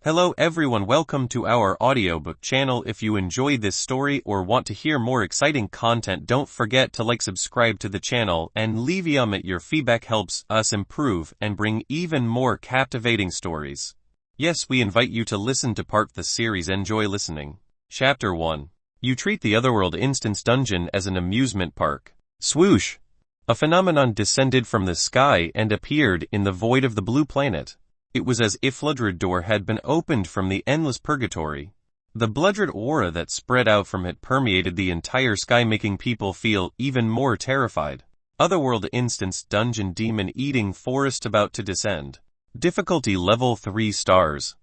Hello everyone, welcome to our audiobook channel. If you enjoyed this story or want to hear more exciting content, don't forget to subscribe to the channel and leave a comment. Your feedback helps us improve and bring even more captivating stories. Yes, we invite you to listen to part of the series. Enjoy listening. Chapter 1. You treat the Otherworld Instance Dungeon as an amusement park. Swoosh! A phenomenon descended from the sky and appeared in the void of the blue planet. It was as if a bloodred door had been opened from the endless purgatory. The bloodred aura that spread out from it permeated the entire sky, making people feel even more terrified. Otherworld Instance Dungeon, Demon-Eating Forest, about to descend. Difficulty level 3 stars.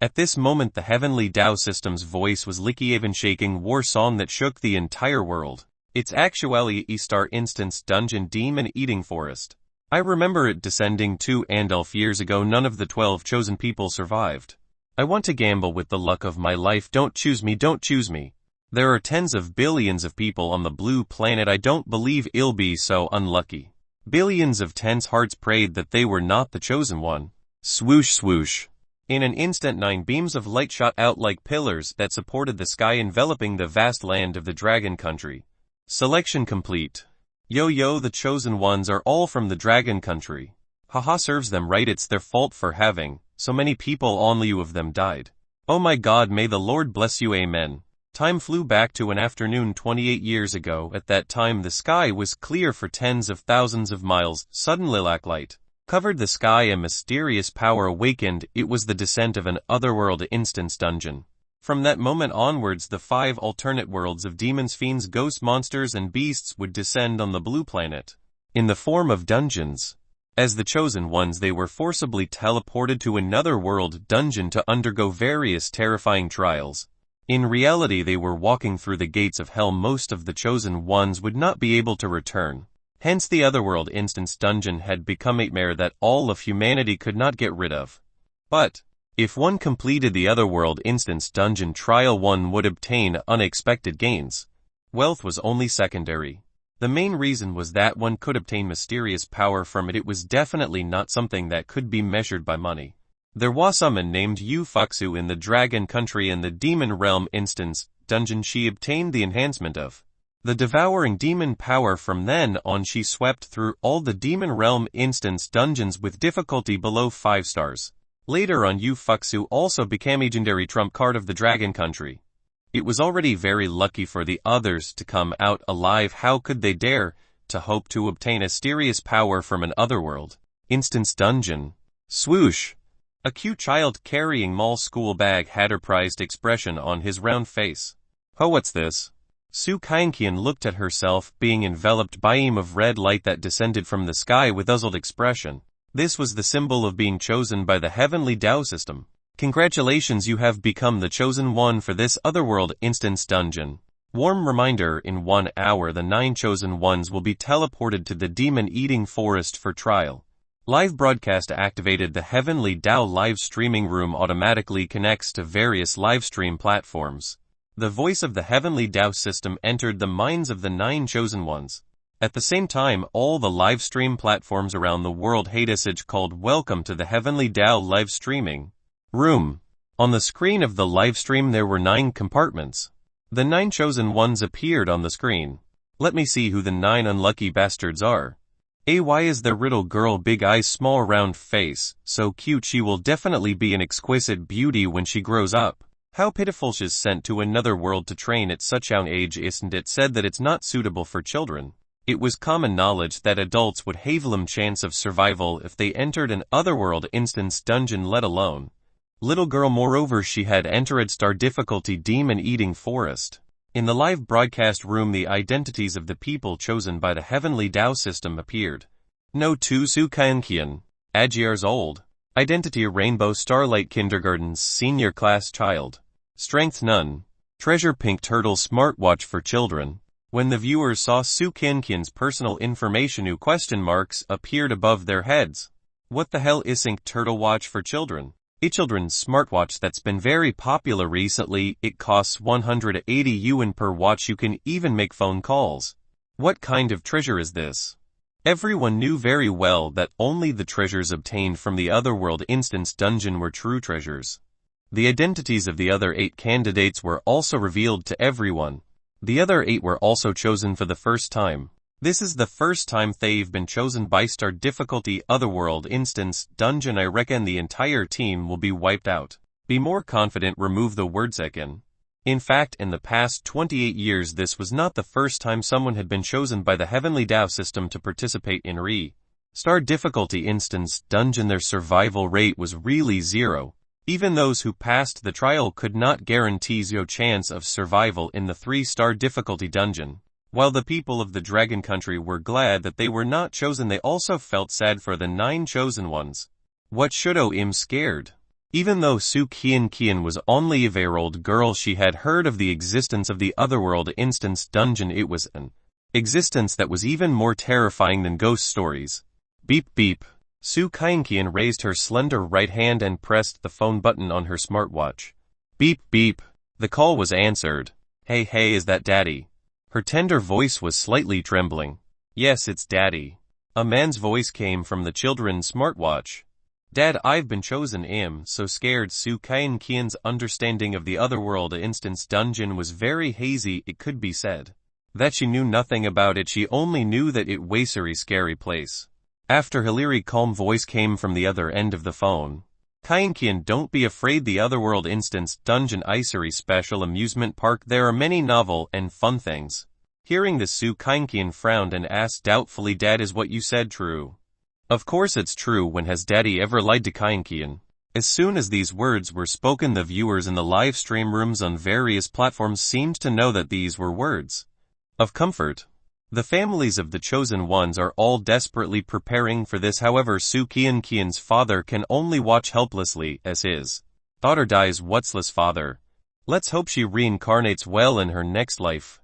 At this moment the Heavenly Tao System's voice was like a shaking war song that shook the entire world. It's actually a star instance dungeon, Demon-Eating Forest. I remember it descending 2.5 years ago. None of the 12 chosen people survived. I want to gamble with the luck of my life. Don't choose me, don't choose me. There are tens of billions of people on the blue planet. I don't believe I'll be so unlucky. Billions of tense hearts prayed that they were not the chosen one. Swoosh swoosh. In an instant 9 beams of light shot out like pillars that supported the sky, enveloping the vast land of the Dragon Country. Selection complete. Yo, the chosen ones are all from the Dragon Country. Haha, serves them right, it's their fault for having so many people. Only you of them died. Oh my God, may the Lord bless you, amen. Time flew back to an afternoon 28 years ago. At that time the sky was clear for tens of thousands of miles. Suddenly light covered the sky. A mysterious power awakened. It was the descent of an otherworld instance dungeon. From that moment onwards, the 5 alternate worlds of demons, fiends, ghosts, monsters, and beasts would descend on the blue planet in the form of dungeons. As the chosen ones, they were forcibly teleported to another world dungeon to undergo various terrifying trials. In reality, they were walking through the gates of hell. Most of the chosen ones would not be able to return. Hence the otherworld instance dungeon had become a nightmare that all of humanity could not get rid of. But if one completed the Otherworld Instance Dungeon trial, one would obtain unexpected gains. Wealth was only secondary. The main reason was that one could obtain mysterious power from it. It was definitely not something that could be measured by money. There was someone named Yu Fuxu in the Dragon Country in the Demon Realm Instance Dungeon. She obtained the enhancement of the devouring demon power. From then on she swept through all the Demon Realm Instance Dungeons with difficulty below 5 stars. Later on, Yu Fuxu also became a legendary trump card of the Dragon Country. It was already very lucky for the others to come out alive. How could they dare to hope to obtain a mysterious power from an otherworld instance dungeon? Swoosh! A cute child carrying small school bag had a surprised expression on his round face. Oh, what's this? Su Kainqian looked at herself, being enveloped by a beam of red light that descended from the sky with puzzled expression. This was the symbol of being chosen by the Heavenly Tao System. Congratulations, you have become the chosen one for this otherworld instance dungeon. Warm reminder, in 1 hour the 9 chosen ones will be teleported to the Demon-Eating Forest for trial. Live broadcast activated. The Heavenly Tao live streaming room automatically connects to various live stream platforms. The voice of the Heavenly Tao System entered the minds of the 9 chosen ones. At the same time, all the live stream platforms around the world had a message called "Welcome to the Heavenly Tao live streaming room." On the screen of the live stream there were 9 compartments. The 9 chosen ones appeared on the screen. Let me see who the 9 unlucky bastards are. Why is the little girl, big eyes, small round face, so cute? She will definitely be an exquisite beauty when she grows up. How pitiful, she's sent to another world to train at such young age. Isn't it said that it's not suitable for children? It was common knowledge that adults would have little chance of survival if they entered an otherworld instance dungeon, let alone little girl. Moreover, she had entered star difficulty Demon-Eating Forest. In the live broadcast room the identities of the people chosen by the Heavenly Tao System appeared. No 2 Su Kainqian, age years old. Identity Rainbow Starlight, kindergarten's senior class child. Strength none. Treasure pink turtle, smartwatch for children. When the viewers saw Su Kainqian's personal information, new question marks appeared above their heads. What the hell is Sync Turtle Watch for children? A children's smartwatch that's been very popular recently. It costs 180 yuan per watch. You can even make phone calls. What kind of treasure is this? Everyone knew very well that only the treasures obtained from the Otherworld Instance Dungeon were true treasures. The identities of the other 8 candidates were also revealed to everyone. The other 8 were also chosen for the first time. This is the first time they've been chosen by star difficulty Otherworld Instance Dungeon. I reckon the entire team will be wiped out. Be more confident, remove the word second. In fact, in the past 28 years this was not the first time someone had been chosen by the Heavenly Dao system to participate in star difficulty instance dungeon. Their survival rate was really 0. Even those who passed the trial could not guarantee 0 chance of survival in the 3-star difficulty dungeon. While the people of the Dragon Country were glad that they were not chosen, they also felt sad for the 9 chosen ones. What should I'm scared? Even though Su Qian was only a year-old girl, she had heard of the existence of the Otherworld Instance Dungeon. It was an existence that was even more terrifying than ghost stories. Beep beep. Su Qian raised her slender right hand and pressed the phone button on her smartwatch. Beep beep. The call was answered. Hey, is that Daddy? Her tender voice was slightly trembling. Yes, it's Daddy. A man's voice came from the children's smartwatch. Dad, I've been chosen. I'm so scared. Su Qian's understanding of the Otherworld Instance Dungeon was very hazy. It could be said that she knew nothing about it. She only knew that it was a scary place. After Hilary, calm voice came from the other end of the phone. Qian, don't be afraid. The Otherworld Instance Dungeon is a special amusement park. There are many novel and fun things. Hearing this, Su Qian frowned and asked doubtfully, Dad, is what you said true? Of course it's true. When has Daddy ever lied to Qian? As soon as these words were spoken, the viewers in the live stream rooms on various platforms seemed to know that these were words of comfort. The families of the chosen ones are all desperately preparing for this. However, Su Qian's father can only watch helplessly as his daughter dies. What's father? Let's hope she reincarnates well in her next life.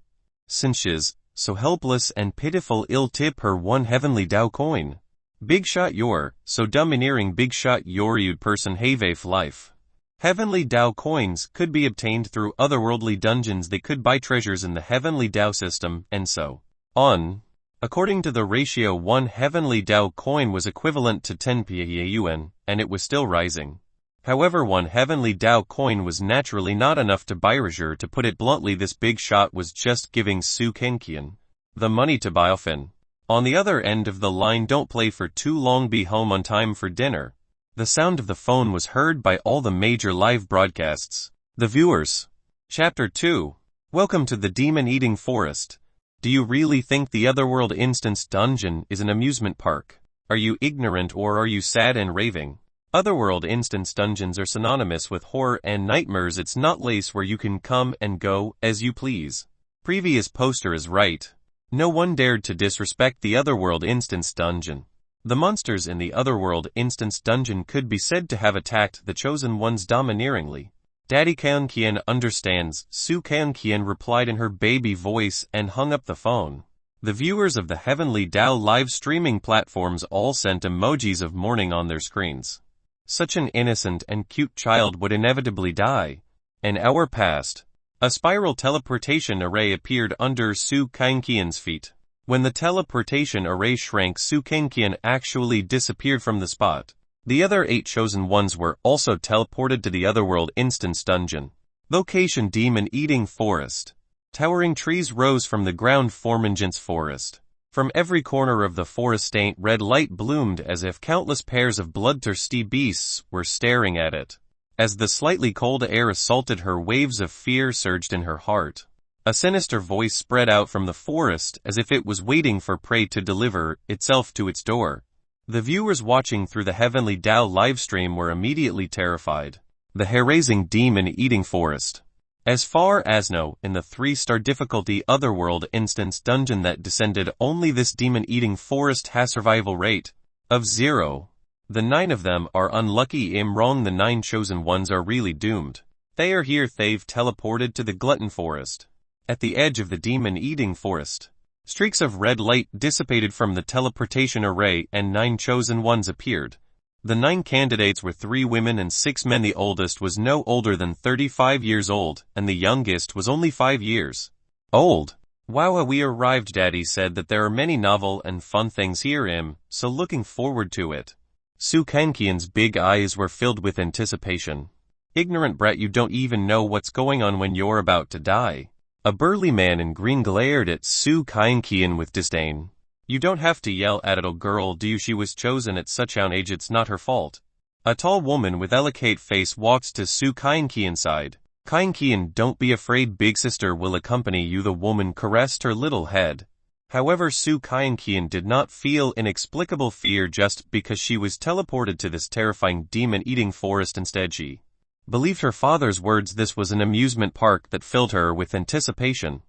Since she's so helpless and pitiful, I'll tip her 1 Heavenly Dao coin. Big shot, you're so domineering. Big shot, you'd person have life. Heavenly Dao coins could be obtained through otherworldly dungeons. They could buy treasures in the Heavenly Dao system, and so on. According to the ratio, 1 Heavenly Dao coin was equivalent to 10 yuan, and it was still rising. However, 1 Heavenly Dao coin was naturally not enough to buy treasure. To put it bluntly, this big shot was just giving Su Qian the money to buy often. On the other end of the line, don't play for too long, be home on time for dinner. The sound of the phone was heard by all the major live broadcasts. The viewers. Chapter 2. Welcome to the Demon-Eating Forest. Do you really think the Otherworld Instance Dungeon is an amusement park? Are you ignorant, or are you sad and raving? Otherworld Instance Dungeons are synonymous with horror and nightmares. It's not a place where you can come and go as you please. Previous poster is right. No one dared to disrespect the Otherworld Instance Dungeon. The monsters in the Otherworld Instance Dungeon could be said to have attacked the chosen ones domineeringly. Daddy Qian understands, Su Qian replied in her baby voice and hung up the phone. The viewers of the Heavenly Dao live streaming platforms all sent emojis of mourning on their screens. Such an innocent and cute child would inevitably die. An hour passed. A spiral teleportation array appeared under Su Qian's feet. When the teleportation array shrank, Su Qian actually disappeared from the spot. The other 8 chosen ones were also teleported to the Otherworld Instance Dungeon. Location: Demon-Eating Forest. Towering trees rose from the ground, forming dense forest. From every corner of the forest, faint red light bloomed as if countless pairs of bloodthirsty beasts were staring at it. As the slightly cold air assaulted her, waves of fear surged in her heart. A sinister voice spread out from the forest as if it was waiting for prey to deliver itself to its door. The viewers watching through the Heavenly Dao livestream were immediately terrified. The hair-raising demon-eating forest. As far as know, in the 3-star difficulty Otherworld Instance Dungeon that descended, only this demon-eating forest has survival rate of 0. The 9 of them are unlucky. I'm wrong. The 9 chosen ones are really doomed. They are here. They've teleported to the glutton forest. At the edge of the demon-eating forest, streaks of red light dissipated from the teleportation array and 9 chosen ones appeared. The 9 candidates were 3 women and 6 men. The oldest was no older than 35 years old, and the youngest was only 5 years old. Wow, we arrived. Daddy said that there are many novel and fun things here. I'm so looking forward to it. Su Qian's big eyes were filled with anticipation. Ignorant brat, you don't even know what's going on when you're about to die. A burly man in green glared at Su Kainkian with disdain. You don't have to yell at little girl, do you? She was chosen at such young age, it's not her fault. A tall woman with delicate face walked to Su Kainkian's side. Kainkian, don't be afraid, big sister will accompany you. The woman caressed her little head. However, Su Kainkian did not feel inexplicable fear just because she was teleported to this terrifying demon-eating forest. Instead, she believed her father's words. This was an amusement park that filled her with anticipation.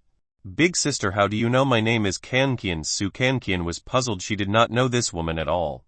Big sister, how do you know my name is Kainkian? Su Kainkian was puzzled. She did not know this woman at all.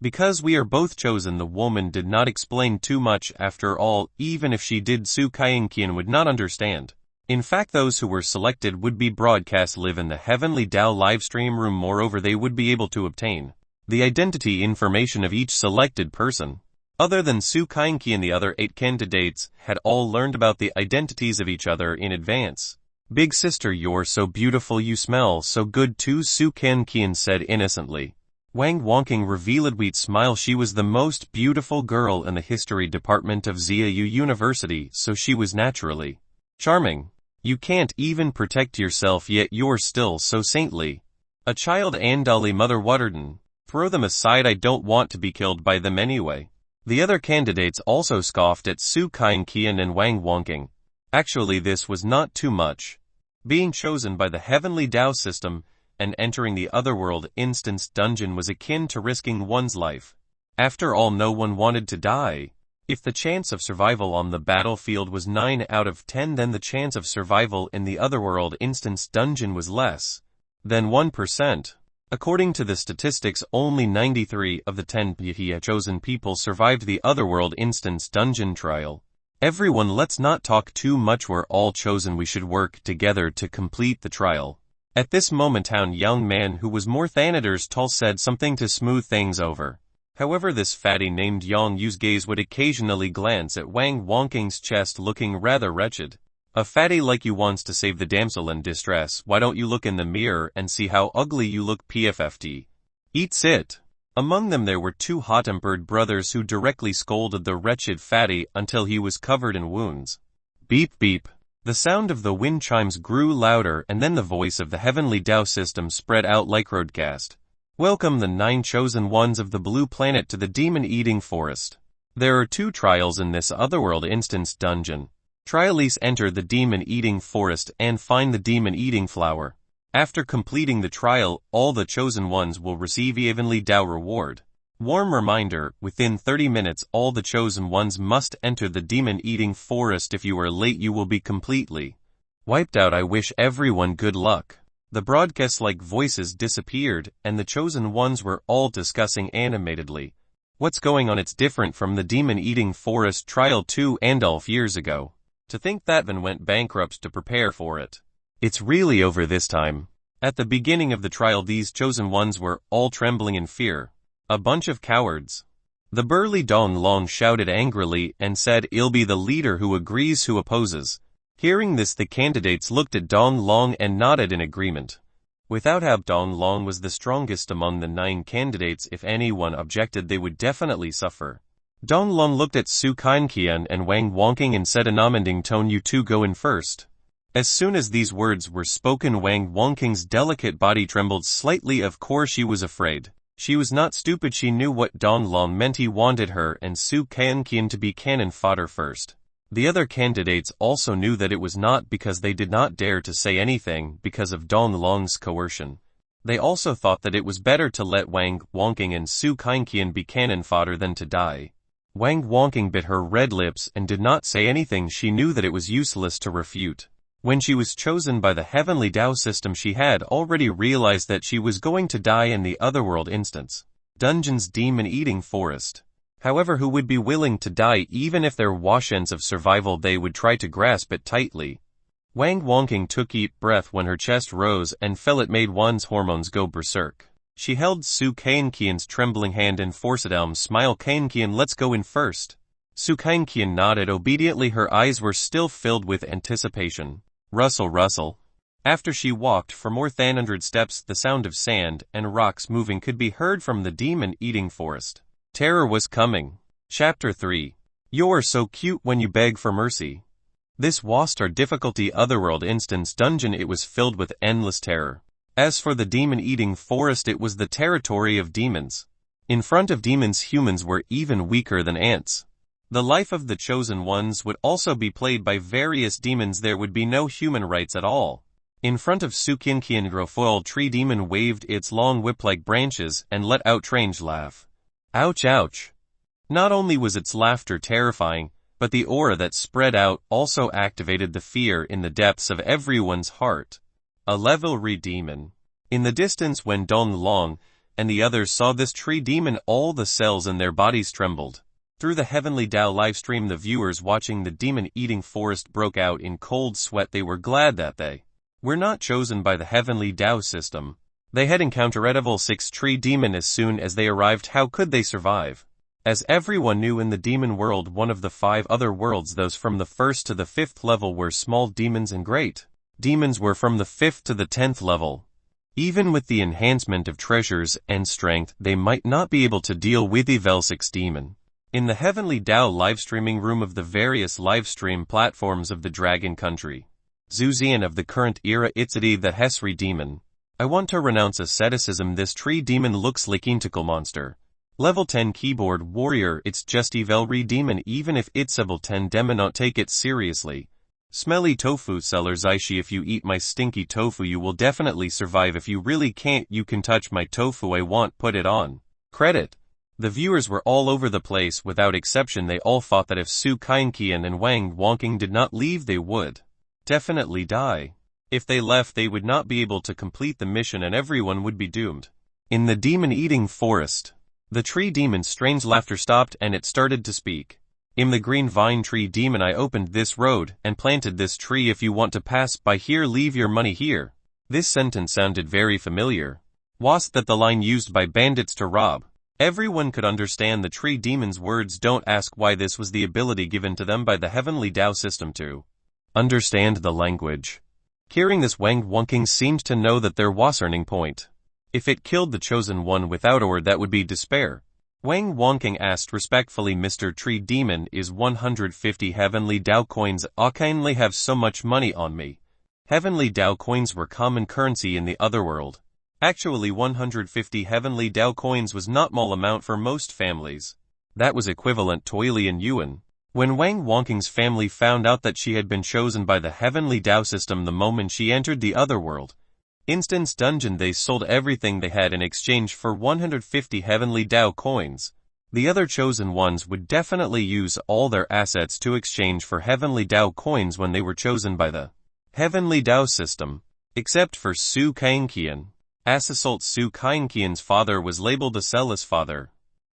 Because we are both chosen, the woman did not explain too much. After all, even if she did, Su Kainkian would not understand. In fact, those who were selected would be broadcast live in the Heavenly Tao livestream room. Moreover, they would be able to obtain the identity information of each selected person. Other than Su Kainkian, the other 8 candidates had all learned about the identities of each other in advance. Big sister, you're so beautiful, you smell so good too, Su Kainkian said innocently. Wang Wangking revealed with smile she was the most beautiful girl in the history department of Xiaoyu University, so she was naturally charming. You can't even protect yourself yet, you're still so saintly. A child Andali mother Watterton. Throw them aside, I don't want to be killed by them anyway. The other candidates also scoffed at Su Kainkian and Wang Wangking. Actually, this was not too much. Being chosen by the Heavenly Tao system and entering the Otherworld Instance dungeon was akin to risking one's life. After all, no one wanted to die. If the chance of survival on the battlefield was 9 out of 10, then the chance of survival in the Otherworld Instance dungeon was less than 1%. According to the statistics, only 93 of the 10 chosen people survived the Otherworld Instance dungeon trial. Everyone, let's not talk too much, we're all chosen, we should work together to complete the trial. At this moment, a young man who was more than 8 years tall said something to smooth things over. However, this fatty named Yang Yu's gaze would occasionally glance at Wang Wangking's chest, looking rather wretched. A fatty like you wants to save the damsel in distress. Why don't you look in the mirror and see how ugly you look? PFFT. Eats it. Among them there were 2 hot-tempered brothers who directly scolded the wretched fatty until he was covered in wounds. Beep beep. The sound of the wind chimes grew louder, and then the voice of the Heavenly Tao system spread out like broadcast. Welcome the 9 chosen ones of the blue planet to the demon-eating forest. There are 2 trials in this Otherworld Instance dungeon. Trialists enter the demon-eating forest and find the demon-eating flower. After completing the trial, all the chosen ones will receive Heavenly Tao reward. Warm reminder, within 30 minutes all the chosen ones must enter the demon-eating forest. If you are late you will be completely wiped out. I wish everyone good luck. The broadcast-like voices disappeared, and the chosen ones were all discussing animatedly. What's going on? It's different from the demon-eating forest trial 2.5 years ago. To think that Van went bankrupt to prepare for it. It's really over this time. At the beginning of the trial these chosen ones were all trembling in fear. A bunch of cowards. The burly Dong Long shouted angrily and said, "I'll be the leader who agrees, who opposes." Hearing this, the candidates looked at Dong Long and nodded in agreement. Without doubt, Dong Long was the strongest among the 9 candidates. If anyone objected, they would definitely suffer. Dong Long looked at Su Kainkian and Wang Wangking and said in a commanding tone, "You 2 go in first." As soon as these words were spoken, Wang Wangking's delicate body trembled slightly. Of course she was afraid. She was not stupid, she knew what Dong Long meant. He wanted her and Su Kainkian to be cannon fodder first. The other candidates also knew that it was not because they did not dare to say anything because of Dong Long's coercion. They also thought that it was better to let Wang Wangking and Su Kainkian be cannon fodder than to die. Wang Wangking bit her red lips and did not say anything. She knew that it was useless to refute. When she was chosen by the Heavenly Tao system, she had already realized that she was going to die in the Otherworld Instance dungeon's demon-eating forest. However, who would be willing to die even if there was chance of survival? They would try to grasp it tightly. Wang Wangking took a deep breath when her chest rose and fell. It made one's hormones go berserk. She held Su Kainkian's trembling hand and forced a smile. "Kainkian, let's go in first." Su Kainkian nodded obediently. Her eyes were still filled with anticipation. Rustle, rustle. After she walked for more than 100 steps, the sound of sand and rocks moving could be heard from the demon-eating forest. Terror was coming. Chapter 3. You're so cute when you beg for mercy. This was our difficulty otherworld instance dungeon. It was filled with endless terror. As for the demon-eating forest, it was the territory of demons. In front of demons, humans were even weaker than ants. The life of the chosen ones would also be played by various demons. There would be no human rights at all. In front of Sukinkian Grofoil tree demon waved its long whip-like branches and let out strange laugh. Ouch ouch. Not only was its laughter terrifying, but the aura that spread out also activated the fear in the depths of everyone's heart. A levelry demon. In the distance when Dong Long and the others saw this tree demon, all the cells in their bodies trembled. Through the Heavenly Tao livestream, the viewers watching the demon-eating forest broke out in cold sweat. They were glad that they were not chosen by the Heavenly Tao system. They had encountered level 6 tree demon as soon as they arrived. How could they survive? As everyone knew, in the demon world, one of the 5 other worlds, those from the 1st to the 5th level were small demons and great demons were from the 5th to the 10th level. Even with the enhancement of treasures and strength, they might not be able to deal with the level 6 demon. In the Heavenly Tao livestreaming room of the various livestream platforms of the Dragon Country, Zuzian of the current era, Itzadi the Hesri demon. I want to renounce asceticism. This tree demon looks like tentacle monster. Level 10 keyboard warrior. It's just Evelry demon. Even if it's level 10 demon, not take it seriously. Smelly tofu seller Zaishi. If you eat my stinky tofu, you will definitely survive. If you really can't, you can touch my tofu. I want put it on credit. The viewers were all over the place. Without exception, they all thought that if Su Kainqian and Wang Wonking did not leave, they would definitely die. If they left, they would not be able to complete the mission and everyone would be doomed. In the demon-eating forest, the tree demon's strange laughter stopped and it started to speak. In the green vine tree demon, I opened this road and planted this tree. If you want to pass by here, leave your money here. This sentence sounded very familiar. Was that the line used by bandits to rob? Everyone could understand the tree demon's words. Don't ask why. This was the ability given to them by the Heavenly Tao system to understand the language. Hearing this, Wang Wonking seemed to know that there was a turning point. If it killed the chosen one without or, that would be despair. Wang Wonking asked respectfully, Mr. Tree Demon, is 150 Heavenly Tao coins? I kindly have so much money on me. Heavenly Tao coins were common currency in the otherworld. Actually, 150 Heavenly Tao coins was not small amount for most families. That was equivalent to alien yuan. When Wang Wonking's family found out that she had been chosen by the Heavenly Tao system the moment she entered the otherworld instance dungeon, they sold everything they had in exchange for 150 Heavenly Tao coins. The other chosen ones would definitely use all their assets to exchange for Heavenly Tao coins when they were chosen by the Heavenly Tao system. Except for Su Kainqian. Assault Su Kainqian's father was labeled a seller's father.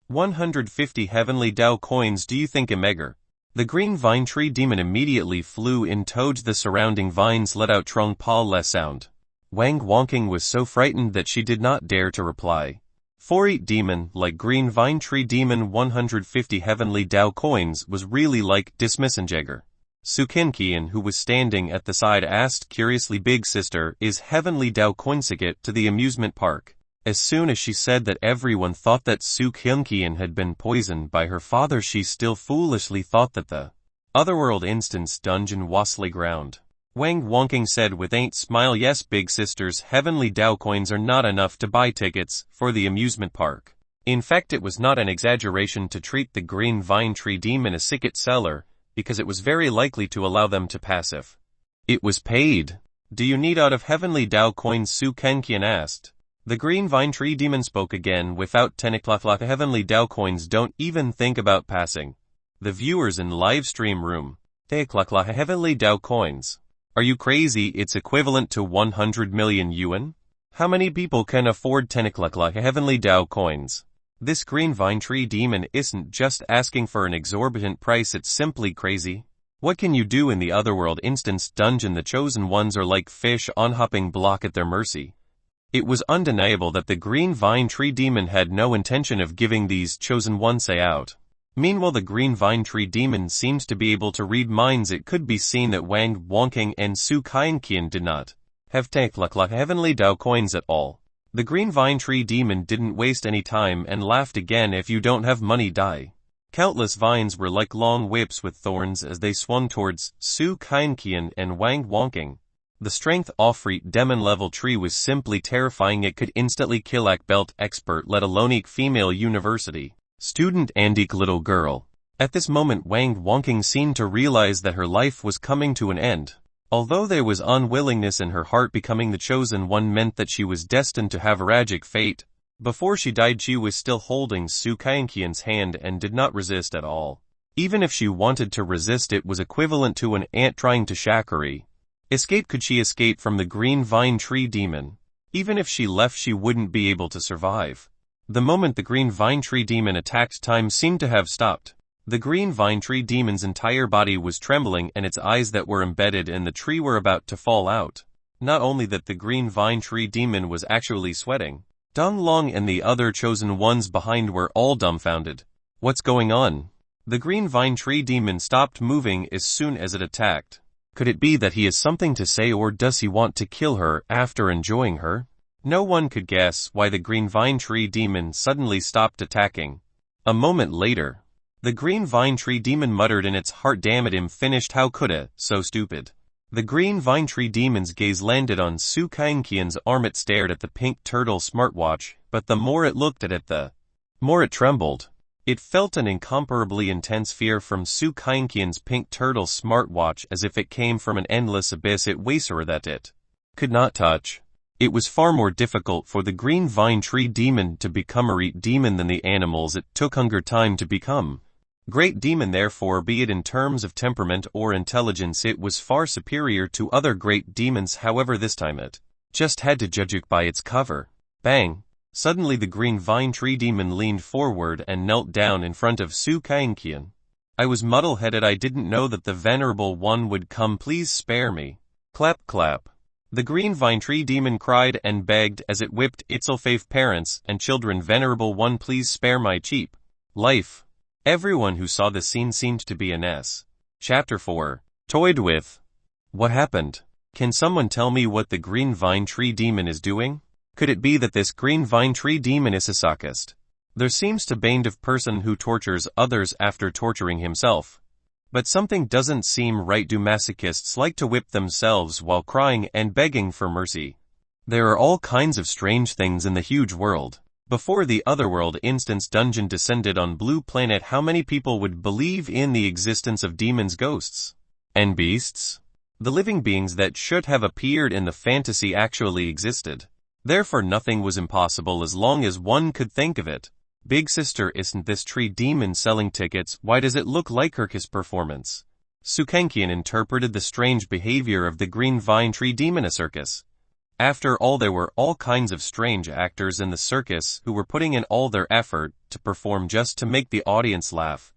150 Heavenly Tao coins. Do you think a megger? The green vine tree demon immediately flew in towards the surrounding vines, let out trong pa le sound. Wang Wonking was so frightened that she did not dare to reply. For eat demon, like green vine tree demon, 150 Heavenly Tao coins was really like dismissenjagger. Sukinkian, who was standing at the side, asked curiously, Big sister, is Heavenly Tao coins ticket to the amusement park? As soon as she said that, everyone thought that Su Kyunkian had been poisoned by her father. She still foolishly thought that the otherworld instance dungeon was ground. Wang Wonking said with a smile, yes, big sisters, Heavenly Tao coins are not enough to buy tickets for the amusement park. In fact, it was not an exaggeration to treat the green vine tree demon a ticket seller, because it was very likely to allow them to pass if it was paid. Do you need out of Heavenly Tao coins? Su Kenkian asked. The green vine tree demon spoke again. Without 10 Heavenly Tao coins, don't even think about passing. The viewers in live stream room. Heavenly Tao coins. Are you crazy? It's equivalent to 100 million yuan? How many people can afford 10 Heavenly Tao coins? This green vine tree demon isn't just asking for an exorbitant price, it's simply crazy. What can you do in the otherworld instance dungeon? The chosen ones are like fish on hopping block at their mercy. It was undeniable that the green vine tree demon had no intention of giving these chosen ones out. Meanwhile, the green vine tree demon seemed to be able to read minds. It could be seen that Wang Wonking and Su Kainqian did not have Heavenly Tao coins at all. The green vine tree demon didn't waste any time and laughed again. If you don't have money, die. Countless vines were like long whips with thorns as they swung towards Su Kainqian and Wang Wonking. The strength Offreet demon-level tree was simply terrifying. It could instantly kill a belt expert, let alone a female university student and a little girl. At this moment Wang Wonking seemed to realize that her life was coming to an end. Although there was unwillingness in her heart, becoming the chosen one meant that she was destined to have a tragic fate. Before she died she was still holding Su Kainqian's hand and did not resist at all. Even if she wanted to resist, it was equivalent to an ant trying to shakari. Escape? Could she escape from the green vine tree demon? Even if she left she wouldn't be able to survive. The moment the green vine tree demon attacked, time seemed to have stopped. The green vine tree demon's entire body was trembling and its eyes that were embedded in the tree were about to fall out. Not only that, the green vine tree demon was actually sweating. Dong Long and the other chosen ones behind were all dumbfounded. What's going on? The green vine tree demon stopped moving as soon as it attacked. Could it be that he has something to say, or does he want to kill her after enjoying her? No one could guess why the green vine tree demon suddenly stopped attacking. A moment later, the green vine tree demon muttered in its heart, "Damn it, him finished, how could it, so stupid." The green vine tree demon's gaze landed on Su Kainqian's arm. It stared at the pink turtle smartwatch, but the more it looked at it, the more it trembled. It felt an incomparably intense fear from Su Kainqian's pink turtle smartwatch, as if it came from an endless abyss it wasser that it could not touch. It was far more difficult for the green vine tree demon to become a demon than the animals it took hunger time to become. Great demon, therefore, be it in terms of temperament or intelligence, it was far superior to other great demons. However, this time it just had to judge it by its cover. Bang! Suddenly the green vine tree demon leaned forward and knelt down in front of Su Kainqian. "I was muddle-headed. I didn't know that the venerable one would come. Please spare me." Clap clap. The green vine tree demon cried and begged as it whipped its faith parents and children. "Venerable one, please spare my cheap life." Everyone who saw the scene seemed to be in S. Chapter 4. Toyed with. What happened? Can someone tell me what the green vine tree demon is doing? Could it be that this green vine tree demon is a sadist? There seems to be a person who tortures others after torturing himself. But something doesn't seem right. Do masochists like to whip themselves while crying and begging for mercy? There are all kinds of strange things in the huge world. Before the Otherworld instance dungeon descended on Blue Planet, how many people would believe in the existence of demons, ghosts, and beasts? The living beings that should have appeared in the fantasy actually existed. Therefore nothing was impossible as long as one could think of it. Big sister, isn't this tree demon selling tickets? Why does it look like Circus performance? Su Kainqian interpreted the strange behavior of the green vine tree demon as circus. After all, there were all kinds of strange actors in the circus who were putting in all their effort to perform just to make the audience laugh.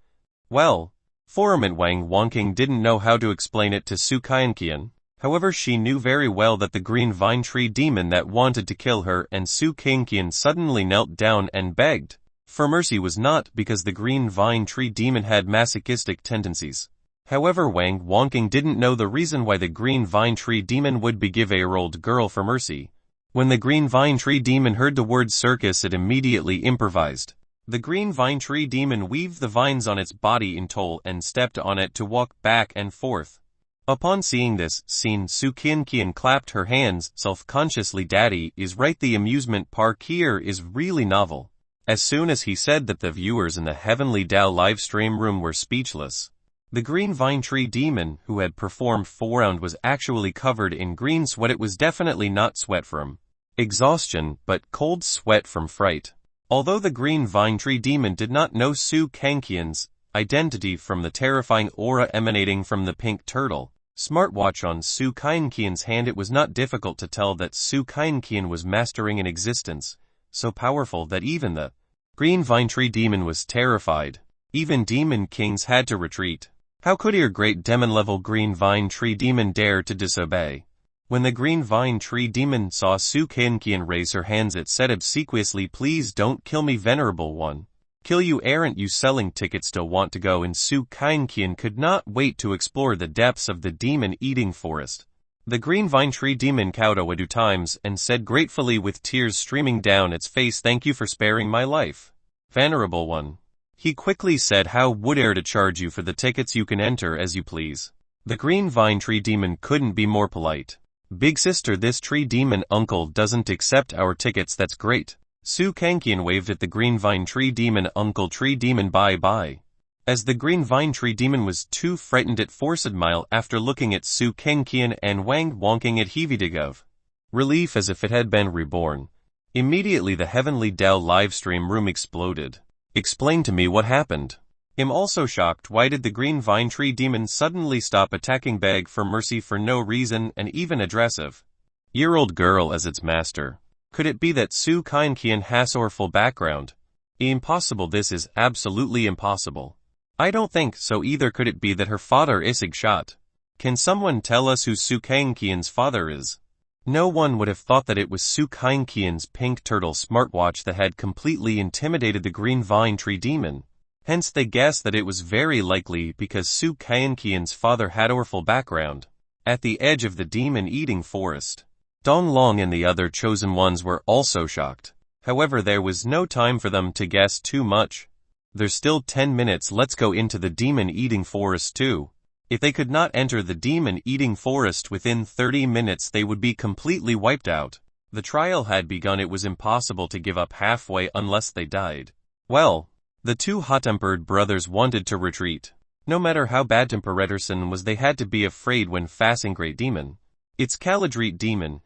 Well, Foreman Wang Wonking didn't know how to explain it to Su Kainqian. However, she knew very well that the green vine tree demon that wanted to kill her and Su Kainqian suddenly knelt down and begged for mercy was not because the green vine tree demon had masochistic tendencies. However, Wang Wonking didn't know the reason why the green vine tree demon would beg a year-old girl for mercy. When the green vine tree demon heard the word circus, it immediately improvised. The green vine tree demon weaved the vines on its body in toll and stepped on it to walk back and forth. Upon seeing this scene, Su Kainqian clapped her hands self-consciously. Daddy is right, the amusement park here is really novel. As soon as he said that, the viewers in the Heavenly Dao livestream room were speechless. The green vine tree demon who had performed 4 rounds was actually covered in green sweat. It was definitely not sweat from exhaustion, but cold sweat from fright. Although the green vine tree demon did not know Su Kainqian's identity from the terrifying aura emanating from the pink turtle smartwatch on Su Kainqian's hand, it was not difficult to tell that Su Kainqian was mastering an existence so powerful that even the green vine tree demon was terrified. Even demon kings had to retreat. How could your great demon-level green vine tree demon dare to disobey? When the green vine tree demon saw Su Kainqian raise her hands, it said obsequiously, "Please don't kill me, venerable one. Kill you, aren't you selling tickets? Still want to go?" And Su Kainqian could not wait to explore the depths of the demon-eating forest. The green vine tree demon cowed 2 times and said gratefully with tears streaming down its face, "Thank you for sparing my life, venerable one." He quickly said, how would dare to charge you for the tickets? You can enter as you please. The green vine tree demon couldn't be more polite. Big sister, this tree demon uncle doesn't accept our tickets. That's great. Su Kangqian waved at the green vine tree demon. Uncle tree demon, bye bye. As the green vine tree demon was too frightened at forced smile after looking at Su Kangqian and Wang wonking at Heavidigov. Relief as if it had been reborn. Immediately the Heavenly Dao livestream room exploded. Explain to me what happened. I'm also shocked. Why did the green vine tree demon suddenly stop attacking, beg for mercy for no reason, and even aggressive? Year-old girl as its master. Could it be that Su Kangqian has orphan background? Impossible. This is absolutely impossible. I don't think so either. Could it be that her father is Igshot? Can someone tell us who Su Kangqian's father is? No one would have thought that it was Su Kangqian's pink turtle smartwatch that had completely intimidated the green vine tree demon. Hence they guessed that it was very likely because Su Kangqian's father had orphan background. At the edge of the demon-eating forest, Donglong and the other chosen ones were also shocked. However, there was no time for them to guess too much. There's still 10 minutes. Let's go into the demon-eating forest too. If they could not enter the demon-eating forest within 30 minutes, they would be completely wiped out. The trial had begun. It was impossible to give up halfway unless they died. Well, the two hot-tempered brothers wanted to retreat. No matter how bad Temperederson was, they had to be afraid when facing Great Demon. It's Caladreet Demon,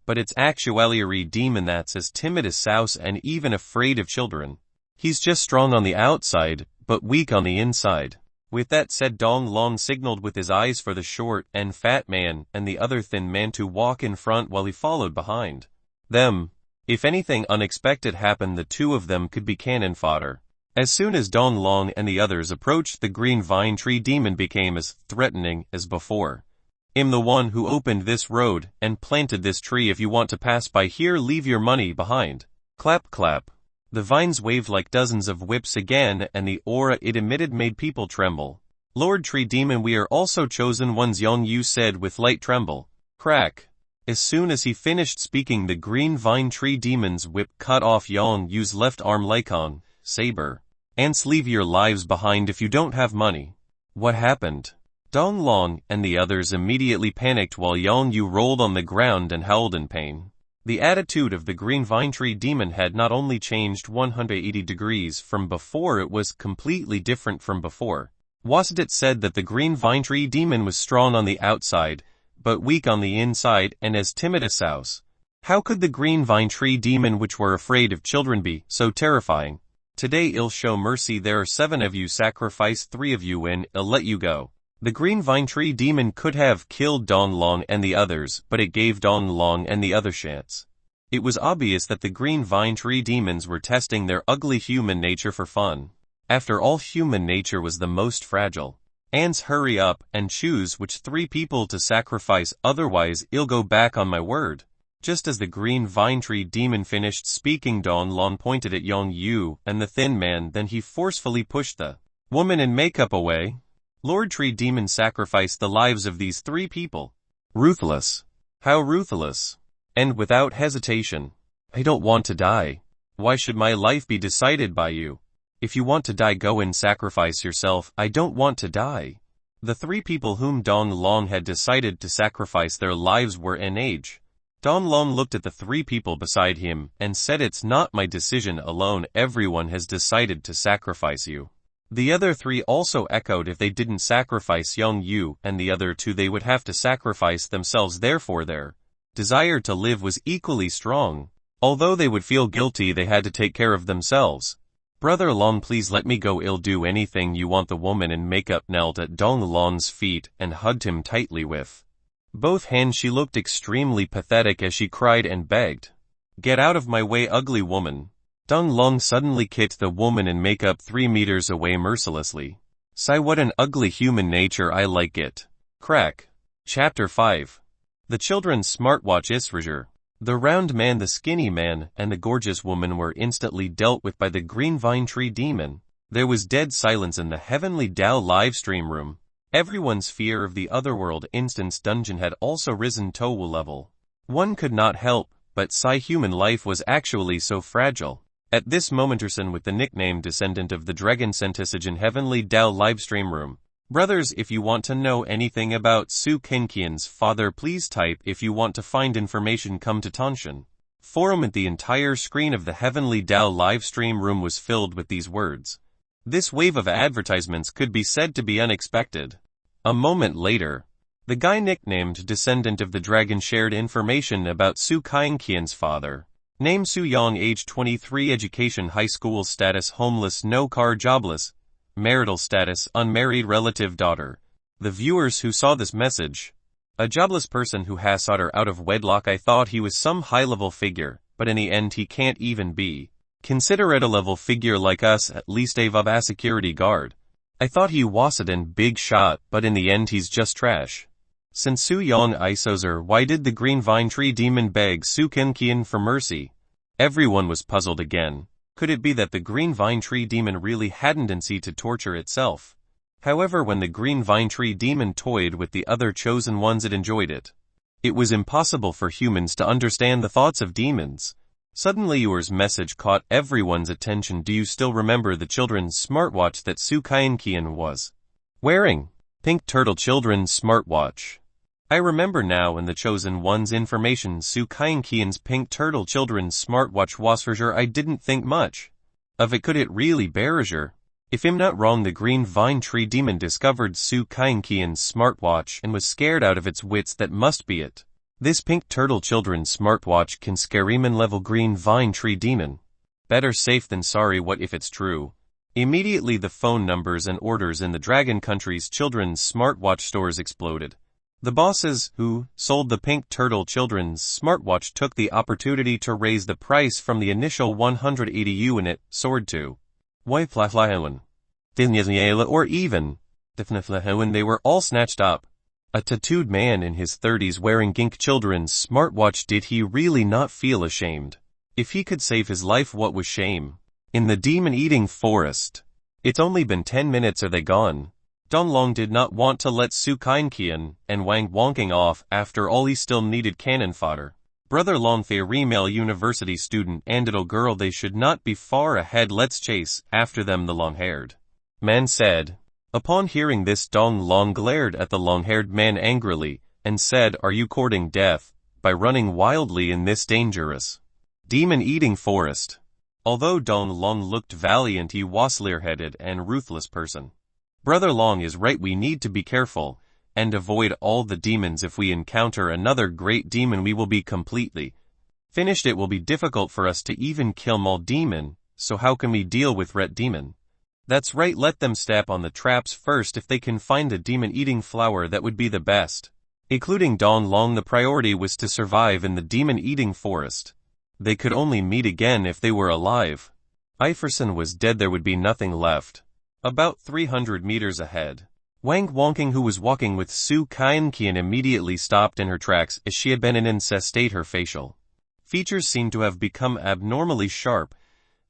but it's actually demon that's as timid as Souse and even afraid of children. He's just strong on the outside, but weak on the inside. With that said, Dong Long signaled with his eyes for the short and fat man and the other thin man to walk in front while he followed behind them. If anything unexpected happened, the two of them could be cannon fodder. As soon as Dong Long and the others approached, the green vine tree demon became as threatening as before. I'm the one who opened this road and planted this tree. If you want to pass by here, leave your money behind. Clap clap. The vines waved like dozens of whips again, and the aura it emitted made people tremble. Lord Tree Demon, we are also chosen ones, Yong Yu said with light tremble. Crack. As soon as he finished speaking, the green vine tree demon's whip cut off Yong Yu's left arm like on saber. Ants, leave your lives behind if you don't have money. What happened? Dong Long and the others immediately panicked while Yong Yu rolled on the ground and howled in pain. The attitude of the green vine tree demon had not only changed 180 degrees from before, it was completely different from before. Wasn't it said that the green vine tree demon was strong on the outside, but weak on the inside and as timid as Souse? How could the green vine tree demon, which were afraid of children, be so terrifying? Today I'll show mercy. There are 7 of you. Sacrifice 3 of you and I'll let you go. The green vine tree demon could have killed Dong Long and the others, but it gave Dong Long and the other chance. It was obvious that the green vine tree demons were testing their ugly human nature for fun. After all, human nature was the most fragile. Ants, hurry up and choose which 3 people to sacrifice, otherwise I'll go back on my word. Just as the green vine tree demon finished speaking, Dong Long pointed at Yong Yu and the thin man, then he forcefully pushed the woman in makeup away. Lord Tree Demon, sacrificed the lives of these 3 people. Ruthless. How ruthless. And without hesitation. I don't want to die. Why should my life be decided by you? If you want to die, go and sacrifice yourself. I don't want to die. The 3 people whom Dong Long had decided to sacrifice their lives were in age. Dong Long looked at the 3 people beside him and said, it's not my decision alone. Everyone has decided to sacrifice you. The other 3 also echoed, if they didn't sacrifice Yong Yu and the other 2, they would have to sacrifice themselves. Therefore their desire to live was equally strong. Although they would feel guilty, they had to take care of themselves. Brother Long, please let me go. I'll do anything you want. The woman in makeup knelt at Dong Long's feet and hugged him tightly with both hands. She looked extremely pathetic as she cried and begged. Get out of my way, ugly woman. Dong Long suddenly kicked the woman in makeup 3 meters away mercilessly. Sigh, what an ugly human nature, I like it. Crack. Chapter 5. The children's smartwatch Israger. The round man, the skinny man, and the gorgeous woman were instantly dealt with by the green vine tree demon. There was dead silence in the Heavenly Dao livestream room. Everyone's fear of the otherworld instance dungeon had also risen to a level. One could not help but sigh. Human life was actually so fragile. At this moment Erson with the nickname Descendant of the Dragon sent us in Heavenly Dao livestream room. Brothers, if you want to know anything about Su Kenkian's father, please type if you want to find information come to Tanshan. Forum at the entire screen of the Heavenly Dao livestream room was filled with these words. This wave of advertisements could be said to be unexpected. A moment later, the guy nicknamed Descendant of the Dragon shared information about Su Kenkian's father. Name Su Yang, age 23, education high school status homeless, no car, jobless, marital status unmarried, relative daughter. The viewers who saw this message, a jobless person who has daughter out of wedlock. I thought he was some high-level figure, but in the end he can't even be. Consider it a level figure like us, at least a security guard. I thought he was a big shot, but in the end he's just trash. Since Su Yang Isozer, why did the Green Vine Tree Demon beg Su Kenkian for mercy? Everyone was puzzled again. Could it be that the Green Vine Tree Demon really had a tendency to torture itself? However, when the Green Vine Tree Demon toyed with the other chosen ones, it enjoyed it. It was impossible for humans to understand the thoughts of demons. Suddenly yours message caught everyone's attention. Do you still remember the children's smartwatch that Su Kenkian was wearing? Pink Turtle children's smartwatch. I remember now, in the chosen one's information, Su Kenkian's Pink Turtle children's smartwatch was for sure. I didn't think much of it. Could it really be her? If I'm not wrong, the Green Vine Tree Demon discovered Su Kenkian's smartwatch and was scared out of its wits. That must be it. This Pink Turtle children's smartwatch can scare even level Green Vine Tree Demon. Better safe than sorry. What if it's true? Immediately the phone numbers and orders in the Dragon Country's children's smartwatch stores exploded. The bosses who sold the Pink Turtle children's smartwatch took the opportunity to raise the price from the initial 180 unit soared to $1,000 or even $1,000. They were all snatched up. A tattooed man in his 30s wearing Gink children's smartwatch. Did he really not feel ashamed? If he could save his life, what was shame? In the demon-eating forest. It's only been 10 minutes. Are they gone? Donglong did not want to let Su Kenkian and Wang wonking off. After all, he still needed cannon fodder. Brother Longthay, female university student, and little girl, they should not be far ahead. Let's chase after them, the long-haired man said. Upon hearing this, Dong Long glared at the long-haired man angrily, and said, "Are you courting death by running wildly in this dangerous demon-eating forest?" Although Dong Long looked valiant, he was clear-headed and ruthless person. Brother Long is right. We need to be careful and avoid all the demons. If we encounter another great demon, we will be completely finished. It will be difficult for us to even kill all demon, so how can we deal with ret demon? That's right, let them step on the traps first. If they can find a demon-eating flower, that would be the best. Including Dong Long, the priority was to survive in the demon-eating forest. They could only meet again if they were alive. Iverson was dead, there would be nothing left. About 300 meters ahead, Wang Wonking, who was walking with Su Kenkian, immediately stopped in her tracks. As she had been in incest state, her facial features seemed to have become abnormally sharp,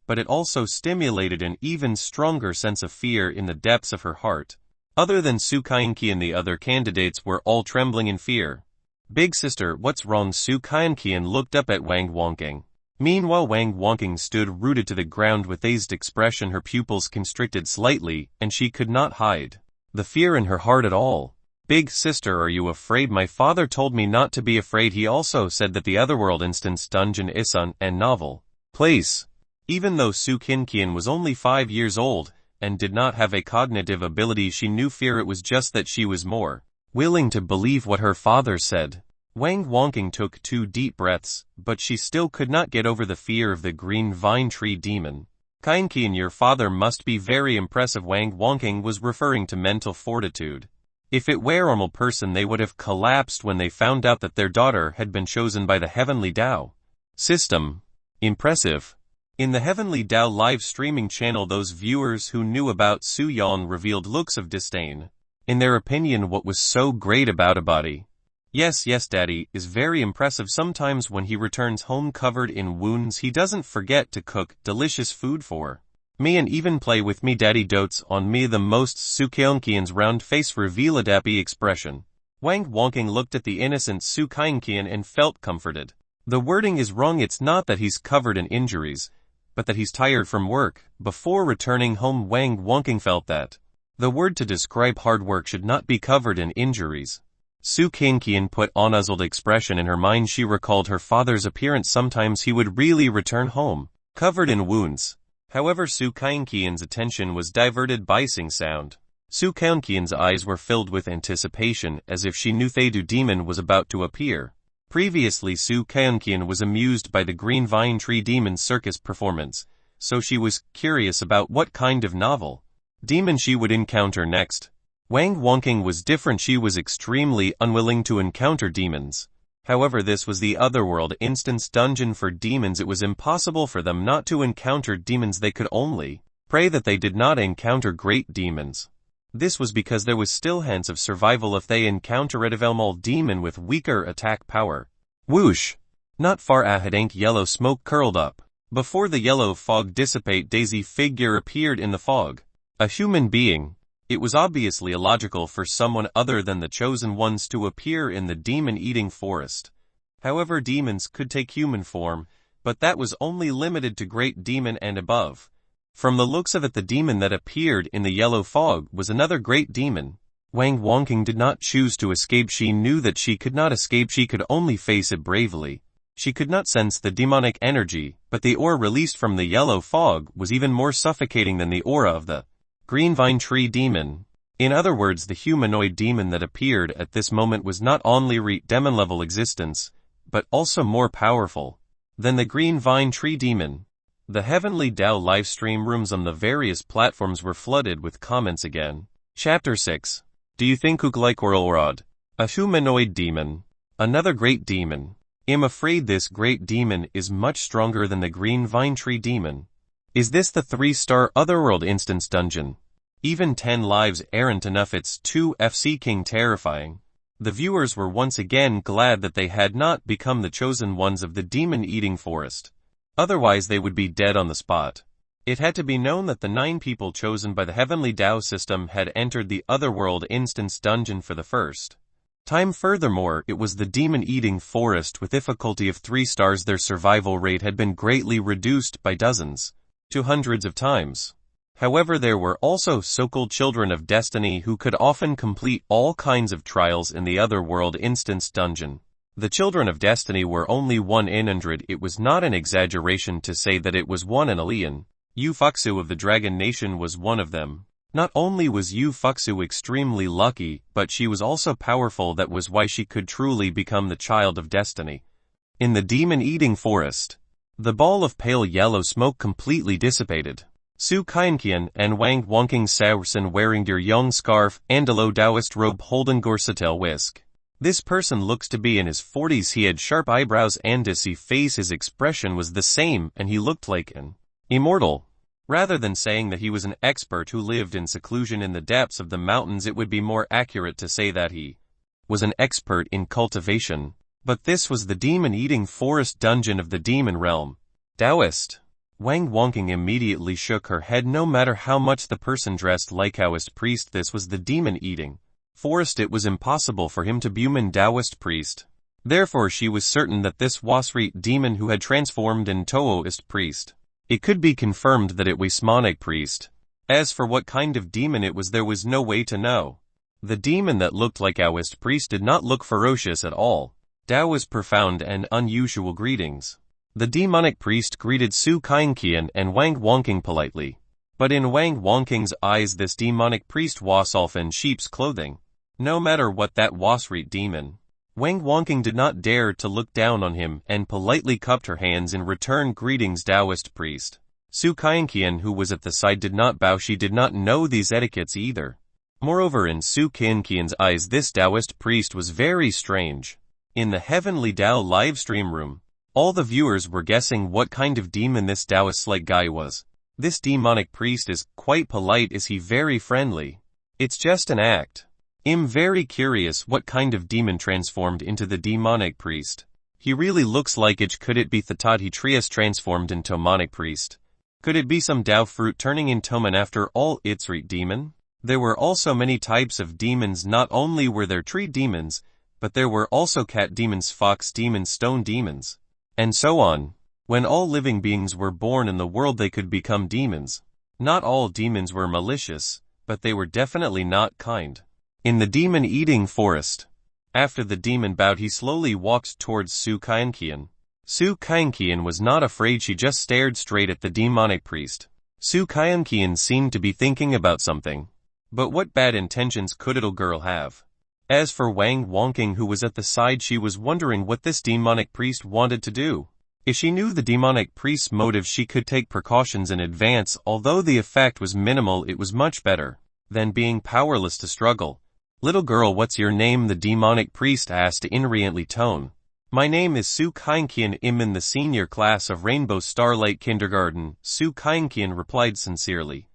but it also stimulated an even stronger sense of fear in the depths of her heart. Other than Su Kenkian, the other candidates were all trembling in fear. "Big sister, what's wrong?" Su Kenkian looked up at Wang Wonking. Meanwhile, Wang Wonking stood rooted to the ground with dazed expression, her pupils constricted slightly, and she could not hide the fear in her heart at all. "Big sister, are you afraid?" "My father told me not to be afraid. He also said that the otherworld instance dungeon is an and novel place." Even though Su Kenkian was only 5 years old and did not have a cognitive ability, she knew fear. It was just that she was more willing to believe what her father said. Wang Wonking took 2 deep breaths, but she still could not get over the fear of the Green Vine Tree Demon. "Kenkian, your father must be very impressive." Wang Wonking was referring to mental fortitude. If it were a normal person, they would have collapsed when they found out that their daughter had been chosen by the Heavenly Dao system. Impressive. In the Heavenly Dao live streaming channel, those viewers who knew about Su Yang revealed looks of disdain. In their opinion, what was so great about a body? Yes, Daddy is very impressive. Sometimes when he returns home covered in wounds, he doesn't forget to cook delicious food for me and even play with me. Daddy dotes on me the most. Su Kenkian's round face revealed a happy expression. Wang Wonking looked at the innocent Su Kenkian and felt comforted. The wording is wrong. It's not that he's covered in injuries, but that he's tired from work. Before returning home, Wang Wonking felt that the word to describe hard work should not be covered in injuries. Su Qingqian put on a puzzled expression in her mind. She recalled her father's appearance. Sometimes he would really return home, covered in wounds. However, Su Qingqian's attention was diverted by sing sound. Su Qingqian's eyes were filled with anticipation, as if she knew Thedu demon was about to appear. Previously, Su Qingqian was amused by the Green Vine Tree Demon's circus performance, so she was curious about what kind of novel demon she would encounter next. Wang Wonking was different. She was extremely unwilling to encounter demons. However, this was the otherworld instance dungeon for demons. It was impossible for them not to encounter demons. They could only pray that they did not encounter great demons. This was because there was still chance of survival if they encounter a small demon with weaker attack power. Whoosh! Not far ahead, yellow smoke curled up. Before the yellow fog dissipate, Daisy figure appeared in the fog. A human being. It was obviously illogical for someone other than the chosen ones to appear in the demon-eating forest. However, demons could take human form, but that was only limited to great demon and above. From the looks of it, the demon that appeared in the yellow fog was another great demon. Wang Wonking did not choose to escape. She knew that she could not escape. She could only face it bravely. She could not sense the demonic energy, but the aura released from the yellow fog was even more suffocating than the aura of the Green Vine Tree Demon. In other words, the humanoid demon that appeared at this moment was not only demon-level existence, but also more powerful than the Green Vine Tree Demon. The Heavenly Dao livestream rooms on the various platforms were flooded with comments again. Chapter 6. Do you think Kuklaik a humanoid demon? Another great demon. I'm afraid this great demon is much stronger than the Green Vine Tree Demon. Is this the 3-star Otherworld instance dungeon? Even 10 lives aren't enough. It's too fucking terrifying. The viewers were once again glad that they had not become the chosen ones of the demon-eating forest. Otherwise they would be dead on the spot. It had to be known that the 9 people chosen by the Heavenly Dao system had entered the Otherworld instance dungeon for the first time. Furthermore, it was the demon-eating forest with difficulty of 3 stars. Their survival rate had been greatly reduced by dozens to hundreds of times. However, there were also so-called children of destiny who could often complete all kinds of trials in the Otherworld instance dungeon. The children of destiny were only 1 in 100. It was not an exaggeration to say that it was 1 in a million. Yu Fuxu of the Dragon Nation was one of them. Not only was Yu Fuxu extremely lucky, but she was also powerful. That was why she could truly become the child of destiny. In the demon-eating forest, the ball of pale yellow smoke completely dissipated. Su Qingqian and Wang Wonking Saosin wearing their young scarf and a low Taoist robe holding Gorsatel whisk. This person looks to be in his 40s. He had sharp eyebrows and dizzy face. His expression was the same, and he looked like an immortal. Rather than saying that he was an expert who lived in seclusion in the depths of the mountains, it would be more accurate to say that he was an expert in cultivation. But this was the demon-eating forest dungeon of the demon realm. Taoist. Wang Wonking immediately shook her head. No matter how much the person dressed like Taoist priest, this was the demon-eating forest. It was impossible for him to be human Taoist priest. Therefore she was certain that this was demon who had transformed in Taoist priest. It could be confirmed that it was Monic priest. As for what kind of demon it was, there was no way to know. The demon that looked like Taoist priest did not look ferocious at all. Dao was profound and unusual greetings. The demonic priest greeted Su Qingqian and Wang Wonking politely. But in Wang Wonking's eyes, this demonic priest was off in sheep's clothing. No matter what that was demon, Wang Wonking did not dare to look down on him and politely cupped her hands in return. Greetings, Taoist priest. Su Qingqian, who was at the side, did not bow. She did not know these etiquettes either. Moreover, in Su Qingqian's eyes, this Taoist priest was very strange. In the Heavenly Dao livestream room, all the viewers were guessing what kind of demon this Taoist-like guy was. This demonic priest is quite polite. Is he very friendly? It's just an act. I'm very curious what kind of demon transformed into the demonic priest. He really looks like it. Could it be Thatadhi Trias transformed into demonic priest? Could it be some Dao fruit turning into man? After all, it's demon? There were also many types of demons. Not only were there tree demons, but there were also cat demons, fox demons, stone demons, and so on. When all living beings were born in the world they could become demons. Not all demons were malicious, but they were definitely not kind. In the demon-eating forest. After the demon bowed, he slowly walked towards Su Kaienkian. Su Kaienkian was not afraid, she just stared straight at the demonic priest. Su Kaienkian seemed to be thinking about something. But what bad intentions could a little girl have? As for Wang Wonking, who was at the side, she was wondering what this demonic priest wanted to do. If she knew the demonic priest's motive, she could take precautions in advance. Although the effect was minimal, it was much better than being powerless to struggle. Little girl, what's your name? The demonic priest asked in riantly tone. My name is Su Kaienkian. I'm in the senior class of Rainbow Starlight Kindergarten, Su Kaienkian replied sincerely.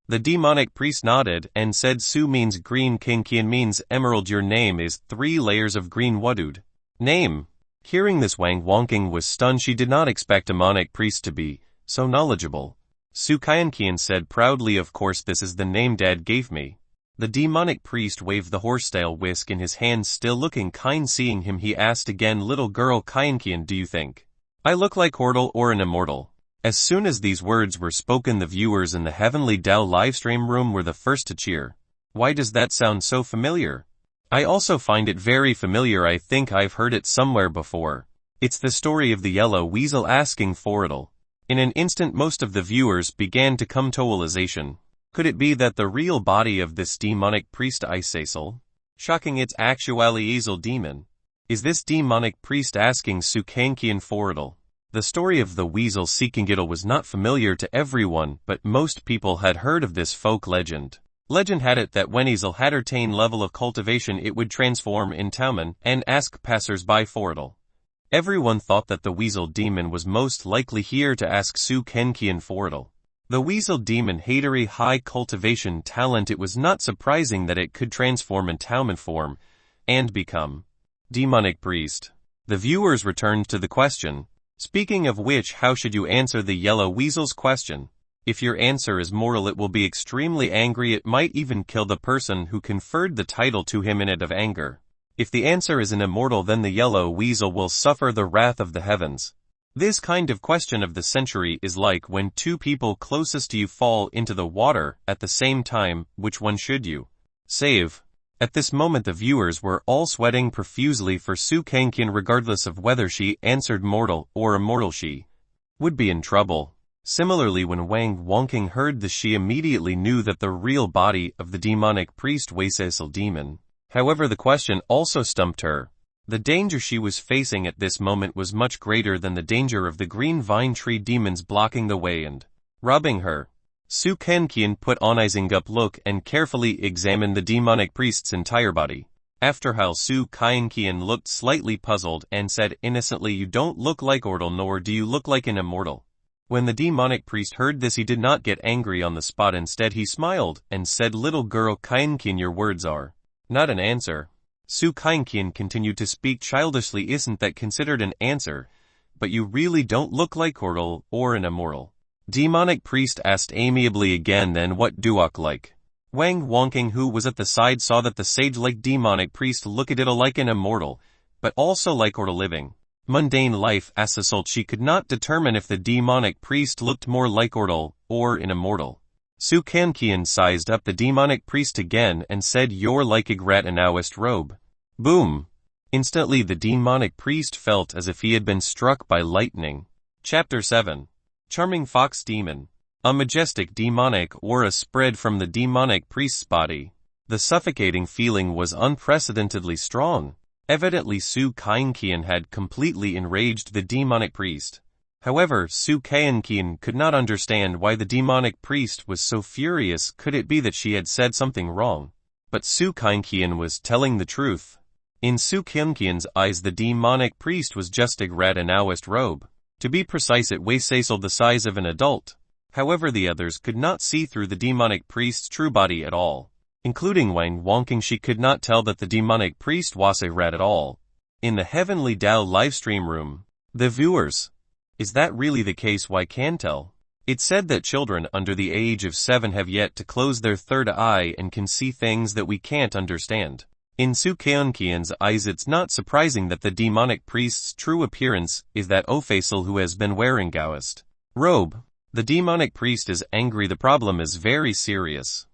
The demonic priest nodded and said, Su means green, Kaienkian means emerald. Your name is 3 layers of green. Wudud. Name. Hearing this, Wang Wonking was stunned. She did not expect a demonic priest to be so knowledgeable. Su Kaienkian said proudly, of course, this is the name Dad gave me. The demonic priest waved the horsetail whisk in his hand, still looking kind. Seeing him, he asked again, little girl Kaienkian, do you think I look like mortal or an immortal? As soon as these words were spoken, the viewers in the Heavenly Dao livestream room were the first to cheer. Why does that sound so familiar? I also find it very familiar. I think I've heard it somewhere before. It's the story of the yellow weasel asking for it. In an instant, most of the viewers began to come to realization. Could it be that the real body of this demonic priest is Cecil? Shocking, it's actually Easel demon. Is this demonic priest asking Su Kaienkian for it? The story of the weasel seeking it was not familiar to everyone, but most people had heard of this folk legend. Legend had it that when Easel had attained level of cultivation, it would transform in Tauman and ask passers-by for it. Everyone thought that the weasel demon was most likely here to ask Su Kaienkian for it. The weasel demon had a high cultivation talent. It was not surprising that it could transform in Tauman form and become demonic priest. The viewers returned to the question. Speaking of which, how should you answer the yellow weasel's question? If your answer is mortal, it will be extremely angry. It might even kill the person who conferred the title to him in it of anger. If the answer is an immortal, then the yellow weasel will suffer the wrath of the heavens. This kind of question of the century is like when 2 people closest to you fall into the water at the same time. Which one should you save? At this moment, the viewers were all sweating profusely for Su Kaienkian. Regardless of whether she answered mortal or immortal, she would be in trouble. Similarly, when Wang Wonking heard this, she immediately knew that the real body of the demonic priest was Cecil demon. However, the question also stumped her. The danger she was facing at this moment was much greater than the danger of the green vine tree demons blocking the way and robbing her. Su Kaienkian put on a zing-up look and carefully examined the demonic priest's entire body. After a while, Su Kaienkian looked slightly puzzled and said innocently, you don't look like mortal, nor do you look like an immortal. When the demonic priest heard this, he did not get angry on the spot. Instead, he smiled and said, little girl Kaienkian, your words are not an answer. Su Kaienkian continued to speak childishly. Isn't that considered an answer? But you really don't look like mortal or an immortal. Demonic priest asked amiably again, then what do I look like? Wang Wonking, who was at the side, saw that the sage-like demonic priest looked at it like an immortal, but also like mortal living mundane life. As a result, she could not determine if the demonic priest looked more like mortal or an immortal. Su Kaienkian sized up the demonic priest again and said, you're like a rat in a west robe. Boom! Instantly the demonic priest felt as if he had been struck by lightning. Chapter 7. Charming Fox Demon. A majestic demonic aura spread from the demonic priest's body. The suffocating feeling was unprecedentedly strong. Evidently Su Kaienkian had completely enraged the demonic priest. However, Su Kaienkian could not understand why the demonic priest was so furious. Could it be that she had said something wrong? But Su Kaienkian was telling the truth. In Su Kaienkian's eyes, the demonic priest was just a rat in a west robe. To be precise, it was Cecil the size of an adult. However, the others could not see through the demonic priest's true body at all. Including Wang Wonking, she could not tell that the demonic priest was a rat at all. In the Heavenly Dao livestream room, the viewers. Is that really the case? Why can't tell? It's said that children under the age of 7 have yet to close their third eye and can see things that we can't understand. In Su Keunkian's eyes, it's not surprising that the demonic priest's true appearance is that official who has been wearing Taoist robe. The demonic priest is angry. The problem is very serious.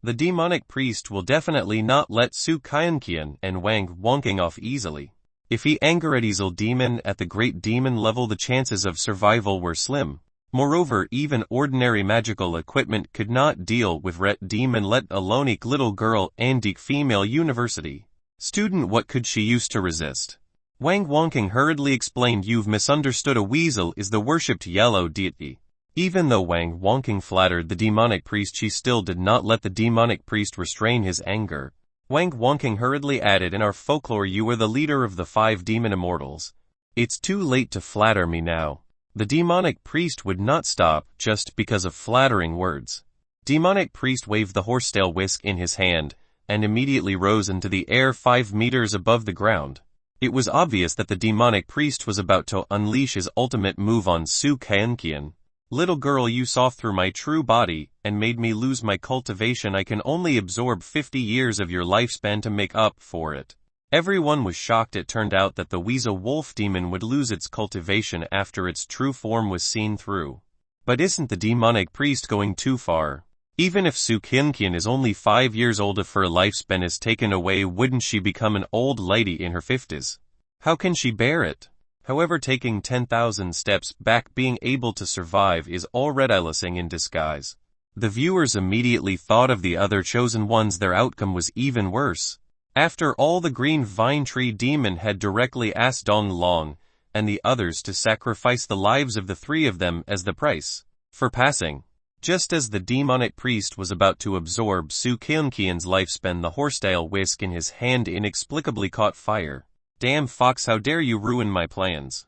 The demonic priest will definitely not let Su Keunkian and Wang Wonking off easily. If he angered Easel Demon at the great demon level, the chances of survival were slim. Moreover, even ordinary magical equipment could not deal with Ret Demon, let alone a little girl and a female university student. What could she use to resist? Wang Wonking hurriedly explained, "You've misunderstood. A weasel is the worshipped yellow deity." Even though Wang Wonking flattered the demonic priest, she still did not let the demonic priest restrain his anger. Wang Wonking hurriedly added, "In our folklore you are the leader of the 5 demon immortals. It's too late to flatter me now." The demonic priest would not stop just because of flattering words. Demonic priest waved the horsetail whisk in his hand, and immediately rose into the air 5 meters above the ground. It was obvious that the demonic priest was about to unleash his ultimate move on Su Keunkian. "Little girl, you saw through my true body, and made me lose my cultivation. I can only absorb 50 years of your lifespan to make up for it." Everyone was shocked. It turned out that the weasel wolf demon would lose its cultivation after its true form was seen through. But isn't the demonic priest going too far? Even if Su Keunkian is only 5 years old, if her lifespan is taken away, wouldn't she become an old lady in her 50s? How can she bear it? However, taking 10,000 steps back, being able to survive is already a blessing in disguise. The viewers immediately thought of the other chosen ones. Their outcome was even worse. After all, the green vine tree demon had directly asked Dong Long and the others to sacrifice the lives of the 3 of them as the price for passing. Just as the demonic priest was about to absorb Su Keunkian's lifespan, the horsetail whisk in his hand inexplicably caught fire. "Damn fox, how dare you ruin my plans."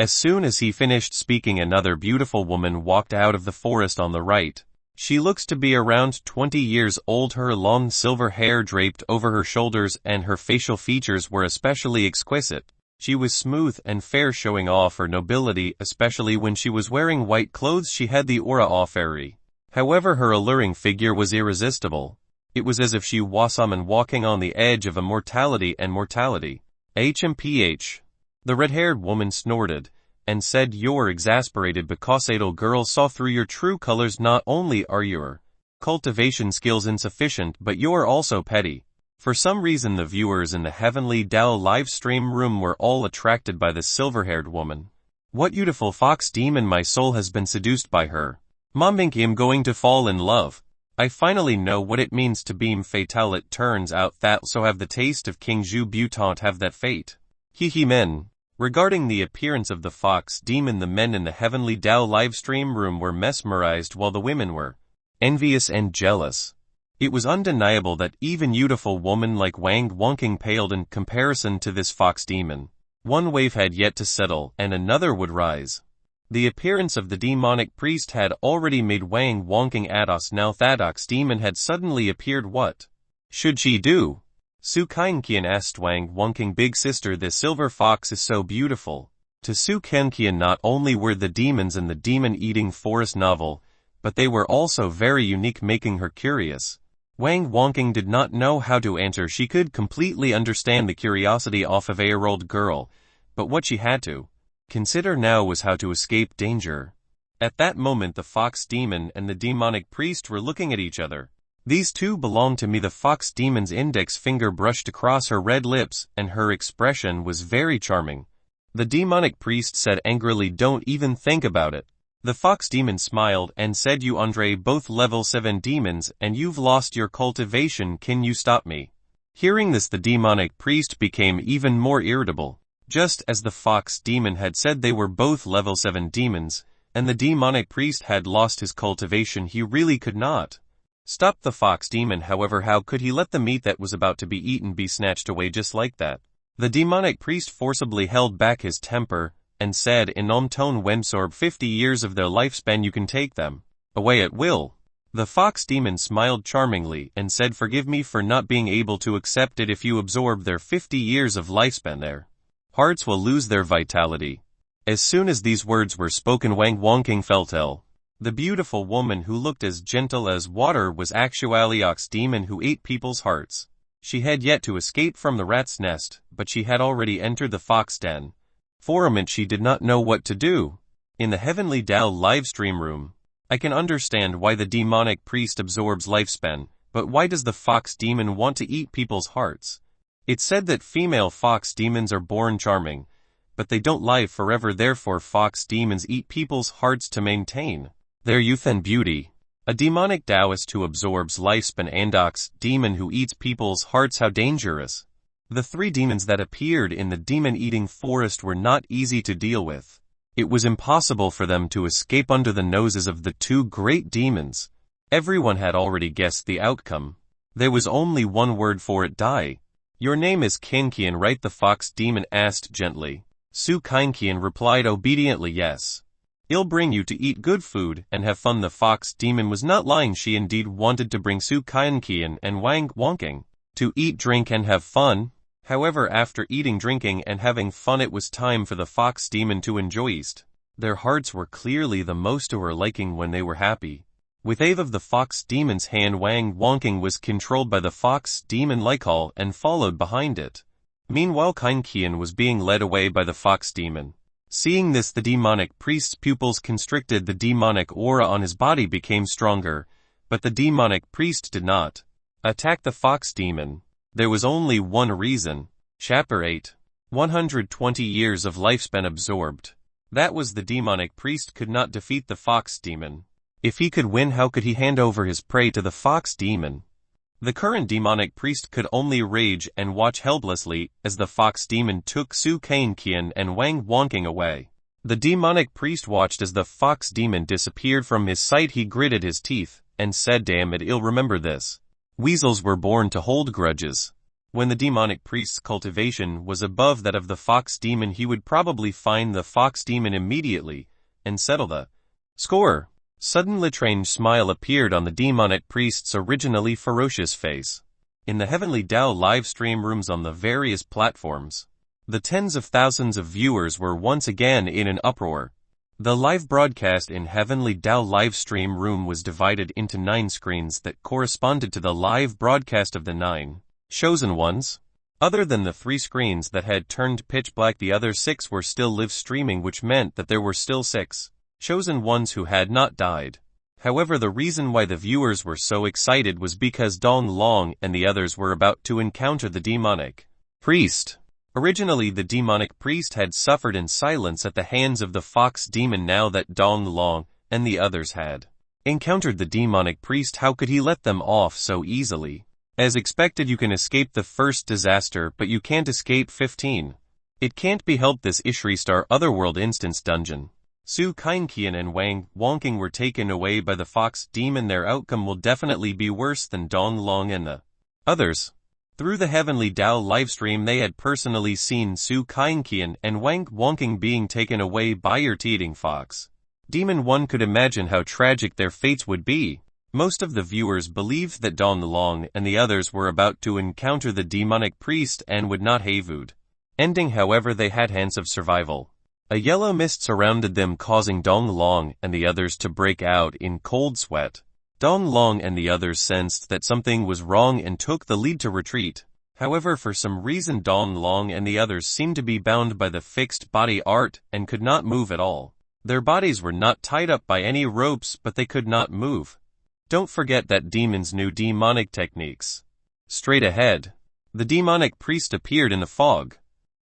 As soon as he finished speaking, another beautiful woman walked out of the forest on the right. She looks to be around 20 years old. Her long silver hair draped over her shoulders, and her facial features were especially exquisite. She was smooth and fair, showing off her nobility, especially when she was wearing white clothes. She had the aura of fairy. However, her alluring figure was irresistible. It was as if she was someone walking on the edge of immortality and mortality. HMPH. The red-haired woman snorted and said, "You're exasperated because idle girl saw through your true colors. Not only are your cultivation skills insufficient, but you're also petty." For some reason, the viewers in the Heavenly Dao live stream room were all attracted by the silver-haired woman. "What beautiful fox demon, my soul has been seduced by her. Mombink, I'm going to fall in love. I finally know what it means to beam fatale." It turns out that so have the taste of King Zhu Butant have that fate. He men. Regarding the appearance of the fox demon, the men in the Heavenly Dao livestream room were mesmerized, while the women were envious and jealous. It was undeniable that even beautiful woman like Wang Wonking paled in comparison to this fox demon. One wave had yet to settle, and another would rise. The appearance of the demonic priest had already made Wang Wonking ados. Now Thadox demon had suddenly appeared. What should she do? Su Keunkian asked Wang Wonking, "Big sister, this silver fox is so beautiful." To Su Keunkian, not only were the demons in the demon-eating forest novel, but they were also very unique, making her curious. Wang Wonking did not know how to answer. She could completely understand the curiosity of a 8-year-old girl, but what she had to consider now was how to escape danger. At that moment, the fox demon and the demonic priest were looking at each other. "These two belong to me." The fox demon's index finger brushed across her red lips, and her expression was very charming. The demonic priest said angrily, "Don't even think about it." The fox demon smiled and said, "You Andre, both level 7 demons, and you've lost your cultivation. Can you stop me?" Hearing this, the demonic priest became even more irritable. Just as the fox demon had said, they were both level 7 demons, and the demonic priest had lost his cultivation. He really could not stop the fox demon. However, how could he let the meat that was about to be eaten be snatched away just like that? The demonic priest forcibly held back his temper and said in a tone, "When absorb 50 years of their lifespan, you can take them away at will." The fox demon smiled charmingly and said, "Forgive me for not being able to accept it. If you absorb their 50 years of lifespan, their hearts will lose their vitality." As soon as these words were spoken, Wang Wonking felt ill. The beautiful woman who looked as gentle as water was actually Ox demon who ate people's hearts. She had yet to escape from the rat's nest, but she had already entered the fox den. For a moment she did not know what to do. In the Heavenly Tao livestream room, I can understand why the demonic priest absorbs lifespan, but why does the fox demon want to eat people's hearts? It's said that female fox demons are born charming, but they don't live forever, therefore fox demons eat people's hearts to maintain their youth and beauty. A demonic Taoist who absorbs lifespan, Andox, demon who eats people's hearts, how dangerous. The three demons that appeared in the demon-eating forest were not easy to deal with. It was impossible for them to escape under the noses of the two great demons. Everyone had already guessed the outcome. There was only one word for it: die. Your name is Kinkian, right? The fox demon asked gently. Su Kinkian replied obediently, yes. I'll bring you to eat good food and have fun. The fox demon was not lying. She indeed wanted to bring Su Kinkian and Wang Wonking to eat, drink, and have fun. However, after eating, drinking, and having fun, it was time for the fox demon to enjoy. Their hearts were clearly the most to her liking when they were happy. With aid of the fox demon's hand, Wang Wonking was controlled by the fox demon Lycol and followed behind it. Meanwhile, Kinkian was being led away by the fox demon. Seeing this, the demonic priest's pupils constricted. The demonic aura on his body became stronger, but the demonic priest did not attack the fox demon. There was only one reason. Chapter 8. 120 years of lifespan absorbed. That was, the demonic priest could not defeat the fox demon. If he could win, how could he hand over his prey to the fox demon? The current demonic priest could only rage and watch helplessly as the fox demon took Su Kinkian and Wang Wonking away. The demonic priest watched as the fox demon disappeared from his sight. He gritted his teeth and said, damn it, I'll remember this. Weasels were born to hold grudges. When the demonic priest's cultivation was above that of the fox demon, he would probably find the fox demon immediately and settle the score. Suddenly, a strange smile appeared on the demonic priest's originally ferocious face. In the Heavenly Tao live stream rooms on the various platforms, the tens of thousands of viewers were once again in an uproar. The live broadcast in Heavenly Tao live stream room was divided into 9 screens that corresponded to the live broadcast of the 9 chosen ones. Other than the 3 screens that had turned pitch black, the other 6 were still live streaming, which meant that there were still 6 chosen ones who had not died. However, the reason why the viewers were so excited was because Dong Long and the others were about to encounter the demonic priest. Originally, the demonic priest had suffered in silence at the hands of the fox demon. Now that Dong Long and the others had encountered the demonic priest, how could he let them off so easily? As expected, you can escape the first disaster, but you can't escape 15. It can't be helped. This Ishri Star Otherworld Instance Dungeon. Su Kinkian and Wang Wonking were taken away by the fox demon. Their outcome will definitely be worse than Dong Long and the others. Through the Heavenly Tao livestream, they had personally seen Su Kinkian and Wang Wonking being taken away by your eating fox demon. One could imagine how tragic their fates would be. Most of the viewers believed that Dong Long and the others were about to encounter the demonic priest and would not have good ending. However, they had hands of survival. A yellow mist surrounded them, causing Dong Long and the others to break out in cold sweat. Dong Long and the others sensed that something was wrong and took the lead to retreat. However, for some reason, Dong Long and the others seemed to be bound by the fixed body art and could not move at all. Their bodies were not tied up by any ropes, but they could not move. Don't forget that demons knew demonic techniques. Straight ahead, the demonic priest appeared in the fog.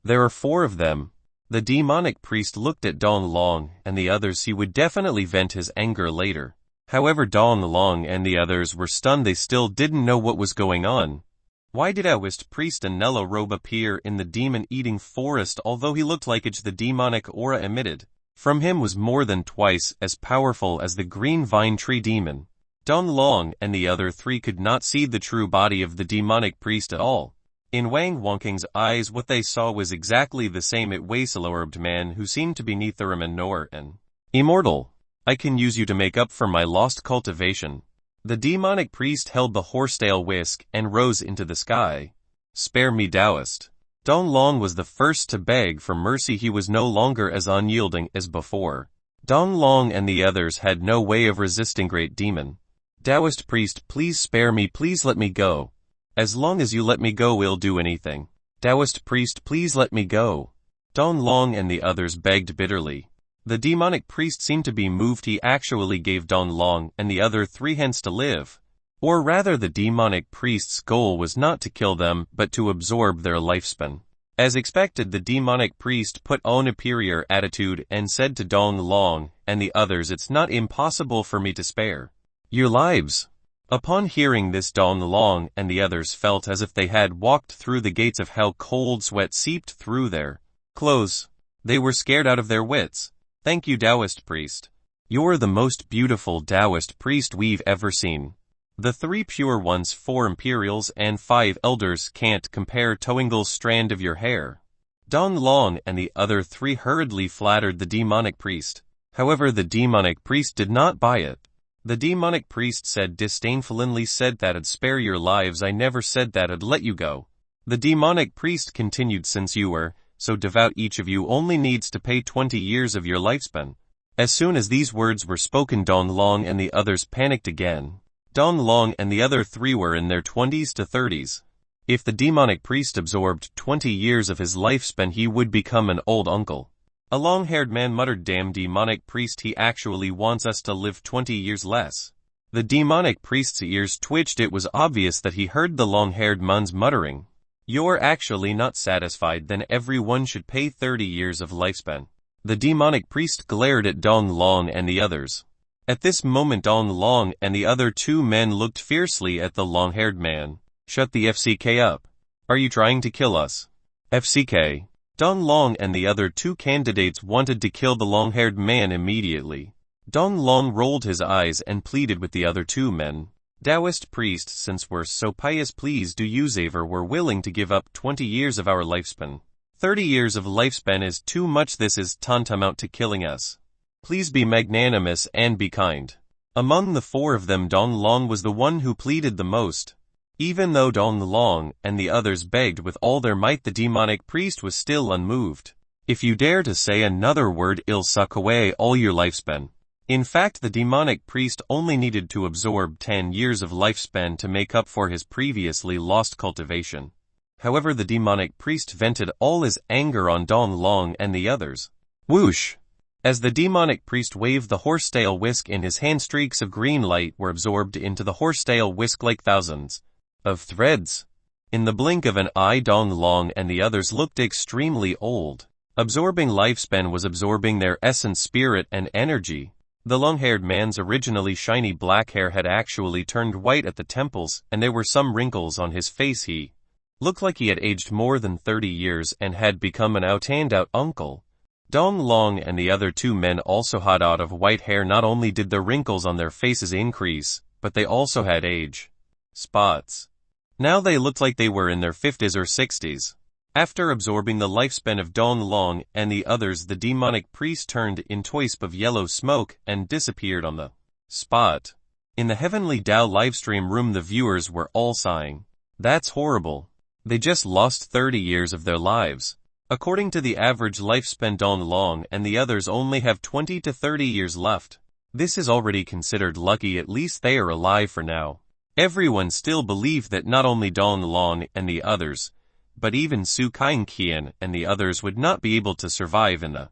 There are 4 of them. The demonic priest looked at Dong Long and the others. He would definitely vent his anger later. However, Dong Long and the others were stunned. They still didn't know what was going on. Why did Taoist priest Anello Robe appear in the demon-eating forest? Although he looked like it, the demonic aura emitted from him was more than twice as powerful as the green vine tree demon. Dong Long and the other 3 could not see the true body of the demonic priest at all. In Wang Wonking's eyes, what they saw was exactly the same. It was a orbed man who seemed to be neither a man nor an immortal. I can use you to make up for my lost cultivation. The demonic priest held the horsetail whisk and rose into the sky. Spare me, Taoist. Dong Long was the first to beg for mercy. He was no longer as unyielding as before. Dong Long and the others had no way of resisting great demon. Taoist priest, please spare me, please let me go. As long as you let me go, we'll do anything. Taoist priest, please let me go. Dong Long and the others begged bitterly. The demonic priest seemed to be moved. He actually gave Dong Long and the other 3 hands to live. Or rather, the demonic priest's goal was not to kill them, but to absorb their lifespan. As expected, the demonic priest put on a superior attitude and said to Dong Long and the others, "It's not impossible for me to spare your lives." Upon hearing this, Dong Long and the others felt as if they had walked through the gates of hell. Cold sweat seeped through their clothes. They were scared out of their wits. "Thank you, Taoist priest. You're the most beautiful Taoist priest we've ever seen. The 3 pure ones, 4 imperials and 5 elders can't compare Toingle's strand of your hair." Dong Long and the other 3 hurriedly flattered the demonic priest. However, the demonic priest did not buy it. The demonic priest said disdainfully, "Said that I'd spare your lives. I never said that I'd let you go." The demonic priest continued, "Since you were so devout, each of you only needs to pay 20 years of your lifespan." As soon as these words were spoken, Dong Long and the others panicked again. Dong Long and the other 3 were in their 20s to 30s. If the demonic priest absorbed 20 years of his lifespan, he would become an old uncle. A long-haired man muttered, "Damn demonic priest, he actually wants us to live 20 years less." The demonic priest's ears twitched. It was obvious that he heard the long-haired man's muttering. "You're actually not satisfied? Then everyone should pay 30 years of lifespan." The demonic priest glared at Dong Long and the others. At this moment, Dong Long and the other 2 men looked fiercely at the long-haired man. "Shut the FCK up. Are you trying to kill us?" FCK. Dong Long and the other 2 candidates wanted to kill the long-haired man immediately. Dong Long rolled his eyes and pleaded with the other 2 men. "Taoist priest, since we're so pious, please do you favor. We're willing to give up 20 years of our lifespan. 30 years of lifespan is too much. This is tantamount to killing us. Please be magnanimous and be kind." Among the 4 of them, Dong Long was the one who pleaded the most. Even though Dong Long and the others begged with all their might, the demonic priest was still unmoved. "If you dare to say another word, I'll suck away all your lifespan." In fact, the demonic priest only needed to absorb 10 years of lifespan to make up for his previously lost cultivation. However, the demonic priest vented all his anger on Dong Long and the others. Whoosh! As the demonic priest waved the horsetail whisk in his hand, streaks of green light were absorbed into the horsetail whisk like thousands of threads. In the blink of an eye, Dong Long and the others looked extremely old. Absorbing lifespan was absorbing their essence, spirit, and energy. The long-haired man's originally shiny black hair had actually turned white at the temples, and there were some wrinkles on his face. He looked like he had aged more than 30 years and had become an out-and-out uncle. Dong Long and the other 2 men also had out of white hair. Not only did the wrinkles on their faces increase, but they also had age spots. Now they looked like they were in their 50s or 60s. After absorbing the lifespan of Dong Long and the others, the demonic priest turned into a wisp of yellow smoke and disappeared on the spot. In the Heavenly Tao livestream room, the viewers were all sighing. "That's horrible. They just lost 30 years of their lives." According to the average lifespan, Dong Long and the others only have 20 to 30 years left. This is already considered lucky. At least they are alive for now. Everyone still believed that not only Dong Long and the others, but even Su Qian and the others would not be able to survive in the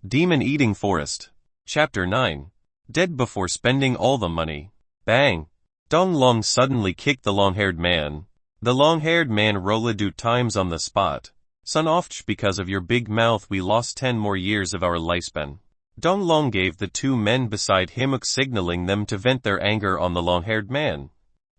demon-eating forest. Chapter 9. Dead before spending all the money. Bang! Dong Long suddenly kicked the long-haired man. The long-haired man rolled 2 times on the spot. "Son oft, because of your big mouth we lost 10 more years of our lifespan." Dong Long gave the 2 men beside him, signaling them to vent their anger on the long-haired man.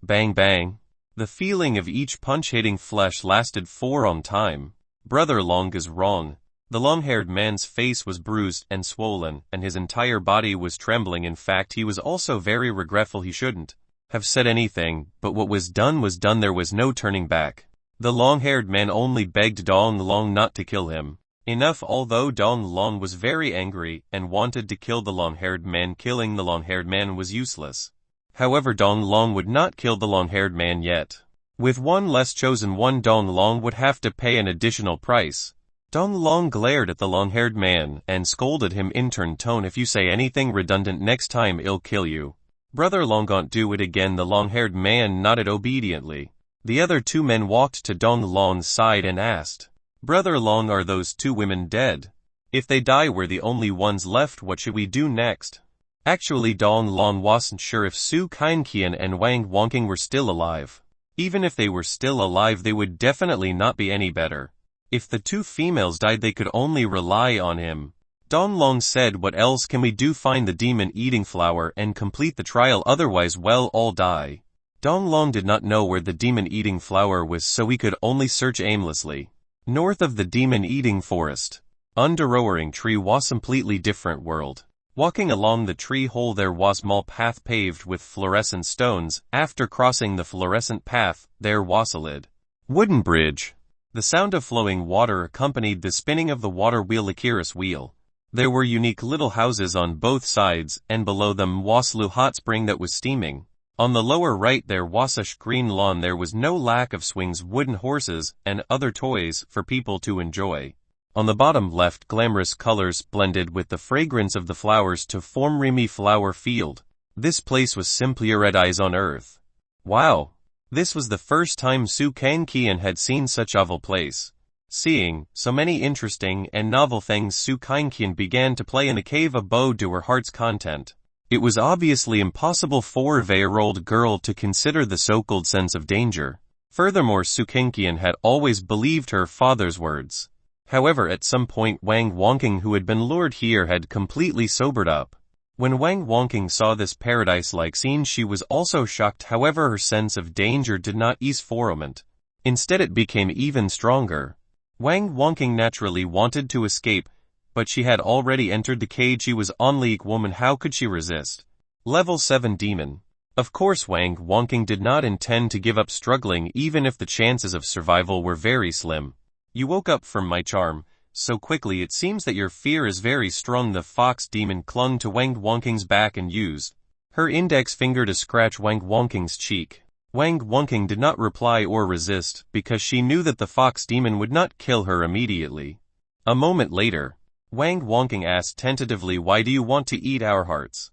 Bang bang. The feeling of each punch hitting flesh lasted for a time. Brother Long is wrong. The long-haired man's face was bruised and swollen, and his entire body was trembling. In fact, he was also very regretful. He shouldn't have said anything, but what was done was done. There was no turning back. The long-haired man only begged Dong Long not to kill him. Enough. Although Dong Long was very angry and wanted to kill the long-haired man, killing the long-haired man was useless. However, Dong Long would not kill the long-haired man yet. With one less chosen one, Dong Long would have to pay an additional price. Dong Long glared at the long-haired man and scolded him in turn tone. "If you say anything redundant next time, I'll kill you." "Brother Long, don't do it again." The long-haired man nodded obediently. The other two men walked to Dong Long's side and asked, "Brother Long, are those two women dead? If they die, we're the only ones left, what should we do next?" Actually, Dong Long wasn't sure if Su Qian and Wang Wangking were still alive. Even if they were still alive, they would definitely not be any better. If the two females died, they could only rely on him. Dong Long said, "What else can we do? Find the demon-eating flower and complete the trial, otherwise we'll all die." Dong Long did not know where the demon-eating flower was, so he could only search aimlessly. North of the demon-eating forest, under Roaring Tree, was a completely different world. Walking along the tree hole, there was a small path paved with fluorescent stones. After crossing the fluorescent path, there was a wooden bridge. The sound of flowing water accompanied the spinning of the water wheel, Akira's wheel. There were unique little houses on both sides, and below them was a hot spring that was steaming. On the lower right there was a green lawn. There was no lack of swings, wooden horses, and other toys for people to enjoy. On the bottom left, glamorous colors blended with the fragrance of the flowers to form Remy Flower Field. This place was simply paradise on earth. Wow! This was the first time Su Qian had seen such a novel place. Seeing so many interesting and novel things, Su Qian began to play in the cave abode to her heart's content. It was obviously impossible for a 4-year-old girl to consider the so-called sense of danger. Furthermore, Su Qian had always believed her father's words. However, at some point Wang Wangking, who had been lured here, had completely sobered up. When Wang Wangking saw this paradise-like scene, she was also shocked. However, her sense of danger did not ease for a moment. Instead, it became even stronger. Wang Wangking naturally wanted to escape, but she had already entered the cage. She was only a woman. How could she resist? Level 7 Demon. Of course, Wang Wangking did not intend to give up struggling, even if the chances of survival were very slim. "You woke up from my charm so quickly. It seems that your fear is very strong." The fox demon clung to Wang Wangking's back and used her index finger to scratch Wang Wangking's cheek. Wang Wangking did not reply or resist, because she knew that the fox demon would not kill her immediately. A moment later, Wang Wangking asked tentatively, "Why do you want to eat our hearts?"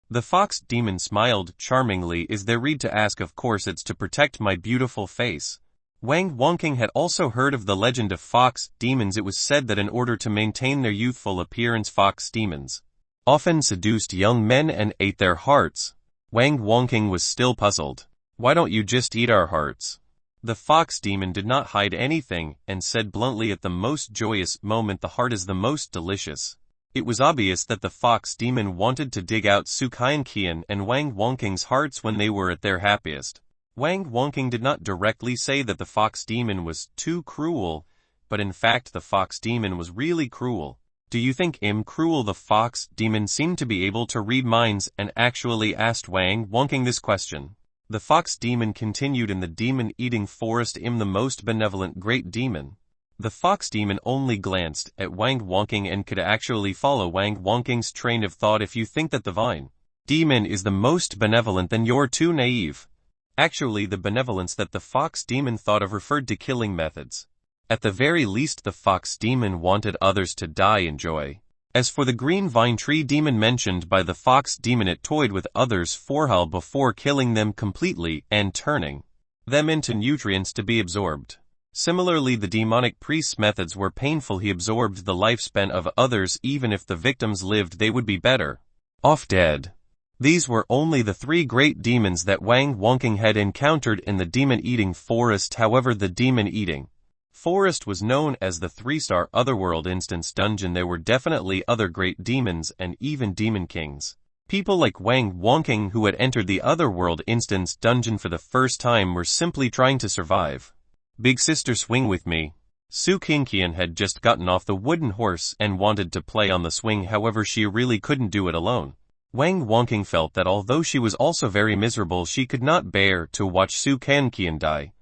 The fox demon smiled charmingly. "Is there reason to ask?" "Of course, it's to protect my beautiful face." Wang Wangking had also heard of the legend of fox demons. It was said that in order to maintain their youthful appearance, fox demons often seduced young men and ate their hearts. Wang Wangking was still puzzled. "Why don't you just eat our hearts?" The fox demon did not hide anything, and said bluntly, "At the most joyous moment, the heart is the most delicious." It was obvious that the fox demon wanted to dig out Su Qian and Wang Wangking's hearts when they were at their happiest. Wang Wangking did not directly say that the fox demon was too cruel, but in fact the fox demon was really cruel. "Do you think I'm cruel?" The fox demon seemed to be able to read minds and actually asked Wang Wangking this question. The fox demon continued, "In the demon-eating forest, I'm the most benevolent great demon." The fox demon only glanced at Wang Wangking and could actually follow Wang Wangking's train of thought. "If you think that the vine demon is the most benevolent, then you're too naive." Actually, the benevolence that the fox demon thought of referred to killing methods. At the very least, the fox demon wanted others to die in joy. As for the green vine tree demon mentioned by the fox demon, it toyed with others for hell before killing them completely and turning them into nutrients to be absorbed. Similarly, the demonic priest's methods were painful. He absorbed the lifespan of others. Even if the victims lived, they would be better off dead. These were only the 3 great demons that Wang Wangking had encountered in the demon-eating forest. However, the demon-eating forest was known as the 3-star Otherworld Instance Dungeon. There were definitely other great demons and even demon kings. People like Wang Wangking, who had entered the Otherworld Instance Dungeon for the first time, were simply trying to survive. "Big sister, swing with me." Su Qian had just gotten off the wooden horse and wanted to play on the swing. However, she really couldn't do it alone. Wang Wangking felt that although she was also very miserable, she could not bear to watch Su Qian die.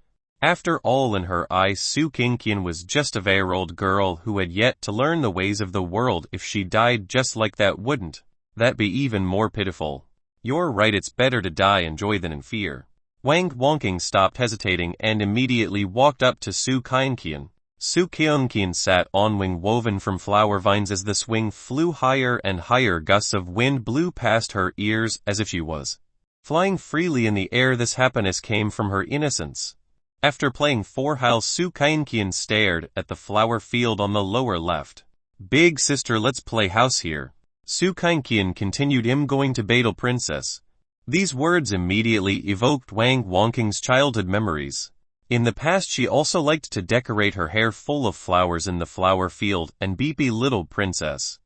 After all, in her eyes, Su Qian was just a 4-year-old girl who had yet to learn the ways of the world. If she died just like that, wouldn't that be even more pitiful? "You're right, it's better to die in joy than in fear." Wang Wangking stopped hesitating and immediately walked up to Su Qian. Su Qian sat on wing woven from flower vines. As the swing flew higher and higher, gusts of wind blew past her ears as if she was flying freely in the air. This happiness came from her innocence. After playing 4 holes, Su Kainkian stared at the flower field on the lower left. Big sister, let's play house here. Su Kainkian continued. I'm going to battle princess. These words immediately evoked Wang Wangqing's childhood memories. In the past she also liked to decorate her hair full of flowers in the flower field and be little princess.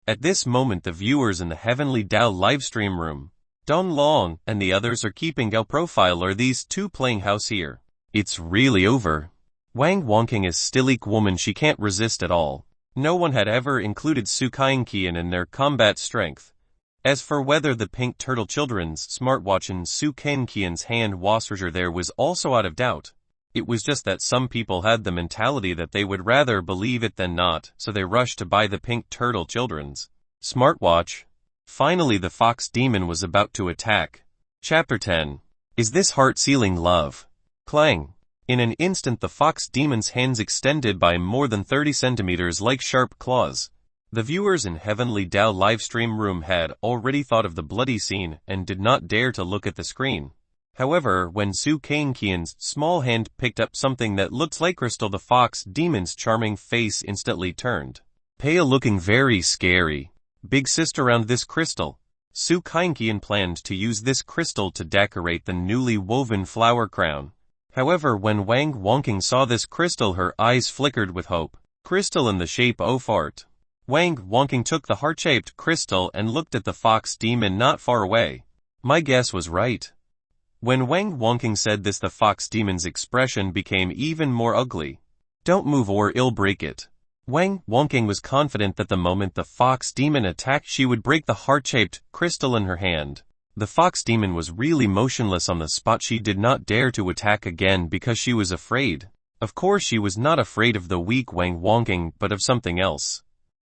At this moment the viewers in the Heavenly Dao livestream room, Don Long and the others are keeping a profile. Are these two playing house here? It's really over. Wang Wangqing is still a woman, she can't resist at all. No one had ever included Su Kainkian in their combat strength. As for whether the pink turtle children's smartwatch in Su Kainkian's hand was treasure, there was also out of doubt. It was just that some people had the mentality that they would rather believe it than not, so they rushed to buy the pink turtle children's smartwatch. Finally the fox demon was about to attack. Chapter 10. Is this heart-sealing love? Clang. In an instant the fox demon's hands extended by more than 30 centimeters like sharp claws. The viewers in Heavenly Dao livestream room had already thought of the bloody scene and did not dare to look at the screen. However, when Su Kainkian's small hand picked up something that looked like crystal, the fox demon's charming face instantly turned pale, looking very scary. Big sister, around this crystal. Su Kainkian planned to use this crystal to decorate the newly woven flower crown. However, when Wang Wangqing saw this crystal, her eyes flickered with hope. Crystal in the shape of heart. Wang Wangqing took the heart-shaped crystal and looked at the fox demon not far away. My guess was right. When Wang Wangqing said this, the fox demon's expression became even more ugly. Don't move or I'll break it. Wang Wangqing was confident that the moment the fox demon attacked she would break the heart-shaped crystal in her hand. The fox demon was really motionless on the spot. She did not dare to attack again because she was afraid. Of course she was not afraid of the weak Wang Wangqing, but of something else.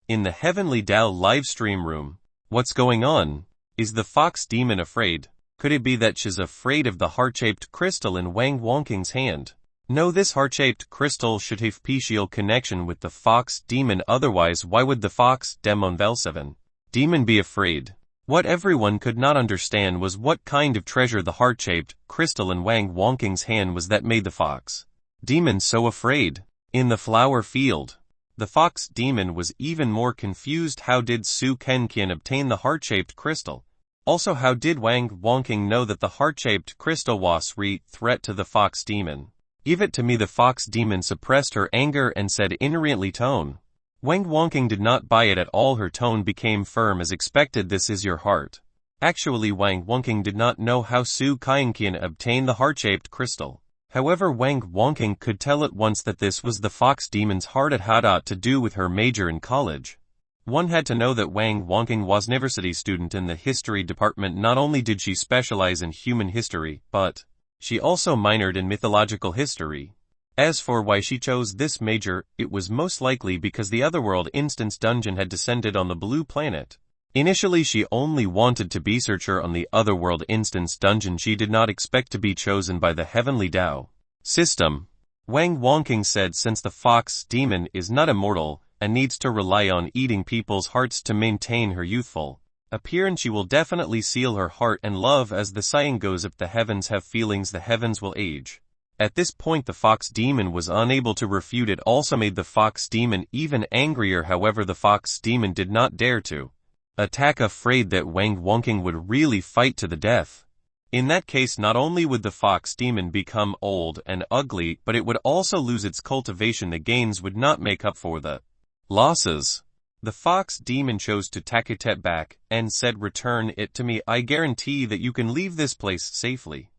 In the Heavenly Dao livestream room. What's going on? Is the fox demon afraid? Could it be that she's afraid of the heart-shaped crystal in Wang Wangqing's hand? No, this heart-shaped crystal should have special connection with the fox demon, otherwise why would the fox demon be afraid? What everyone could not understand was what kind of treasure the heart-shaped crystal in Wang Wangqing's hand was that made the fox demon so afraid. In the flower field, the fox demon was even more confused. How did Su Kainkian obtain the heart-shaped crystal? Also, how did Wang Wangqing know that the heart-shaped crystal was a threat to the fox demon? Give it to me. The fox demon suppressed her anger and said in a relentless tone. Wang Wangqing did not buy it at all. Her tone became firm as expected. This is your heart. Actually, Wang Wangqing did not know how Su Kainkian obtained the heart-shaped crystal. However, Wang Wangqing could tell at once that this was the fox demon's heart. It had to do with her major in college. One had to know that Wang Wangqing was an university student in the history department. Not only did she specialize in human history, but she also minored in mythological history. As for why she chose this major, it was most likely because the Otherworld Instance Dungeon had descended on the blue planet. Initially she only wanted to be searcher on the Otherworld Instance Dungeon. She did not expect to be chosen by the Heavenly Dao system. Wang Wangqing said since the fox demon is not immortal, and needs to rely on eating people's hearts to maintain her youthful appearance, she will definitely seal her heart and love. As the saying goes, if the heavens have feelings, the heavens will age. At this point the fox demon was unable to refute. It also made the fox demon even angrier. However, the fox demon did not dare to attack, afraid that Wang Wangqing would really fight to the death. In that case, not only would the fox demon become old and ugly, but it would also lose its cultivation. The gains would not make up for the losses. The fox demon chose to take a step back and said, return it to me. I guarantee that you can leave this place safely.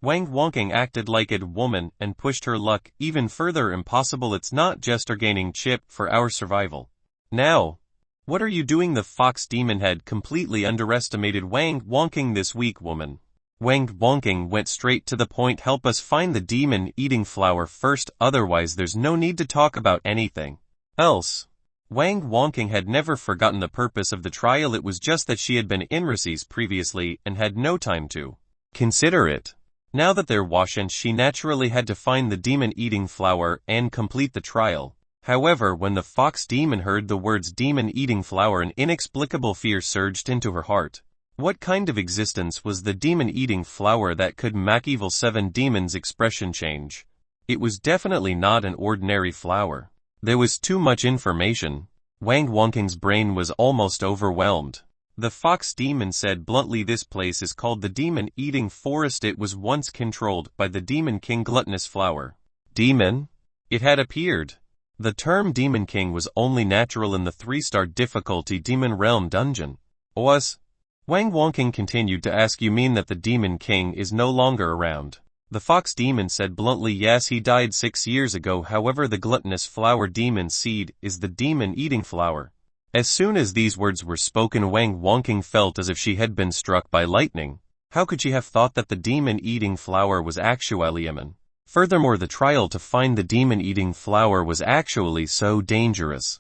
Wang Wangqing acted like a woman and pushed her luck even further. Impossible, it's not just our gaining chip for our survival. Now, what are you doing? The fox demon had completely underestimated Wang Wangqing, this weak woman. Wang Wangqing went straight to the point. Help us find the demon-eating flower first, otherwise there's no need to talk about anything else. Wang Wangqing had never forgotten the purpose of the trial. It was just that she had been in recess previously and had no time to consider it. Now that there was, and she naturally had to find the demon-eating flower and complete the trial. However, when the fox demon heard the words demon-eating flower, an inexplicable fear surged into her heart. What kind of existence was the demon-eating flower that could make evil 7 demons' expression change? It was definitely not an ordinary flower. There was too much information. Wang Wangking's brain was almost overwhelmed. The fox demon said bluntly, this place is called the demon-eating forest. It was once controlled by the demon king gluttonous flower. Demon? It had appeared. The term Demon King was only natural in the 3-star difficulty Demon Realm dungeon. Was? Wang Wangking continued to ask, you mean that the Demon King is no longer around? The fox demon said bluntly, yes, he died 6 years ago. However, the gluttonous flower demon seed is the demon-eating flower. As soon as these words were spoken, Wang Wangking felt as if she had been struck by lightning. How could she have thought that the demon-eating flower was actually Emin? Furthermore, the trial to find the demon-eating flower was actually so dangerous.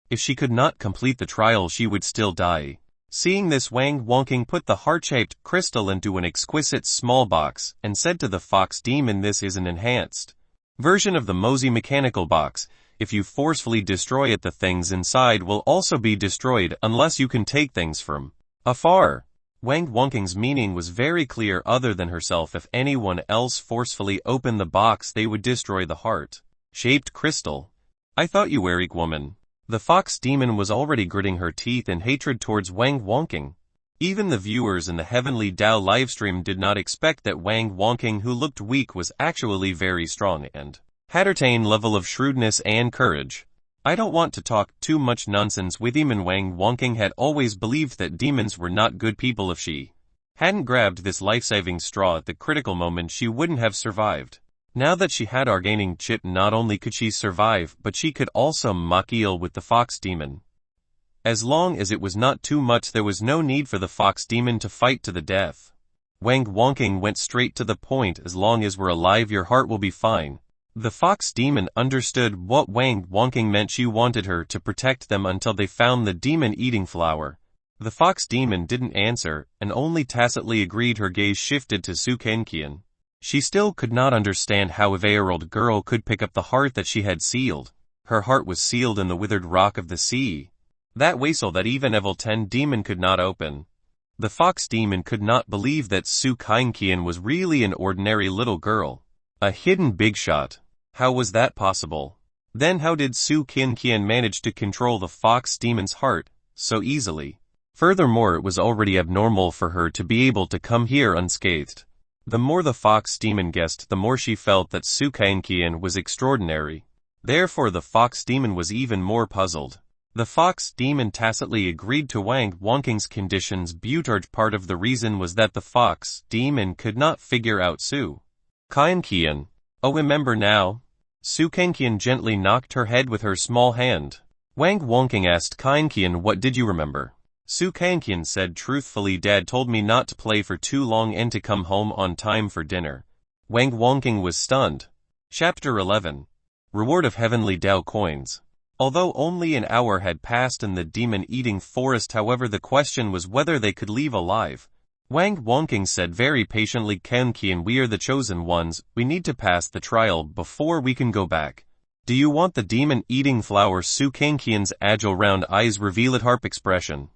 If she could not complete the trial, she would still die. Seeing this, Wang Wangking put the heart-shaped crystal into an exquisite small box and said to the fox demon, this is an enhanced version of the Mosey mechanical box. If you forcefully destroy it, the things inside will also be destroyed unless you can take things from afar. Wang Wangking's meaning was very clear. Other than herself, if anyone else forcefully opened the box, they would destroy the heart-shaped crystal. I thought you were weak, woman. The fox demon was already gritting her teeth in hatred towards Wang Wangking. Even the viewers in the Heavenly Dao livestream did not expect that Wang Wangking, who looked weak, was actually very strong and had attained level of shrewdness and courage. I don't want to talk too much nonsense with him, and Wang Wangking had always believed that demons were not good people. If she hadn't grabbed this life-saving straw at the critical moment, she wouldn't have survived. Now that she had our gaining chip, not only could she survive, but she could also makil with the fox demon. As long as it was not too much, there was no need for the fox demon to fight to the death. Wang Wangking went straight to the point. As long as we're alive, your heart will be fine. The fox demon understood what Wang Wangking meant. She wanted her to protect them until they found the demon-eating flower. The fox demon didn't answer, and only tacitly agreed. Her gaze shifted to Su Kenkian. She still could not understand how a 8-year-old girl could pick up the heart that she had sealed. Her heart was sealed in the withered rock of the sea. That vessel that even Evil 10 demon could not open. The fox demon could not believe that Su Kenkian was really an ordinary little girl. A hidden big shot. How was that possible? Then how did Su Kenkian manage to control the fox demon's heart so easily? Furthermore, it was already abnormal for her to be able to come here unscathed. The more the fox demon guessed, the more she felt that Su Kenkian was extraordinary. Therefore, the fox demon was even more puzzled. The fox demon tacitly agreed to Wang Wangking's conditions. But part of the reason was that the fox demon could not figure out Su Kenkian. Oh, remember now? Su Kenkian gently knocked her head with her small hand. Wang Wangking asked Kenkian, what did you remember? Su Kenkian said truthfully, Dad told me not to play for too long and to come home on time for dinner. Wang Wangking was stunned. Chapter 11. Reward of Heavenly Dao Coins. Although only an hour had passed in the demon-eating forest, however, the question was whether they could leave alive. Wang Wangking said very patiently, Kenkian, we are the chosen ones. We need to pass the trial before we can go back. Do you want the demon-eating flower? Su Kenkian's agile round eyes revealed harp expression.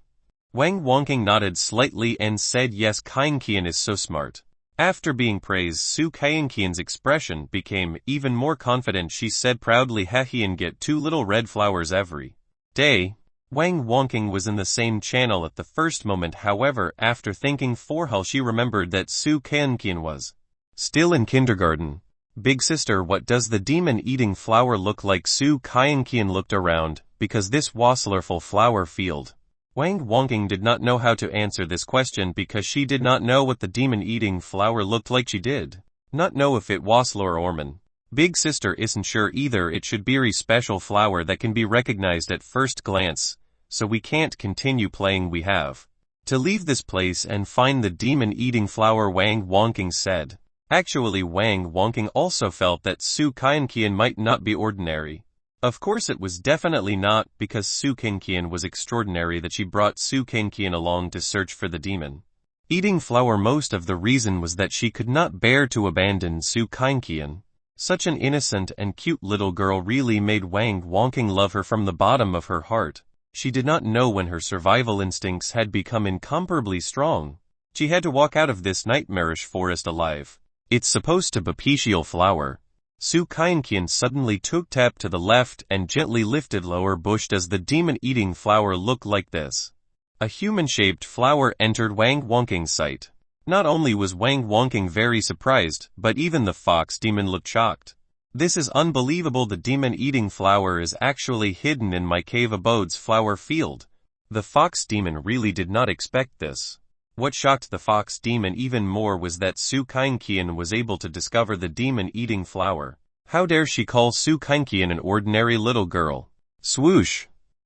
Wang Wangking nodded slightly and said, yes, Kenkian is so smart. After being praised, Su Kenkian's expression became even more confident. She said proudly, Hehian, get 2 little red flowers every day. Wang Wangking was in the same channel at the first moment. However, after thinking for a while, she remembered that Su Kenkian was still in kindergarten. Big sister, what does the demon-eating flower look like? Su Kenkian looked around, because this was a colorful flower field. Wang Wangking did not know how to answer this question because she did not know what the demon-eating flower looked like. She did not know if it was or orman. Big sister isn't sure either. It should be a special flower that can be recognized at first glance, so we can't continue playing. We have to leave this place and find the demon-eating flower, Wang Wangking said. Actually, Wang Wangking also felt that Su Kenkian might not be ordinary. Of course it was definitely not, because Su Kenkian was extraordinary that she brought Su Kenkian along to search for the demon-eating flower. Most of the reason was that she could not bear to abandon Su Kenkian. Such an innocent and cute little girl really made Wang Wangking love her from the bottom of her heart. She did not know when her survival instincts had become incomparably strong. She had to walk out of this nightmarish forest alive. It's supposed to be a peaceal flower. Su Kainqian suddenly took tap to the left and gently lifted lower bush. Does the demon-eating flower look like this? A human-shaped flower entered Wang Wangqing's sight. Not only was Wang Wangqing very surprised, but even the fox demon looked shocked. This is unbelievable. The demon-eating flower is actually hidden in my cave abode's flower field. The fox demon really did not expect this. What shocked the fox demon even more was that Su Kainqian was able to discover the demon-eating flower. How dare she call Su Kainqian an ordinary little girl? Swoosh!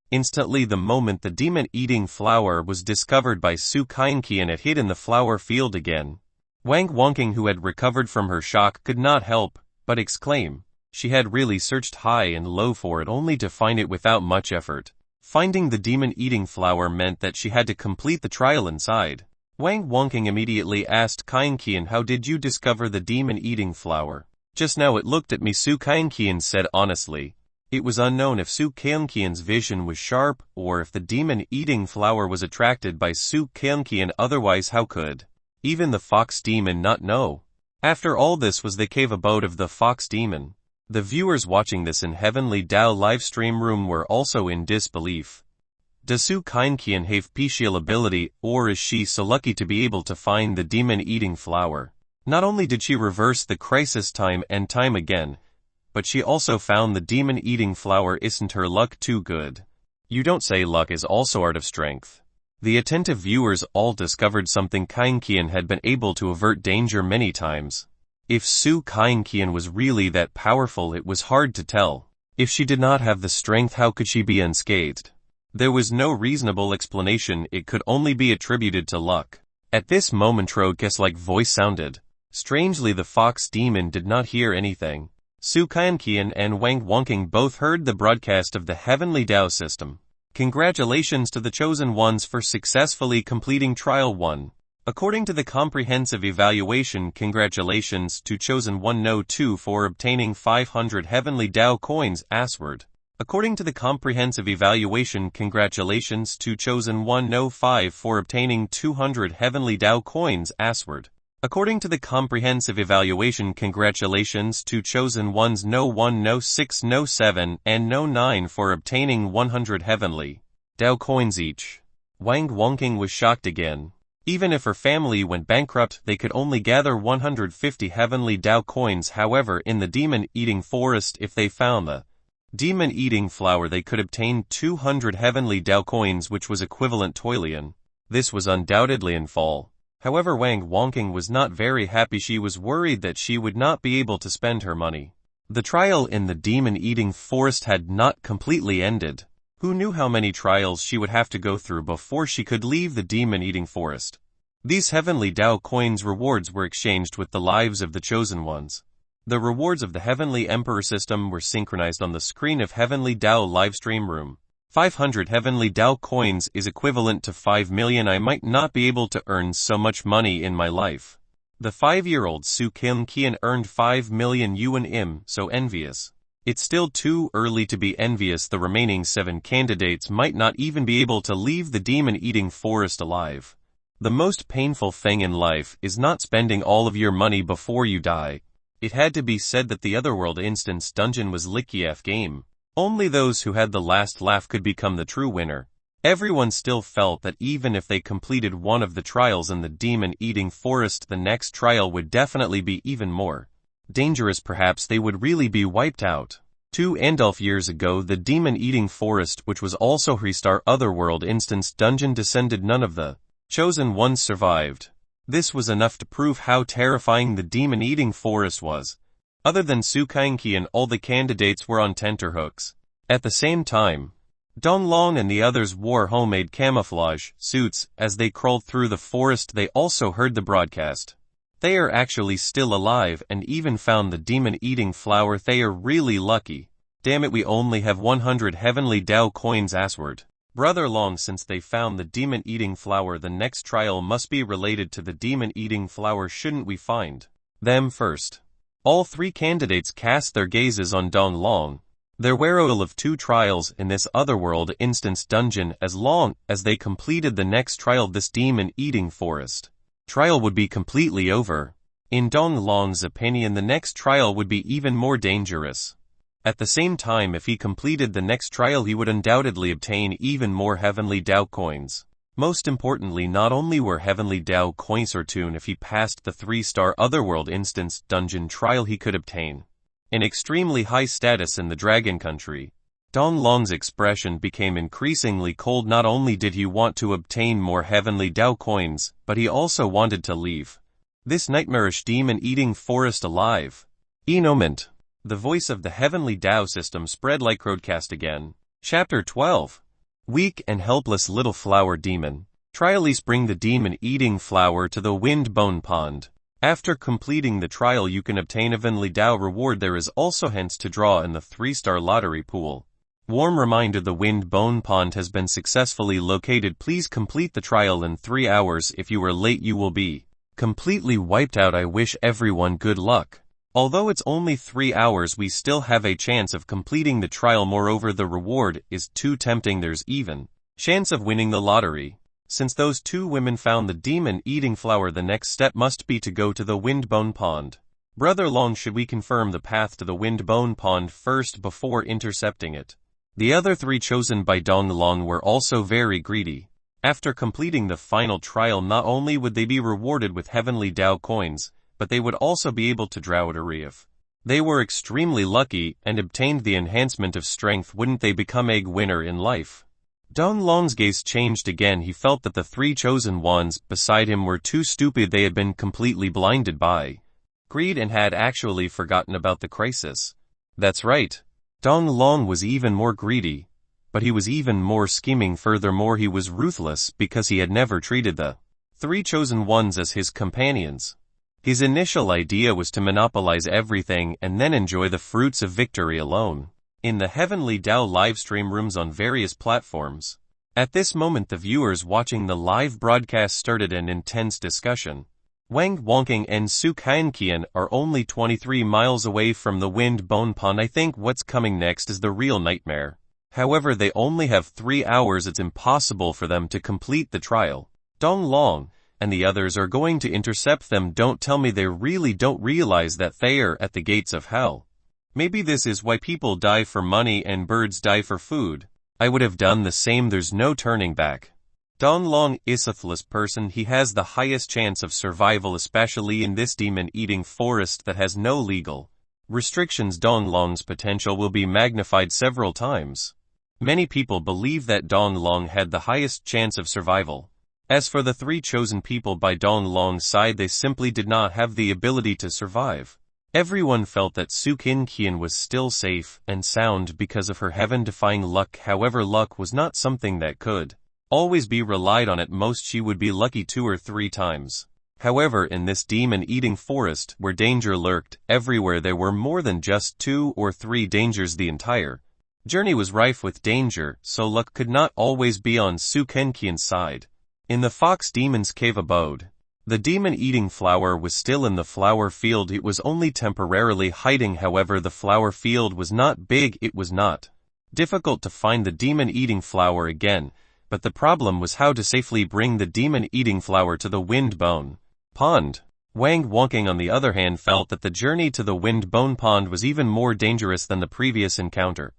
Instantly, the moment the demon-eating flower was discovered by Su Kainqian, it hid in the flower field again. Wang Wangqing, who had recovered from her shock, could not help but exclaim. She had really searched high and low for it only to find it without much effort. Finding the demon-eating flower meant that she had to complete the trial inside. Wang Wangqing immediately asked Kainqian, "How did you discover the demon-eating flower?" "Just now it looked at me," Su Kainqian said honestly. It was unknown if Su Kainqian's vision was sharp or if the demon-eating flower was attracted by Su Kainqian. Otherwise, how could even the fox demon not know? After all, this was the cave abode of the fox demon. The viewers watching this in Heavenly Dao livestream room were also in disbelief. Does Su Kainqian have special ability, or is she so lucky to be able to find the demon-eating flower? Not only did she reverse the crisis time and time again, but she also found the demon-eating flower. Isn't her luck too good? You don't say. Luck is also art of strength. The attentive viewers all discovered something. Kainqian had been able to avert danger many times. If Su Kainqian was really that powerful, it was hard to tell. If she did not have the strength, how could she be unscathed? There was no reasonable explanation. It could only be attributed to luck. At this moment, Rogues-like voice sounded. Strangely, the fox demon did not hear anything. Su Kainqian and Wang Wangqing both heard the broadcast of the Heavenly Dao system. Congratulations to the chosen ones for successfully completing Trial 1. According to the comprehensive evaluation, congratulations to chosen 1 No 2 for obtaining 500 Heavenly Dao coins. Asword. According to the comprehensive evaluation, congratulations to chosen 1 No 5 for obtaining 200 Heavenly Dao coins. Asword. According to the comprehensive evaluation, congratulations to chosen ones No 1, No 6, No 7, and No 9 for obtaining 100 Heavenly Dao coins each. Wang Wangqing was shocked again. Even if her family went bankrupt, they could only gather 150 Heavenly Dao coins. However, in the demon-eating forest, if they found the demon-eating flower, they could obtain 200 Heavenly Dao coins, which was equivalent to Toilian. This was undoubtedly in fall. However, Wang Wangqing was not very happy. She was worried that she would not be able to spend her money. The trial in the demon-eating forest had not completely ended. Who knew how many trials she would have to go through before she could leave the demon-eating forest? These Heavenly Dao coins rewards were exchanged with the lives of the chosen ones. The rewards of the Heavenly Emperor system were synchronized on the screen of Heavenly Dao livestream room. 500 Heavenly Dao coins is equivalent to 5 million. I might not be able to earn so much money in my life. The 5-year-old Su Kainqian earned 5 million yuan. So envious. It's still too early to be envious. The remaining 7 candidates might not even be able to leave the demon-eating forest alive. The most painful thing in life is not spending all of your money before you die. It had to be said that the Otherworld Instance Dungeon was Likiaf game. Only those who had the last laugh could become the true winner. Everyone still felt that even if they completed one of the trials in the demon-eating forest, the next trial would definitely be even more dangerous. Perhaps they would really be wiped out. 2.5 years ago, the demon-eating forest, which was also Ristar Otherworld Instance Dungeon, descended. None of the chosen ones survived. This was enough to prove how terrifying the demon-eating forest was. Other than Su Kainqian, all the candidates were on tenterhooks. At the same time, Donglong and the others wore homemade camouflage suits. As they crawled through the forest, they also heard the broadcast. They are actually still alive and even found the demon-eating flower. They are really lucky. Damn it, we only have 100 Heavenly Dao coins. Asword. Brother Long, since they found the demon-eating flower, the next trial must be related to the demon-eating flower. Shouldn't we find them first? All 3 candidates cast their gazes on Dong Long. There were a total of 2 trials in this Otherworld Instance Dungeon. As long as they completed the next trial, this demon-eating forest trial would be completely over. In Dong Long's opinion, the next trial would be even more dangerous. At the same time, if he completed the next trial, he would undoubtedly obtain even more heavenly Dao coins. Most importantly, not only were heavenly Dao coins or tune if he passed the 3-star Otherworld Instance dungeon trial, he could obtain an extremely high status in the Dragon Country. Dong Long's expression became increasingly cold. Not only did he want to obtain more heavenly Dao coins, but he also wanted to leave this nightmarish demon-eating forest alive. Moment. The voice of the heavenly Dao system spread like broadcast again. Chapter 12. Weak and helpless little flower demon. Trialists bring the demon-eating flower to the Wind Bone Pond. After completing the trial, you can obtain a heavenly Dao reward. There is also hints to draw in the 3-star lottery pool. Warm reminder: the Wind Bone Pond has been successfully located. Please complete the trial in 3 hours. If you are late, you will be completely wiped out. I wish everyone good luck. Although it's only 3 hours, we still have a chance of completing the trial. Moreover, the reward is too tempting. There's even chance of winning the lottery. Since those two women found the demon-eating flower, the next step must be to go to the Wind Bone Pond. Brother Long, should we confirm the path to the Wind Bone Pond first before intercepting it? The other 3 chosen by Dong Long were also very greedy. After completing the final trial, not only would they be rewarded with heavenly Dao coins, but they would also be able to draw a reef. They were extremely lucky and obtained the enhancement of strength. Wouldn't they become a winner in life? Dong Long's gaze changed again. He felt that the 3 chosen ones beside him were too stupid. They had been completely blinded by greed and had actually forgotten about the crisis. That's right. Dong Long was even more greedy, but he was even more scheming. Furthermore, he was ruthless because he had never treated the 3 chosen ones as his companions. His initial idea was to monopolize everything and then enjoy the fruits of victory alone. In the Heavenly Dao livestream rooms on various platforms. At this moment, the viewers watching the live broadcast started an intense discussion. Wang Wangking and Su Kanqian are only 23 miles away from the Wind Bone Pond. I think what's coming next is the real nightmare. However, they only have 3 hours. It's impossible for them to complete the trial. Dong Long and the others are going to intercept them. Don't tell me they really don't realize that they are at the gates of hell. Maybe this is why people die for money and birds die for food. I would have done the same. There's no turning back. Dong Long is a ruthless person. He has the highest chance of survival, especially in this demon-eating forest that has no legal restrictions. Dong Long's potential will be magnified several times. Many people believe that Dong Long had the highest chance of survival. As for the 3 chosen people by Dong Long's side, they simply did not have the ability to survive. Everyone felt that Su Kanqian was still safe and sound because of her heaven-defying luck. However, luck was not something that could always be relied on. At most, she would be lucky 2 or 3 times. However, in this demon-eating forest, where danger lurked everywhere, there were more than just 2 or 3 dangers. The entire journey was rife with danger, so luck could not always be on Su Kanqian's side. In the Fox Demon's Cave abode, the demon-eating flower was still in the flower field. It was only temporarily hiding. However, the flower field was not big. It was not difficult to find the demon-eating flower again, but the problem was how to safely bring the demon-eating flower to the Wind Bone Pond. Wang Wangking, on the other hand, felt that the journey to the Wind Bone Pond was even more dangerous than the previous encounter.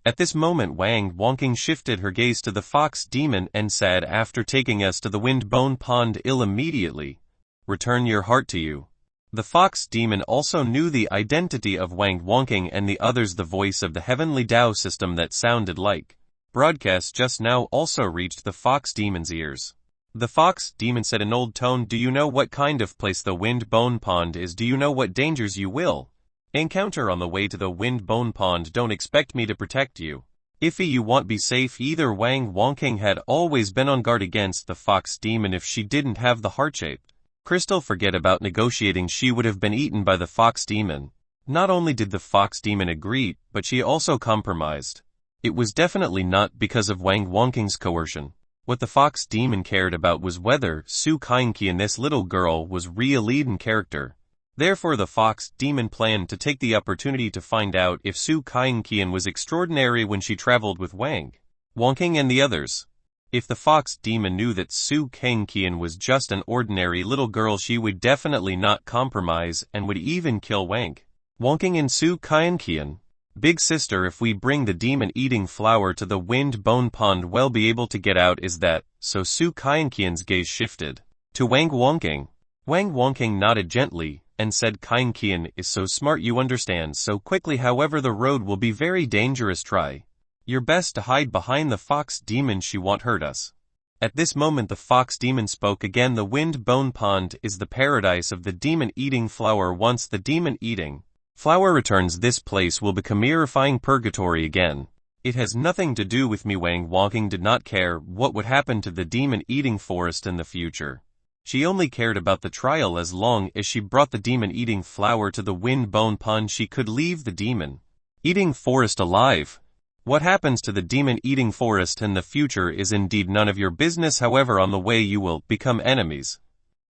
At this moment, Wang Wangking shifted her gaze to the Fox Demon and said, "After taking us to the Wind Bone Pond, I'll immediately return your heart to you." The Fox Demon also knew the identity of Wang Wangking and the others. The voice of the Heavenly Dao system that sounded like broadcast just now also reached the Fox Demon's ears. The Fox Demon said in old tone, "Do you know what kind of place the Wind Bone Pond is? Do you know what dangers you will encounter on the way to the Wind Bone Pond? Don't expect me to protect you. If you won't be safe either." Wang Wangking had always been on guard against the Fox Demon. If she didn't have the heart-shaped crystal, forget about negotiating. She would have been eaten by the Fox Demon. Not only did the Fox Demon agree, but she also compromised. It was definitely not because of Wang Wangking's coercion. What the Fox Demon cared about was whether Su Kanqian, this little girl, was really in character. Therefore, the Fox Demon planned to take the opportunity to find out if Su Kanqian was extraordinary when she traveled with Wang Wangking and the others. If the fox demon knew that Su Kangqian was just an ordinary little girl, she would definitely not compromise and would even kill Wang Wonking and Su Kangqian. Big sister, if we bring the demon-eating flower to the wind bone pond, we'll be able to get out, is that so? Su Kangqian's gaze shifted to Wang Wonking. Wang Wonking nodded gently and said, Kangqian is so smart, you understand so quickly, however the road will be very dangerous. Try your best to hide behind the fox demon, she won't hurt us. At this moment the fox demon spoke again. The wind bone pond is the paradise of the demon-eating flower. Once the demon-eating flower returns, this place will become mirifying purgatory again. It has nothing to do with me. Wang Wonking did not care what would happen to the demon-eating forest in the future. She only cared about the trial. As long as she brought the demon-eating flower to the wind bone pond, she could leave the demon-eating forest alive. What happens to the demon-eating forest in the future is indeed none of your business. However, on the way you will become enemies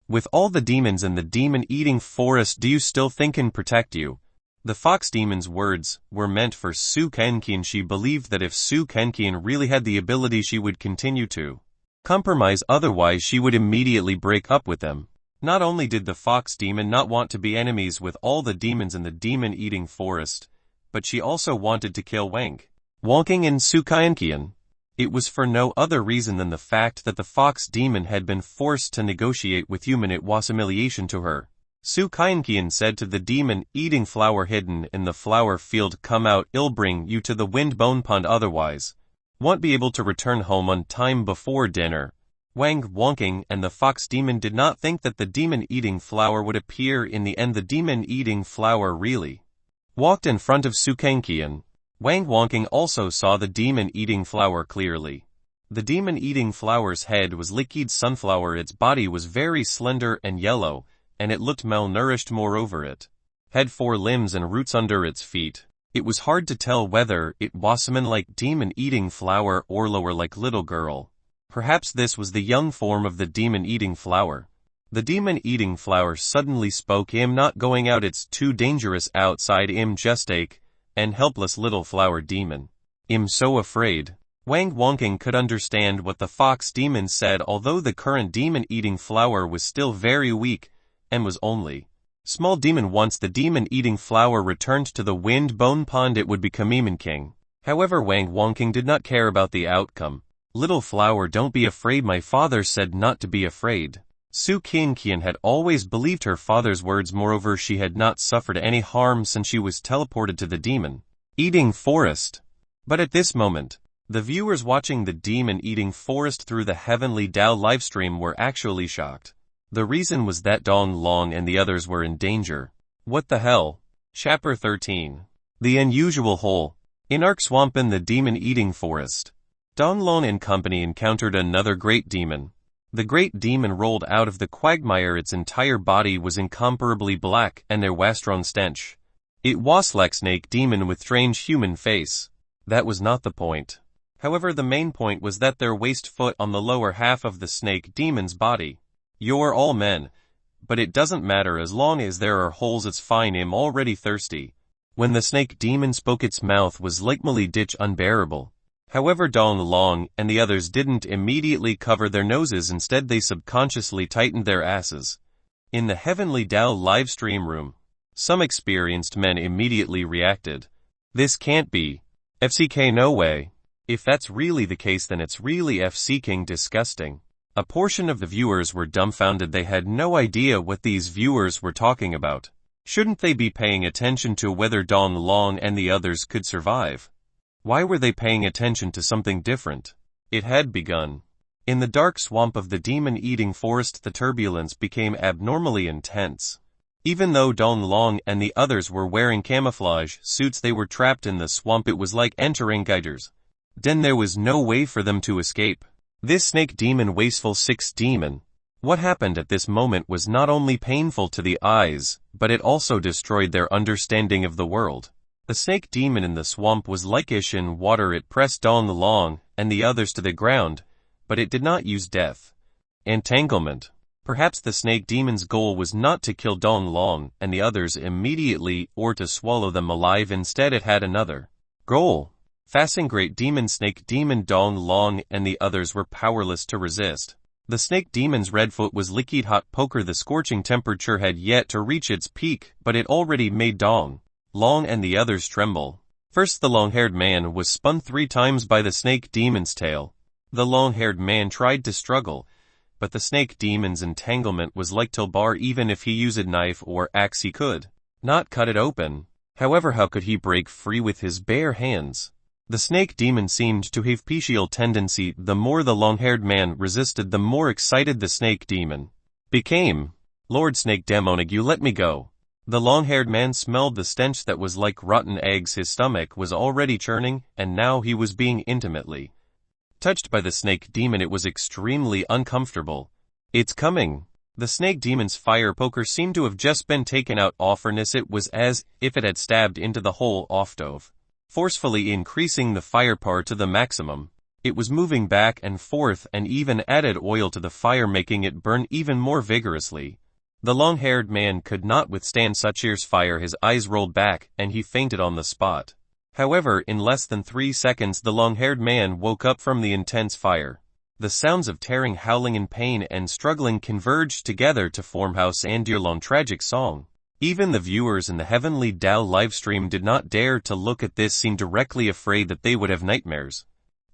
with all the demons in the demon-eating forest. Do you still think can protect you? The fox demon's words were meant for Su Kangqian. She believed that if Su Kangqian really had the ability, she would continue to compromise, otherwise she would immediately break up with them. Not only did the fox demon not want to be enemies with all the demons in the demon-eating forest, but she also wanted to kill Wang Wonking and Su Kangqian. It was for no other reason than the fact that the fox demon had been forced to negotiate with human. It was humiliation to her. Su Kangqian said to the demon-eating flower hidden in the flower field, come out, I'll bring you to the wind bone pond, otherwise won't be able to return home on time before dinner. Wang Wonking and the fox demon did not think that the demon-eating flower would appear. In the end, the demon-eating flower really walked in front of Su Kangqian. Wang Wonking also saw the demon-eating flower clearly. The demon-eating flower's head was liquid sunflower, its body was very slender and yellow, and it looked malnourished. Moreover, it had 4 limbs and roots under its feet. It was hard to tell whether it was man like demon-eating flower or lower like little girl. Perhaps this was the young form of the demon-eating flower. The demon-eating flower suddenly spoke, I'm not going out, it's too dangerous outside, I'm just ache and helpless little flower demon. I'm so afraid. Wang Wonking could understand what the fox demon said, although the current demon-eating flower was still very weak and was only small demon. Once the demon-eating flower returned to the wind bone pond, it would become Demon King. However, Wang Wonking did not care about the outcome. Little flower, don't be afraid, my father said not to be afraid. Su Kangqian had always believed her father's words. Moreover, she had not suffered any harm since she was teleported to the demon-eating forest. But at this moment, the viewers watching the demon-eating forest through the Heavenly Dao livestream were actually shocked. The reason was that Dong Long and the others were in danger. What the hell? Chapter 13. The Unusual Hole. In Ark Swamp in the demon-eating forest, Dong Long and company encountered another great demon. The great demon rolled out of the quagmire. Its entire body was incomparably black, and there was strong stench. It was like snake demon with strange human face. That was not the point. However, the main point was that there waist foot on the lower half of the snake demon's body. You're all men, but it doesn't matter as long as there are holes, it's fine, I'm already thirsty. When the snake demon spoke, its mouth was literally ditch unbearable. However, Dong Long and the others didn't immediately cover their noses, instead they subconsciously tightened their asses. In the Heavenly Dao livestream room, some experienced men immediately reacted. This can't be. FCK, no way. If that's really the case, then it's really FCking disgusting. A portion of the viewers were dumbfounded. They had no idea what these viewers were talking about. Shouldn't they be paying attention to whether Dong Long and the others could survive? Why were they paying attention to something different? It had begun. In the dark swamp of the demon-eating forest, the turbulence became abnormally intense. Even though Dong Long and the others were wearing camouflage suits, they were trapped in the swamp. It was like entering Guider's den. There was no way for them to escape. This snake demon, wasteful 6 demon. What happened at this moment was not only painful to the eyes, but it also destroyed their understanding of the world. The snake demon in the swamp was likeish in water. It pressed Dong Long and the others to the ground, but it did not use death entanglement. Perhaps the snake demon's goal was not to kill Dong Long and the others immediately or to swallow them alive. Instead, it had another goal. Facing Great Demon Snake Demon Dong Long and the others were powerless to resist. The Snake Demon's Redfoot was liquid hot poker. The scorching temperature had yet to reach its peak, but it already made Dong Long and the others tremble. First, the long-haired man was spun 3 times by the Snake Demon's tail. The long-haired man tried to struggle, but the Snake Demon's entanglement was like Tilbar. Even if he used a knife or axe, he could not cut it open. However, how could he break free with his bare hands? The Snake Demon seemed to have bestial tendency. The more the long-haired man resisted, the more excited the Snake Demon became. Lord Snake Demonig, you let me go. The long-haired man smelled the stench that was like rotten eggs. His stomach was already churning, and now he was being intimately touched by the Snake Demon. It was extremely uncomfortable. It's coming. The Snake Demon's fire poker seemed to have just been taken out. Offerness. It was as if it had stabbed into the hole off-dove, forcefully increasing the fire power to the maximum. It was moving back and forth and even added oil to the fire, making it burn even more vigorously. The long-haired man could not withstand such fierce fire. His eyes rolled back and he fainted on the spot. However, in less than 3 seconds the long-haired man woke up from the intense fire. The sounds of tearing, howling in pain and struggling converged together to form House and Year-long tragic song. Even the viewers in the Heavenly Dao livestream did not dare to look at this scene, directly afraid that they would have nightmares.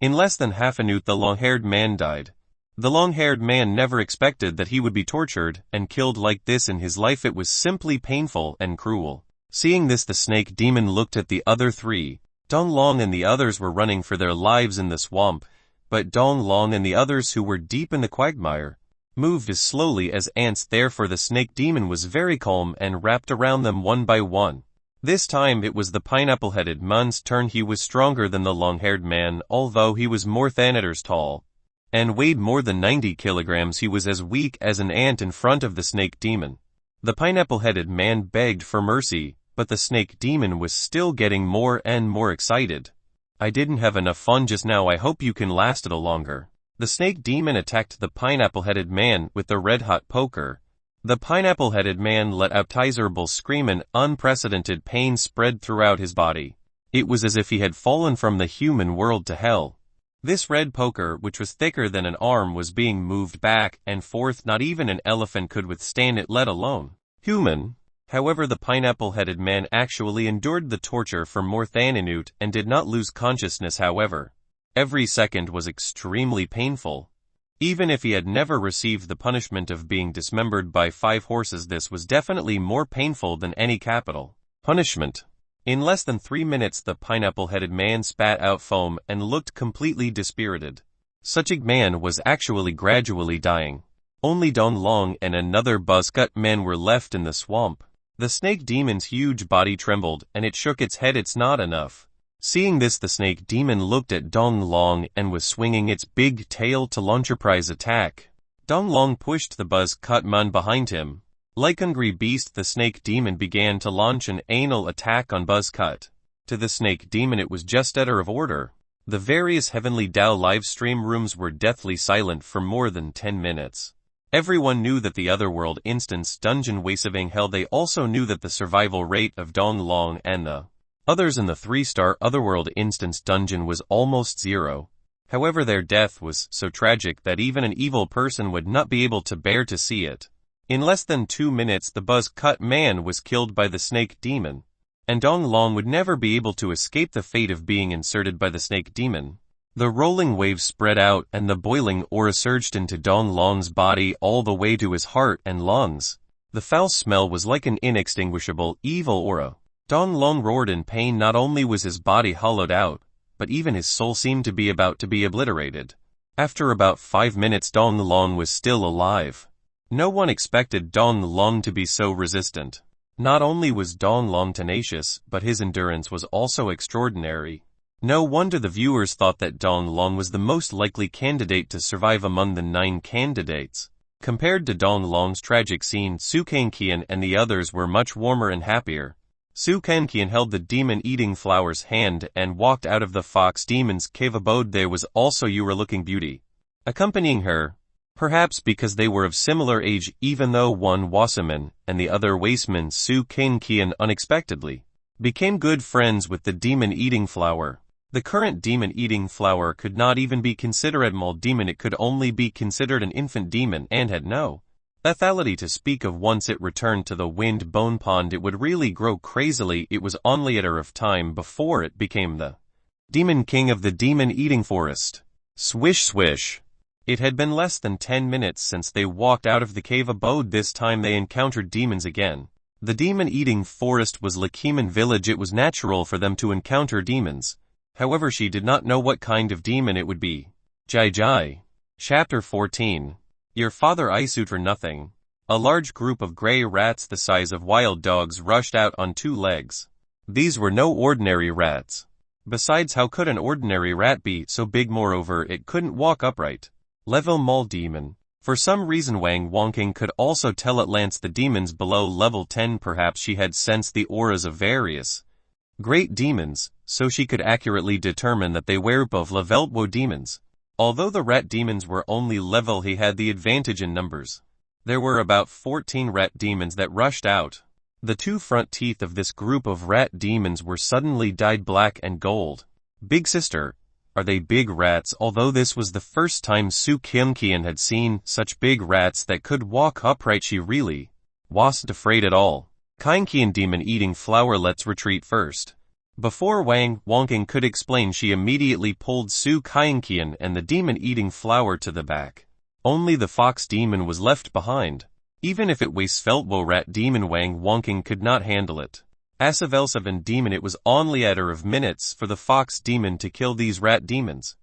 In less than half a minute the long-haired man died. The long-haired man never expected that he would be tortured and killed like this in his life. It was simply painful and cruel. Seeing this, the Snake Demon looked at the other 3. Dong Long and the others were running for their lives in the swamp, but Dong Long and the others, who were deep in the quagmire, moved as slowly as ants. Therefore the Snake Demon was very calm and wrapped around them one by one. This time it was the pineapple-headed man's turn. He was stronger than the long-haired man, although he was more than 8 meters tall and weighed more than 90 kilograms. He was as weak as an ant in front of the Snake Demon. The pineapple-headed man begged for mercy, but the Snake Demon was still getting more and more excited. I didn't have enough fun just now. I hope you can last it longer. The Snake Demon attacked the pineapple-headed man with the red-hot poker. The pineapple-headed man let out a miserable scream, and unprecedented pain spread throughout his body. It was as if he had fallen from the human world to hell. This red poker, which was thicker than an arm, was being moved back and forth. Not even an elephant could withstand it, let alone human. However, the pineapple-headed man actually endured the torture for more than a minute and did not lose consciousness. However, every second was extremely painful. Even if he had never received the punishment of being dismembered by 5 horses, this was definitely more painful than any capital punishment. In less than 3 minutes the pineapple-headed man spat out foam and looked completely dispirited. Such a man was actually gradually dying. Only Dong Long and another buzz-cut man were left in the swamp. The Snake Demon's huge body trembled and it shook its head. It's not enough. Seeing this, the Snake Demon looked at Dong Long and was swinging its big tail to launch a surprise attack. Dong Long pushed the buzz-cut man behind him. Like hungry beast, the Snake Demon began to launch an anal attack on Buzzcut. To the Snake Demon it was just out of order. The various Heavenly Dao live stream rooms were deathly silent for more than 10 minutes. Everyone knew that the Otherworld Instance dungeon was saving hell. They also knew that the survival rate of Dong Long and the others in the 3-star Otherworld Instance dungeon was almost 0. However, their death was so tragic that even an evil person would not be able to bear to see it. In less than 2 minutes the buzz-cut man was killed by the Snake Demon, and Dong Long would never be able to escape the fate of being inserted by the Snake Demon. The rolling waves spread out and the boiling aura surged into Dong Long's body all the way to his heart and lungs. The foul smell was like an inextinguishable, evil aura. Dong Long roared in pain. Not only was his body hollowed out, but even his soul seemed to be about to be obliterated. After about 5 minutes Dong Long was still alive. No one expected Dong Long to be so resistant. Not only was Dong Long tenacious, but his endurance was also extraordinary. No wonder the viewers thought that Dong Long was the most likely candidate to survive among the 9 candidates. Compared to Dong Long's tragic scene, Su Kankian and the others were much warmer and happier. Su Kankian held the demon-eating flower's hand and walked out of the fox demon's cave abode. There was also Yura-looking beauty accompanying her. Perhaps because they were of similar age, even though one was a man and the other wasteman, Su Kankian unexpectedly became good friends with the demon-eating flower. The current demon-eating flower could not even be considered a small demon, it could only be considered an infant demon and had no lethality to speak of. Once it returned to the wind bone pond it would really grow crazily. It was only a matter of time before it became the demon king of the demon-eating forest. Swish swish. It had been less than 10 minutes since they walked out of the cave abode. This time they encountered demons again. The demon-eating forest was Lakeman village. It was natural for them to encounter demons. However, she did not know what kind of demon it would be. Jai Jai. Chapter 14. Your father I sued for nothing. A large group of gray rats the size of wild dogs rushed out on 2 legs. These were no ordinary rats. Besides, how could an ordinary rat be so big? Moreover, it couldn't walk upright. Level mall demon. For some reason Wang Wonking could also tell at glance the demons below level 10. Perhaps she had sensed the auras of various great demons, so she could accurately determine that they were above level demons. Although the rat demons were only level, he had the advantage in numbers. There were about 14 rat demons that rushed out. The 2 front teeth of this group of rat demons were suddenly dyed black and gold. Big sister, are they big rats? Although this was the first time Su Qian had seen such big rats that could walk upright, she really wasn't afraid at all. Qian demon-eating flower, let's retreat first. Before Wang Wonking could explain, she immediately pulled Su Qian and the demon-eating flower to the back. Only the fox demon was left behind. Even if it was Feltwo rat demon, Wang Wonking could not handle it. As a Velseven demon, it was only a matter of minutes for the fox demon to kill these rat demons.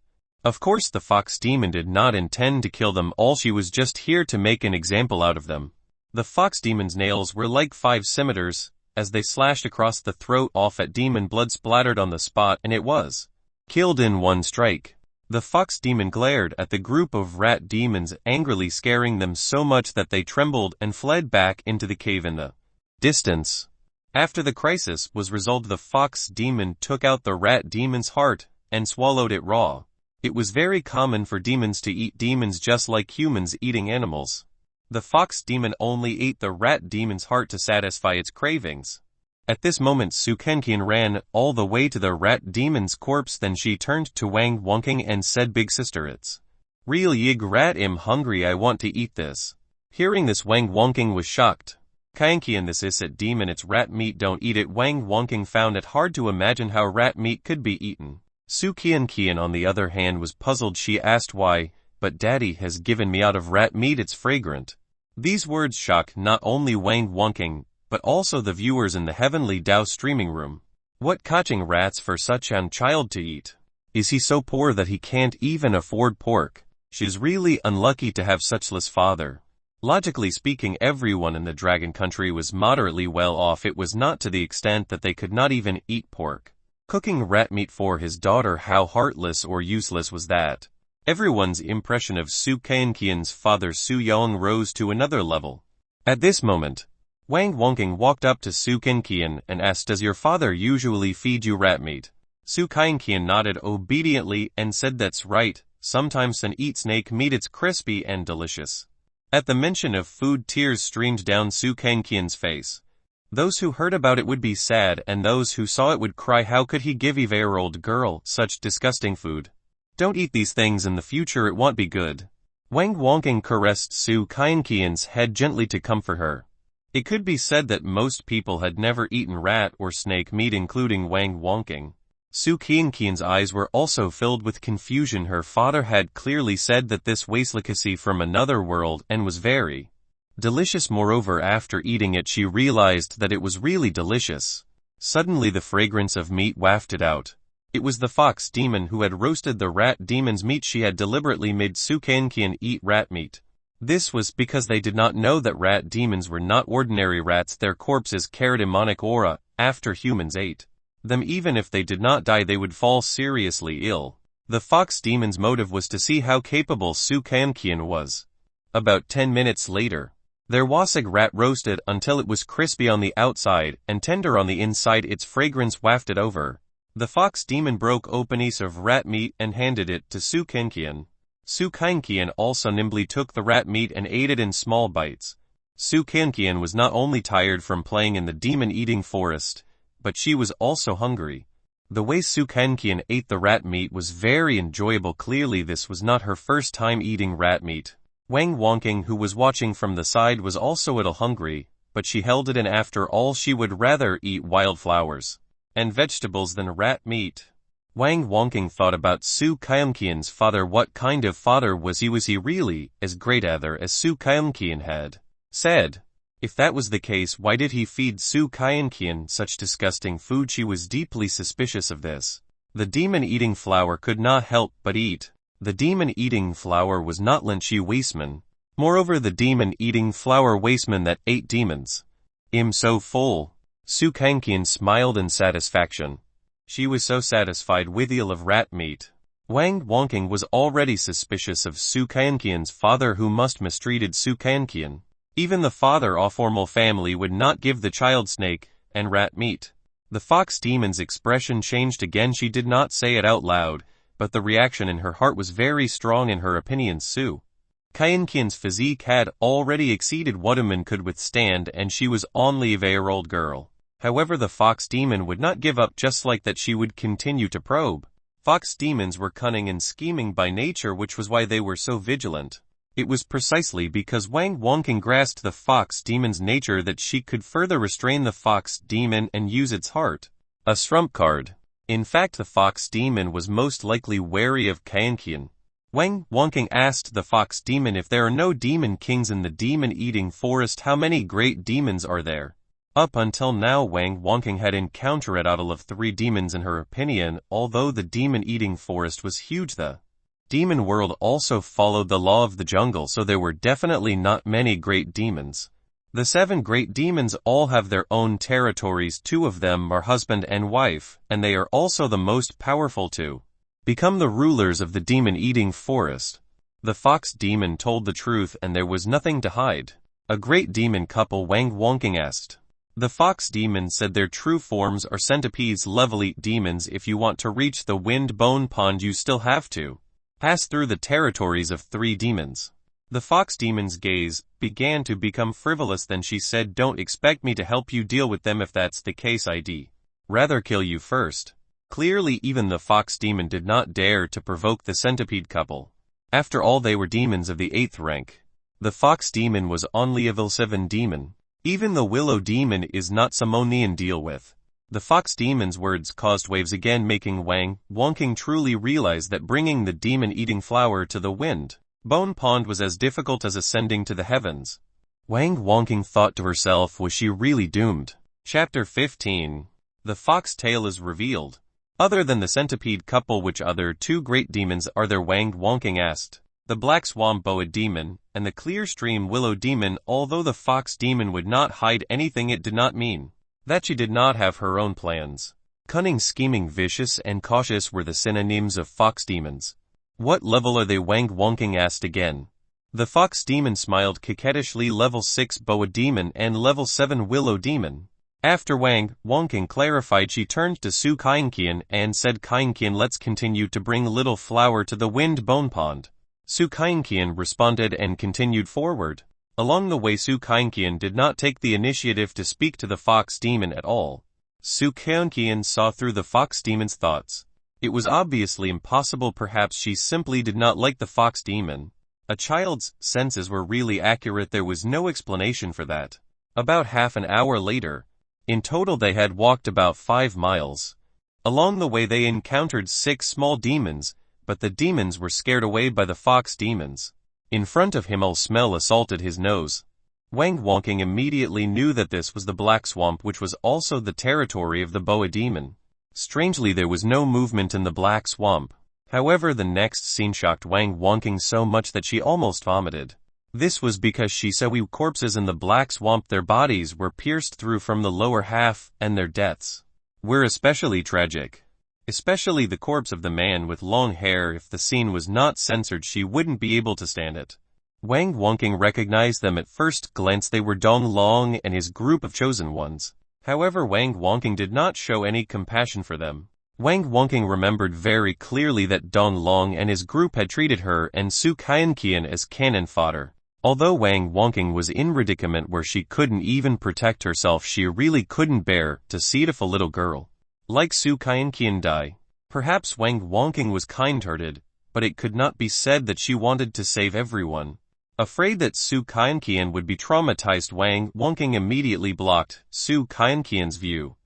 Of course the fox demon did not intend to kill them all, she was just here to make an example out of them. The fox demon's nails were like 5 scimitars. As they slashed across the throat off at demon, blood splattered on the spot and it was killed in 1 strike. The fox demon glared at the group of rat demons angrily, scaring them so much that they trembled and fled back into the cave in the distance. After the crisis was resolved, the fox demon took out the rat demon's heart and swallowed it raw. It was very common for demons to eat demons, just like humans eating animals. The fox demon only ate the rat demon's heart to satisfy its cravings. At this moment Su Qian ran all the way to the rat demon's corpse. Then she turned to Wang Wonking and said, "Big sister, it's real yig rat, I'm hungry, I want to eat this." Hearing this, Wang Wonking was shocked. "Qian, this is a demon, it's rat meat, don't eat it." Wang Wonking found it hard to imagine how rat meat could be eaten. Su Qian on the other hand was puzzled. She asked why. "But daddy has given me out of rat meat, it's fragrant." These words shocked not only Wang Wonking, but also the viewers in the Heavenly Dao streaming room. What catching rats for such a child to eat? Is he so poor that he can't even afford pork? She's really unlucky to have such a father. Logically speaking, everyone in the Dragon Country was moderately well off. It was not to the extent that they could not even eat pork. Cooking rat meat for his daughter, how heartless or useless was that? Everyone's impression of Su Qian's father Su Yong rose to another level. At this moment, Wang Wonking walked up to Su Qian and asked, "Does your father usually feed you rat meat?" Su Qian nodded obediently and said, "That's right, sometimes son eat snake meat, it's crispy and delicious." At the mention of food, tears streamed down Su Qian's face. Those who heard about it would be sad, and those who saw it would cry, how could he give a year old girl such disgusting food? Don't eat these things, in the future it won't be good. Wang Wonking caressed Su Qian's head gently to comfort her. It could be said that most people had never eaten rat or snake meat, including Wang Wonking. Su Qian's eyes were also filled with confusion. Her father had clearly said that this was delicacy from another world and was very delicious. Moreover, after eating it she realized that it was really delicious. Suddenly the fragrance of meat wafted out. It was the fox demon who had roasted the rat demon's meat. She had deliberately made Su Qian eat rat meat. This was because they did not know that rat demons were not ordinary rats. Their corpses carried a demonic aura. After humans ate them, even if they did not die, they would fall seriously ill. The fox demon's motive was to see how capable Su Qian was. About 10 minutes later, their wasig rat roasted until it was crispy on the outside and tender on the inside. Its fragrance wafted over. The fox demon broke open a piece of rat meat and handed it to Su Qian. Su Qian also nimbly took the rat meat and ate it in small bites. Su Qian was not only tired from playing in the demon-eating forest, but she was also hungry. The way Su Kankian ate the rat meat was very enjoyable. Clearly this was not her first time eating rat meat. Wang Wangking, who was watching from the side, was also a little hungry, but she held it in. After all, she would rather eat wildflowers and vegetables than rat meat. Wang Wangking thought about Su Kankian's father. What kind of father was he? Was he really as great as Su Kankian had said? If that was the case, why did he feed Su Kankian such disgusting food? She was deeply suspicious of this. The demon-eating flower could not help but eat. The demon-eating flower was not Lin Chi Wasteman. Moreover, the demon-eating flower Wasteman that ate demons. I'm so full. Su Kankian smiled in satisfaction. She was so satisfied with the of rat meat. Wang Wangking was already suspicious of Su Kankian's father, who must mistreated Su Kankian. Even the father of formal family would not give the child snake and rat meat. The fox demon's expression changed again. She did not say it out loud, but the reaction in her heart was very strong. In her opinion, Su Kankian's physique had already exceeded what a man could withstand, and she was only a year-old girl. However, the fox demon would not give up just like that. She would continue to probe. Fox demons were cunning and scheming by nature, which was why they were so vigilant. It was precisely because Wang Wangking grasped the fox demon's nature that she could further restrain the fox demon and use its heart. A trump card. In fact, the fox demon was most likely wary of Kankian. Wang Wangking asked the fox demon, if there are no demon kings in the demon-eating forest, how many great demons are there? Up until now, Wang Wangking had encountered out of 3 demons. In her opinion, although the demon-eating forest was huge, the demon world also followed the law of the jungle, so there were definitely not many great demons. The 7 great demons all have their own territories. 2 of them are husband and wife, and they are also the most powerful to become the rulers of the demon-eating forest. The fox demon told the truth, and there was nothing to hide. A great demon couple, Wang Wangking asked. The fox demon said their true forms are centipedes, level-8 demons. If you want to reach the wind bone pond, you still have to pass through the territories of 3 demons. The fox demon's gaze began to become frivolous. Then she said, don't expect me to help you deal with them. If that's the case, I'd rather kill you first. Clearly, even the fox demon did not dare to provoke the centipede couple. After all, they were demons of the 8th rank. The fox demon was only a level 7 demon. Even the willow demon is not Simonian deal with. The fox demon's words caused waves again, making Wang Wangking truly realize that bringing the demon-eating flower to the wind bone pond was as difficult as ascending to the heavens. Wang Wangking thought to herself, was she really doomed? Chapter 15. The fox tale is revealed. Other than the centipede couple, which other 2 great demons are there? Wang Wangking asked. The black swamp boa demon and the clear stream willow demon. Although the fox demon would not hide anything, it did not mean that she did not have her own plans. Cunning, scheming, vicious, and cautious were the synonyms of fox demons. What level are they? Wang Wangking asked again. The fox demon smiled coquettishly. Level 6 boa demon and level 7 willow demon. After Wang Wangking clarified, she turned to Su Kankian and said, Kankian, let's continue to bring little flower to the wind bone pond. Su Kankian responded and continued forward. Along the way, Su Kankian did not take the initiative to speak to the fox demon at all. Su Kankian saw through the fox demon's thoughts. It was obviously impossible. Perhaps she simply did not like the fox demon. A child's senses were really accurate. There was no explanation for that. About half an hour later, in total they had walked about 5 miles. Along the way they encountered 6 small demons, but the demons were scared away by the fox demons. In front of him, a smell assaulted his nose. Wang Wangking immediately knew that this was the black swamp, which was also the territory of the boa demon. Strangely, there was no movement in the black swamp. However, the next scene shocked Wang Wangking so much that she almost vomited. This was because she saw corpses in the black swamp. Their bodies were pierced through from the lower half, and their deaths were especially tragic. Especially the corpse of the man with long hair. If the scene was not censored, she wouldn't be able to stand it. Wang Wangking recognized them at first glance. They were Dong Long and his group of chosen ones. However, Wang Wangking did not show any compassion for them. Wang Wangking remembered very clearly that Dong Long and his group had treated her and Su Kankian as cannon fodder. Although Wang Wangking was in predicament where she couldn't even protect herself, she really couldn't bear to see it if a little girl Like Su Qian die. Perhaps Wang Wangking was kind-hearted, but it could not be said that she wanted to save everyone. Afraid that Su Qian would be traumatized, Wang Wangking immediately blocked Su Qian's view.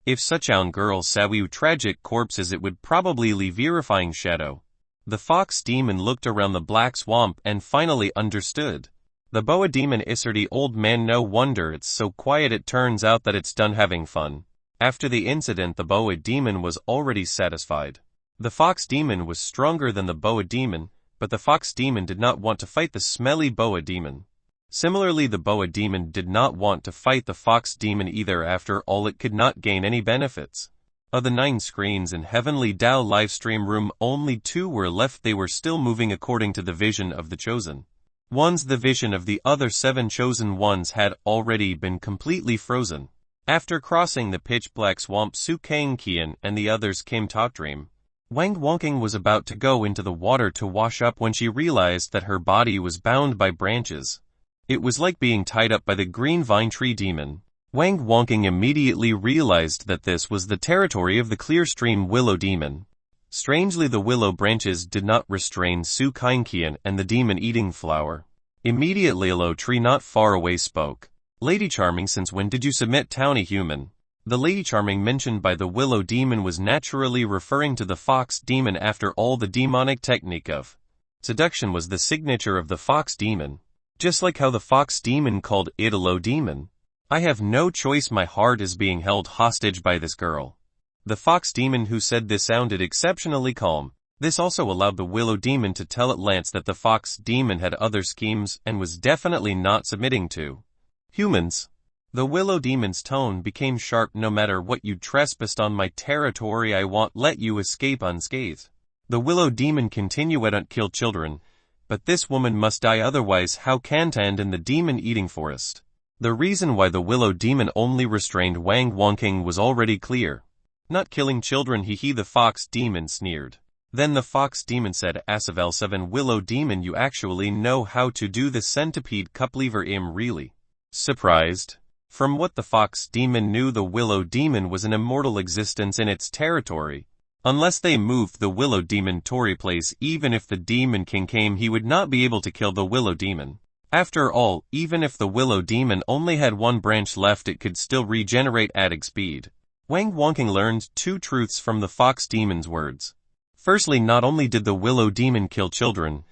If such a girl saw tragic corpses, it would probably leave verifying shadow. The fox demon looked around the black swamp and finally understood. The boa demon isserty old man, no wonder it's so quiet, it turns out that it's done having fun. After the incident, the boa demon was already satisfied. The fox demon was stronger than the boa demon, but the fox demon did not want to fight the smelly boa demon. Similarly, the boa demon did not want to fight the fox demon either. After all, it could not gain any benefits. Of the 9 screens in Heavenly Dao livestream room, only 2 were left. They were still moving according to the vision of the chosen ones. The vision of the other 7 chosen ones had already been completely frozen. After crossing the pitch-black swamp, Su Qian and the others came to dream. Wang Wangking was about to go into the water to wash up when she realized that her body was bound by branches. It was like being tied up by the green vine tree demon. Wang Wangking immediately realized that this was the territory of the clear stream willow demon. Strangely, the willow branches did not restrain Su Qian and the demon-eating flower. Immediately, a low tree not far away spoke. Lady Charming, since when did you submit towny human? The Lady Charming mentioned by the willow demon was naturally referring to the fox demon. After all, the demonic technique of seduction was the signature of the fox demon. Just like how the fox demon called it a low demon. I have no choice, my heart is being held hostage by this girl. The fox demon who said this sounded exceptionally calm. This also allowed the willow demon to tell at Lance that the fox demon had other schemes and was definitely not submitting to humans. The willow demon's tone became sharp. No matter what, you trespassed on my territory, I won't let you escape unscathed. The willow demon continued, I don't kill children, but this woman must die, otherwise how can I end in the demon-eating forest? The reason why the willow demon only restrained Wang Wangking was already clear. Not killing children, he the fox demon sneered. Then the fox demon said, Asavel 7 willow demon, you actually know how to do the centipede cup lever. I'm really surprised. From what the fox demon knew, the willow demon was an immortal existence in its territory. Unless they moved the willow demon Tory place, even if the demon king came, he would not be able to kill the willow demon. After all, even if the willow demon only had 1 branch left, it could still regenerate at speed. Wang Wangking learned 2 truths from the fox demon's words. Firstly, not only did the willow demon kill children,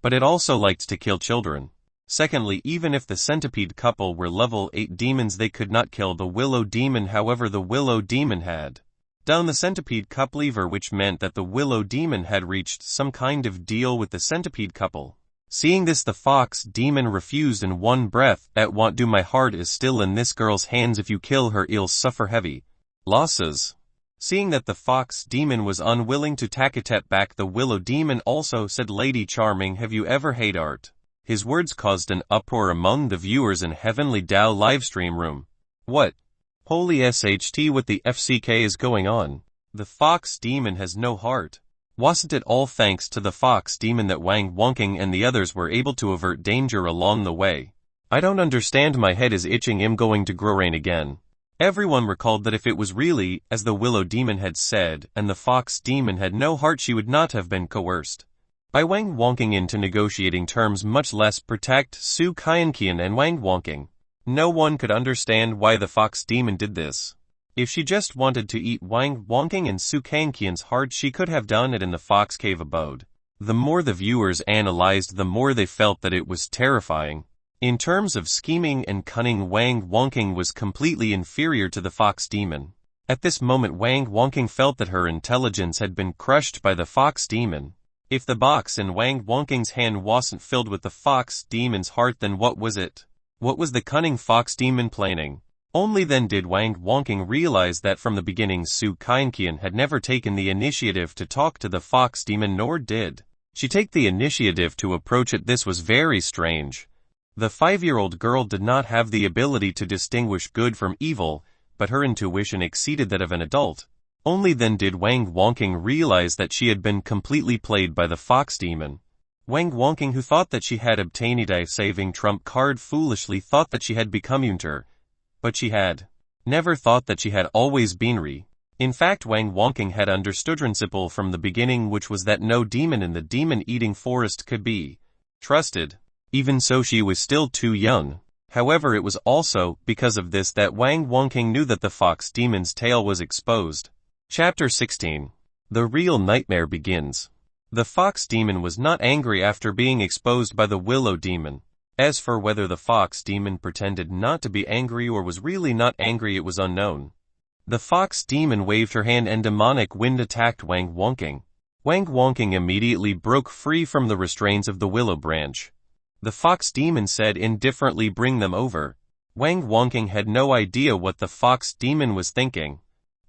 but it also liked to kill children. Secondly, even if the centipede couple were level 8 demons, they could not kill the willow demon. However, the willow demon had down the centipede cup lever, which meant that the willow demon had reached some kind of deal with the centipede couple. Seeing this, the fox demon refused in one breath. At want do, my heart is still in this girl's hands. If you kill her, you'll suffer heavy losses. Seeing that the fox demon was unwilling to take a step back, the willow demon also said, Lady Charming, have you ever hate art? His words caused an uproar among the viewers in Heavenly Dao livestream room. What? Holy SHT, what the FCK is going on? The fox demon has no heart. Wasn't it all thanks to the fox demon that Wang Wangking and the others were able to avert danger along the way? I don't understand, my head is itching. I'm going to grow rain again. Everyone recalled that if it was really, as the willow demon had said, and the fox demon had no heart, she would not have been coerced by Wang Wangking into negotiating terms, much less protect Su Qian and Wang Wangking. No one could understand why the fox demon did this. If she just wanted to eat Wang Wangking and Su Qian's heart, she could have done it in the fox cave abode. The more the viewers analyzed, the more they felt that it was terrifying. In terms of scheming and cunning, Wang Wangking was completely inferior to the fox demon. At this moment, Wang Wangking felt that her intelligence had been crushed by the fox demon. If the box in Wang Wangking's hand wasn't filled with the fox demon's heart, then what was it? What was the cunning fox demon planning? Only then did Wang Wangking realize that from the beginning Su Qian had never taken the initiative to talk to the fox demon, nor did she take the initiative to approach it. This was very strange. The 5-year-old girl did not have the ability to distinguish good from evil, but her intuition exceeded that of an adult. Only then did Wang Wangking realize that she had been completely played by the fox demon. Wang Wangking, who thought that she had obtained a saving trump card, foolishly thought that she had become Unter. But she had never thought that she had always been In fact, Wang Wonking had understood principle from the beginning, which was that no demon in the demon-eating forest could be trusted. Even so, she was still too young. However, it was also because of this that Wang Wonking knew that the fox demon's tail was exposed. Chapter 16. The real nightmare begins. The fox demon was not angry after being exposed by the willow demon. As for whether the fox demon pretended not to be angry or was really not angry, it was unknown. The fox demon waved her hand and demonic wind attacked Wang Wonking. Wang Wonking immediately broke free from the restraints of the willow branch. The fox demon said indifferently, "Bring them over." Wang Wonking had no idea what the fox demon was thinking.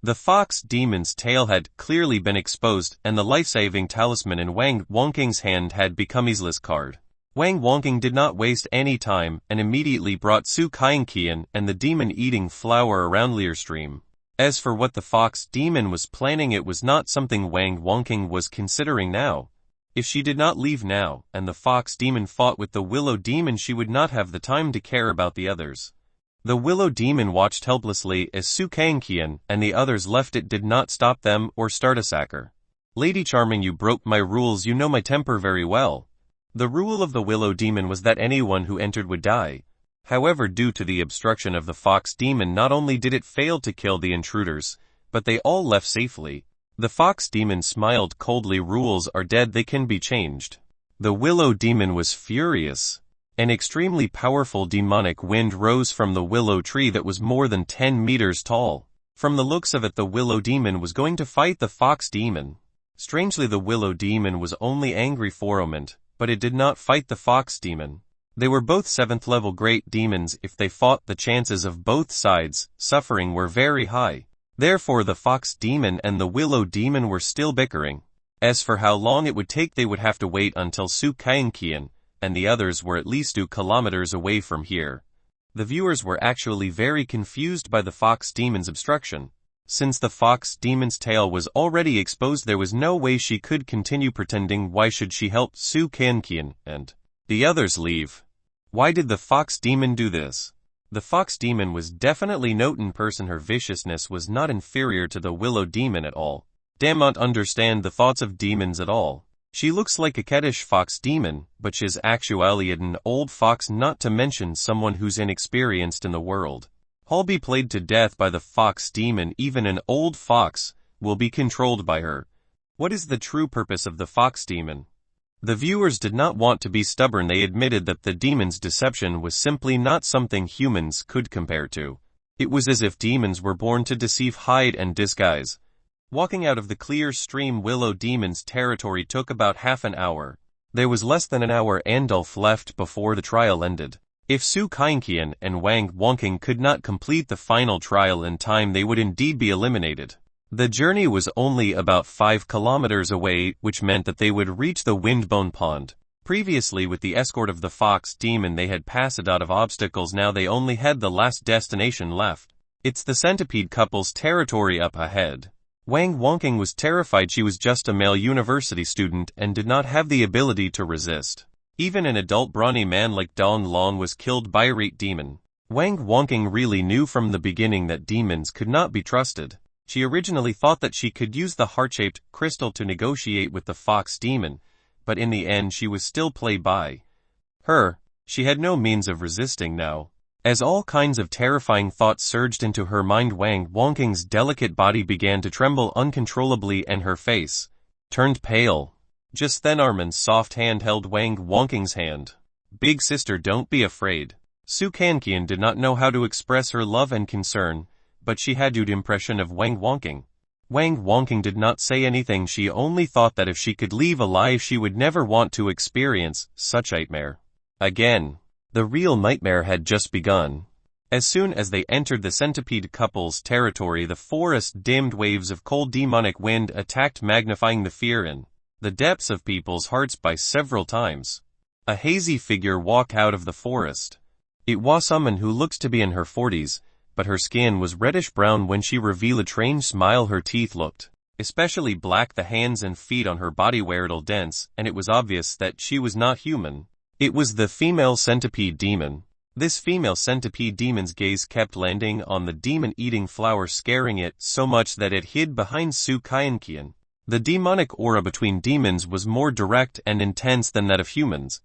The fox demon's tail had clearly been exposed, and the life-saving talisman in Wang Wonking's hand had become useless card. Wang Wonking did not waste any time and immediately brought Su Kainqian and the demon-eating flower around Leer Stream. As for what the fox demon was planning, it was not something Wang Wonking was considering now. If she did not leave now, and the fox demon fought with the willow demon, she would not have the time to care about the others. The willow demon watched helplessly as Su Kainqian and the others left. It did not stop them or start a sacker. "Lady Charming, you broke my rules. You know my temper very well." The rule of the willow demon was that anyone who entered would die. However, due to the obstruction of the fox demon, not only did it fail to kill the intruders, but they all left safely. The fox demon smiled coldly. "Rules are dead, they can be changed." The willow demon was furious. An extremely powerful demonic wind rose from the willow tree that was more than 10 meters tall. From the looks of it, the willow demon was going to fight the fox demon. Strangely, the willow demon was only angry for a moment, but it did not fight the fox demon. They were both 7th level great demons. If they fought, the chances of both sides suffering were very high. Therefore, the fox demon and the willow demon were still bickering. As for how long it would take, they would have to wait until Su Kainqian and the others were at least 2 kilometers away from here. The viewers were actually very confused by the fox demon's obstruction. Since the fox demon's tail was already exposed, there was no way she could continue pretending. Why should she help Su Kainqian and the others leave? Why did the fox demon do this? The fox demon was definitely not in person. Her viciousness was not inferior to the willow demon at all. Don't understand the thoughts of demons at all. She looks like a caddish fox demon, but she's actually an old fox, not to mention someone who's inexperienced in the world. I'll be played to death by the fox demon. Even an old fox will be controlled by her. What is the true purpose of the fox demon? The viewers did not want to be stubborn. They admitted that the demon's deception was simply not something humans could compare to. It was as if demons were born to deceive, hide, and disguise. Walking out of the clear stream willow demon's territory took about half an hour. There was less than an hour and half left before the trial ended. If Su Kainqian and Wang Wonking could not complete the final trial in time, they would indeed be eliminated. The journey was only about 5 kilometers away, which meant that they would reach the Windbone Pond. Previously, with the escort of the fox demon, they had passed a lot of obstacles. Now they only had the last destination left. It's the centipede couple's territory up ahead. Wang Wonking was terrified. She was just a male university student and did not have the ability to resist. Even an adult brawny man like Dong Long was killed by a Reet demon. Wang Wonking really knew from the beginning that demons could not be trusted. She originally thought that she could use the heart-shaped crystal to negotiate with the fox demon, but in the end she was still played by her. She had no means of resisting now. As all kinds of terrifying thoughts surged into her mind, Wang Wonking's delicate body began to tremble uncontrollably and her face turned pale. Just then Armin's soft hand held Wang Wonking's hand. "Big sister, don't be afraid." Su Kainqian did not know how to express her love and concern, but she had a good impression of Wang Wonking. Wang Wonking did not say anything. She only thought that if she could leave alive, she would never want to experience such nightmare again. The real nightmare had just begun. As soon as they entered the centipede couple's territory, the forest dimmed. Waves of cold demonic wind attacked, magnifying the fear in the depths of people's hearts by several times. A hazy figure walked out of the forest. It was someone who looked to be in her 40s, but her skin was reddish-brown. When she revealed a strange smile, her teeth looked especially black. The hands and feet on her body were all dense, and it was obvious that she was not human. It was the female centipede demon. This female centipede demon's gaze kept landing on the demon-eating flower, scaring it so much that it hid behind Su Kaienkian. The demonic aura between demons was more direct and intense than that of humans.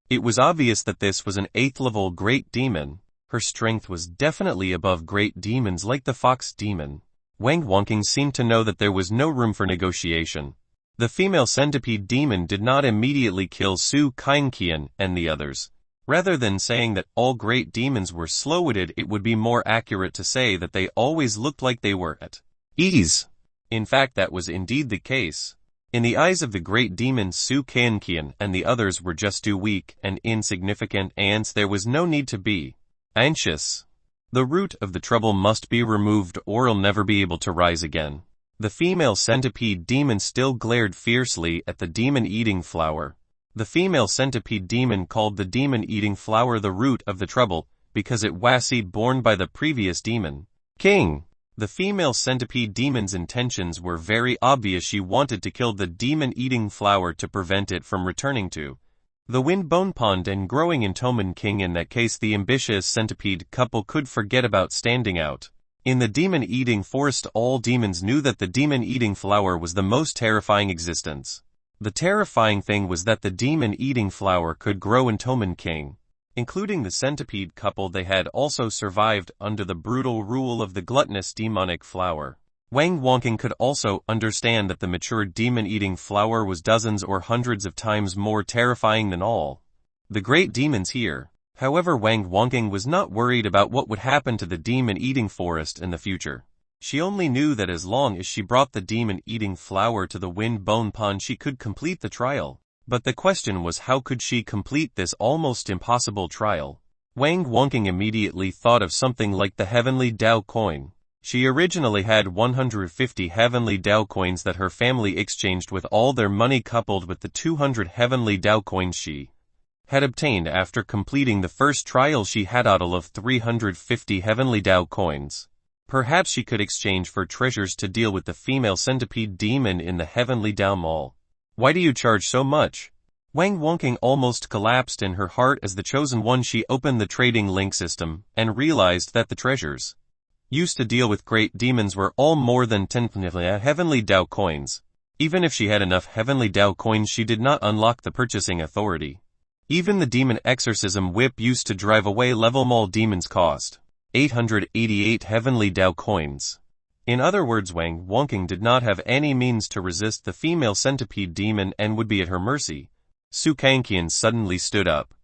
It was obvious that this was an 8th-level great demon. Her strength was definitely above great demons like the fox demon. Wang Wangking seemed to know that there was no room for negotiation. The female centipede demon did not immediately kill Su Kaienkian and the others. Rather than saying that all great demons were slow-witted, it would be more accurate to say that they always looked like they were at ease. In fact, that was indeed the case. In the eyes of the great demon, Su Kaienkian and the others were just too weak and insignificant ants. There was no need to be anxious. The root of the trouble must be removed or it'll never be able to rise again. The female centipede demon still glared fiercely at the demon-eating flower. The female centipede demon called the demon-eating flower the root of the trouble because it was seed born by the previous demon king. The female centipede demon's intentions were very obvious. She wanted to kill the demon-eating flower to prevent it from returning to the Windbone Pond and growing in Toman King. In that case, the ambitious centipede couple could forget about standing out. In the demon-eating forest, all demons knew that the demon-eating flower was the most terrifying existence. The terrifying thing was that the demon-eating flower could grow in Toman King. Including the centipede couple, they had also survived under the brutal rule of the gluttonous demonic flower. Wang Wangking could also understand that the mature demon-eating flower was dozens or hundreds of times more terrifying than all the great demons here. However, Wang Wangking was not worried about what would happen to the demon-eating forest in the future. She only knew that as long as she brought the demon-eating flower to the Windbone Pond, she could complete the trial. But the question was, how could she complete this almost impossible trial? Wang Wangking immediately thought of something like the Heavenly Dao coin. She originally had 150 Heavenly Dao coins that her family exchanged with all their money, coupled with the 200 Heavenly Dao coins she had obtained after completing the first trial. She had a total of 350 Heavenly Dao coins. Perhaps she could exchange for treasures to deal with the female centipede demon in the Heavenly Dao Mall. Why do you charge so much? Wang Wangking almost collapsed in her heart as the chosen one. She opened the trading link system and realized that the treasures used to deal with great demons were all more than 10 Heavenly Dao coins. Even if she had enough Heavenly Dao coins, she did not unlock the purchasing authority. Even the demon exorcism whip used to drive away level mall demons cost 888 Heavenly Dao coins. In other words, Wang Wangking did not have any means to resist the female centipede demon and would be at her mercy. Su Kaienkian suddenly stood up.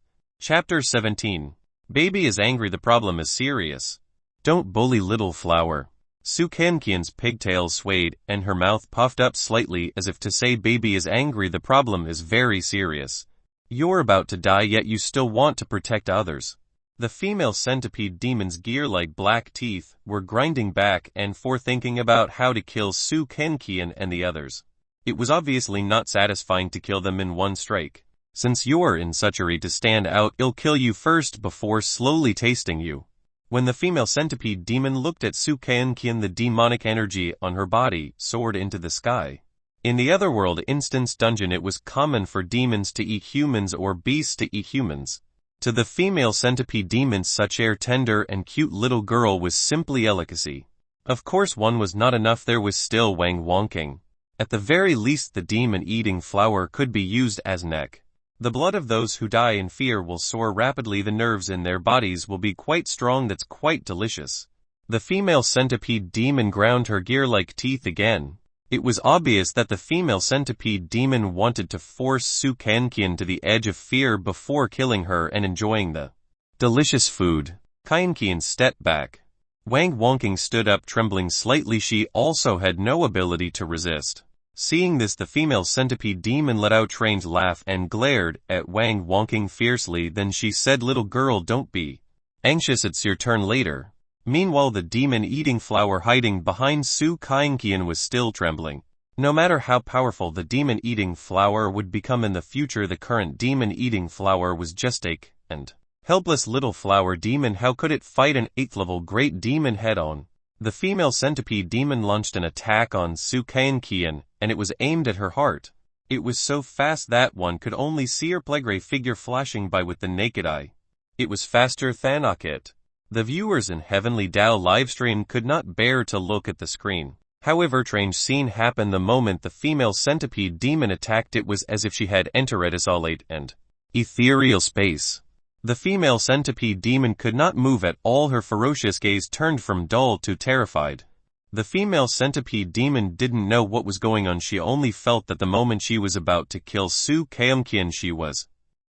Chapter 17. Baby is angry. The problem is serious. Don't bully little flower. Su Kaienkian's pigtails swayed and her mouth puffed up slightly as if to say, baby is angry. The problem is very serious. You're about to die, yet you still want to protect others. The female centipede demon's gear-like black teeth were grinding back and forth, thinking about how to kill Su Kaienkian and the others. It was obviously not satisfying to kill them in one strike. Since you're in such a hurry to stand out, I'll kill you first before slowly tasting you. When the female centipede demon looked at Su Kaienkian, the demonic energy on her body soared into the sky. In the otherworld instance dungeon, it was common for demons to eat humans or beasts to eat humans. To the female centipede demon, such a tender and cute little girl was simply delicacy. Of course, one was not enough. There was still Wang Wangking. At the very least, the demon-eating flower could be used as neck. The blood of those who die in fear will soar rapidly. The nerves in their bodies will be quite strong. That's quite delicious. The female centipede demon ground her gear-like teeth again. It was obvious that the female centipede demon wanted to force Su Kaienkian to the edge of fear before killing her and enjoying the delicious food. Kaienkian stepped back. Wang Wangking stood up, trembling slightly. She also had no ability to resist. Seeing this, the female centipede demon let out a trained laugh and glared at Wang Wangking fiercely. Then she said, little girl, don't be anxious, it's your turn later. Meanwhile, the demon-eating flower hiding behind Su Kaienkian was still trembling. No matter how powerful the demon-eating flower would become in the future, the current demon-eating flower was just a and helpless little flower demon. How could it fight an 8th-level great demon head-on? The female centipede demon launched an attack on Su Kaienkian, and it was aimed at her heart. It was so fast that one could only see her plague-ray figure flashing by with the naked eye. It was faster than a rocket. The viewers in Heavenly Dao livestream could not bear to look at the screen. However, strange scene happened the moment the female centipede demon attacked. It was as if she had entered a solid and ethereal space. The female centipede demon could not move at all. Her ferocious gaze turned from dull to terrified. The female centipede demon didn't know what was going on. She only felt that the moment she was about to kill Su Kaomkian, she was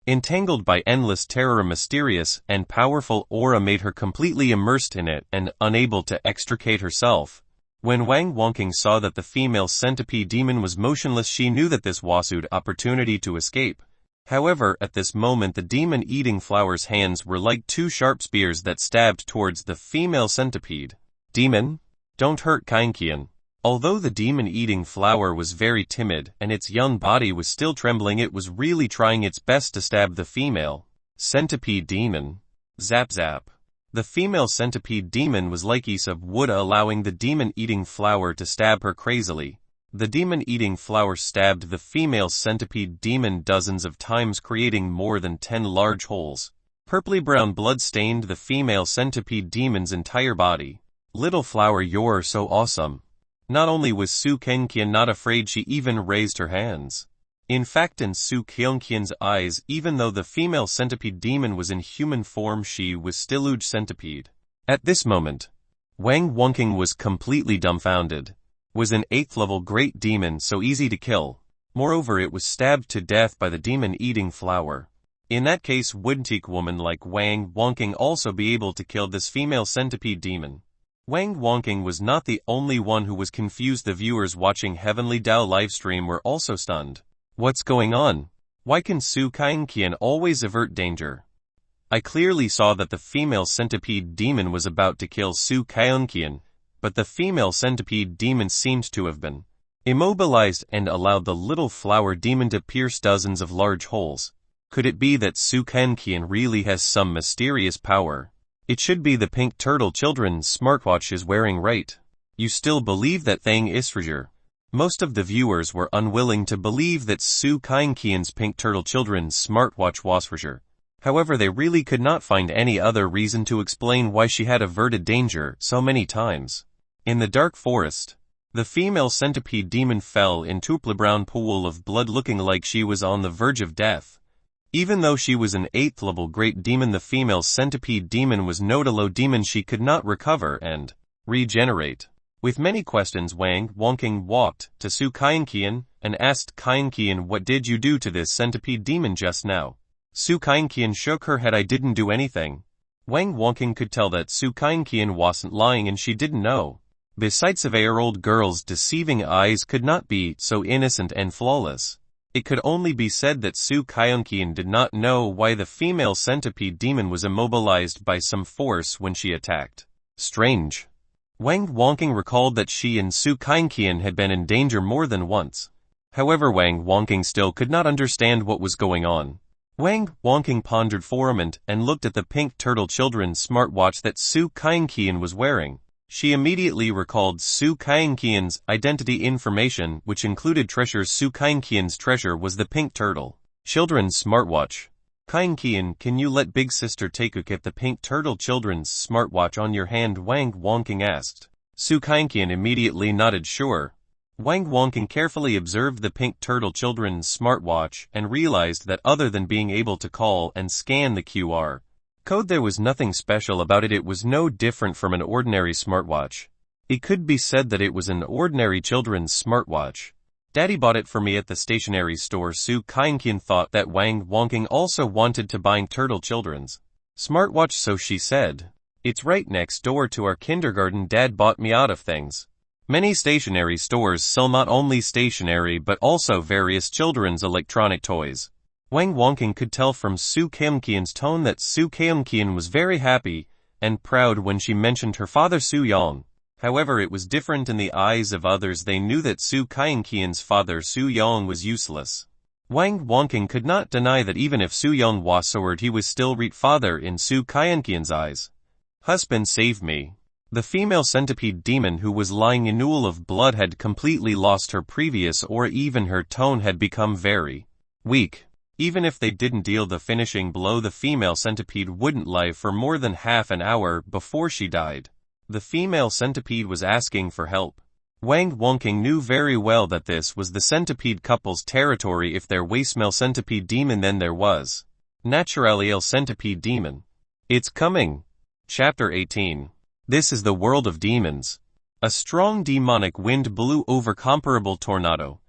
entangled by endless terror. A mysterious and powerful aura made her completely immersed in it and unable to extricate herself. When Wang Wonking saw that the female centipede demon was motionless, she knew that this was an opportunity to escape. However, at this moment the demon-eating flower's hands were like two sharp spears that stabbed towards the female centipede. Demon, don't hurt Kainkian. Although the demon-eating flower was very timid and its young body was still trembling, it was really trying its best to stab the female centipede demon. Zap zap. The female centipede demon was like a piece of wood, allowing the demon-eating flower to stab her crazily. The demon-eating flower stabbed the female centipede demon dozens of times, creating more than 10 large holes. Purpley-brown blood stained the female centipede demon's entire body. Little flower, you're so awesome. Not only was Su Kaomkian not afraid, she even raised her hands. In fact, in Su Kaomkian's eyes, even though the female centipede demon was in human form, she was still a centipede. At this moment, Wang Wonking was completely dumbfounded. Was an 8th level great demon so easy to kill? Moreover, it was stabbed to death by the demon-eating flower. In that case, wouldn't a woman like Wang Wonking also be able to kill this female centipede demon? Wang Wonking was not the only one who was confused. The viewers watching Heavenly Dao livestream were also stunned. What's going on? Why can Su Kaomkian always avert danger? I clearly saw that the female centipede demon was about to kill Su Kaomkian, but the female centipede demon seemed to have been immobilized and allowed the little flower demon to pierce dozens of large holes. Could it be that Su Kaomkian really has some mysterious power? It should be the pink turtle children's smartwatch is wearing, right? You still believe that thing is treasure? Most of the viewers were unwilling to believe that Su Kaomkian's pink turtle children's smartwatch was treasure. However, they really could not find any other reason to explain why she had averted danger so many times. In the dark forest, the female centipede demon fell into a brown pool of blood, looking like she was on the verge of death. Even though she was an 8th level great demon, the female centipede demon was not a low demon. She could not recover and regenerate. With many questions, Wang Wonking walked to Su Kaomkian and asked Kaomkian, what did you do to this centipede demon just now? Su Kaomkian shook her head. I didn't do anything. Wang Wonking could tell that Su Kaomkian wasn't lying and she didn't know. Besides, a 8-year-old girl's deceiving eyes could not be so innocent and flawless. It could only be said that Su Kaomkian did not know why the female centipede demon was immobilized by some force when she attacked. Strange. Wang Wonking recalled that she and Su Kaomkian had been in danger more than once. However, Wang Wonking still could not understand what was going on. Wang Wonking pondered for a moment and looked at the pink turtle children's smartwatch that Su Kaomkian was wearing. She immediately recalled Su Kaomkian's identity information, which included treasures. Su Kaomkian's treasure was the pink turtle children's smartwatch. Kaomkian, can you let big sister take a look at the pink turtle children's smartwatch on your hand? Wang Wonking asked. Su Kaomkian immediately nodded sure. Wang Wonking carefully observed the pink turtle children's smartwatch and realized that other than being able to call and scan the QR code, there was nothing special about it. It was no different from an ordinary smartwatch. It could be said that it was an ordinary children's smartwatch. Daddy bought it for me at the stationery store. Su Kaomkian thought that Wang Wonking also wanted to buy turtle children's smartwatch, so she said, it's right next door to our kindergarten. Dad bought me out of things. Many stationery stores sell not only stationery but also various children's electronic toys. Wang Wonking could tell from Su Kaomkian's tone that Su Kaomkian was very happy and proud when she mentioned her father Su Yang. However, it was different in the eyes of others. They knew that Su Kaomkian's father Su Yang was useless. Wang Wonking could not deny that even if Su Yang was sword, he was still right father in Su Kaomkian's eyes. Husband, save me. The female centipede demon who was lying in a pool of blood had completely lost her previous aura. Even her tone had become very weak. Even if they didn't deal the finishing blow, the female centipede wouldn't live for more than half an hour before she died. The female centipede was asking for help. Wang Wonking knew very well that this was the centipede couple's territory. If there was male centipede demon, then there was naturally a centipede demon. It's coming. Chapter 18. This is the world of demons. A strong demonic wind blew over comparable tornado.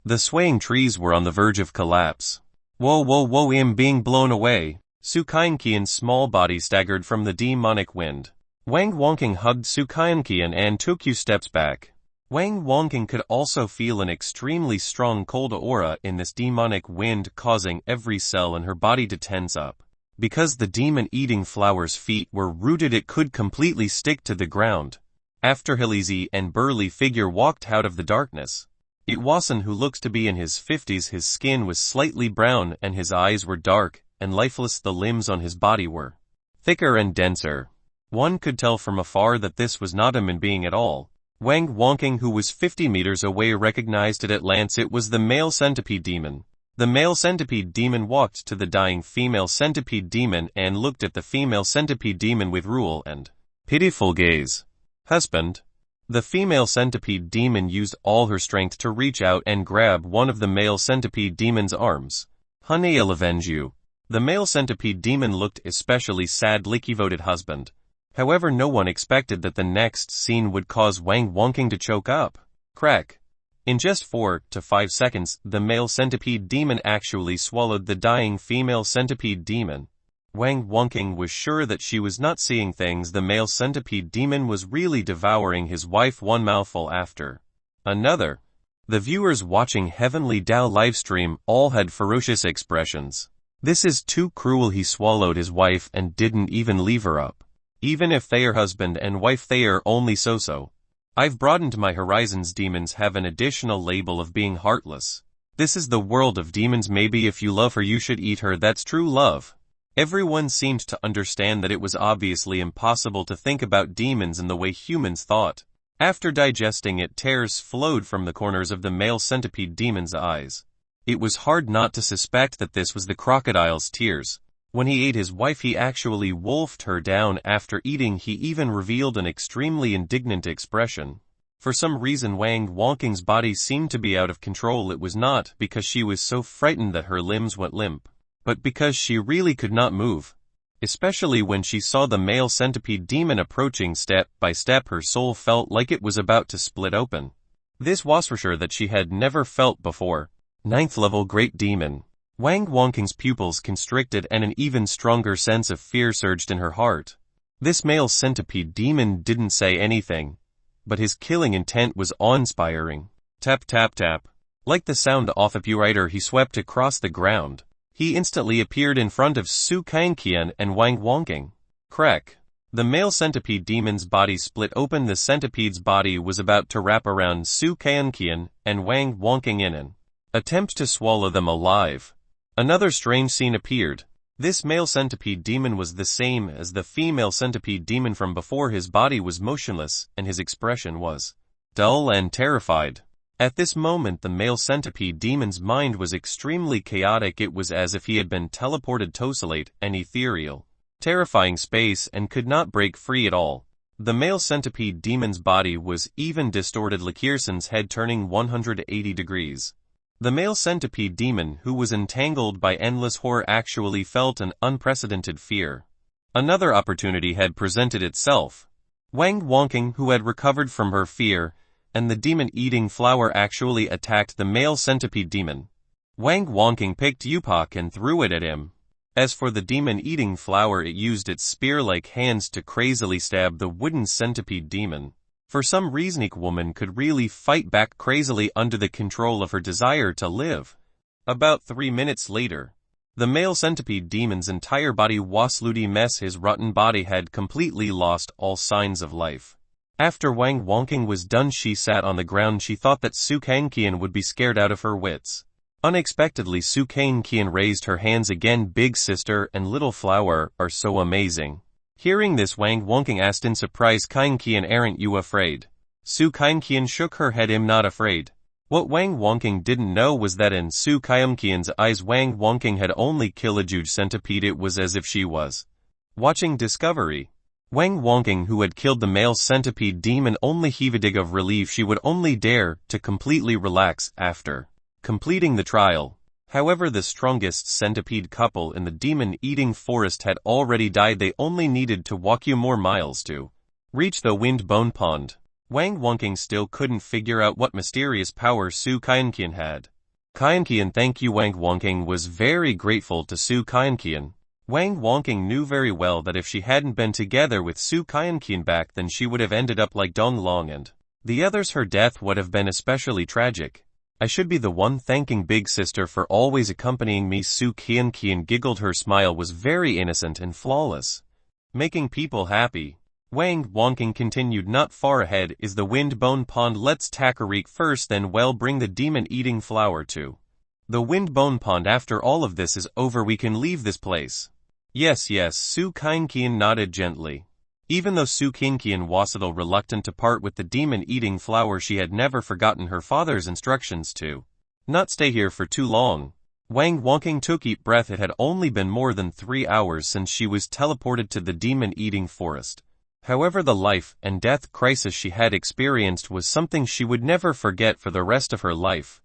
The swaying trees were on the verge of collapse. Whoa whoa whoa, I'm being blown away. Su Kainqian's small body staggered from the demonic wind. Wang Wonking hugged Su Kainqian and took few steps back. Wang Wonking could also feel an extremely strong cold aura in this demonic wind, causing every cell in her body to tense up. Because the demon-eating flower's feet were rooted, it could completely stick to the ground. After Hilizi and burly figure walked out of the darkness. It wasn't who looks to be in his 50s. His skin was slightly brown and his eyes were dark and lifeless. The limbs on his body were thicker and denser. One could tell from afar that this was not a human being at all. Wang Wonking, who was 50 meters away, recognized it at glance. It was the male centipede demon. The male centipede demon walked to the dying female centipede demon and looked at the female centipede demon with cruel and pitiful gaze. Husband. The female centipede demon used all her strength to reach out and grab one of the male centipede demon's arms. Honey, I'll avenge you. The male centipede demon looked especially sad. Licky voted husband. However, no one expected that the next scene would cause Wang Wonking to choke up. Crack. In just 4 to 5 seconds, the male centipede demon actually swallowed the dying female centipede demon. Wang Wonking was sure that she was not seeing things. The male centipede demon was really devouring his wife one mouthful after another. The viewers watching Heavenly Dao livestream all had ferocious expressions. This is too cruel. He swallowed his wife and didn't even leave her up. Even if they are husband and wife, they are only so-so. I've broadened my horizons. Demons have an additional label of being heartless. This is the world of demons. Maybe if you love her, you should eat her. That's true love. Everyone seemed to understand that it was obviously impossible to think about demons in the way humans thought. After digesting it, tears flowed from the corners of the male centipede demon's eyes. It was hard not to suspect that this was the crocodile's tears. When he ate his wife, he actually wolfed her down. After eating, he even revealed an extremely indignant expression. For some reason, Wang Wonking's body seemed to be out of control. It was not because she was so frightened that her limbs went limp, but because she really could not move. Especially when she saw the male centipede demon approaching step by step, her soul felt like it was about to split open. This was for sure that she had never felt before. 9th level Great Demon. Wang Wonking's pupils constricted and an even stronger sense of fear surged in her heart. This male centipede demon didn't say anything, but his killing intent was awe-inspiring. Tap tap tap. Like the sound of a typewriter, he swept across the ground. He instantly appeared in front of Su Kainqian and Wang Wonking. Crack. The male centipede demon's body split open. The centipede's body was about to wrap around Su Kainqian and Wang Wonking in an attempt to swallow them alive. Another strange scene appeared. This male centipede demon was the same as the female centipede demon from before. His body was motionless, and his expression was dull and terrified. At this moment, the male centipede demon's mind was extremely chaotic. It was as if he had been teleported to an ethereal, terrifying space and could not break free at all. The male centipede demon's body was even distorted, like Kirsten's head turning 180 degrees. The male centipede demon, who was entangled by endless horror, actually felt an unprecedented fear. Another opportunity had presented itself. Wang Wonking, who had recovered from her fear, and the demon-eating flower actually attacked the male centipede demon. Wang Wonking picked Yupak and threw it at him. As for the demon-eating flower, it used its spear-like hands to crazily stab the wooden centipede demon. For some reason, each woman could really fight back crazily under the control of her desire to live. About 3 minutes later, the male centipede demon's entire body was bloody mess. His rotten body had completely lost all signs of life. After Wang Wonking was done, she sat on the ground. She thought that Su Kainqian would be scared out of her wits. Unexpectedly, Su Kainqian raised her hands again. Big sister and little flower are so amazing. Hearing this, Wang Wonking asked in surprise, Kainqian, aren't you afraid? Su Kainqian shook her head. I'm not afraid. What Wang Wonking didn't know was that in Su Kyungkian's eyes Wang Wonking had only killed a huge centipede. It was as if she was watching Discovery. Wang Wonking, who had killed the male centipede demon, only heaved a dig of relief. She would only dare to completely relax after completing the trial. However, the strongest centipede couple in the demon-eating forest had already died. They only needed to walk few more miles to reach the Windbone Pond. Wang Wonking still couldn't figure out what mysterious power Su Kyungkian had. Kyungkian, thank you. Wang Wonking was very grateful to Su Kyungkian. Wang Wonking knew very well that if she hadn't been together with Su Kyungkian back then, she would have ended up like Dong Long and the others. Her death would have been especially tragic. I should be the one thanking Big Sister for always accompanying me. Su Kyungkian giggled. Her smile was very innocent and flawless, making people happy. Wang Wonking continued, not far ahead is the Windbone Pond. Let's take a reek first, then we'll bring the demon-eating flower to the Windbone Pond. After all of this is over, we can leave this place. Yes, Su Kyungkian nodded gently. Even though Su Kyungkian was a little reluctant to part with the demon-eating flower, she had never forgotten her father's instructions to not stay here for too long. Wang Wonking took a deep breath. It had only been more than 3 hours since she was teleported to the demon-eating forest. However, the life and death crisis she had experienced was something she would never forget for the rest of her life.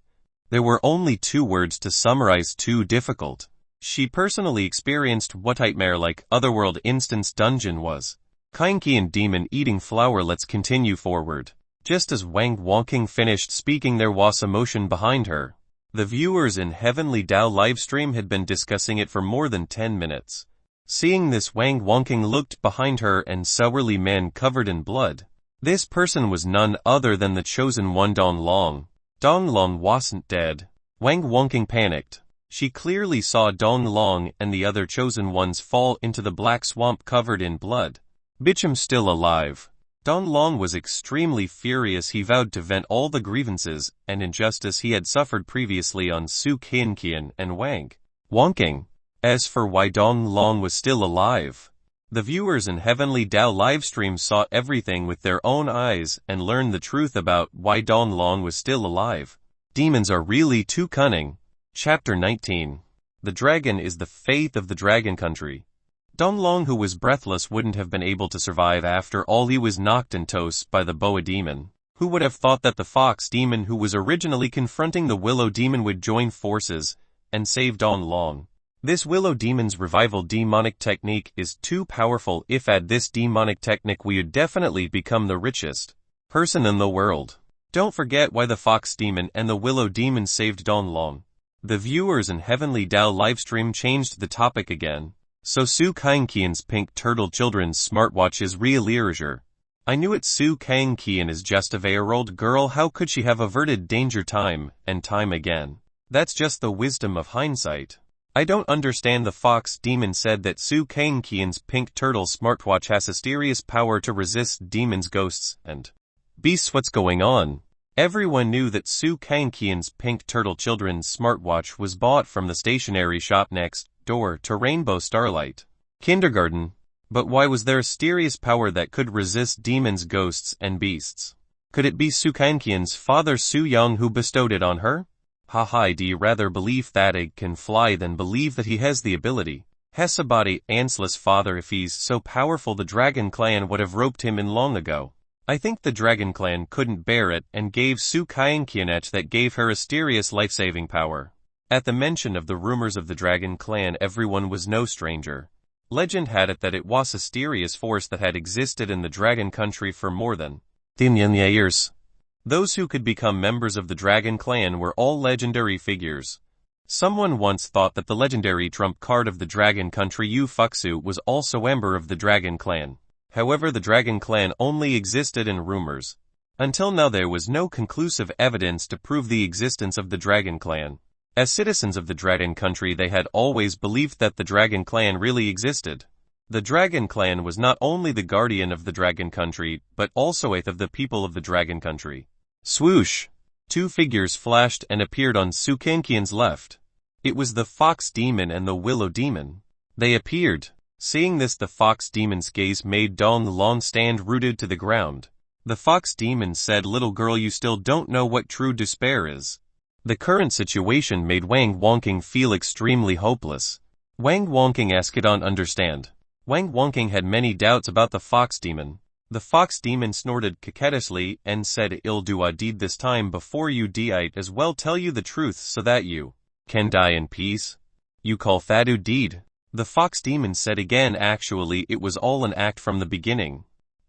There were only 2 words to summarize: too difficult. She personally experienced what nightmare-like otherworld instance dungeon was. Kyungkian demon-eating flower. Let's continue forward. Just as Wang Wonking finished speaking, there was a motion behind her. The viewers in Heavenly Dao livestream had been discussing it for more than 10 minutes. Seeing this, Wang Wonking looked behind her and saw a burly man covered in blood. This person was none other than the chosen one, Dong Long. Dong Long wasn't dead. Wang Wonking panicked. She clearly saw Dong Long and the other chosen ones fall into the black swamp covered in blood. Bicham still alive. Dong Long was extremely furious. He vowed to vent all the grievances and injustice he had suffered previously on Su Kyungkian and Wang Wonking. As for why Dong Long was still alive, the viewers in Heavenly Dao livestream saw everything with their own eyes and learned the truth about why Dong Long was still alive. Demons are really too cunning. Chapter 19. The dragon is the faith of the dragon country. Dong Long, who was breathless, wouldn't have been able to survive. After all, he was knocked in toast by the boa demon. Who would have thought that the fox demon, who was originally confronting the willow demon, would join forces and save Dong Long? This willow demon's revival demonic technique is too powerful. If at this demonic technique we would definitely become the richest person in the world. Don't forget why the fox demon and the willow demon saved Dong Long. The viewers in Heavenly Dao livestream changed the topic again. So Su Kyungkian's pink turtle children's smartwatch is real erasure. I knew it. Su Kyungkian is just a 4-year-old girl. How could she have averted danger time and time again? That's just the wisdom of hindsight. I don't understand. The fox demon said that Su Kyungkian's pink turtle smartwatch has mysterious power to resist demons, ghosts, and beasts. What's going on? Everyone knew that Su Kyungkian's pink turtle children's smartwatch was bought from the stationery shop next door to Rainbow Starlight Kindergarten. But why was there a mysterious power that could resist demons, ghosts, and beasts? Could it be Su Kyungkian's father Su Young who bestowed it on her? Haha, do you rather believe that egg can fly than believe that he has the ability? Hesabody, Ansla's father. If he's so powerful, the Dragon Clan would have roped him in long ago. I think the Dragon Clan couldn't bear it and gave Su Kyungkian it that gave her a mysterious life-saving power. At the mention of the rumors of the Dragon Clan, everyone was no stranger. Legend had it that it was a mysterious force that had existed in the Dragon Country for more than 10 years. Those who could become members of the Dragon Clan were all legendary figures. Someone once thought that the legendary trump card of the Dragon Country, Yu Fuxu, was also member of the Dragon Clan. However, the Dragon Clan only existed in rumors. Until now, there was no conclusive evidence to prove the existence of the Dragon Clan. As citizens of the Dragon Country, they had always believed that the Dragon Clan really existed. The Dragon Clan was not only the guardian of the Dragon Country, but also eighth of the people of the Dragon Country. Swoosh! 2 figures flashed and appeared on Su Kyungkian's left. It was the fox demon and the willow demon. They appeared. Seeing this, the fox demon's gaze made Dong Long stand rooted to the ground. The fox demon said, "Little girl, you still don't know what true despair is." The current situation made Wang Wonking feel extremely hopeless. Wang Wonking asked, "I don't understand." Wang Wonking had many doubts about the fox demon. The fox demon snorted coquettishly and said, "I'll do a deed this time before you die, as well tell you the truth so that you can die in peace." "You call that a deed?" The fox demon said again. "Actually, it was all an act from the beginning."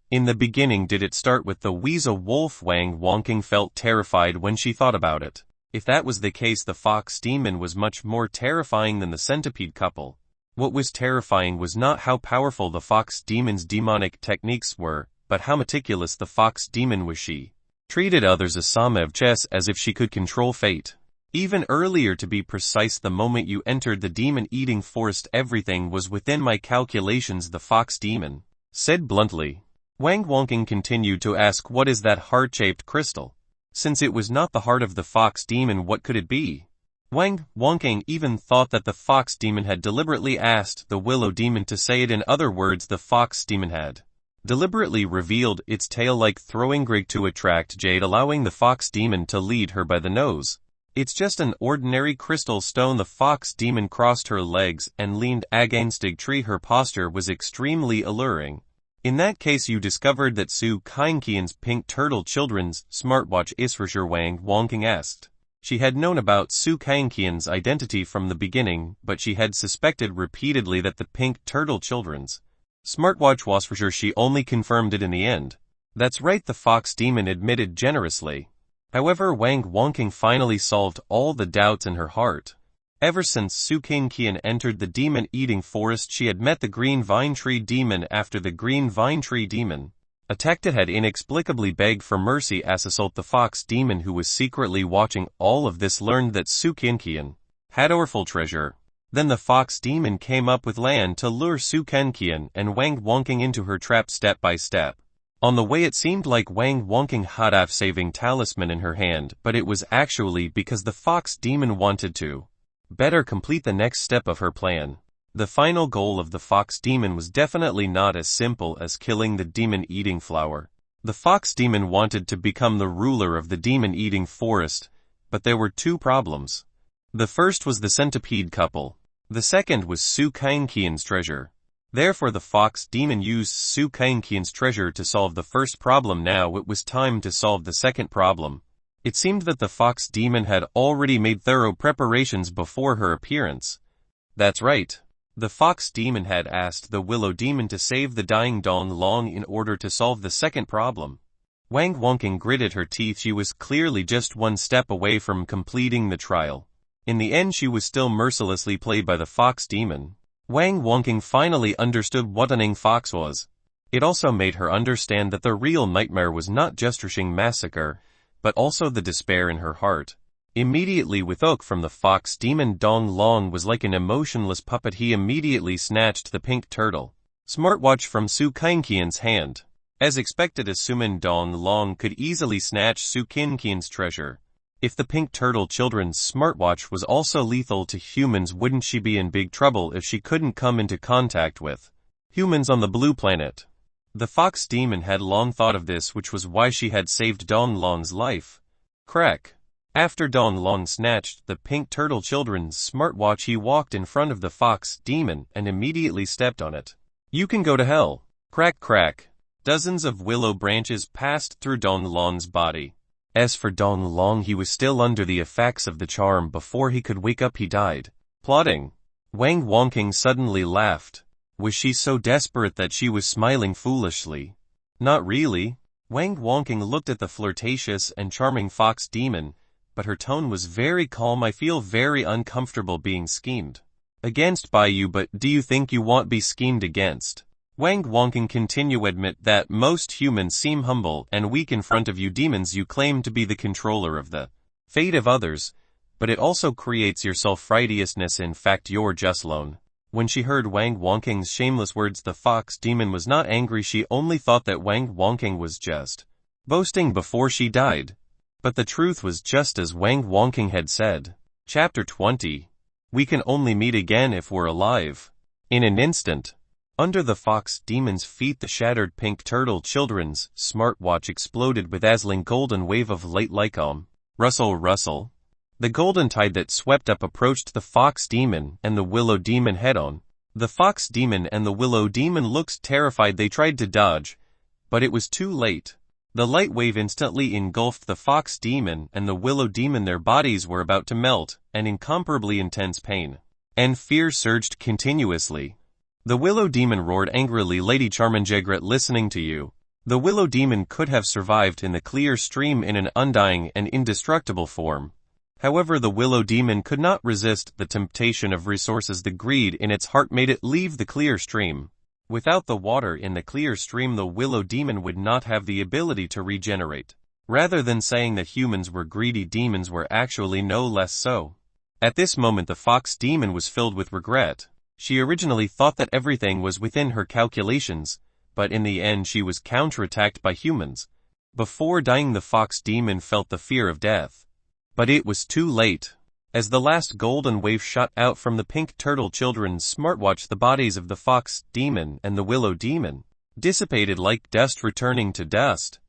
"In the beginning did it start with the weasel wolf?" Wang Wonking felt terrified when she thought about it. If that was the case, the fox demon was much more terrifying than the centipede couple. What was terrifying was not how powerful the fox demon's demonic techniques were, but how meticulous the fox demon was. She treated others as if she could control fate. Even earlier, to be precise, the moment you entered the demon-eating forest, everything was within my calculations, the fox demon said bluntly. Wang Wonking continued to ask, "What is that heart-shaped crystal?" Since it was not the heart of the fox demon, what could it be? Wang Wonking even thought that the fox demon had deliberately asked the willow demon to say it. In other words, the fox demon had deliberately revealed its tail like throwing grig to attract Jade, allowing the fox demon to lead her by the nose. "It's just an ordinary crystal stone." The fox demon crossed her legs and leaned against a tree. Her posture was extremely alluring. "In that case, you discovered that Su Kangqian's pink turtle children's smartwatch is for sure?" Wang Wonking asked. She had known about Su Kangqian's identity from the beginning, but she had suspected repeatedly that the pink turtle children's smartwatch was for sure. She only confirmed it in the end. "That's right," the fox demon admitted generously. However, Wang Wonking finally solved all the doubts in her heart. Ever since Su Kangqian entered the demon-eating forest, she had met the green vine tree demon. After the green vine tree demon attacked, it had inexplicably begged for mercy as assault. The fox demon, who was secretly watching all of this, learned that Su Kangqian had powerful treasure. Then the fox demon came up with land to lure Su Kangqian and Wang Wonking into her trap step by step. On the way, it seemed like Wang Wonking had a saving talisman in her hand, but it was actually because the fox demon wanted to better complete the next step of her plan. The final goal of the fox demon was definitely not as simple as killing the demon-eating flower. The fox demon wanted to become the ruler of the demon-eating forest, but there were two problems. The first was the centipede couple. The second was Su Kangqian's treasure. Therefore, the fox demon used Su Kangqian's treasure to solve the first problem. Now it was time to solve the second problem. It seemed that the fox demon had already made thorough preparations before her appearance. That's right. The fox demon had asked the willow demon to save the dying Dong Long in order to solve the second problem. Wang Wonking gritted her teeth. She was clearly just one step away from completing the trial. In the end, she was still mercilessly played by the fox demon. Wang Wonking finally understood what an fox was. It also made her understand that the real nightmare was not just rushing massacre, but also the despair in her heart. Immediately, with oak from the fox demon, Dong Long was like an emotionless puppet. He immediately snatched the pink turtle smartwatch from Su Kangqian's hand. As expected, assuming Dong Long could easily snatch Su Kangqian's treasure. If the pink turtle children's smartwatch was also lethal to humans, wouldn't she be in big trouble if she couldn't come into contact with humans on the blue planet? The fox demon had long thought of this, which was why she had saved Dong Long's life. Crack. After Dong Long snatched the pink turtle children's smartwatch, he walked in front of the fox demon and immediately stepped on it. "You can go to hell." Crack, crack. Dozens of willow branches passed through Dong Long's body. As for Dong Long, he was still under the effects of the charm. Before he could wake up, he died. Plotting. Wang Wonking suddenly laughed. Was she so desperate that she was smiling foolishly? Not really. Wang Wonking looked at the flirtatious and charming fox demon, but her tone was very calm. "I feel very uncomfortable being schemed against by you, but do you think you won't be schemed against?" Wang Wonking continued. "Admit that most humans seem humble and weak in front of you demons. You claim to be the controller of the fate of others, but it also creates your self-righteousness. In fact, you're just alone." When she heard Wang Wonking's shameless words, the fox demon was not angry. She only thought that Wang Wonking was just boasting before she died. But the truth was just as Wang Wonking had said. Chapter 20. We can only meet again if we're alive. In an instant, Under the fox demon's feet, the shattered pink turtle children's smartwatch exploded with dazzling golden wave of light like rustle. The golden tide that swept up approached the fox demon and the willow demon head-on. The fox demon and the willow demon looked terrified. They tried to dodge, but it was too late. The light wave instantly engulfed the fox demon and the willow demon. Their bodies were about to melt, and incomparably intense pain and fear surged continuously. The willow demon roared angrily, "Lady Charmanjegret, listening to you." The willow demon could have survived in the clear stream in an undying and indestructible form. However, the willow demon could not resist the temptation of resources. The greed in its heart made it leave the clear stream. Without the water in the clear stream, the willow demon would not have the ability to regenerate. Rather than saying that humans were greedy, demons were actually no less so. At this moment, the fox demon was filled with regret. She originally thought that everything was within her calculations, but in the end she was counterattacked by humans. Before dying, the fox demon felt the fear of death. But it was too late. As the last golden wave shot out from the pink turtle children's smartwatch, the bodies of the fox demon and the willow demon dissipated like dust returning to dust.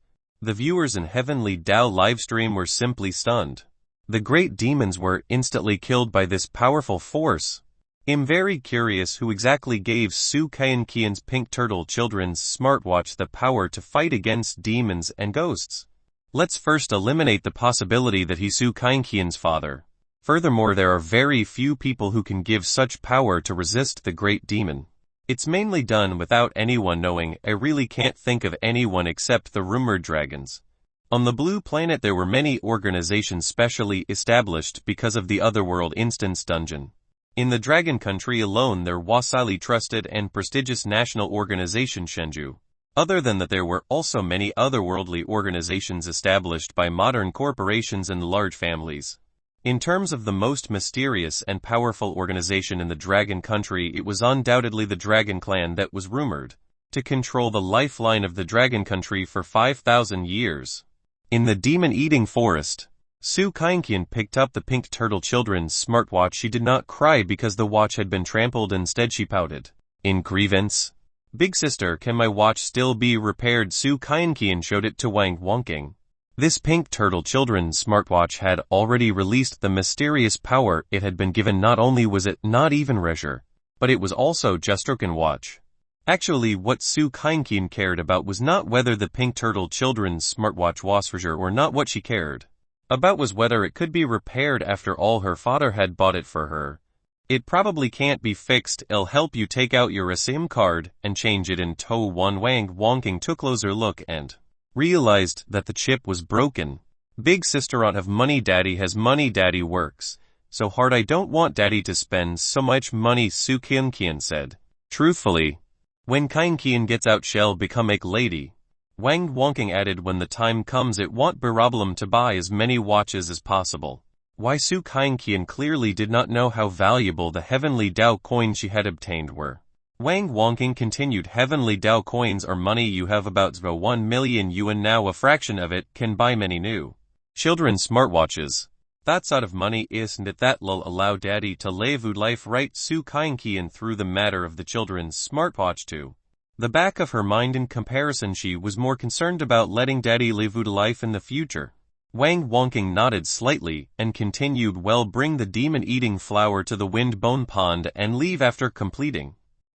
The viewers in Heavenly Tao livestream were simply stunned. The great demons were instantly killed by this powerful force. I'm very curious who exactly gave Su Kaienkian's pink turtle children's smartwatch the power to fight against demons and ghosts. Let's first eliminate the possibility that he's Su Kaienkian's father. Furthermore, there are very few people who can give such power to resist the great demon. It's mainly done without anyone knowing. I really can't think of anyone except the rumored dragons. On the blue planet there were many organizations specially established because of the otherworld instance dungeon. In the Dragon Country alone there was highly trusted and prestigious national organization Shenju. Other than that, there were also many otherworldly organizations established by modern corporations and large families. In terms of the most mysterious and powerful organization in the Dragon Country, it was undoubtedly the Dragon Clan that was rumored to control the lifeline of the Dragon Country for 5,000 years. In the demon-eating forest, Su Kaienkian picked up the pink turtle children's smartwatch. She did not cry because the watch had been trampled. Instead she pouted in grievance. "Big sister, can my watch still be repaired?" Su Kaienkian showed it to Wang Wonking. This pink turtle children's smartwatch had already released the mysterious power it had been given. Not only was it not even treasure, but it was also just a token watch. Actually, what Su Kaienkian cared about was not whether the pink turtle children's smartwatch was treasure or not. What she cared about was whether it could be repaired. After all, her father had bought it for her. "It probably can't be fixed. I'll help you take out your SIM card and change it in one." Wang Wonking took a closer look and realized that the chip was broken. "Big sister ought have money. Daddy has money. Daddy works so hard. I don't want Daddy to spend so much money," Su Kaienkian said. Truthfully, "When Kaienkian gets out, she'll become a lady." Wang Wonking added, "When the time comes, it won't be a problem to buy as many watches as possible." Why Su Kaienkian clearly did not know how valuable the Heavenly Tao coins she had obtained were. Wang Wonking continued, "Heavenly Tao coins are money. You have about 1 million yuan now. A fraction of it can buy many new children's smartwatches. That's out of money, isn't it? That'll allow Daddy to live a life right." Su Kaienkian threw the matter of the children's smartwatch to the back of her mind. In comparison, she was more concerned about letting Daddy live a life in the future. Wang Wonking nodded slightly and continued, "Well, bring the demon-eating flower to the Windbone Pond and leave after completing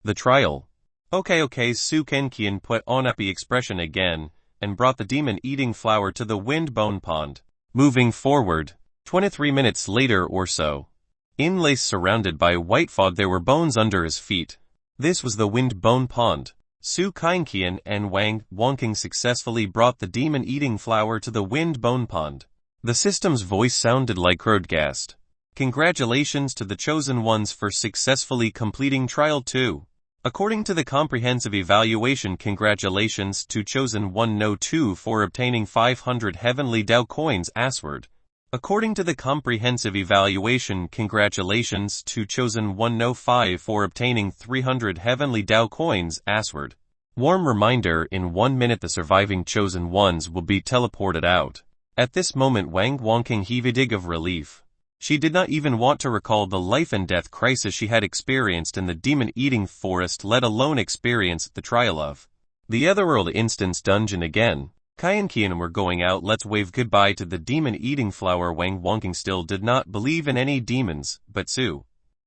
the trial." Okay. Su Kaienkian put on a happy expression again and brought the demon-eating flower to the Windbone Pond. Moving forward, 23 minutes later or so, in Lace, surrounded by white fog, there were bones under his feet. This was the Windbone Pond. Su Kaienkian and Wang Wonking successfully brought the demon-eating flower to the Windbone Pond. The system's voice sounded like Crodgast. "Congratulations to the chosen ones for successfully completing Trial 2. According to the comprehensive evaluation, congratulations to chosen 1 No 2 for obtaining 500 Heavenly Tao coins. Asward. According to the comprehensive evaluation, congratulations to chosen 1 No 5 for obtaining 300 Heavenly Tao coins. Asward. Warm reminder, in 1 minute the surviving chosen ones will be teleported out." At this moment Wang Wonking heaved a dig of relief. She did not even want to recall the life and death crisis she had experienced in the demon-eating forest, let alone experience the trial of the Otherworld instance dungeon again. Kai and Qian were going out. Let's wave goodbye to the demon-eating flower. Wang Wonking still did not believe in any demons, but Su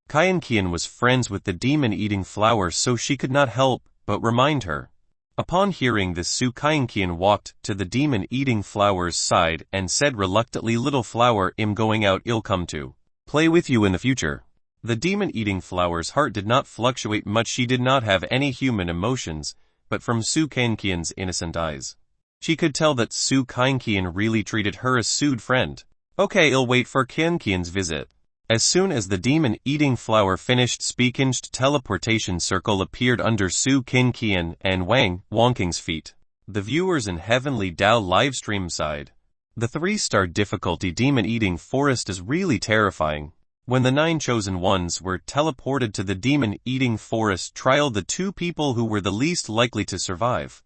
Kai and Qian was friends with the demon-eating flower, so she could not help but remind her. Upon hearing this, Su Kai and Qian walked to the demon-eating flower's side and said reluctantly, "Little flower, I'm going out. I'll come to play with you in the future." The demon-eating flower's heart did not fluctuate much. She did not have any human emotions, but from Su Kai and Qian's innocent eyes, she could tell that Su Kai and Qian really treated her as Su'd friend. "Okay, I'll wait for Qian's visit." As soon as the demon-eating flower finished speaking, teleportation circle appeared under Su Qian and Wang Wonking's feet. The viewers in Heavenly Dao livestream side. The 3-star difficulty demon-eating forest is really terrifying. When the 9 chosen ones were teleported to the demon-eating forest trial, the 2 people who were the least likely to survived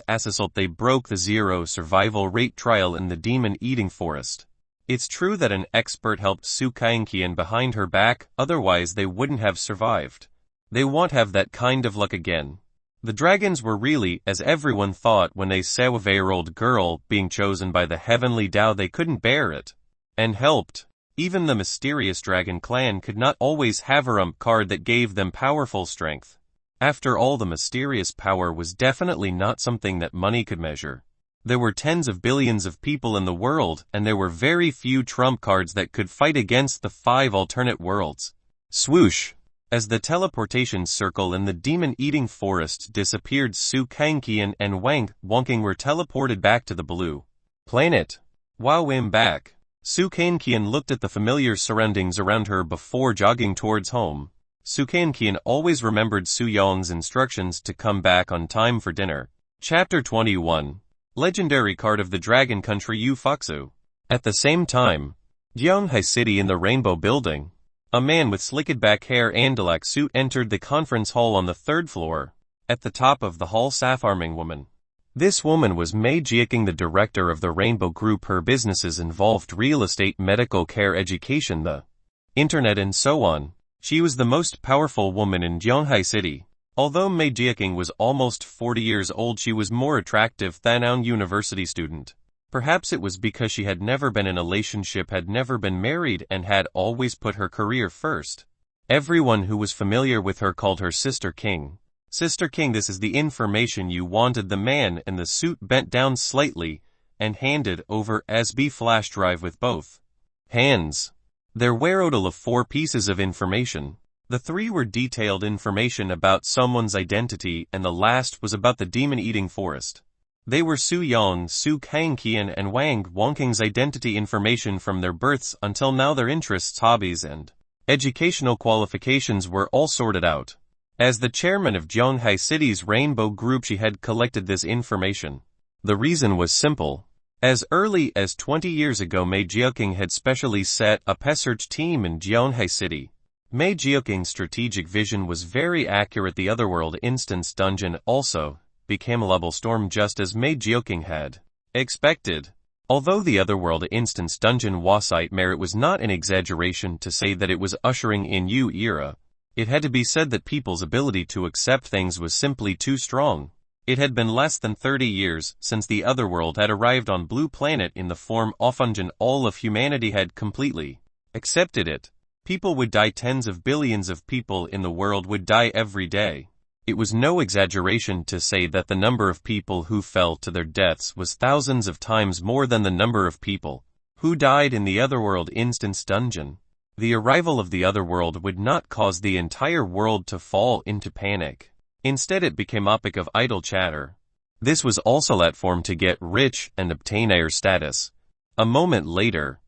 as assault. They broke the 0 survival rate trial in the demon-eating forest. It's true that an expert helped Su Kai and Qian behind her back, otherwise they wouldn't have survived. They won't have that kind of luck again. The dragons were really, as everyone thought when they saw a 8-year-old girl being chosen by the Heavenly Dao, they couldn't bear it and helped. Even the mysterious dragon clan could not always have a rump card that gave them powerful strength. After all, the mysterious power was definitely not something that money could measure. There were tens of billions of people in the world, and there were very few trump cards that could fight against the 5 alternate worlds. Swoosh! As the teleportation circle in the demon-eating forest disappeared, Su Kai and Qian and Wang Wonking were teleported back to the blue planet. Wow, I'm back. Su Kai and Qian looked at the familiar surroundings around her before jogging towards home. Su Kai and Qian always remembered Su Yong's instructions to come back on time for dinner. Chapter 21. Legendary card of the Dragon Country Yu Foxu. At the same time, Yonghai City in the Rainbow Building. A man with slicked back hair and black suit entered the conference hall on the 3rd floor. At the top of the hall sat a farming woman. This woman was Mei Jiaking, the director of the Rainbow Group. Her businesses involved real estate, medical care, education, the internet and so on. She was the most powerful woman in Yonghai City. Although Mei Jiaking was almost 40 years old, she was more attractive than a university student. Perhaps it was because she had never been in a relationship, had never been married, and had always put her career first. Everyone who was familiar with her called her Sister King. Sister King, this is the information you wanted. The man in the suit bent down slightly and handed over SB flash drive with both hands. There were a total of 4 pieces of information. The 3 were detailed information about someone's identity, and the last was about the demon-eating forest. They were Su Yong, Su Kai and Qian, and Wang Wonking's identity information from their births until now. Their interests, hobbies, and educational qualifications were all sorted out. As the chairman of Yonghai City's Rainbow Group, she had collected this information. The reason was simple. As early as 20 years ago, Mei Jiaking had specially set up a search team in Yonghai City. Mei Jiaking's strategic vision was very accurate. The Otherworld instance dungeon also became a level storm, just as Mei Jiaking had expected. Although the Otherworld instance dungeon was nightmare, it was not an exaggeration to say that it was ushering in new era. It had to be said that people's ability to accept things was simply too strong. It had been less than 30 years since the Otherworld had arrived on Blue Planet in the form of dungeon. All of humanity had completely accepted it. People would die, tens of billions of people in the world would die every day. It was no exaggeration to say that the number of people who fell to their deaths was thousands of times more than the number of people who died in the Otherworld instance dungeon. The arrival of the Otherworld would not cause the entire world to fall into panic. Instead, it became a topic of idle chatter. This was also a platform to get rich and obtain air status. A moment later,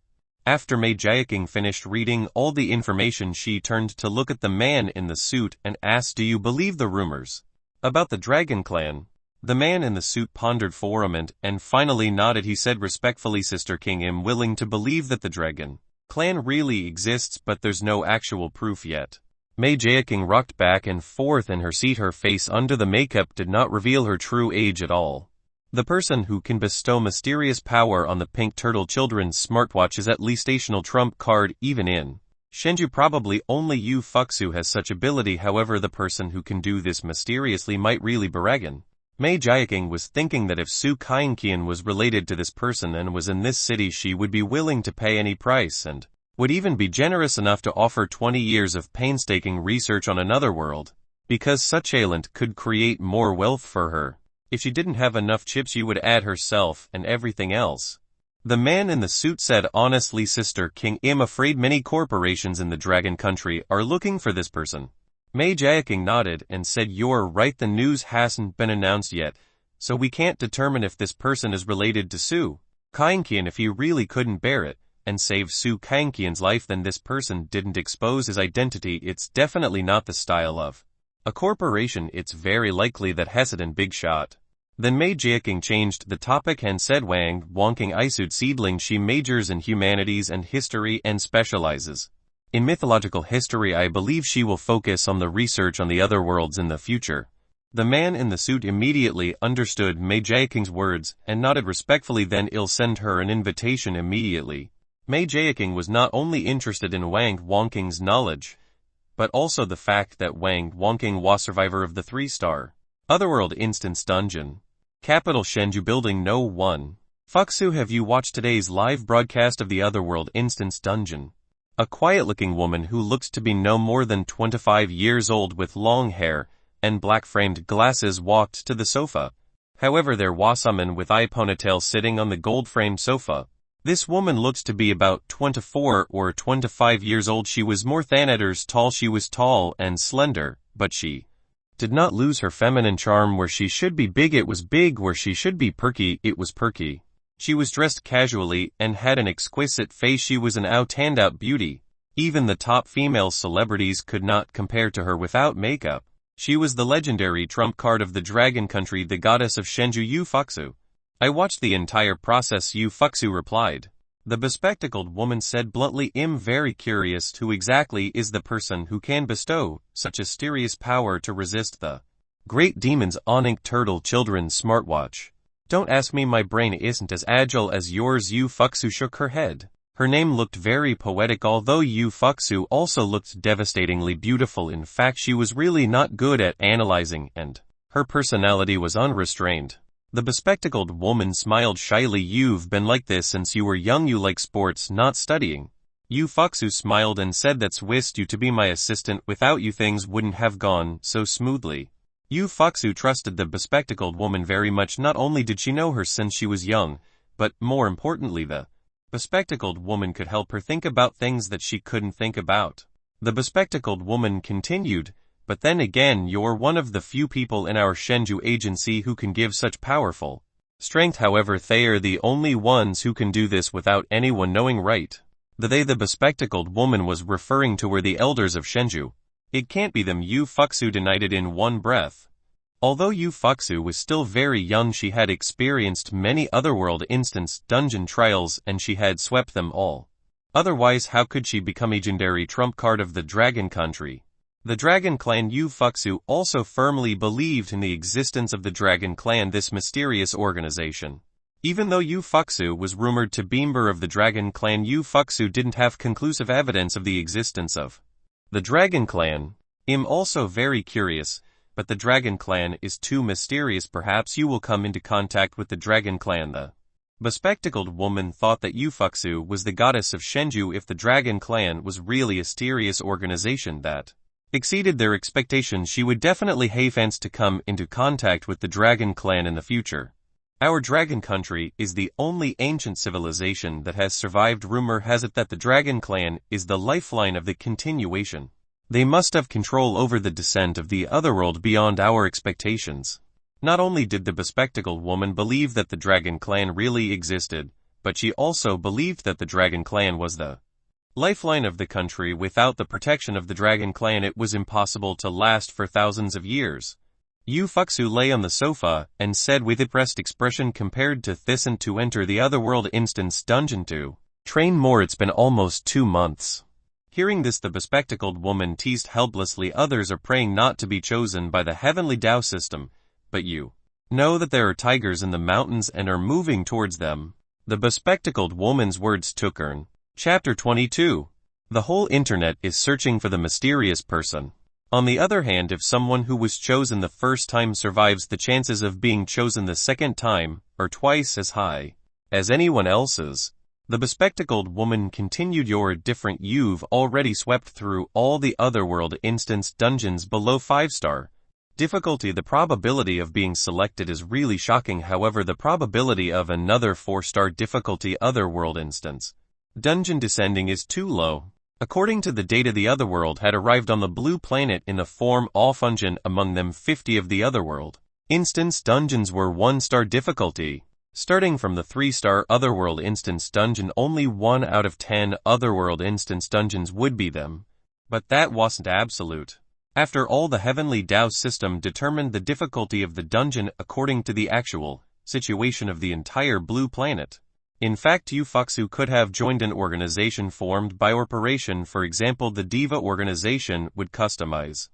after Mei Jiaking finished reading all the information, she turned to look at the man in the suit and asked, "Do you believe the rumors about the Dragon Clan?" The man in the suit pondered for a moment and finally nodded. He said respectfully, "Sister King, I'm willing to believe that the Dragon Clan really exists, but there's no actual proof yet." Mei Jiaking rocked back and forth in her seat. Her face under the makeup did not reveal her true age at all. The person who can bestow mysterious power on the pink turtle children's smartwatch is at least a stational trump card even in Shenju. Probably only Yu Fuxu has such ability. However, the person who can do this mysteriously might really be Ragan. Mei Jiaqing was thinking that if Su Kaianqian was related to this person and was in this city, she would be willing to pay any price and would even be generous enough to offer 20 years of painstaking research on another world, because such talent could create more wealth for her. If she didn't have enough chips, she would add herself and everything else. The man in the suit said, honestly, Sister King, I'm afraid many corporations in the Dragon Country are looking for this person. Mei Jiaqing nodded and said, you're right, the news hasn't been announced yet, so we can't determine if this person is related to Su Kaianqian. If he really couldn't bear it and save Su Kaianqian's life, then this person didn't expose his identity. It's definitely not the style of a corporation. It's very likely that Hesitant big shot. Then Mei Jiaqing changed the topic and said, Wang Wangking Isud seedling. She majors in humanities and history and specializes in mythological history. I believe she will focus on the research on the other worlds in the future. The man in the suit immediately understood Mei Jiaqing's words and nodded respectfully. Then I'll send her an invitation immediately. Mei Jiaqing was not only interested in Wang Wangking's knowledge, but also the fact that Wang Wangking was survivor of the 3-star Otherworld Instance Dungeon. Capital Shenju Building No. 1. Fuxu, have you watched today's live broadcast of the Otherworld Instance Dungeon? A quiet-looking woman who looked to be no more than 25 years old with long hair and black-framed glasses walked to the sofa. However, there was someone with eye ponytail sitting on the gold-framed sofa. This woman looks to be about 24 or 25 years old. She was more than others tall. She was tall and slender, but she did not lose her feminine charm. Where she should be big, it was big. Where she should be perky, it was perky. She was dressed casually and had an exquisite face. She was an out-and-out beauty. Even the top female celebrities could not compare to her without makeup. She was the legendary trump card of the Dragon Country, the goddess of Shenju, Yu Fuxu. I watched the entire process, Yu Fuxu replied. The bespectacled woman said bluntly, I'm very curious who exactly is the person who can bestow such a mysterious power to resist the great demons on Ink Turtle Children's smartwatch. Don't ask me, my brain isn't as agile as yours. Yu Fuxu shook her head. Her name looked very poetic, although Yu Fuxu also looked devastatingly beautiful. In fact, she was really not good at analyzing, and her personality was unrestrained. The bespectacled woman smiled shyly. You've been like this since you were young. You like sports, not studying. Yu Fuxu smiled and said, that's wished you to be my assistant. Without you things wouldn't have gone so smoothly. Yu Fuxu trusted the bespectacled woman very much. Not only did she know her since she was young, but more importantly, the bespectacled woman could help her think about things that she couldn't think about. The bespectacled woman continued, but then again, you're one of the few people in our Shenju agency who can give such powerful strength. However, they are the only ones who can do this without anyone knowing, right? The bespectacled woman was referring to were the elders of Shenju. It can't be them, Yu Fuxu denied it in one breath. Although Yu Fuxu was still very young, she had experienced many Otherworld Instance dungeon trials and she had swept them all. Otherwise, how could she become a legendary trump card of the Dragon Country? The Dragon Clan. Yu Fuxu also firmly believed in the existence of the Dragon Clan, this mysterious organization. Even though Yu Fuxu was rumored to be a member of the Dragon Clan, Yu Fuxu didn't have conclusive evidence of the existence of the Dragon Clan. I'm also very curious, but the Dragon Clan is too mysterious. Perhaps you will come into contact with the Dragon Clan. The bespectacled woman thought that Yu Fuxu was the goddess of Shenju. If the Dragon Clan was really a mysterious organization that exceeded their expectations, she would definitely have chance to come into contact with the Dragon Clan in the future. Our Dragon Country is the only ancient civilization that has survived. Rumor has it that the Dragon Clan is the lifeline of the continuation. They must have control over the descent of the otherworld beyond our expectations. Not only did the bespectacled woman believe that the Dragon Clan really existed, but she also believed that the Dragon Clan was the lifeline of the country. Without the protection of the Dragon Clan, it was impossible to last for thousands of years. Yu Fuxu lay on the sofa and said with a depressed expression, compared to this and to enter the Otherworld Instance dungeon to train more, it's been almost 2 months. Hearing this, the bespectacled woman teased helplessly, others are praying not to be chosen by the heavenly Tao system, but you Know that there are tigers in the mountains and are moving towards them. The bespectacled woman's words took her. Chapter 22. The whole internet is searching for the mysterious person. On the other hand, if someone who was chosen the first time survives, the chances of being chosen the second time are twice as high as anyone else's. The bespectacled woman continued. You're different. You've already swept through all the otherworld instance dungeons below 5-star difficulty. The probability of being selected is really shocking. However, the probability of another 4-star difficulty otherworld instance dungeon descending is too low. According to the data, the otherworld had arrived on the blue planet in the form of function. Among them, 50 of the otherworld instance dungeons were 1-star difficulty. Starting from the 3-star otherworld instance dungeon, only 1 out of 10 otherworld instance dungeons would be them. But that wasn't absolute. After all, the heavenly Tao system determined the difficulty of the dungeon according to the actual situation of the entire blue planet. In fact, Yu Fuxu could have joined an organization formed by operation. For example, the Diva organization would customize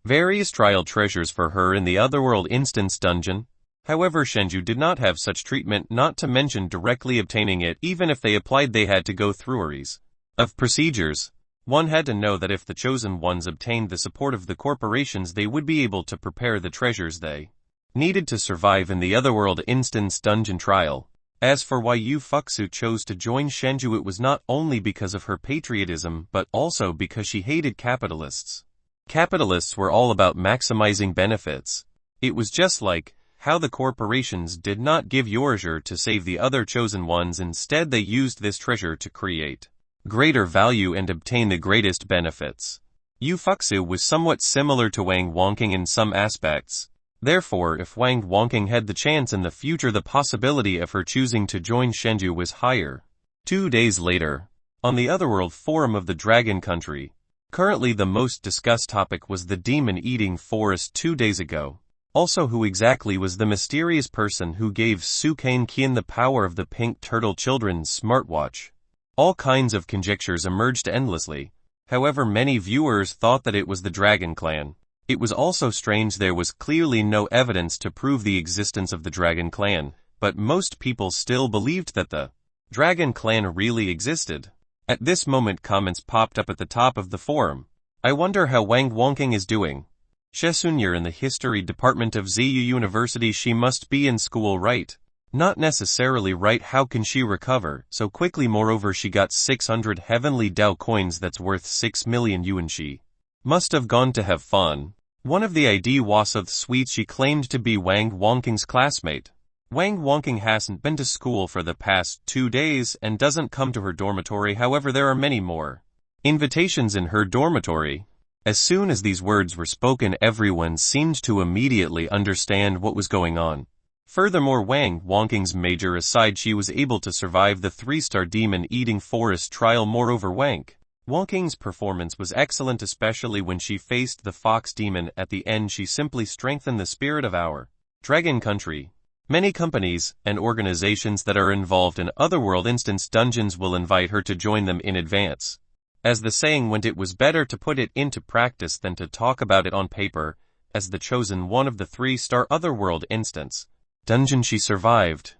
various trial treasures for her in the otherworld instance dungeon. However, Shenju did not have such treatment, not to mention directly obtaining it. Even if they applied, they had to go through a series of procedures. One had to know that if the chosen ones obtained the support of the corporations, they would be able to prepare the treasures they needed to survive in the otherworld instance dungeon trial. As for why Yu Fuxu chose to join Shenju, it was not only because of her patriotism, but also because she hated capitalists. Capitalists were all about maximizing benefits. It was just like how the corporations did not give Yorger to save the other chosen ones. Instead, they used this treasure to create greater value and obtain the greatest benefits. Yu Fuxu was somewhat similar to Wang Wangking in some aspects. Therefore, if Wang Wangking had the chance in the future, the possibility of her choosing to join Shenju was higher. 2 days later, on the Otherworld Forum of the Dragon Country, currently the most discussed topic was the demon-eating forest 2 days ago. Also, who exactly was the mysterious person who gave Su Qian the power of the Pink Turtle Children's smartwatch? All kinds of conjectures emerged endlessly. However, many viewers thought that it was the Dragon Clan. It was also strange there was clearly no evidence to prove the existence of the Dragon Clan, but most people still believed that the Dragon Clan really existed. At this moment, comments popped up at the top of the forum. I wonder how Wang Wangking is doing. Shesunyur in the history department of ZU University. She must be in school, right? Not necessarily right. How can she recover so quickly? Moreover, she got 600 heavenly Tao coins that's worth 6 million yuan. She must have gone to have fun. One of the ID Wasouth suites, she claimed to be Wang Wangking's classmate. Wang Wangking hasn't been to school for the past 2 days and doesn't come to her dormitory. However, there are many more invitations in her dormitory. As soon as these words were spoken, everyone seemed to immediately understand what was going on. Furthermore, Wang Wangking's major aside, she was able to survive the 3-star demon-eating forest trial. Moreover, Wang Wangking's performance was excellent, especially when she faced the fox demon at the end. She simply strengthened the spirit of our Dragon Country. Many companies and organizations that are involved in otherworld instance dungeons will invite her to join them in advance. As the saying went, it was better to put it into practice than to talk about it on paper. As the chosen one of the 3-star otherworld instance dungeon, she survived.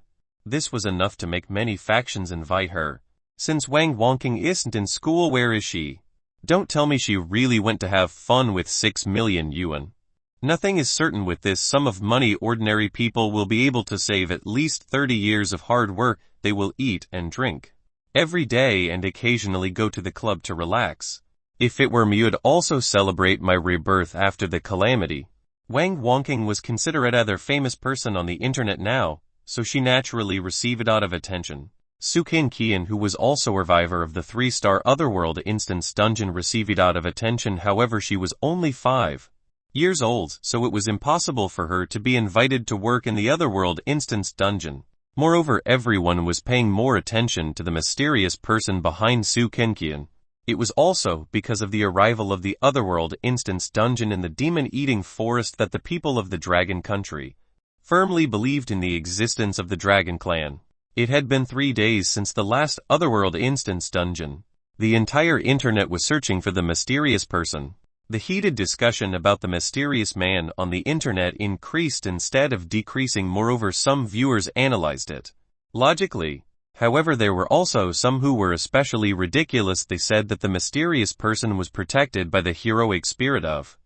This was enough to make many factions invite her. Since Wang Wangking isn't in school, where is she? Don't tell me she really went to have fun with 6 million yuan. Nothing is certain with this sum of money. Ordinary people will be able to save at least 30 years of hard work. They will eat and drink every day and occasionally go to the club to relax. If it were me, I'd also celebrate my rebirth after the calamity. Wang Wangking was considered a famous person on the internet now, so she naturally received a lot of attention. Su Qian, who was also survivor of the 3-star otherworld instance dungeon, received a lot of attention. However, she was only 5 years old, so it was impossible for her to be invited to work in the otherworld instance dungeon. Moreover, everyone was paying more attention to the mysterious person behind Su Qian. It was also because of the arrival of the otherworld instance dungeon in the demon-eating forest that the people of the Dragon Country firmly believed in the existence of the Dragon Clan. It had been 3 days since the last otherworld instance dungeon. The entire internet was searching for the mysterious person. The heated discussion about the mysterious man on the internet increased instead of decreasing. Moreover, some viewers analyzed it logically. However, there were also some who were especially ridiculous. They said that the mysterious person was protected by the heroic spirit of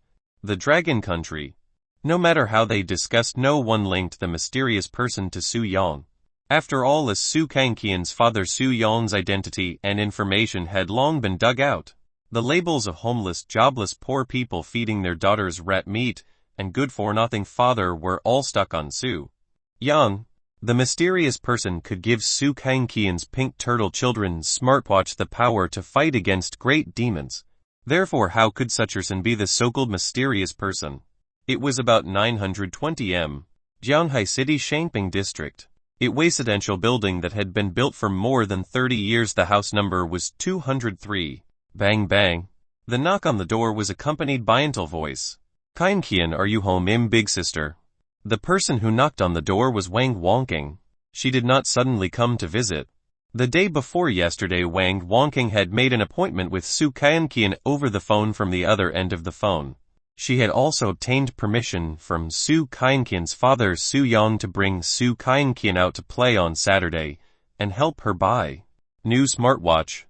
the Dragon Country. No matter how they discussed, no one linked the mysterious person to Su Yang. After all, as Su Kangqian's father, Su Yang's identity and information had long been dug out. The labels of homeless, jobless, poor people feeding their daughters rat meat, and good-for-nothing father were all stuck on Su Yang. The mysterious person could give Su Kangqian's pink turtle children smartwatch the power to fight against great demons. Therefore, how could such a person be the so-called mysterious person? It was about 920 m. Jianghai City, Shangping District. It was a residential building that had been built for more than 30 years. The house number was 203. Bang bang. The knock on the door was accompanied by a gentle voice. Kangqian, are you home, big sister? The person who knocked on the door was Wang Wangking. She did not suddenly come to visit. The day before yesterday, Wang Wangking had made an appointment with Su Kangqian over the phone. From the other end of the phone, she had also obtained permission from Su Kangqian's father, Su Yang, to bring Su Kangqian out to play on Saturday and help her buy new smartwatch.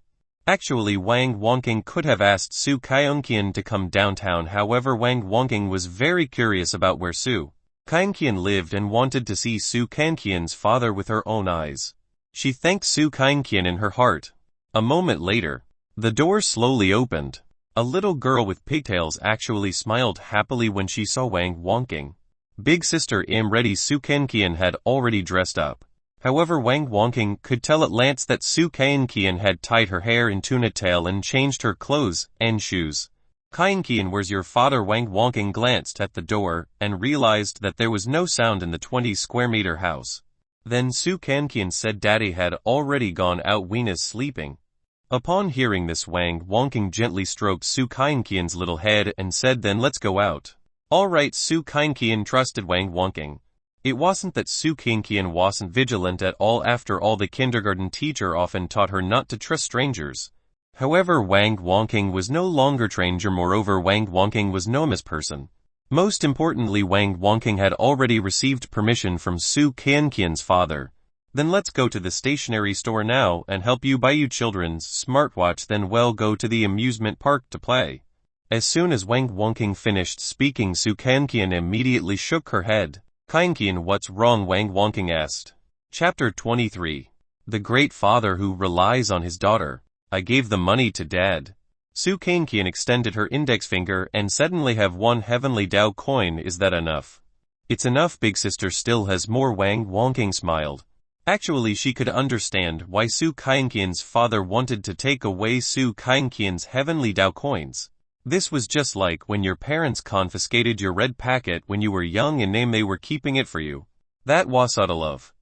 Actually, Wang Wangking could have asked Su Kangqian to come downtown. However, Wang Wangking was very curious about where Su Kangqian lived and wanted to see Su Kangqian's father with her own eyes. She thanked Su Kangqian in her heart. A moment later, the door slowly opened. A little girl with pigtails actually smiled happily when she saw Wang Wangking. Big sister, I'm ready. Su Kangqian had already dressed up. However, Wang Wangking could tell at glance that Su Kangqian had tied her hair in tuna tail and changed her clothes and shoes. Kangqian, where's your father? Wang Wangking glanced at the door and realized that there was no sound in the 20-square-meter house. Then Su Kangqian said Daddy had already gone out. Wena's sleeping. Upon hearing this, Wang Wangking gently stroked Su Kangqian's little head and said, then let's go out. All right. Su Kangqian trusted Wang Wangking. It wasn't that Su Kangqian wasn't vigilant at all. After all, the kindergarten teacher often taught her not to trust strangers. However, Wang Wangking was no longer a stranger. Moreover, Wang Wangking was no person. Most importantly, Wang Wangking had already received permission from Su Kangqian's father. Then let's go to the stationery store now and help you buy you children's smartwatch. Then we'll go to the amusement park to play. As soon as Wang Wangking finished speaking, Su Kangqian immediately shook her head. Kangqian, what's wrong? Wang Wangking asked. Chapter 23. The Great Father Who Relies on His Daughter. I gave the money to Dad. Su Kangqian extended her index finger and suddenly have one heavenly Dao coin. Is that enough? It's enough. Big sister still has more. Wang Wangking smiled. Actually, she could understand why Su Kangqian's father wanted to take away Su Kangqian's heavenly Dao coins. This was just like when your parents confiscated your red packet when you were young and they were keeping it for you. That was out of love.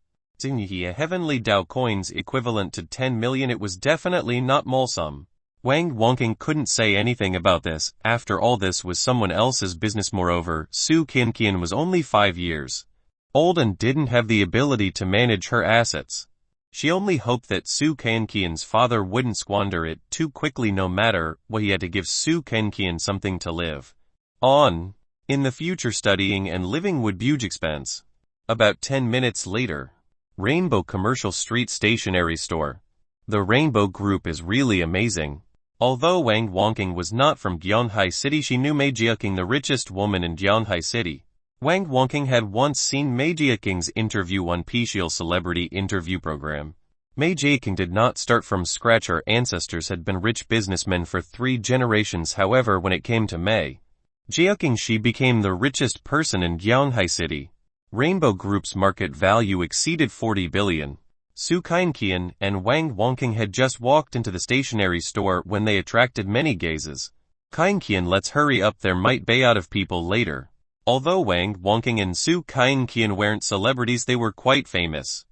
Heavenly Dao coins equivalent to 10 million. It was definitely not small sum. Wang Wangking couldn't say anything about this. After all, this was someone else's business. Moreover, Su Kangqian was only 5 years old and didn't have the ability to manage her assets. She only hoped that Su Kangqian's father wouldn't squander it too quickly. No matter what, he had to give Su Kangqian something to live on. In the future, studying and living would be huge expense. About 10 minutes later. Rainbow Commercial Street Stationery Store. The Rainbow Group is really amazing. Although Wang Wangking was not from Jianghai City, she knew Mei Jiaqing, the richest woman in Jianghai City. Wang Wangking had once seen Mei Jiaqing's interview on Pishiel's celebrity interview program. Mei Jiaqing did not start from scratch. Her ancestors had been rich businessmen for 3 generations. However, when it came to Mei Jiaqing, she became the richest person in Jianghai City. Rainbow Group's market value exceeded 40 billion. Su Kangqian and Wang Wangking had just walked into the stationery store when they attracted many gazes. Kangqian, let's hurry up, there might be out of people later. Although Wang Wangking and Su Kangqian weren't celebrities, they were quite famous.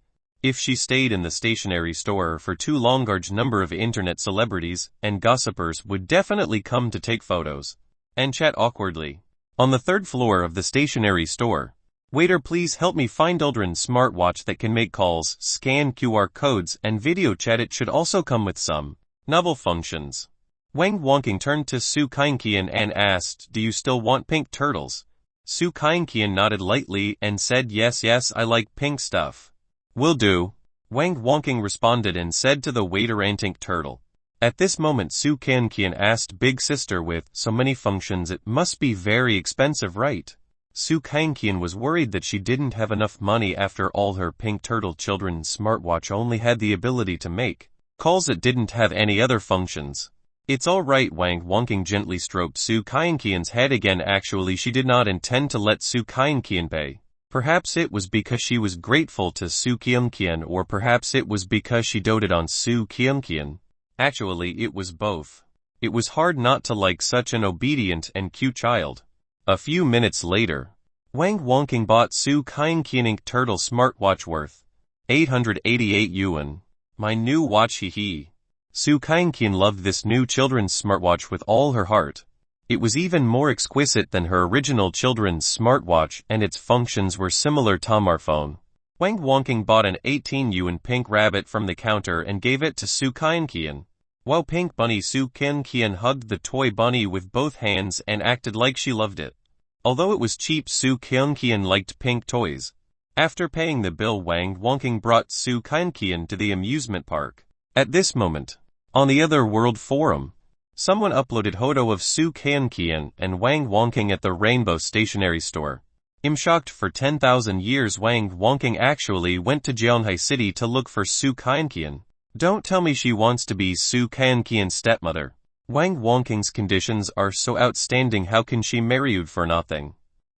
If she stayed in the stationery store for too long, a large number of internet celebrities and gossipers would definitely come to take photos and chat awkwardly. On the 3rd floor of the stationery store. Waiter, please help me find children's smartwatch that can make calls, scan QR codes, and video chat. It should also come with some novel functions. Wang Wonking turned to Su Kainqian and asked, "Do you still want pink turtles?" Su Kainqian nodded lightly and said, Yes, I like pink stuff." "Will do," Wang Wonking responded and said to the waiter, "Antique turtle." At this moment Su Kainqian asked Big Sister, "With so many functions it must be very expensive, right?" Su Kainqian was worried that she didn't have enough money. After all, her pink turtle children's smartwatch only had the ability to make calls, it didn't have any other functions. "It's all right," Wang Wonking gently stroked Su Kainqian's head again. Actually, she did not intend to let Su Kainqian pay. Perhaps it was because she was grateful to Su Kainqian, or perhaps it was because she doted on Su Kainqian. Actually, it was both. It was hard not to like such an obedient and cute child. A few minutes later, Wang Wonking bought Su Kainqian Ink Turtle smartwatch worth 888 yuan. "My new watch, hee." Su Kainqian loved this new children's smartwatch with all her heart. It was even more exquisite than her original children's smartwatch, and its functions were similar to her phone. Wang Wonking bought an 18 yuan pink rabbit from the counter and gave it to Su Kainqian. While Pink Bunny, Su Kainqian hugged the toy bunny with both hands and acted like she loved it. Although it was cheap, Su Kainqian liked pink toys. After paying the bill, Wang Wonking brought Su Kainqian to the amusement park. At this moment, on the Other World forum, someone uploaded photo of Su Kainqian and Wang Wonking at the Rainbow Stationery Store. I'm shocked. For 10,000 years Wang Wonking actually went to Jianghai City to look for Su Kainqian. Don't tell me she wants to be Su Kainqian's stepmother. Wang Wongking's conditions are so outstanding, how can she marry you for nothing?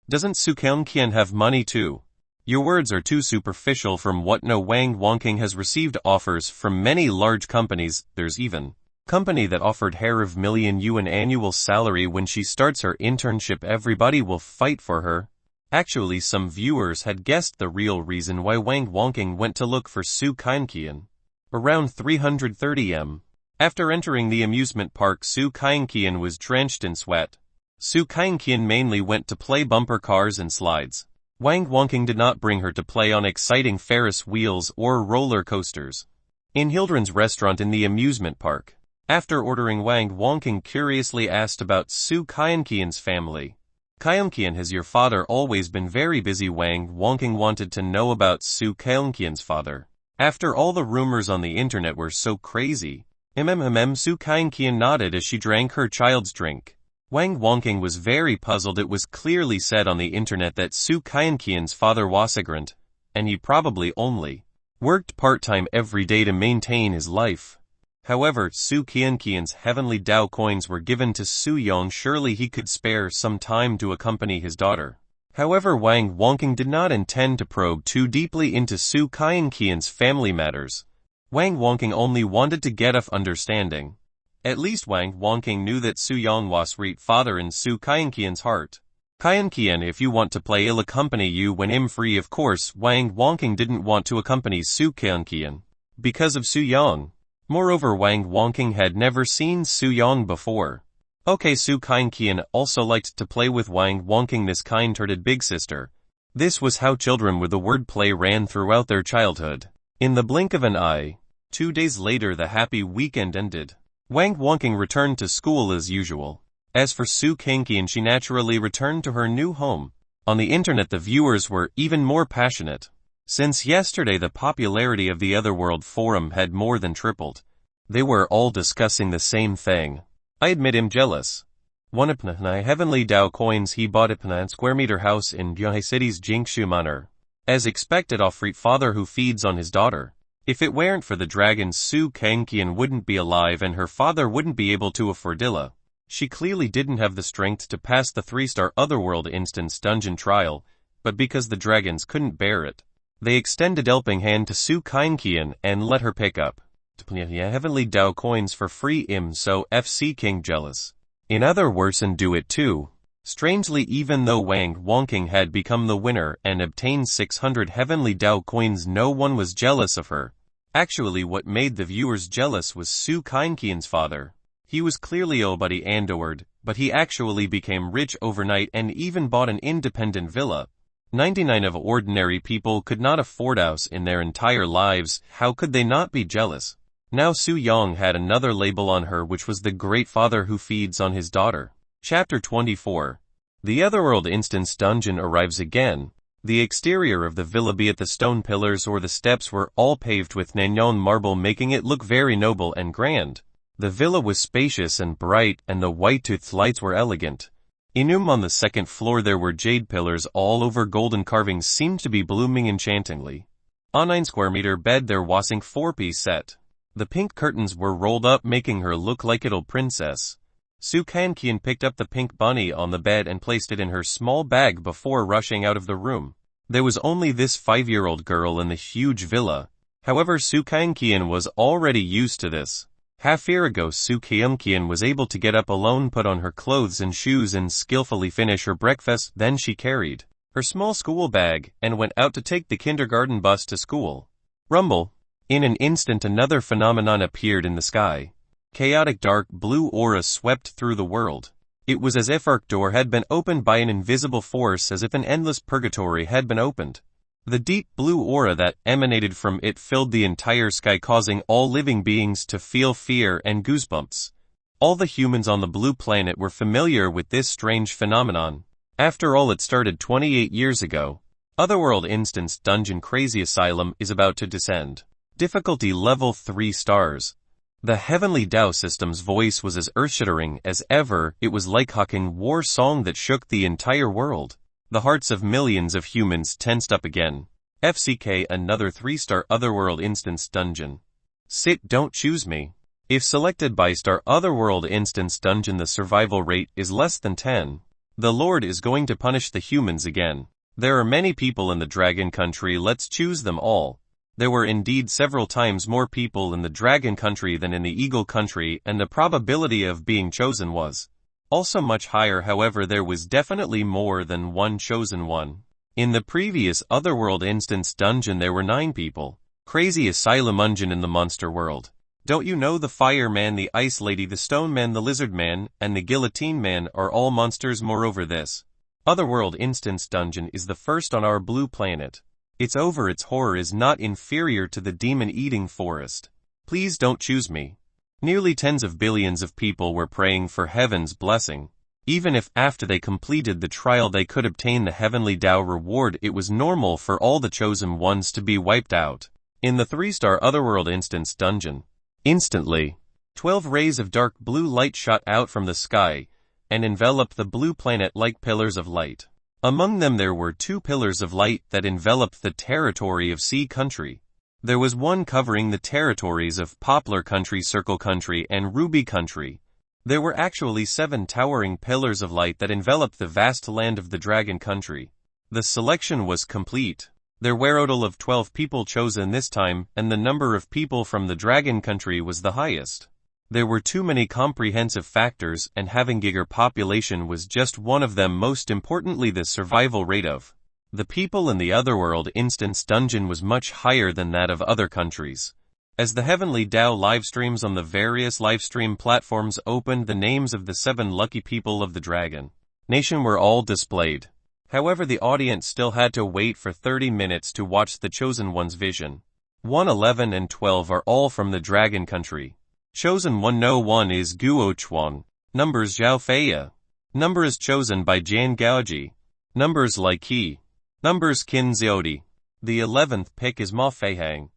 Doesn't Su Kainqian have money too? Your words are too superficial. From what know, Wang Wonking has received offers from many large companies. There's even company that offered her of million yuan annual salary when she starts her internship. Everybody will fight for her. Actually, some viewers had guessed the real reason why Wang Wonking went to look for Su Kainqian. Around 330 m. After entering the amusement park, Su Kainqian was drenched in sweat. Su Kainqian mainly went to play bumper cars and slides. Wang Wonking did not bring her to play on exciting Ferris wheels or roller coasters. In Hildren's restaurant in the amusement park, after ordering, Wang Wonking curiously asked about Su Kainqian's family. "Kainqian, has your father always been very busy?" Wang Wonking wanted to know about Su Kainqian's father. After all, the rumors on the internet were so crazy. Su Kainqian nodded as she drank her child's drink. Wang Wonking was very puzzled. It was clearly said on the internet that Su Kainqian's father was immigrant, and he probably only worked part-time every day to maintain his life. However, Su Kainqian's heavenly Dao coins were given to Su Yong. Surely he could spare some time to accompany his daughter. However, Wang Wonking did not intend to probe too deeply into Su Kainqian's family matters. Wang Wonking only wanted to get of understanding. At least Wang Wonking knew that Su Yong was right father in Su Kainqian's heart. "Kainqian, if you want to play, I'll accompany you when I'm free." Of course, Wang Wonking didn't want to accompany Su Kainqian because of Su Yong. Moreover, Wang Wonking had never seen Su Yong before. Okay, Su Kainqian also liked to play with Wang Wonking, this kind-hearted big sister. This was how children with the wordplay ran throughout their childhood. In the blink of an eye, 2 days later the happy weekend ended. Wang Wonking returned to school as usual. As for Su Kainqian, she naturally returned to her new home. On the internet the viewers were even more passionate. Since yesterday the popularity of the Otherworld forum had more than tripled. They were all discussing the same thing. I admit I'm jealous. One of my heavenly Dao coins, he bought a square meter house in Jianghai City's Jingshu Manor. As expected, a freak father who feeds on his daughter. If it weren't for the dragons, Su Kainqian wouldn't be alive and her father wouldn't be able to afford Dilla. She clearly didn't have the strength to pass the 3-star Otherworld instance dungeon trial, but because the dragons couldn't bear it, they extended a helping hand to Su Kainqian and let her pick up heavenly Dao coins for free. So FC King jealous. In other words, and do it too. Strangely, even though Wang Wonking had become the winner and obtained 600 heavenly Dao coins, no one was jealous of her. Actually, what made the viewers jealous was Su Kainqian's father. He was clearly nobody and adored, but he actually became rich overnight and even bought an independent villa. 99 of ordinary people could not afford house in their entire lives. How could they not be jealous? Now Su Yong had another label on her, which was the great father who feeds on his daughter. Chapter 24. The Otherworld Instance Dungeon arrives again. The exterior of the villa, be it the stone pillars or the steps, were all paved with Nagnon marble, making it look very noble and grand. The villa was spacious and bright, and the white-toothed lights were elegant. On the second floor there were jade pillars all over, golden carvings seemed to be blooming enchantingly. On 9 square meter bed there was a 4-piece set. The pink curtains were rolled up, making her look like a little princess. Su Kankian picked up the pink bunny on the bed and placed it in her small bag before rushing out of the room. There was only this 5-year-old girl in the huge villa. However, Su Kankian was already used to this. Half-year ago Su Kankian was able to get up alone, put on her clothes and shoes and skillfully finish her breakfast. Then she carried her small school bag and went out to take the kindergarten bus to school. Rumble. In an instant another phenomenon appeared in the sky. Chaotic dark blue aura swept through the world. It was as if Arc door had been opened by an invisible force, as if an endless purgatory had been opened. The deep blue aura that emanated from it filled the entire sky, causing all living beings to feel fear and goosebumps. All the humans on the blue planet were familiar with this strange phenomenon. After all, it started 28 years ago. Otherworld Instance Dungeon Crazy Asylum is about to descend. Difficulty level 3 stars. The Heavenly Tao System's voice was as earth-shattering as ever. It was like Hawking war song that shook the entire world. The hearts of millions of humans tensed up again. FCK another 3-star Otherworld Instance Dungeon. Sit, don't choose me. If selected by star Otherworld Instance Dungeon, the survival rate is less than 10. The Lord is going to punish the humans again. There are many people in the Dragon Country, let's choose them all. There were indeed several times more people in the Dragon Country than in the Eagle Country, and the probability of being chosen was also much higher. However, there was definitely more than one chosen one. In the previous Otherworld Instance Dungeon there were 9 people. Crazy Asylum Dungeon in the Monster World. Don't you know the Fireman, the Ice Lady, the Stone Man, the Lizard Man, and the Guillotine Man are all monsters. Moreover, this Otherworld Instance Dungeon is the first on our blue planet. Its horror is not inferior to the demon-eating forest. Please don't choose me. Nearly tens of billions of people were praying for heaven's blessing. Even if after they completed the trial they could obtain the Heavenly Tao reward, it was normal for all the chosen ones to be wiped out. In the 3-star Otherworld Instance Dungeon, instantly, 12 rays of dark blue light shot out from the sky and enveloped the blue planet like pillars of light. Among them there were 2 pillars of light that enveloped the territory of Sea Country. There was one covering the territories of Poplar Country, Circle Country, and Ruby Country. There were actually 7 towering pillars of light that enveloped the vast land of the Dragon Country. The selection was complete. There were a total of 12 people chosen this time, and the number of people from the Dragon Country was the highest. There were too many comprehensive factors, and having bigger population was just one of them. Most importantly, the survival rate of the people in the Otherworld Instance Dungeon was much higher than that of other countries. As the Heavenly Tao livestreams on the various livestream platforms opened, the names of the 7 lucky people of the Dragon Nation were all displayed. However, the audience still had to wait for 30 minutes to watch the chosen one's vision. 1, 11, and 12 are all from the Dragon Country. Chosen 1 No 1 is Guo Chuan. Numbers Zhao Feia. Number is chosen by Jan Gaoji. Numbers Lai Qi. Numbers Qin Xiaodi. The 11th pick is Ma Feihang.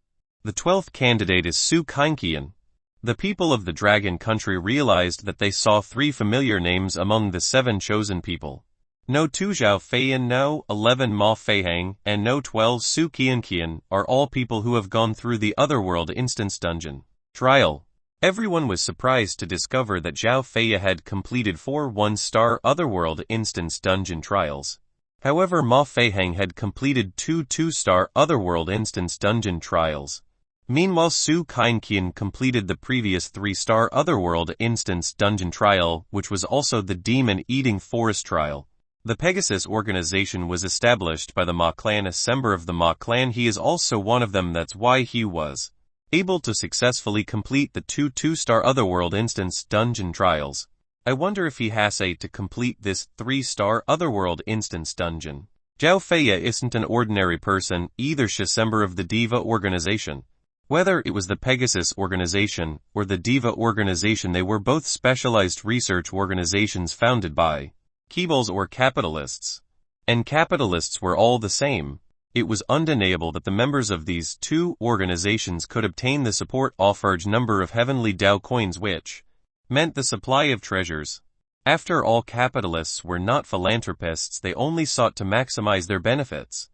The 12th candidate is Su Kankian. The people of the Dragon Country realized that they saw 3 familiar names among the 7 chosen people. No 2 Zhao Feiyan, No 11 Ma Feihang, and No 12 Su Qianqian are all people who have gone through the Otherworld Instance Dungeon trial. Everyone was surprised to discover that Zhao Feiya had completed 4 1-star Otherworld Instance Dungeon trials. However, Ma Feihang had completed 2 2-star Otherworld Instance Dungeon trials. Meanwhile, Su Kankian completed the previous 3-star Otherworld Instance Dungeon trial, which was also the Demon-Eating Forest trial. The Pegasus organization was established by the Ma clan, a member of the Ma clan. He is also one of them. That's why he was able to successfully complete the 2 2-star Otherworld Instance Dungeon trials. I wonder if he has to complete this 3-star Otherworld Instance Dungeon. Zhao Feiya isn't an ordinary person, either. She's a member of the Diva organization. Whether it was the Pegasus organization or the Diva organization, they were both specialized research organizations founded by Keebles or capitalists. And capitalists were all the same. It was undeniable that the members of these two organizations could obtain the support of large number of heavenly Tao coins, which meant the supply of treasures. After all, capitalists were not philanthropists, they only sought to maximize their benefits.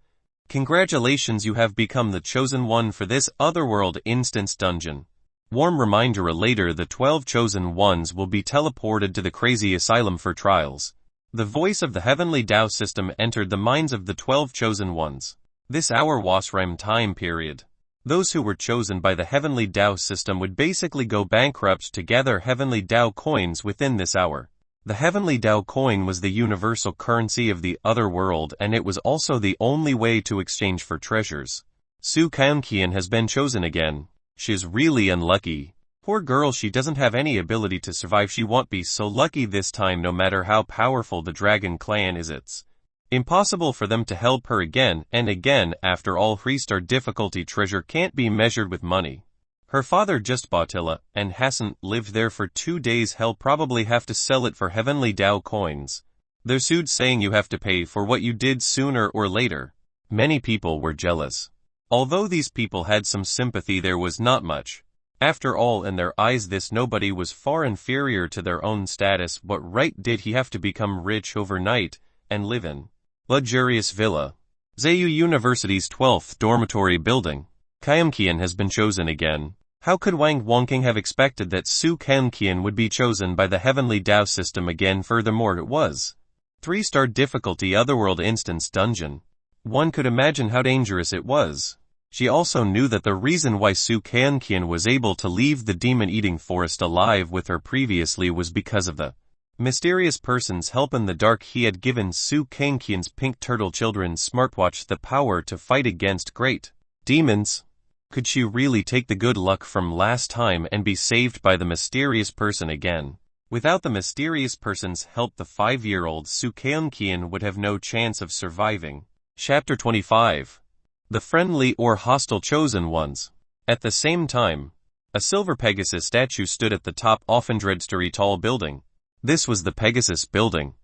Congratulations, you have become the chosen one for this otherworld instance dungeon. Warm reminder, later the 12 chosen ones will be teleported to the crazy asylum for trials. The voice of the heavenly Tao system entered the minds of the 12 chosen ones. This hour was RAM time period. Those who were chosen by the heavenly Tao system would basically go bankrupt to gather heavenly Tao coins within this hour. The heavenly Tao coin was the universal currency of the other world, and it was also the only way to exchange for treasures. Su Kankian has been chosen again. She's really unlucky. Poor girl, she doesn't have any ability to survive. She won't be so lucky this time, no matter how powerful the Dragon Clan is. It's impossible for them to help her again and again. After all, 3-star difficulty treasure can't be measured with money. Her father just bought Tilla and hasn't lived there for 2 days. He'll probably have to sell it for heavenly Tao coins. They're sued, saying you have to pay for what you did sooner or later. Many people were jealous. Although these people had some sympathy, there was not much. After all, in their eyes, this nobody was far inferior to their own status. What right did he have to become rich overnight and live in luxurious villa? Zayu University's 12th dormitory building. Kiamkian has been chosen again. How could Wang Wongking have expected that Su Kankian would be chosen by the heavenly Tao system again? Furthermore, it was 3-star difficulty otherworld instance dungeon. One could imagine how dangerous it was. She also knew that the reason why Su Kankian was able to leave the demon-eating forest alive with her previously was because of the mysterious person's help in the dark. He had given Su Kankian's pink turtle children's smartwatch the power to fight against great demons. Could she really take the good luck from last time and be saved by the mysterious person again? Without the mysterious person's help, the 5-year-old Su Kankian would have no chance of surviving. Chapter 25. The friendly or hostile chosen ones. At the same time, a silver Pegasus statue stood at the top of an 100-story tall building. This was the Pegasus building.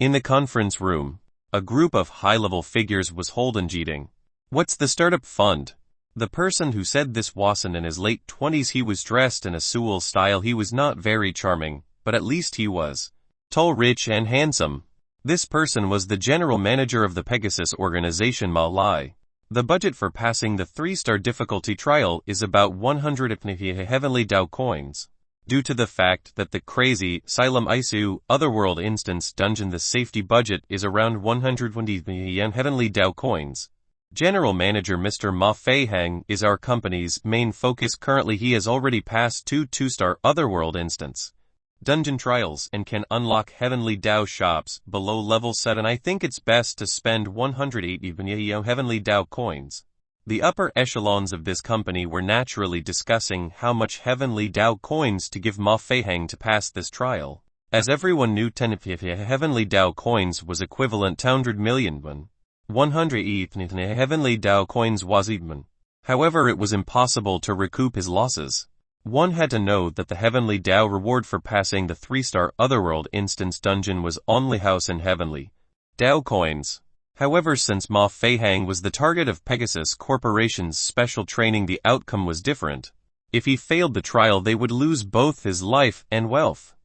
In the conference room, a group of high-level figures was holding meeting. What's the startup fund? The person who said this wasn't in his late 20s. He was dressed in a Sewell style. He was not very charming, but at least he was tall, rich, and handsome. This person was the general manager of the Pegasus organization, Ma Lai. The budget for passing the 3-star difficulty trial is about 100 heavenly Tao coins. Due to the fact that the crazy Asylum Isu otherworld instance dungeon, the safety budget is around 120 heavenly Tao coins. General Manager Mr. Ma Feihang is our company's main focus. Currently, he has already passed 2 2-star otherworld instance dungeon trials and can unlock heavenly Tao shops below level 7. I think it's best to spend 180 heavenly Tao coins. The upper echelons of this company were naturally discussing how much heavenly Tao coins to give Ma Feihang to pass this trial, as everyone knew 10 heavenly Tao coins was equivalent to 100 million won. 100 heavenly Tao coins was even. However, it was impossible to recoup his losses. One had to know that the heavenly Tao reward for passing the 3-star otherworld instance dungeon was only house and heavenly Tao coins. However, since Ma Feihang was the target of Pegasus Corporation's special training, the outcome was different. If he failed the trial, they would lose both his life and wealth.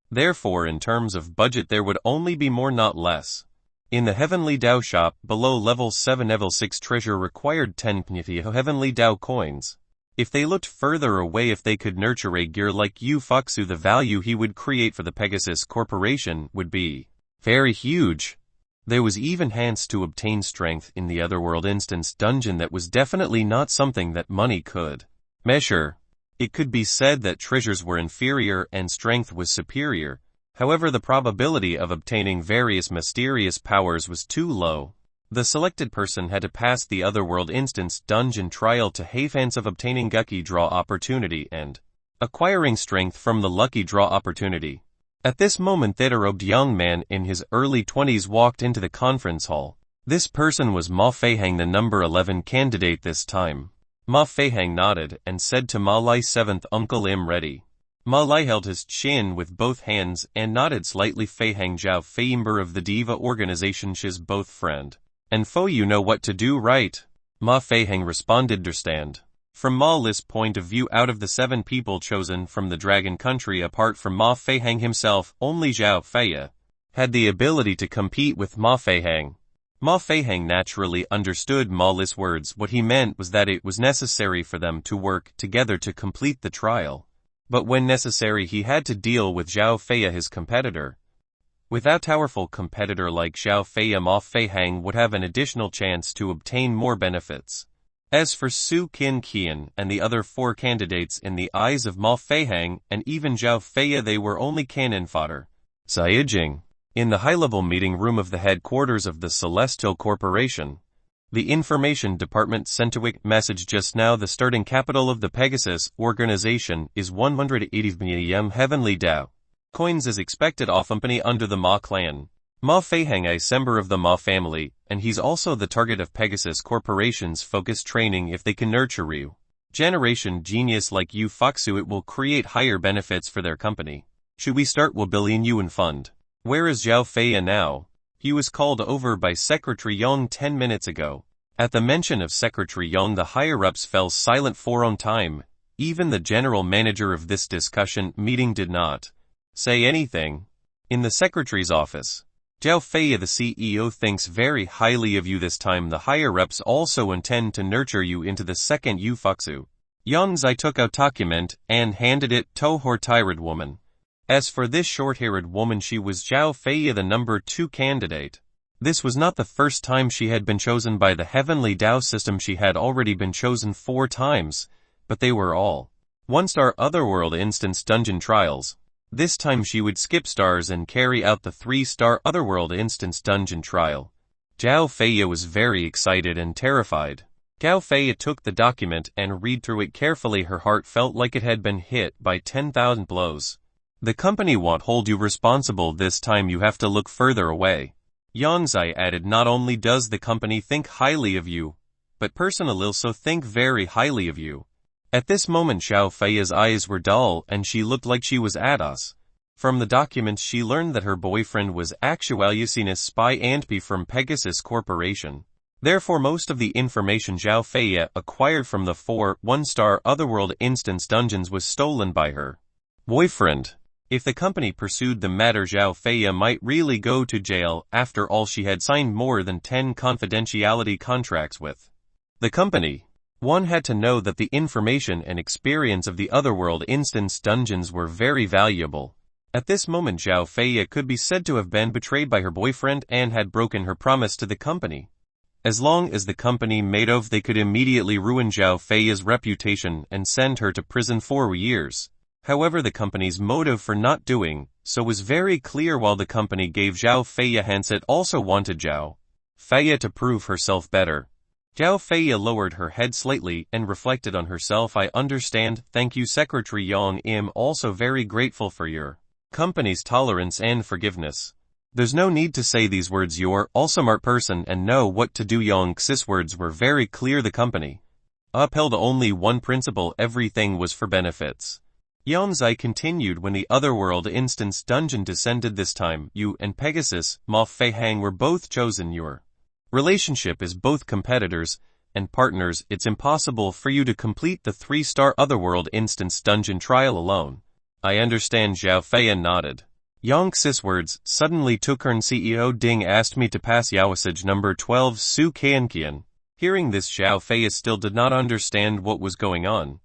Therefore, in terms of budget, there would only be more, not less. In the heavenly Tao shop below level 7, level 6 treasure required 10 heavenly Tao coins. If they looked further away, if they could nurture a gear like Yu Foxu, the value he would create for the Pegasus Corporation would be very huge. There was even hands to obtain strength in the otherworld instance dungeon that was definitely not something that money could measure. It could be said that treasures were inferior and strength was superior. However, the probability of obtaining various mysterious powers was too low. The selected person had to pass the otherworld instance dungeon trial to have chance of obtaining lucky draw opportunity and acquiring strength from the lucky draw opportunity. At this moment, that a robed young man in his early 20s walked into the conference hall. This person was Ma Feihang, the number 11 candidate this time. Ma Feihang nodded and said to Ma Lai, "Seventh uncle, I'm ready." Ma Lai held his chin with both hands and nodded slightly. Feihang Zhao Fei, member of the Diva organization, she's both friend and foe, you know what to do, right? Ma Feihang responded. Understand. From Ma Li's point of view, out of the 7 people chosen from the Dragon Country, apart from Ma Feihang himself, only Zhao Fei had the ability to compete with Ma Feihang. Ma Feihang naturally understood Ma Li's words. What he meant was that it was necessary for them to work together to complete the trial. But when necessary, he had to deal with Zhao Fei, his competitor. Without a powerful competitor like Zhao Fei, Ma Feihang would have an additional chance to obtain more benefits. As for Su Qian and the other 4 candidates, in the eyes of Ma Feihang and even Zhao Fei, they were only cannon fodder. Ziyijing. In the high-level meeting room of the headquarters of the Celestial Corporation, the information department sent a quick message just now. The starting capital of the Pegasus organization is 180 million heavenly Dao coins as expected off company under the Ma clan. Ma Feihang is a member of the Ma family, and he's also the target of Pegasus Corporation's focused training. If they can nurture Ryu generation genius like Yu Foxu, it will create higher benefits for their company. Should we start with billion yuan fund? Where is Zhao Fei now? He was called over by Secretary Yang 10 minutes ago. At the mention of Secretary Yang, the higher-ups fell silent for a time. Even the general manager of this discussion meeting did not say anything. In the secretary's office, Zhao Fei, the CEO, thinks very highly of you. This time the higher-ups also intend to nurture you into the second Yu Foxu. Yang Zai took out document and handed it to her tired woman. As for this short-haired woman, she was Zhao Fei, the number 2 candidate. This was not the first time she had been chosen by the Heavenly Dao system. She had already been chosen 4 times, but they were all 1-star Otherworld Instance Dungeon trials. This time she would skip stars and carry out the 3-star Otherworld Instance Dungeon trial. Zhao Fei was very excited and terrified. Zhao Fei took the document and read through it carefully. Her heart felt like it had been hit by 10,000 blows. The company won't hold you responsible this time. You have to look further away. Yang Zai added, not only does the company think highly of you, but personally also think very highly of you. At this moment Zhao Fei's eyes were dull and she looked like she was at us. From the documents she learned that her boyfriend was actually a spy and from Pegasus Corporation. Therefore most of the information Zhao Fei acquired from the 4 1-star Otherworld Instance Dungeons was stolen by her boyfriend. If the company pursued the matter, Zhao Fei might really go to jail. After all, she had signed more than 10 confidentiality contracts with the company. One had to know that the information and experience of the Otherworld Instance Dungeons were very valuable. At this moment Zhao Fei could be said to have been betrayed by her boyfriend and had broken her promise to the company. As long as the company made oath, they could immediately ruin Zhao Fei's reputation and send her to prison for 4 years. However, the company's motive for not doing so was very clear. While the company gave Zhao Fei a chance, it also wanted Zhao Fei to prove herself better. Zhao Fei lowered her head slightly and reflected on herself. I understand, thank you Secretary Yang. I'm also very grateful for your company's tolerance and forgiveness. There's no need to say these words. You're also a smart person and know what to do. Yang Xi's words were very clear. The company upheld only one principle: everything was for benefits. Yang Zai continued, when the Otherworld Instance Dungeon descended this time, you and Pegasus, Ma Feihang, were both chosen. Your relationship is both competitors and partners. It's impossible for you to complete the 3-star Otherworld Instance Dungeon trial alone. I understand. Zhao Fei nodded. Yang Xi's words suddenly took her. CEO Ding asked me to pass Yaosage number 12 Su Qian. Hearing this, Zhao Fei still did not understand what was going on.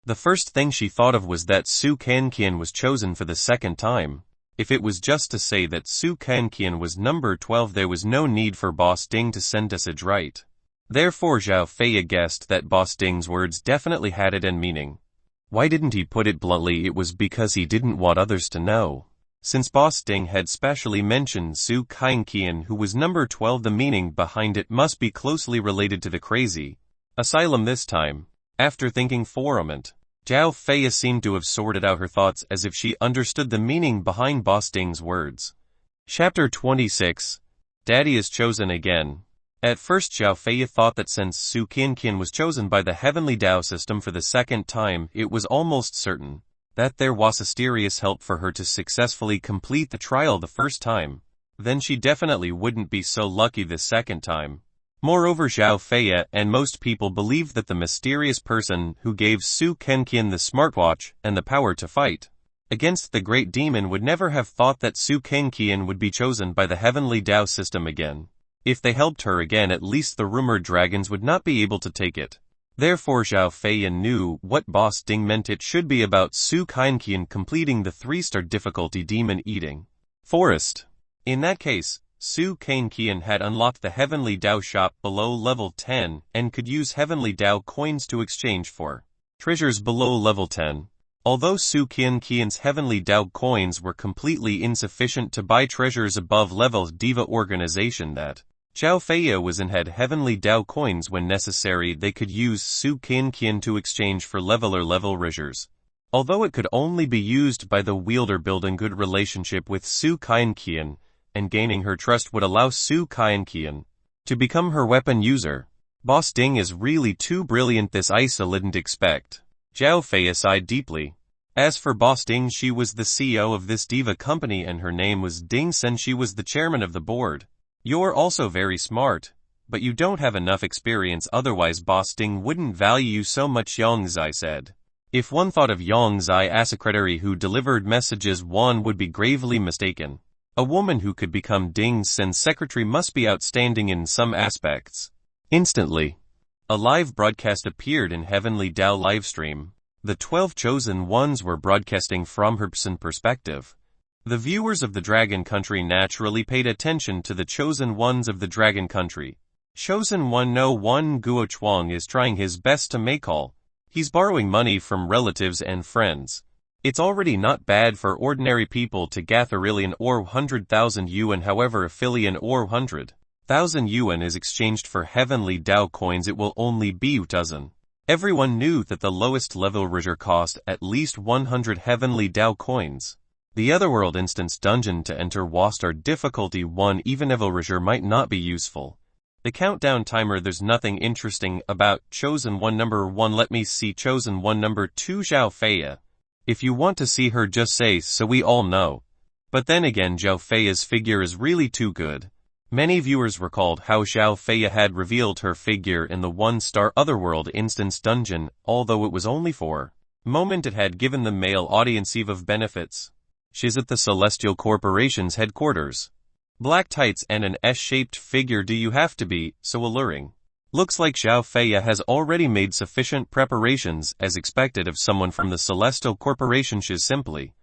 The first thing she thought of was that Su Qian was chosen for the 2nd time. If it was just to say that Su Qian was number 12, there was no need for Boss Ding to send message, right? Therefore Zhao Fei guessed that Boss Ding's words definitely had it and meaning. Why didn't he put it bluntly? It was because he didn't want others to know. Since Boss Ding had specially mentioned Su Qian, who was number 12, the meaning behind it must be closely related to the crazy asylum this time. After thinking for a moment, Zhao Fei seemed to have sorted out her thoughts as if she understood the meaning behind Boss Ding's words. Chapter 26. Daddy is chosen again. At first Zhao Fei thought that since Su Qianqian was chosen by the heavenly Tao system for the second time, it was almost certain that there was mysterious help for her to successfully complete the trial the first time. Then she definitely wouldn't be so lucky the second time. Moreover, Zhao Fei and most people believed that the mysterious person who gave Su Qianqian the smartwatch and the power to fight against the great demon would never have thought that Su Qianqian would be chosen by the heavenly Tao system again. If they helped her again, at least the rumored dragons would not be able to take it. Therefore Zhao Fei knew what Boss Ding meant. It should be about Su Qianqian completing the 3-star difficulty demon-eating forest. In that case, Su Qianqian had unlocked the Heavenly Tao shop below level 10 and could use Heavenly Tao coins to exchange for treasures below level 10. Although Su Qianqian's Heavenly Tao coins were completely insufficient to buy treasures above level Diva organization that Zhao Fei was in had Heavenly Tao coins when necessary, they could use Su Qianqian to exchange for level treasures. Although it could only be used by the wielder, building good relationship with Su Qianqian and gaining her trust would allow Su Qianqian to become her weapon user. Boss Ding is really too brilliant, this Isa didn't expect. Zhao Fei sighed deeply. As for Boss Ding, she was the CEO of this diva company and her name was Ding Sen. She was the chairman of the board. You're also very smart, but you don't have enough experience, otherwise Boss Ding wouldn't value you so much, Yang Zai said. If one thought of Yang Zai as a secretary who delivered messages, one would be gravely mistaken. A woman who could become Ding Sen's secretary must be outstanding in some aspects. Instantly, a live broadcast appeared in Heavenly Tao livestream. The 12 chosen ones were broadcasting from her perspective. The viewers of the Dragon Country naturally paid attention to the chosen ones of the Dragon Country. Chosen one No 1 Guo Chuang is trying his best to make all. He's borrowing money from relatives and friends. It's already not bad for ordinary people to gather $1,000,000 or 100,000 yuan, however if $1,000,000 or 100,000 yuan is exchanged for Heavenly Tao coins, it will only be 1,000. Everyone knew that the lowest level treasure cost at least 100 Heavenly Tao coins. The Otherworld Instance Dungeon to enter was star difficulty 1, even if treasure might not be useful. The countdown timer. There's nothing interesting about chosen one number 1. Let me see chosen one number 2, Zhao Fei. If you want to see her, just say so we all know. But then again, Zhao Fei's figure is really too good. Many viewers recalled how Zhao Fei had revealed her figure in the 1-star Otherworld Instance Dungeon, although it was only for a moment. It had given the male audience eve of benefits. She's at the Celestial Corporation's headquarters. Black tights and an S-shaped figure. Do you have to be so alluring? Looks like Zhao Fei has already made sufficient preparations as expected of someone from the Celestial Corporation. She's simply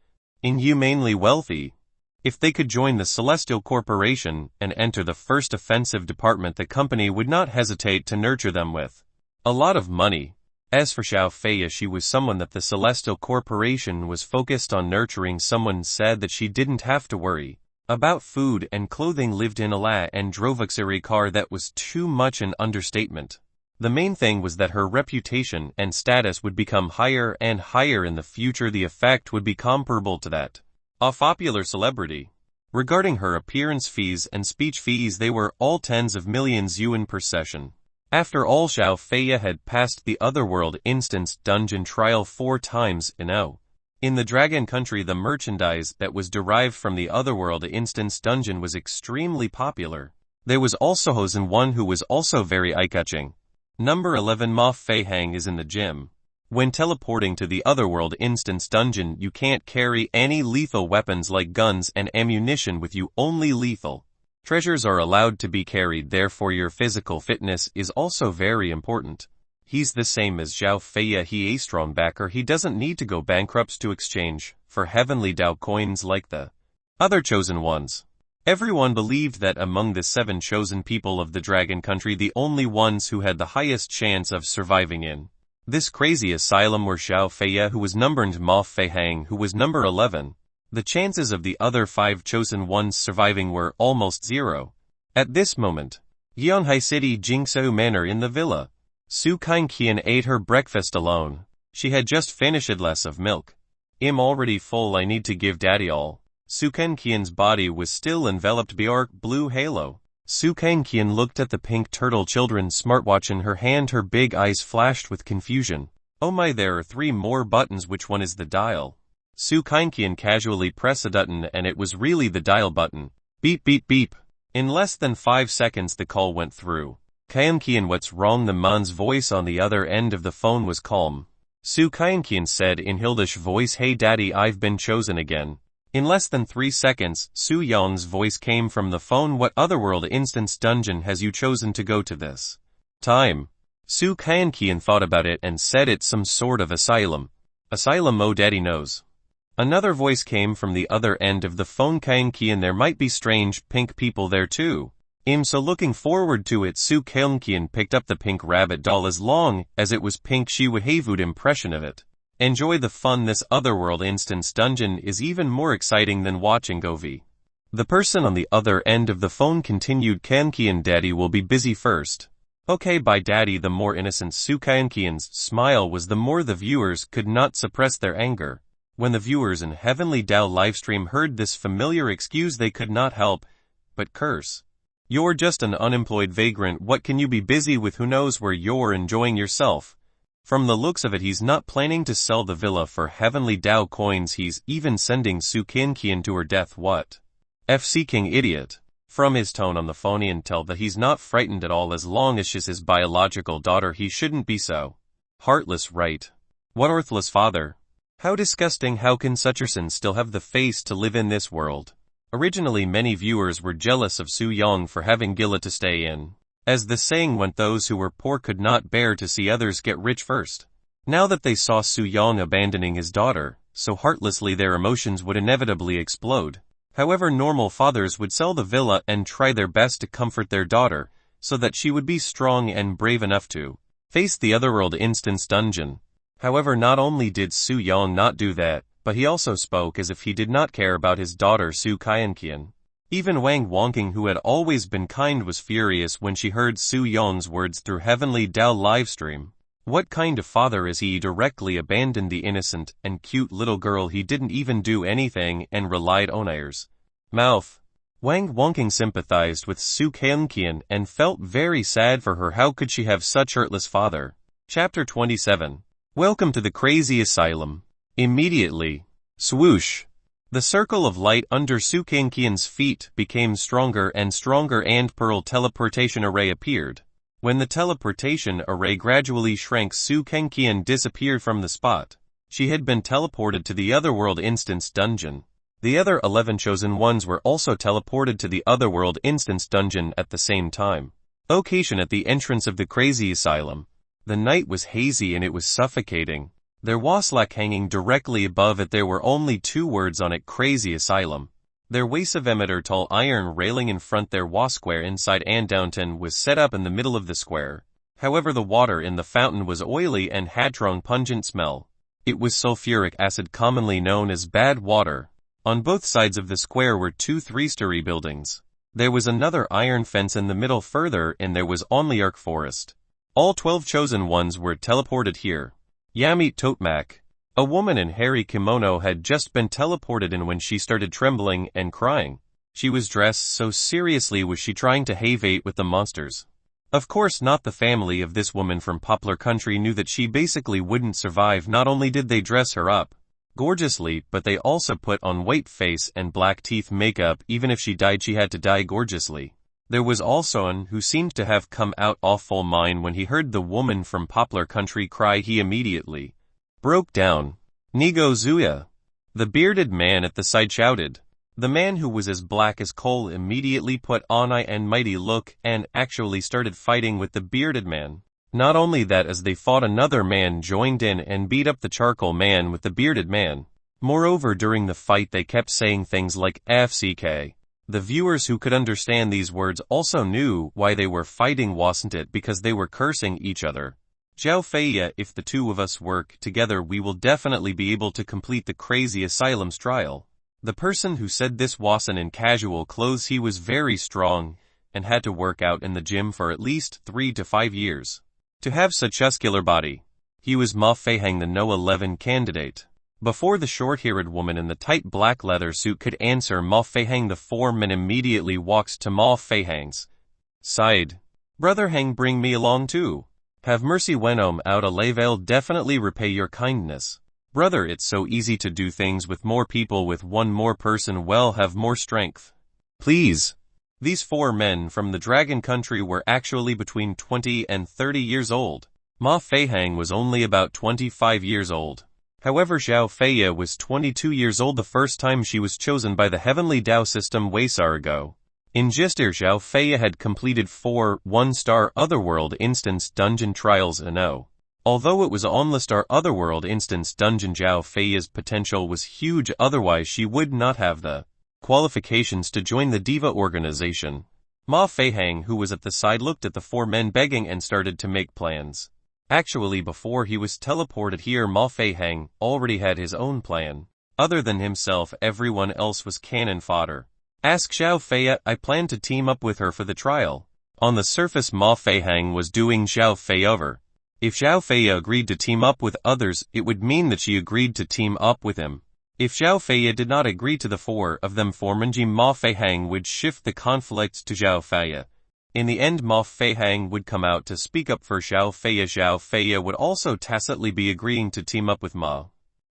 inhumanely wealthy. If they could join the Celestial Corporation and enter the first offensive department, the company would not hesitate to nurture them with a lot of money. As for Zhao Fei, she was someone that the Celestial Corporation was focused on nurturing. Someone said that she didn't have to worry about food and clothing, lived in a la and drove a luxury car. That was too much an understatement. The main thing was that her reputation and status would become higher and higher in the future. The effect would be comparable to that of popular celebrity. Regarding her appearance fees and speech fees, they were all tens of millions yuan per session. After all, Zhao Fei had passed the Otherworld Instance Dungeon trial 4 times in the Dragon Country. The merchandise that was derived from the Otherworld Instance Dungeon was extremely popular. There was also Hosen one who was also very eye-catching. Number 11 Ma Fei Hang is in the gym. When teleporting to the Otherworld Instance Dungeon, you can't carry any lethal weapons like guns and ammunition with you, only lethal treasures are allowed to be carried. Therefore your physical fitness is also very important. He's the same as Zhao Fei. He a strong backer. He doesn't need to go bankrupt to exchange for Heavenly Tao coins like the other chosen ones. Everyone believed that among the 7 chosen people of the Dragon Country, the only ones who had the highest chance of surviving in this crazy asylum were Zhao Fei, who was numbered, Ma Fei Hang, who was number 11. The chances of the other 5 chosen ones surviving were almost 0. At this moment, Yonhai City, Jingzhou Manor, in the villa, Su Qianqian ate her breakfast alone. She had just finished a glass of milk. I'm already full, I need to give daddy all. Su Qianqian's body was still enveloped by arc blue halo. Su Kangqian looked at the pink turtle children's smartwatch in her hand. Her big eyes flashed with confusion. Oh my, there are 3 more buttons. Which one is the dial? Su Kangqian casually pressed a button and it was really the dial button. Beep beep beep. In less than 5 seconds the call went through. Kangqian, what's wrong? The man's voice on the other end of the phone was calm. Su Kangqian said in Hildish voice, hey daddy, I've been chosen again. In less than 3 seconds, Su Yong's voice came from the phone. What otherworld instance dungeon has you chosen to go to this time? Su Kangqian thought about it and said it's some sort of asylum. Asylum? Oh daddy knows. Another voice came from the other end of the phone. Kangqian, there might be strange pink people there too. So looking forward to it. Su Kangqian picked up the pink rabbit doll. As long as it was pink she would have a good impression of it. Enjoy the fun. This otherworld instance dungeon is even more exciting than watching Govi. The person on the other end of the phone continued. Kangqian, daddy will be busy first. Okay, bye daddy. The more innocent Su Kangqian's smile was, the more the viewers could not suppress their anger. When the viewers in Heavenly Dao livestream heard this familiar excuse they could not help but curse. You're just an unemployed vagrant. What can you be busy with? Who knows where you're enjoying yourself? From the looks of it, he's not planning to sell the villa for Heavenly Dao coins. He's even sending Su Kangqian to her death. What? King idiot. From his tone on the phone you can tell that he's not frightened at all. As long as she's his biological daughter he shouldn't be so heartless, right? What worthless father. How disgusting. How can such a person still have the face to live in this world? Originally many viewers were jealous of Su Yong for having Gila to stay in. As the saying went, those who were poor could not bear to see others get rich first. Now that they saw Su Yong abandoning his daughter so heartlessly, their emotions would inevitably explode. However, normal fathers would sell the villa and try their best to comfort their daughter so that she would be strong and brave enough to face the otherworld instance dungeon. However, not only did Su Yong not do that, but he also spoke as if he did not care about his daughter Su Kangqian. Even Wang Wangking, who had always been kind, was furious when she heard Su Yong's words through Heavenly Dao livestream. What kind of father is he? Directly abandoned the innocent and cute little girl. He didn't even do anything and relied on ears. Mouth. Wang Wangking sympathized with Su Kangqian and felt very sad for her. How could she have such a heartless father? Chapter 27. Welcome to the crazy asylum. Immediately. Swoosh. The circle of light under Su Kangqian's feet became stronger and stronger and Pearl teleportation array appeared. When the teleportation array gradually shrank, Su Kangqian disappeared from the spot. She had been teleported to the otherworld instance dungeon. The other 11 chosen ones were also teleported to the otherworld instance dungeon at the same time. Location at the entrance of the crazy asylum. The night was hazy and it was suffocating. There was like hanging directly above it. There were only 2 words on it: crazy asylum. There was a 7-meter tall iron railing in front. There was square inside and fountain was set up in the middle of the square. However, the water in the fountain was oily and had strong pungent smell. It was sulfuric acid, commonly known as bad water. On both sides of the square were 2 3-story buildings. There was another iron fence in the middle further, and there was only arc forest. All 12 chosen ones were teleported here. Yamit Totmak. A woman in hairy kimono had just been teleported in when she started trembling and crying. She was dressed so seriously. Was she trying to have ate with the monsters? Of course not. The family of this woman from Poplar Country knew that she basically wouldn't survive. Not only did they dress her up gorgeously, but they also put on white face and black teeth makeup. Even if she died, she had to die gorgeously. There was also one who seemed to have come out awful mind. When he heard the woman from Poplar Country cry, he immediately broke down. Nigo Zuya. The bearded man at the side shouted. The man, who was as black as coal, immediately put on eye and mighty look and actually started fighting with the bearded man. Not only that, as they fought, another man joined in and beat up the charcoal man with the bearded man. Moreover, during the fight they kept saying things like FCK. The viewers who could understand these words also knew why they were fighting, wasn't it? Because they were cursing each other. Zhao Feiya, if the 2 of us work together, we will definitely be able to complete the crazy asylum's trial. The person who said this wasn't in casual clothes. He was very strong and had to work out in the gym for at least 3 to 5 years to have such a muscular body. He was Ma Feihang, the No 11 candidate. Before the short-haired woman in the tight black leather suit could answer Ma Feihang, the 4 men immediately walked to Ma Feihang's sighed. Brother Hang, bring me along too. Have mercy when I'm out I'll definitely repay your kindness. Brother, it's so easy to do things with more people, with one more person will have more strength. Please. These 4 men from the Dragon Country were actually between 20 and 30 years old. Ma Feihang was only about 25 years old. However, Xiao Feiya was 22 years old the first time she was chosen by the Heavenly Tao system Waysar ago. In just a year, Xiao Feiya had completed 4 1-star Otherworld Instance Dungeon trials in O. Although it was on the Star Otherworld Instance Dungeon, Xiao Feiya's potential was huge, otherwise she would not have the qualifications to join the Diva organization. Ma Feihang, who was at the side, looked at the 4 men begging and started to make plans. Actually, before he was teleported here, Ma Feihang already had his own plan. Other than himself, everyone else was cannon fodder. Ask Xiao Feiya, I plan to team up with her for the trial. On the surface, Ma Feihang was doing Xiao Feiya over. If Xiao Feiya agreed to team up with others, it would mean that she agreed to team up with him. If Xiao Feiya did not agree to the 4 of them forming, Ma Feihang would shift the conflict to Xiao Feiya. In the end, Ma Feihang would come out to speak up for Xiao Feiya. Xiao Feiya would also tacitly be agreeing to team up with Ma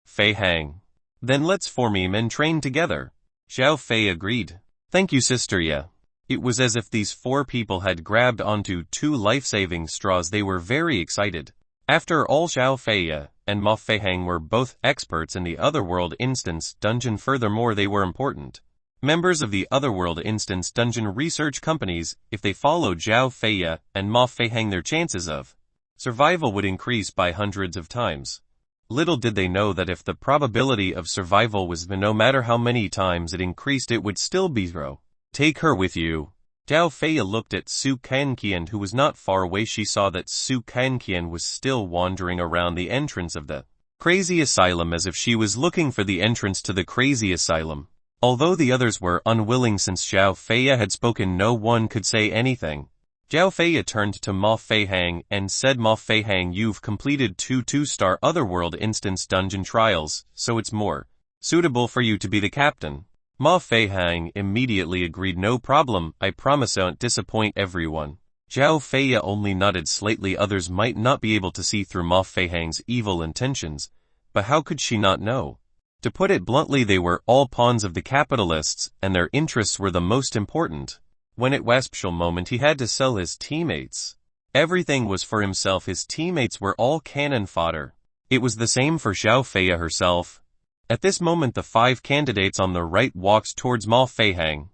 Feihang. Then let's form him and train together. Xiao Feiya agreed. Thank you, Sister Ya. It was as if these 4 people had grabbed onto 2 life-saving straws. They were very excited. After all, Xiao Feiya and Ma Feihang were both experts in the Otherworld Instance Dungeon. Furthermore, they were important members of the Otherworld Instance Dungeon research companies. If they followed Xiao Feiya and Ma Feihang, their chances of survival would increase by hundreds of times. Little did they know that if the probability of survival was no matter how many times it increased, it would still be 0. Take her with you. Xiao Feiya looked at Su Kanqian, who was not far away. She saw that Su Kanqian was still wandering around the entrance of the crazy asylum as if she was looking for the entrance to the crazy asylum. Although the others were unwilling, since Xiao Feiya had spoken, no one could say anything. Xiao Feiya turned to Ma Feihang and said, Ma Feihang, you've completed 2 2-star Otherworld Instance Dungeon trials, so it's more suitable for you to be the captain. Ma Feihang immediately agreed. No problem, I promise I won't disappoint everyone. Xiao Feiya only nodded slightly. Others might not be able to see through Ma Feihang's evil intentions, but how could she not know? To put it bluntly, they were all pawns of the capitalists, and their interests were the most important. When it was special moment, he had to sell his teammates. Everything was for himself. His teammates were all cannon fodder. It was the same for Xiao Feiya herself. At this moment, the 5 candidates on the right walked towards Ma Feihang.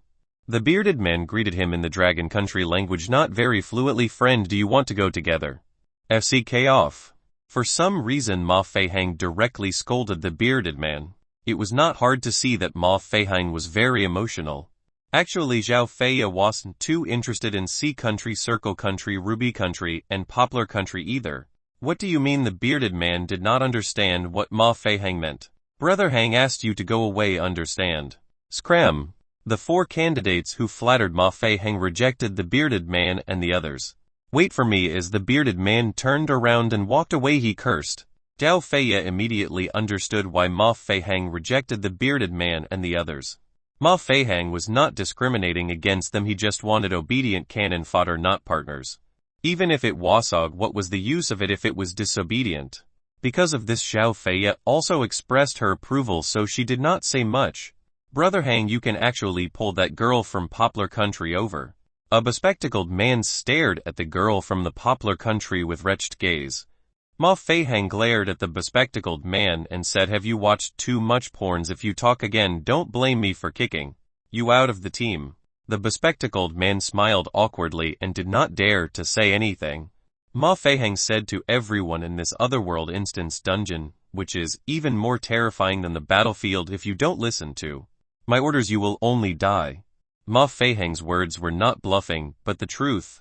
The bearded man greeted him in the Dragon Country language, not very fluently. Friend, do you want to go together? FCK off. For some reason, Ma Feihang directly scolded the bearded man. It was not hard to see that Ma Feihang was very emotional. Actually, Xiao Feiya wasn't too interested in Sea Country, Circle Country, Ruby Country, and Poplar Country either. What do you mean? The bearded man did not understand what Ma Feihang meant. Brother Hang asked you to go away, understand? Scram. The 4 candidates who flattered Ma Feihang rejected the bearded man and the others. Wait for me. As the bearded man turned around and walked away, he cursed. Xiao Feiya immediately understood why Ma Feihang rejected the bearded man and the others. Ma Feihang was not discriminating against them, he just wanted obedient cannon fodder, not partners. Even if it wasog, what was the use of it if it was disobedient? Because of this, Xiao Feiya also expressed her approval, so she did not say much. Brother Hang, you can actually pull that girl from Poplar Country over. A bespectacled man stared at the girl from the Poplar Country with wretched gaze. Ma Feihang glared at the bespectacled man and said, have you watched too much porns? If you talk again, don't blame me for kicking you out of the team. The bespectacled man smiled awkwardly and did not dare to say anything. Ma Feihang said to everyone, in this Otherworld Instance Dungeon, which is even more terrifying than the battlefield, if you don't listen to my orders, you will only die. Ma Feihang's words were not bluffing, but the truth.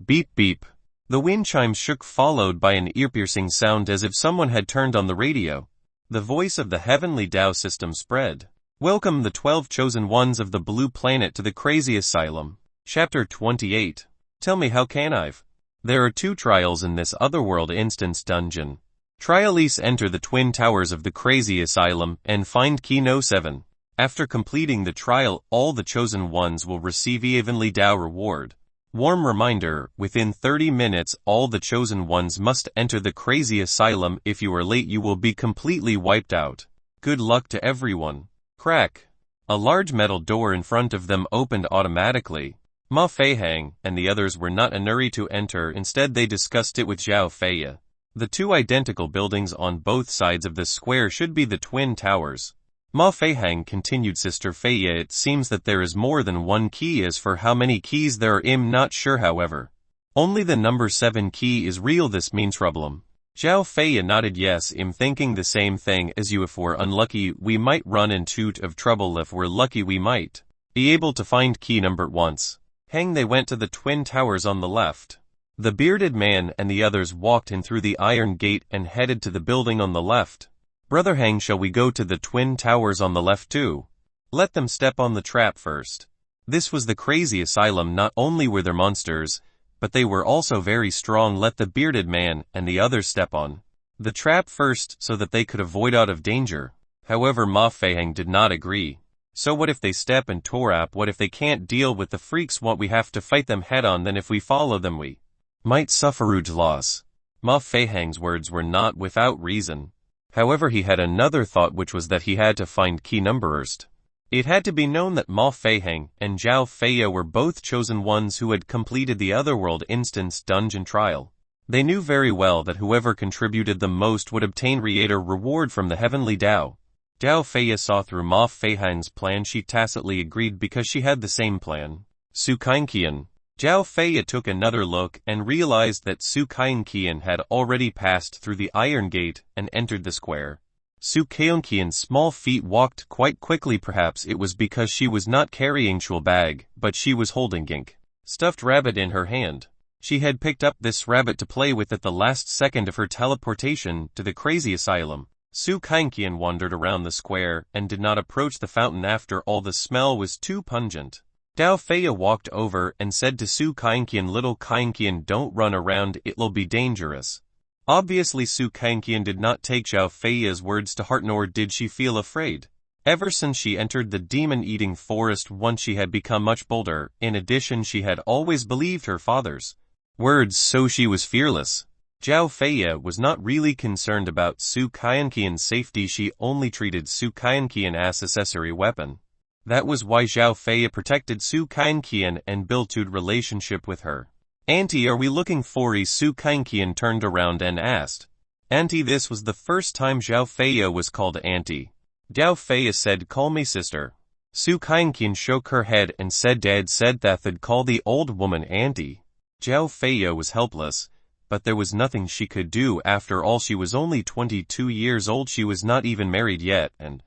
Beep beep. The wind chime shook, followed by an ear-piercing sound as if someone had turned on the radio. The voice of the Heavenly Tao system spread. Welcome the 12 chosen ones of the Blue Planet to the Crazy Asylum. Chapter 28. Tell me, how can I've? There are 2 trials in this Otherworld Instance Dungeon. Trialists enter the Twin Towers of the Crazy Asylum and find Key No 7. After completing the trial, all the chosen ones will receive evenly Tao reward. Warm reminder, within 30 minutes all the chosen ones must enter the crazy asylum. If you are late you will be completely wiped out. Good luck to everyone. Crack. A large metal door in front of them opened automatically. Ma Feihang and the others were not in a hurry to enter, instead they discussed it with Zhao Feiya. The two identical buildings on both sides of the square should be the Twin Towers. Ma Feihang continued, Sister Feiya, it seems that there is more than one key. As for how many keys there are, I'm not sure, however. Only the number 7 key is real. This means problem. Zhao Feiya nodded. Yes, I'm thinking the same thing as you. If we're unlucky, we might run into of trouble. If we're lucky, we might be able to find key number once. Hang. They went to the Twin Towers on the left. The bearded man and the others walked in through the iron gate and headed to the building on the left. Brother Hang, shall we go to the Twin Towers on the left too? Let them step on the trap first. This was the crazy asylum. Not only were there monsters, but they were also very strong. Let the bearded man and the others step on the trap first so that they could avoid out of danger. However, Ma Feihang did not agree. So what if they step and tore up? What if they can't deal with the freaks? What, we have to fight them head on? Then if we follow them we might suffer huge loss. Ma Feihang's words were not without reason. However, he had another thought, which was that he had to find key number first. It had to be known that Ma Feihang and Zhao Feiya were both chosen ones who had completed the Otherworld Instance Dungeon trial. They knew very well that whoever contributed the most would obtain greater reward from the Heavenly Tao. Zhao Feiya saw through Ma Feihang's plan. She tacitly agreed because she had the same plan. Su Kainqian. Zhao Feiya took another look and realized that Su Kainqian had already passed through the iron gate and entered the square. Su Kainqian's small feet walked quite quickly. Perhaps it was because she was not carrying a bag, but she was holding Gink stuffed rabbit in her hand. She had picked up this rabbit to play with at the last second of her teleportation to the crazy asylum. Su Kainqian wandered around the square and did not approach the fountain. After all, the smell was too pungent. Zhao Feiya walked over and said to Su Kainqian, little Kainqian, don't run around, it'll be dangerous. Obviously Su Kainqian did not take Zhao Feiya's words to heart, nor did she feel afraid. Ever since she entered the demon-eating forest once, she had become much bolder. In addition, she had always believed her father's words, so she was fearless. Zhao Feiya was not really concerned about Su Kainqian's safety. She only treated Su Kainqian as accessory weapon. That was why Zhao Feiya protected Su Kainqian and built a relationship with her. Auntie, are we looking for you? Su Kainqian turned around and asked. Auntie. This was the first time Zhao Feiya was called Auntie. Zhao Feiya said, call me sister. Su Kainqian shook her head and said, Dad said that they'd call the old woman Auntie. Zhao Feiya was helpless, but there was nothing she could do. After all, she was only 22 years old. She was not even married yet, and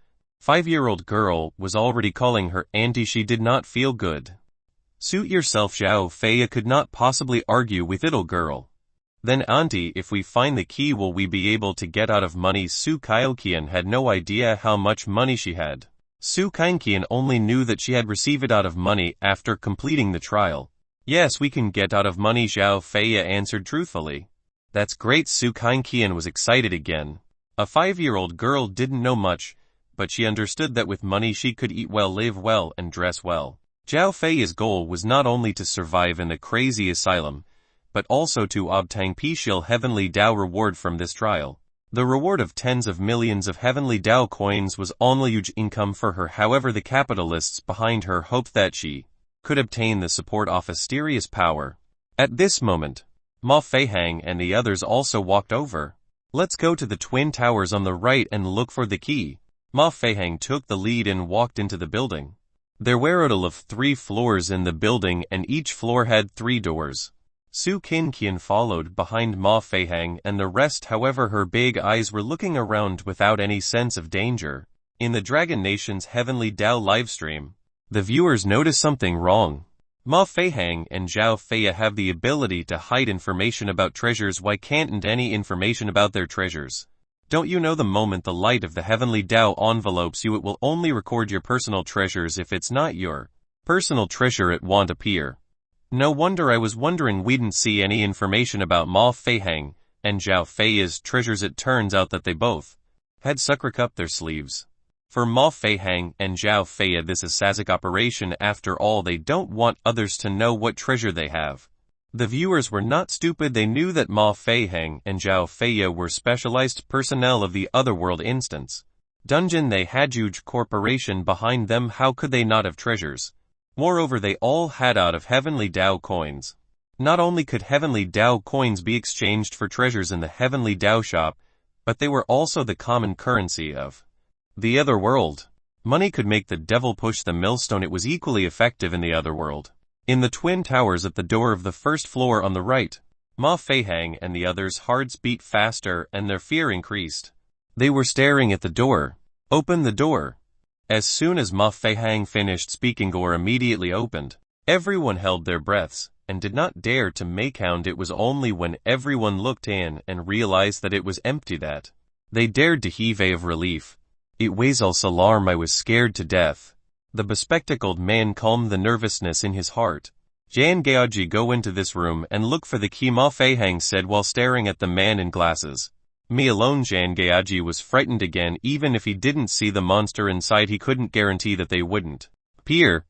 5-year-old girl was already calling her Auntie. She did not feel good. Suit yourself. Zhao Feiya could not possibly argue with little girl. Then Auntie, if we find the key, will we be able to get out of money? Su Kainqian had no idea how much money she had. Su Kainqian only knew that she had received it out of money after completing the trial. Yes, we can get out of money, Zhao Feiya answered truthfully. That's great. Su Kainqian was excited again. A 5-year-old girl didn't know much, but she understood that with money she could eat well, live well, and dress well. Zhao Feiya's goal was not only to survive in the crazy asylum, but also to obtain Peishil Heavenly Dao reward from this trial. The reward of tens of millions of Heavenly Dao coins was only huge income for her. However, the capitalists behind her hoped that she could obtain the support of mysterious power. At this moment, Ma Feihang and the others also walked over. Let's go to the Twin Towers on the right and look for the key. Ma Feihang took the lead and walked into the building. There were a total of 3 floors in the building, and each floor had 3 doors. Su Kainqian followed behind Ma Feihang and the rest. However, her big eyes were looking around without any sense of danger. In the Dragon Nation's Heavenly Dao livestream, the viewers noticed something wrong. Ma Feihang and Zhao Feiya have the ability to hide information about treasures. Why can't any information about their treasures? Don't you know the moment the light of the Heavenly Dao envelopes you, it will only record your personal treasures. If it's not your personal treasure, it won't appear. No wonder. I was wondering we didn't see any information about Ma Feihang and Zhao Feiya's treasures. It turns out that they both had sucked up their sleeves. For Ma Feihang and Zhao Feiya, this is Sazic operation. After all, they don't want others to know what treasure they have. The viewers were not stupid. They knew that Ma Feihang and Zhao Feiya were specialized personnel of the Otherworld instance. Dungeon. They had huge corporation behind them. How could they not have treasures? Moreover, they all had out of heavenly Dao coins. Not only could heavenly Dao coins be exchanged for treasures in the heavenly Dao shop, but they were also the common currency of the Otherworld. Money could make the devil push the millstone. It was equally effective in the Otherworld. In the twin towers at the door of the first floor on the right, Ma Feihang and the others' hearts beat faster and their fear increased. They were staring at the door. Open the door. As soon as Ma Feihang finished speaking, door immediately opened. Everyone held their breaths and did not dare to make sound. It was only when everyone looked in and realized that it was empty that they dared to heave a of relief. It was all alarm. I was scared to death. The bespectacled man calmed the nervousness in his heart. Jan Gaoji, go into this room and look for the key, Ma Feihang said while staring at the man in glasses. Me alone. Jan Gaoji was frightened again. Even if he didn't see the monster inside, he couldn't guarantee that they wouldn't appear.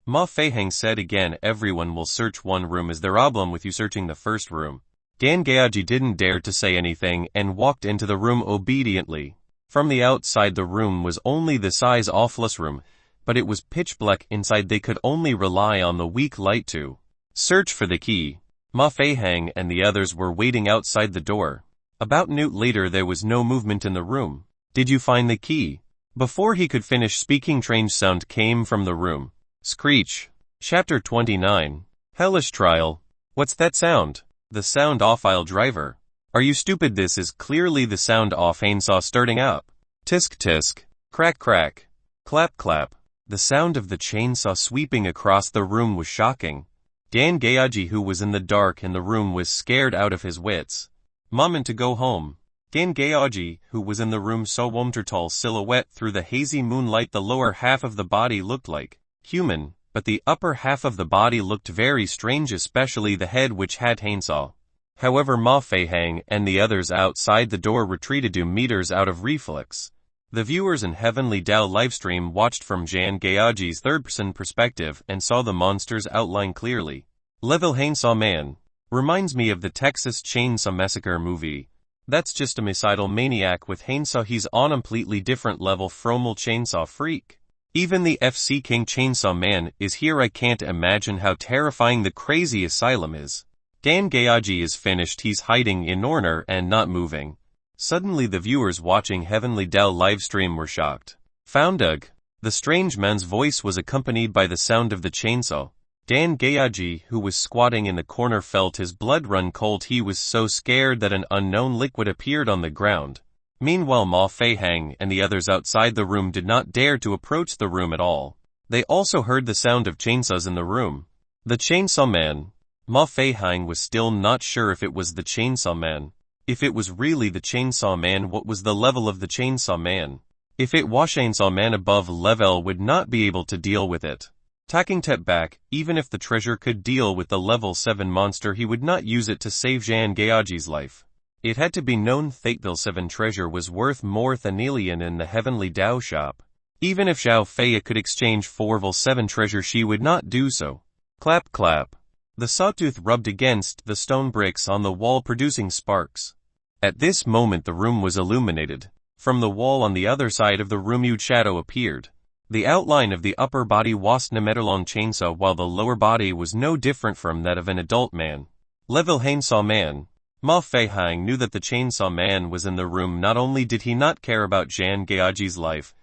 Ma Feihang said again, everyone will search one room. Is there a problem with you searching the first room? Jan Gaoji didn't dare to say anything and walked into the room obediently. From the outside, the room was only the size awfulest room, but it was pitch black inside. They could only rely on the weak light to search for the key. Ma Feihang and the others were waiting outside the door. About a minute later, there was no movement in the room. Did you find the key? Before he could finish speaking, strange sound came from the room. Screech. Chapter 29. Hellish Trial. What's that sound? The sound of file driver. Are you stupid? This is clearly the sound of chainsaw starting up. Tisk tisk. Crack crack. Clap clap. The sound of the chainsaw sweeping across the room was shocking. Dan Gaoji, who was in the dark in the room, was scared out of his wits. Moment to go home. Dan Gaoji, who was in the room, saw Womtertal silhouette through the hazy moonlight. The lower half of the body looked like human, but the upper half of the body looked very strange, especially the head, which had chainsaw. However, Ma Feihang and the others outside the door retreated 2 meters out of reflex. The viewers in Heavenly Dao livestream watched from Jan Gaoji's third-person perspective and saw the monster's outline clearly. Level Chainsaw Man. Reminds me of the Texas Chainsaw Massacre movie. That's just a mythical maniac with chainsaw. He's on a completely different level from Chainsaw Freak. Even the FC King Chainsaw Man is here. I can't imagine how terrifying the crazy asylum is. Dan Gaoji is finished. He's hiding in corner and not moving. Suddenly the viewers watching Heavenly Dao livestream were shocked. Found Doug. The strange man's voice was accompanied by the sound of the chainsaw. Dan Gaoji, who was squatting in the corner, felt his blood run cold. He was so scared that an unknown liquid appeared on the ground. Meanwhile, Ma Feihang and the others outside the room did not dare to approach the room at all. They also heard the sound of chainsaws in the room. The Chainsaw Man. Ma Feihang was still not sure if it was the Chainsaw Man. If it was really the Chainsaw Man, what was the level of the Chainsaw Man? If it was Chainsaw Man above level, would not be able to deal with it. Taking step back, even if the treasure could deal with the level 7 monster, he would not use it to save Jan Gaoji's life. It had to be known that the 7 treasure was worth more than alien in the Heavenly Dao shop. Even if Zhao Feiya could exchange for level 7 treasure, she would not do so. Clap clap. The sawtooth rubbed against the stone bricks on the wall, producing sparks. At this moment the room was illuminated. From the wall on the other side of the room, huge shadow appeared. The outline of the upper body was a meter-long chainsaw, while the lower body was no different from that of an adult man. Level Chainsaw Man. Ma Feihang knew that the Chainsaw Man was in the room. Not only did he not care about Jan Gaoji's life,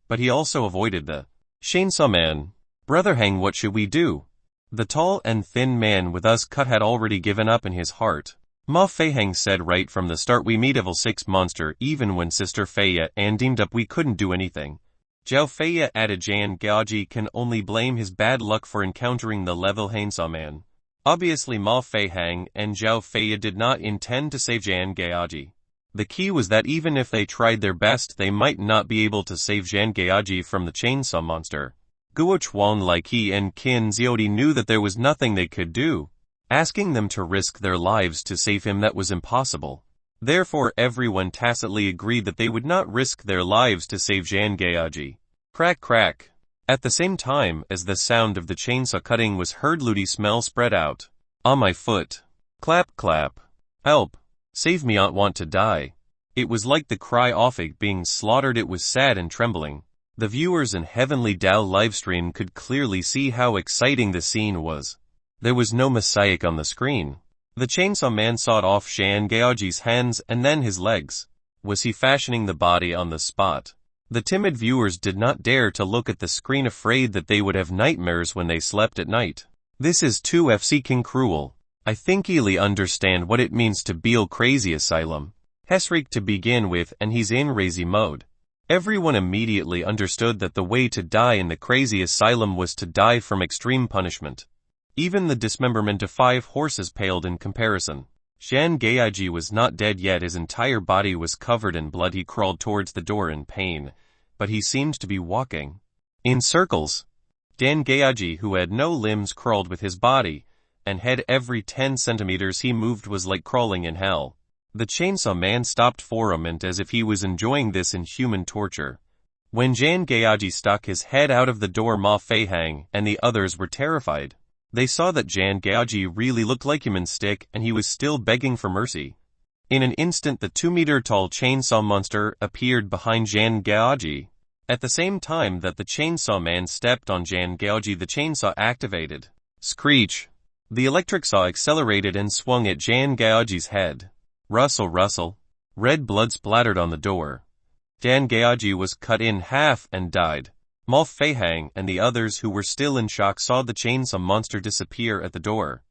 but he also avoided the Chainsaw Man. Brother Hang, what should we do? The tall and thin man with us cut had already given up in his heart. Ma Feihang said right from the start, we meet level 6 monster. Even when Sister Feiya and teamed up, we couldn't do anything. Zhao Feiya added, Jan Gaoji can only blame his bad luck for encountering the level Chainsaw Man. Obviously Ma Feihang and Zhao Feiya did not intend to save Jan Gaoji. The key was that even if they tried their best, they might not be able to save Jan Gaoji from the chainsaw monster. Guo Chuan, like he and Qin Ziodi, knew that there was nothing they could do. Asking them to risk their lives to save him, that was impossible. Therefore everyone tacitly agreed that they would not risk their lives to save Zhang Geaji. Crack crack. At the same time as the sound of the chainsaw cutting was heard, Ludi smell spread out. "On my foot. Clap clap. Help. Save me, I want to die." It was like the cry of a being slaughtered. It was sad and trembling. The viewers in Heavenly Dao livestream could clearly see how exciting the scene was. There was no mosaic on the screen. The chainsaw man sawed off Zhang Geaji's hands and then his legs. Was he fashioning the body on the spot? The timid viewers did not dare to look at the screen, afraid that they would have nightmares when they slept at night. This is too f***ing cruel. I think Ely understand what it means to be crazy asylum. Hesrik to begin with, and he's in crazy mode. Everyone immediately understood that the way to die in the crazy asylum was to die from extreme punishment. Even the dismemberment of 5 horses paled in comparison. Zhang Geaji was not dead yet. His entire body was covered in blood. He crawled towards the door in pain, but he seemed to be walking in circles. Zhang Geaji, who had no limbs, crawled with his body and head. Every 10 centimeters he moved was like crawling in hell. The chainsaw man stopped for a moment as if he was enjoying this inhuman torture. When Zhang Geaji stuck his head out of the door, Ma Feihang and the others were terrified. They saw that Zhang Geaji really looked like human stick, and he was still begging for mercy. In an instant the 2-meter-tall chainsaw monster appeared behind Zhang Geaji. At the same time that the chainsaw man stepped on Zhang Geaji, the chainsaw activated. Screech! The electric saw accelerated and swung at Zhang Geaji's head. Rustle rustle. Red blood splattered on the door. Zhang Geaji was cut in half and died. Ma Feihang and the others, who were still in shock, saw the chainsaw monster disappear at the door.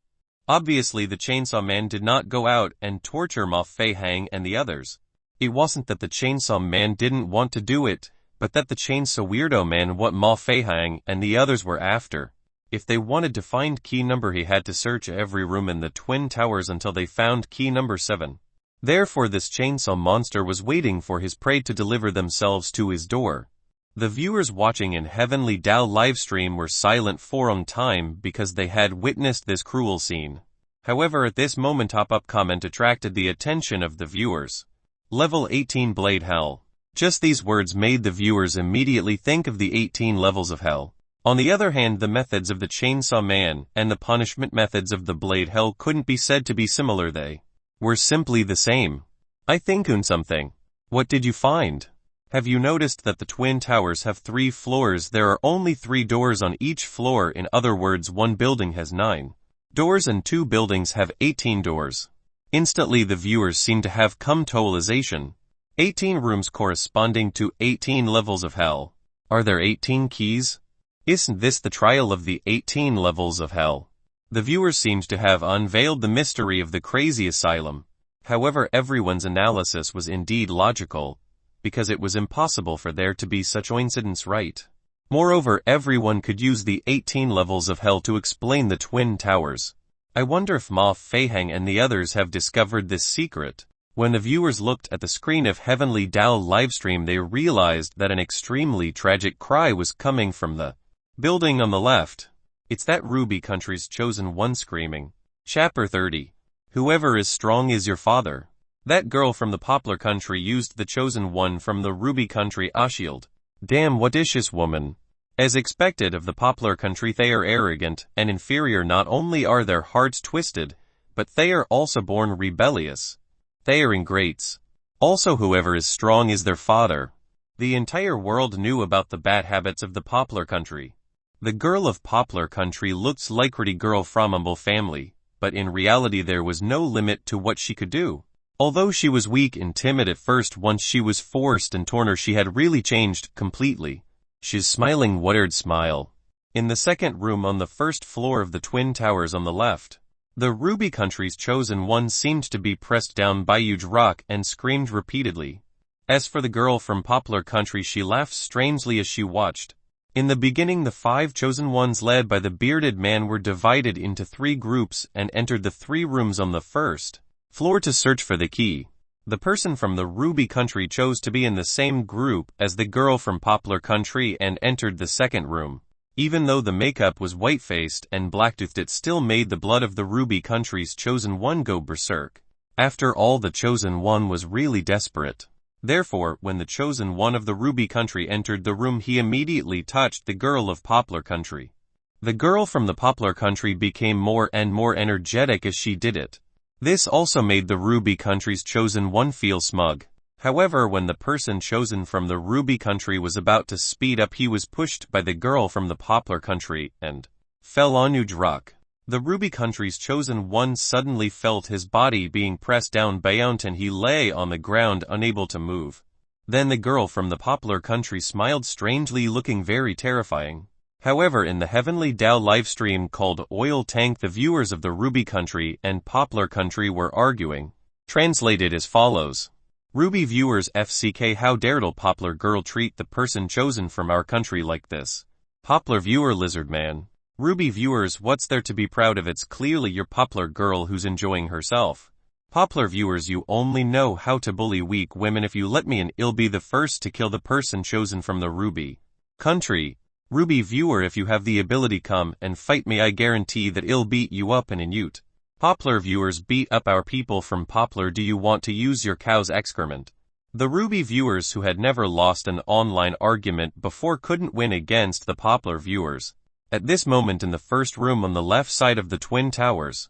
Obviously the chainsaw man did not go out and torture Ma Feihang and the others. It wasn't that the chainsaw man didn't want to do it, but that the chainsaw weirdo man what Ma Feihang and the others were after. If they wanted to find key number, he had to search every room in the Twin Towers until they found key number 7. Therefore this chainsaw monster was waiting for his prey to deliver themselves to his door. The viewers watching in Heavenly Dao livestream were silent for a time because they had witnessed this cruel scene. However, at this moment top-up comment attracted the attention of the viewers. Level 18 Blade Hell. Just these words made the viewers immediately think of the 18 levels of hell. On the other hand, the methods of the chainsaw man and the punishment methods of the Blade Hell couldn't be said to be similar. They were simply the same. I think something. What did you find? Have you noticed that the Twin Towers have 3 floors? There are only 3 doors on each floor. In other words, one building has 9 doors and 2 buildings have 18 doors. Instantly the viewers seem to have come to realization. 18 rooms corresponding to 18 levels of hell. Are there 18 keys? Isn't this the trial of the 18 levels of hell? The viewers seemed to have unveiled the mystery of the crazy asylum. However, everyone's analysis was indeed logical, because it was impossible for there to be such coincidence, right? Moreover, everyone could use the 18 levels of hell to explain the Twin Towers. I wonder if Ma Feihang and the others have discovered this secret. When the viewers looked at the screen of Heavenly Dao livestream, they realized that an extremely tragic cry was coming from the building on the left. It's that Ruby Country's chosen one screaming. Chapter 30. Whoever is strong is your father. That girl from the Poplar Country used the chosen one from the Ruby Country shield. Damn, what vicious woman. As expected of the Poplar Country, they are arrogant and inferior. Not only are their hearts twisted, but they are also born rebellious. They are ingrates. Also, whoever is strong is their father. The entire world knew about the bad habits of the Poplar Country. The girl of Poplar Country looks like a pretty girl from humble family, but in reality there was no limit to what she could do. Although she was weak and timid at first, once she was forced and torn her, she had really changed completely. She's smiling watered smile. In the second room on the first floor of the Twin Towers on the left, the Ruby Country's chosen one seemed to be pressed down by a huge rock and screamed repeatedly. As for the girl from Poplar Country, she laughed strangely as she watched. In the beginning, the 5 chosen ones led by the bearded man were divided into 3 groups and entered the 3 rooms on the first floor to search for the key. The person from the Ruby Country chose to be in the same group as the girl from Poplar Country and entered the second room. Even though the makeup was white-faced and black-toothed, it still made the blood of the Ruby Country's chosen one go berserk. After all, the chosen one was really desperate. Therefore, when the chosen one of the Ruby country entered the room, he immediately touched the girl of Poplar country. The girl from the Poplar country became more and more energetic as she did it. This also made the Ruby country's chosen one feel smug. However, when the person chosen from the Ruby country was about to speed up, he was pushed by the girl from the Poplar country and fell on huge rock. The Ruby country's chosen one suddenly felt his body being pressed down bound and he lay on the ground unable to move. Then the girl from the Poplar country smiled strangely, looking very terrifying. However, in the Heavenly Tao livestream called Oil Tank, the viewers of the Ruby country and Poplar country were arguing. Translated as follows. Ruby viewers FCK, how dare the Poplar girl treat the person chosen from our country like this? Poplar viewer Lizard Man. Ruby viewers, what's there to be proud of? It's clearly your Poplar girl who's enjoying herself. Poplar viewers, you only know how to bully weak women. If you let me in, I'll be the first to kill the person chosen from the Ruby country. Ruby viewer, if you have the ability, come and fight me. I guarantee that I'll beat you up in a newt. Poplar viewers, beat up our people from Poplar. Do you want to use your cow's excrement? The Ruby viewers, who had never lost an online argument before, couldn't win against the Poplar viewers. At this moment, in the first room on the left side of the Twin Towers,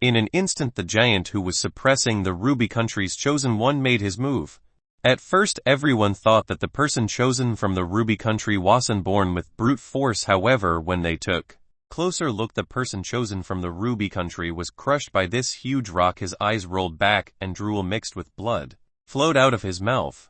in an instant the giant who was suppressing the Ruby country's chosen one made his move. At first everyone thought that the person chosen from the Ruby country wasn't born with brute force. However, when they took closer look, the person chosen from the Ruby country was crushed by this huge rock. His eyes rolled back and drool mixed with blood flowed out of his mouth.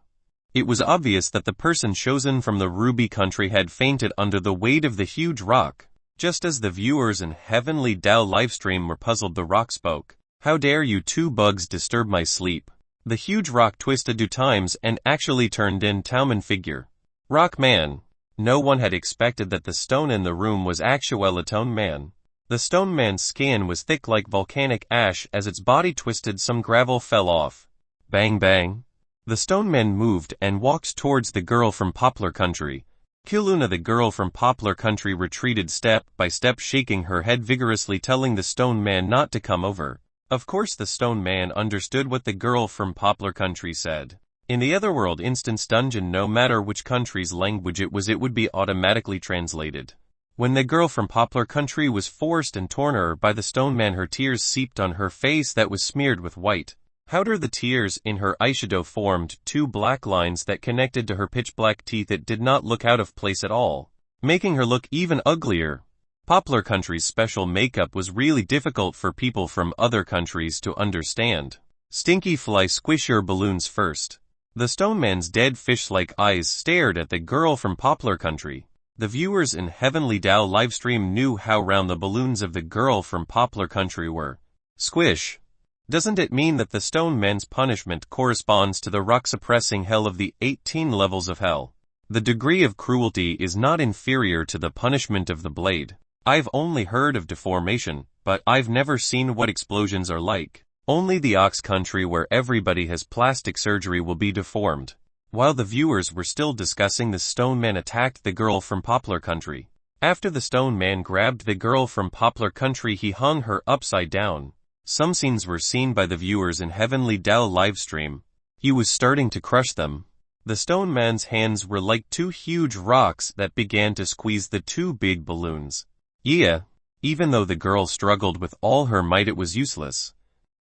It was obvious that the person chosen from the Ruby country had fainted under the weight of the huge rock. Just as the viewers in Heavenly Tao livestream were puzzled, the rock spoke. How dare you two bugs disturb my sleep? The huge rock twisted 2 times and actually turned in Tauman figure. Rock Man. No one had expected that the stone in the room was actual a Stone Man. The Stone Man's skin was thick like volcanic ash. As its body twisted, some gravel fell off. Bang bang. The Stone Man moved and walked towards the girl from Poplar country. Kiluna, the girl from Poplar country, retreated step by step, shaking her head vigorously, telling the Stone Man not to come over. Of course the Stone Man understood what the girl from Poplar country said. In the Otherworld instance dungeon, no matter which country's language it would be automatically translated. When the girl from Poplar country was forced and torn her by the Stone Man, her tears seeped on her face that was smeared with white powder. The tears in her eyeshadow formed 2 black lines that connected to her pitch black teeth. It did not look out of place at all, making her look even uglier. Poplar country's special makeup was really difficult for people from other countries to understand. Stinky fly, squish your balloons first. The Stone Man's dead fish-like eyes stared at the girl from Poplar country. The viewers in Heavenly Tao livestream knew how round the balloons of the girl from Poplar country were. Squish. Doesn't it mean that the Stone Man's punishment corresponds to the rock-suppressing hell of the 18 levels of hell? The degree of cruelty is not inferior to the punishment of the blade. I've only heard of deformation, but I've never seen what explosions are like. Only the Ox country, where everybody has plastic surgery, will be deformed. While the viewers were still discussing, the Stone Man attacked the girl from Poplar country. After the Stone Man grabbed the girl from Poplar country, he hung her upside down. Some scenes were seen by the viewers in Heavenly Tao livestream. He was starting to crush them. The Stone Man's hands were like 2 huge rocks that began to squeeze the 2 big balloons. Yeah. Even though the girl struggled with all her might, it was useless.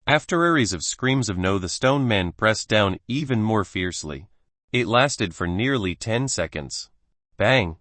After a series of screams of no, the Stone Man pressed down even more fiercely. It lasted for nearly 10 seconds. Bang!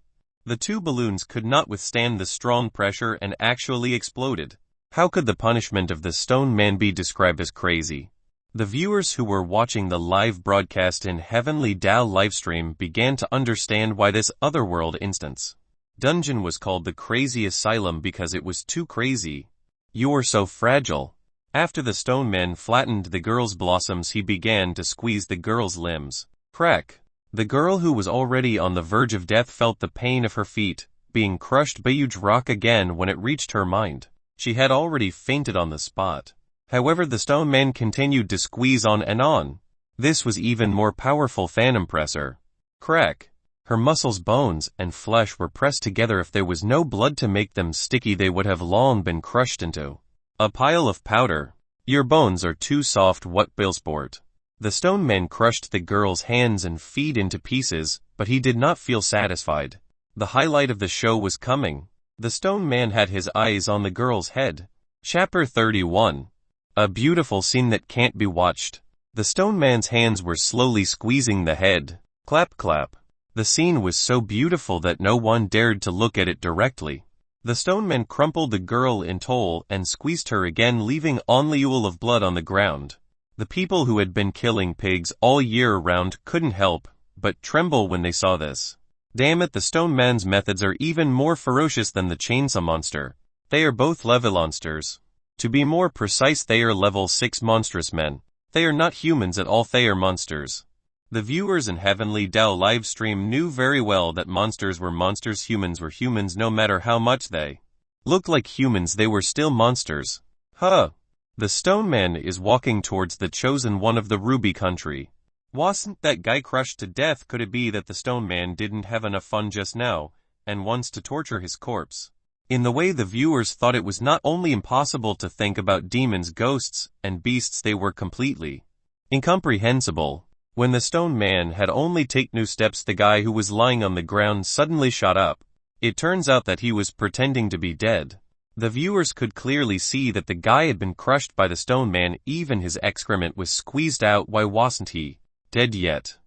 The 2 balloons could not withstand the strong pressure and actually exploded. How could the punishment of the Stone Man be described as crazy? The viewers who were watching the live broadcast in Heavenly Tao livestream began to understand why this Otherworld instance dungeon was called the Crazy Asylum, because it was too crazy. You're so fragile. After the Stone Man flattened the girl's blossoms, he began to squeeze the girl's limbs. Crack! The girl, who was already on the verge of death, felt the pain of her feet being crushed by a huge rock again when it reached her mind. She had already fainted on the spot. However, the Stone Man continued to squeeze on and on. This was even more powerful phantom presser. Crack! Her muscles, bones, and flesh were pressed together. If there was no blood to make them sticky, they would have long been crushed into a pile of powder. Your bones are too soft. What sport? The stone man crushed the girl's hands and feet into pieces, but he did not feel satisfied. The highlight of the show was coming. The stone man had his eyes on the girl's head. Chapter 31. A beautiful scene that can't be watched. The stone man's hands were slowly squeezing the head. Clap clap. The scene was so beautiful that no one dared to look at it directly. The stone man crumpled the girl in whole and squeezed her again, leaving only a pool of blood on the ground. The people who had been killing pigs all year round couldn't help but tremble when they saw this. Damn it, the stone man's methods are even more ferocious than the chainsaw monster. They are both level monsters. To be more precise, they are level 6 monstrous men. They are not humans at all, they are monsters. The viewers in Heavenly Dao livestream knew very well that monsters were monsters, humans were humans. No matter how much they looked like humans, they were still monsters. Huh. The stone man is walking towards the chosen one of the Ruby country. Wasn't that guy crushed to death? Could it be that the stone man didn't have enough fun just now, and wants to torture his corpse? In the way the viewers thought, it was not only impossible to think about demons, ghosts, and beasts, they were completely incomprehensible. When the stone man had only taken 2 steps, the guy who was lying on the ground suddenly shot up. It turns out that he was pretending to be dead. The viewers could clearly see that the guy had been crushed by the stone man. Even his excrement was squeezed out. Why wasn't he dead yet?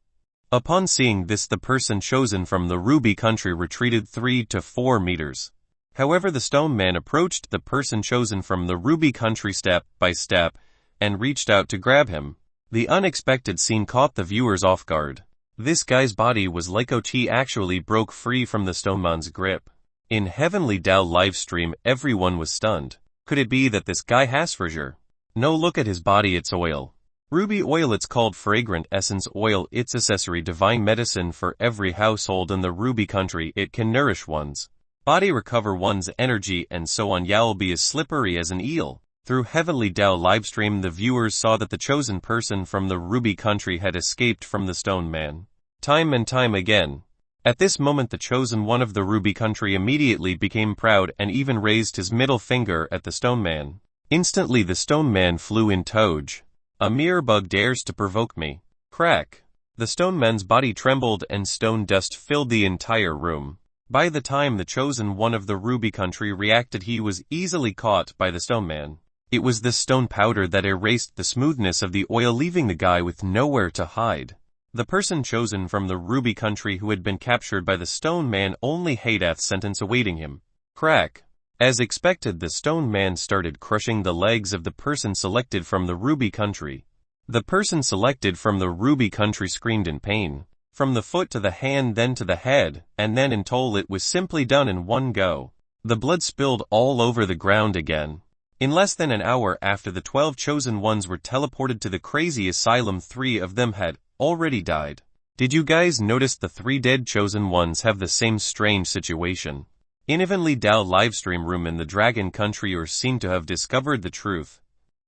Upon seeing this, the person chosen from the Ruby country retreated 3 to 4 meters. However, the stone man approached the person chosen from the Ruby country step by step and reached out to grab him. The unexpected scene caught the viewers off guard. This guy's body was like he actually broke free from the stone man's grip. In Heavenly Dao livestream, everyone was stunned. Could it be that this guy has treasure? No, look at his body, it's oil. Ruby oil, it's called fragrant essence oil. It's accessory divine medicine for every household in the Ruby country. It can nourish one's body, recover one's energy, and so on. You'll be as slippery as an eel. Through Heavenly Dao livestream, the viewers saw that the chosen person from the Ruby country had escaped from the stone man. Time and time again. At this moment, the chosen one of the Ruby country immediately became proud and even raised his middle finger at the stone man. Instantly the stone man flew in toge. A mere bug dares to provoke me. Crack. The stone man's body trembled and stone dust filled the entire room. By the time the chosen one of the Ruby country reacted, he was easily caught by the stone man. It was the stone powder that erased the smoothness of the oil, leaving the guy with nowhere to hide. The person chosen from the Ruby country who had been captured by the stone man only had death sentence awaiting him. Crack. As expected, the stone man started crushing the legs of the person selected from the Ruby country. The person selected from the Ruby country screamed in pain. From the foot to the hand, then to the head, and then in total. It was simply done in one go. The blood spilled all over the ground again. In less than an hour after the 12 chosen ones were teleported to the crazy asylum, 3 of them had already died. Did you guys notice the 3 dead chosen ones have the same strange situation? In Heavenly Dao livestream room in the Dragon Country or seem to have discovered the truth.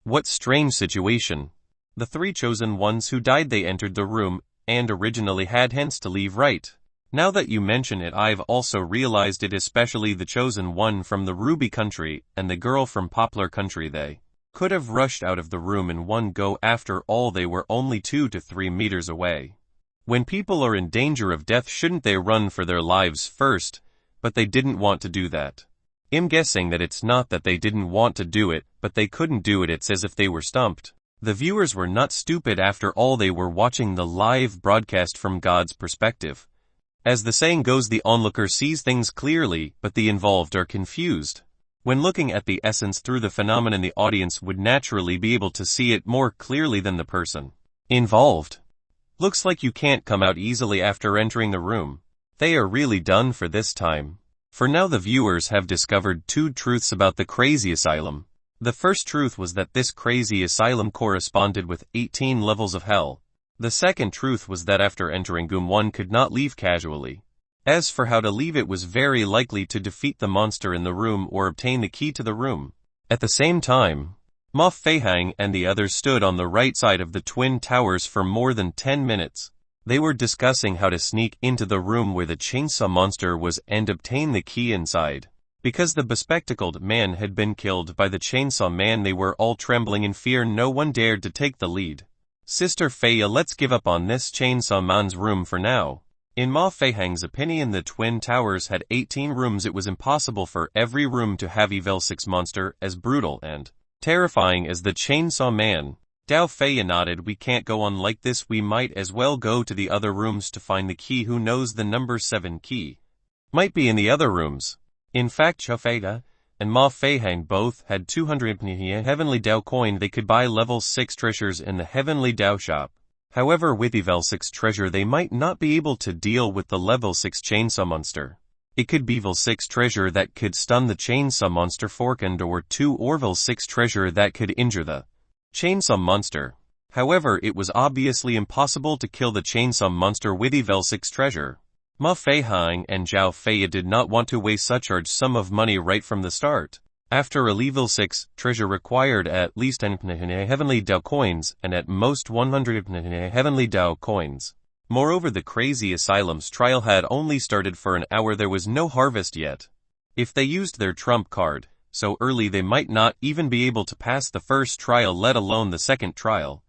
What strange situation? The 3 chosen ones who died, they entered the room and originally had hence to leave, right? Now that you mention it, I've also realized it, especially the chosen one from the Ruby country and the girl from Poplar country. They could have rushed out of the room in one go. After all, they were only 2 to 3 meters away. When people are in danger of death, shouldn't they run for their lives first? But they didn't want to do that. I'm guessing that it's not that they didn't want to do it, but they couldn't do it. It's as if they were stumped. The viewers were not stupid after all. They were watching the live broadcast from God's perspective. As the saying goes, the onlooker sees things clearly, but the involved are confused. When looking at the essence through the phenomenon, the audience would naturally be able to see it more clearly than the person involved. Looks like you can't come out easily after entering the room. They are really done for this time. For now, the viewers have discovered 2 truths about the crazy asylum. The first truth was that this crazy asylum corresponded with 18 levels of hell. The second truth was that after entering Goom, one could not leave casually. As for how to leave, it was very likely to defeat the monster in the room or obtain the key to the room. At the same time, Ma Feihang and the others stood on the right side of the Twin Towers for more than 10 minutes. They were discussing how to sneak into the room where the chainsaw monster was and obtain the key inside. Because the bespectacled man had been killed by the chainsaw man, they were all trembling in fear. No one dared to take the lead. Sister Feiya, let's give up on this chainsaw man's room for now. In Ma Feihang's opinion, the Twin Towers had 18 rooms. It was impossible for every room to have Evil 6 monster as brutal and terrifying as the chainsaw man. Dao Feiya nodded. We can't go on like this. We might as well go to the other rooms to find the key. Who knows, the number 7 key might be in the other rooms. In fact, Zhao Feiya and Ma Feihang both had 200 Heavenly Dao coin. They could buy level 6 treasures in the Heavenly Dao shop. However, with Evil 6 treasure they might not be able to deal with the level 6 chainsaw monster. It could be Evil 6 treasure that could stun the chainsaw monster forkand, or 2 Orville 6 treasure that could injure the chainsaw monster. However, it was obviously impossible to kill the chainsaw monster with Evil 6 treasure. Ma Feihang and Zhao Feiya did not want to waste such a large sum of money right from the start. After a level 6 treasure required at least 10 Heavenly Dao coins and at most 100 Heavenly Dao coins. Moreover, the Crazy Asylum's trial had only started for an hour. There was no harvest yet. If they used their trump card so early, they might not even be able to pass the first trial, let alone the second trial.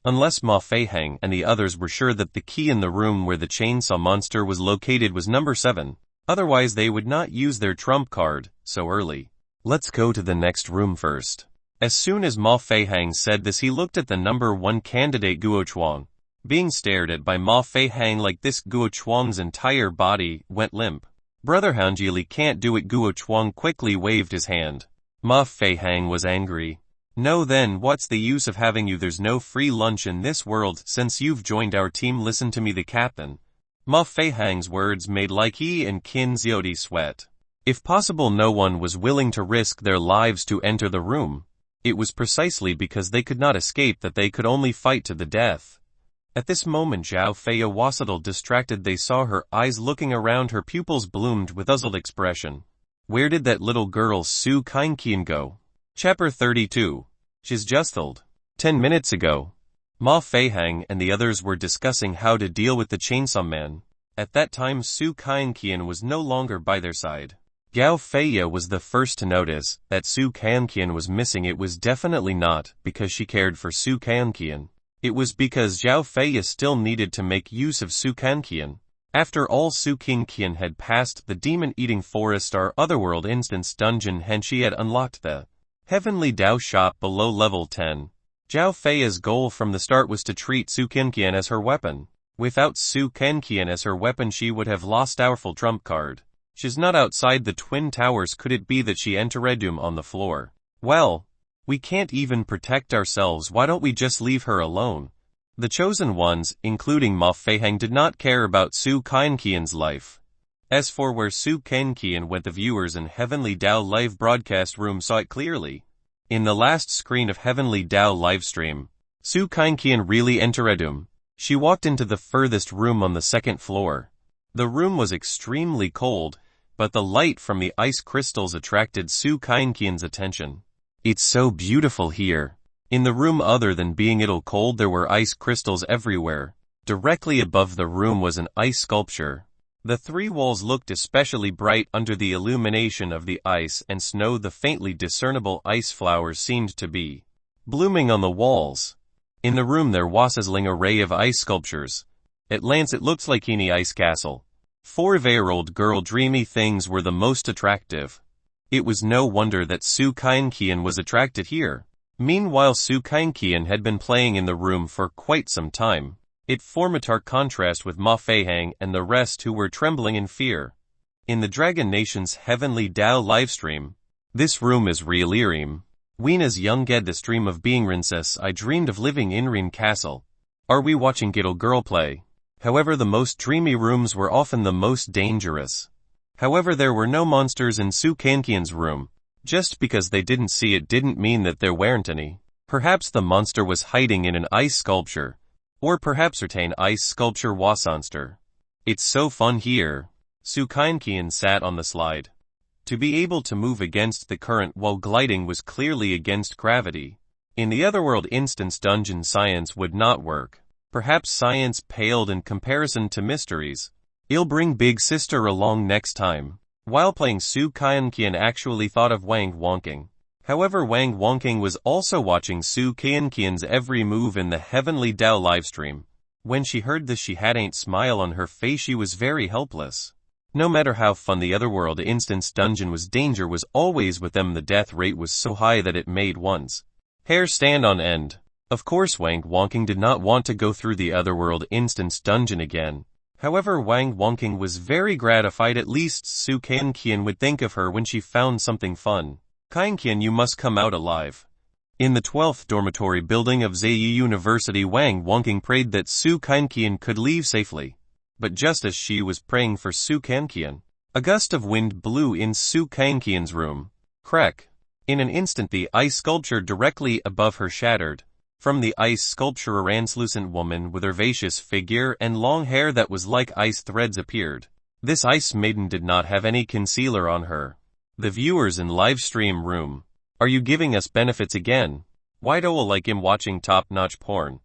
Unless Ma Feihang and the others were sure that the key in the room where the chainsaw monster was located was number 7. Otherwise they would not use their trump card so early. Let's go to the next room first. As soon as Ma Feihang said this, he looked at the number 1 candidate, Guo Chuang. Being stared at by Ma Feihang like this, Guo Chuang's entire body went limp. Brother Hanjili can't do it. Guo Chuang quickly waved his hand. Ma Feihang was angry. No, then what's the use of having you? There's no free lunch in this world since you've joined our team. Listen to me, the captain. Ma Feihang's words made like he and Qin Xiaodi sweat. If possible, no one was willing to risk their lives to enter the room. It was precisely because they could not escape that they could only fight to the death. At this moment Zhao Feiya was a little distracted. They saw her eyes looking around, her pupils bloomed with puzzled expression. Where did that little girl Su Kainqian go? Chapter 32. She's just told. 10 minutes ago. Ma Feihang and the others were discussing how to deal with the chainsaw man. At that time Su Kainqian was no longer by their side. Zhao Feiya was the first to notice that Su Kainqian was missing. It was definitely not because she cared for Su Kainqian. It was because Zhao Feiya still needed to make use of Su Kainqian. After all, Su Kainqian had passed the demon-eating forest, our otherworld instance dungeon, and she had unlocked the Heavenly Dao shop below level 10. Zhao Feiya's goal from the start was to treat Su Kainqian as her weapon. Without Su Kainqian as her weapon, she would have lost our full trump card. She's not outside the Twin Towers. Could it be that she entered on the floor? Well, we can't even protect ourselves. Why don't we just leave her alone? The chosen ones, including Ma Feihang, did not care about Su Kainqian's life. As for where Su Kainqian went, the viewers in Heavenly Dao live broadcast room saw it clearly. In the last screen of Heavenly Dao livestream, Su Kainqian really entered. She walked into the furthest room on the second floor. The room was extremely cold, but the light from the ice crystals attracted Su Kainqian's attention. It's so beautiful here. In the room, other than being cold, there were ice crystals everywhere. Directly above the room was an ice sculpture. The 3 walls looked especially bright under the illumination of the ice and snow. The faintly discernible ice flowers seemed to be blooming on the walls. In the room there was a sizzling array of ice sculptures. At glance it looks like any ice castle. 4-year-old girl dreamy things were the most attractive. It was no wonder that Su Kainqian was attracted here. Meanwhile, Su Kainqian had been playing in the room for quite some time. It formed a stark contrast with Ma Feihang and the rest, who were trembling in fear. In the Dragon Nation's Heavenly Dao livestream, this room is real Irim. Weena's young Ged, the stream of being princess. I dreamed of living in Rin Castle. Are we watching little girl play? However, the most dreamy rooms were often the most dangerous. However, there were no monsters in Su Kainqian's room. Just because they didn't see it didn't mean that there weren't any. Perhaps the monster was hiding in an ice sculpture. Or perhaps certain ice sculpture was monster. It's so fun here. Su Kainqian sat on the slide. To be able to move against the current while gliding was clearly against gravity. In the otherworld instance dungeon, science would not work. Perhaps science paled in comparison to mysteries. I'll bring Big Sister along next time. While playing, Su Qian actually thought of Wang Wonking. However, Wang Wonking was also watching Su Qian's every move in the Heavenly Dao livestream. When she heard this, she had a smile on her face. She was very helpless. No matter how fun the otherworld instance dungeon was, danger was always with them. The death rate was so high that it made one's hair stand on end. Of course, Wang Wonking did not want to go through the otherworld instance dungeon again. However, Wang Wonking was very gratified. At least Su Qian would think of her when she found something fun. Qian, you must come out alive. In the 12th dormitory building of Zheyi University, Wang Wonking prayed that Su Qian could leave safely. But just as she was praying for Su Qian, a gust of wind blew in Su Qian's room. Crack! In an instant, the ice sculpture directly above her shattered. From the ice sculpture, a translucent woman with herbaceous figure and long hair that was like ice threads appeared. This ice maiden did not have any concealer on her. The viewers in live stream room. Are you giving us benefits again? Why do I like him watching top-notch porn?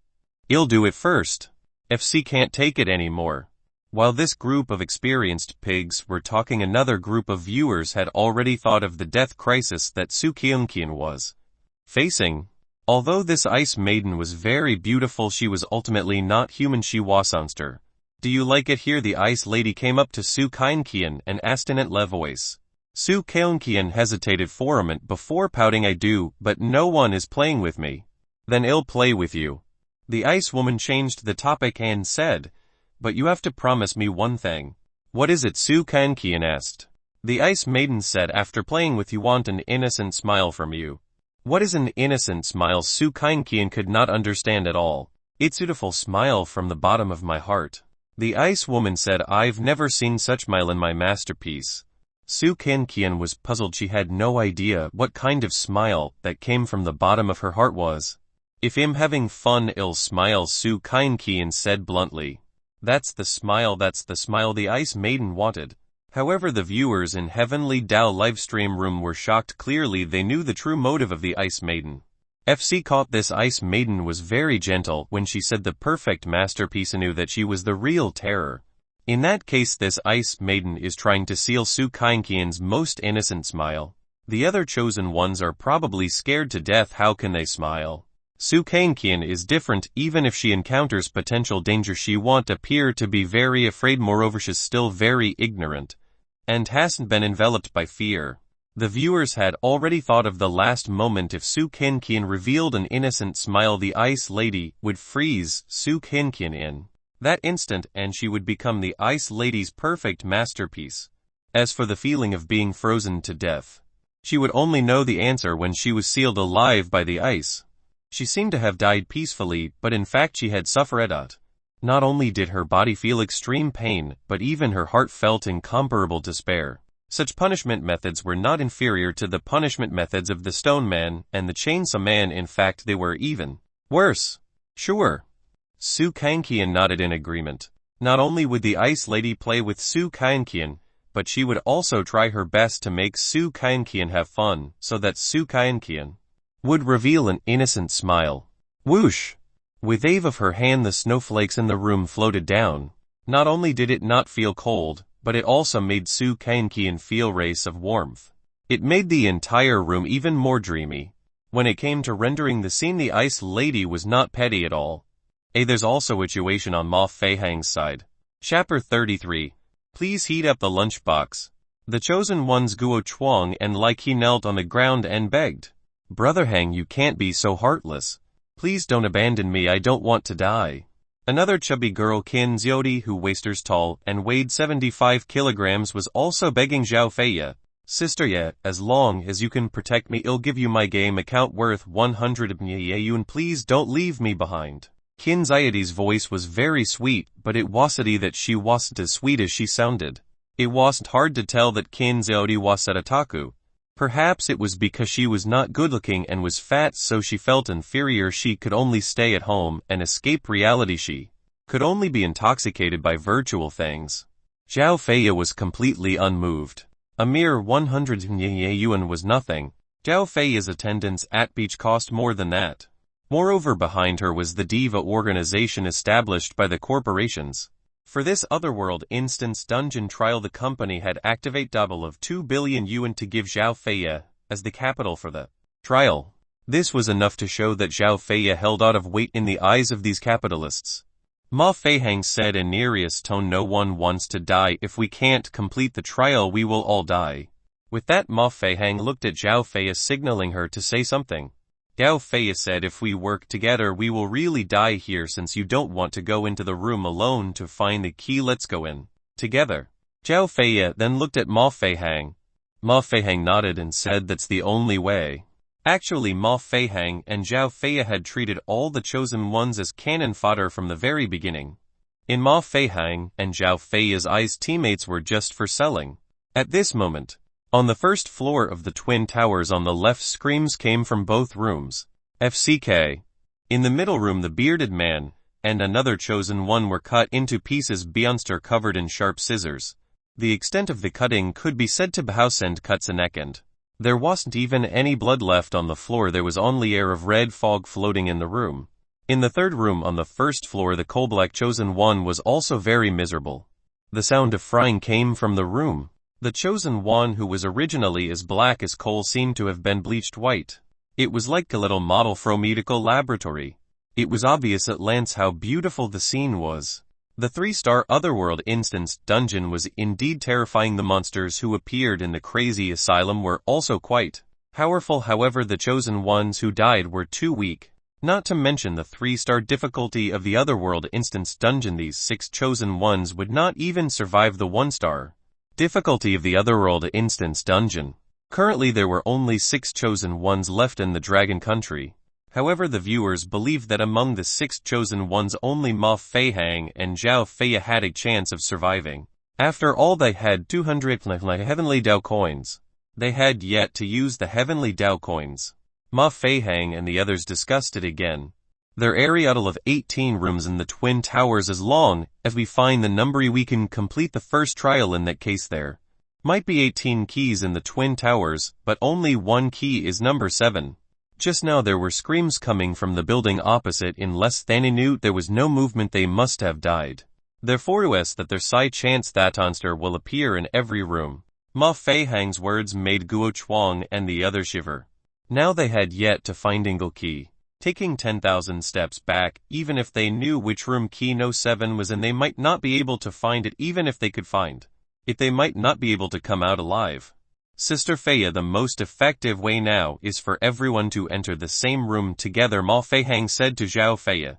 I'll do it first. FC can't take it anymore. While this group of experienced pigs were talking, another group of viewers had already thought of the death crisis that Su Qian was facing. Although this ice maiden was very beautiful, she was ultimately not human. She was monster. Do you like it here? The ice lady came up to Su Qian and asked in a voice. Su Qian hesitated for a moment before pouting. I do, but no one is playing with me. Then I'll play with you. The ice woman changed the topic and said, but you have to promise me one thing. What is it? Su Qian asked. The ice maiden said, after playing with you, want an innocent smile from you. What is an innocent smile? Su Qian could not understand at all. It's a beautiful smile from the bottom of my heart. The ice woman said, I've never seen such smile in my masterpiece. Su Qian was puzzled. She had no idea what kind of smile that came from the bottom of her heart was. If I'm having fun, I'll smile, Su Qian said bluntly. That's the smile the ice maiden wanted. However, the viewers in Heavenly Dao livestream room were shocked. Clearly they knew the true motive of the ice maiden. FC caught this ice maiden was very gentle when she said the perfect masterpiece and knew that she was the real terror. In that case, this ice maiden is trying to steal Su Qian's most innocent smile. The other chosen ones are probably scared to death. How can they smile? Su Qian is different. Even if she encounters potential danger, she won't appear to be very afraid. Moreover, she's still very ignorant and hasn't been enveloped by fear. The viewers had already thought of the last moment. If Su Qian revealed an innocent smile, the ice lady would freeze Su Qian in that instant, and she would become the ice lady's perfect masterpiece. As for the feeling of being frozen to death, she would only know the answer when she was sealed alive by the ice. She seemed to have died peacefully, but in fact she had suffered a lot. Not only did her body feel extreme pain, but even her heart felt incomparable despair. Such punishment methods were not inferior to the punishment methods of the Stone Man and the Chainsaw Man. In fact, they were even worse. Sure. Su Qian nodded in agreement. Not only would the ice lady play with Su Qian, but she would also try her best to make Su Qian have fun, so that Su Qian would reveal an innocent smile. Whoosh! With wave of her hand, the snowflakes in the room floated down. Not only did it not feel cold, but it also made Su Qian feel rays of warmth. It made the entire room even more dreamy. When it came to rendering the scene, the ice lady was not petty at all. There's also a situation on Ma Feihang's side. Chapter 33. Please heat up the lunchbox. The chosen ones Guo Chuang and like he knelt on the ground and begged. Brother Hang, you can't be so heartless. Please don't abandon me, I don't want to die. Another chubby girl, Qin Xiaodi, who waisters tall and weighed 75 kilograms, was also begging Zhao Feiya. Sister Ye, as long as you can protect me, I'll give you my game account worth 100 yuan. Please don't leave me behind. Qin Xiaodi's voice was very sweet, but it wasn't that she wasn't as sweet as she sounded. It wasn't hard to tell that Qin Xiaodi was an otaku. Perhaps it was because she was not good-looking and was fat, so she felt inferior. She could only stay at home and escape reality. She could only be intoxicated by virtual things. Zhao Feiya was completely unmoved. A mere 100 yuan was nothing. Zhao Feiya's attendance at beach cost more than that. Moreover, behind her was the Diva organization established by the corporations. For this otherworld instance dungeon trial the company had activate double of 2 billion yuan to give Zhao Feiya as the capital for the trial. This was enough to show that Zhao Feiya held out of weight in the eyes of these capitalists. Ma Feihang said in serious tone, "No one wants to die. If we can't complete the trial we will all die." With that Ma Feihang looked at Zhao Feiya signaling her to say something. Zhao Feiya said, "If we work together we will really die here. Since you don't want to go into the room alone to find the key, let's go in together." Zhao Feiya then looked at Ma Feihang. Ma Feihang nodded and said, "That's the only way." Actually, Ma Feihang and Zhao Feiya had treated all the chosen ones as cannon fodder from the very beginning. In Ma Feihang and Zhao Feiya's eyes, teammates were just for selling. At this moment, on the first floor of the Twin Towers on the left, screams came from both rooms. FCK. In the middle room the bearded man and another chosen one were cut into pieces, monster covered in sharp scissors. The extent of the cutting could be said to Bhausend cuts a neck, and there wasn't even any blood left on the floor. There was only air of red fog floating in the room. In the third room on the first floor the coal-black chosen one was also very miserable. The sound of frying came from the room. The chosen one, who was originally as black as coal, seemed to have been bleached white. It was like a little model from mythical laboratory. It was obvious at glance how beautiful the scene was. The 3-star otherworld instance dungeon was indeed terrifying. The monsters who appeared in the crazy asylum were also quite powerful. However, the chosen ones who died were too weak. Not to mention the 3-star difficulty of the otherworld instance dungeon. These 6 chosen ones would not even survive the 1-star difficulty of the otherworld instance dungeon. Currently there were only 6 chosen ones left in the Dragon Country. However, the viewers believed that among the 6 chosen ones only Ma Feihang and Zhao Feiya had a chance of surviving. After all, they had 200 heavenly Dao coins. They had yet to use the heavenly Dao coins. Ma Feihang and the others discussed it again. Their area total of 18 rooms in the Twin Towers. As long as we find the number we can complete the first trial. In that case there might be 18 keys in the Twin Towers, but only one key is number 7. Just now there were screams coming from the building opposite. In less than a minute there was no movement. They must have died. Therefore us that there's high chance that monster will appear in every room. Ma Feihang's words made Guo Chuang and the other shiver. Now they had yet to find single key. Taking 10,000 steps back, even if they knew which room key no 7 was in, they might not be able to find it. Even if they could find it, they might not be able to come out alive. Sister Feiya, the most effective way now is for everyone to enter the same room together, Ma Feihang said to Zhao Feiya.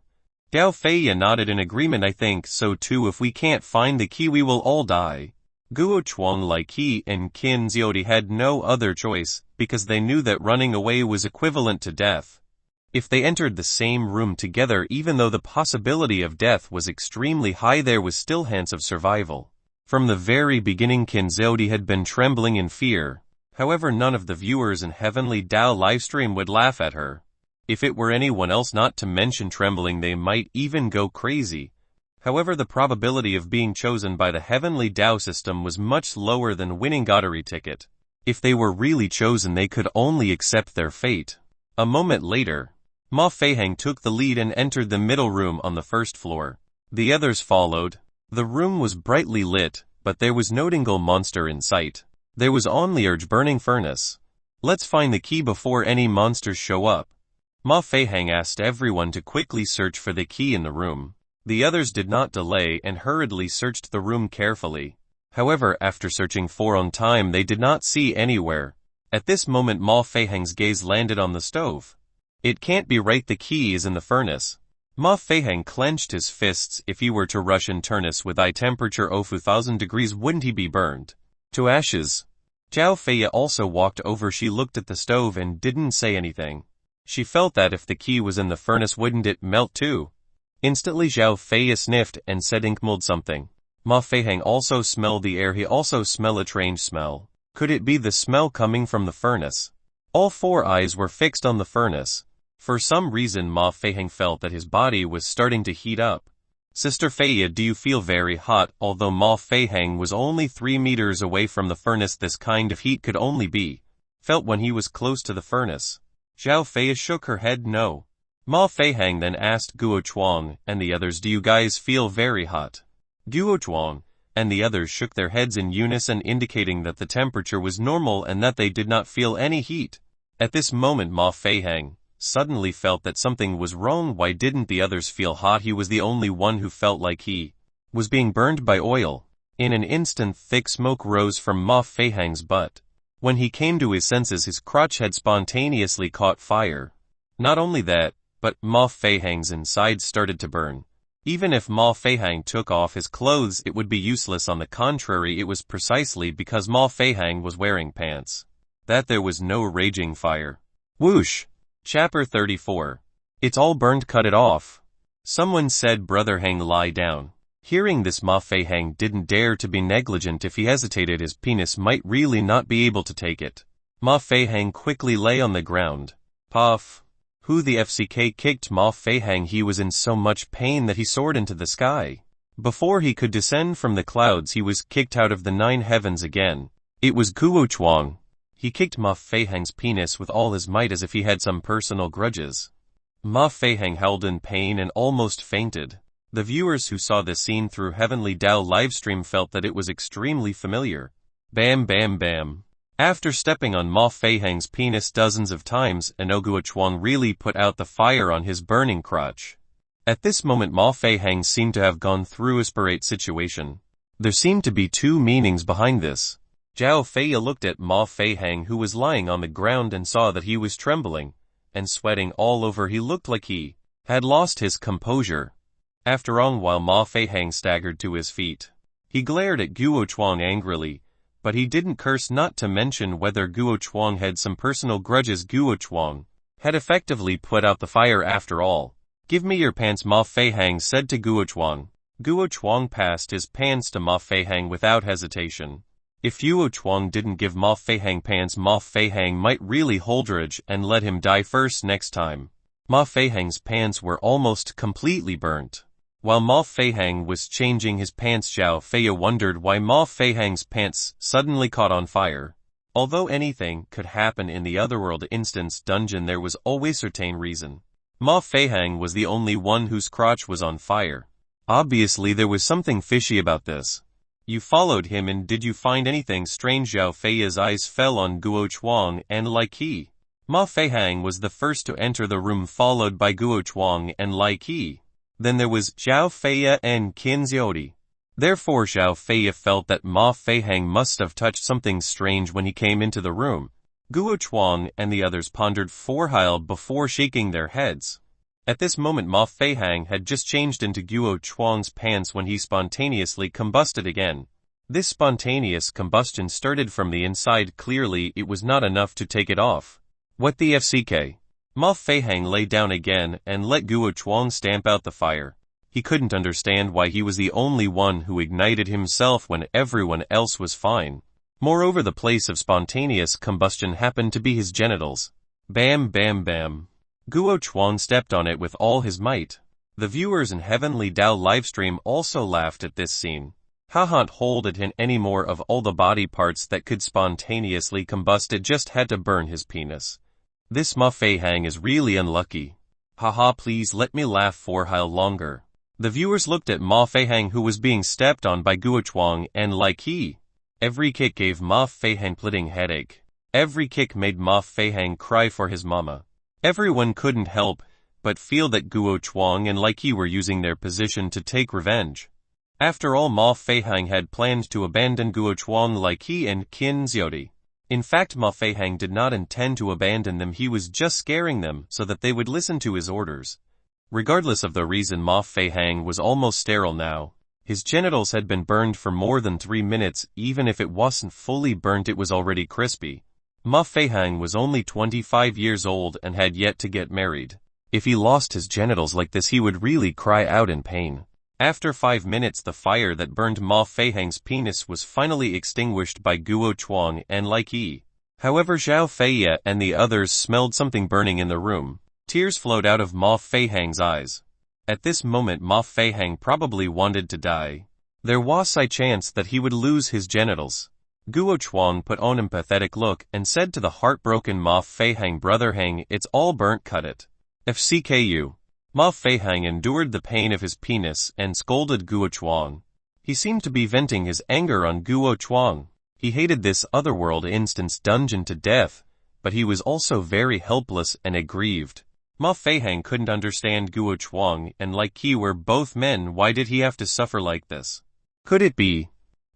Zhao Feiya nodded in agreement. I think so too. If we can't find the key we will all die. Guo Chuang, like he and Qin Ziodi, had no other choice, because they knew that running away was equivalent to death. If they entered the same room together, even though the possibility of death was extremely high, there was still chance of survival. From the very beginning Qin Ziodi had been trembling in fear. However, none of the viewers in Heavenly Dao livestream would laugh at her. If it were anyone else, not to mention trembling, they might even go crazy. However, the probability of being chosen by the Heavenly Dao system was much lower than winning lottery ticket. If they were really chosen, they could only accept their fate. A moment later, Ma Feihang took the lead and entered the middle room on the first floor. The others followed. The room was brightly lit, but there was no single monster in sight. There was only a burning furnace. Let's find the key before any monsters show up. Ma Feihang asked everyone to quickly search for the key in the room. The others did not delay and hurriedly searched the room carefully. However, after searching for a time, they did not see anywhere. At this moment Ma Feihang's gaze landed on the stove. It can't be right, the key is in the furnace. Ma Feihang clenched his fists. If he were to rush in furnace with high temperature of 1,000 degrees, wouldn't he be burned to ashes? Zhao Feiya also walked over. She looked at the stove and didn't say anything. She felt that if the key was in the furnace, wouldn't it melt too? Instantly Zhao Feiya sniffed and said, "Ink mold something." Ma Feihang also smelled the air. He also smelled a strange smell. Could it be the smell coming from the furnace? All 4 eyes were fixed on the furnace. For some reason Ma Feihang felt that his body was starting to heat up. "Sister Feiya, do you feel very hot?" Although Ma Feihang was only 3 meters away from the furnace, this kind of heat could only be felt when he was close to the furnace. Zhao Feiya shook her head no. Ma Feihang then asked Guo Chuang and the others, "Do you guys feel very hot?" Guo Chuang and the others shook their heads in unison, indicating that the temperature was normal and that they did not feel any heat. At this moment Ma Feihang suddenly felt that something was wrong. Why didn't the others feel hot? He was the only one who felt like he was being burned by oil. In an instant thick smoke rose from Ma Feihang's butt. When he came to his senses, his crotch had spontaneously caught fire. Not only that, but Ma Feihang's insides started to burn. Even if Ma Feihang took off his clothes, it would be useless. On the contrary, it was precisely because Ma Feihang was wearing pants that there was no raging fire. Whoosh! Chapter 34. It's all burned, cut it off. Someone said, Brother Hang, lie down. Hearing this, Ma Feihang didn't dare to be negligent. If he hesitated, his penis might really not be able to take it. Ma Feihang quickly lay on the ground. Puff! Who the FCK kicked Ma Feihang? He was in so much pain that he soared into the sky. Before he could descend from the clouds, he was kicked out of the 9 heavens again. It was Guo Chuang. He kicked Ma Feihang's penis with all his might as if he had some personal grudges. Ma Feihang howled in pain and almost fainted. The viewers who saw this scene through Heavenly Dao livestream felt that it was extremely familiar. Bam bam bam. After stepping on Ma Feihang's penis dozens of times, Guo Chuang really put out the fire on his burning crotch. At this moment Ma Feihang seemed to have gone through a desperate situation. There seemed to be 2 meanings behind this. Zhao Feiya looked at Ma Feihang, who was lying on the ground, and saw that he was trembling and sweating all over. He looked like he had lost his composure. After a while, Ma Feihang staggered to his feet. He glared at Guo Chuang angrily, but he didn't curse, not to mention whether Guo Chuang had some personal grudges. Guo Chuang had effectively put out the fire after all. Give me your pants, Ma Feihang said to Guo Chuang. Guo Chuang passed his pants to Ma Feihang without hesitation. If Guo Chuang didn't give Ma Feihang pants, Ma Feihang might really hold grudge and let him die first next time. Ma Feihang's pants were almost completely burnt. While Ma Feihang was changing his pants, Zhao Feiya wondered why Ma Feihang's pants suddenly caught on fire. Although anything could happen in the otherworld instance dungeon, there was always certain reason. Ma Feihang was the only one whose crotch was on fire. Obviously there was something fishy about this. You followed him, and did you find anything strange? Zhao Feiya's eyes fell on Guo Chuang, and like he, Ma Feihang was the first to enter the room, followed by Guo Chuang, and like he, then there was Zhao Feiya and Qin Xiaodi. Therefore Zhao Feiya felt that Ma Feihang must have touched something strange when he came into the room. Guo Chuang and the others pondered for a while before shaking their heads. At this moment Ma Feihang had just changed into Guo Chuang's pants when he spontaneously combusted again. This spontaneous combustion started from the inside. Clearly it was not enough to take it off. What the FCK? Ma Feihang lay down again and let Guo Chuang stamp out the fire. He couldn't understand why he was the only one who ignited himself when everyone else was fine. Moreover, the place of spontaneous combustion happened to be his genitals. Bam bam bam. Guo Chuang stepped on it with all his might. The viewers in Heavenly Dao livestream also laughed at this scene. Can't hold it in any more of all the body parts that could spontaneously combust, it just had to burn his penis. This Ma Feihang is really unlucky. Haha, please let me laugh for a while longer. The viewers looked at Ma Feihang, who was being stepped on by Guo Chuang, and like he, every kick gave Ma Feihang splitting headache. Every kick made Ma Feihang cry for his mama. Everyone couldn't help but feel that Guo Chuang and like he were using their position to take revenge. After all, Ma Feihang had planned to abandon Guo Chuang, like he, and Qin Xiaodi. In fact, Ma Feihang did not intend to abandon them. He was just scaring them so that they would listen to his orders. Regardless of the reason, Ma Feihang was almost sterile now. His genitals had been burned for more than 3 minutes. Even if it wasn't fully burnt, it was already crispy. Ma Feihang was only 25 years old and had yet to get married. If he lost his genitals like this, he would really cry out in pain. After 5 minutes, the fire that burned Ma Feihang's penis was finally extinguished by Guo Chuang and like he. However, Zhao Feiya and the others smelled something burning in the room. Tears flowed out of Ma Feihang's eyes. At this moment Ma Feihang probably wanted to die. There was a chance that he would lose his genitals. Guo Chuang put on a pathetic look and said to the heartbroken Ma Feihang, Brother Hang, it's all burnt, cut it. FCKU. Ma Feihang endured the pain of his penis and scolded Guo Chuang. He seemed to be venting his anger on Guo Chuang. He hated this otherworld instance dungeon to death, but he was also very helpless and aggrieved. Ma Feihang couldn't understand Guo Chuang, and like he were both men, why did he have to suffer like this? Could it be?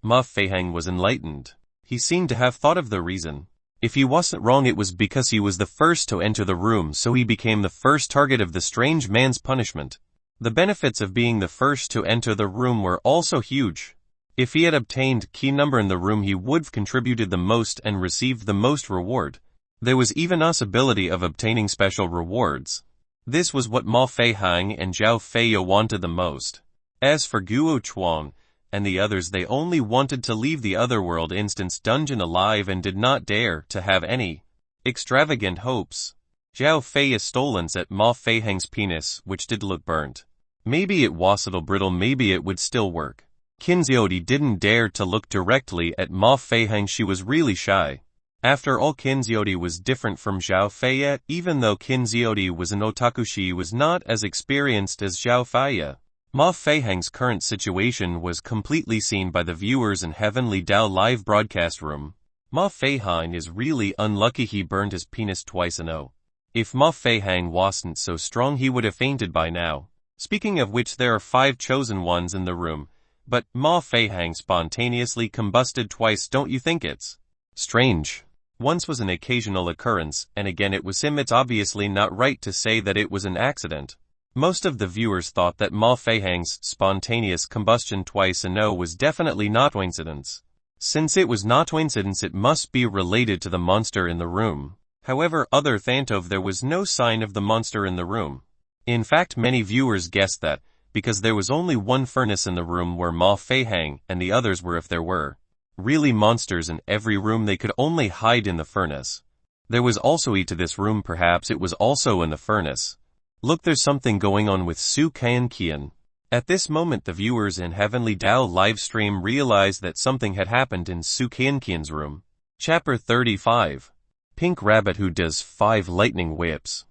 Ma Feihang was enlightened. He seemed to have thought of the reason. If he wasn't wrong, it was because he was the first to enter the room, so he became the first target of the strange man's punishment. The benefits of being the first to enter the room were also huge. If he had obtained key number in the room, he would have contributed the most and received the most reward. There was even a possibility of obtaining special rewards. This was what Ma Feihang and Zhao Feiya wanted the most. As for Guo Chuang and the others, they only wanted to leave the otherworld instance dungeon alive and did not dare to have any extravagant hopes. Zhao Feiya stolen at Ma Feihang's penis, which did look burnt. Maybe it was a little brittle, maybe it would still work. Qin Xiaodi didn't dare to look directly at Ma Feihang, she was really shy. After all, Qin Xiaodi was different from Zhao Feiya. Even though Qin Xiaodi was an otaku, she was not as experienced as Zhao Feiya. Ma Feihang's current situation was completely seen by the viewers in Heavenly Dao live broadcast room. Ma Feihang is really unlucky he burned his penis twice in a. If Ma Feihang wasn't so strong, he would have fainted by now. Speaking of which, there are 5 chosen ones in the room, but Ma Feihang spontaneously combusted twice. Don't you think it's strange? Once was an occasional occurrence, and again it was him. It's obviously not right to say that it was an accident. Most of the viewers thought that Ma Feihang's spontaneous combustion twice in a was definitely not coincidence. Since it was not coincidence, it must be related to the monster in the room. However, other Thantov, there was no sign of the monster in the room. In fact, many viewers guessed that, because there was only one furnace in the room where Ma Feihang and the others were, if there were really monsters in every room, they could only hide in the furnace. There was also to this room, perhaps it was also in the furnace. Look, there's something going on with Su Qian. At this moment, the viewers in Heavenly Dao livestream realized that something had happened in Su Qian's room. Chapter 35. Pink Rabbit Who Does 5 Lightning Whips.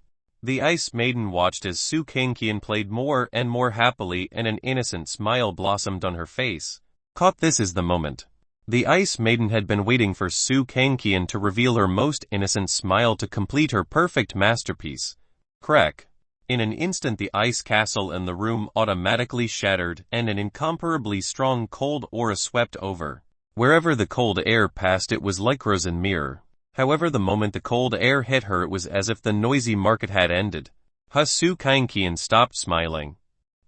The Ice Maiden watched as Su Qian played more and more happily, and an innocent smile blossomed on her face. Caught, this is the moment. The Ice Maiden had been waiting for Su Qian to reveal her most innocent smile to complete her perfect masterpiece. Crack. In an instant, the ice castle and the room automatically shattered, and an incomparably strong cold aura swept over. Wherever the cold air passed, it was like rose and mirror. However, the moment the cold air hit her, it was as if the noisy market had ended. Su Qian stopped smiling.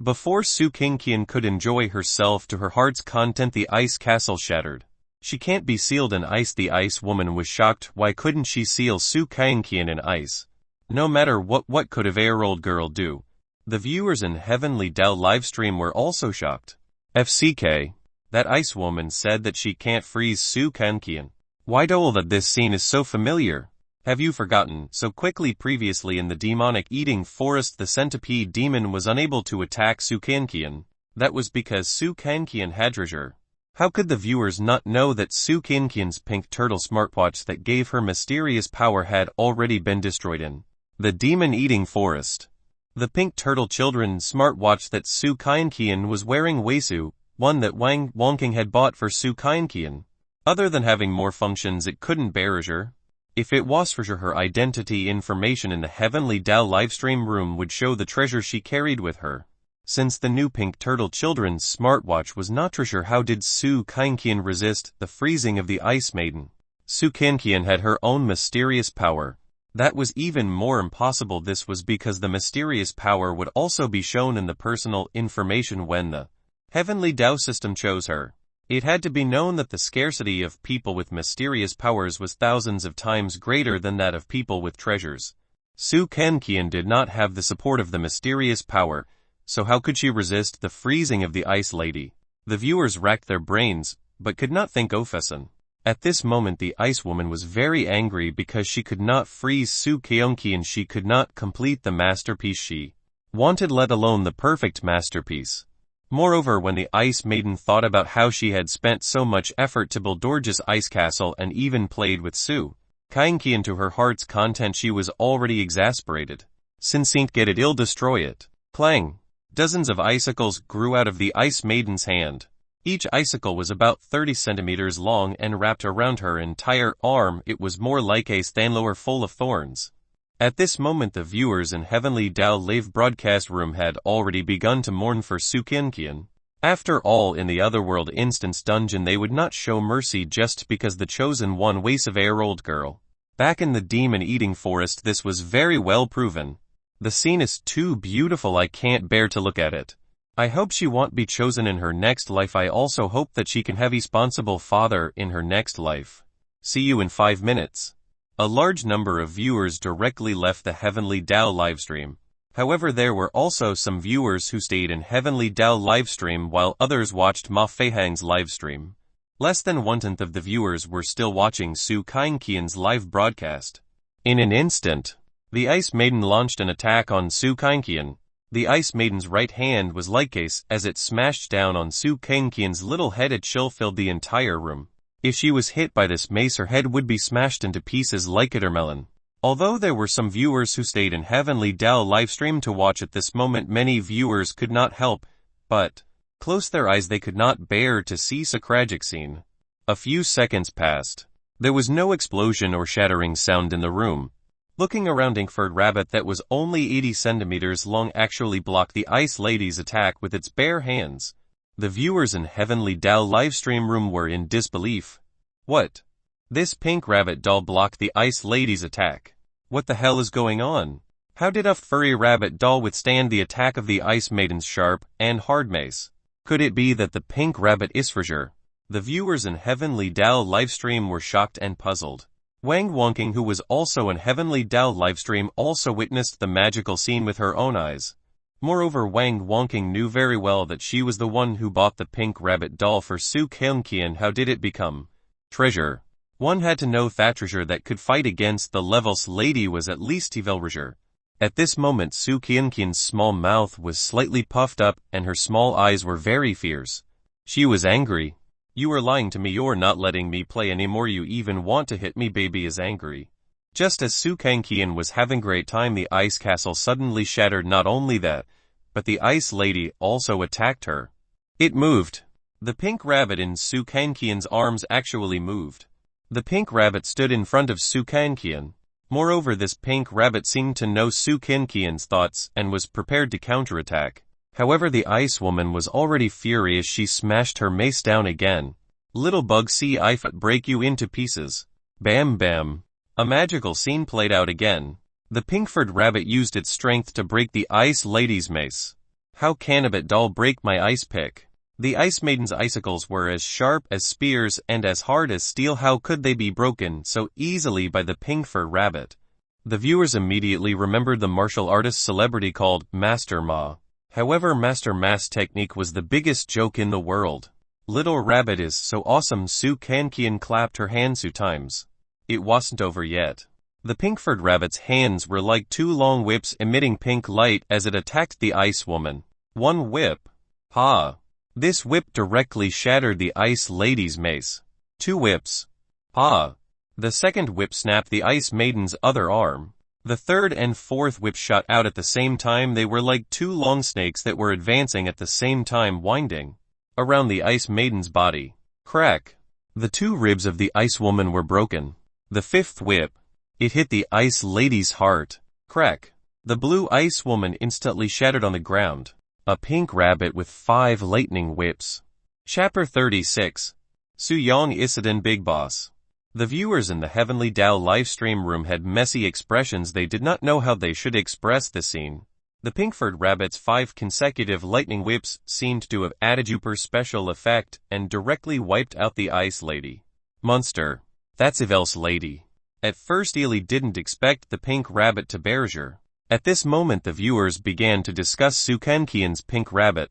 Before Su Qian could enjoy herself to her heart's content, the ice castle shattered. She can't be sealed in ice. The ice woman was shocked. Why couldn't she seal Su Qian in ice? No matter what could a 8-year-old girl do? The viewers in Heavenly Dao livestream were also shocked. FCK. That ice woman said that she can't freeze Su Qian. Why do all that this scene is so familiar? Have you forgotten? So quickly previously in the demonic eating forest, the centipede demon was unable to attack Su Qian. That was because Su Qian had treasure. How could the viewers not know that Su Qian's pink turtle smartwatch that gave her mysterious power had already been destroyed in the demon-eating forest? The pink turtle children's smartwatch that Su Qian was wearing Weisu, one that Wang Wongking had bought for Su Qian. Other than having more functions, it couldn't bear her. If it was for sure, her identity information in the Heavenly Dao livestream room would show the treasure she carried with her. Since the new pink turtle children's smartwatch was not treasure, how did Su Qian resist the freezing of the Ice Maiden? Su Qian had her own mysterious power. That was even more impossible. This was because the mysterious power would also be shown in the personal information when the Heavenly Dao system chose her. It had to be known that the scarcity of people with mysterious powers was thousands of times greater than that of people with treasures. Su Qian did not have the support of the mysterious power, so how could she resist the freezing of the Ice Lady? The viewers racked their brains, but could not think of Ofasan. At this moment, the Ice Woman was very angry because she could not freeze Su Qian. She could not complete the masterpiece she wanted, let alone the perfect masterpiece. Moreover, when the Ice Maiden thought about how she had spent so much effort to build Dorge's ice castle and even played with Su Qian to her heart's content, she was already exasperated. Since get it, ill destroy it. Clang! Dozens of icicles grew out of the Ice Maiden's hand. Each icicle was about 30 centimeters long and wrapped around her entire arm. It was more like a stanlower full of thorns. At this moment the viewers in Heavenly Dao live broadcast room had already begun to mourn for Su Qian. After all, in the otherworld instance dungeon they would not show mercy just because the chosen one was a year-old girl. Back in the demon-eating forest this was very well proven. The scene is too beautiful, I can't bear to look at it. I hope she won't be chosen in her next life. I also hope that she can have a responsible father in her next life. See you in 5 minutes. A large number of viewers directly left the Heavenly Dao livestream. However, there were also some viewers who stayed in Heavenly Dao livestream while others watched Ma Feihang's livestream. Less than 1/10 of the viewers were still watching Su Qian's live broadcast. In an instant, the Ice Maiden launched an attack on Su Qian. The Ice Maiden's right hand was like ice as it smashed down on Su Qian's little head. A chill filled the entire room. If she was hit by this mace, her head would be smashed into pieces like a watermelon. Although there were some viewers who stayed in Heavenly Dao livestream to watch at this moment, many viewers could not help but close their eyes. They could not bear to see such a tragic scene. A few seconds passed. There was no explosion or shattering sound in the room. Looking around, Inkford Rabbit that was only 80 centimeters long actually blocked the Ice Lady's attack with its bare hands. The viewers in Heavenly Dao livestream room were in disbelief. What? This pink rabbit doll blocked the Ice Lady's attack. What the hell is going on? How did a furry rabbit doll withstand the attack of the Ice Maiden's sharp and hard mace? Could it be that the pink rabbit is Fraser? The viewers in Heavenly Dao livestream were shocked and puzzled. Wang Wonking, who was also in Heavenly Dao livestream, also witnessed the magical scene with her own eyes. Moreover, Wang Wonking knew very well that she was the one who bought the pink rabbit doll for Su Qian. How did it become treasure? One had to know that treasure that could fight against the Levels lady was at least evil treasure. At this moment Su Qian's small mouth was slightly puffed up and her small eyes were very fierce. She was angry. You are lying to me. You're not letting me play anymore. You even want to hit me. Baby is angry. Just as Su Qian was having great time, the ice castle suddenly shattered. Not only that, but the Ice Lady also attacked her. It moved. The pink rabbit in Su Qian's arms actually moved. The pink rabbit stood in front of Su Qian. Moreover, this pink rabbit seemed to know Su Qian's thoughts and was prepared to counterattack. However, the Ice Woman was already furious. She smashed her mace down again. Little bug, see if it break you into pieces. Bam bam. A magical scene played out again. The Pinkford rabbit used its strength to break the Ice Lady's mace. How can a bit doll break my ice pick? The Ice Maiden's icicles were as sharp as spears and as hard as steel. How could they be broken so easily by the Pinkford rabbit? The viewers immediately remembered the martial artist celebrity called Master Ma. However, Master Ma's technique was the biggest joke in the world. Little rabbit is so awesome. Su Qian clapped her hands 2 times. It wasn't over yet. The Pinkford rabbit's hands were like 2 long whips emitting pink light as it attacked the Ice Woman. 1 whip. Ha! This whip directly shattered the Ice Lady's mace. 2 whips. Ha! The second whip snapped the Ice Maiden's other arm. The third and fourth whip shot out at the same time. They were like 2 long snakes that were advancing at the same time, winding around the Ice Maiden's body. Crack! The 2 ribs of the Ice Woman were broken. The 5th whip. It hit the Ice Lady's heart. Crack! The blue Ice Woman instantly shattered on the ground. A pink rabbit with 5 lightning whips. Chapter 36. Su Yang Isidon Big Boss. The viewers in the Heavenly Dao livestream room had messy expressions. They did not know how they should express the scene. The Pinkford rabbit's 5 consecutive lightning whips seemed to have added super special effect and directly wiped out the Ice Lady. Monster. That's Evel's lady. At first Ely didn't expect the pink rabbit to bear her. At this moment the viewers began to discuss Su Qian's pink rabbit.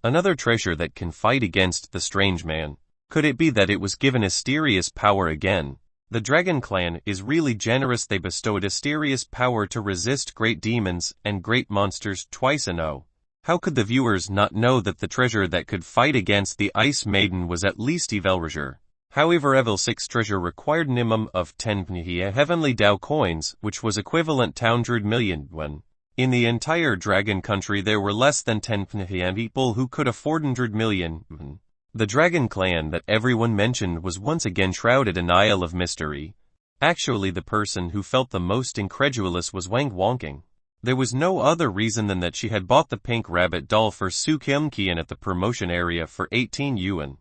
Another treasure that can fight against the strange man. Could it be that it was given Asterius power again? The Dragon Clan is really generous. They bestowed Asterius power to resist great demons and great monsters twice in a row. How could the viewers not know that the treasure that could fight against the Ice Maiden was at least Evelreger? However, Evel 6 treasure required minimum of 10 Heavenly Dao coins, which was equivalent to 100 million yuan. In the entire Dragon Country there were less than 10 people who could afford 100 million yuan. The dragon clan that everyone mentioned was once again shrouded in an isle of mystery. Actually, the person who felt the most incredulous was Wang Wonking. There was no other reason than that she had bought the pink rabbit doll for Su Kimqian at the promotion area for 18 yuan.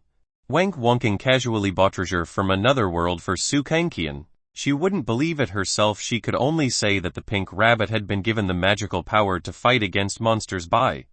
Wang Wonking casually bought treasure from another world for Su Kimqian. She wouldn't believe it herself. She could only say that the pink rabbit had been given the magical power to fight against monsters by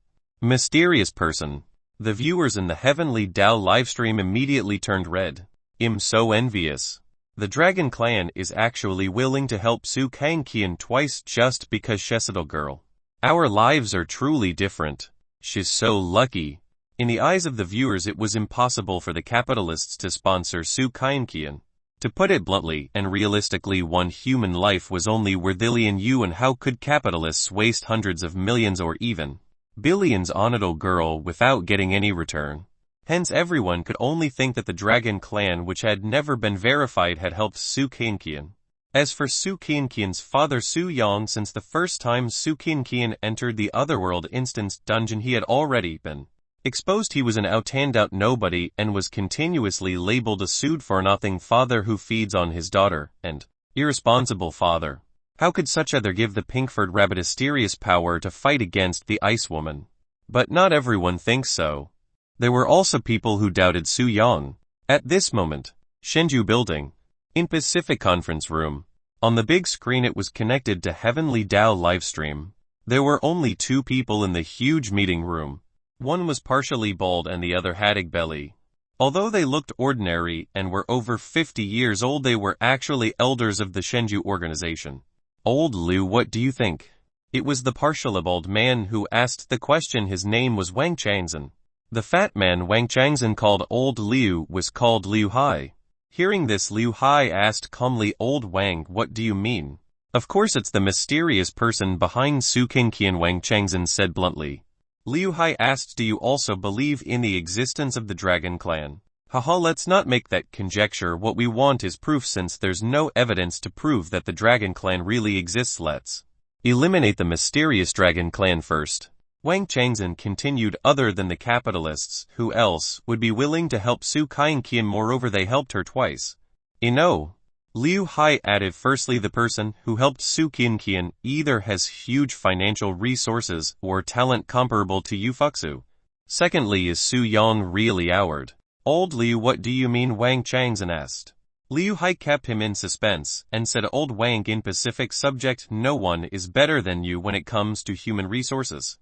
mysterious person. The viewers in the Heavenly Dao livestream immediately turned red. I'm so envious. The Dragon Clan is actually willing to help Su Kangqian twice just because she's a little girl. Our lives are truly different. She's so lucky. In the eyes of the viewers, it was impossible for the capitalists to sponsor Su Kangqian. To put it bluntly and realistically, one human life was only worth $1,000,000, and how could capitalists waste hundreds of millions or even billions on a little girl without getting any return? Hence everyone could only think that the Dragon Clan, which had never been verified, had helped Su Kangqian. As for Su Kangqian's father Su Yang, since the first time Su Kangqian entered the Otherworld Instance dungeon, he had already been exposed. He was an out-and-out nobody and was continuously labeled a sued-for-nothing father who feeds on his daughter, and irresponsible father. How could such other give the pink-furred rabbit mysterious power to fight against the Ice Woman? But not everyone thinks so. There were also people who doubted Su Yang. At this moment, Shenju Building, in Pacific Conference Room. On the big screen it was connected to Heavenly Dao livestream. There were only two people in the huge meeting room. One was partially bald and the other had a belly. Although they looked ordinary and were over 50 years old, they were actually elders of the Shenju organization. Old Liu, what do you think? It was the partially bald man who asked the question. His name was Wang Changzhen. The fat man Wang Changzhen called Old Liu was called Liu Hai. Hearing this, Liu Hai asked calmly, "Old Wang, what do you mean?" "Of course it's the mysterious person behind Su Kangqian," Wang Changzhen said bluntly. Liu Hai asked, "Do you also believe in the existence of the Dragon Clan?" "Haha, let's not make that conjecture. What we want is proof. Since there's no evidence to prove that the Dragon Clan really exists, let's eliminate the mysterious Dragon Clan first." Wang Changzhen continued, "Other than the capitalists, who else would be willing to help Su Kangqian? Moreover, they helped her twice." "No." Liu Hai added, "Firstly, the person who helped Su Kangqian either has huge financial resources or talent comparable to Yu Fuxu. Secondly, is Su Yang really ours?" "Old Liu, what do you mean?" Wang Changzhen asked. Liu Hai kept him in suspense and said, "Old Wang, in Pacific subject, no one is better than you when it comes to human resources.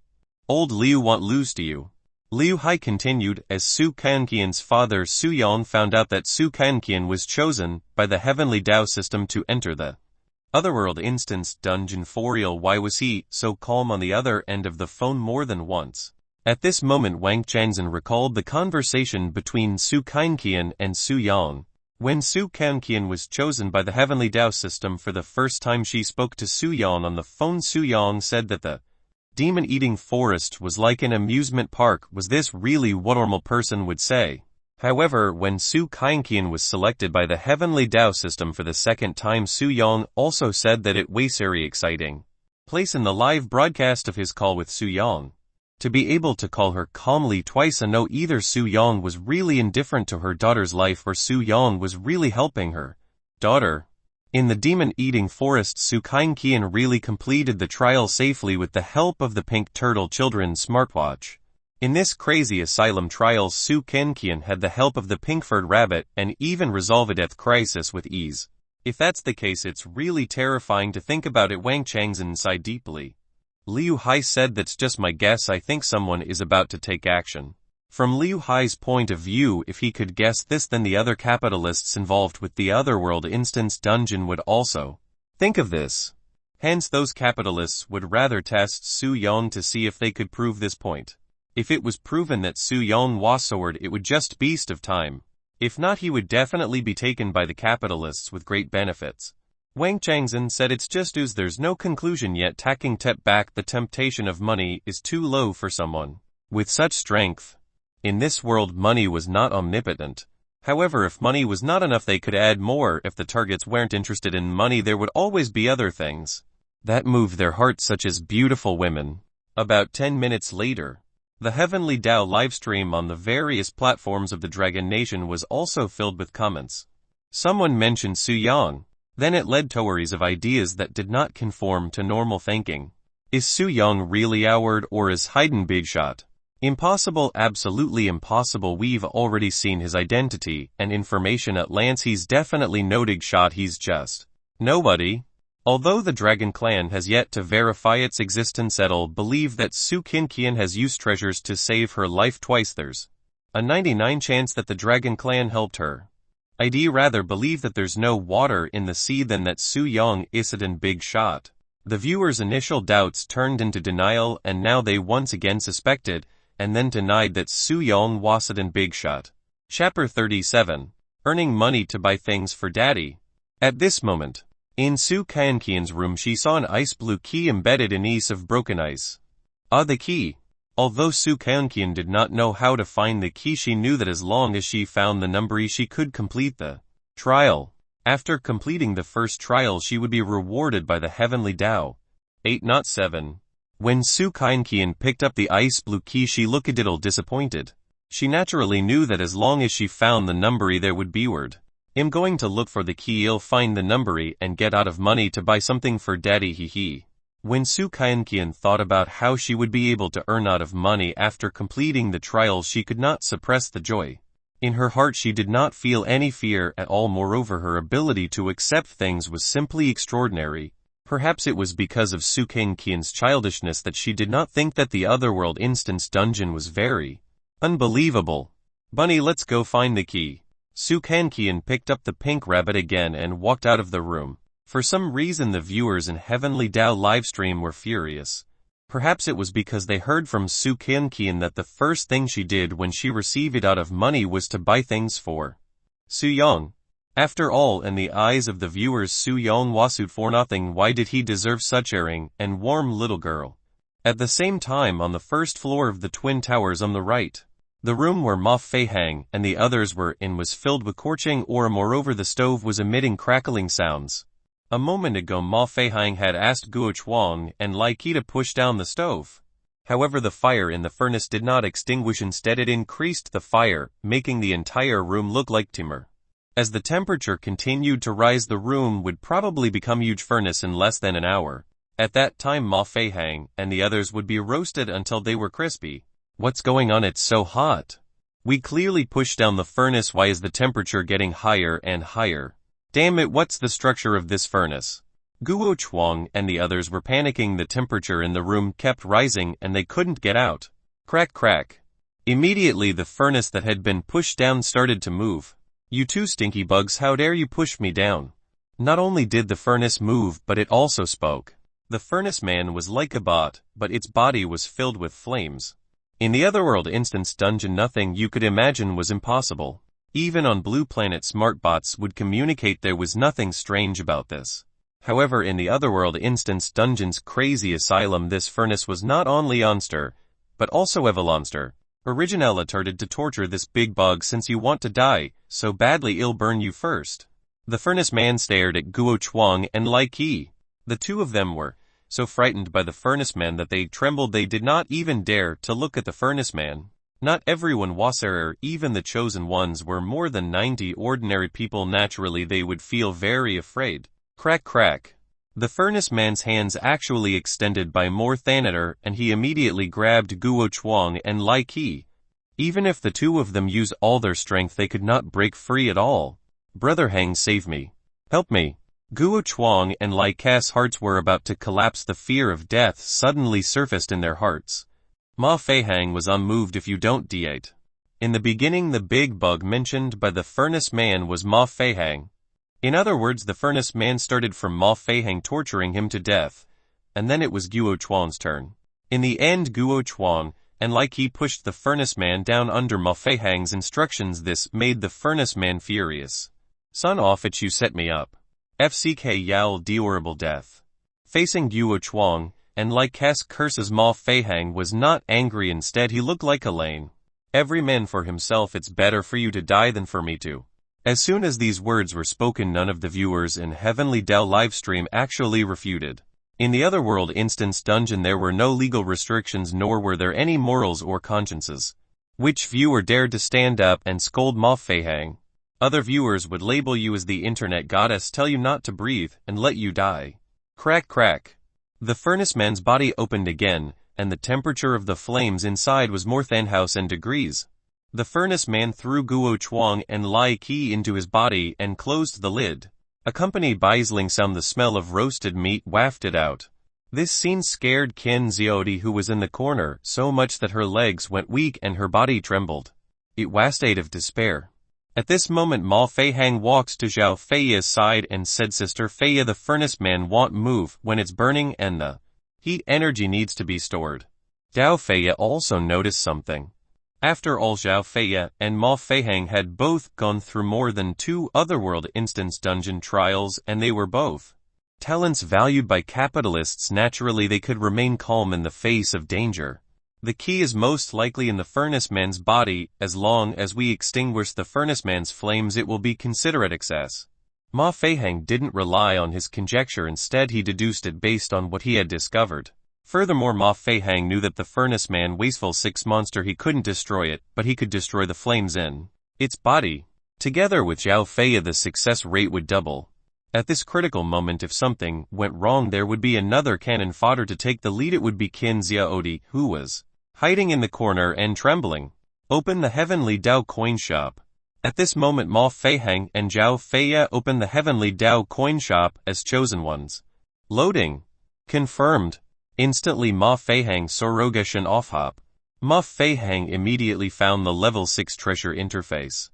Old Liu won't lose to you." Liu Hai continued, "As Su Kangqian's father Su Yang found out that Su Kangqian was chosen by the Heavenly Dao system to enter the Otherworld Instance dungeon for real, why was he so calm on the other end of the phone more than once?" At this moment Wang Changzhen recalled the conversation between Su Kangqian and Su Yang. When Su Kangqian was chosen by the Heavenly Dao system for the first time, she spoke to Su Yang on the phone. Su Yang said that the demon-eating forest was like an amusement park. Was this really what a normal person would say? However, when Su Kangqian was selected by the Heavenly Dao system for the second time, Su Yang also said that it was very exciting place in the live broadcast of his call with Su Yang. To be able to call her calmly twice and know either Su Yang was really indifferent to her daughter's life or Su Yang was really helping her daughter. In the demon-eating forest, Su Kangqian really completed the trial safely with the help of the Pink Turtle Children's smartwatch. In this crazy asylum trial, Su Kangqian had the help of the pink-furred rabbit and even resolved a death crisis with ease. If that's the case, it's really terrifying to think about it. Wang Changzhen sighed deeply. Liu Hai said, "That's just my guess. I think someone is about to take action." From Liu Hai's point of view, if he could guess this, then the other capitalists involved with the Otherworld Instance dungeon would also think of this. Hence those capitalists would rather test Su Yang to see if they could prove this point. If it was proven that Su Yang was sword, it would just beast of time. If not, he would definitely be taken by the capitalists with great benefits. Wang Changzhen said, "It's just as there's no conclusion yet. Taking step back, the temptation of money is too low for someone with such strength." In this world, money was not omnipotent. However, if money was not enough, they could add more. If the targets weren't interested in money, there would always be other things that move their hearts, such as beautiful women. About 10 minutes later, The Heavenly Tao livestream on the various platforms of the Dragon Nation was also filled with comments. Someone mentioned Su Yang. Then it led to worries of ideas that did not conform to normal thinking. Is Su Yang really Howard or is Hayden Big Shot? Impossible, absolutely impossible. We've already seen his identity and information at Lance. He's definitely no big shot. He's just nobody. Although the Dragon Clan has yet to verify its existence, it'll believe that Su Kinkian has used treasures to save her life twice. There's a 99 chance that the Dragon Clan helped her. I'd rather believe that there's no water in the sea than that Su Yang isn't big shot. The viewers' initial doubts turned into denial, and now they once again suspected, and then denied that Su Yang wasn't big shot. Chapter 37. Earning money to buy things for daddy. At this moment, in Su Kankian's room, she saw an ice blue key embedded in a piece of broken ice. The key. Although Su Kankian did not know how to find the key, she knew that as long as she found the number, she could complete the trial. After completing the first trial, she would be rewarded by the Heavenly Tao. 8-7. When Su Kankian picked up the ice blue key, she looked a little disappointed. She naturally knew that as long as she found the number, there would be word. I'm going to look for the key, I'll find the number and get out of money to buy something for daddy. Hee. When Su Kankian thought about how she would be able to earn out of money after completing the trial, she could not suppress the joy. In her heart she did not feel any fear at all. Moreover, her ability to accept things was simply extraordinary. Perhaps it was because of Su Kankian's childishness that she did not think that the Otherworld Instance dungeon was very unbelievable. Bunny, let's go find the key. Su Kankian picked up the pink rabbit again and walked out of the room. For some reason the viewers in Heavenly Tao livestream were furious. Perhaps it was because they heard from Su Kankian that the first thing she did when she received it out of money was to buy things for Su Yang. After all, in the eyes of the viewers, Su Yang wasn't for nothing. Why did he deserve such caring and warm little girl? At the same time, on the first floor of the Twin Towers on the right, the room where Ma Feihang and the others were in was filled with scorching aura. Moreover, the stove was emitting crackling sounds. A moment ago, Ma Feihang had asked Guo Chuang and Lai Qi to push down the stove. However, the fire in the furnace did not extinguish. Instead, it increased the fire, making the entire room look like timber. As the temperature continued to rise, the room would probably become a huge furnace in less than an hour. At that time, Ma Feihang and the others would be roasted until they were crispy. What's going on? It's so hot. We clearly pushed down the furnace. Why is the temperature getting higher and higher? Damn it, what's the structure of this furnace? Guo Chuang and the others were panicking. The temperature in the room kept rising and they couldn't get out. Crack crack. Immediately the furnace that had been pushed down started to move. You two stinky bugs, how dare you push me down? Not only did the furnace move, but it also spoke. The furnace man was like a bot, but its body was filled with flames. In the Otherworld Instance dungeon, nothing you could imagine was impossible. Even on Blue Planet, smart bots would communicate. There was nothing strange about this. However, in the Otherworld Instance dungeon's crazy asylum, this furnace was not only monster, but also Evilmonster. Original started to torture this big bug. Since you want to die so badly, it'll burn you first. The furnace man stared at Guo Chuang and Lai Qi. The two of them were so frightened by the furnace man that they trembled. They did not even dare to look at the furnace man. Not everyone was there, even the chosen ones were more than 90 ordinary people. Naturally, they would feel very afraid. Crack crack. The furnace man's hands actually extended by more Thanator, and he immediately grabbed Guo Chuang and Lai Qi. Even if the two of them used all their strength, they could not break free at all. Brother Hang, save me. Help me. Guo Chuang and Lai Qi's hearts were about to collapse. The fear of death suddenly surfaced in their hearts. Ma Feihang was unmoved. If you don't diate. In the beginning, the big bug mentioned by the furnace man was Ma Feihang. In other words, the furnace man started from Ma Feihang torturing him to death, and then it was Guo Chuang's turn. In the end, Guo Chuang and Lai Qi pushed the furnace man down under Ma Feihang's instructions. This made the furnace man furious. Son off it, you set me up. FCK Yao Deorable Death. Facing Guo Chuang and Lai Qi's curses, Ma Feihang was not angry. Instead, he looked like Elaine. Every man for himself. It's better for you to die than for me to. As soon as these words were spoken, none of the viewers in Heavenly Tao livestream actually refuted. In the otherworld instance dungeon there were no legal restrictions nor were there any morals or consciences. Which viewer dared to stand up and scold Ma Feihang? Other viewers would label you as the internet goddess, tell you not to breathe, and let you die. Crack crack. The furnace man's body opened again, and the temperature of the flames inside was more than 1,000 degrees. The furnace man threw Guo Chuang and Lai Qi into his body and closed the lid. Accompanied by sizzling sound, the smell of roasted meat wafted out. This scene scared Qin Xiaodi, who was in the corner, so much that her legs went weak and her body trembled. It was a state of despair. At this moment Ma Feihang walked to Zhao Feiya's side and said, "Sister Feiya, the furnace man won't move when it's burning and the heat energy needs to be stored." Zhao Feiya also noticed something. After all, Zhao Feiya and Ma Feihang had both gone through more than 2 otherworld instance dungeon trials, and they were both talents valued by capitalists. Naturally they could remain calm in the face of danger. The key is most likely in the furnace man's body. As long as we extinguish the furnace man's flames it will be considered excess. Ma Feihang didn't rely on his conjecture, instead he deduced it based on what he had discovered. Furthermore, Ma Feihang knew that the furnace man wasteful 6 monster, he couldn't destroy it, but he could destroy the flames in its body. Together with Zhao Feiya the success rate would double. At this critical moment if something went wrong there would be another cannon fodder to take the lead. It would be Qin Xiaodi, who was hiding in the corner and trembling. Open the Heavenly Dao coin shop. At this moment Ma Feihang and Zhao Feiya opened the Heavenly Dao coin shop as chosen ones. Loading. Confirmed. Instantly Ma Feihang Sorogashan off-hop. Ma Feihang immediately found the level 6 treasure interface.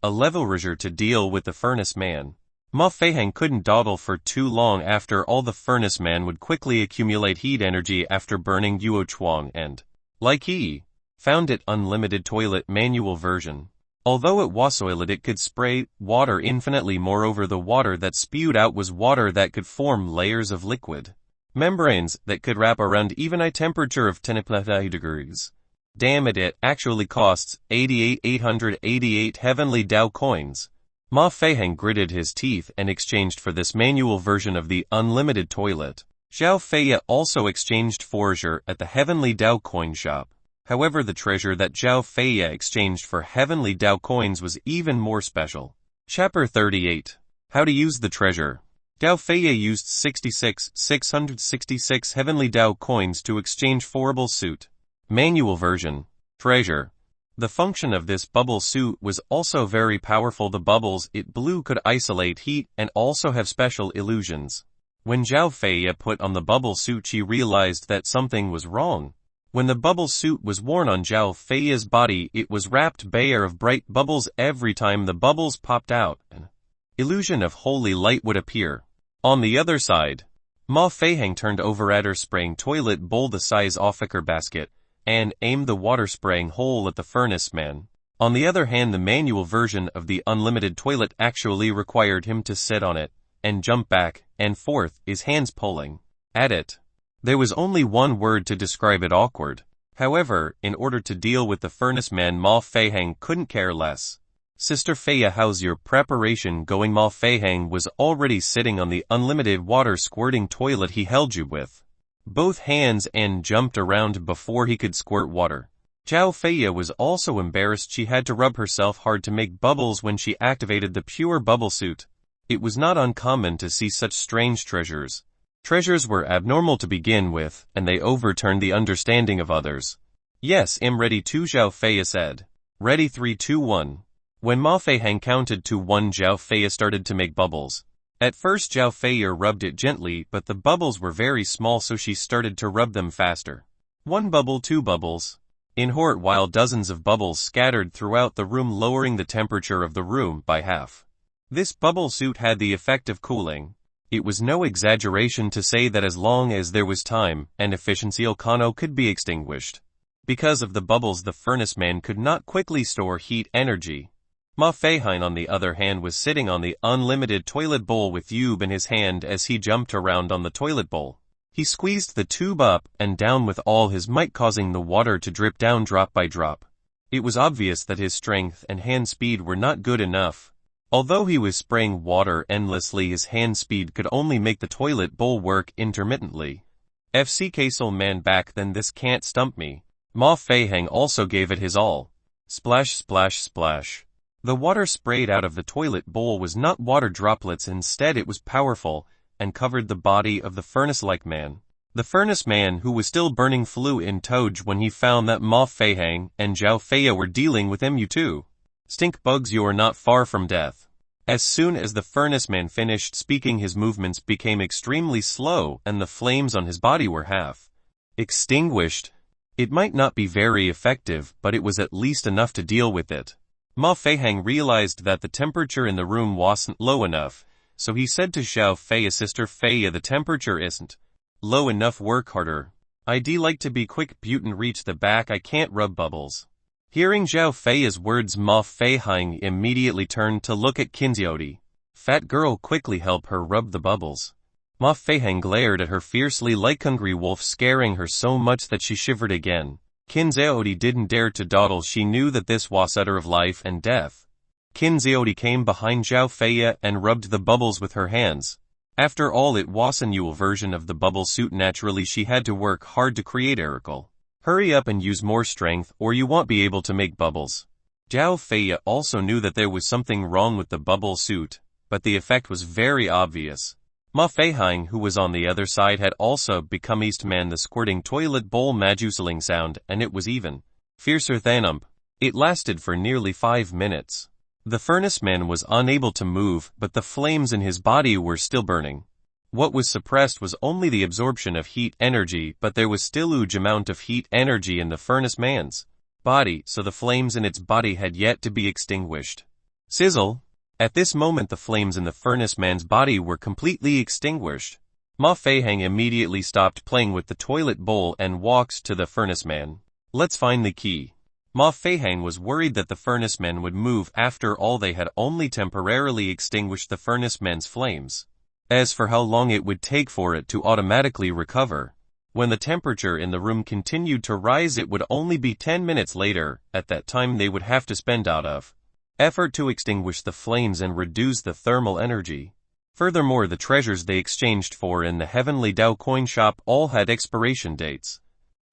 A leverage to deal with the furnace man. Ma Feihang couldn't dawdle for too long. After all, the furnace man would quickly accumulate heat energy after burning Guo Chuang and Lai Qi. Found it unlimited toilet manual version. Although it was soiled it could spray water infinitely. Moreover, the water that spewed out was water that could form layers of liquid membranes that could wrap around even a temperature of 10 degrees. Damn it actually costs 88,888 Heavenly Dao coins. Ma Feihang gritted his teeth and exchanged for this manual version of the unlimited toilet. Zhao Feiya also exchanged forger at the Heavenly Dao coin shop. However, the treasure that Zhao Feiya exchanged for Heavenly Dao coins was even more special. Chapter 38. How to use the treasure. Zhao Feiya used 666 Heavenly Dao coins to exchange for bubble suit. Manual version. Treasure. The function of this bubble suit was also very powerful. The bubbles it blew could isolate heat and also have special illusions. When Zhao Feiya put on the bubble suit she realized that something was wrong. When the bubble suit was worn on Zhao Feiya's body it was wrapped bare of bright bubbles. Every time the bubbles popped out, an illusion of holy light would appear. On the other side, Ma Feihang turned over at her spraying toilet bowl the size of a basket, and aimed the water spraying hole at the furnace man. On the other hand, the manual version of the unlimited toilet actually required him to sit on it, and jump back and forth, his hands pulling at it. There was only one word to describe it: awkward. However, in order to deal with the furnace man Ma Feihang couldn't care less. Sister Feiya, how's your preparation going? Ma Feihang was already sitting on the unlimited water squirting toilet. He held you with both hands and jumped around before he could squirt water. Zhao Feiya was also embarrassed. She had to rub herself hard to make bubbles when she activated the pure bubble suit. It was not uncommon to see such strange treasures. Treasures were abnormal to begin with, and they overturned the understanding of others. Yes, I'm ready too, Zhao Feiya said. Ready 3, 2, 1. When Ma Feihang counted to 1, Zhao Feiya started to make bubbles. At first Zhao Feiya rubbed it gently, but the bubbles were very small, so she started to rub them faster. 1 bubble, 2 bubbles. In a short while dozens of bubbles scattered throughout the room, lowering the temperature of the room by half. This bubble suit had the effect of cooling. It was no exaggeration to say that as long as there was time and efficiency, Okano could be extinguished. Because of the bubbles, the furnace man could not quickly store heat energy. Ma Feihang, on the other hand, was sitting on the unlimited toilet bowl with tube in his hand. As he jumped around on the toilet bowl, he squeezed the tube up and down with all his might, causing the water to drip down drop by drop. It was obvious that his strength and hand speed were not good enough. Although he was spraying water endlessly, his hand speed could only make the toilet bowl work intermittently. FCK Soul Man back then, this can't stump me. Ma Feiheng also gave it his all. Splash splash splash. The water sprayed out of the toilet bowl was not water droplets, instead it was powerful, and covered the body of the furnace-like man. The furnace man, who was still burning, flew in toge when he found that Ma Feiheng and Zhao Feya were dealing with him. You too. Stink bugs, you are not far from death. As soon as the furnace man finished speaking, his movements became extremely slow and the flames on his body were half extinguished. It might not be very effective, but it was at least enough to deal with it. Ma Feiheng realized that the temperature in the room wasn't low enough, so he said to Zhao Feya, Sister Feya, the temperature isn't low enough, work harder. I'd like to be quick, Buten, reach the back, I can't rub bubbles. Hearing Zhao Feya's words, Ma Feiheng immediately turned to look at Qinziodi. Fat girl, quickly help her rub the bubbles. Ma Feiheng glared at her fiercely like hungry wolf, scaring her so much that she shivered again. Qinziodi didn't dare to dawdle, she knew that this was matter of life and death. Qinziodi came behind Zhao Feya and rubbed the bubbles with her hands. After all, it was a new version of the bubble suit, naturally she had to work hard to create Oracle. Hurry up and use more strength or you won't be able to make bubbles. Zhao Feya also knew that there was something wrong with the bubble suit, but the effect was very obvious. Ma Feiheng, who was on the other side, had also become Eastman, the squirting toilet bowl majuseling sound, and it was even fiercer than It lasted for nearly 5 minutes. The furnace man was unable to move, but the flames in his body were still burning. What was suppressed was only the absorption of heat energy, but there was still a huge amount of heat energy in the furnace man's body, so the flames in its body had yet to be extinguished. Sizzle! At this moment the flames in the furnace man's body were completely extinguished. Ma Feiheng immediately stopped playing with the toilet bowl and walked to the furnace man. Let's find the key. Ma Feiheng was worried that the furnace men would move. After all, they had only temporarily extinguished the furnace man's flames. As for how long it would take for it to automatically recover, when the temperature in the room continued to rise, it would only be 10 minutes later. At that time they would have to spend out of effort to extinguish the flames and reduce the thermal energy. Furthermore, the treasures they exchanged for in the Heavenly Dao coin shop all had expiration dates.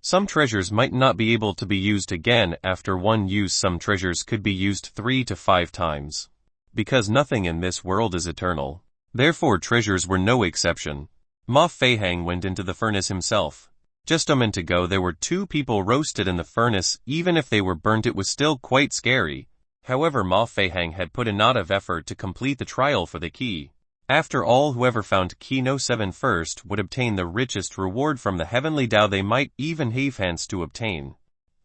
Some treasures might not be able to be used again after one use. Some treasures could be used 3 to 5 times. Because nothing in this world is eternal, therefore treasures were no exception. Ma Feiheng went into the furnace himself. Just a minute ago there were 2 people roasted in the furnace. Even if they were burnt, it was still quite scary. However, Ma Feiheng had put a lot of effort to complete the trial for the key. After all, whoever found key No. 7 first would obtain the richest reward from the Heavenly Dao. They might even have chance to obtain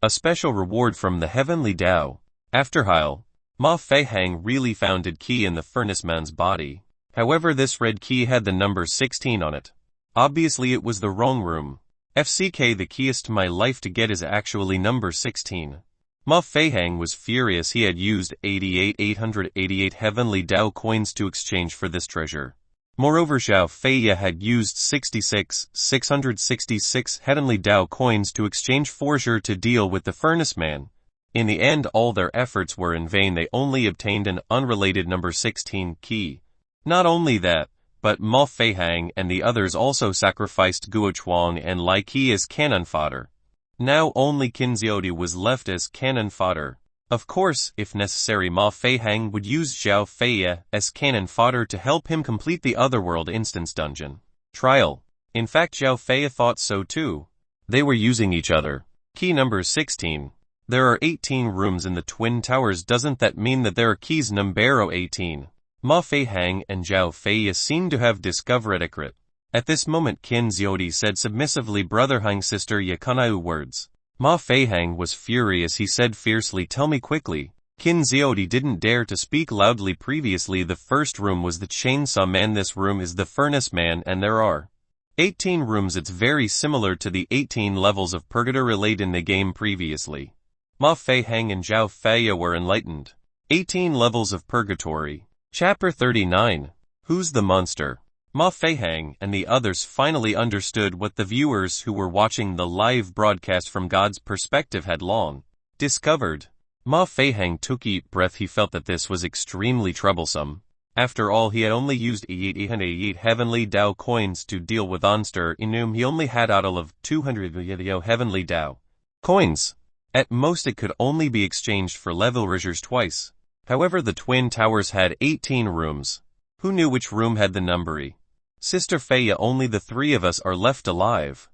a special reward from the Heavenly Dao. After while, Ma Feiheng really found a key in the furnace man's body. However, this red key had the number 16 on it. Obviously it was the wrong room. FCK, the keyest my life to get is actually number 16. Ma Feiheng was furious. He had used 888 Heavenly Dao coins to exchange for this treasure. Moreover, Zhao Feya had used 666 Heavenly Dao coins to exchange for her to deal with the furnace man. In the end, all their efforts were in vain. They only obtained an unrelated number 16 key. Not only that, but Ma Feiheng and the others also sacrificed Guo Chuang and Lai Qi as cannon fodder. Now only Qinziodi was left as cannon fodder. Of course, if necessary, Ma Feiheng would use Zhao Feya as cannon fodder to help him complete the Otherworld Instance Dungeon trial. In fact, Zhao Feya thought so too. They were using each other. Key number 16. There are 18 rooms in the Twin Towers. Doesn't that mean that there are keys numero 18? Ma Feiheng and Zhao Feya seemed to have discovered it. At this moment Qinziodi said submissively, Brother Heng, Sister Yakanau words. Ma Feiheng was furious. He said fiercely, tell me quickly. Qinziodi didn't dare to speak loudly. Previously the first room was the Chainsaw Man. This room is the Furnace Man, and there are 18 rooms. It's very similar to the 18 levels of Purgatory laid in the game previously. Ma Feiheng and Zhao Feya were enlightened. 18 levels of Purgatory. Chapter 39. Who's the monster? Ma Feiheng and the others finally understood what the viewers who were watching the live broadcast from God's perspective had long discovered. Ma Feihang took a deep breath. He felt that this was extremely troublesome. After all, he had only used 8 heavenly Dao coins to deal with Monster Inum. He only had a total of 200 heavenly Dao coins. At most it could only be exchanged for level risers twice. However, the Twin Towers had 18 rooms. Who knew which room had the numbery? Sister Feia, only the three of us are left alive.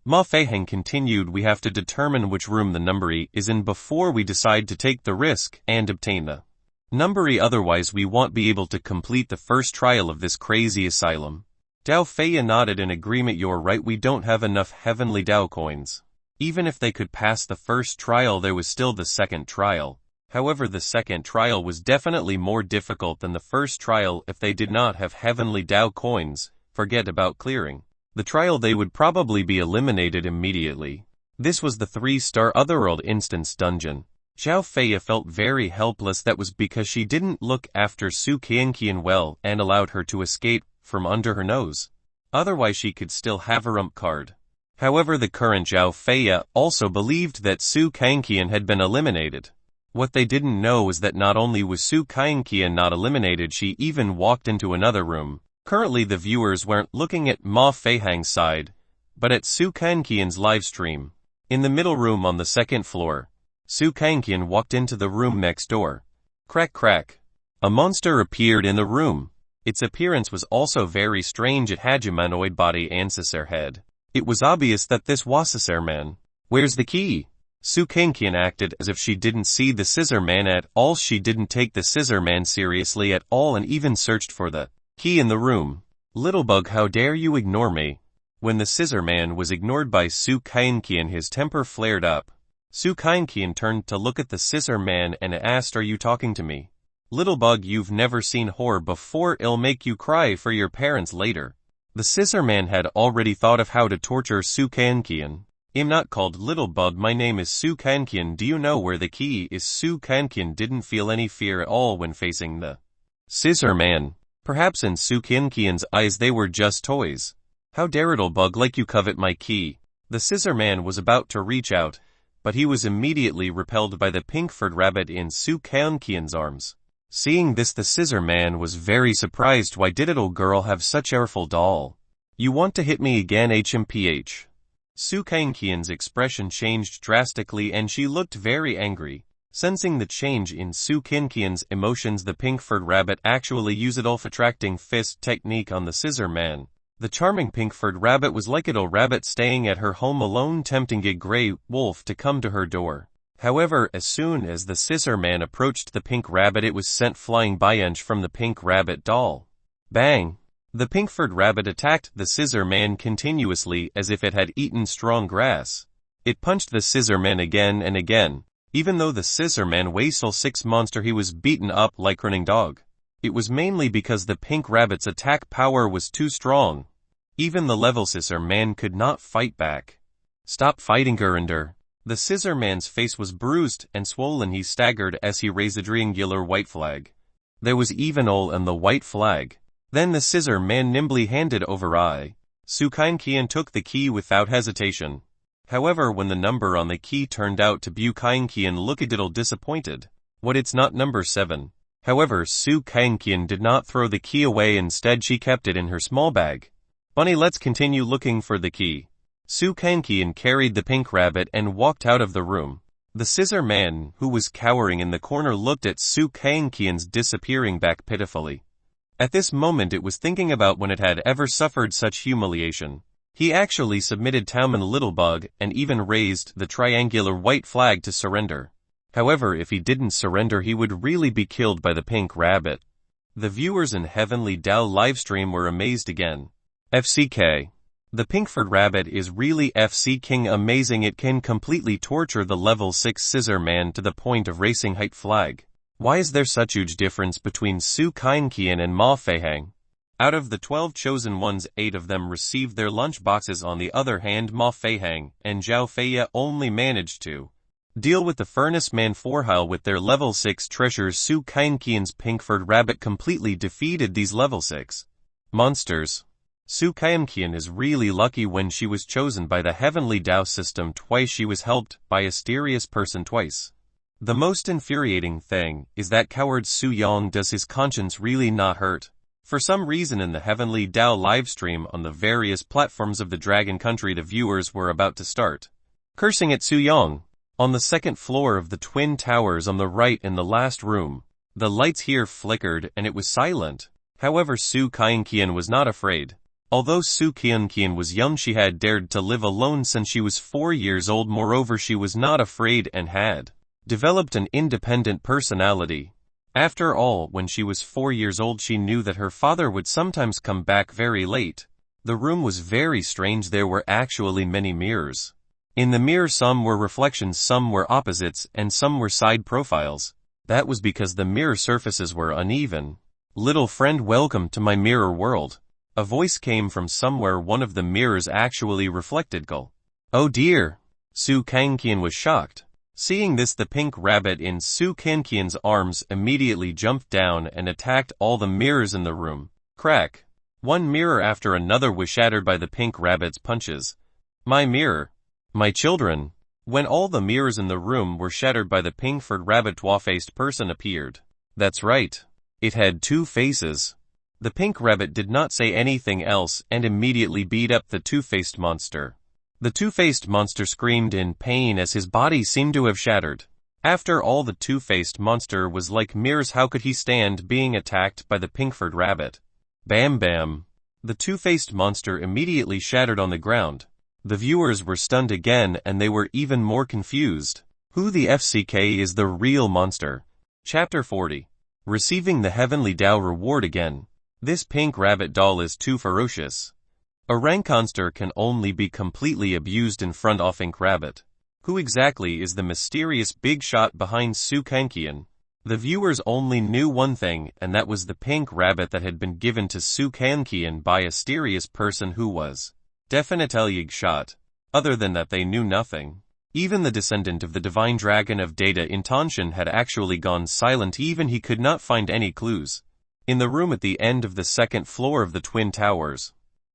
Ma Feihang continued, we have to determine which room the numbery is in before we decide to take the risk and obtain the numbery, otherwise we won't be able to complete the first trial of this crazy asylum. Dao Feia nodded in agreement. You're right, we don't have enough heavenly Dao coins. Even if they could pass the first trial, there was still the second trial. However, the second trial was definitely more difficult than the first trial. If they did not have heavenly Dao coins, forget about clearing the trial, they would probably be eliminated immediately. This was the 3-star Otherworld instance dungeon. Zhao Feia felt very helpless. That was because she didn't look after Su Qianqian well and allowed her to escape from under her nose. Otherwise she could still have her ump card. However, the current Zhao Feia also believed that Su Qianqian had been eliminated. What they didn't know was that not only was Su Qianqian not eliminated, she even walked into another room. Currently the viewers weren't looking at Ma Feihang's side, but at Su Qianqian's live stream. In the middle room on the second floor, Su Qianqian walked into the room next door. Crack crack. A monster appeared in the room. Its appearance was also very strange. It had humanoid body and scissor head. It was obvious that this was Scissor Man. Where's the key? Su Qianqian acted as if she didn't see the Scissor Man at all. She didn't take the Scissor Man seriously at all and even searched for the key in the room. Little bug, how dare you ignore me? When the Scissor Man was ignored by Su Qianqian, his temper flared up. Su Qianqian turned to look at the Scissor Man and asked, are you talking to me? Little bug, you've never seen horror before. It'll make you cry for your parents later. The Scissor Man had already thought of how to torture Su Qianqian. I'm not called Little Bug, my name is Su Qianqian. Do you know where the key is? Su Qianqian didn't feel any fear at all when facing the Scissor Man. Perhaps in Su Qianqian's eyes they were just toys. How dare Little Bug like you covet my key? The Scissor Man was about to reach out, but he was immediately repelled by the pink-furred rabbit in Su Qianqian's arms. Seeing this, the Scissor Man was very surprised. Why did little girl have such a powerful doll? You want to hit me again, HMPH? Su Qianqian's expression changed drastically and she looked very angry. Sensing the change in Su Qianqian's emotions, the pink-furred rabbit actually used an attracting fist technique on the Scissor Man. The charming pink-furred rabbit was like a little rabbit staying at her home alone, tempting a gray wolf to come to her door. However, as soon as the Scissor Man approached the pink rabbit, it was sent flying by inch from the pink rabbit doll. Bang! The pink-furred rabbit attacked the Scissor Man continuously as if it had eaten strong grass. It punched the Scissor Man again and again. Even though the Scissor Man weighs 6 monster, he was beaten up like a running dog. It was mainly because the pink rabbit's attack power was too strong. Even the level Scissor Man could not fight back. Stop fighting, Gurinder. The Scissor Man's face was bruised and swollen. He staggered as he raised a triangular white flag. There was even hole in the white flag. Then the Scissor Man nimbly handed over Su Qianqian took the key without hesitation. However, when the number on the key turned out to be Qianqian looked a little disappointed. What, it's not number 7. However, Su Qianqian did not throw the key away. Instead, she kept it in her small bag. Bunny, let's continue looking for the key. Su Qianqian carried the pink rabbit and walked out of the room. The Scissor Man, who was cowering in the corner, looked at Su Qianqian's disappearing back pitifully. At this moment it was thinking about when it had ever suffered such humiliation. He actually submitted Tauman Little Bug and even raised the triangular white flag to surrender. However, if he didn't surrender, he would really be killed by the pink rabbit. The viewers in Heavenly Dao livestream were amazed again. FCK. The pink-furred rabbit is really FCking amazing. It can completely torture the level 6 Scissor Man to the point of racing height flag. Why is there such huge difference between Su Qianqian and Ma Feihang? Out of the 12 chosen ones, 8 of them received their lunch boxes. On the other hand, Ma Feihang and Zhao Feia only managed to deal with the Furnace Man 4 with their level 6 treasures. Su Qianqian's pink-furred rabbit completely defeated these level 6 monsters. Su Qianqian is really lucky. When she was chosen by the Heavenly Dao system twice, she was helped by a mysterious person twice. The most infuriating thing is that coward Su Yang. Does his conscience really not hurt? For some reason in the Heavenly Dao livestream on the various platforms of the Dragon Country, the viewers were about to start cursing at Su Yang. On the second floor of the Twin Towers on the right in the last room, the lights here flickered and it was silent. However, Su Qianqian was not afraid. Although Su Qianqian was young, she had dared to live alone since she was 4 years old. Moreover, she was not afraid and had developed an independent personality. After all, when she was 4 years old, she knew that her father would sometimes come back very late. The room was very strange. There were actually many mirrors. In the mirror, some were reflections, some were opposites, and some were side profiles. That was because the mirror surfaces were uneven. Little friend, welcome to my mirror world. A voice came from somewhere. One of the mirrors actually reflected Gull. Oh dear! Su Qianqian was shocked. Seeing this, the pink rabbit in Su Qianqian's arms immediately jumped down and attacked all the mirrors in the room. Crack! One mirror after another was shattered by the pink rabbit's punches. My mirror! My children! When all the mirrors in the room were shattered by the pink-furred rabbit, two-faced person appeared. That's right. It had 2 faces. The pink rabbit did not say anything else and immediately beat up the two-faced monster. The two-faced monster screamed in pain as his body seemed to have shattered. After all, the two-faced monster was like mirrors. How could he stand being attacked by the pink-furred rabbit? Bam bam. The two-faced monster immediately shattered on the ground. The viewers were stunned again and they were even more confused. Who the FCK is the real monster? Chapter 40. Receiving the Heavenly Dao reward again. This pink rabbit doll is too ferocious. A rankonster can only be completely abused in front of Pink Rabbit. Who exactly is the mysterious big shot behind Su Qianqian? The viewers only knew one thing, and that was the pink rabbit that had been given to Su Qianqian by a mysterious person who was definitely shot. Other than that, they knew nothing. Even the descendant of the divine dragon of data intention had actually gone silent. Even he could not find any clues. In the room at the end of the second floor of the Twin Towers.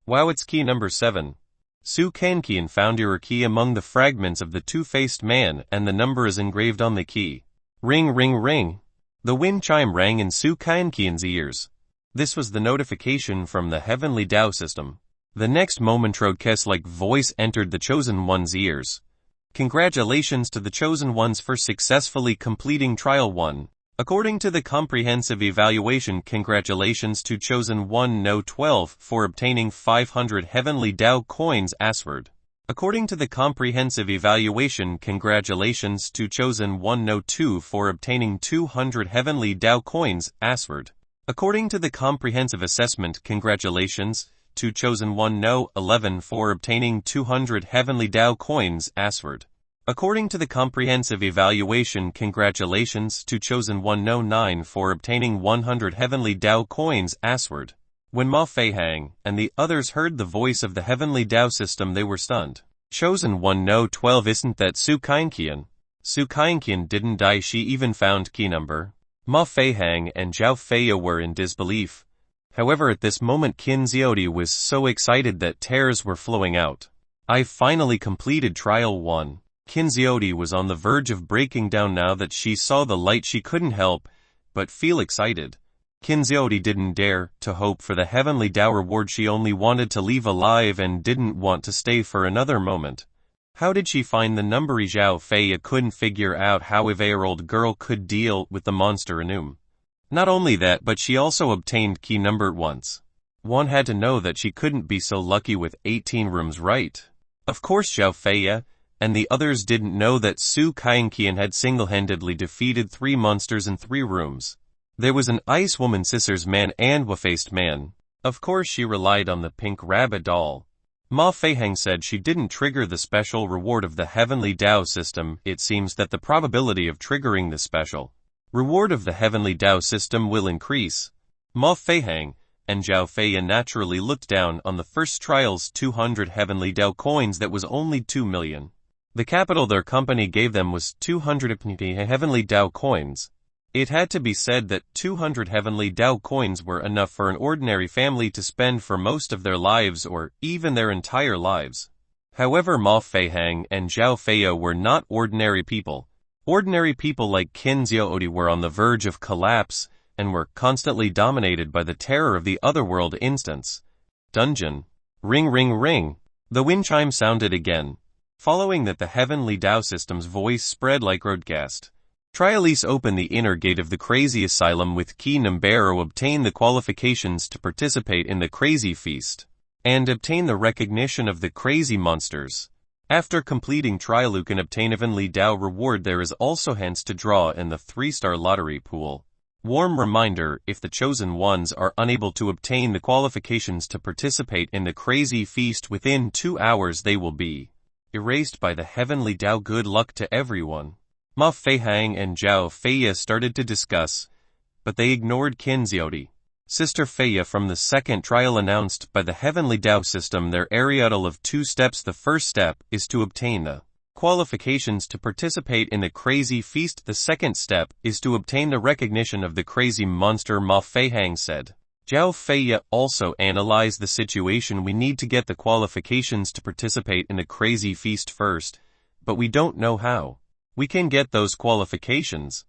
Wow, it's key number 7. Su Qianqian found your key among the fragments of the two-faced man, and the number is engraved on the key. Ring ring ring. The wind chime rang in Su Qianqian's ears. This was the notification from the Heavenly Dao system. The next moment, Trodkes-like voice entered the Chosen One's ears. Congratulations to the Chosen Ones for successfully completing Trial 1. According to the comprehensive evaluation, congratulations to Chosen 1 No 12 for obtaining 500 Heavenly Dao coins. Asword. According to the comprehensive evaluation, congratulations to Chosen 1 No 2 for obtaining 200 Heavenly Dao coins. Asword. According to the comprehensive assessment, congratulations to Chosen 1 No 11 for obtaining 200 Heavenly Dao coins. Asword. According to the comprehensive evaluation, congratulations to Chosen 1 No 9 for obtaining 100 Heavenly Dao coins. Asword. When Ma Feihang and the others heard the voice of the Heavenly Dao system, they were stunned. Chosen 1 No 12, isn't that Su Qianqian? Su Qianqian didn't die, she even found key number. Ma Feihang and Zhao Feya were in disbelief. However, at this moment Qin Xiaodi was so excited that tears were flowing out. I finally completed Trial 1. Qin Xiaodi was on the verge of breaking down. Now that she saw the light, she couldn't help but feel excited. Qin Xiaodi didn't dare to hope for the Heavenly Dao reward. She only wanted to leave alive and didn't want to stay for another moment. How did she find the number? Zhao Feya couldn't figure out how a 8-year-old girl could deal with the monster Enum. Not only that, but she also obtained key number once. One had to know that she couldn't be so lucky with 18 rooms, right? Of course Zhao Feya and the others didn't know that Su Qianqian had single-handedly defeated 3 monsters in 3 rooms. There was an ice woman, scissors man, and wa-faced man. Of course she relied on the pink rabbit doll. Ma Feihang said she didn't trigger the special reward of the Heavenly Dao system. It seems that the probability of triggering the special reward of the Heavenly Dao system will increase. Ma Feihang and Zhao Feya naturally looked down on the first trial's 200 Heavenly Dao coins. That was only 2 million. The capital their company gave them was 200 Heavenly Dao coins. It had to be said that 200 Heavenly Dao coins were enough for an ordinary family to spend for most of their lives or even their entire lives. However, Ma Feihang and Zhao Feya were not ordinary people. Ordinary people like Qin Xiaodi were on the verge of collapse, and were constantly dominated by the terror of the otherworld instance. Dungeon. Ring ring ring. The wind chime sounded again. Following that, the heavenly Tao system's voice spread like broadcast. Trialise open the inner gate of the crazy asylum with key numero, obtain the qualifications to participate in the crazy feast, and obtain the recognition of the crazy monsters. After completing trial you can obtain heavenly Tao reward. There is also hands to draw in the 3-star lottery pool. Warm reminder, if the chosen ones are unable to obtain the qualifications to participate in the crazy feast within 2 hours, they will be erased by the heavenly Tao. Good luck to everyone. Ma Feihang and Zhao Feiya started to discuss, but they ignored Qin Xiaodi. Sister Feiya from the second trial announced by the heavenly Tao system their Ariadne of 2 steps. The first step is to obtain the qualifications to participate in the crazy feast. The second step is to obtain the recognition of the crazy monster, Ma Feihang said. Zhao Feiya also analyzed the situation. We need to get the qualifications to participate in the crazy feast first, but we don't know how we can get those qualifications.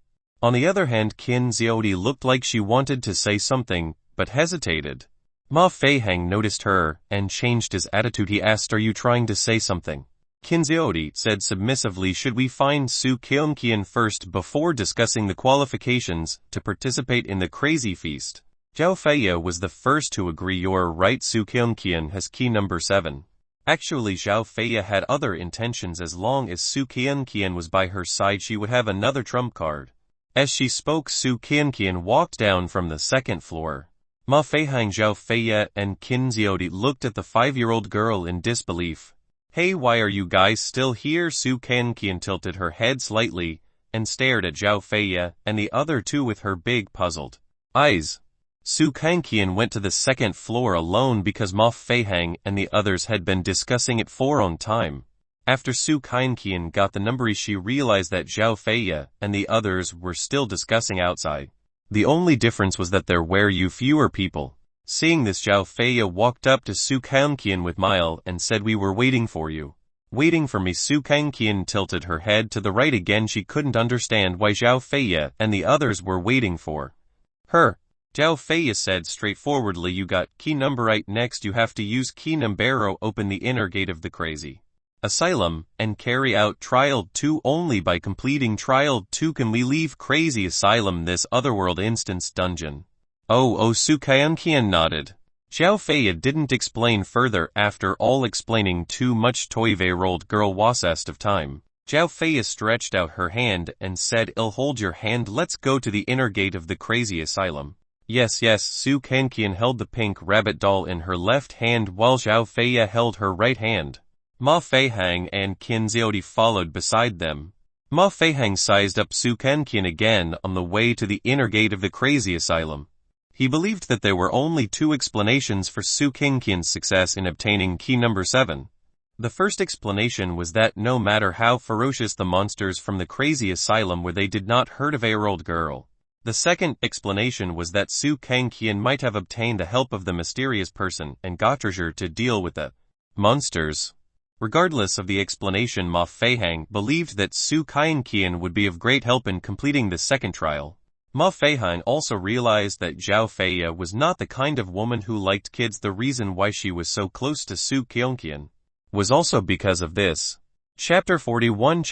On the other hand, Qin Xiaodi looked like she wanted to say something, but hesitated. Ma Feihang noticed her, and changed his attitude. He asked, "Are you trying to say something?" Qin Xiaodi said submissively, "Should we find Su Keonqian first before discussing the qualifications to participate in the crazy feast?" Zhao Feiya was the first to agree. "You're right, Su Keonqian has key number 7. Actually, Zhao Feiya had other intentions. As long as Su Keonqian was by her side, she would have another trump card. As she spoke, Su Keonqian walked down from the 2nd floor. Ma Feihang, Zhao Feiya, and Qin Xiaodi looked at the 5-year-old girl in disbelief. "Hey, why are you guys still here?" Su Keonqian tilted her head slightly, and stared at Zhao Feiya and the other two with her big puzzled eyes. Su Keonqian went to the 2nd floor alone because Ma Feihang and the others had been discussing it for a long time. After Su Keonqian got the number, she realized that Zhao Feiya and the others were still discussing outside. The only difference was that there were fewer people. Seeing this, Zhao Feiya walked up to Su Keonqian with smile and said, "We were waiting for you." "Waiting for me?" Su Keonqian tilted her head to the right again. She couldn't understand why Zhao Feiya and the others were waiting for her. Zhao Feiya said straightforwardly, "You got key number 8. Next you have to use key numero, open the inner gate of the crazy asylum, and carry out trial 2. Only by completing trial 2 can we leave crazy asylum, this otherworld instance dungeon." Oh, Su Keonqian nodded. Zhao Feiya didn't explain further. After all explaining too much, 12-year-old girl waste of time. Zhao Feiya stretched out her hand and said, "I'll hold your hand. Let's go to the inner gate of the crazy asylum." Yes, Su Keonqian held the pink rabbit doll in her left hand while Zhao Feiya held her right hand. Ma Feihang and Qin Xiaodi followed beside them. Ma Feihang sized up Su Keonqian again on the way to the inner gate of the crazy asylum. He believed that there were only 2 explanations for Su Keonqian's success in obtaining key number 7. The first explanation was that no matter how ferocious the monsters from the crazy asylum were, they did not hurt a 5-year-old girl. The second explanation was that Su Keonqian might have obtained the help of the mysterious person and got treasure to deal with the monsters. Regardless of the explanation, Ma Feihang believed that Su Keonqian would be of great help in completing the second trial. Ma Feihang also realized that Zhao Feiya was not the kind of woman who liked kids. The reason why she was so close to Su Keonqian was also because of this. Chapter 41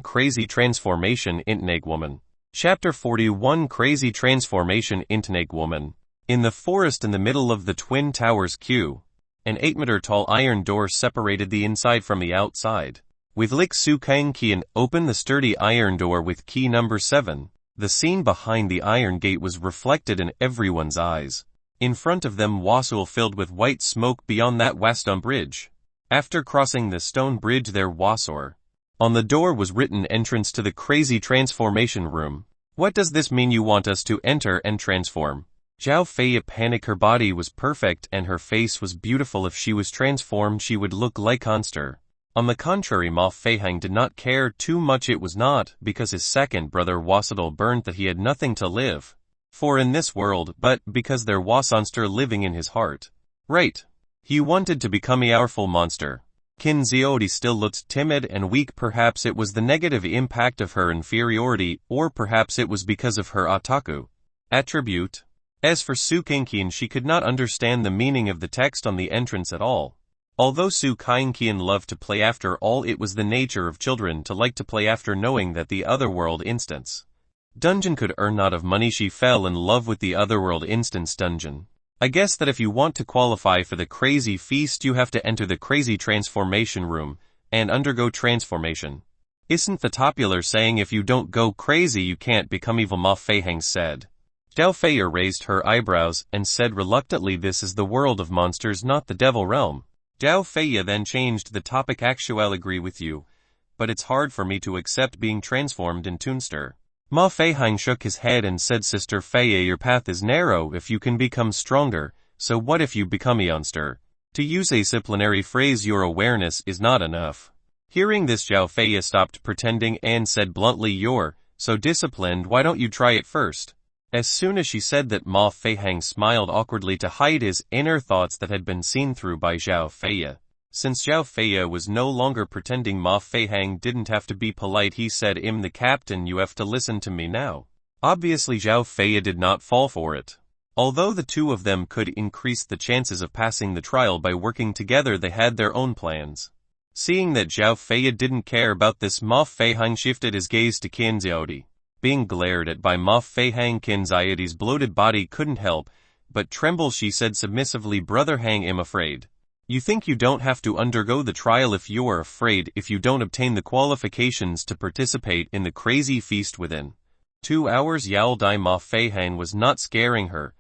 Crazy Transformation into Egg Woman. Chapter 41 Crazy Transformation into Egg Woman. In the forest in the middle of the Twin Towers queue, an 8-meter-tall iron door separated the inside from the outside. With Su Keonqian opened the sturdy iron door with key number 7. The scene behind the iron gate was reflected in everyone's eyes. In front of them, Wasul filled with white smoke. Beyond that, Waston Bridge. After crossing the stone bridge, there Wasor. On the door was written, "Entrance to the Crazy Transformation Room." "What does this mean? You want us to enter and transform?" Zhao Feiya panicked. Her body was perfect and her face was beautiful. If she was transformed, she would look like a monster. On the contrary, Ma Feihang did not care too much. It was not because his second brother Wasadol burned that he had nothing to live for in this world, but because there was monster living in his heart. Right. He wanted to become a powerful monster. Kinzioti still looked timid and weak. Perhaps it was the negative impact of her inferiority, or perhaps it was because of her otaku attribute. As for Su Kinkian, she could not understand the meaning of the text on the entrance at all. Although Su Kinkian loved to play, after all it was the nature of children to like to play after knowing that the Otherworld instance dungeon could earn not of money. She fell in love with the Otherworld instance dungeon. I guess that if you want to qualify for the crazy feast, you have to enter the crazy transformation room and undergo transformation. Isn't the popular saying, if you don't go crazy you can't become evil? Ma Feihang said. Zhao Feiya raised her eyebrows and said reluctantly, this is the world of monsters, not the devil realm. Zhao Feiya then changed the topic. Actually agree with you, but it's hard for me to accept being transformed in Toonster. Ma Feihang shook his head and said, Sister Feiya, your path is narrow if you can become stronger, so what if you become a monster? To use a disciplinary phrase, your awareness is not enough. Hearing this, Zhao Feiya stopped pretending and said bluntly, you're so disciplined, why don't you try it first? As soon as she said that, Ma Feihang smiled awkwardly to hide his inner thoughts that had been seen through by Zhao Feiya. Since Zhao Feiya was no longer pretending, Ma Feihang didn't have to be polite. He said, I'm the captain, you have to listen to me now. Obviously Zhao Feiya did not fall for it. Although the two of them could increase the chances of passing the trial by working together, they had their own plans. Seeing that Zhao Feiya didn't care about this, Ma Feihang shifted his gaze to Kinzioti. Being glared at by Ma Feihang, Kinzioti's bloated body couldn't help but tremble. She said submissively, Brother Hang, I'm afraid. You think you don't have to undergo the trial if you're afraid if you don't obtain the qualifications to participate in the crazy feast within 2 hours. Yao Dai. Ma Feihang was not scaring her,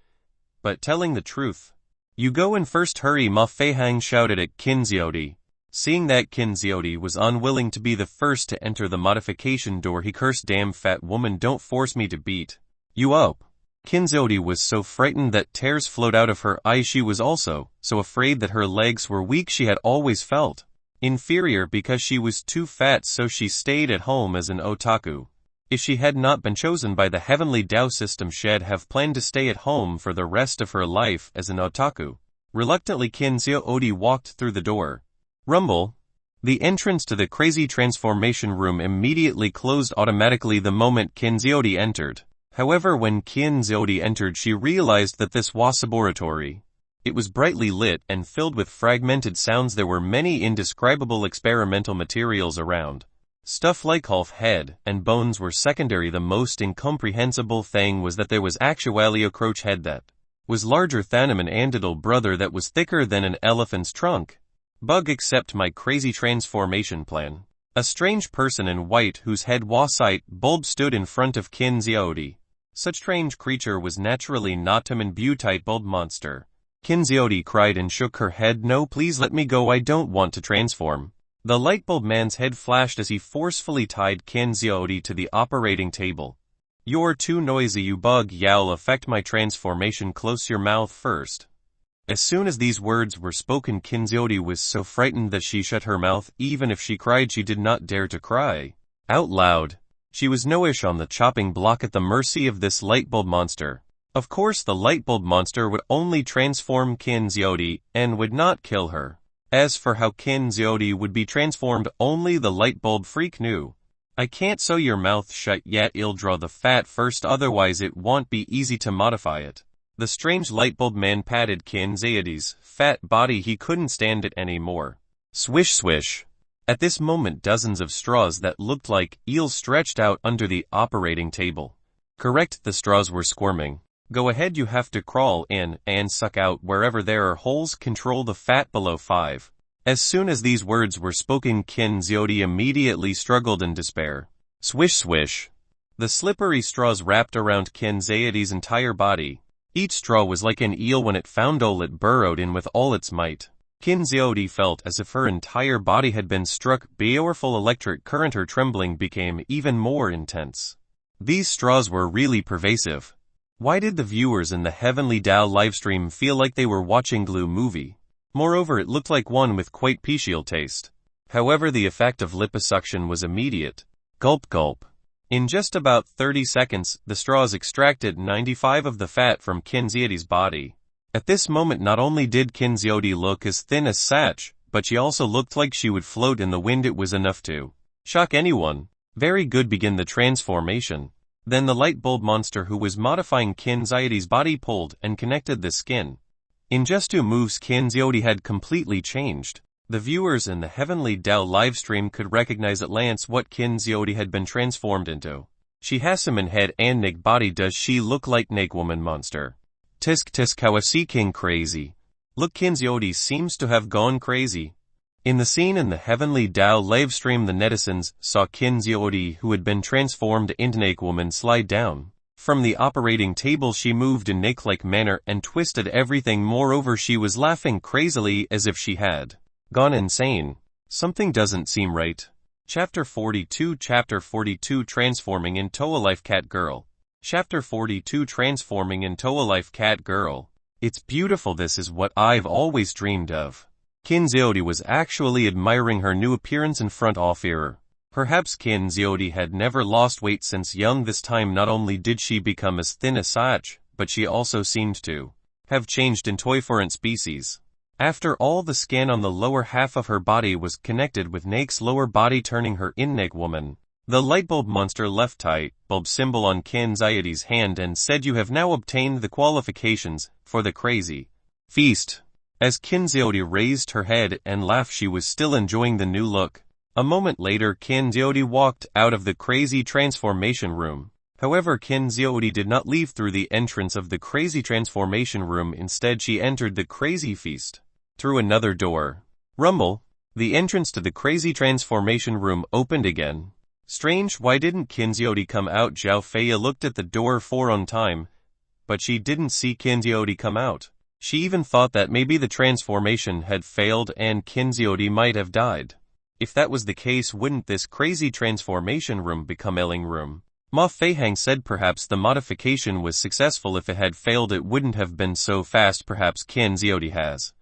but telling the truth. You go in first, hurry, Ma Feihang shouted at Kinzioti. Seeing that Kinzioti was unwilling to be the first to enter the modification door, he cursed, damn fat woman, don't force me to beat you up. Kinzioti was so frightened that tears flowed out of her eyes. She was also so afraid that her legs were weak. She had always felt inferior because she was too fat, so she stayed at home as an otaku. If she had not been chosen by the heavenly Tao system, she'd have planned to stay at home for the rest of her life as an otaku. Reluctantly, Kinzioti walked through the door. Rumble. The entrance to the crazy transformation room immediately closed automatically the moment Kinzioti entered. However, when Kinzioti entered, she realized that this was a laboratory. It was brightly lit and filled with fragmented sounds. There were many indescribable experimental materials around. Stuff like half head and bones were secondary. The most incomprehensible thing was that there was actually a croach head that was larger than an andidal brother, that was thicker than an elephant's trunk. Bug, accept my crazy transformation plan. A strange person in white whose head was sight bulb stood in front of Kinzioti. Such strange creature was naturally not a butite bulb monster. Kinzioti cried and shook her head. No, please let me go, I don't want to transform. The lightbulb man's head flashed as he forcefully tied Kinzioti to the operating table. You're too noisy, you bug. I'll affect my transformation. Close your mouth first. As soon as these words were spoken, Kinzioti was so frightened that she shut her mouth. Even if she cried, she did not dare to cry out loud. She was no-ish on the chopping block, at the mercy of this lightbulb monster. Of course, the lightbulb monster would only transform Kinzioti and would not kill her. As for how Kinzioti would be transformed, only the lightbulb freak knew. I can't sew your mouth shut yet. I'll draw the fat first, otherwise it won't be easy to modify it. The strange lightbulb man patted Kinzioti's fat body. He couldn't stand it anymore. Swish swish. At this moment, dozens of straws that looked like eels stretched out under the operating table. Correct, the straws were squirming. Go ahead, you have to crawl in and suck out wherever there are holes. Control the fat below 5. As soon as these words were spoken, Kinzioti immediately struggled in despair. Swish swish. The slippery straws wrapped around Kinzioti's entire body. Each straw was like an eel when it found hole it burrowed in with all its might. Kinzioti felt as if her entire body had been struck by a powerful electric current. Her trembling became even more intense. These straws were really pervasive. Why did the viewers in the Heavenly Tao livestream feel like they were watching glue movie? Moreover, it looked like one with quite bestial taste. However, the effect of liposuction was immediate. Gulp gulp. In just about 30 seconds, the straws extracted 95 of the fat from Kinzioti's body. At this moment, not only did Kinzioti look as thin as Satch, but she also looked like she would float in the wind. It was enough to shock anyone. Very good. Begin the transformation. Then the light bulb monster who was modifying Kinzioti's body pulled and connected the skin. In just 2 moves Kinzioti had completely changed. The viewers in the Heavenly Dao livestream could recognize at glance what Kinzioti had been transformed into. She has him in head and neck body. Does she look like Snake Woman monster? Tisk tisk how FC King crazy. Look, Kinzioti seems to have gone crazy. In the scene in the Heavenly Dao livestream, the netizens saw Kinzioti, who had been transformed into Snake Woman, slide down from the operating table. She moved in snake-like manner and twisted everything. Moreover, she was laughing crazily as if she had gone insane. Something doesn't seem right. Chapter 42 Transforming into a Life Cat Girl. Chapter 42 Transforming into a Life Cat Girl. It's beautiful. This is what I've always dreamed of. Kinzioti was actually admiring her new appearance in front of mirror. Perhaps Kinzioti had never lost weight since young. This time not only did she become as thin as such, but she also seemed to have changed into a different species. After all, the skin on the lower half of her body was connected with Snake's lower body, turning her into Snake Woman. The lightbulb monster left tight bulb symbol on Kinzioti's hand and said, "You have now obtained the qualifications for the crazy feast." As Kinzioti raised her head and laughed, she was still enjoying the new look. A moment later, Kinzioti walked out of the crazy transformation room. However, Kinzioti did not leave through the entrance of the crazy transformation room. Instead, she entered the crazy feast through another door. Rumble. The entrance to the crazy transformation room opened again. Strange, why didn't Kinzioti come out? Zhao Feia looked at the door for on time, but she didn't see Kinzioti come out. She even thought that maybe the transformation had failed and Kinzioti might have died. If that was the case, wouldn't this crazy transformation room become a living room? Ma Feihang said perhaps the modification was successful. If it had failed, it wouldn't have been so fast. Perhaps Kinzioti has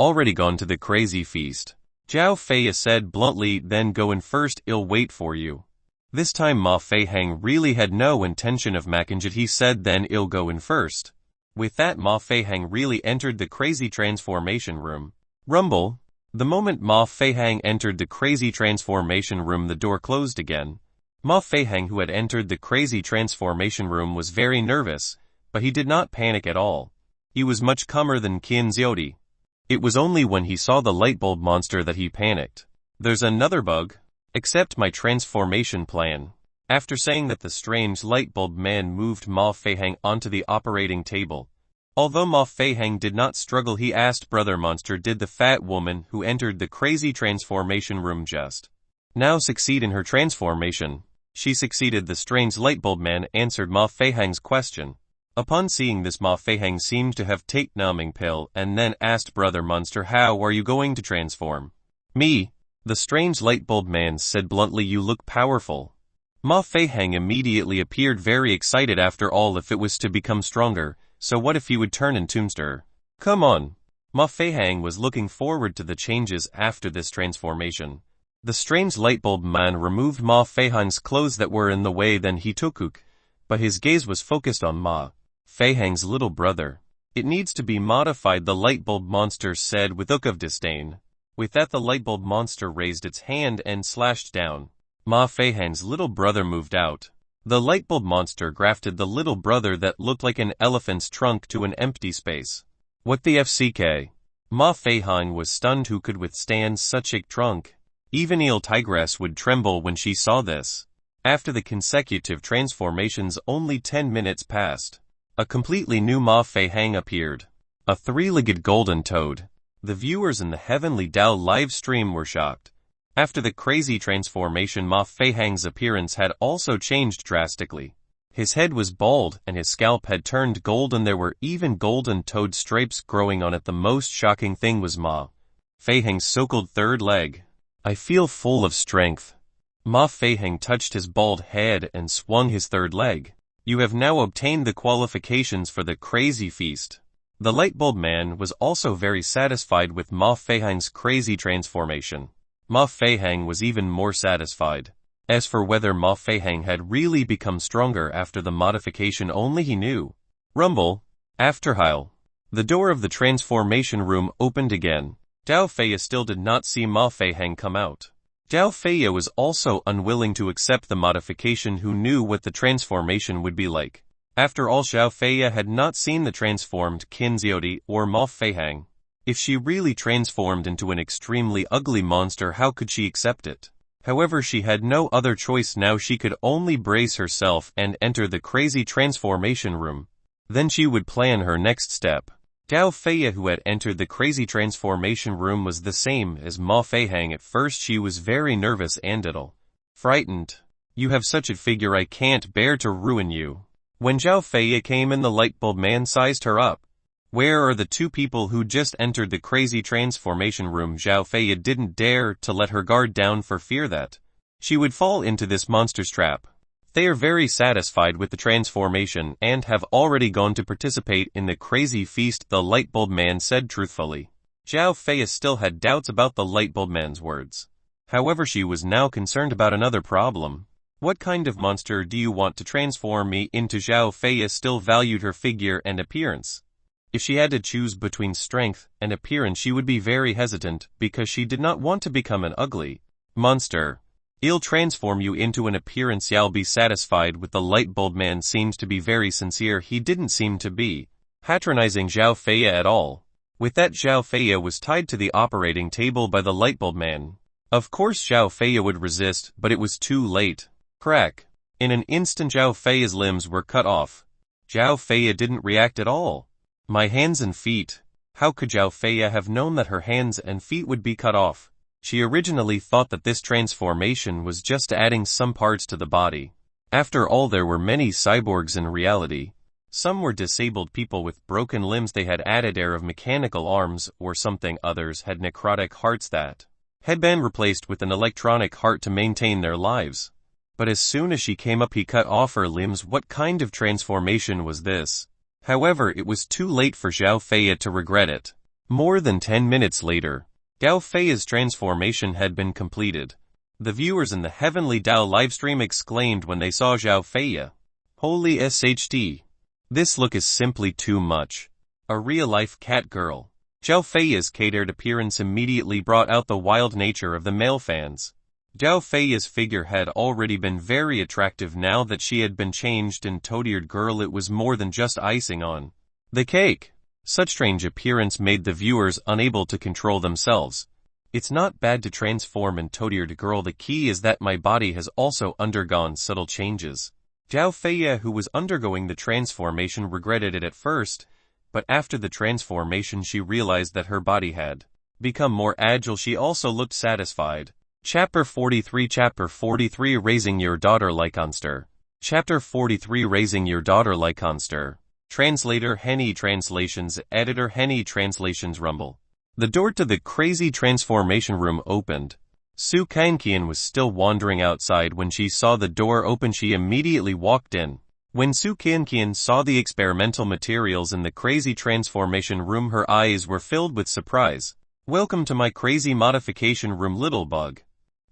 already gone to the crazy feast. Zhao Feia said bluntly, "Then go in first, I'll wait for you." This time Ma Feihang really had no intention of mackinjit. He said, "Then I'll go in first." With that, Ma Feihang really entered the crazy transformation room. Rumble. The moment Ma Feihang entered the crazy transformation room, the door closed again. Ma Feihang, who had entered the crazy transformation room, was very nervous, but he did not panic at all. He was much calmer than Kinzioti. It was only when he saw the lightbulb monster that he panicked. "There's another bug. Accept my transformation plan." After saying that, the strange lightbulb man moved Ma Feihang onto the operating table. Although Ma Feihang did not struggle, he asked Brother Monster, "Did the fat woman who entered the crazy transformation room just now succeed in her transformation?" "She succeeded," the strange lightbulb man answered Ma Feihang's question. Upon seeing this, Ma Feihang seemed to have taken numbing pill and then asked Brother Monster, "How are you going to transform me?" The strange lightbulb man said bluntly, "You look powerful." Ma Feihang immediately appeared very excited. After all, if it was to become stronger, so what if he would turn into Tombster? Come on. Ma Feihang was looking forward to the changes after this transformation. The strange lightbulb man removed Ma Feihang's clothes that were in the way, then he took Ook, but his gaze was focused on Ma Feihang's little brother. "It needs to be modified," the lightbulb monster said with look of disdain. With that, the lightbulb monster raised its hand and slashed down. Ma Feihang's little brother moved out. The lightbulb monster grafted the little brother that looked like an elephant's trunk to an empty space. What the FCK? Ma Feihang was stunned. Who could withstand such a trunk? Even Il Tigress would tremble when she saw this. After the consecutive transformations, only 10 minutes passed. A completely new Ma Feihang appeared. A three-legged golden toad. The viewers in the Heavenly Dao live stream were shocked. After the crazy transformation, Ma Feihang's appearance had also changed drastically. His head was bald and his scalp had turned golden. There were even golden toad stripes growing on it. The most shocking thing was Ma Feihang's so-called third leg. "I feel full of strength." Ma Feihang touched his bald head and swung his third leg. "You have now obtained the qualifications for the crazy feast." The lightbulb man was also very satisfied with Ma Feihang's crazy transformation. Ma Feihang was even more satisfied. As for whether Ma Feihang had really become stronger after the modification, only he knew. Rumble. After while, the door of the transformation room opened again. Dao Feia still did not see Ma Feiheng come out. Dao Feia was also unwilling to accept the modification who knew what the transformation would be like. After all, Xiao Feia had not seen the transformed Qin Xiaodi or Ma Feiheng. If she really transformed into an extremely ugly monster, how could she accept it? However, she had no other choice now. She could only brace herself and enter the crazy transformation room. Then she would plan her next step. Dao Feia, who had entered the crazy transformation room, was the same as Ma Feiheng. At first she was very nervous and frightened. "You have such a figure, I can't bear to ruin you." When Zhao Feia came in, the lightbulb man sized her up. Where are the two people who just entered the crazy transformation room? Zhao Feia didn't dare to let her guard down for fear that she would fall into this monster's trap. They are very satisfied with the transformation and have already gone to participate in the crazy feast, the lightbulb man said truthfully. Zhao Feia still had doubts about the lightbulb man's words. However, she was now concerned about another problem. What kind of monster do you want to transform me into? Zhao Feia still valued her figure and appearance. If she had to choose between strength and appearance, she would be very hesitant because she did not want to become an ugly monster. "I'll transform you into an appearance. I'll be satisfied with." The lightbulb man seems to be very sincere. He didn't seem to be patronizing Zhao Feia at all. With that, Zhao Feia was tied to the operating table by the lightbulb man. Of course Zhao Feia would resist, but it was too late. Crack! In an instant Zhao Feia's limbs were cut off. Zhao Feia didn't react at all. My hands and feet. How could Zhao Feia have known that her hands and feet would be cut off? She originally thought that this transformation was just adding some parts to the body. After all, there were many cyborgs in reality. Some were disabled people with broken limbs. They had added air of mechanical arms or something. Others had necrotic hearts that had been replaced with an electronic heart to maintain their lives. But as soon as she came up, he cut off her limbs. What kind of transformation was this? However, it was too late for Zhao Feia to regret it. More than 10 minutes later, Dao Feia's transformation had been completed. The viewers in the Heavenly Dao livestream exclaimed when they saw Zhao Feia. Holy SHD! This look is simply too much. A real-life cat girl. Zhao Feia's catered appearance immediately brought out the wild nature of the male fans. Zhao Feia's figure had already been very attractive. Now that she had been changed into toad-eared girl, it was more than just icing on the cake. Such strange appearance made the viewers unable to control themselves. It's not bad to transform into toad-eared girl. The key is that my body has also undergone subtle changes. Zhao Feia, who was undergoing the transformation, regretted it at first, but after the transformation she realized that her body had become more agile. She also looked satisfied. Chapter 43 Chapter 43 Raising Your Daughter Like Monster. Chapter 43 Raising Your Daughter Like Monster. Translator Henny Translations. Editor Henny Translations. Rumble. The door to the crazy transformation room opened. Su Kanqian was still wandering outside when she saw the door open. She immediately walked in. When Su Kanqian saw the experimental materials in the crazy transformation room, her eyes were filled with surprise. "Welcome to my crazy modification room, little bug."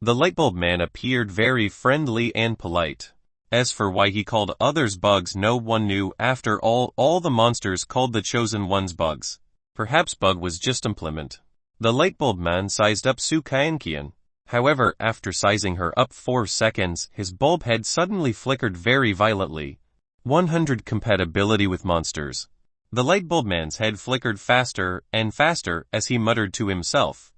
The lightbulb man appeared very friendly and polite. As for why he called others bugs, no one knew. After all the monsters called the chosen ones bugs. Perhaps bug was just implement. The lightbulb man sized up Su Kanqian. However, after sizing her up 4 seconds, his bulb head suddenly flickered very violently. 100 compatibility with monsters. The lightbulb man's head flickered faster and faster as he muttered to himself.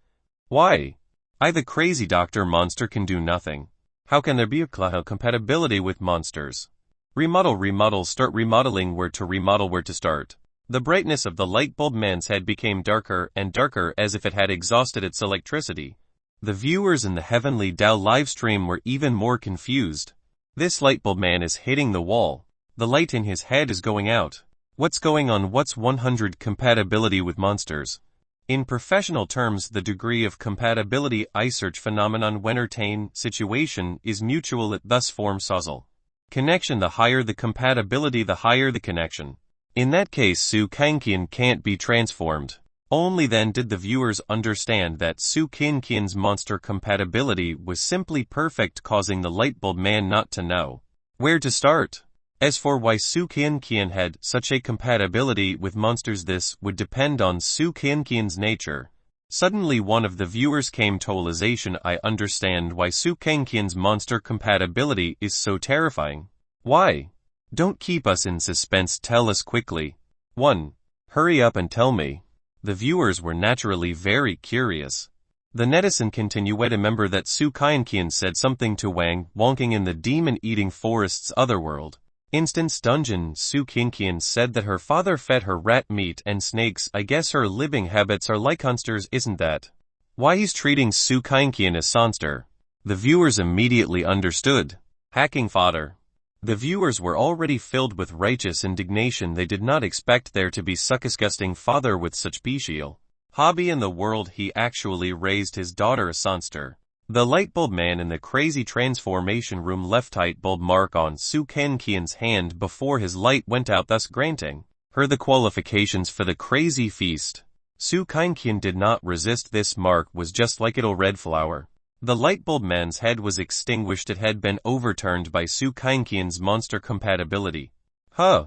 Why? I, the crazy doctor monster, can do nothing. How can there be a compatibility with monsters? Remodel, start remodeling. Where to remodel, where to start? The brightness of the lightbulb man's head became darker and darker as if it had exhausted its electricity. The viewers in the Heavenly Dao livestream were even more confused. This lightbulb man is hitting the wall. The light in his head is going out. What's going on? What's 100 compatibility with monsters? In professional terms, the degree of compatibility I search phenomenon when entertain situation is mutual. It thus forms causal connection. The higher the compatibility, the higher the connection. In that case, Su Kanqian can't be transformed. Only then did the viewers understand that Su Kanqian's monster compatibility was simply perfect, causing the lightbulb man not to know where to start. As for why Su Kanqian had such a compatibility with monsters, this would depend on Su Kanqian's nature. Suddenly one of the viewers came to realization. I understand why Su Kangqian's monster compatibility is so terrifying. Why? Don't keep us in suspense, tell us quickly. 1. Hurry up and tell me. The viewers were naturally very curious. The netizen continued. Remember that Su Kangqian said something to Wang Wonking in the demon-eating forest's otherworld. Instance dungeon. Su Kangqian said that her father fed her rat meat and snakes. I guess her living habits are like monsters, isn't that why he's treating Su Kangqian as monster? The viewers immediately understood. Hacking fodder. The viewers were already filled with righteous indignation. They did not expect there to be such a disgusting father with such special hobby in the world. He actually raised his daughter as monster. The lightbulb man in the crazy transformation room left light bulb mark on Su Kangqian's hand before his light went out, thus granting her the qualifications for the crazy feast. Su Kangqian did not resist. This mark was just like a red flower. The lightbulb man's head was extinguished. It had been overturned by Su Kangqian's monster compatibility. Huh.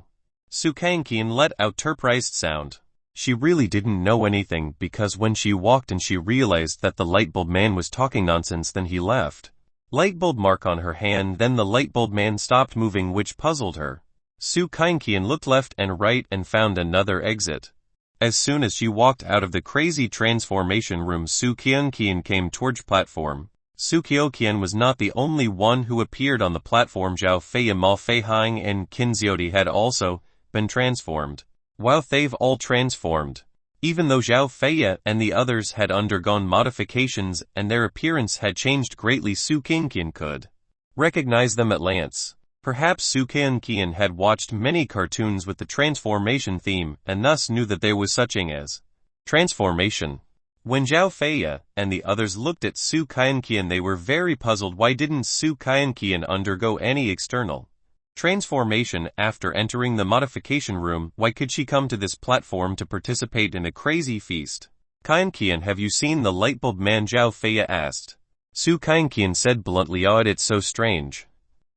Su Kangqian let out a surprised sound. She really didn't know anything because when she walked in she realized that the lightbulb man was talking nonsense. Then he left lightbulb mark on her hand. Then the lightbulb man stopped moving, which puzzled her. Su Kangqian looked left and right and found another exit. As soon as she walked out of the crazy transformation room, Su Kangqian came towards platform. Su Kangqian was not the only one who appeared on the platform. Zhao Feiyue, Ma Feihang and Qin Xiaodi had also been transformed. While they've all transformed, even though Zhao Feiyue and the others had undergone modifications and their appearance had changed greatly, Su Kangqian could recognize them at glance. Perhaps Su Kangqian had watched many cartoons with the transformation theme and thus knew that there was such thing as transformation. When Zhao Feiyue and the others looked at Su Kangqian, they were very puzzled. Why didn't Su Kangqian undergo any external transformation after entering the modification room? Why could she come to this platform to participate in a crazy feast? Kangqian, have you seen the lightbulb man? Zhao Feiyue asked. Su Kangqian said bluntly, "Oh, it's so strange."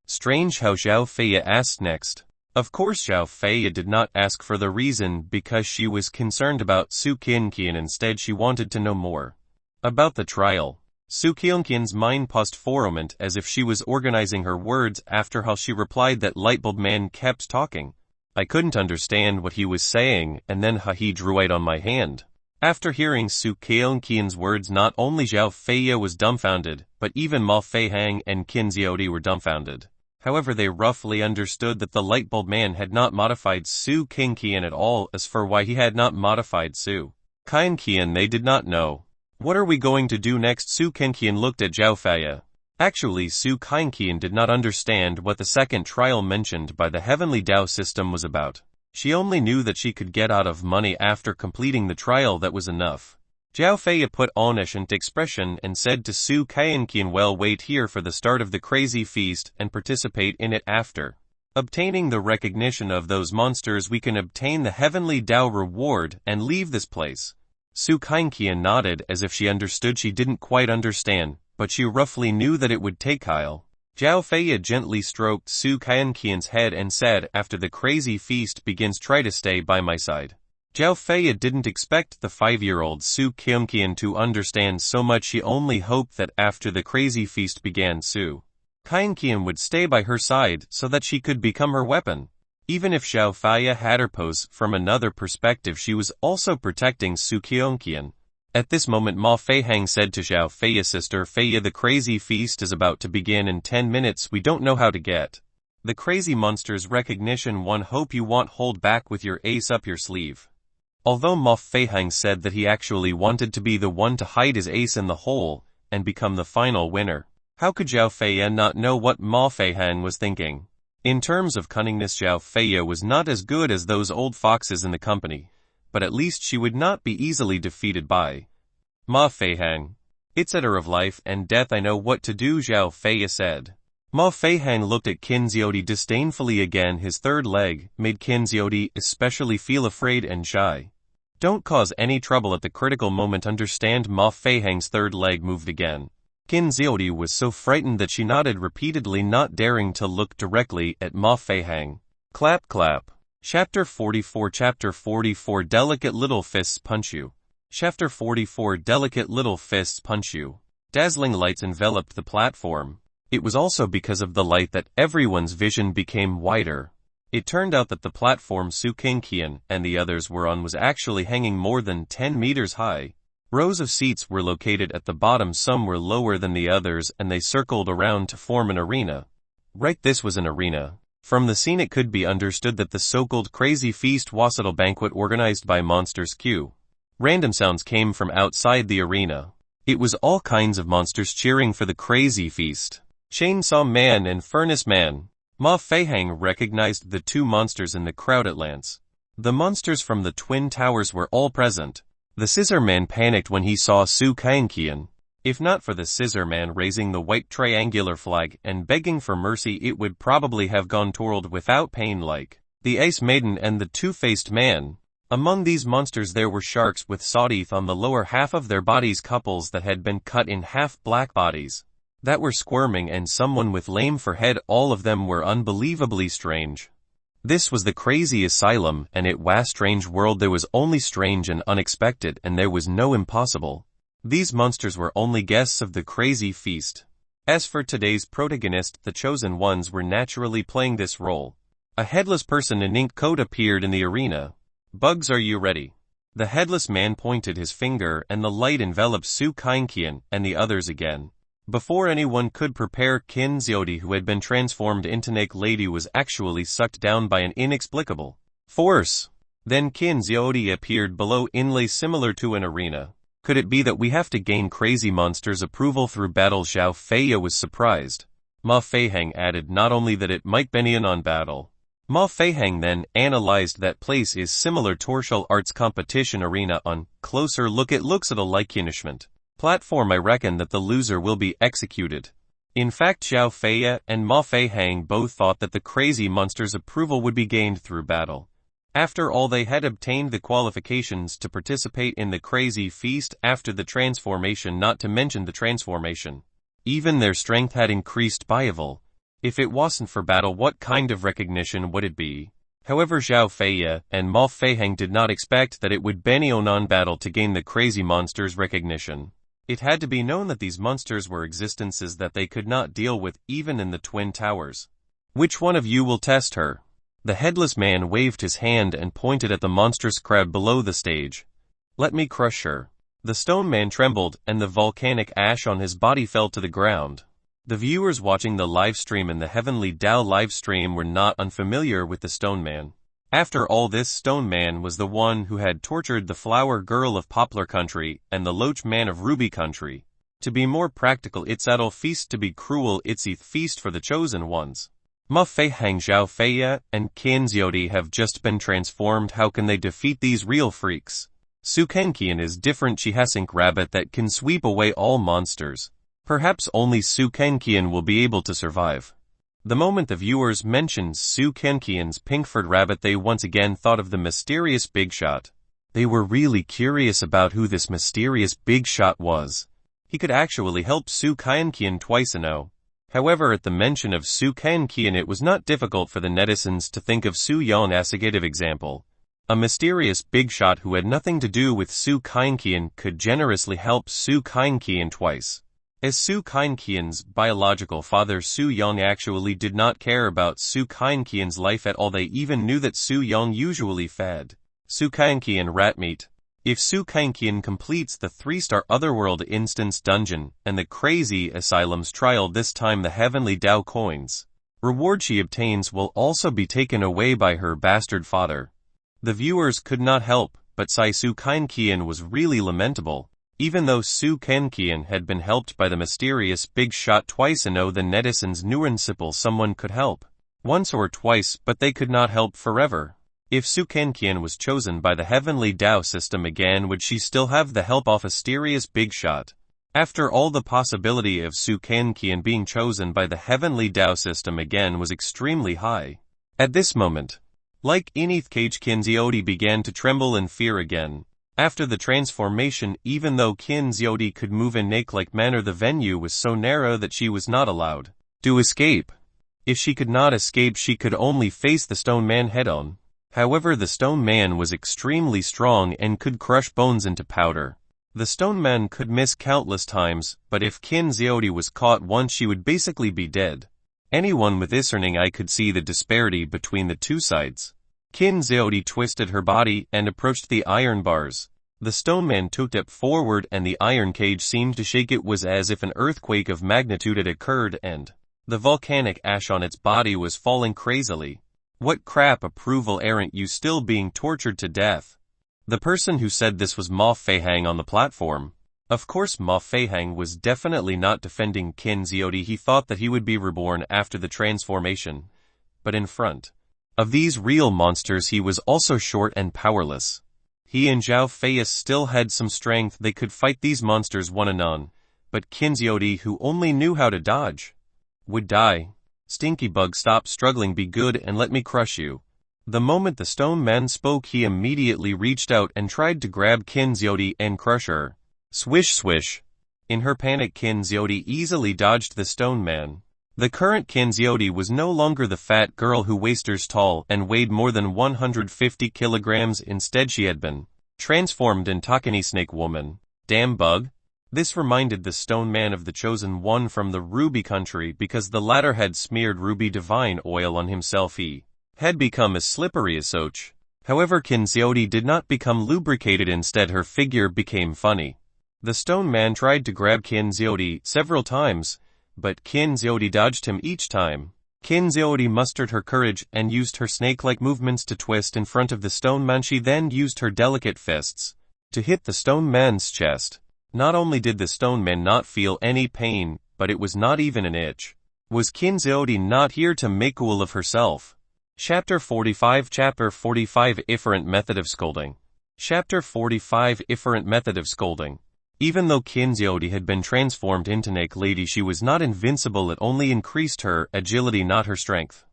Strange how? Zhao Feiyue asked next. Of course Zhao Feiyue did not ask for the reason because she was concerned about Su Kangqian. Instead she wanted to know more about the trial. Su Kangqian's mind paused for a moment as if she was organizing her words. After how she replied that lightbulb man kept talking. I couldn't understand what he was saying, and then he drew it on my hand. After hearing Su Kangqian's words, not only Zhao Feiyue was dumbfounded, but even Ma Feihang and Qin Xiaodi were dumbfounded. However, they roughly understood that the lightbulb man had not modified Su Kangqian at all. As for why he had not modified Su Kangqian, they did not know. What are we going to do next? Su Kangqian looked at Zhao Feiyue. Actually, Su Kangqian did not understand what the second trial mentioned by the heavenly Tao system was about. She only knew that she could get out of money after completing the trial. That was enough. Zhao Feiyue put on a patient expression and said to Su Kangqian, well, wait here for the start of the crazy feast and participate in it. After obtaining the recognition of those monsters, we can obtain the heavenly Tao reward and leave this place. Su Kangqian nodded as if she understood. She didn't quite understand, but she roughly knew that it would take while. Zhao Feiyue gently stroked Su Kangqian's head and said, after the crazy feast begins, try to stay by my side. Zhao Feiyue didn't expect the 5-year-old Su Kangqian to understand so much. She only hoped that after the crazy feast began, Su Kangqian would stay by her side so that she could become her weapon. Even if Zhao Feiyue had her pose from another perspective, she was also protecting Su Kangqian. At this moment, Ma Feihang said to Zhao Feiyue, sister Feiyue, the crazy feast is about to begin in 10 minutes. We don't know how to get the crazy monster's recognition. One hope you won't hold back with your ace up your sleeve. Although Ma Feihang said that he actually wanted to be the one to hide his ace in the hole and become the final winner, how could Zhao Feiyue not know what Ma Feihang was thinking? In terms of cunningness, Zhao Feiyue was not as good as those old foxes in the company, but at least she would not be easily defeated by Ma Feihang. It's a matter of life and death. I know what to do, Zhao Feiyue said. Ma Feihang looked at Qin Xiaodi disdainfully again. His third leg made Qin Xiaodi especially feel afraid and shy. Don't cause any trouble at the critical moment, understand? Ma Feihang's third leg moved again. Qin Xiaodi was so frightened that she nodded repeatedly, not daring to look directly at Ma Feihang. Clap clap. Chapter 44. Chapter 44. Delicate little fists punch you. Chapter 44 Delicate little fists punch you. Dazzling lights enveloped the platform. It was also because of the light that everyone's vision became wider. It turned out that the platform Su Kenkian and the others were on was actually hanging more than 10 meters high. Rows of seats were located at the bottom, some were lower than the others, and they circled around to form an arena. Right, this was an arena. From the scene it could be understood that the so-called crazy feast was a banquet organized by Monsters Q. Random sounds came from outside the arena. It was all kinds of monsters cheering for the crazy feast. Chainsaw Man and Furnace Man. Ma Feihang recognized the two monsters in the crowd at glance. The monsters from the Twin Towers were all present. The Scissor Man panicked when he saw Su Kenkian. If not for the Scissor Man raising the white triangular flag and begging for mercy, it would probably have gone twirled without pain like the Ice Maiden and the Two-Faced Man. Among these monsters there were sharks with saw teeth on the lower half of their bodies, couples that had been cut in half, black bodies that were squirming, and someone with lame forehead. All of them were unbelievably strange. This was the crazy asylum, and it was strange world. There was only strange and unexpected, and there was no impossible. These monsters were only guests of the crazy feast. As for today's protagonist, the chosen ones were naturally playing this role. A headless person in ink coat appeared in the arena. Bugs, are you ready? The headless man pointed his finger, and the light enveloped Su Kenkian and the others again. Before anyone could prepare, Qin Xiaodi, who had been transformed into Snake Lady, was actually sucked down by an inexplicable force. Then Qin Xiaodi appeared below, inlay similar to an arena. Could it be that we have to gain crazy monsters' approval through battle? Zhao Feiya was surprised. Ma Feihang added not only that it might be an on battle. Ma Feihang then analyzed that place is similar to martial arts competition arena. On closer look, it looks at a like punishment platform. I reckon that the loser will be executed. In fact, Zhao Feiya and Ma Feihang both thought that the crazy monster's approval would be gained through battle. After all, they had obtained the qualifications to participate in the crazy feast after the transformation, not to mention the transformation. Even their strength had increased by evil. If it wasn't for battle, what kind of recognition would it be? However, Zhao Feiya and Ma Feihang did not expect that it would be on battle to gain the crazy monster's recognition. It had to be known that these monsters were existences that they could not deal with even in the Twin Towers. Which one of you will test her? The headless man waved his hand and pointed at the monstrous crowd below the stage. Let me crush her. The stone man trembled, and the volcanic ash on his body fell to the ground. The viewers watching the live stream in the Heavenly Dao live stream were not unfamiliar with the stone man. After all, this stone man was the one who had tortured the flower girl of Poplar Country and the loach man of Ruby Country. To be more practical, it's a feast. To be cruel, it's a feast for the chosen ones. Ma Feihang, Zhao Feiya, and Qin Xiaodi have just been transformed. How can they defeat these real freaks? Su Kenkian is different. She has ink rabbit that can sweep away all monsters. Perhaps only Su Kenkian will be able to survive. The moment the viewers mentioned Su Kenkian's Pinkford rabbit, they once again thought of the mysterious big shot. They were really curious about who this mysterious big shot was. He could actually help Su Kenkian twice a no. However, at the mention of Su Kenkian, it was not difficult for the netizens to think of Su Yan as a negative example. A mysterious big shot who had nothing to do with Su Kenkian could generously help Su Kenkian twice. As Su Kenkian's biological father, Su Yang actually did not care about Su Kenkian's life at all. They even knew that Su Yang usually fed Su Kenkian rat meat. If Su Kenkian completes the 3-star Otherworld Instance Dungeon and the Crazy Asylum's trial, this time the Heavenly Dao coins reward she obtains will also be taken away by her bastard father. The viewers could not help but sigh. Su Kenkian was really lamentable. Even though Su Kenkian had been helped by the mysterious big shot twice a no, the netizens knew in simple someone could help once or twice, but they could not help forever. If Su Kenkian was chosen by the Heavenly Dao system again, would she still have the help of a mysterious big shot? After all, the possibility of Su Kenkian being chosen by the Heavenly Dao system again was extremely high. At this moment, like Enith Cage, Qin Xiaodi began to tremble in fear again. After the transformation, even though Qin Xiaodi could move in snake-like manner, the venue was so narrow that she was not allowed to escape. If she could not escape, she could only face the stone man head-on. However, the stone man was extremely strong and could crush bones into powder. The stone man could miss countless times, but if Qin Xiaodi was caught once, she would basically be dead. Anyone with discerning eye could see the disparity between the two sides. Qin Xiaodi twisted her body and approached the iron bars. The stone man took a step forward and the iron cage seemed to shake. It was as if an earthquake of magnitude had occurred and the volcanic ash on its body was falling crazily. What crap, approval errant, you still being tortured to death. The person who said this was Ma Feihang on the platform. Of course, Ma Feihang was definitely not defending Qin Xiaodi. He thought that he would be reborn after the transformation. But in front of these real monsters he was also short and powerless. He and Zhao Fei still had some strength. They could fight these monsters one and on, but Qin Xiaodi, who only knew how to dodge, would die. Stinky bug, stop struggling, be good and let me crush you. The moment the stone man spoke, he immediately reached out and tried to grab Qin Xiaodi and crush her. Swish swish. In her panic, Qin Xiaodi easily dodged the stone man. The current Qin Xiaodi was no longer the fat girl who was tall and weighed more than 150 kilograms. Instead, she had been transformed into Takani Snake Woman. Damn bug. This reminded the stone man of the chosen one from the Ruby country because the latter had smeared ruby divine oil on himself. He had become as slippery as soap. However, Qin Xiaodi did not become lubricated. Instead, her figure became funny. The stone man tried to grab Qin Xiaodi several times, but Qin Xiaodi dodged him each time. Qin Xiaodi mustered her courage and used her snake-like movements to twist in front of the stone man. She then used her delicate fists to hit the stone man's chest. Not only did the stone man not feel any pain, but it was not even an itch. Was Qin Xiaodi not here to make a fool of herself? Chapter 45 Different Method of Scolding. Chapter 45 Different Method of Scolding. Even though Qin Xiaodi had been transformed into Snake Lady, she was not invincible. It only increased her agility, not her strength.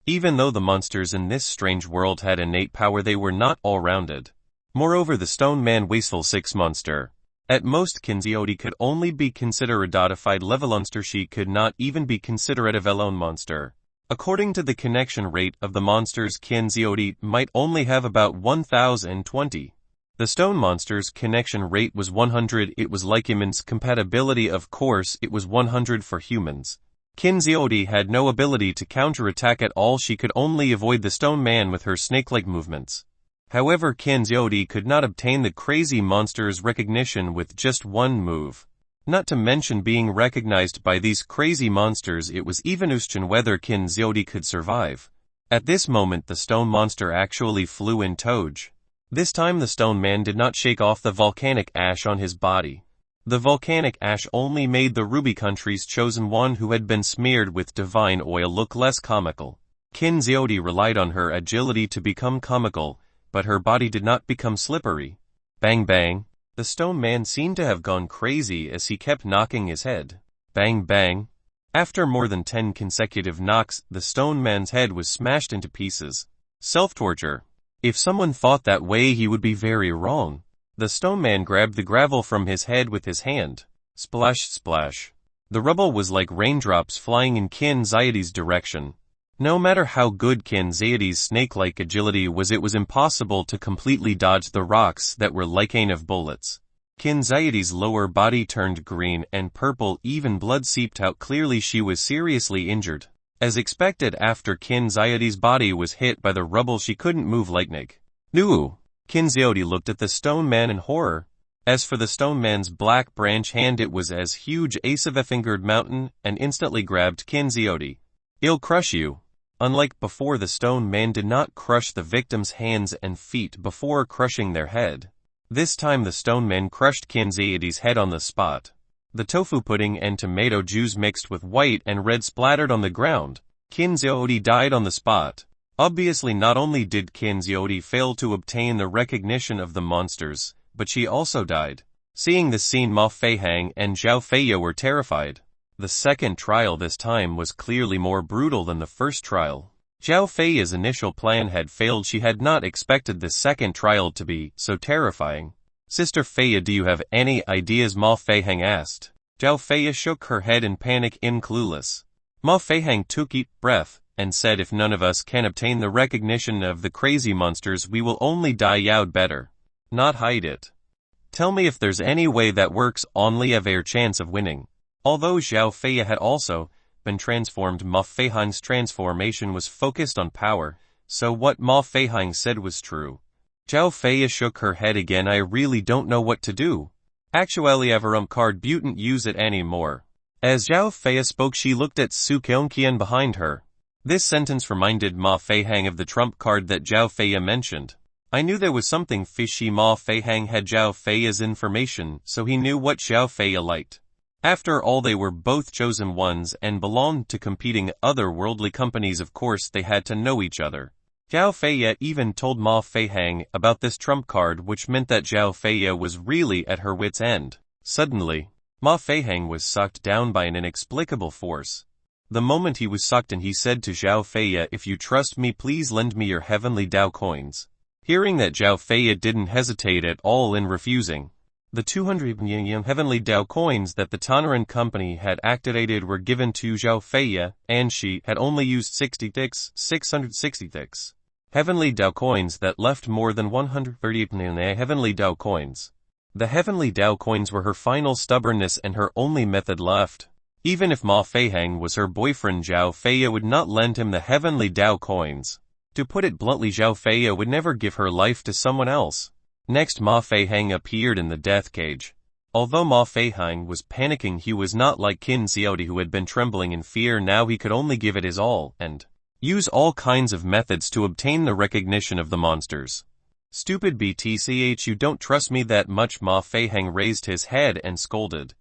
Even though the monsters in this strange world had innate power, they were not all-rounded. Moreover, the stone man wasteful 6 monster. At most, Qin Xiaodi could only be considered a dodified level monster. She could not even be considered a Velone monster. According to the connection rate of the monsters, Qin Xiaodi might only have about 1020. The stone monster's connection rate was 100. It was like humans' compatibility, of course, it was 100 for humans. Qin Xiaodi had no ability to counterattack at all. She could only avoid the stone man with her snake-like movements. However, Qin Xiaodi could not obtain the crazy monster's recognition with just one move. Not to mention being recognized by these crazy monsters, it was even question whether Qin Xiaodi could survive. At this moment, the stone monster actually flew in Toj. This time the stone man did not shake off the volcanic ash on his body. The volcanic ash only made the Ruby country's chosen one, who had been smeared with divine oil, look less comical. Qin Xiaodi relied on her agility to become comical, but her body did not become slippery. Bang bang. The stone man seemed to have gone crazy as he kept knocking his head. Bang bang. After more than 10 consecutive knocks, the stone man's head was smashed into pieces. Self-torture. If someone thought that way, he would be very wrong. The stone man grabbed the gravel from his head with his hand. Splash splash. The rubble was like raindrops flying in Qin Xiaodi's direction. No matter how good Qin Xiaodi's snake-like agility was, it was impossible to completely dodge the rocks that were like rain of bullets. Qin Xiaodi's lower body turned green and purple, even blood seeped out. Clearly she was seriously injured. As expected, after Qin Xiaodi's body was hit by the rubble, she couldn't move like Nick. No! Qin Xiaodi looked at the stone man in horror. As for the stone man's black branch hand, it was as huge as a fingered mountain, and instantly grabbed Qin Xiaodi. I'll crush you. Unlike before, the stone man did not crush the victim's hands and feet before crushing their head. This time the stone man crushed Qin Xiaodi's head on the spot. The tofu pudding and tomato juice mixed with white and red splattered on the ground. Qin Xiaodi died on the spot. Obviously, not only did Qin Xiaodi fail to obtain the recognition of the monsters, but she also died. Seeing this scene, Ma Feihang and Zhao Fei were terrified. The second trial this time was clearly more brutal than the first trial. Zhao Fei's initial plan had failed. She had not expected the second trial to be so terrifying. Sister Fei, do you have any ideas? Ma Feihang asked. Zhao Fei shook her head in panic, clueless. Ma Feihang took a deep breath and said if none of us can obtain the recognition of the crazy monsters we will only die out better. Not hide it. Tell me if there's any way that works, only a fair chance of winning. Although Zhao Fei had also been transformed, Ma Feihang's transformation was focused on power, so what Ma Feihang said was true. Zhao Fei shook her head again. I really don't know what to do. Actually, Everum card wouldn't use it anymore. As Zhao Fei spoke, she looked at Su Keonqian behind her. This sentence reminded Ma Feihang of the trump card that Zhao Fei mentioned. I knew there was something fishy. Ma Feihang had Zhao Fei's information, so he knew what Zhao Fei liked. After all, they were both chosen ones and belonged to competing otherworldly companies. Of course, they had to know each other. Zhao Fei even told Ma Feihang about this trump card, which meant that Zhao Fei was really at her wit's end. Suddenly, Ma Feihang was sucked down by an inexplicable force. The moment he was sucked in, he said to Zhao Fei, if you trust me, please lend me your heavenly Dao coins. Hearing that, Zhao Fei didn't hesitate at all in refusing. The 200 heavenly Dao coins that the Tanaran company had activated were given to Zhao Fei, and she had only used 666 heavenly Dao coins that left more than 130 heavenly Dao coins. The heavenly Dao coins were her final stubbornness and her only method left. Even if Ma Feihang was her boyfriend, Zhao Fei would not lend him the heavenly Dao coins. To put it bluntly, Zhao Fei would never give her life to someone else. Next, Ma Feihang appeared in the death cage. Although Ma Feihang was panicking, he was not like Qin Xiaodi, who had been trembling in fear. Now he could only give it his all, and use all kinds of methods to obtain the recognition of the monsters. Stupid BTCH, you don't trust me that much? Ma Feihang raised his head and scolded.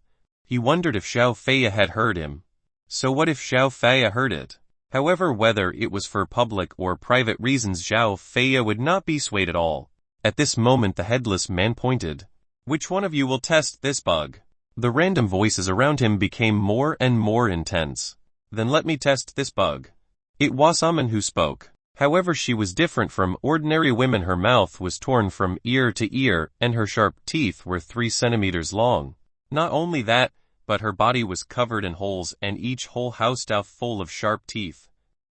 He wondered if Zhao Fei had heard him. So what if Zhao Fei heard it? However, whether it was for public or private reasons, Zhao Fei would not be swayed at all. At this moment, the headless man pointed. Which one of you will test this bug? The random voices around him became more and more intense. Then let me test this bug. It was a woman who spoke. However, she was different from ordinary women. Her mouth was torn from ear to ear, and her sharp teeth were 3 centimeters long. Not only that, but her body was covered in holes, and each hole housed a full of sharp teeth.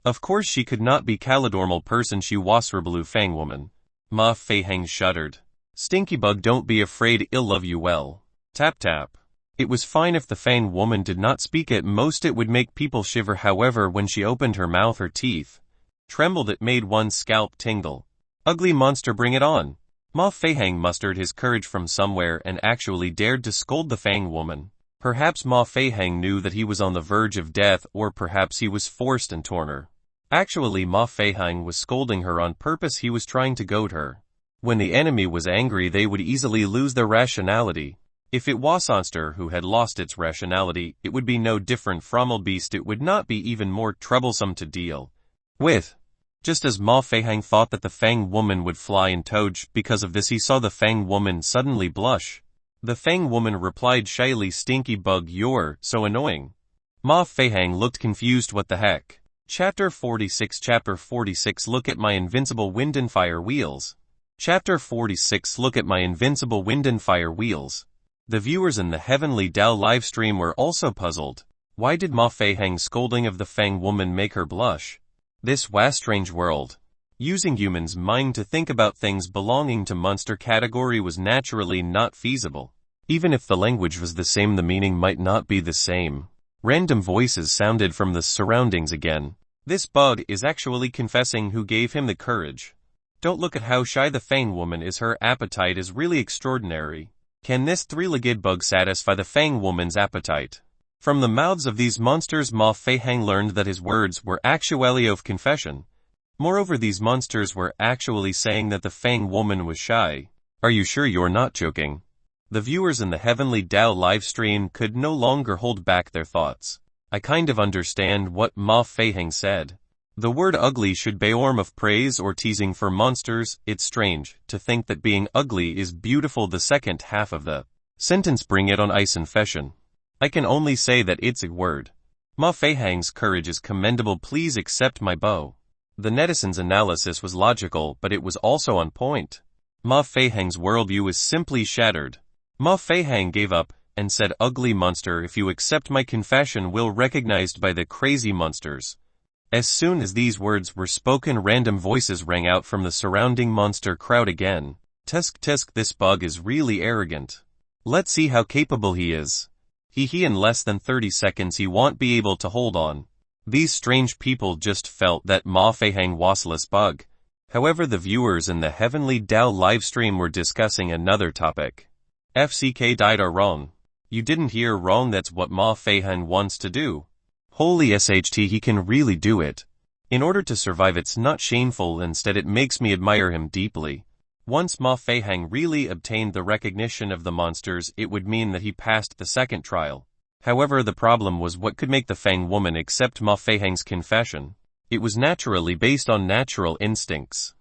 Of course, she could not be Calidormal person. She was a blue fang woman. Ma Feihang shuddered. Stinky bug, don't be afraid, I'll love you well. Tap tap. It was fine if the fang woman did not speak. At most it would make people shiver. However, when she opened her mouth, her teeth trembled. It made one's scalp tingle. Ugly monster, bring it on. Ma Feihang mustered his courage from somewhere and actually dared to scold the fang woman. Perhaps Ma Feihang knew that he was on the verge of death, or perhaps he was forced and torn her. Actually, Ma Feihang was scolding her on purpose. He was trying to goad her. When the enemy was angry, they would easily lose their rationality. If it was a monster who had lost its rationality, it would be no different from a beast. It would not be even more troublesome to deal with. Just as Ma Feihang thought that the fang woman would fly in touch, because of this he saw the fang woman suddenly blush. The fang woman replied shyly, Stinky bug, you're so annoying. Ma Feihang looked confused. What the heck? Chapter 46. Chapter 46. Look at my invincible wind and fire wheels. Chapter 46. Look at my invincible wind and fire wheels. The viewers in the Heavenly Dao livestream were also puzzled. Why did Ma Feihang's scolding of the fang woman make her blush? This was strange world. Using humans' mind to think about things belonging to monster category was naturally not feasible. Even if the language was the same, the meaning might not be the same. Random voices sounded from the surroundings again. This bug is actually confessing who gave him the courage. Don't look at how shy the fang woman is. Her appetite is really extraordinary. Can this 3-legged bug satisfy the fang woman's appetite? From the mouths of these monsters, Ma Feihang learned that his words were actually of confession. Moreover, these monsters were actually saying that the fang woman was shy. Are you sure you're not joking? The viewers in the Heavenly Dao livestream could no longer hold back their thoughts. I kind of understand what Ma Feihang said. The word ugly should be a form of praise or teasing for monsters. It's strange to think that being ugly is beautiful. The second half of the sentence, bring it on ice and fashion. I can only say that it's a word. Ma Feihang's courage is commendable. Please accept my bow. The netizens' analysis was logical, but it was also on point. Ma Feihang's worldview is simply shattered. Ma Feihang gave up and said, ugly monster, if you accept my confession, will recognized by the crazy monsters. As soon as these words were spoken, random voices rang out from the surrounding monster crowd again. Tisk tisk, this bug is really arrogant. Let's see how capable he is. In less than 30 seconds he won't be able to hold on. These strange people just felt that Ma Feihang wassless bug. However, the viewers in the Heavenly Dao livestream were discussing another topic. FCK died are wrong. You didn't hear wrong, that's what Ma Feihang wants to do. Holy SHT, he can really do it. In order to survive, it's not shameful, instead it makes me admire him deeply. Once Ma Feihang really obtained the recognition of the monsters, it would mean that he passed the second trial. However, the problem was what could make the Fang woman accept Ma Feihang's confession. It was naturally based on natural instincts.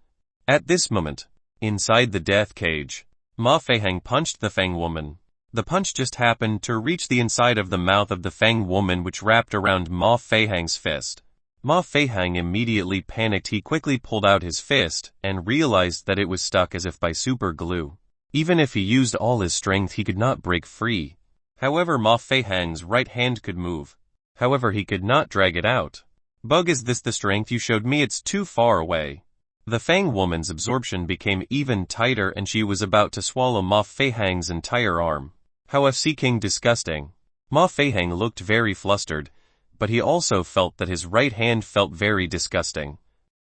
At this moment, inside the death cage, Ma Feihang punched the Fang woman. The punch just happened to reach the inside of the mouth of the Fang woman, which wrapped around Ma Feihang's fist. Ma Feihang immediately panicked. He quickly pulled out his fist and realized that it was stuck as if by super glue. Even if he used all his strength, he could not break free. However, Ma Feihang's right hand could move. However, he could not drag it out. Bug, is this the strength you showed me? It's too far away. The Fang woman's absorption became even tighter and she was about to swallow Ma Feihang's entire arm. How FC disgusting. Ma Feihang looked very flustered, but he also felt that his right hand felt very disgusting.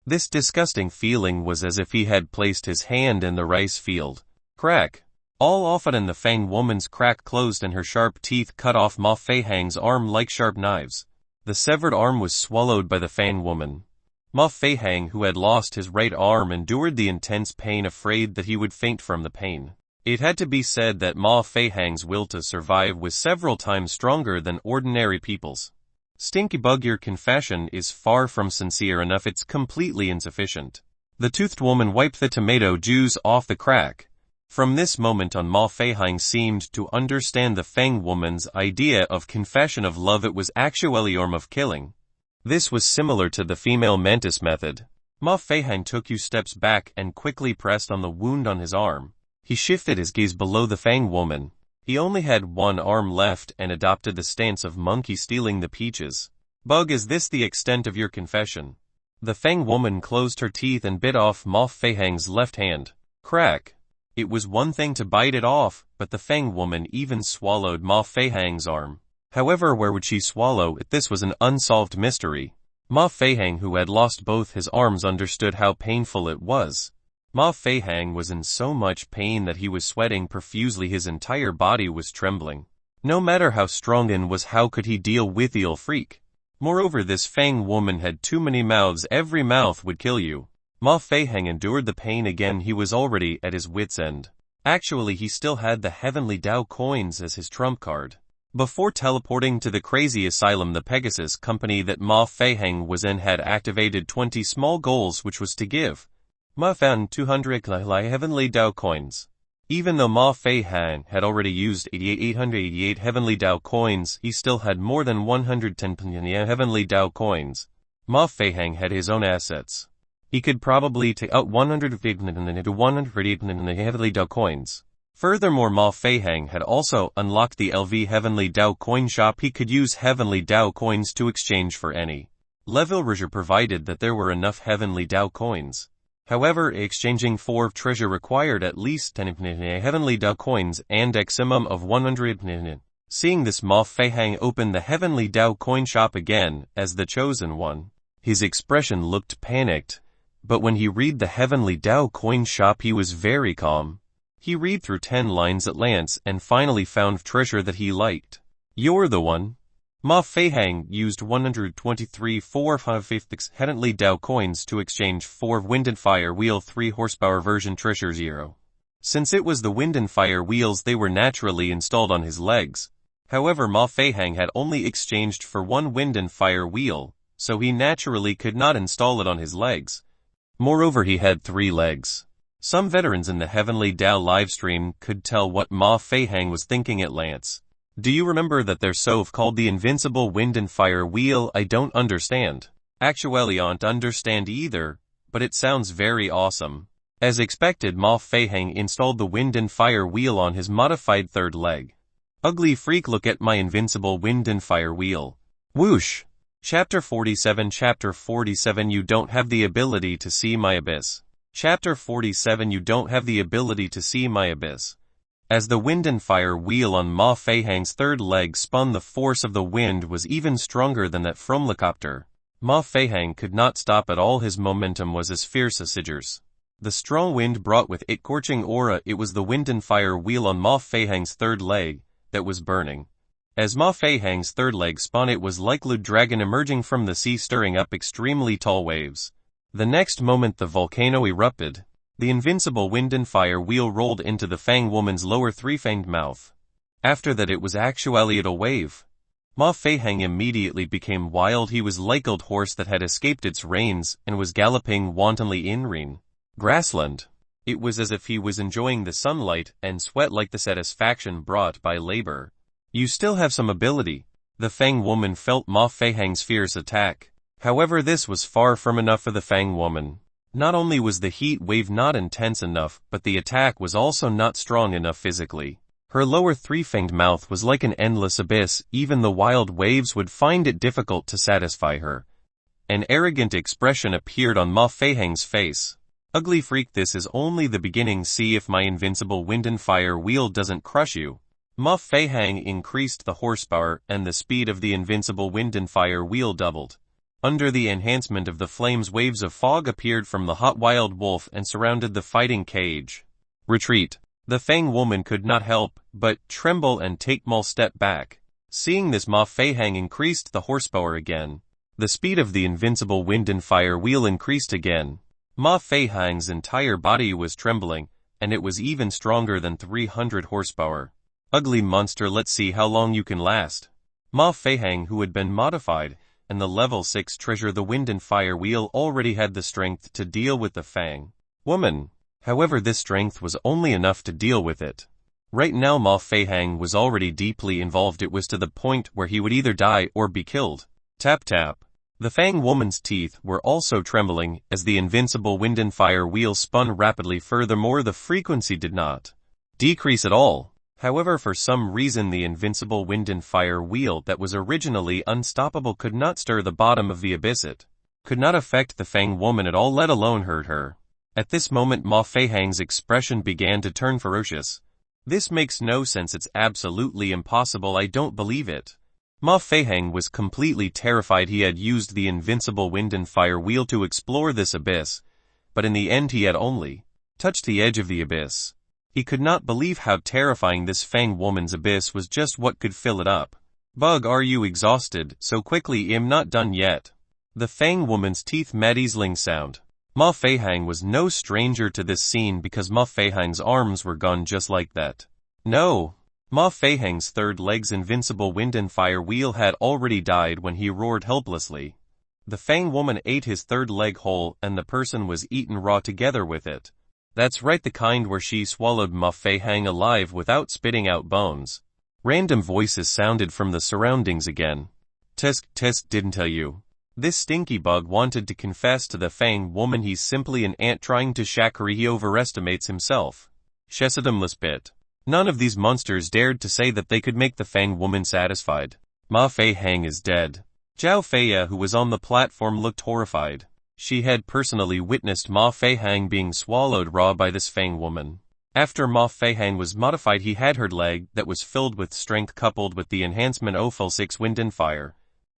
This disgusting feeling was as if he had placed his hand in the rice field. Crack. All of a sudden the Fang woman's crack closed and her sharp teeth cut off Ma Feihang's arm like sharp knives. The severed arm was swallowed by the Fang woman. Ma Feihang, who had lost his right arm, endured the intense pain, afraid that he would faint from the pain. It had to be said that Ma Feihang's will to survive was several times stronger than ordinary people's. Stinky bug, your confession is far from sincere enough, it's completely insufficient. The toothed woman wiped the tomato juice off the crack. From this moment on, Ma Feihang seemed to understand the Fang woman's idea of confession of love. It was actually a form of killing. This was similar to the female mantis method. Ma Feihang took 2 steps back and quickly pressed on the wound on his arm. He shifted his gaze below the Fang woman. He only had one arm left and adopted the stance of monkey stealing the peaches. Bug, is this the extent of your confession? The Fang woman closed her teeth and bit off Ma Feihang's left hand. Crack. It was one thing to bite it off, but the Fang woman even swallowed Ma Feihang's arm. However, where would she swallow it? This was an unsolved mystery. Ma Feihang, who had lost both his arms, understood how painful it was. Ma Feihang was in so much pain that he was sweating profusely. His entire body was trembling. No matter how strong and was, how could he deal with the freak? Moreover, this Fang woman had too many mouths. Every mouth would kill you. Ma Feihang endured the pain again. He was already at his wit's end. Actually, he still had the Heavenly Dao coins as his trump card. Before teleporting to the crazy asylum, the Pegasus company that Ma Feihang was in had activated 20 small goals, which was to give Ma found 200 Heavenly Dao coins. Even though Ma Feihang had already used 888 Heavenly Dao coins, he still had more than 110 Heavenly Dao coins. Ma Feihang had his own assets. He could probably take out 150 to 180 Heavenly Dao coins. Furthermore, Ma Feihang had also unlocked the LV Heavenly Dao coin shop. He could use Heavenly Dao coins to exchange for any level treasure, provided that there were enough Heavenly Dao coins. However, exchanging for treasure required at least 10 Heavenly Dao coins and a maximum of 100. Seeing this, Ma Feihang opened the Heavenly Dao coin shop again as the chosen one. His expression looked panicked, but when he read the Heavenly Dao coin shop, he was very calm. He read through 10 lines at once and finally found treasure that he liked. You're the one. Ma Feihang used 123 4/5 Heavenly Dao coins to exchange 4 Wind and Fire Wheel 3 horsepower version treasure 0. Since it was the Wind and Fire wheels, they were naturally installed on his legs. However, Ma Feihang had only exchanged for 1 Wind and Fire wheel, so he naturally could not install it on his legs. Moreover, he had 3 legs. Some veterans in the Heavenly Dao livestream could tell what Ma Feihang was thinking at Lance. Do you remember that they're so-called the invincible Wind and Fire wheel? I don't understand. Actually, I don't understand either, but it sounds very awesome. As expected, Ma Feihang installed the Wind and Fire wheel on his modified 3rd leg. Ugly freak, look at my invincible Wind and Fire wheel. Whoosh! Chapter 47 Chapter 47 You don't have the ability to see my abyss. Chapter 47 You don't have the ability to see my abyss. As the wind and fire wheel on Ma Feihang's third leg spun, the force of the wind was even stronger than that from helicopter. Ma Feihang could not stop at all. His momentum was as fierce as sigers. The strong wind brought with it scorching aura. It was the wind and fire wheel on Ma Feihang's third leg that was burning. As Ma Feihang's third leg spun, it was like a dragon emerging from the sea, stirring up extremely tall waves. The next moment the volcano erupted. The invincible wind and fire wheel rolled into the Fang woman's lower three-fanged mouth. After that it was actually a wave. Ma Feihang immediately became wild. He was like a horse that had escaped its reins and was galloping wantonly in green grassland. It was as if he was enjoying the sunlight and sweat like the satisfaction brought by labor. You still have some ability. The Fang woman felt Ma Feihang's fierce attack. However, this was far from enough for the Fang woman. Not only was the heat wave not intense enough, but the attack was also not strong enough physically. Her lower three-fanged mouth was like an endless abyss. Even the wild waves would find it difficult to satisfy her. An arrogant expression appeared on Ma Feihang's face. Ugly freak, this is only the beginning. See if my invincible wind and fire wheel doesn't crush you. Ma Feihang increased the horsepower, and the speed of the invincible wind and fire wheel doubled. Under the enhancement of the flames, waves of fog appeared from the hot wild wolf and surrounded the fighting cage. Retreat. The Fang woman could not help but tremble and take a step back. Seeing this, Ma Feihang increased the horsepower again. The speed of the invincible wind and fire wheel increased again. Ma Feihang's entire body was trembling, and it was even stronger than 300 horsepower. Ugly monster, let's see how long you can last. Ma Feihang, who had been modified, and the level 6 treasure, the wind and fire wheel, already had the strength to deal with the Fang woman. However, this strength was only enough to deal with it. Right now Ma Feihang was already deeply involved. It was to the point where he would either die or be killed. Tap tap. The Fang woman's teeth were also trembling as the invincible wind and fire wheel spun rapidly. Furthermore, the frequency did not decrease at all. However, for some reason the invincible wind and fire wheel that was originally unstoppable could not stir the bottom of the abyss. It could not affect the Fang woman at all, let alone hurt her. At this moment Ma Feihang's expression began to turn ferocious. This makes no sense. It's absolutely impossible. I don't believe it. Ma Feihang was completely terrified. He had used the invincible wind and fire wheel to explore this abyss, but in the end he had only touched the edge of the abyss. He could not believe how terrifying this Fang woman's abyss was. Just what could fill it up? Bug, are you exhausted so quickly? I'm not done yet. The Fang woman's teeth made sizzling sound. Ma Feihang was no stranger to this scene because Ma Feihang's arms were gone just like that. No. Ma Feihang's third leg's invincible wind and fire wheel had already died when he roared helplessly. The Fang woman ate his third leg whole, and the person was eaten raw together with it. That's right, the kind where she swallowed Ma Feihang alive without spitting out bones. Random voices sounded from the surroundings again. Tisk, tisk, didn't tell you. This stinky bug wanted to confess to the Fang woman he's simply an ant trying to shakari. He overestimates himself. Shesadumless bit. None of these monsters dared to say that they could make the Fang woman satisfied. Ma Feihang is dead. Zhao Feiya, who was on the platform, looked horrified. She had personally witnessed Ma Feihang being swallowed raw by this Fang woman. After Ma Feihang was modified, he had her leg that was filled with strength coupled with the enhancement of 6 wind and fire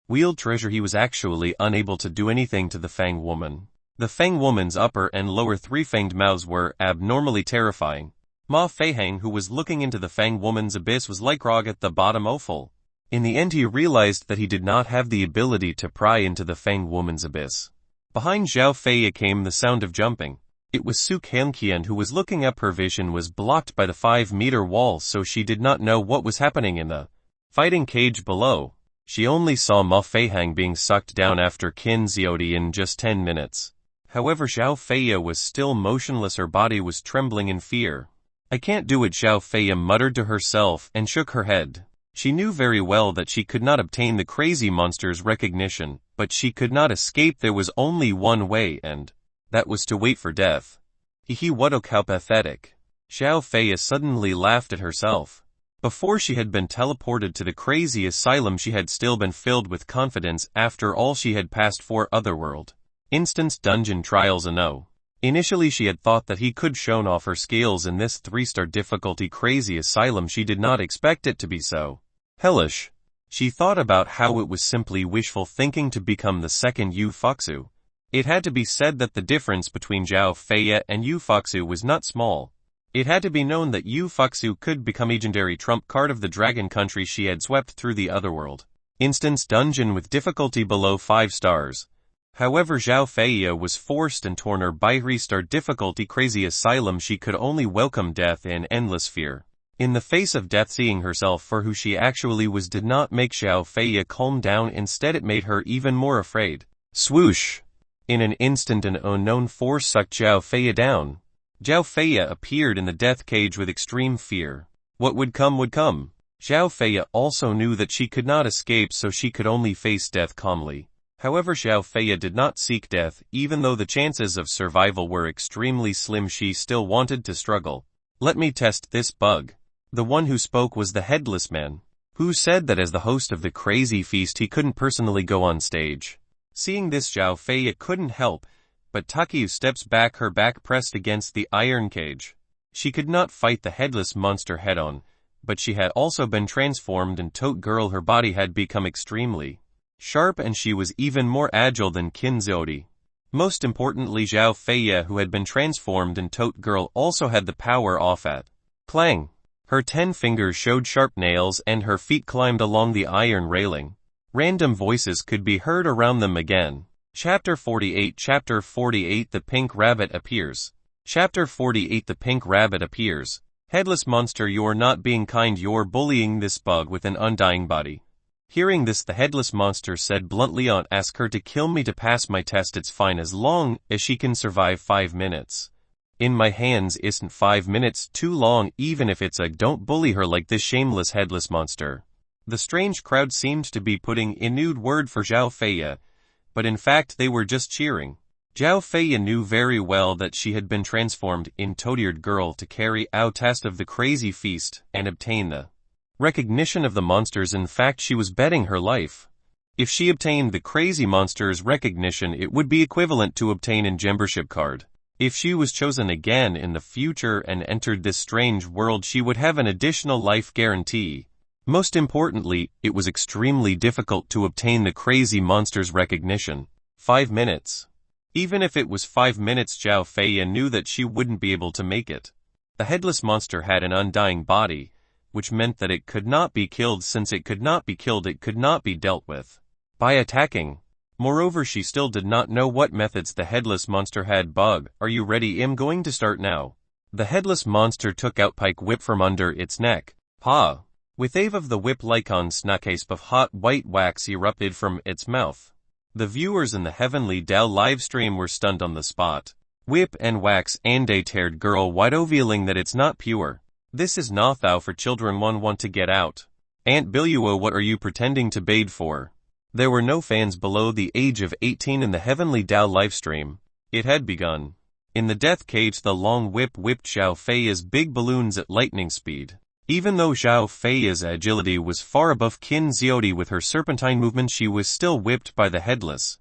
wheel treasure. He was actually unable to do anything to the Fang woman. The Fang woman's upper and lower three-fanged mouths were abnormally terrifying. Ma Feihang, who was looking into the Fang woman's abyss, was like Rog at the bottom awful. In the end he realized that he did not have the ability to pry into the Fang woman's abyss. Behind Zhao Feiya came the sound of jumping. It was Su Kanqian who was looking up. Her vision was blocked by the 5-meter wall, so she did not know what was happening in the fighting cage below. She only saw Ma Feihang being sucked down after Qin Xiaodi in just 10 minutes. However, Zhao Feiya was still motionless. Her body was trembling in fear. I can't do it, Zhao Feiya muttered to herself and shook her head. She knew very well that she could not obtain the crazy monster's recognition, but she could not escape. There was only one way, and that was to wait for death. Hihi, what how pathetic. Zhao Feiya suddenly laughed at herself. Before she had been teleported to the crazy asylum, she had still been filled with confidence after all she had passed for Otherworld. Instance dungeon trials a no. Initially she had thought that he could shown off her skills in this 3-star difficulty crazy asylum. She did not expect it to be so hellish. She thought about how it was simply wishful thinking to become the second Yu Foxu. It had to be said that the difference between Zhao Feiya and Yu Foxu was not small. It had to be known that Yu Foxu could become legendary trump card of the dragon country she had swept through the Otherworld. Instance dungeon with difficulty below 5 stars. However, Zhao Feiya was forced and torn her by 3-star difficulty crazy asylum. She could only welcome death in endless fear. In the face of death, seeing herself for who she actually was did not make Zhao Feiya calm down. Instead, it made her even more afraid. Swoosh! In an instant, an unknown force sucked Zhao Feiya down. Zhao Feiya appeared in the death cage with extreme fear. What would come would come. Zhao Feiya also knew that she could not escape, so she could only face death calmly. However, Zhao Feiya did not seek death. Even though the chances of survival were extremely slim, she still wanted to struggle. Let me test this bug. The one who spoke was the Headless Man, who said that as the host of the crazy feast he couldn't personally go on stage. Seeing this, Zhao Feiya couldn't help, but Takeo steps back, her back pressed against the iron cage. She could not fight the headless monster head-on, but she had also been transformed into girl. Her body had become extremely sharp and she was even more agile than Kinzodi. Most importantly, Zhao Feiya, who had been transformed into girl, also had the power off at clang. Her 10 fingers showed sharp nails and her feet climbed along the iron railing. Random voices could be heard around them again. Chapter 48. Chapter 48. The Pink Rabbit Appears. Chapter 48. The Pink Rabbit Appears. Headless monster, you're not being kind, you're bullying this bug with an undying body. Hearing this, the headless monster said bluntly, ask her to kill me to pass my test. It's fine as long as she can survive 5 minutes. In my hands isn't 5 minutes too long, even if it's a don't bully her like this shameless headless monster. The strange crowd seemed to be putting in nude word for Zhao Feiya, but in fact they were just cheering. Zhao Feiya knew very well that she had been transformed into girl to carry out test of the crazy feast and obtain the recognition of the monsters. In fact, she was betting her life. If she obtained the crazy monster's recognition, it would be equivalent to obtain a membership card. If she was chosen again in the future and entered this strange world, she would have an additional life guarantee. Most importantly, it was extremely difficult to obtain the crazy monster's recognition. 5 minutes. Even if it was 5 minutes, Zhao Feiya knew that she wouldn't be able to make it. The headless monster had an undying body, which meant that it could not be killed. Since it could not be killed, it could not be dealt with by attacking. Moreover, she still did not know what methods the headless monster had. Bug, are you ready? I'm going to start now. The headless monster took out pike whip from under its neck. Pa! With wave of the whip, like on snakesp of hot white wax erupted from its mouth. The viewers in the Heavenly Dao livestream were stunned on the spot. Whip and wax and a teared girl wide, revealing that it's not pure. This is nothou for children. One want to get out. Aunt Billuo, what are you pretending to bathe for? There were no fans below the age of 18 in the Heavenly Dao livestream. It had begun. In the death cage, the long whip whipped Zhao Feiya's big balloons at lightning speed. Even though Zhao Feiya's agility was far above Qin Xiaodi with her serpentine movement, she was still whipped by the headless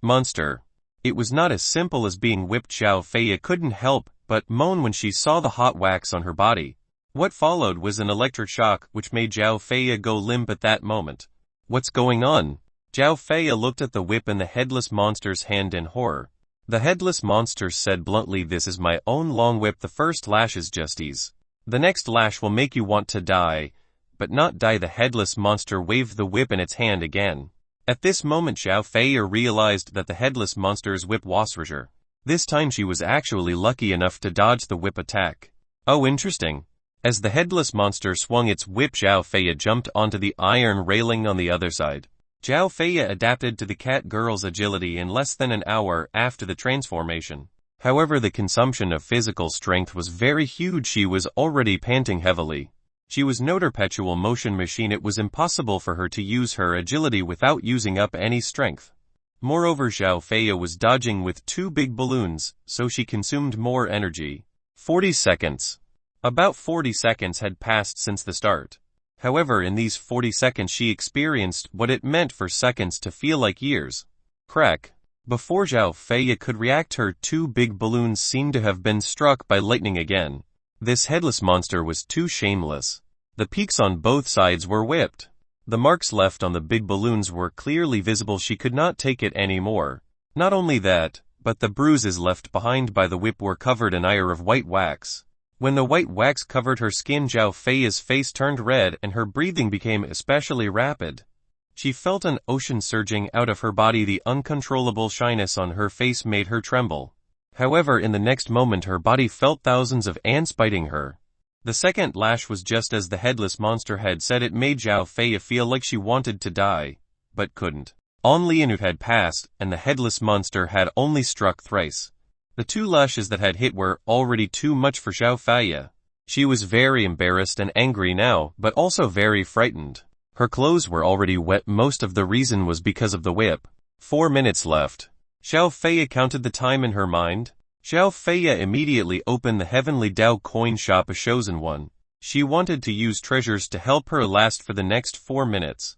monster. It was not as simple as being whipped. Zhao Feiya couldn't help but moan when she saw the hot wax on her body. What followed was an electric shock, which made Zhao Feiya go limp at that moment. What's going on? Zhao Feiya looked at the whip in the headless monster's hand in horror. The headless monster said bluntly, this is my own long whip. The first lash is just ease. The next lash will make you want to die, but not die. The headless monster waved the whip in its hand again. At this moment, Zhao Feiya realized that the headless monster's whip was richer. This time she was actually lucky enough to dodge the whip attack. Oh, interesting. As the headless monster swung its whip, Zhao Feiya jumped onto the iron railing on the other side. Zhao Feiya adapted to the cat girl's agility in less than an hour after the transformation. However, the consumption of physical strength was very huge. She was already panting heavily. She was no perpetual motion machine. It was impossible for her to use her agility without using up any strength. Moreover, Zhao Feiya was dodging with 2 big balloons, so she consumed more energy. 40 seconds. About 40 seconds had passed since the start. However, in these 40 seconds she experienced what it meant for seconds to feel like years. Crack. Before Zhao Fei could react, her two big balloons seemed to have been struck by lightning again. This headless monster was too shameless. The peaks on both sides were whipped. The marks left on the big balloons were clearly visible. She could not take it anymore. Not only that, but the bruises left behind by the whip were covered in ire of white wax. When the white wax covered her skin, Zhao Fei's face turned red and her breathing became especially rapid. She felt an ocean surging out of her body. The uncontrollable shyness on her face made her tremble. However, in the next moment her body felt thousands of ants biting her. The second lash was just as the headless monster had said. It made Zhao Fei feel like she wanted to die, but couldn't. Only a minute had passed, and the headless monster had only struck thrice. The two lashes that had hit were already too much for Zhao Fei. She was very embarrassed and angry now, but also very frightened. Her clothes were already wet. Most of the reason was because of the whip. 4 minutes left. Zhao Fei counted the time in her mind. Zhao Fei immediately opened the Heavenly Dao coin shop, a chosen one. She wanted to use treasures to help her last for the next 4 minutes.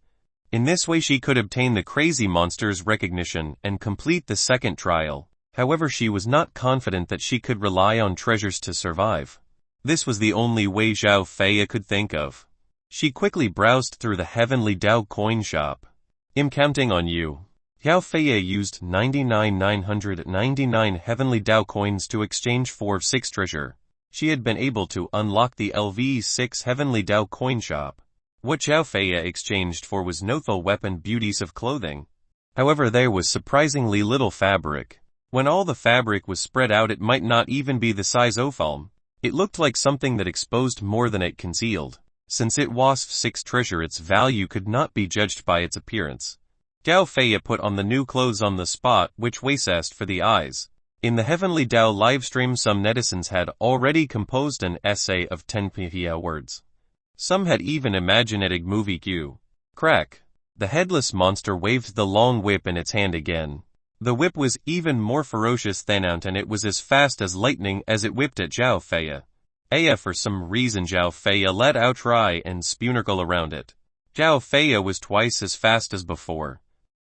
In this way she could obtain the crazy monster's recognition and complete the second trial. However, she was not confident that she could rely on treasures to survive. This was the only way Zhao Fei could think of. She quickly browsed through the Heavenly Dao coin shop. "I'm counting on you." Zhao Fei used 99,999 Heavenly Dao coins to exchange for 6 treasure. She had been able to unlock the LV6 Heavenly Dao coin shop. What Zhao Fei exchanged for was nothal weapon, beauties of clothing. However, there was surprisingly little fabric. When all the fabric was spread out, it might not even be the size of palm. It looked like something that exposed more than it concealed. Since it was 6 treasure, its value could not be judged by its appearance. Zhao Fei put on the new clothes on the spot, which wasted for the eyes. In the Heavenly Dao livestream, some netizens had already composed an essay of 10 words. Some had even imagined a movie cue. Crack. The headless monster waved the long whip in its hand again. The whip was even more ferocious than out, and it was as fast as lightning as it whipped at Zhao Fei. For some reason Zhao Fei let out a cry and spunicle around it. Zhao Fei was twice as fast as before.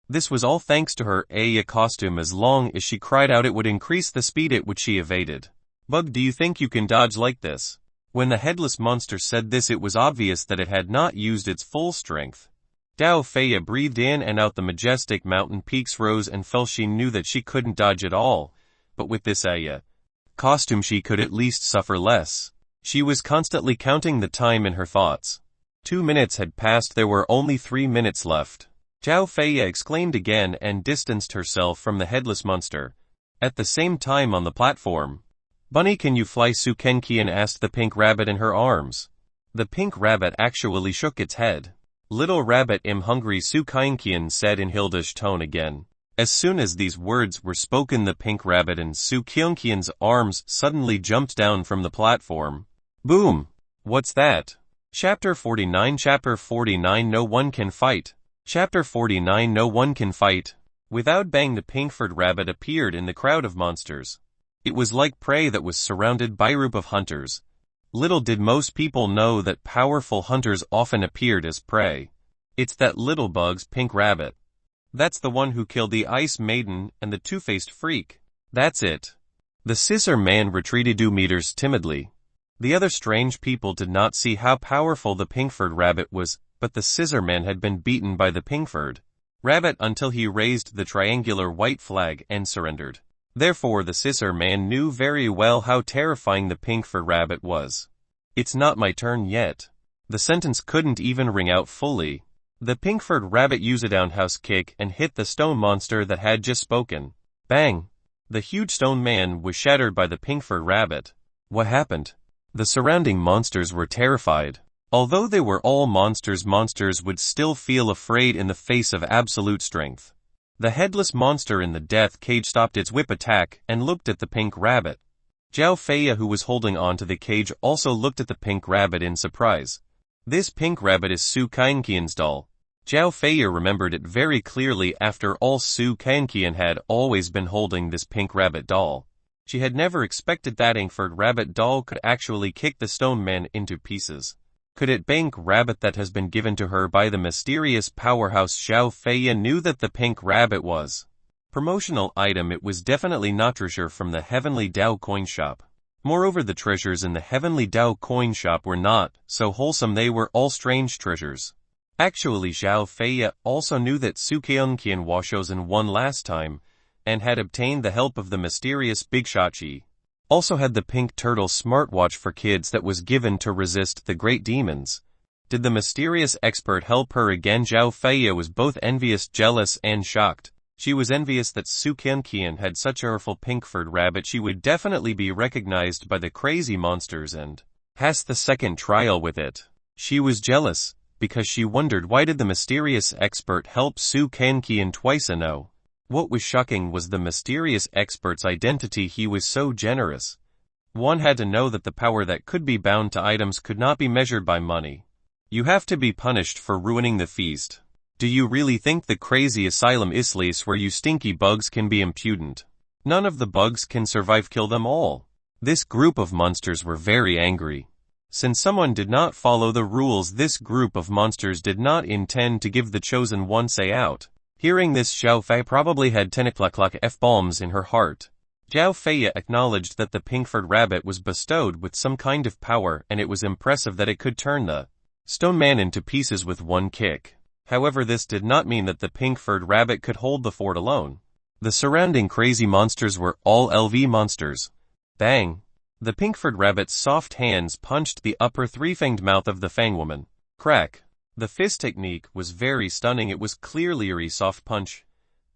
This was all thanks to her costume. As long as she cried out, it would increase the speed at which she evaded. "Bug, do you think you can dodge like this?" When the headless monster said this, it was obvious that it had not used its full strength. Zhao Fei breathed in and out. The majestic mountain peaks rose and fell. She knew that she couldn't dodge at all, but with this costume she could at least suffer less. She was constantly counting the time in her thoughts. 2 minutes had passed. There were only 3 minutes left. Zhao Fei exclaimed again and distanced herself from the headless monster. At the same time, on the platform, "Bunny, can you fly?" Su Kenqian asked the pink rabbit in her arms. The pink rabbit actually shook its head. "Little rabbit, I'm hungry," Su Kenqian said in Hildish tone again. As soon as these words were spoken, the pink rabbit in Su Kenqian's arms suddenly jumped down from the platform. Boom! What's that? Chapter 49. Chapter 49. No one can fight. Chapter 49. No one can fight. Without bang, the pink-furred rabbit appeared in the crowd of monsters. It was like prey that was surrounded by a group of hunters. Little did most people know that powerful hunters often appeared as prey. "It's that little bug's pink rabbit. That's the one who killed the Ice Maiden and the two-faced freak. That's it." The scissor man retreated 2 meters timidly. The other strange people did not see how powerful the pink-furred rabbit was, but the scissor man had been beaten by the pink-furred rabbit until he raised the triangular white flag and surrendered. Therefore the scissor man knew very well how terrifying the pink-furred rabbit was. "It's not my turn yet." The sentence couldn't even ring out fully. The pink-furred rabbit used a downhouse kick and hit the stone monster that had just spoken. Bang! The huge stone man was shattered by the pink-furred rabbit. What happened? The surrounding monsters were terrified. Although they were all monsters, monsters would still feel afraid in the face of absolute strength. The headless monster in the death cage stopped its whip attack and looked at the pink rabbit. Zhao Fei, who was holding on to the cage, also looked at the pink rabbit in surprise. This pink rabbit is Su Kenqian's doll. Zhao Fei remembered it very clearly. After all, Su Kenqian had always been holding this pink rabbit doll. She had never expected that pink-furred rabbit doll could actually kick the stone man into pieces. Could it pink rabbit that has been given to her by the mysterious powerhouse Xiao Feiya knew that the pink rabbit was promotional item? It was definitely not treasure from the Heavenly Dao coin shop. Moreover, the treasures in the Heavenly Dao coin shop were not so wholesome, they were all strange treasures. Actually, Xiao Feiya also knew that Su Qian was chosen one last time, and had obtained the help of the mysterious Big Shachi. Also had the pink turtle smartwatch for kids that was given to resist the great demons. Did the mysterious expert help her again? Xiao Feiya was both envious, jealous, and shocked. She was envious that Su Qian had such a powerful pink-furred rabbit. She would definitely be recognized by the crazy monsters and pass the second trial with it. She was jealous, because she wondered why did the mysterious expert help Su Qian twice a no. What was shocking was the mysterious expert's identity. He was so generous. One had to know that the power that could be bound to items could not be measured by money. You have to be punished for ruining the feast. Do you really think the crazy asylum is where you stinky bugs can be impudent? None of the bugs can survive. Kill them all. This group of monsters were very angry. Since someone did not follow the rules, this group of monsters did not intend to give the chosen one say out. Hearing this, Xiao Fei probably had 10 F-bombs in her heart. Xiao Feiya acknowledged that the pink-furred rabbit was bestowed with some kind of power, and it was impressive that it could turn the stone man into pieces with one kick. However, this did not mean that the pink-furred rabbit could hold the fort alone. The surrounding crazy monsters were all LV monsters. Bang! The pink-furred rabbit's soft hands punched the upper three-fanged mouth of the Fang woman. Crack! The fist technique was very stunning. It was clearly a soft punch,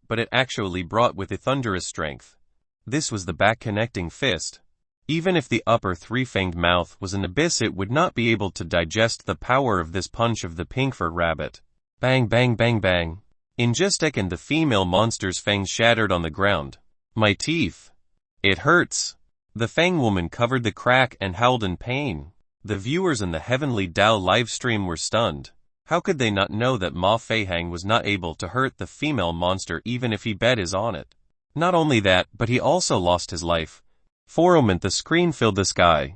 but it actually brought with it thunderous strength. This was the back-connecting fist. Even if the upper three-fanged mouth was an abyss, it would not be able to digest the power of this punch of the pink-furred rabbit. Bang, bang, bang, bang. In just a second, the female monster's fangs shattered on the ground. My teeth. It hurts. The Fang woman covered the crack and howled in pain. The viewers in the Heavenly Dao livestream were stunned. How could they not know that Ma Feihang was not able to hurt the female monster even if he bet his on it? Not only that, but he also lost his life. For a moment the screen filled the sky.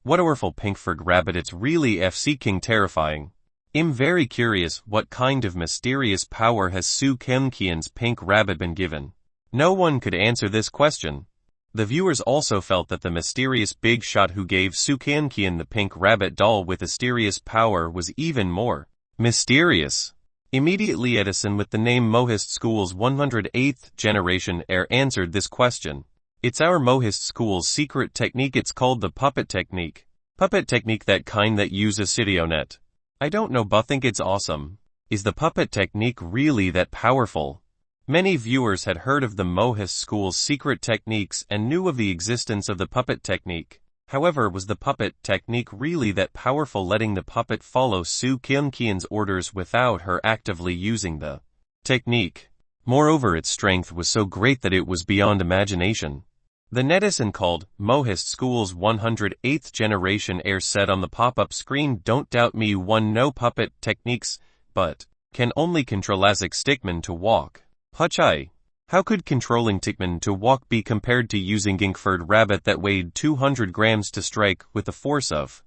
What a powerful pink-furred rabbit, it's really F-seeking terrifying. I'm very curious, what kind of mysterious power has Su Qian's pink rabbit been given? No one could answer this question. The viewers also felt that the mysterious big shot who gave Su Qian the pink rabbit doll with mysterious power was even more mysterious. Immediately Edison, with the name Mohist School's 108th generation heir, answered this question. It's our Mohist School's secret technique. It's called the puppet technique. Puppet technique, that kind that uses Sidionet. I don't know, but think it's awesome. Is the puppet technique really that powerful? Many viewers had heard of the Mohist School's secret techniques and knew of the existence of the puppet technique. However, was the puppet technique really that powerful, letting the puppet follow Su Qian's orders without her actively using the technique? Moreover, its strength was so great that it was beyond imagination. The netizen called Mohist School's 108th generation heir said on the pop-up screen, "Don't doubt me, one no puppet techniques, but can only control Azak Stickman to walk." Huchai. How could controlling Tickman to walk be compared to using pink-furred rabbit that weighed 200 grams to strike with the force of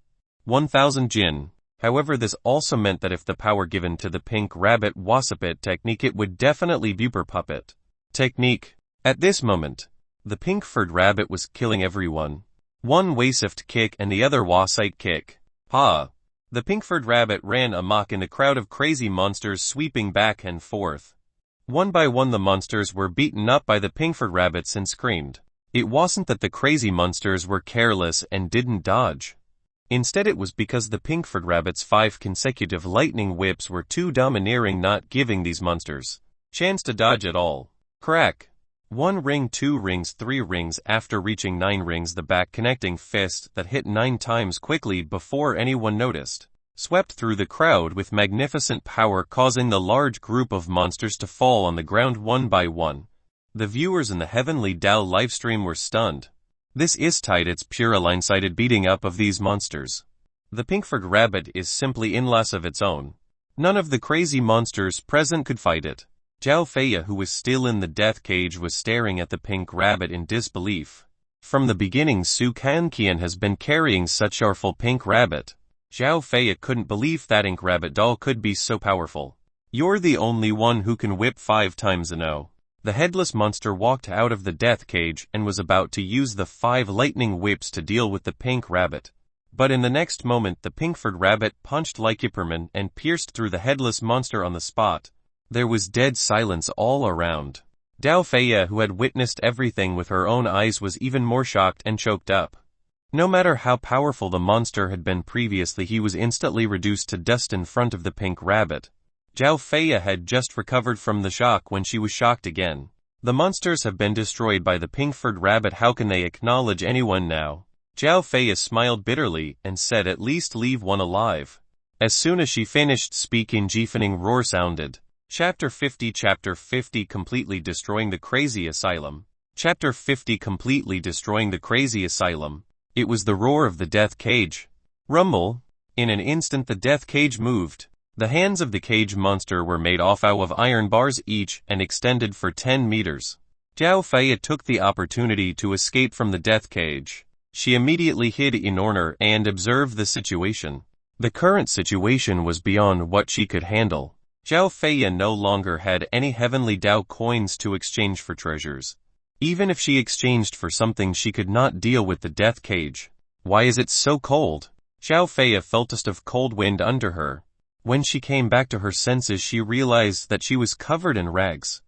1,000 jin? However, this also meant that if the power given to the pink rabbit was puppet technique, it would definitely be per puppet technique. At this moment, the pink-furred rabbit was killing everyone. One wasift kick and the other wasite kick. Ha! The pink-furred rabbit ran amok in the crowd of crazy monsters, sweeping back and forth. One by one the monsters were beaten up by the pink-furred rabbits and screamed. It wasn't that the crazy monsters were careless and didn't dodge. Instead, it was because the pink-furred rabbit's 5 consecutive lightning whips were too domineering, not giving these monsters chance to dodge at all. Crack. 1 ring, 2 rings, 3 rings. After reaching 9 rings, the back-connecting fist that hit 9 times quickly before anyone noticed swept through the crowd with magnificent power, causing the large group of monsters to fall on the ground one by one. The viewers in the Heavenly Dao livestream were stunned. This is tight, its pure line-sided beating up of these monsters. The pink-furred rabbit is simply in loss of its own. None of the crazy monsters present could fight it. Xiao Feiya, who was still in the death cage, was staring at the pink rabbit in disbelief. From the beginning, Su Qian has been carrying such a powerful pink rabbit. Zhao Fei couldn't believe that ink rabbit doll could be so powerful. You're the only one who can whip 5 times an O. The headless monster walked out of the death cage and was about to use the 5 lightning whips to deal with the pink rabbit. But in the next moment the Pinkford rabbit punched like Yipperman and pierced through the headless monster on the spot. There was dead silence all around. Zhao Fei, who had witnessed everything with her own eyes, was even more shocked and choked up. No matter how powerful the monster had been previously, he was instantly reduced to dust in front of the pink rabbit. Zhao Fei had just recovered from the shock when she was shocked again. The monsters have been destroyed by the Pinkford rabbit. How can they acknowledge anyone now? Zhao Fei smiled bitterly and said, "At least leave one alive." As soon as she finished speaking, deafening roar sounded. Chapter 50 Completely Destroying the Crazy Asylum. Chapter 50 Completely Destroying the Crazy Asylum. It was the roar of the death cage. Rumble. In an instant the death cage moved. The hands of the cage monster were made of iron bars each and extended for 10 meters. Zhao Fei took the opportunity to escape from the death cage. She immediately hid in order and observed the situation. The current situation was beyond what she could handle. Zhao Fei no longer had any heavenly Dao coins to exchange for treasures. Even if she exchanged for something, she could not deal with the death cage. Why is it so cold? Zhao Fei felt a gust of cold wind under her. When she came back to her senses, she realized that she was covered in rags.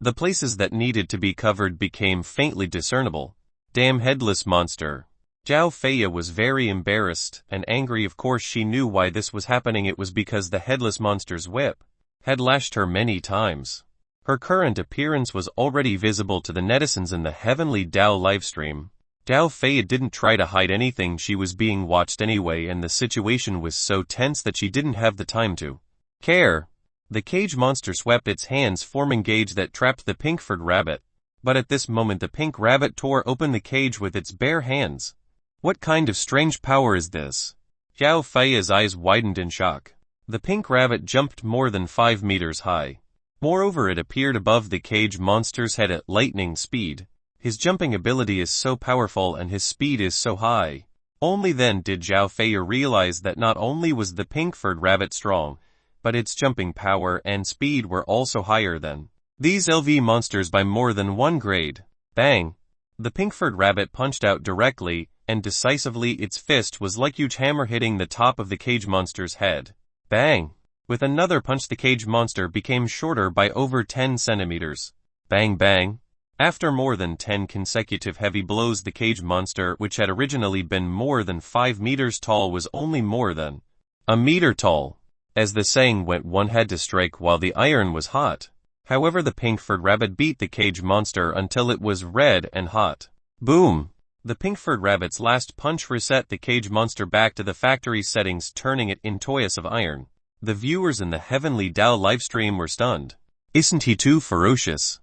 The places that needed to be covered became faintly discernible. Damn headless monster. Zhao Fei was very embarrassed and angry. Of course she knew why this was happening. It was because the headless monster's whip had lashed her many times. Her current appearance was already visible to the netizens in the Heavenly Dao livestream. Zhao Fei didn't try to hide anything. She was being watched anyway, and the situation was so tense that she didn't have the time to care. The cage monster swept its hands, forming a gauge that trapped the Pinkford rabbit. But at this moment the pink rabbit tore open the cage with its bare hands. What kind of strange power is this? Zhao Fei's eyes widened in shock. The pink rabbit jumped more than 5 meters high. Moreover, it appeared above the cage monster's head at lightning speed. His jumping ability is so powerful and his speed is so high. Only then did Zhao Fei realize that not only was the Pinkford rabbit strong, but its jumping power and speed were also higher than these LV monsters by more than 1 grade. Bang! The Pinkford rabbit punched out directly and decisively. Its fist was like a huge hammer hitting the top of the cage monster's head. Bang! With another punch the cage monster became shorter by over 10 centimeters. Bang bang! After more than 10 consecutive heavy blows, the cage monster, which had originally been more than 5 meters tall, was only more than a meter tall. As the saying went, one had to strike while the iron was hot. However, the Pinkford rabbit beat the cage monster until it was red and hot. Boom! The Pinkford rabbit's last punch reset the cage monster back to the factory settings, turning it into a of iron. The viewers in the Heavenly Dao livestream were stunned. Isn't he too ferocious?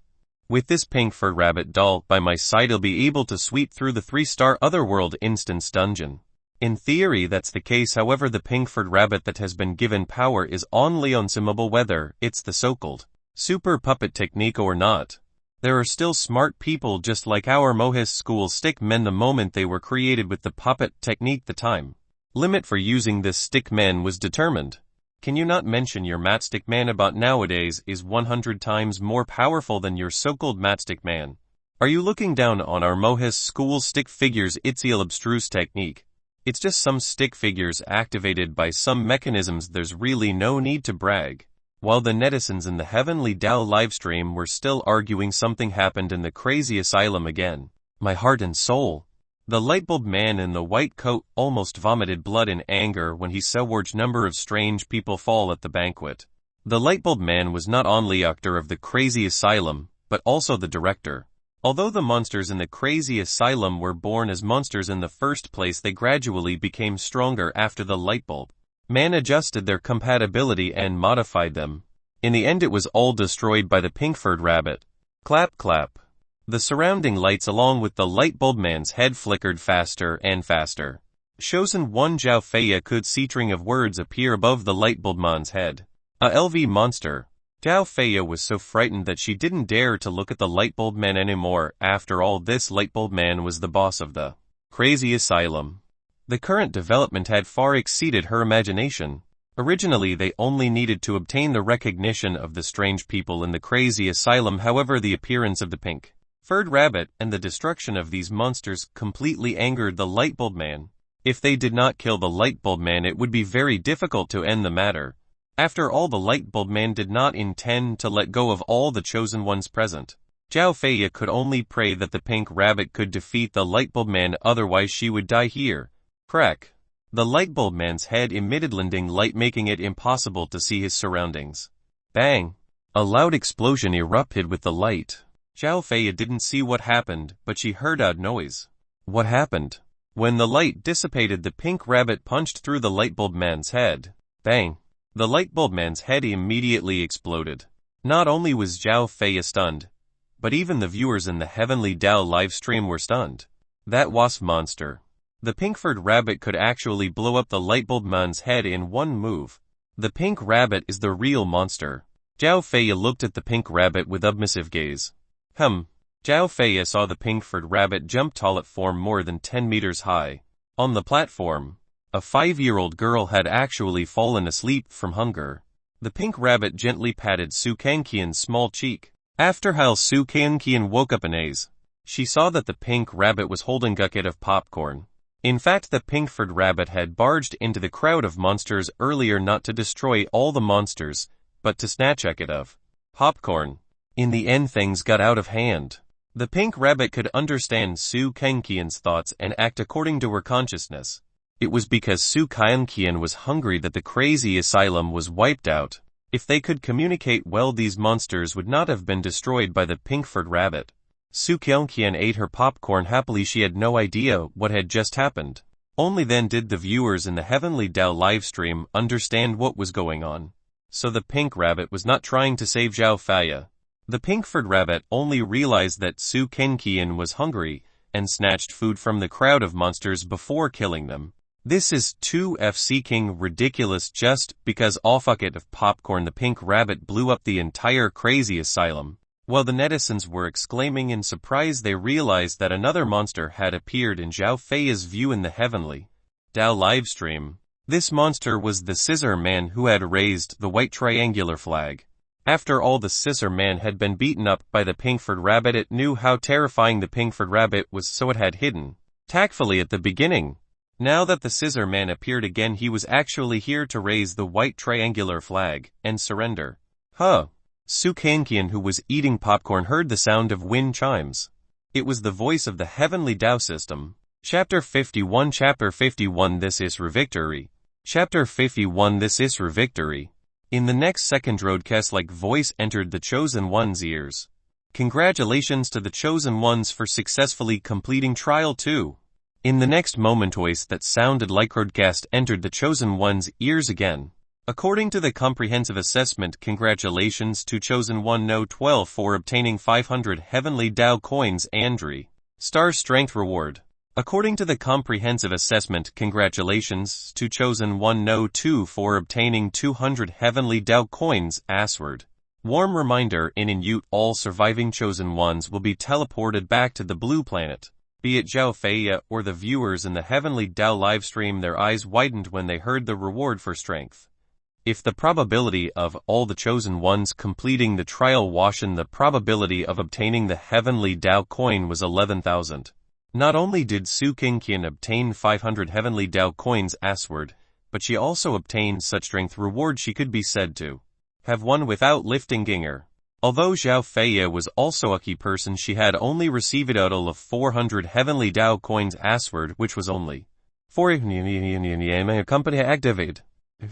With this Pinkford rabbit doll by my side, I'll be able to sweep through the 3-star Otherworld instance dungeon. In theory that's the case. However, the Pinkford rabbit that has been given power is only unsumable whether it's the so-called super puppet technique or not. There are still smart people just like our Mohis school stick men. The moment they were created with the puppet technique, the time limit for using this stick man was determined. Can you not mention your matchstick man about nowadays is 100 times more powerful than your so-called matchstick man? Are you looking down on our Mohis school stick figures? It's a abstruse technique. It's just some stick figures activated by some mechanisms. There's really no need to brag. While the netizens in the Heavenly Dao livestream were still arguing, something happened in the crazy asylum again. My heart and soul. The lightbulb man in the white coat almost vomited blood in anger when he saw a large number of strange people fall at the banquet. The lightbulb man was not only actor of the crazy asylum, but also the director. Although the monsters in the crazy asylum were born as monsters in the first place, they gradually became stronger after the lightbulb man adjusted their compatibility and modified them. In the end, it was all destroyed by the Pinkford rabbit. Clap clap. The surrounding lights along with the lightbulb man's head flickered faster and faster. Chosen one, Zhao Fei could see a string of words appear above the lightbulb man's head. A LV monster. Zhao Fei was so frightened that she didn't dare to look at the lightbulb man anymore. After all, this lightbulb man was the boss of the crazy asylum. The current development had far exceeded her imagination. Originally they only needed to obtain the recognition of the strange people in the crazy asylum. However, the appearance of the pink-furred rabbit and the destruction of these monsters completely angered the Lightbulb Man. If they did not kill the Lightbulb Man, it would be very difficult to end the matter. After all, the Lightbulb Man did not intend to let go of all the chosen ones present. Zhao Fei could only pray that the pink rabbit could defeat the Lightbulb Man, otherwise she would die here. Crack. The Lightbulb Man's head emitted blinding light, making it impossible to see his surroundings. Bang! A loud explosion erupted with the light. Zhao Fei didn't see what happened, but she heard a noise. What happened? When the light dissipated, the pink rabbit punched through the Lightbulb Man's head. Bang! The Lightbulb Man's head immediately exploded. Not only was Zhao Fei stunned, but even the viewers in the Heavenly Dao livestream were stunned. That wasp monster. The pink-furred rabbit could actually blow up the Lightbulb Man's head in one move. The pink rabbit is the real monster. Zhao Fei looked at the pink rabbit with submissive gaze. Zhao Fei saw the pink-furred rabbit jump tall at form more than 10 meters high. On the platform, a 5-year-old girl had actually fallen asleep from hunger. The pink rabbit gently patted Su Kangqian's small cheek. After a while, Su Kangqian woke up in a daze. She saw that the pink rabbit was holding a bucket of popcorn. In fact, the pink-furred rabbit had barged into the crowd of monsters earlier not to destroy all the monsters, but to snatch a bucket of popcorn. In the end, things got out of hand. The pink rabbit could understand Su Kangqian's thoughts and act according to her consciousness. It was because Su Kangqian was hungry that the crazy asylum was wiped out. If they could communicate well, these monsters would not have been destroyed by the pink-furred rabbit. Su Kangqian ate her popcorn happily. She had no idea what had just happened. Only then did the viewers in the Heavenly Dao livestream understand what was going on. So the pink rabbit was not trying to save Zhao Fei. The pink-furred rabbit only realized that Su Kangqian was hungry and snatched food from the crowd of monsters before killing them. This is too seeking ridiculous. Just because off a bucket of popcorn, the pink rabbit blew up the entire crazy asylum. While the netizens were exclaiming in surprise, they realized that another monster had appeared in Zhao Fei's view in the Heavenly Dao livestream. This monster was the Scissor Man who had raised the white triangular flag. After all the Scissor Man had been beaten up by the pink-furred rabbit, it knew how terrifying the pink-furred rabbit was, so it had hidden tactfully at the beginning. Now that the Scissor Man appeared again, he was actually here to raise the white triangular flag and surrender. Su Kangqian, who was eating popcorn, heard the sound of wind chimes. It was the voice of the Heavenly Dao system. Chapter 51. Chapter 51. This is her victory. Chapter 51. This is her victory. In the next second, broadcast-like voice entered the Chosen One's ears. Congratulations to the Chosen Ones for successfully completing Trial 2. In the next moment, voice that sounded like broadcast entered the Chosen One's ears again. According to the comprehensive assessment, congratulations to Chosen One No 12 for obtaining 500 Heavenly Dao coins and 3 star strength reward. According to the comprehensive assessment, congratulations to Chosen One No 2 for obtaining 200 Heavenly Dao coins asward. Warm reminder, in Ute, all surviving Chosen Ones will be teleported back to the blue planet. Be it Zhao Fei or the viewers in the Heavenly Dao livestream, their eyes widened when they heard the reward for strength. If the probability of all the Chosen Ones completing the trial washen, the probability of obtaining the Heavenly Dao coin was 11,000. Not only did Su Kangqian obtain 500 Heavenly Dao coins asward, but she also obtained such strength reward she could be said to have won without lifting Ginger. Although Zhao Fei was also a key person, she had only received a total of 400 Heavenly Dao coins asward, which was only for a company activate. And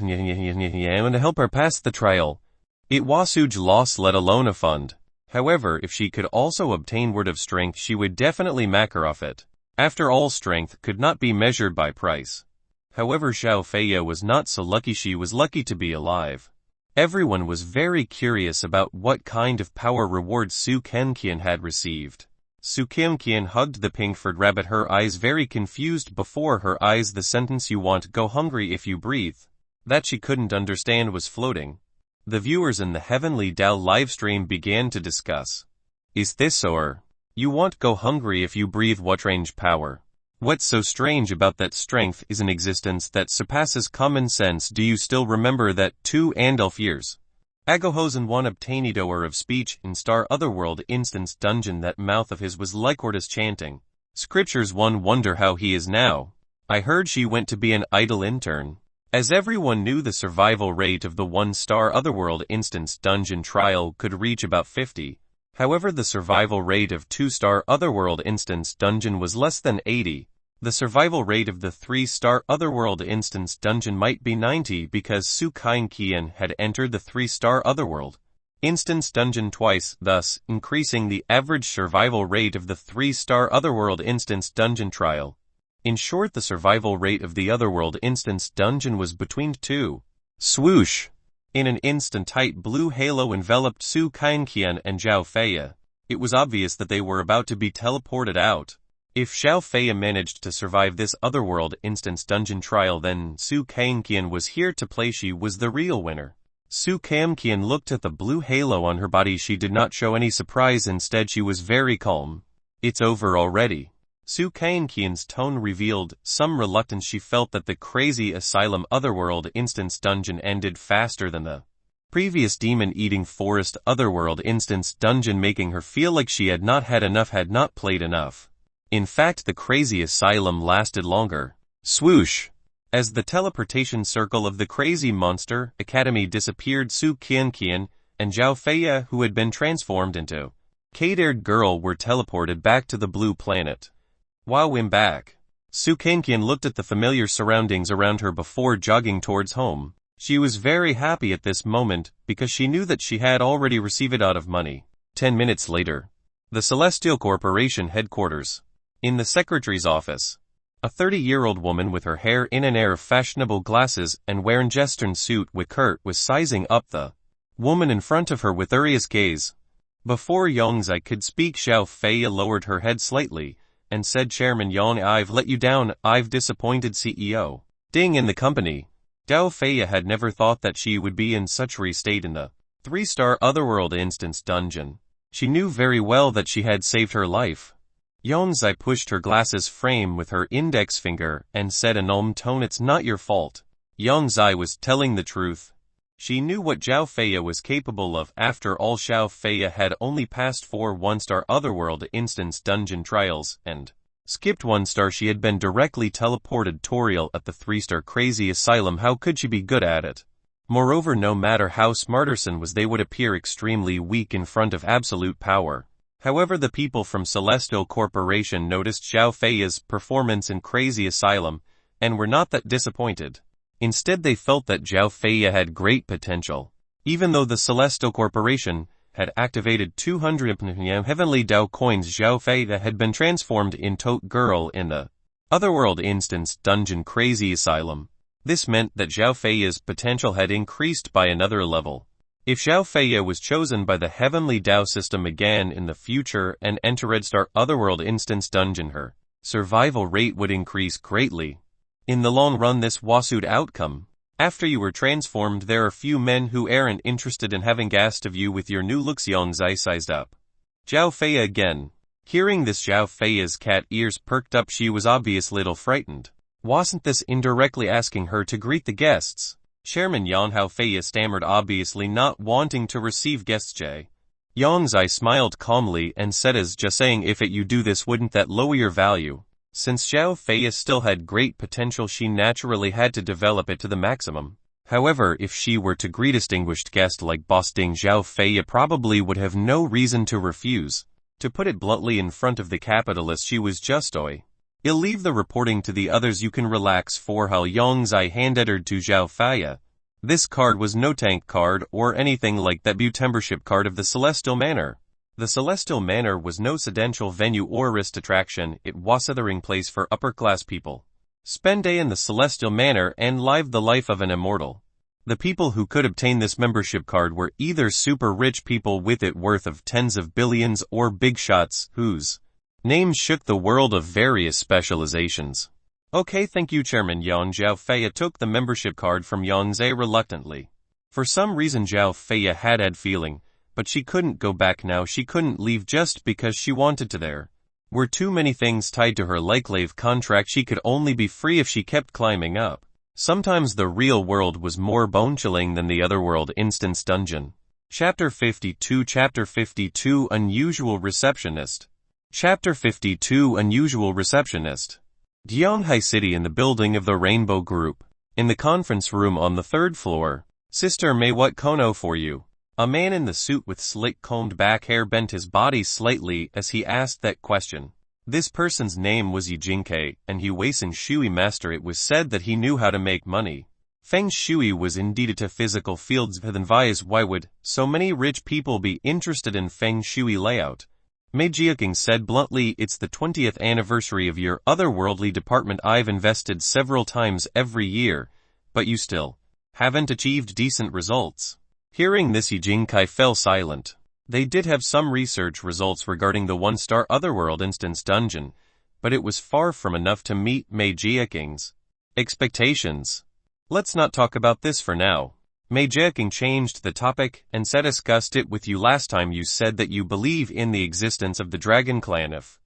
to help her pass the trial. It was huge loss, let alone a fund. However, if she could also obtain word of strength, she would definitely maker off it. After all, strength could not be measured by price. However, Zhao Fei was not so lucky. She was lucky to be alive. Everyone was very curious about what kind of power reward Su Kangqian had received. Su Kangqian hugged the pink-furred rabbit, her eyes very confused. Before her eyes, the sentence "you want go hungry if you breathe" that she couldn't understand was floating. The viewers in the Heavenly Dao livestream began to discuss. Is this or? You want go hungry if you breathe? What range power? What's so strange about that strength is an existence that surpasses common sense. Do you still remember that 2.5 years Agohosen one obtainidoer of speech in star otherworld instance dungeon? That mouth of his was like Ortis chanting scriptures. One wonder how he is now. I heard she went to be an idle intern. As everyone knew, the survival rate of the 1-star otherworld instance dungeon trial could reach about 50. However, the survival rate of 2-star otherworld instance dungeon was less than 80. The survival rate of the 3-star otherworld instance dungeon might be 90 because Su Kian had entered the 3-star otherworld instance dungeon twice, thus increasing the average survival rate of the 3-star otherworld instance dungeon trial. In short, the survival rate of the otherworld instance dungeon was between 2. Swoosh! In an instant, tight blue halo enveloped Su Kian and Zhao Feya. It was obvious that they were about to be teleported out. If Zhao Feya managed to survive this otherworld instance dungeon trial, then Su Kian was here to play. She was the real winner. Su Kian looked at the blue halo on her body. She did not show any surprise. Instead, she was very calm. It's over already. Su Kian's tone revealed some reluctance. She felt that the crazy asylum otherworld instance dungeon ended faster than the previous demon-eating forest otherworld instance dungeon, making her feel like she had not had enough, had not played enough. In fact, the crazy asylum lasted longer. Swoosh! As the teleportation circle of the crazy monster academy disappeared, Su Kian and Zhao Feya, who had been transformed into K-haired girl, were teleported back to the blue planet. Wow, I'm back. Su Kian looked at the familiar surroundings around her before jogging towards home. She was very happy at this moment because she knew that she had already received a lot of money. 10 minutes later, the Celestial Corporation headquarters. In the secretary's office, a 30-year-old woman with her hair in an air of fashionable glasses and wearing Western suit with Kurt was sizing up the woman in front of her with curious gaze. Before Yongzai could speak, Zhao Feya lowered her head slightly and said, Chairman Yang, I've let you down. I've disappointed CEO Ding in the company. Zhao Feya had never thought that she would be in such a state in the 3-star otherworld instance dungeon. She knew very well that she had saved her life. Yongzai pushed her glasses frame with her index finger and said in a calm tone, it's not your fault. Yongzai was telling the truth. She knew what Zhao Feya was capable of. After all, Zhao Feya had only passed 4 1-star otherworld instance dungeon trials and skipped 1 star. She had been directly teleported tutorial at the 3-star crazy asylum. How could she be good at it? Moreover, no matter how smart person was, they would appear extremely weak in front of absolute power. However, the people from Celestial Corporation noticed Zhao Feya's performance in Crazy Asylum, and were not that disappointed. Instead, they felt that Zhao Feya had great potential. Even though the Celestial Corporation had activated 200 heavenly Dao coins, Zhao Feya had been transformed into girl in the otherworld instance dungeon Crazy Asylum. This meant that Zhao Feya's potential had increased by another level. If Zhao Feya was chosen by the Heavenly Dao system again in the future and entered Star Otherworld Instance Dungeon, her survival rate would increase greatly. In the long run, this wasud outcome. After you were transformed, there are few men who aren't interested in having guest of you with your new looks. Yongzai sized up Zhao Feya again. Hearing this, Zhao Feya's cat ears perked up. She was obviously little frightened. Wasn't this indirectly asking her to greet the guests? Chairman Yang, Zhao Feya stammered, obviously not wanting to receive guests. Yongzai smiled calmly and said, as just saying, if you do this, wouldn't that lower your value? Since Zhao Feya still had great potential, she naturally had to develop it to the maximum. However, if she were to greet a distinguished guest like Boss Ding, Zhao Feya probably would have no reason to refuse. To put it bluntly, in front of the capitalist, she was just I'll leave the reporting to the others. You can relax for how. Yongzai handed to Zhao Feya. This card was no tank card or anything like that, but membership card of the Celestial Manor. The Celestial Manor was no residential venue or tourist attraction. It was a gathering place for upper-class people. Spend day in the Celestial Manor and live the life of an immortal. The people who could obtain this membership card were either super rich people with it worth of tens of billions, or big shots whose names shook the world of various specializations. Okay, thank you, Chairman Yang. Zhao Feya took the membership card from Yongzai reluctantly. For some reason, Zhao Feya had feeling, but she couldn't go back now. She couldn't leave just because she wanted to there. were too many things tied to her like slave contract. She could only be free if she kept climbing up. Sometimes the real world was more bone-chilling than the otherworld instance dungeon. Chapter 52 Unusual Receptionist. Chapter 52 Unusual Receptionist. Gyeonghai City in the building of the Rainbow Group. In the conference room on the 3rd floor. Sister May, what kono for you? A man in the suit with slick combed back hair bent his body slightly as he asked that question. This person's name was Yijinke, and he was Feng Shui master. It was said that he knew how to make money. Feng Shui was indeed to physical fields than vias. Why would so many rich people be interested in Feng Shui layout? Mei Jiaking said bluntly, it's the 20th anniversary of your otherworldly department. I've invested several times every year, but you still haven't achieved decent results. Hearing this, Yijinkai fell silent. They did have some research results regarding the 1-star otherworld instance dungeon, but it was far from enough to meet Mei Jiaking's expectations. Let's not talk about this for now. Mei Jiaking changed the topic and said, discussed it with you last time. You said that you believe in the existence of the Dragon Clan. If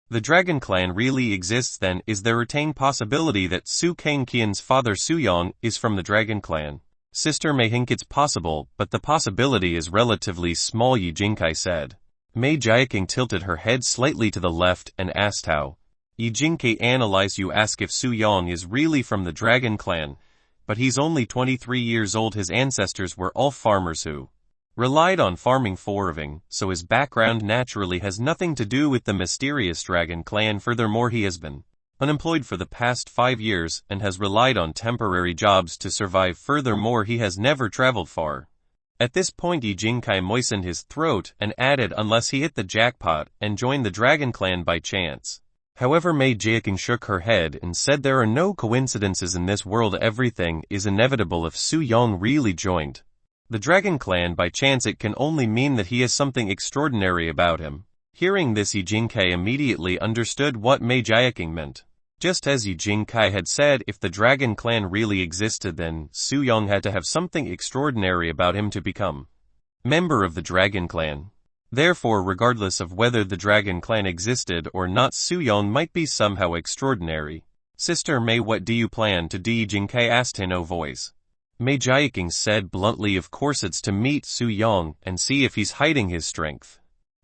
the Dragon Clan really exists, then is there retained possibility that Su Kangqian's father Su Yang is from the Dragon Clan? Sister May think it's possible, but the possibility is relatively small, Yijinkai said. Mei Jiaking tilted her head slightly to the left and asked how. Yijinkai analyzed. You ask if Su Yang is really from the Dragon Clan, but he's only 23 years old. His ancestors were all farmers who relied on farming for living, so his background naturally has nothing to do with the mysterious Dragon Clan. Furthermore, he has been unemployed for the past 5 years and has relied on temporary jobs to survive. Furthermore, he has never traveled far. At this point, Yijinkai moistened his throat and added, unless he hit the jackpot and joined the Dragon Clan by chance. However, Mei Jiaking shook her head and said there are no coincidences in this world. Everything is inevitable. If Su Yang really joined the Dragon Clan by chance, it can only mean that he has something extraordinary about him. Hearing this, Yijinkai immediately understood what Mei Jiaking meant. Just as Yijinkai had said, if the Dragon Clan really existed, then Su Yang had to have something extraordinary about him to become member of the Dragon Clan. Therefore, regardless of whether the Dragon Clan existed or not, Su Yang might be somehow extraordinary. Sister May, what do you plan to do? Yijinkai asked in a voice. Mei Jiaking said bluntly, of course it's to meet Su Yang and see if he's hiding his strength.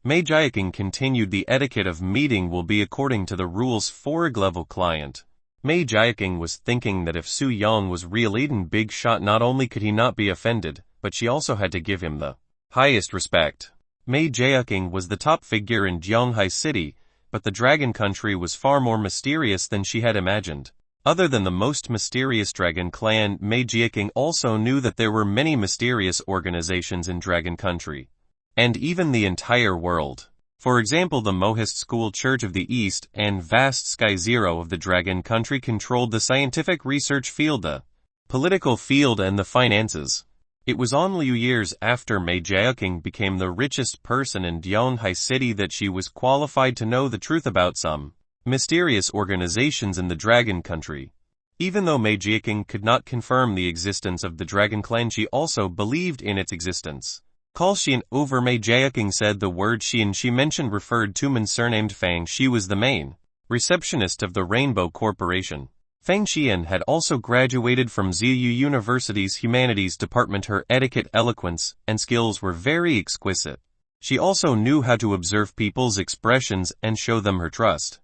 Mei Jiaking continued, the etiquette of meeting will be according to the rules for a level client. Mei Jiaking was thinking that if Su Yang was real Eden big shot, not only could he not be offended, but she also had to give him the highest respect. Mei Jiaking was the top figure in Gyeonghai City, but the Dragon Country was far more mysterious than she had imagined. Other than the most mysterious Dragon Clan, Mei Jiaking also knew that there were many mysterious organizations in Dragon Country, and even the entire world. For example, the Mohist School Church of the East and Vast Sky Zero of the Dragon Country controlled the scientific research field, the political field, and the finances. It was only years after Mei Jiaking became the richest person in Gyeonghai City that she was qualified to know the truth about some mysterious organizations in the Dragon Country. Even though Mei Jiaking could not confirm the existence of the Dragon Clan, she also believed in its existence. Call Xian over. Mei Jiaking said the word Xian she mentioned referred to man surnamed Fang. She was the main receptionist of the Rainbow Corporation. Fang Xian had also graduated from ZU University's Humanities Department. Her etiquette, eloquence, and skills were very exquisite. She also knew how to observe people's expressions and show them her trust.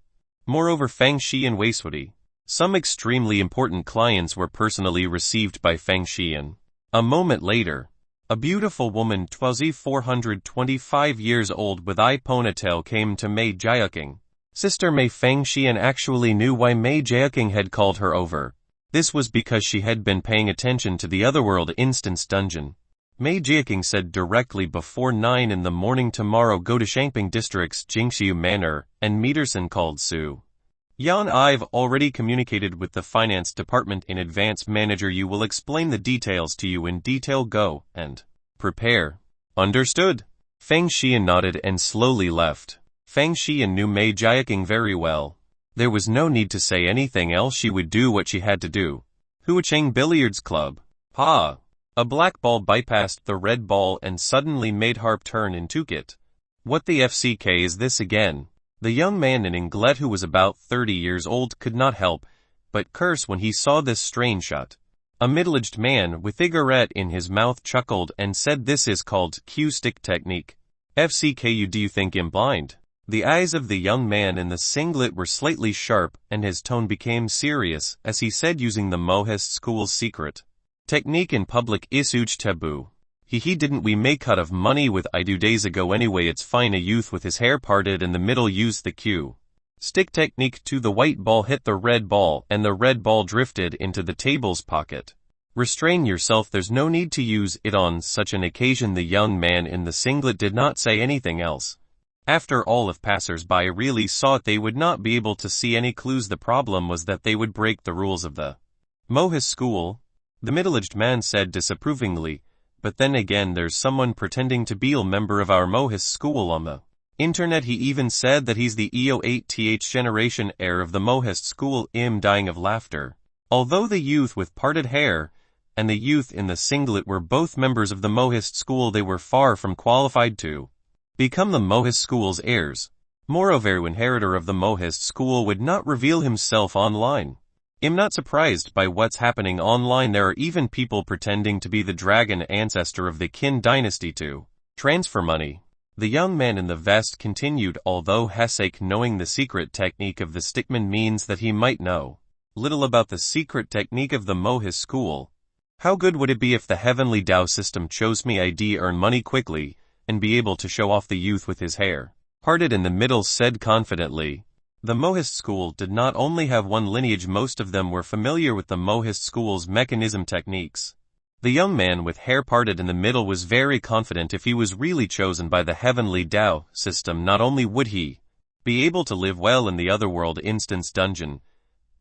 Moreover, Fang Xian Waiswadi. Some extremely important clients were personally received by Fang Xian. A moment later, a beautiful woman, 425 years old with eye ponytail, came to Mei Jiaking. Sister Mei. Fang Xian actually knew why Mei Jiaking had called her over. This was because she had been paying attention to the otherworld instance dungeon. Mei Jiaking said directly before 9 in the morning tomorrow go to Shangping District's Jingxiu Manor and meet person called Su Yan. I've already communicated with the finance department in advance. Manager, you will explain the details to you in detail. Go and prepare. Understood. Fang Xian nodded and slowly left. Fang Xian knew Mei Jiaking very well. There was no need to say anything else. She would do what she had to do. Huacheng Billiards Club. Ha! A black ball bypassed the red ball and suddenly made Harp turn and took it. What the FCK is this again? The young man in Inglet, who was about 30 years old, could not help but curse when he saw this strange shot. A middle-aged man with a cigarette in his mouth chuckled and said, "This is called Q-stick technique. FCKU, do you think I'm blind?" The eyes of the young man in the singlet were slightly sharp, and his tone became serious as he said, using the Mohist school's secret technique in public is huge taboo. He didn't we make cut of money with I do days ago anyway. It's fine. A youth with his hair parted in the middle used the Q-stick technique to the white ball hit the red ball and the red ball drifted into the table's pocket. Restrain yourself, there's no need to use it on such an occasion. The young man in the singlet did not say anything else. After all, if passers-by really saw it, they would not be able to see any clues. The problem was that they would break the rules of the Mohist school, the middle-aged man said disapprovingly. But then again, there's someone pretending to be a member of our Mohist school on the internet. He even said that he's the EO8th generation heir of the Mohist school. I'm dying of laughter. Although the youth with parted hair and the youth in the singlet were both members of the Mohist school, they were far from qualified to become the Mohist school's heirs. Moreover, the inheritor of the Mohist school would not reveal himself online. I'm not surprised by what's happening online. There are even people pretending to be the dragon ancestor of the Qin dynasty to transfer money. The young man in the vest continued, although Hesek knowing the secret technique of the stickman means that he might know little about the secret technique of the Mohist school. How good would it be if the heavenly Tao system chose me? I'd earn money quickly and be able to show off. The youth with his hair parted in the middle said confidently. The Mohist school did not only have one lineage, most of them were familiar with the Mohist school's mechanism techniques. The young man with hair parted in the middle was very confident if he was really chosen by the heavenly Tao system, not only would he be able to live well in the otherworld instance dungeon,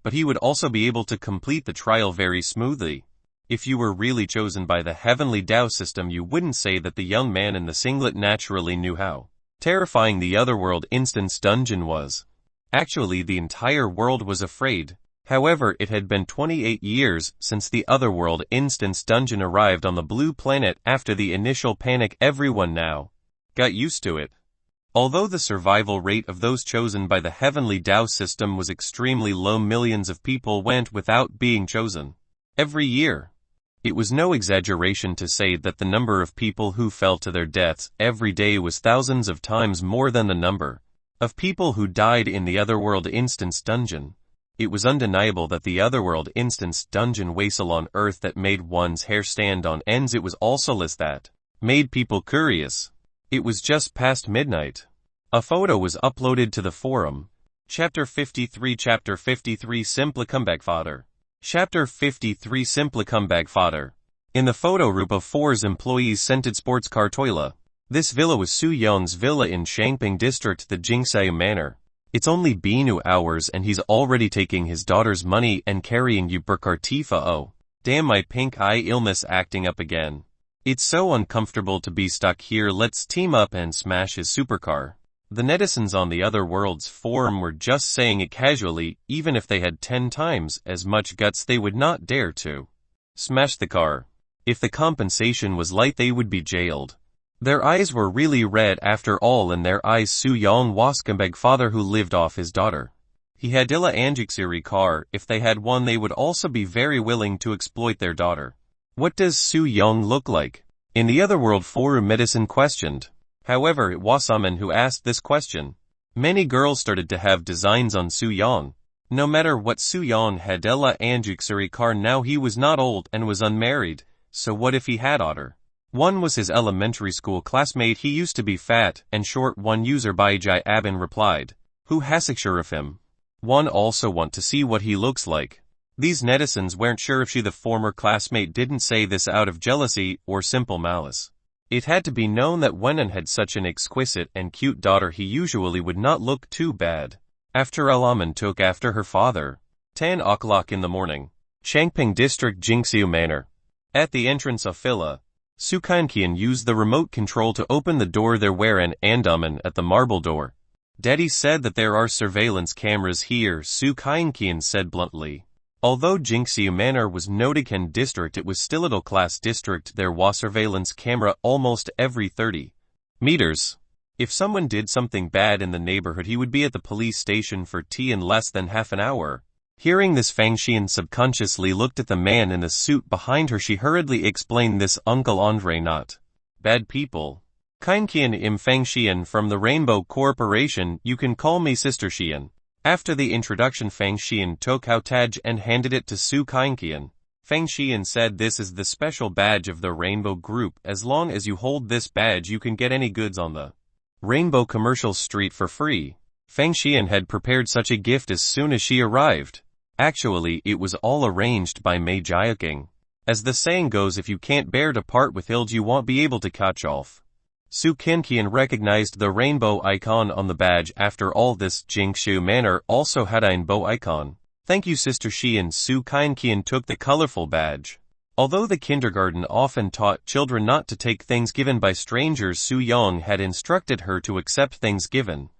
but he would also be able to complete the trial very smoothly. If you were really chosen by the heavenly Tao system, you wouldn't say that. The young man in the singlet naturally knew how terrifying the otherworld instance dungeon was. Actually, the entire world was afraid. However, it had been 28 years since the otherworld instance dungeon arrived on the blue planet. After the initial panic, everyone now got used to it. Although the survival rate of those chosen by the heavenly Tao system was extremely low, millions of people went without being chosen every year. It was no exaggeration to say that the number of people who fell to their deaths every day was thousands of times more than the number of people who died in the otherworld instance dungeon. It was undeniable that the otherworld instance dungeon wastel on Earth that made one's hair stand on ends. It was also less that made people curious. It was just past midnight. A photo was uploaded to the forum. Chapter 53 Simply Comeback Fodder. Chapter 53 Simply Comeback Fodder. In the photo, group of 4's employees scented sports car Toila. This villa was Su Yong's villa in Shangping district, the Jingsai Manor. It's only been 2 hours and he's already taking his daughter's money and carrying you per Tifa. Oh, damn, my pink eye illness acting up again. It's so uncomfortable to be stuck here. Let's team up and smash his supercar. The netizens on the other world's forum were just saying it casually. Even if they had 10 times as much guts, they would not dare to smash the car. If the compensation was light, they would be jailed. Their eyes were really red after all. In their eyes, Su Yong was a big father who lived off his daughter. He had illa anjuxiri car. If they had one, they would also be very willing to exploit their daughter. What does Su Yong look like? In the otherworld forum, medicine questioned. However, it was Amen who asked this question. Many girls started to have designs on Su Yong. No matter what, Su Yong had illa anjuxiri car. Now he was not old and was unmarried, so what if he had daughter? One was his elementary school classmate. He used to be fat and short. One user by Jai Abin replied. Who has a sure of him? One also want to see what he looks like. These netizens weren't sure if she, the former classmate, didn't say this out of jealousy or simple malice. It had to be known that Wenan had such an exquisite and cute daughter, he usually would not look too bad. After Alaman took after her father. 10 o'clock in the morning. Shangping district, Jingxiu Manor. At the entrance of Villa, Su Kainqian used the remote control to open the door. There were an andaman at the marble door. Daddy said that there are surveillance cameras here, Su Kainqian said bluntly. Although Jingxiu Manor was Notiken district, it was still a middle-class district. There was surveillance camera almost every 30 meters. If someone did something bad in the neighborhood, he would be at the police station for tea in less than half an hour. Hearing this, Fang Xian subconsciously looked at the man in the suit behind her. She hurriedly explained, "This Uncle Andre not bad people. Kainqian im Fang Xian from the Rainbow Corporation, you can call me Sister Xian." After the introduction, Fang Xian took out Taj and handed it to Su Kainqian. Fang Xian said, "This is the special badge of the Rainbow Group. As long as you hold this badge, you can get any goods on the Rainbow Commercial Street for free." Fang Xian had prepared such a gift as soon as she arrived. Actually, it was all arranged by Mei Jiaking. As the saying goes, if you can't bear to part with ills, you won't be able to catch off. Su Kinqian recognized the rainbow icon on the badge. After all, this Jingshu Manor also had a rainbow icon. "Thank you, Sister Xian." Su Kinqian took the colorful badge. Although the kindergarten often taught children not to take things given by strangers, Su Yong had instructed her to accept things given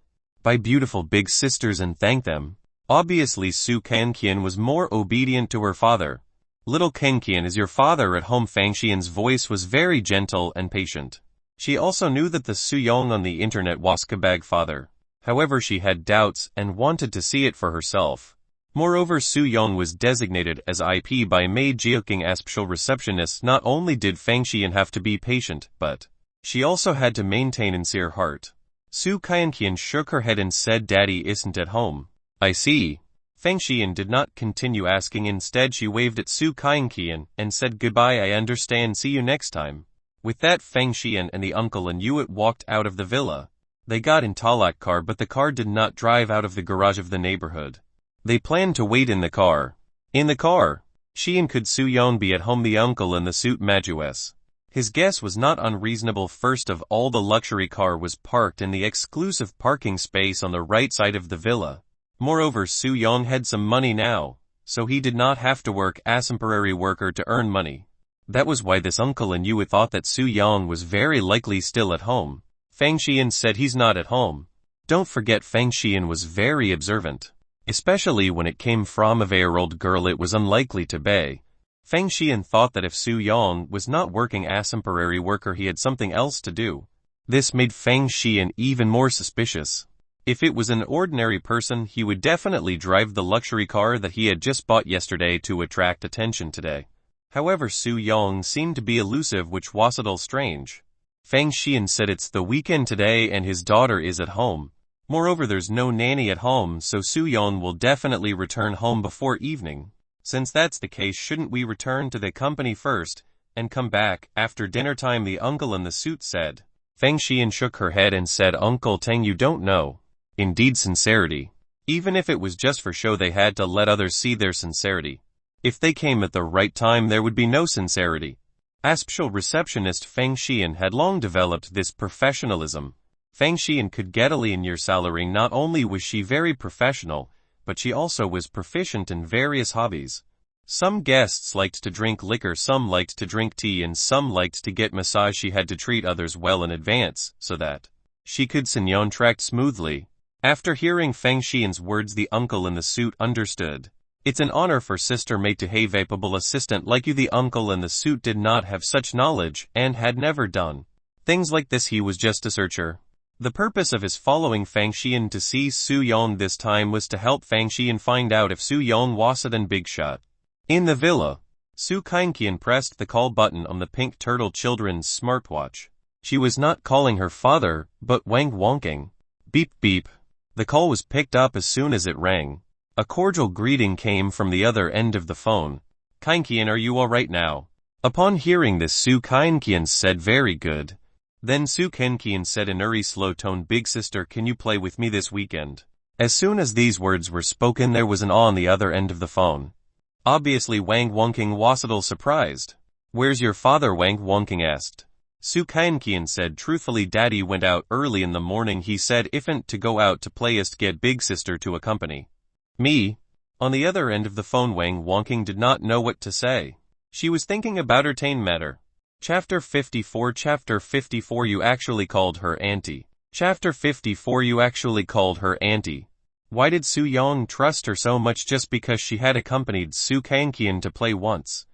by beautiful big sisters and thank them. Obviously, Su Kanqian was more obedient to her father. "Little Kanqian, is your father at home?" Fang Xian's voice was very gentle and patient. She also knew that the Su Yong on the internet was Kabag father. However, she had doubts and wanted to see it for herself. Moreover, Su Yong was designated as IP by Mei Jiaking as special receptionist. Not only did Fang Xian have to be patient, but she also had to maintain a sincere heart. Su Kanqian shook her head and said, "Daddy isn't at home." "I see." Fang Xian did not continue asking. Instead, she waved at Su Kanqian and said, "Goodbye, I understand, see you next time." With that, Fang Xian and the uncle and Yuet walked out of the villa. They got in Talak car, but the car did not drive out of the garage of the neighborhood. They planned to wait in the car. In the car, Xian could Su Yong be at home? The uncle in the suit Majues. His guess was not unreasonable. First of all, the luxury car was parked in the exclusive parking space on the right side of the villa. Moreover, Su Yong had some money now, so he did not have to work as a temporary worker to earn money. That was why this uncle and Yue thought that Su Yong was very likely still at home. Fang Xian said, "He's not at home." Don't forget, Fang Xian was very observant. Especially when it came from a 8-year-old girl, it was unlikely to be. Fang Xian thought that if Su Yong was not working as a temporary worker, he had something else to do. This made Fang Xian even more suspicious. If it was an ordinary person, he would definitely drive the luxury car that he had just bought yesterday to attract attention today. However, Su Yong seemed to be elusive, which was a little strange. Fang Xian said, "It's the weekend today and his daughter is at home. Moreover, there's no nanny at home, so Su Yong will definitely return home before evening. Since that's the case, shouldn't we return to the company first and come back after dinner time?" the uncle in the suit said. Fang Xian shook her head and said, "Uncle Tang, you don't know. Indeed, sincerity. Even if it was just for show, they had to let others see their sincerity. If they came at the right time, there would be no sincerity." As special receptionist, Fang Xian had long developed this professionalism. Fang Xian could get a year salary. Not only was she very professional, but she also was proficient in various hobbies. Some guests liked to drink liquor, some liked to drink tea, and some liked to get massage. She had to treat others well in advance, so that she could contract smoothly. After hearing Fang Xian's words, the uncle in the suit understood. "It's an honor for Sister Mei to have a capable assistant like you." The uncle in the suit did not have such knowledge, and had never done things like this. He was just a searcher. The purpose of his following Fang Xian to see Su Yong this time was to help Fang Xian find out if Su Yong was a big shot. In the villa, Su Kinqian pressed the call button on the pink turtle children's smartwatch. She was not calling her father, but Wang Wonking. Beep beep. The call was picked up as soon as it rang. A cordial greeting came from the other end of the phone. "Kinqian, are you all right now?" Upon hearing this, Su Kinqian said, "Very good." Then Su Kinqian said in a slow tone, "Big sister, can you play with me this weekend?" As soon as these words were spoken, there was an awe on the other end of the phone. Obviously, Wang Wonking was a little surprised. "Where's your father?" Wang Wonking asked. Su Kinqian said truthfully, "Daddy went out early in the morning. He said ifn't to go out to play is to get big sister to accompany me." On the other end of the phone, Wang Wonking did not know what to say. She was thinking about her tain matter. Chapter 54. Chapter 54. You actually called her auntie. Chapter 54. You actually called her auntie. Why did Su Yong trust her so much just because she had accompanied Su Kanqian to play once?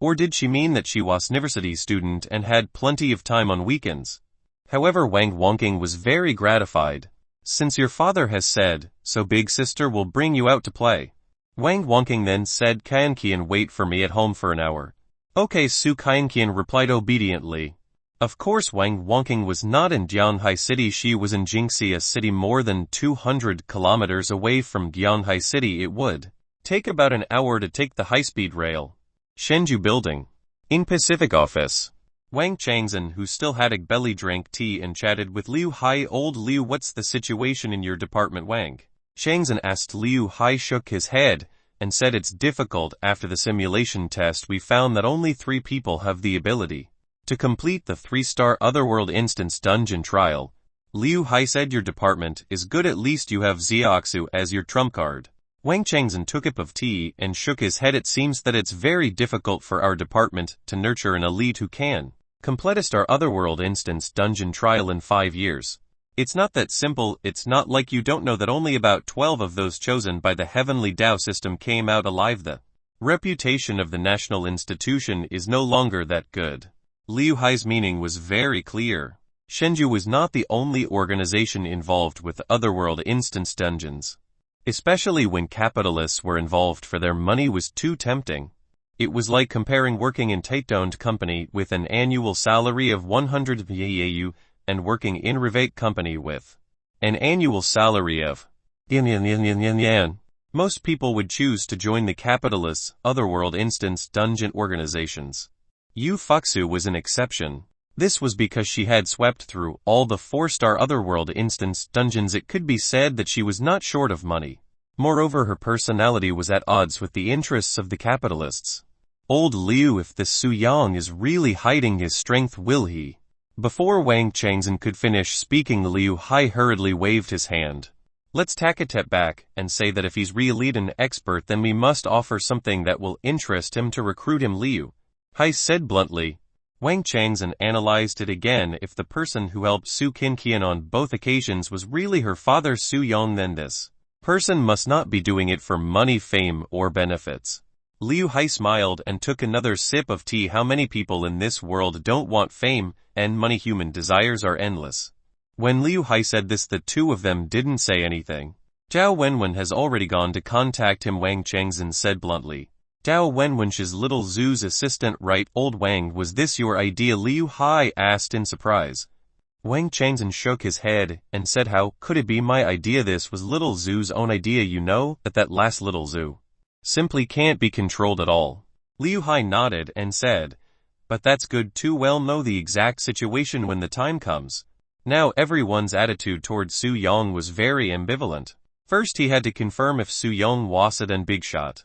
Or did she mean that she was a university student and had plenty of time on weekends? However, Wang Wonking was very gratified. Since your father has said, so big sister will bring you out to play. Wang Wonking then said Qian wait for me at home for an hour. Okay, Su Qian replied obediently. Of course Wang Wonking was not in Jianhai City, she was in Jingxi, a city more than 200 kilometers away from Jianhai City. It would take about an hour to take the high-speed rail. Shenzhou Building. In Pacific Office. Wang Changzhen, who still had a belly, drank tea and chatted with Liu Hai. Old Liu, what's the situation in your department? Wang Changzhen asked. Liu Hai shook his head and said it's difficult. After the simulation test we found that only 3 people have the ability to complete the 3-star Otherworld Instance Dungeon trial. Liu Hai said your department is good, at least you have Xiaoxu as your trump card. Wang Changzhen took a sip of tea and shook his head. It seems that it's very difficult for our department to nurture an elite who can complete our Otherworld Instance Dungeon trial in 5 years. It's not that simple. It's not like you don't know that only about 12 of those chosen by the Heavenly Tao system came out alive. The reputation of the national institution is no longer that good. Liu Hai's meaning was very clear. Shenzhou was not the only organization involved with Otherworld Instance Dungeons. Especially when capitalists were involved, for their money was too tempting. It was like comparing working in Tate-owned company with an annual salary of 100 VAU and working in Rivate company with an annual salary of yen. Most people would choose to join the capitalists' Otherworld Instance Dungeon organizations. Yu Fuxu was an exception. This was because she had swept through all the 4-star Otherworld Instance Dungeons. It could be said that she was not short of money. Moreover, her personality was at odds with the interests of the capitalists. Old Liu, if this Su Yang is really hiding his strength, will he? Before Wang Changzhen could finish speaking, Liu Hai hurriedly waved his hand. Let's take a step back and say that if he's really an expert, then we must offer something that will interest him to recruit him, Liu Hai said bluntly. Wang Changzhen analyzed it again. If the person who helped Su Qian on both occasions was really her father Su Yang, then this person must not be doing it for money, fame, or benefits. Liu Hai smiled and took another sip of tea. How many people in this world don't want fame and money? Human desires are endless. When Liu Hai said this, the two of them didn't say anything. Zhao Wenwen has already gone to contact him, Wang Changzhen said bluntly. Zhao Wenwen's little Zhu's assistant, right? Old Wang, was this your idea? Liu Hai asked in surprise. Wang Changzhen shook his head and said, how could it be my idea? This was little Zhu's own idea. You know that last little Zhu simply can't be controlled at all. Liu Hai nodded and said, but that's good to well know the exact situation when the time comes. Now everyone's attitude towards Su Yang was very ambivalent. First he had to confirm if Su Yang was an big shot.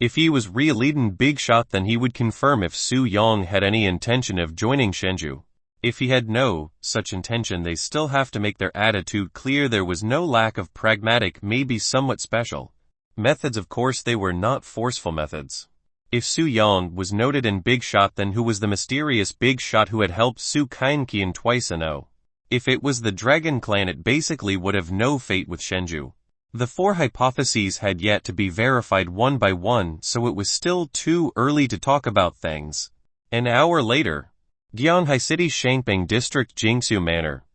If he was really a big shot, then he would confirm if Su Yang had any intention of joining Shenzhou. If he had no such intention, they still have to make their attitude clear. There was no lack of pragmatic, maybe somewhat special methods. Of course they were not forceful methods. If Su Yang was noted in big shot, then who was the mysterious big shot who had helped Su Qian twice? No. If it was the Dragon Clan, it basically would have no fate with Shenzhou. The 4 hypotheses had yet to be verified one by one, so it was still too early to talk about things. An hour later, Jianhai City, Shangping District, Jingsu Manor.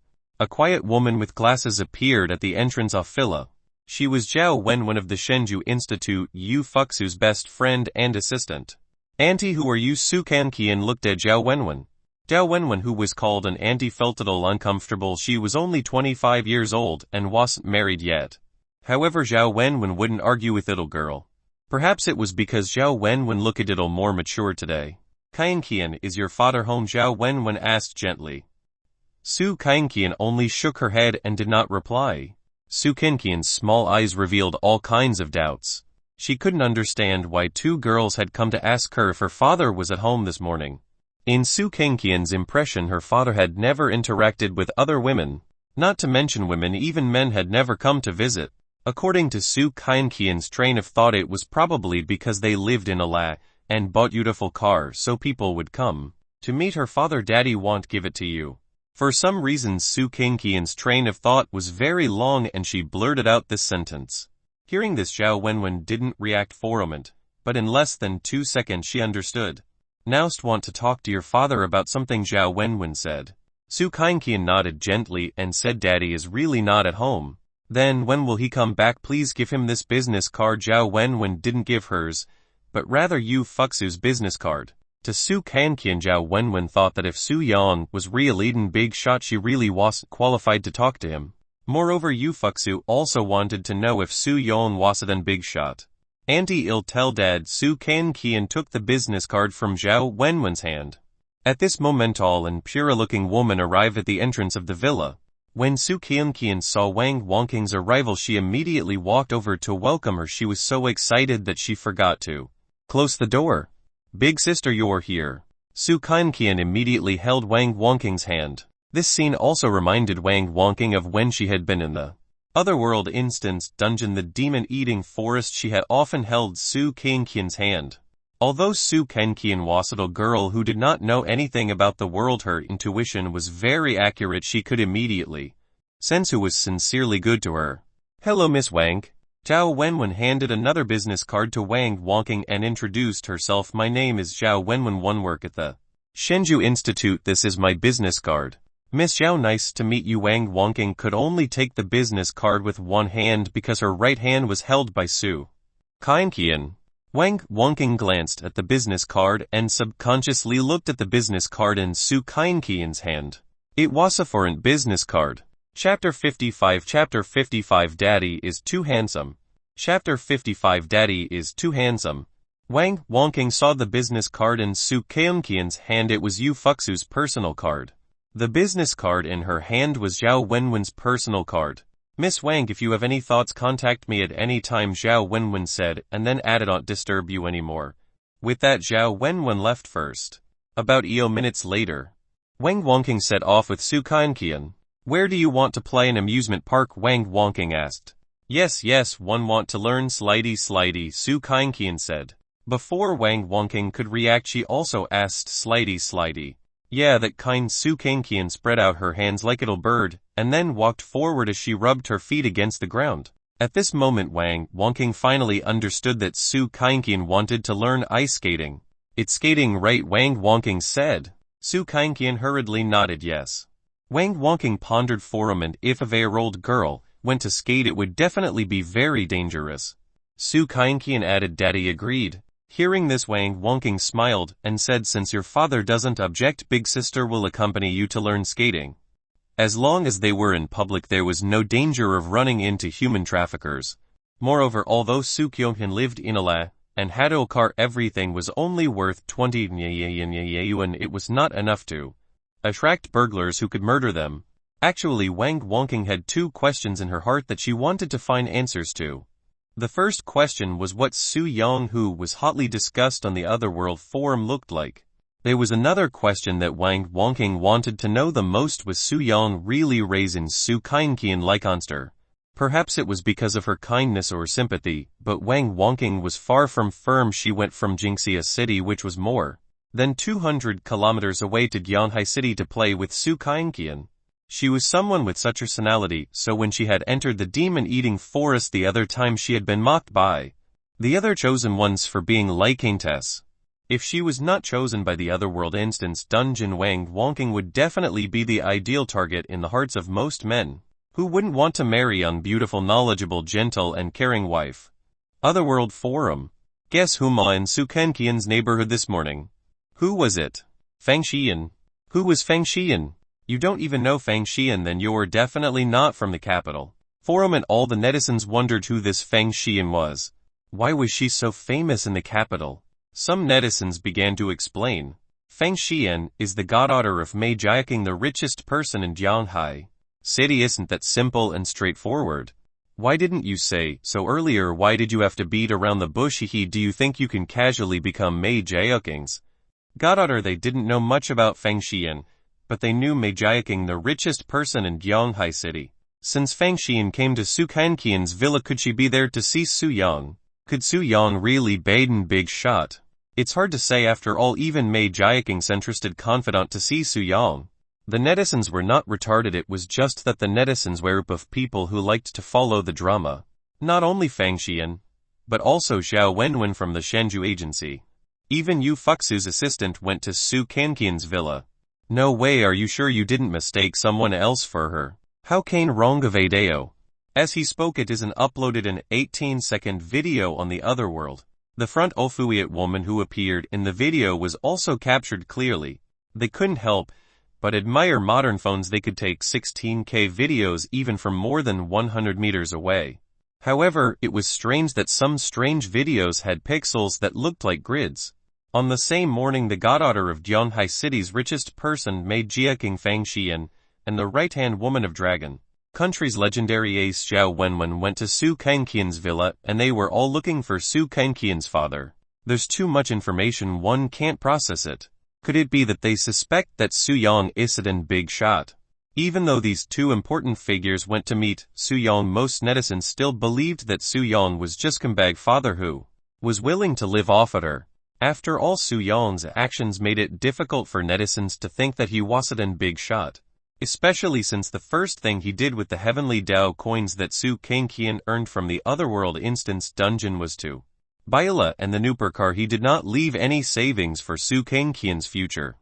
A quiet woman with glasses appeared at the entrance of Phila. She was Zhao Wenwen of the Shenzhou Institute, Yu Fuxu's best friend and assistant. Auntie, who are you? Su Qian looked at Zhao Wenwen. Zhao Wenwen, who was called an auntie, felt a little uncomfortable. She was only 25 years old and wasn't married yet. However, Zhao Wenwen wouldn't argue with little girl. Perhaps it was because Zhao Wenwen looked a little more mature today. Qian, is your father home? Zhao Wenwen asked gently. Su Qian only shook her head and did not reply. Su Qian's small eyes revealed all kinds of doubts. She couldn't understand why 2 girls had come to ask her if her father was at home this morning. In Su Qian's impression, her father had never interacted with other women. Not to mention women, even men had never come to visit. According to Su Qian's train of thought, it was probably because they lived in a la and bought beautiful car, so people would come to meet her father. Daddy won't give it to you. For some reason, Su Qian's train of thought was very long and she blurted out this sentence. Hearing this, Zhao Wenwen didn't react for a moment, but in less than 2 seconds she understood. Nowst want to talk to your father about something, Zhao Wenwen said. Su Kankian nodded gently and said Daddy is really not at home. Then when will he come back? Please give him this business card. Zhao Wenwen didn't give hers, but rather Yu Fuxu's business card. To Su Kankian, Zhao Wenwen thought that if Su Yang was really a big shot, she really wasn't qualified to talk to him. Moreover, Yu Fuxu also wanted to know if Su Yang wasn't a big shot. Auntie tell Dad. Su Kankian took the business card from Zhao Wenwen's hand. At this moment, tall and pure-looking woman arrived at the entrance of the villa. When Su Kankian saw Wang Wangqing's arrival, she immediately walked over to welcome her. She was so excited that she forgot to close the door. Big sister, you're here. Su Kankian immediately held Wang Wangqing's hand. This scene also reminded Wang Wangqing of when she had been in the Otherworld Instance dungeon, the demon-eating forest. She had often held Su Kankian's hand. Although Su Kankian was a little girl who did not know anything about the world, her intuition was very accurate. She could immediately sense who was sincerely good to her. Hello, Miss Wang. Zhao Wenwen handed another business card to Wang Wangqing and introduced herself. My name is Zhao Wenwen, one work at the Shenzhou Institute. This is my business card. Miss Zhao, nice to meet you. Wang Wangqing could only take the business card with one hand because her right hand was held by Su Kankian. Wang Wangqing glanced at the business card and subconsciously looked at the business card in Su Kankian's hand. It was a foreign business card. Chapter 55. Chapter 55. Daddy is too handsome. Chapter 55. Daddy is too handsome. Wang Wangqing saw the business card in Su Kankian's hand. It was Yu Fuxu's personal card. The business card in her hand was Zhao Wenwen's personal card. Miss Wang, if you have any thoughts, contact me at any time, Zhao Wenwen said, and then added, "Not disturb you anymore." With that, Zhao Wenwen left first. About minutes later, Wang Wangqing set off with Su Kankian. Where do you want to play? An amusement park? Wang Wangqing asked. Yes, one want to learn slidey, Su Kankian said. Before Wang Wangqing could react, she also asked, slidey. Yeah, that kind. Su Kankian spread out her hands like a little bird, and then walked forward as she rubbed her feet against the ground. At this moment, Wang Wangqing finally understood that Su Kankian wanted to learn ice skating. It's skating, right? Wang Wangqing said. Su Kankian hurriedly nodded yes. Wang Wangqing pondered for a moment. If a 4-year-old girl went to skate, it would definitely be very dangerous. Su Kankian added. Daddy agreed. Hearing this, Wang Wangqing smiled and said, since your father doesn't object, big sister will accompany you to learn skating. As long as they were in public, there was no danger of running into human traffickers. Moreover, although Su Kyonghan lived in a and had a car, everything was only worth 20 yuan. It was not enough to attract burglars who could murder them. Actually, Wang Wangqing had 2 questions in her heart that she wanted to find answers to. The first question was what Su Yang, who was hotly discussed on the Otherworld forum, looked like. There was another question that Wang Wangqing wanted to know the most: was Su Yang really raising Su Kankian like monster? Perhaps it was because of her kindness or sympathy, but Wang Wangqing was far from firm. She went from Jingxia City, which was more than 200 kilometers away, to Gyanhai City to play with Su Kankian. She was someone with such personality, so when she had entered the demon-eating forest the other time, she had been mocked by the other chosen ones for being like Tess. If she was not chosen by the Otherworld Instance dungeon, Wang Wangqing would definitely be the ideal target in the hearts of most men. Who wouldn't want to marry a beautiful, knowledgeable, gentle, and caring wife? Otherworld Forum. Guess whom in Su Kankian's neighborhood this morning? Who was it? Fang Xian. Who was Fang Xian? You don't even know Fang Xian? Then you're definitely not from the capital. Forum and all the netizens wondered who this Fang Xian was. Why was she so famous in the capital? Some netizens began to explain. Fang Xian is the goddaughter of Mei Jiaqing, the richest person in Jianghai City. Isn't that simple and straightforward? Why didn't you say so earlier? Why did you have to beat around the bush? Do you think you can casually become Mei Jiaqing's goddaughter? They didn't know much about Fang Xian, but they knew Mei Jiaqing, the richest person in Gyanghai City. Since Fang Xian came to Su Kankian's villa, could she be there to see Su Yang? Could Su Yang really been big shot? It's hard to say. After all, even Mei Jiaqing's interested confidant to see Su Yang. The netizens were not retarded. It was just that the netizens were a group of people who liked to follow the drama. Not only Fang Xian, but also Zhao Wenwen from the Shenzhou agency. Even Yu Fuxu's assistant went to Su Kankian's villa. No way, are you sure you didn't mistake someone else for her? How can wrong a video? As he spoke, it is uploaded an 18-second video on the otherworld. The front Ofuiat woman who appeared in the video was also captured clearly. They couldn't help but admire modern phones. They could take 16K videos even from more than 100 meters away. However, it was strange that some strange videos had pixels that looked like grids. On the same morning, the goddaughter of Gyeonghai City's richest person, Mei Jia King Fang Xian, and the right-hand woman of Dragon Country's legendary ace Zhao Wenwen went to Su Kangqian's villa, and they were all looking for Su Kangqian's father. There's too much information, one can't process it. Could it be that they suspect that Su Yang is a big shot? Even though these two important figures went to meet Su Yang, most netizens still believed that Su Yang was just Kambag father who was willing to live off at her. After all, Su Yang's actions made it difficult for netizens to think that he wasn't a big shot. Especially since the first thing he did with the heavenly Dao coins that Su Kangqian earned from the Otherworld Instance dungeon was to buy Ila and the Nooper car. He did not leave any savings for Su Kangqian's future.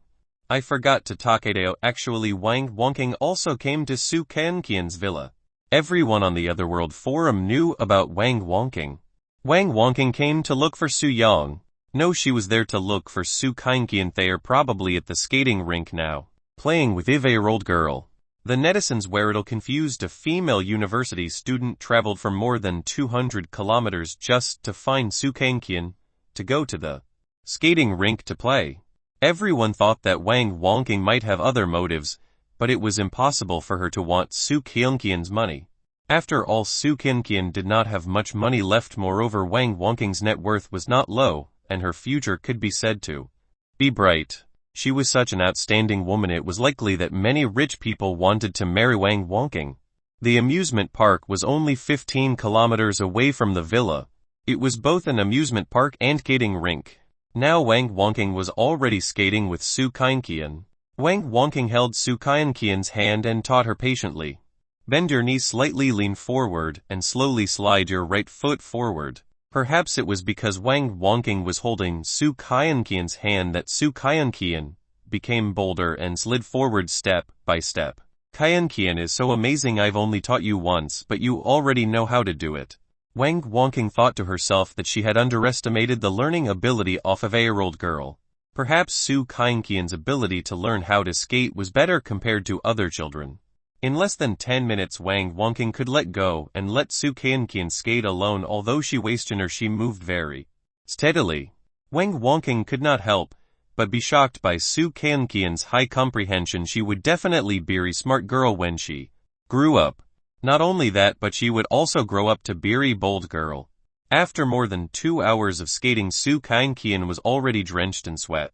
I forgot to Takedeo, actually Wang Wonking also came to Su Kangqian's villa. Everyone on the Otherworld forum knew about Wang Wonking. Wang Wonking came to look for Su Yang. No, she was there to look for Su Kangqian. They are probably at the skating rink now, playing with a 8-year-old girl. The netizens were a confused. A female university student traveled from more than 200 kilometers just to find Su Kangqian, to go to the skating rink to play. Everyone thought that Wang Wonking might have other motives, but it was impossible for her to want Su Kangqian's money. After all, Su Kangqian did not have much money left. Moreover, Wang Wonking's net worth was not low, and her future could be said to be bright. She was such an outstanding woman, it was likely that many rich people wanted to marry Wang Wonking. The amusement park was only 15 kilometers away from the villa. It was both an amusement park and skating rink. Now Wang Wonking was already skating with Su Kangqian. Wang Wonking held Su Kangqian's hand and taught her patiently. Bend your knee slightly, lean forward, and slowly slide your right foot forward. Perhaps it was because Wang Wonking was holding Su Kangqian's hand that Su Kangqian became bolder and slid forward step by step. Kangqian is so amazing, I've only taught you once, but you already know how to do it. Wang Wonking thought to herself that she had underestimated the learning ability of a 8-year-old girl. Perhaps Su Kangqian's ability to learn how to skate was better compared to other children. In less than 10 minutes, Wang Wonking could let go and let Su Kangqian skate alone. Although she wasted her, she moved very steadily. Wang Wonking could not help but be shocked by Su Kangqian's high comprehension. She would definitely be a smart girl when she grew up. Not only that, but she would also grow up to be a bold girl. After more than 2 hours of skating, Su Kangqian was already drenched in sweat.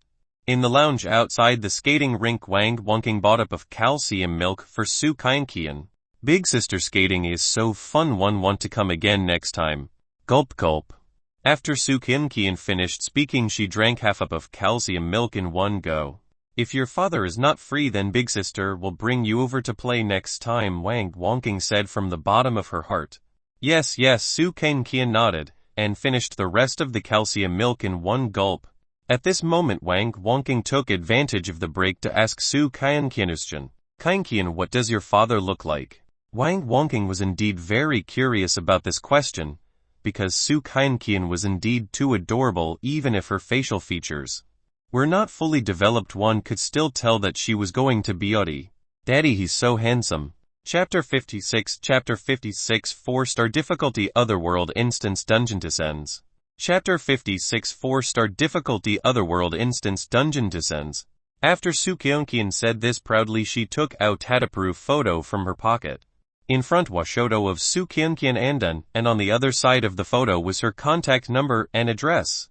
In the lounge outside the skating rink, Wang Wonking bought up of calcium milk for Su Kangqian. Big sister, skating is so fun, one want to come again next time. Gulp gulp. After Su Kangqian finished speaking, she drank half up of calcium milk in one go. If your father is not free, then big sister will bring you over to play next time, Wang Wonking said from the bottom of her heart. Yes, yes, Su Kangqian nodded, and finished the rest of the calcium milk in one gulp. At this moment, Wang Wonking took advantage of the break to ask Su Kangqian, Kangqian, what does your father look like? Wang Wonking was indeed very curious about this question, because Su Kangqian was indeed too adorable. Even if her facial features were not fully developed, one could still tell that she was going to be Audi. Daddy, he's so handsome. Chapter 56 4-star difficulty Otherworld Instance Dungeon Descends. Chapter 56 4-star difficulty Otherworld Instance Dungeon Descends. After Su Kangqian said this proudly, she took out a proof photo from her pocket. In front was photo of Su Kangqian and on the other side of the photo was her contact number and address.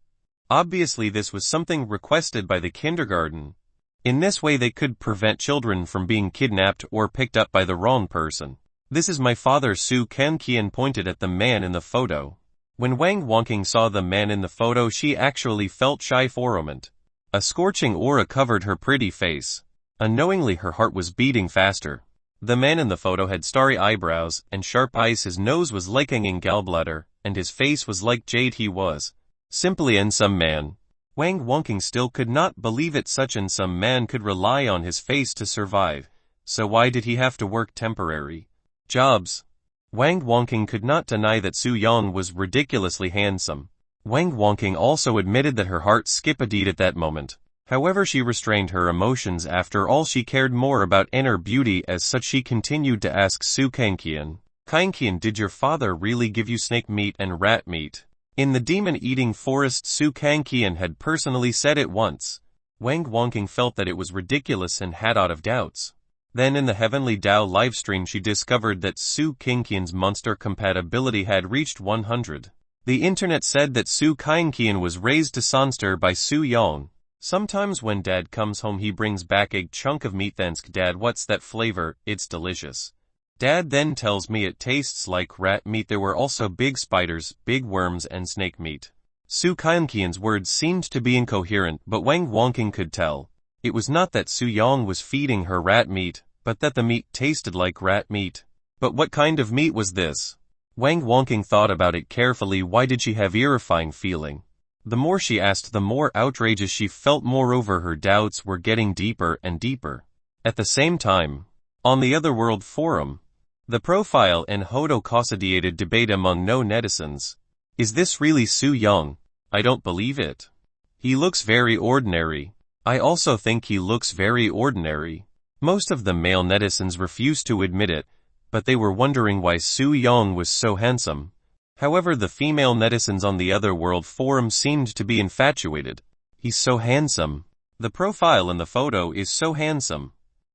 Obviously this was something requested by the kindergarten. In this way they could prevent children from being kidnapped or picked up by the wrong person. This is my father. Su Kangqian pointed at the man in the photo. When Wang Wonking saw the man in the photo, she actually felt shy for a moment. A scorching aura covered her pretty face. Unknowingly her heart was beating faster. The man in the photo had starry eyebrows and sharp eyes. His nose was like hanging gallbladder, and his face was like jade. He was simply handsome man. Wang Wonking still could not believe it. Such and some man could rely on his face to survive, so why did he have to work temporary jobs? Wang Wonking could not deny that Su Yong was ridiculously handsome. Wang Wonking also admitted that her heart skipped a beat at that moment. However, she restrained her emotions. After all, she cared more about inner beauty. As such, she continued to ask Su Kangqian, "Kangqian, did your father really give you snake meat and rat meat in the demon-eating forest?" Su Kangqian had personally said it once. Wang Wonking felt that it was ridiculous and had out of doubts. Then in the Heavenly Tao livestream, she discovered that Su Kangqian's monster compatibility had reached 100. The internet said that Su Kangqian was raised to Sonster by Su Yong. Sometimes when dad comes home, he brings back a chunk of meat. Thanks dad, what's that flavor? It's delicious. Dad then tells me it tastes like rat meat. There were also big spiders, big worms and snake meat. Su Kangqian's words seemed to be incoherent, but Wang Wonking could tell. It was not that Su Yong was feeding her rat meat, but that the meat tasted like rat meat. But what kind of meat was this? Wang Wonking thought about it carefully. Why did she have terrifying feeling? The more she asked, the more outrageous she felt. Moreover, her doubts were getting deeper and deeper. At the same time, on the Otherworld forum, the profile and Hodo causated debate among no netizens. Is this really Su Yong? I don't believe it. He looks very ordinary. I also think he looks very ordinary. Most of the male netizens refused to admit it, but they were wondering why Su Yong was so handsome. However, the female netizens on the Otherworld forum seemed to be infatuated. He's so handsome. The profile in the photo is so handsome.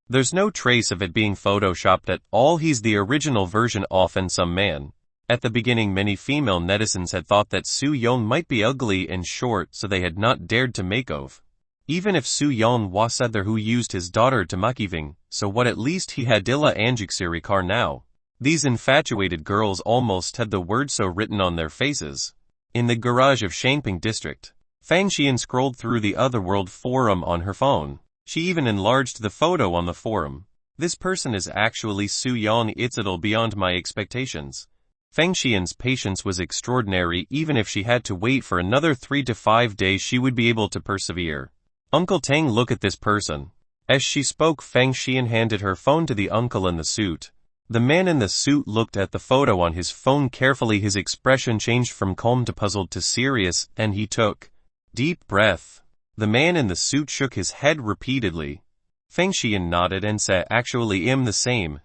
There's no trace of it being photoshopped at all. He's the original version, often some man. At the beginning, many female netizens had thought that Su Yong might be ugly and short, so they had not dared to make of. Even if Su Yong was there who used his daughter to makiving, so what? At least he had Dilla Anjiksiri car now. These infatuated girls almost had the word so written on their faces. In the garage of Shangping district, Fang Xian scrolled through the Otherworld forum on her phone. She even enlarged the photo on the forum. This person is actually Su Yong. It's a little beyond my expectations. Feng Xian's patience was extraordinary. Even if she had to wait for another 3 to 5 days, she would be able to persevere. Uncle Tang, look at this person. As she spoke, Feng Xian handed her phone to the uncle in the suit. The man in the suit looked at the photo on his phone carefully. His expression changed from calm to puzzled to serious, and he took deep breath. The man in the suit shook his head repeatedly. Feng Xian nodded and said, "Actually, I'm the same.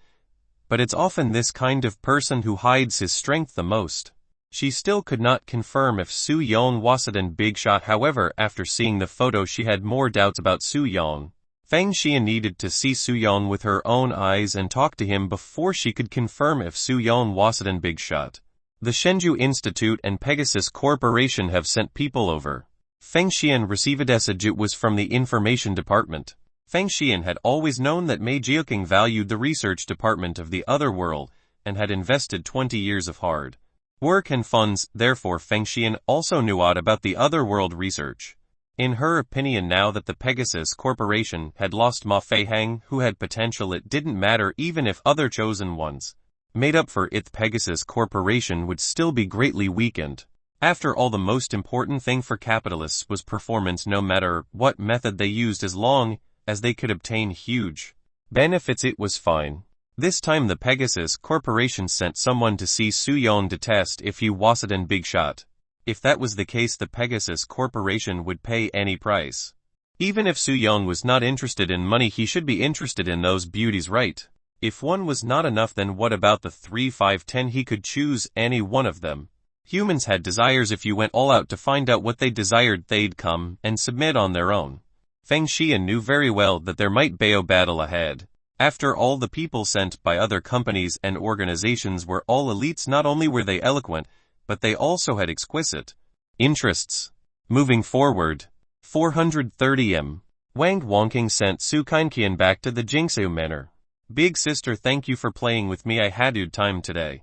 But it's often this kind of person who hides his strength the most." She still could not confirm if Su Yong was a big shot. However, after seeing the photo, she had more doubts about Su Yong. Feng Xian needed to see Su Yong with her own eyes and talk to him before she could confirm if Su Yong was a big shot. The Shenzhou Institute and Pegasus Corporation have sent people over. Feng Xian received a message. It was from the information department. Feng Xian had always known that Mei Jiuqing valued the research department of the Otherworld and had invested 20 years of hard work and funds. Therefore, Feng Xian also knew odd about the Otherworld research. In her opinion, now that the Pegasus Corporation had lost Ma Feihang, who had potential, it didn't matter even if other chosen ones made up for it. The Pegasus Corporation would still be greatly weakened. After all, the most important thing for capitalists was performance, no matter what method they used, as long as they could obtain huge benefits. It was fine. This time the Pegasus Corporation sent someone to see Su Yong to test if he was a big shot. If that was the case, the Pegasus Corporation would pay any price. Even if Su Yong was not interested in money, he should be interested in those beauties, right? If one was not enough, then what about the 3, 5, 10? He could choose any one of them. Humans had desires. If you went all out to find out what they desired, they'd come and submit on their own. Feng Xian knew very well that there might be a battle ahead. After all, the people sent by other companies and organizations were all elites. Not only were they eloquent, but they also had exquisite interests. Moving forward, 430 m. Wang Wonking sent Su Kangqian back to the Jingsu Manor. Big sister, thank you for playing with me. I had good time today.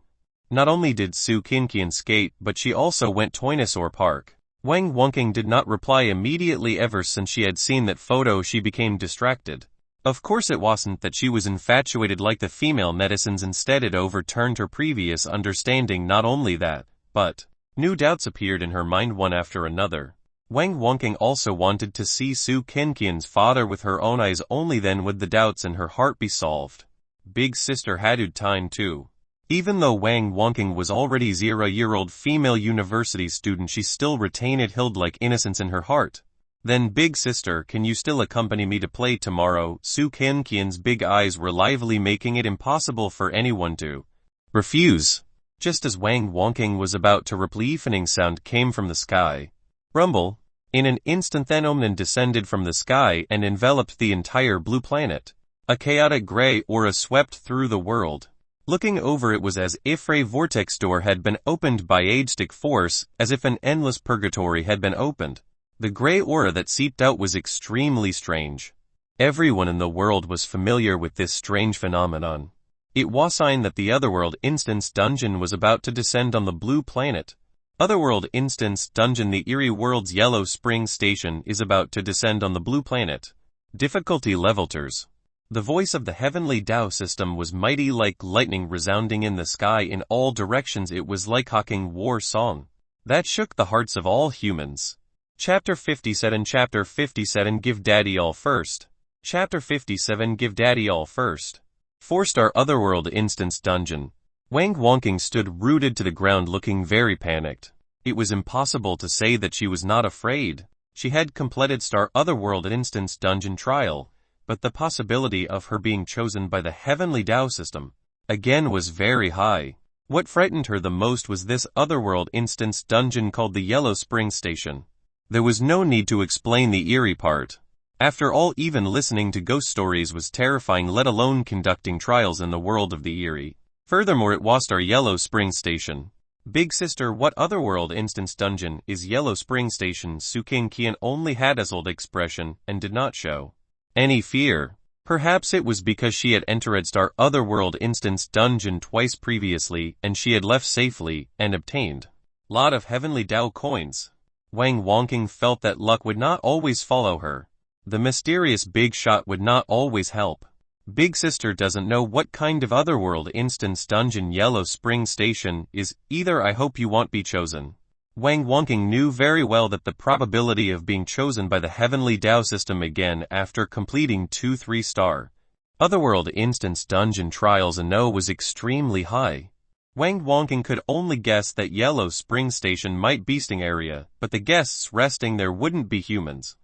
Not only did Su Kangqian skate, but she also went Toynosaur Park. Wang Wonking did not reply immediately. Ever since she had seen that photo, she became distracted. Of course, it wasn't that she was infatuated like the female netizens. Instead, it overturned her previous understanding. Not only that, but new doubts appeared in her mind one after another. Wang Wangking also wanted to see Su Kinqian's father with her own eyes, only then would the doubts in her heart be solved. Big sister Hadud Tine too. Even though Wang Wangking was already 0-year-old female university student, she still retained held-like innocence in her heart. Then big sister, can you still accompany me to play tomorrow? Su Kinqian's big eyes were lively, making it impossible for anyone to refuse. Just as Wang Wangking was about to reply, evening sound came from the sky. Rumble. In an instant then Omnin descended from the sky and enveloped the entire blue planet. A chaotic gray aura swept through the world. Looking over, it was as if a vortex door had been opened by ageistic force, as if an endless purgatory had been opened. The gray aura that seeped out was extremely strange. Everyone in the world was familiar with this strange phenomenon. It was a sign that the Otherworld Instance Dungeon was about to descend on the blue planet. Otherworld Instance Dungeon, the Eerie World's Yellow Spring Station, is about to descend on the blue planet. Difficulty levelers. The voice of the heavenly Tao system was mighty, like lightning resounding in the sky in all directions. It was like hawking war song that shook the hearts of all humans. Chapter 57. Chapter 57. Give Daddy all first. Chapter 57. Give Daddy all first. 4-star Otherworld Instance Dungeon. Wang Wangking stood rooted to the ground, looking very panicked. It was impossible to say that she was not afraid. She had completed Star Otherworld Instance Dungeon trial, but the possibility of her being chosen by the heavenly Tao system again was very high. What frightened her the most was this Otherworld Instance Dungeon called the Yellow Spring Station. There was no need to explain the eerie part. After all, even listening to ghost stories was terrifying, let alone conducting trials in the world of the eerie. Furthermore, it was our Yellow Spring Station. Big sister, what Otherworld Instance Dungeon is Yellow Spring Station? Su Kinqian only had a puzzled expression and did not show any fear. Perhaps it was because she had entered Star Otherworld Instance Dungeon twice previously, and she had left safely and obtained lot of heavenly Tao coins. Wang Wangking felt that luck would not always follow her. The mysterious big shot would not always help. Big sister doesn't know what kind of Otherworld Instance Dungeon Yellow Spring Station is either. I hope you won't be chosen. Wang Wangking knew very well that the probability of being chosen by the heavenly Tao system again after completing 2 3-star Otherworld Instance Dungeon trials and no was extremely high. Wang Wangking could only guess that Yellow Spring Station might be Sting area, but the guests resting there wouldn't be humans,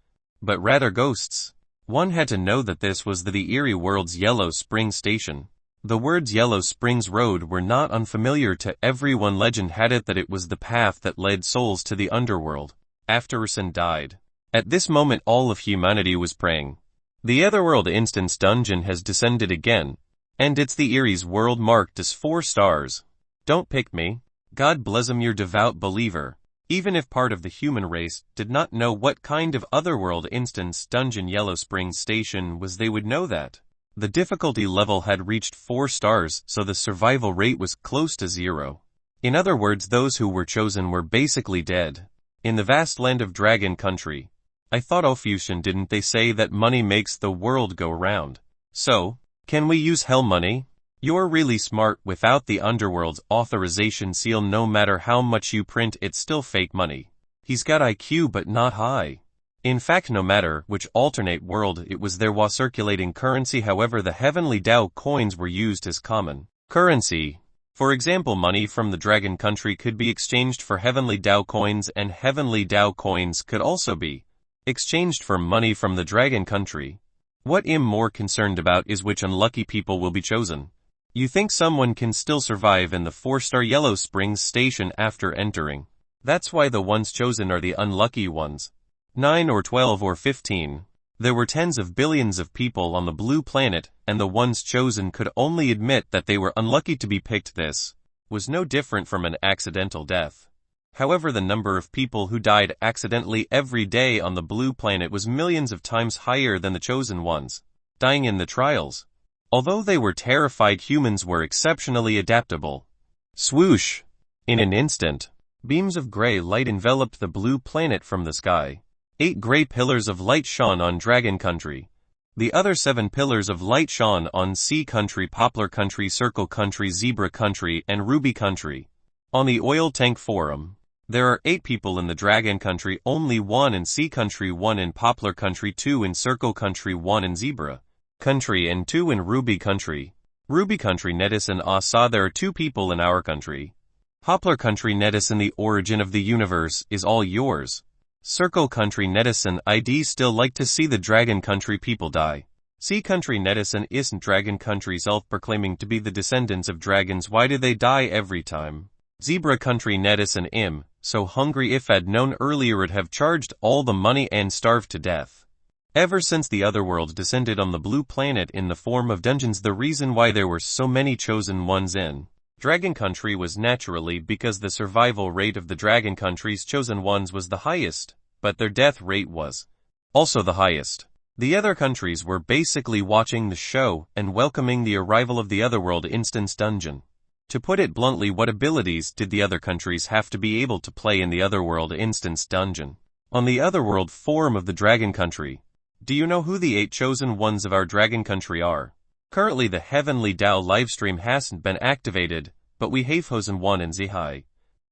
but rather ghosts. One had to know that this was the Eerie World's Yellow Spring Station. The words Yellow Springs Road were not unfamiliar to everyone. Legend had it that it was the path that led souls to the underworld after sin died. At this moment all of humanity was praying. The Otherworld Instance Dungeon has descended again, and it's the Eerie's world marked as 4 stars. Don't pick me. God bless him, your devout believer. Even if part of the human race did not know what kind of Otherworld Instance Dungeon Yellow Spring Station was, they would know that the difficulty level had reached 4 stars, so the survival rate was close to 0. In other words, those who were chosen were basically dead. In the vast land of Dragon Country. I thought Ophusian, didn't they say that money makes the world go round? So, can we use hell money? You're really smart. Without the underworld's authorization seal, no matter how much you print, it's still fake money. He's got IQ but not high. In fact, no matter which alternate world it was, there was circulating currency. However, the heavenly Tao coins were used as common currency. For example, money from the Dragon Country could be exchanged for heavenly Tao coins, and heavenly Tao coins could also be exchanged for money from the Dragon Country. What I'm more concerned about is which unlucky people will be chosen. You think someone can still survive in the 4-star Yellow Springs Station after entering? That's why the ones chosen are the unlucky ones. 9 or 12 or 15. There were tens of billions of people on the blue planet, and the ones chosen could only admit that they were unlucky to be picked. This was no different from an accidental death. However, the number of people who died accidentally every day on the blue planet was millions of times higher than the chosen ones dying in the trials. Although they were terrified, humans were exceptionally adaptable. Swoosh! In an instant, beams of gray light enveloped the blue planet from the sky. 8 gray pillars of light shone on Dragon Country. The other 7 pillars of light shone on Sea Country, Poplar Country, Circle Country, Zebra Country, and Ruby Country. On the Oil Tank Forum, There are 8 people in the Dragon Country, only 1 in Sea Country, 1 in Poplar Country, 2 in Circle Country, 1 in Zebra Country, and 2 in Ruby Country. Ruby Country Netizen saw there are 2 people in our country. Poplar Country Netizen, the origin of the universe is all yours. Circle Country Netizen, I'd still like to see the Dragon Country people die. Sea Country Netizen, isn't Dragon Country self-proclaiming to be the descendants of dragons? Why do they die every time? Zebra Country Netizen, so hungry, if I'd known earlier I'd have charged all the money and starved to death. Ever since the Otherworld descended on the blue planet in the form of dungeons, the reason why there were so many chosen ones in Dragon Country was naturally because the survival rate of the Dragon Country's chosen ones was the highest, but their death rate was also the highest. The other countries were basically watching the show and welcoming the arrival of the Otherworld instance dungeon. To put it bluntly, what abilities did the other countries have to be able to play in the Otherworld instance dungeon? On the Otherworld forum of the Dragon Country, do you know who the 8 chosen ones of our Dragon Country are? Currently the Heavenly Dao livestream hasn't been activated, but we have chosen one in Zihai.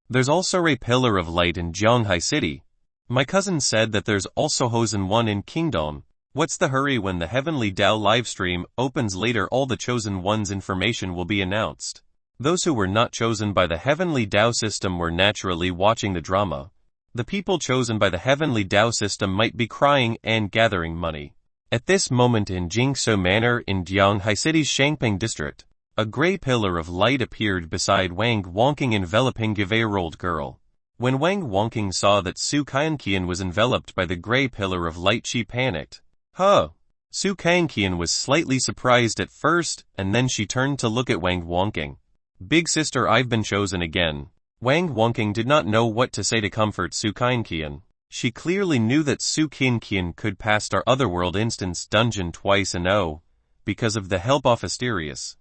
There's also a Pillar of Light in Zhonghai City. My cousin said that there's also chosen one in Kingdom. What's the hurry? When the Heavenly Dao livestream opens later, all the chosen ones' information will be announced. Those who were not chosen by the Heavenly Dao system were naturally watching the drama. The people chosen by the Heavenly Dao system might be crying and gathering money. At this moment in Jingsu Manor in Zhonghai City's Shangping district, a gray pillar of light appeared beside Wang Wangking, enveloping a 5-year-old girl. When Wang Wangking saw that Su Kanqian was enveloped by the gray pillar of light, she panicked. Huh! Su Kanqian was slightly surprised at first, and then she turned to look at Wang Wangking. Big sister, I've been chosen again. Wang Wangking did not know what to say to comfort Su Kanqian. She clearly knew that Su Kanqian could pass our Otherworld instance dungeon twice in because of the help of Asterius.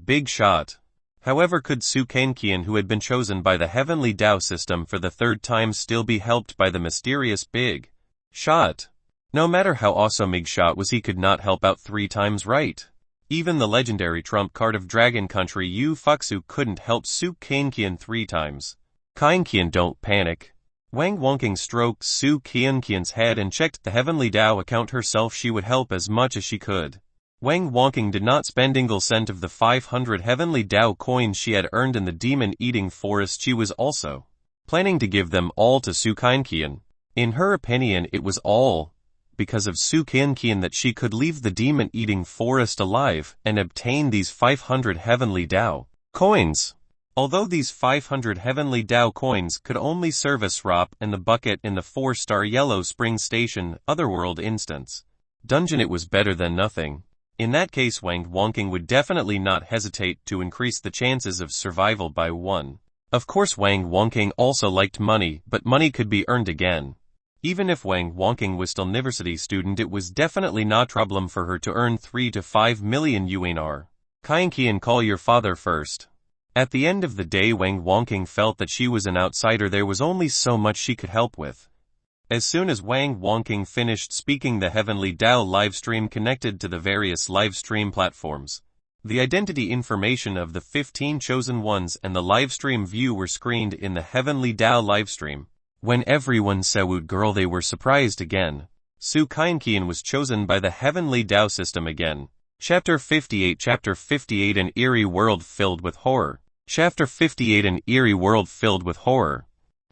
Big shot. However, could Su Kanqian, who had been chosen by the Heavenly Dao system for the 3rd time, still be helped by the mysterious Big Shot? No matter how awesome Big Shot was, he could not help out 3 times, right? Even the legendary trump card of Dragon Country, Yu Fuxu, couldn't help Su Kanqian 3 times. Kanqian, don't panic. Wang Wangking stroked Su Kanqian's head and checked the Heavenly Dao account herself. She would help as much as she could. Wang Wangking did not spend a single cent of the 500 Heavenly Dao coins she had earned in the demon-eating forest. She was also planning to give them all to Su Kanqian. In her opinion, it was all because of Su Kanqian that she could leave the demon-eating forest alive and obtain these 500 Heavenly Dao coins. Although these 500 Heavenly Dao coins could only serve a swap in the bucket in the 4-star Yellow Spring Station Otherworld instance dungeon, it was better than nothing. In that case, Wang Wangking would definitely not hesitate to increase the chances of survival by 1. Of course, Wang Wangking also liked money, but money could be earned again. Even if Wang Wangking was still a university student, it was definitely not a problem for her to earn 3 to 5 million yuan. Kanqian, call your father first. At the end of the day, Wang Wangking felt that she was an outsider. There was only so much she could help with. As soon as Wang Wangking finished speaking, the Heavenly Dao livestream connected to the various livestream platforms. The identity information of the 15 chosen ones and the livestream view were screened in the Heavenly Dao livestream. When everyone saw the girl, they were surprised again. Su Kanqian was chosen by the Heavenly Dao system again. Chapter 58. Chapter 58, an eerie world filled with horror. Chapter 58, an eerie world filled with horror.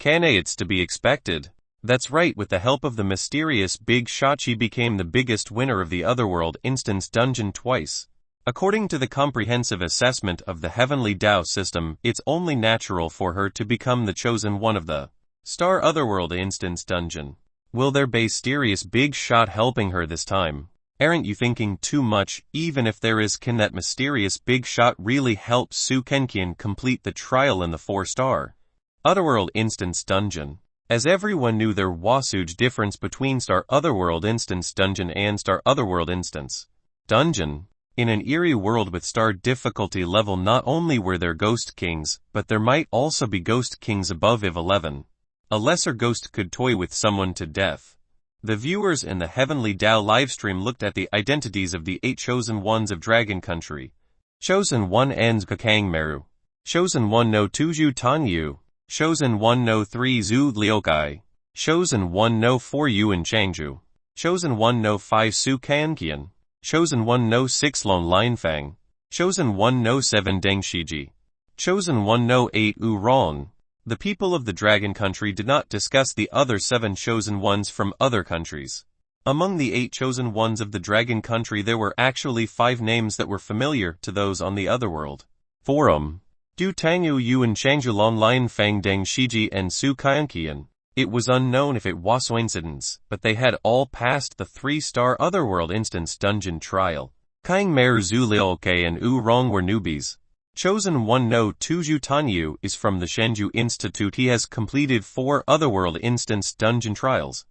It's to be expected. That's right, with the help of the mysterious Big Shot, she became the biggest winner of the Otherworld instance dungeon twice. According to the comprehensive assessment of the Heavenly Dao system, it's only natural for her to become the chosen one of the Star Otherworld instance dungeon. Will there be mysterious Big Shot helping her this time? Aren't you thinking too much? Even if there is, can that mysterious Big Shot really help Su Kanqian complete the trial in the 4-star Otherworld instance dungeon? As everyone knew, there was huge difference between Star Otherworld instance dungeon and Star Otherworld instance dungeon. In an eerie world with star difficulty level, not only were there ghost kings, but there might also be ghost kings above EV 11. A lesser ghost could toy with someone to death. The viewers in the Heavenly Dao livestream looked at the identities of the 8 chosen ones of Dragon Country. Chosen 1 Ens Kakang Meru. Chosen 1 No Tuju Tanyu. Chosen 1 no 3 Zhu Liukai. Chosen 1 no 4 Yuan Changju. Chosen 1 no 5 Su Kanqian. Chosen 1 no 6 Lon Linfang. Chosen 1 no 7 Deng Shiji. Chosen 1 no 8 Wu Rong. The people of the Dragon Country did not discuss the other 7 chosen ones from other countries. Among the 8 chosen ones of the Dragon Country there were actually 5 names that were familiar to those on the other world. Forum. Du Tangyu Yuan Changju Lon Linfang Deng Shiji and Su Kanqian. It was unknown if it was coincidence, but they had all passed the 3-star Otherworld Instance Dungeon trial. Kang Mer Zhu Liuke and Wu Rong were newbies. Chosen 1 no 2 Zhu Tanyu is from the Shenzhou Institute. He has completed 4 Otherworld Instance Dungeon trials.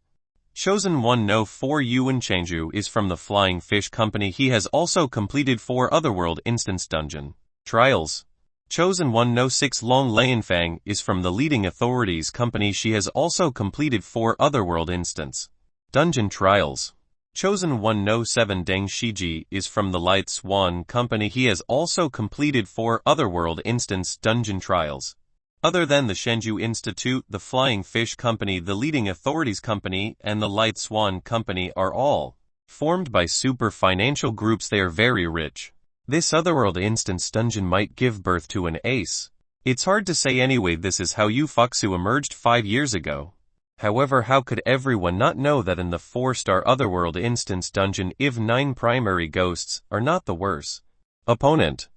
Chosen 1 no 4 Yuan Changju is from the Flying Fish Company. He has also completed 4 Otherworld Instance Dungeon trials. Chosen 1 no 6 Long Lianfang is from the Leading Authorities Company. She has also completed 4 Otherworld Instance Dungeon trials. Chosen 1 no 7 Deng Shiji is from the Light Swan Company. He has also completed 4 Otherworld Instance Dungeon trials. Other than the Shenzhou Institute, the Flying Fish Company, the Leading Authorities Company, and the Light Swan Company are all formed by super financial groups. They are very rich. This Otherworld Instance Dungeon might give birth to an ace. It's hard to say anyway. This is how Yu Foxu emerged 5 years ago. However, how could everyone not know that in the 4-star Otherworld Instance Dungeon, if 9 primary ghosts are not the worst opponent,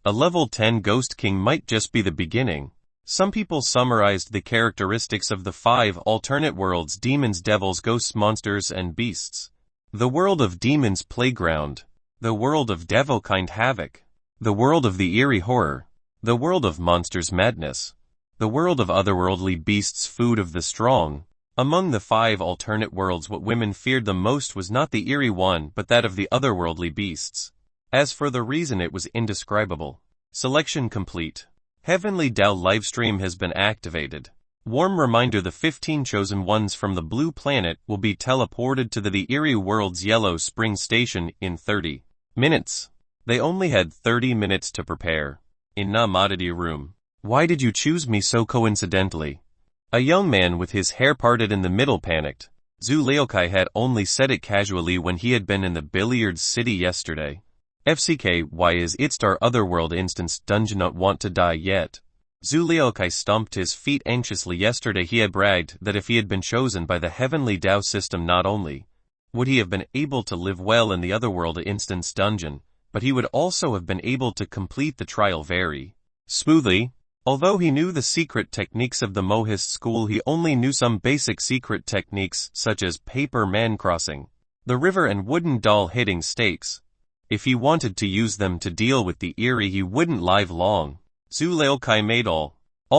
a level 10 Ghost King might just be the beginning. Some people summarized the characteristics of the 5 alternate worlds: demons, devils, ghosts, monsters, and beasts. The world of demons, playground. The world of devilkind, havoc. The world of the eerie, horror. The world of monsters, madness. The world of otherworldly beasts, food of the strong. Among the 5 alternate worlds, what women feared the most was not the eerie one, but that of the otherworldly beasts. As for the reason, it was indescribable. Selection complete. Heavenly Dao livestream has been activated. Warm reminder: the 15 chosen ones from the blue planet will be teleported to the eerie world's Yellow Spring Station in 30 minutes. They only had 30 minutes to prepare. In Namadadi room. Why did you choose me so coincidentally? A young man with his hair parted in the middle panicked. Zhu Liukai had only said it casually when he had been in the billiards city yesterday. FCK, why is Itstar Otherworld Instance Dungeon not want to die yet? Zhu Liukai stomped his feet anxiously. Yesterday he had bragged that if he had been chosen by the Heavenly Dao system, not only would he have been able to live well in the Otherworld Instance Dungeon, but he would also have been able to complete the trial very smoothly. Although he knew the secret techniques of the Mohist school, he only knew some basic secret techniques such as paper man crossing the river and wooden doll hitting stakes. If he wanted to use them to deal with the eerie, he wouldn't live long. Zhu Liukai made all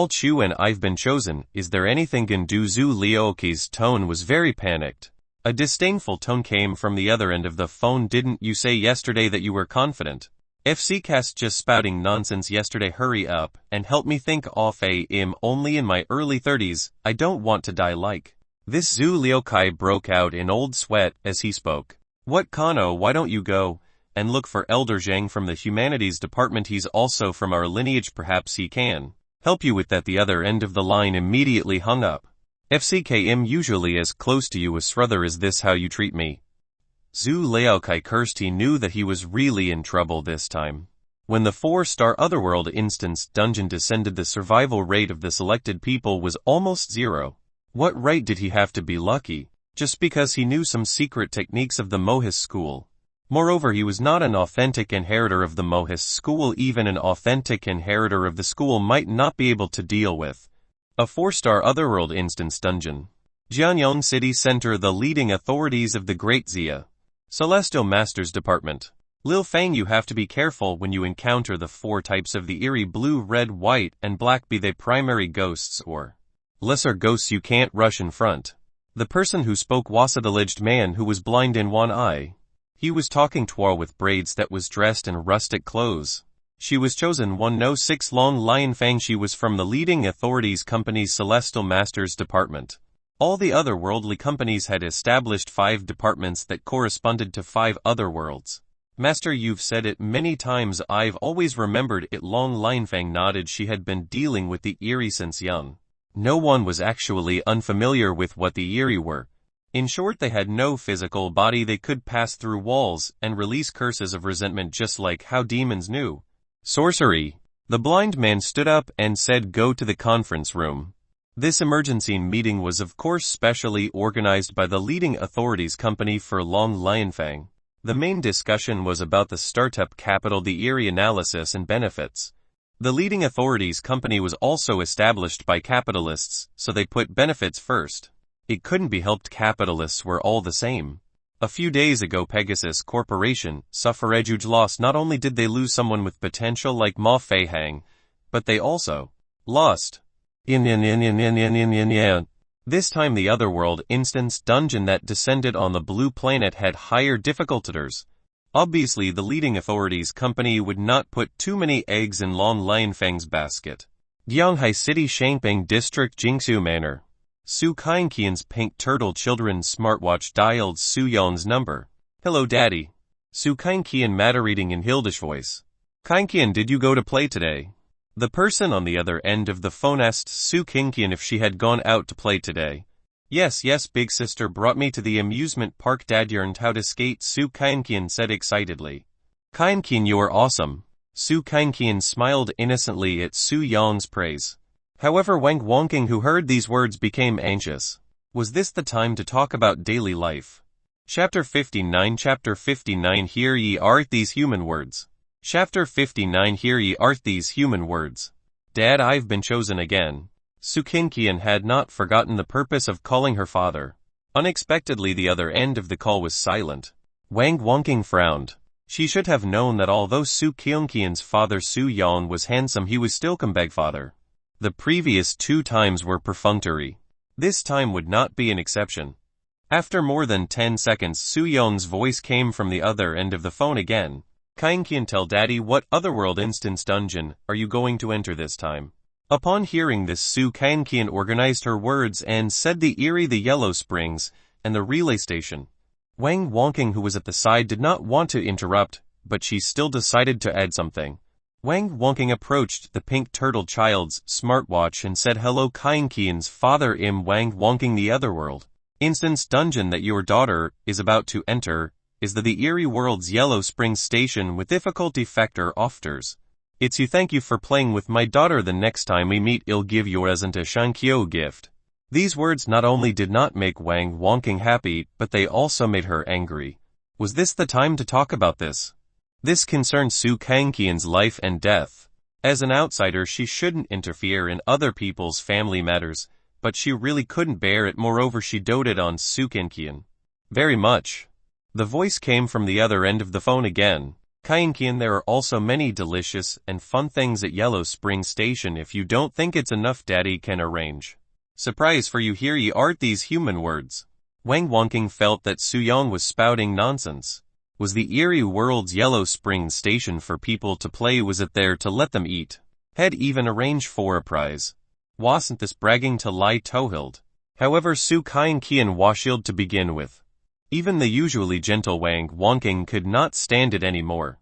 Chu, and I've been chosen. Is there anything can do? Zhu Liukai's tone was very panicked. A disdainful tone came from the other end of the phone. Didn't you say yesterday that you were confident? FCcast just spouting nonsense yesterday. Hurry up and help me think off. I'm only in my early 30s. I don't want to die like this. Zhu Liukai broke out in old sweat as he spoke. What, Kano? Why don't you go and look for Elder Zhang from the Humanities Department? He's also from our lineage. Perhaps he can help you with that. The other end of the line immediately hung up. FCKM usually as close to you as Sruther. Is this how you treat me? Zhu Liukai cursed. He knew that he was really in trouble this time. When the 4-star Otherworld Instance Dungeon descended, the survival rate of the selected people was almost 0. What right did he have to be lucky? Just because he knew some secret techniques of the Mohist school. Moreover, he was not an authentic inheritor of the Mohist school. Even an authentic inheritor of the school might not be able to deal with a 4-star Otherworld Instance Dungeon. Jianyong City Center. The leading authorities of the Great Xia Celestial Masters Department. Lil Fang, you have to be careful when you encounter the 4 types of the eerie: blue, red, white, and black. Be they primary ghosts or lesser ghosts, you can't rush in front. The person who spoke was an alleged man who was blind in one eye. He was talking to her with braids that was dressed in rustic clothes. She was chosen 106 Long Lion Fang. She was from the leading authorities company's Celestial Masters Department. All the other worldly companies had established 5 departments that corresponded to 5 other worlds. Master, you've said it many times. I've always remembered it. Long Lianfang nodded. She had been dealing with the eerie since young. No one was actually unfamiliar with what the Eri were. In short, they had no physical body. They could pass through walls and release curses of resentment just like how demons knew. Sorcery. The blind man stood up and said, "Go to the conference room." This emergency meeting was of course specially organized by the leading authorities company for Long Lionfang. The main discussion was about the startup capital, the Eri analysis and benefits. The leading authorities company was also established by capitalists, so they put benefits first. It couldn't be helped, capitalists were all the same. A few days ago, Pegasus Corporation suffered a huge loss. Not only did they lose someone with potential like Ma Feihang, but they also lost. This time the otherworld instance dungeon that descended on the blue planet had higher difficulties. Obviously the leading authorities company would not put too many eggs in Long Lionfang's basket. Gyeonghai City, Shangping District, Jingsu Manor. Su Kainqian's pink turtle children's smartwatch dialed Su Yong's number. "Hello daddy." Su Kainqian matter reading in Hildish voice. "Kainqian, did you go to play today?" The person on the other end of the phone asked Su Kainqian if she had gone out to play today. Yes, big sister brought me to the amusement park. Dad learned how to skate," Su Kainqian said excitedly. "Kainqian, you are awesome." Su Kainqian smiled innocently at Su Yong's praise. However, Wang Wongking, who heard these words, became anxious. Was this the time to talk about daily life? Chapter 59. Chapter 59. Hear ye art these human words. Chapter 59. Hear ye art these human words. "Dad, I've been chosen again." Su Kainqian had not forgotten the purpose of calling her father. Unexpectedly, the other end of the call was silent. Wang Wongking frowned. She should have known that although Su Kainqian's father Su Yong was handsome, he was still Kambeg father. The previous 2 times were perfunctory. This time would not be an exception. After more than 10 seconds, Su Yong's voice came from the other end of the phone again. "Kainqian, tell daddy, what otherworld instance dungeon are you going to enter this time?" Upon hearing this, Su Kainqian organized her words and said the Eri, the Yellow Springs, and the relay station. Wang Wongking, who was at the side, did not want to interrupt, but she still decided to add something. Wang Wongking approached the pink turtle child's smartwatch and said, "Hello, Kainqian's father. Wang Wongking, the otherworld instance dungeon that your daughter is about to enter is the Eri world's Yellow Springs station with difficulty factor ofters. It's you. Thank you for playing with my daughter. The next time we meet, I'll give you as a Shankyo gift." These words not only did not make Wang Wongking happy, but they also made her angry. Was this the time to talk about this? This concerned Su Kainqian's life and death. As an outsider, she shouldn't interfere in other people's family matters, but she really couldn't bear it. Moreover, she doted on Su Kainqian very much. The voice came from the other end of the phone again. "Kainqian, there are also many delicious and fun things at Yellow Spring Station. If you don't think it's enough, daddy can arrange surprise for you. Hear ye art these human words." Wang Wongking felt that Su Yong was spouting nonsense. Was the Eri world's Yellow Spring Station for people to play? Was it there to let them eat? Had even arranged for a prize? Wasn't this bragging to lie Tohild? However, Su Kainqian washield to begin with. Even the usually gentle Wang Wongking could not stand it anymore.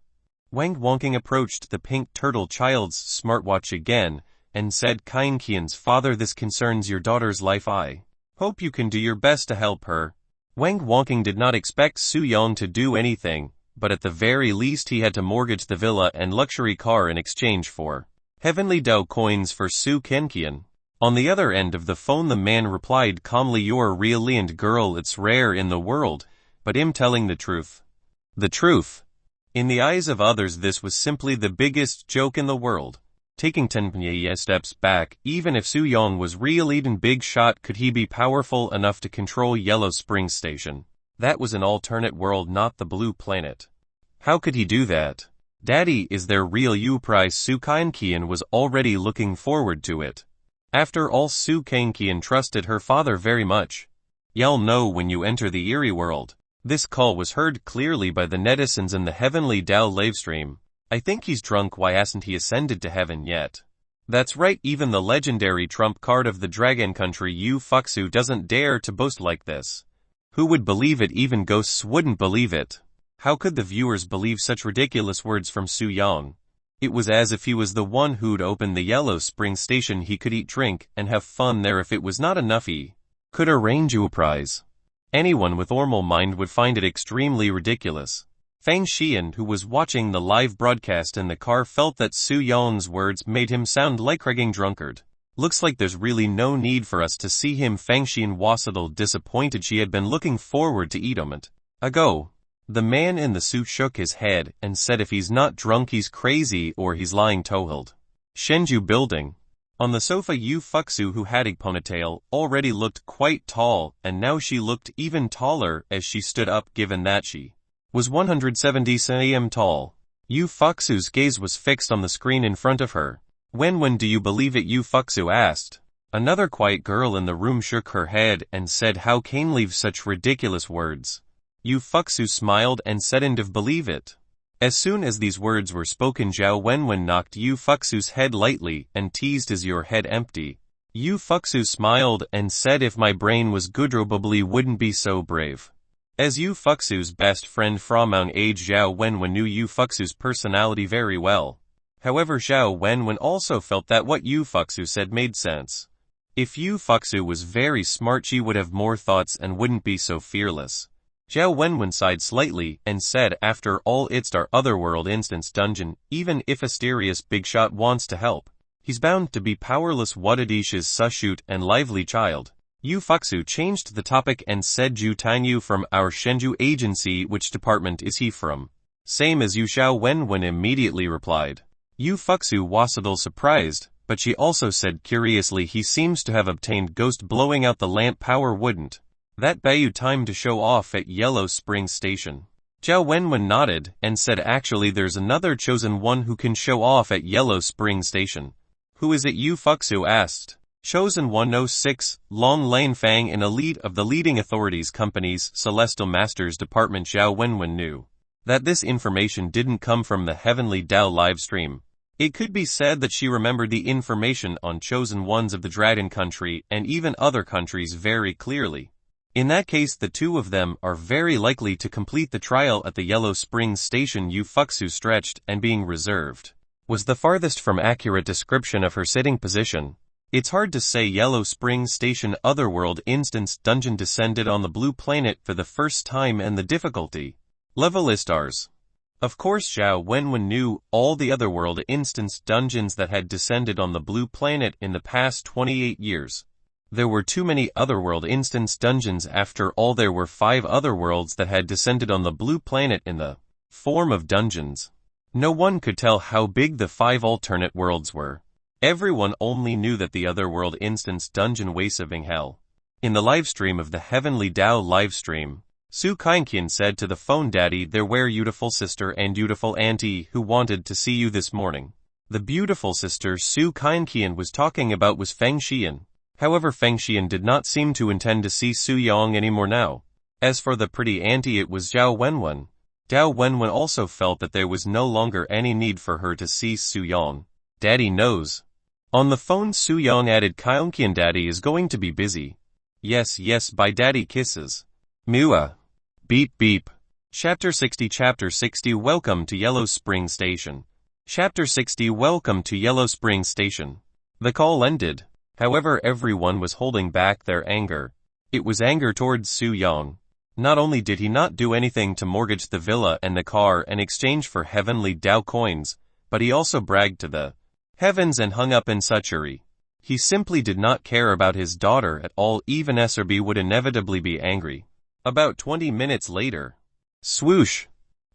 Wang Wongking approached the pink turtle child's smartwatch again and said, "Kainqian's father, this concerns your daughter's life. I hope you can do your best to help her." Wang Wongking did not expect Su Yong to do anything, but at the very least he had to mortgage the villa and luxury car in exchange for heavenly Dao coins for Su Kainqian. On the other end of the phone, the man replied calmly, "You're really and girl, it's rare in the world, but I'm telling the truth." The truth. In the eyes of others, this was simply the biggest joke in the world. Taking 10 steps back, even if Su Yong was really a big shot, could he be powerful enough to control Yellow Spring Station? That was an alternate world, not the blue planet. How could he do that? Daddy, is there real you prize? Su Kainqian was already looking forward to it. After all, Su Kainqian trusted her father very much. You'll know when you enter the Eri world. This call was heard clearly by the netizens in the Heavenly Dao livestream. "I think he's drunk. Why hasn't he ascended to heaven yet?" That's right, even the legendary trump card of the dragon country, Yu Fuxu, doesn't dare to boast like this. Who would believe it? Even ghosts wouldn't believe it. How could the viewers believe such ridiculous words from Su Yong? It was as if he was the one who'd opened the Yellow Spring Station. He could eat, drink, and have fun there. If it was not enough, he could arrange you a prize. Anyone with normal mind would find it extremely ridiculous. Fang Xian, who was watching the live broadcast in the car, felt that Su Yong's words made him sound like a cragging drunkard. Looks like there's really no need for us to see him. Fang Xian was a little disappointed. She had been looking forward to eat a moment ago. The man in the suit shook his head and said if he's not drunk he's crazy or he's lying. Toheld. Shenju building. On the sofa, Yu Fuxu, who had a ponytail, already looked quite tall, and now she looked even taller as she stood up, given that she was 170 cm tall. Yu Fuxu's gaze was fixed on the screen in front of her. When do you believe it? Yu Fuxu asked. Another quiet girl in the room shook her head and said, how can leave such ridiculous words? Yu Fuxu smiled and said, and if believe it. As soon as these words were spoken, Zhao Wenwen knocked Yu Fuxu's head lightly and teased, is your head empty? Yu Fuxu smiled and said, if my brain was good probably wouldn't be so brave. As Yu Fuxu's best friend from young age, Zhao Wenwen knew Yu Fuxu's personality very well. However, Zhao Wenwen also felt that what Yu Fuxu said made sense. If Yu Fuxu was very smart, she would have more thoughts and wouldn't be so fearless. Zhao Wenwen sighed slightly and said, after all, it's our otherworld instance dungeon. Even if Asterius Big Shot wants to help, he's bound to be powerless. What a delicious, cute and lively child. Yu Fuxu changed the topic and said, Zhu Tanyu from our Shenzhou agency. Which department is he from? Same as you. Zhao Wenwen immediately replied. Yu Fuxu was a little surprised, but she also said curiously, he seems to have obtained ghost blowing out the lamp power. Wouldn't that buy you time to show off at Yellow Spring Station? Zhao Wenwen nodded and said, actually there's another chosen one who can show off at Yellow Spring Station. Who is it? Yu Fuxu asked. Chosen 106, Long Lane Fang, an elite of the leading authorities company's Celestial Masters Department. Zhao Wenwen knew that this information didn't come from the Heavenly Dao live stream. It could be said that she remembered the information on chosen ones of the Dragon country and even other countries very clearly. In that case, the two of them are very likely to complete the trial at the Yellow Springs Station. Yu Fuxu stretched, and being reserved was the farthest from accurate description of her sitting position. It's hard to say. Yellow Springs Station Otherworld Instance Dungeon descended on the blue planet for the first time, and the difficulty level is stars. Of course, Zhao Wenwen knew all the Otherworld Instance dungeons that had descended on the blue planet in the past 28 years. There were too many Otherworld Instance dungeons. After all, there were 5 otherworlds that had descended on the blue planet in the form of dungeons. No one could tell how big the 5 alternate worlds were. Everyone only knew that the Otherworld Instance dungeon Waseving Hell. In the livestream of the Heavenly Dao livestream, Su Kainqian said to the phone, Daddy, there were beautiful sister and beautiful auntie who wanted to see you this morning. The beautiful sister Su Kainqian was talking about was Fang Xian. However, Fang Xian did not seem to intend to see Su Yong anymore now. As for the pretty auntie, it was Zhao Wenwen. Zhao Wenwen also felt that there was no longer any need for her to see Su Yong. Daddy knows. On the phone, Su Yong added, Kainqian, Daddy is going to be busy. Yes, bye Daddy, kisses. Mua. Beep beep. Chapter 60. Chapter 60. Welcome to Yellow Spring Station. Chapter 60. Welcome to Yellow Spring Station. The call ended. However, everyone was holding back their anger. It was anger towards Su Yong. Not only did he not do anything to mortgage the villa and the car in exchange for Heavenly Dao coins, but he also bragged to the heavens and hung up in suchery. He simply did not care about his daughter at all. Even SRB would inevitably be angry. About 20 minutes later, swoosh!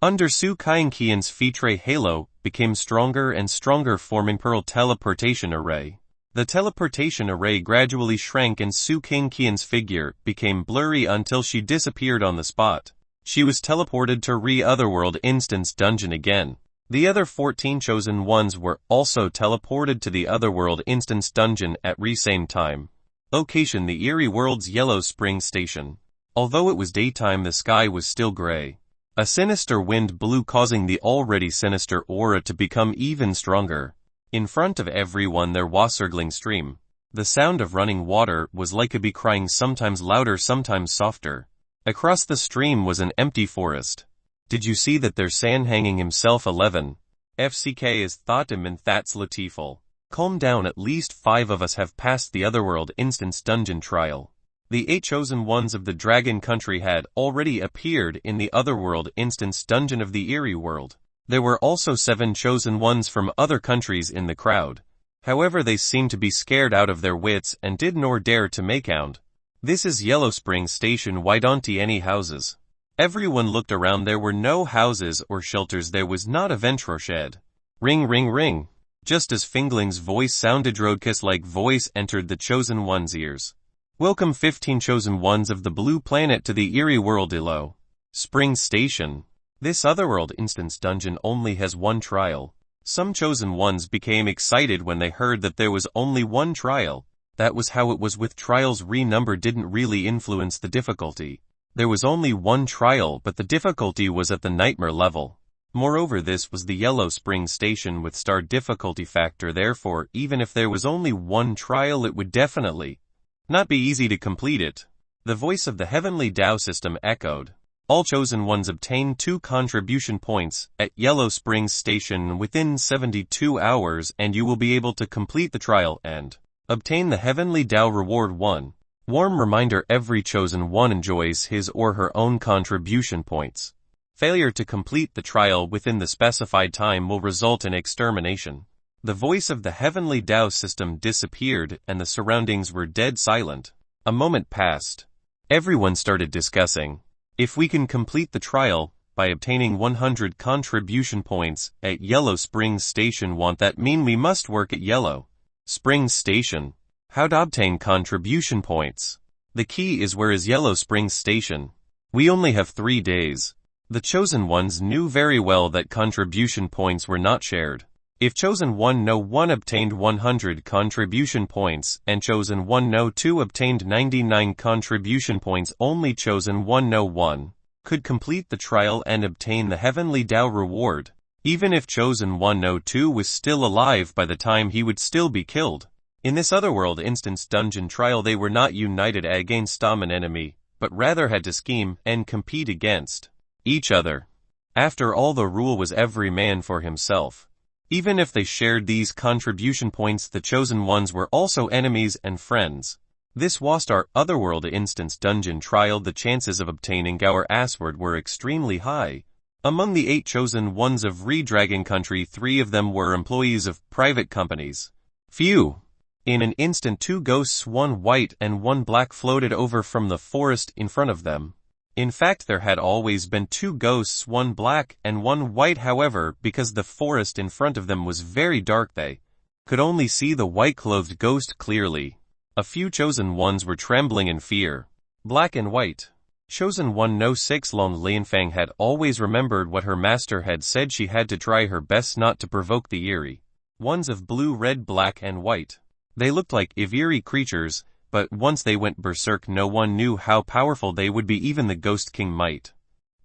Under Su Kainqian's Fitre halo became stronger and stronger, forming Pearl teleportation array. The teleportation array gradually shrank and Su Kainqian's figure became blurry until she disappeared on the spot. She was teleported to Otherworld Instance Dungeon again. The other 14 chosen ones were also teleported to the Otherworld Instance Dungeon at same time. Location: the Eerie World's Yellow Spring Station. Although it was daytime, the sky was still gray. A sinister wind blew, causing the already sinister aura to become even stronger. In front of everyone there was a gurgling stream. The sound of running water was like a bee crying, sometimes louder, sometimes softer. Across the stream was an empty forest. Did you see that there's San hanging himself? 11. FCK is Thotim and that's Latiful. Calm down, at least 5 of us have passed the Otherworld Instance Dungeon trial. The 8 chosen ones of the Dragon Country had already appeared in the Otherworld Instance Dungeon of the Eerie World. There were also 7 chosen ones from other countries in the crowd. However, they seemed to be scared out of their wits and did nor dare to make sound. This is Yellow Spring Station, why don't any houses? Everyone looked around, there were no houses or shelters, there was not a ventro shed. Ring ring ring. Just as Fingling's voice sounded, Roadkiss-like voice entered the chosen one's ears. Welcome 15 chosen ones of the blue planet to the eerie world Yellow Spring Station. This Otherworld Instance Dungeon only has 1 trial. Some chosen ones became excited when they heard that there was only 1 trial. That was how it was with trials. Renumber didn't really influence the difficulty. There was only 1 trial, but the difficulty was at the nightmare level. Moreover, this was the Yellow Spring Station with star difficulty factor, therefore even if there was only 1 trial it would definitely not be easy to complete it. The voice of the Heavenly Tao system echoed. All chosen ones obtain 2 contribution points at Yellow Springs Station within 72 hours and you will be able to complete the trial and obtain the Heavenly Tao Reward 1. Warm reminder, every chosen one enjoys his or her own contribution points. Failure to complete the trial within the specified time will result in extermination. The voice of the Heavenly Tao system disappeared and the surroundings were dead silent. A moment passed. Everyone started discussing. If we can complete the trial by obtaining 100 contribution points at Yellow Springs Station, won't that mean we must work at Yellow Springs Station? How to obtain contribution points? The key is, where is Yellow Springs Station? We only have 3 days. The chosen ones knew very well that contribution points were not shared. If chosen one no 1 obtained 100 contribution points and chosen one no 2 obtained 99 contribution points, only chosen one no 1 could complete the trial and obtain the Heavenly Tao reward. Even if chosen one no 2 was still alive by the time, he would still be killed. In this Otherworld Instance Dungeon trial they were not united against an enemy, but rather had to scheme and compete against each other. After all, the rule was every man for himself. Even if they shared these contribution points, the chosen ones were also enemies and friends. This was our Otherworld Instance Dungeon trial. The chances of obtaining our Asward were extremely high. Among the 8 chosen ones of Dragon Country, 3 of them were employees of private companies. Phew! In an instant 2 ghosts, 1 white and 1 black, floated over from the forest in front of them. In fact, there had always been 2 ghosts, 1 black and 1 white. However, because the forest in front of them was very dark, they could only see the white-clothed ghost clearly. A few chosen ones were trembling in fear. Black and white. Chosen one no 6 Long Lianfang had always remembered what her master had said. She had to try her best not to provoke the eerie ones of blue, red, black and white. They looked like eerie creatures, but once they went berserk no one knew how powerful they would be. Even the Ghost King might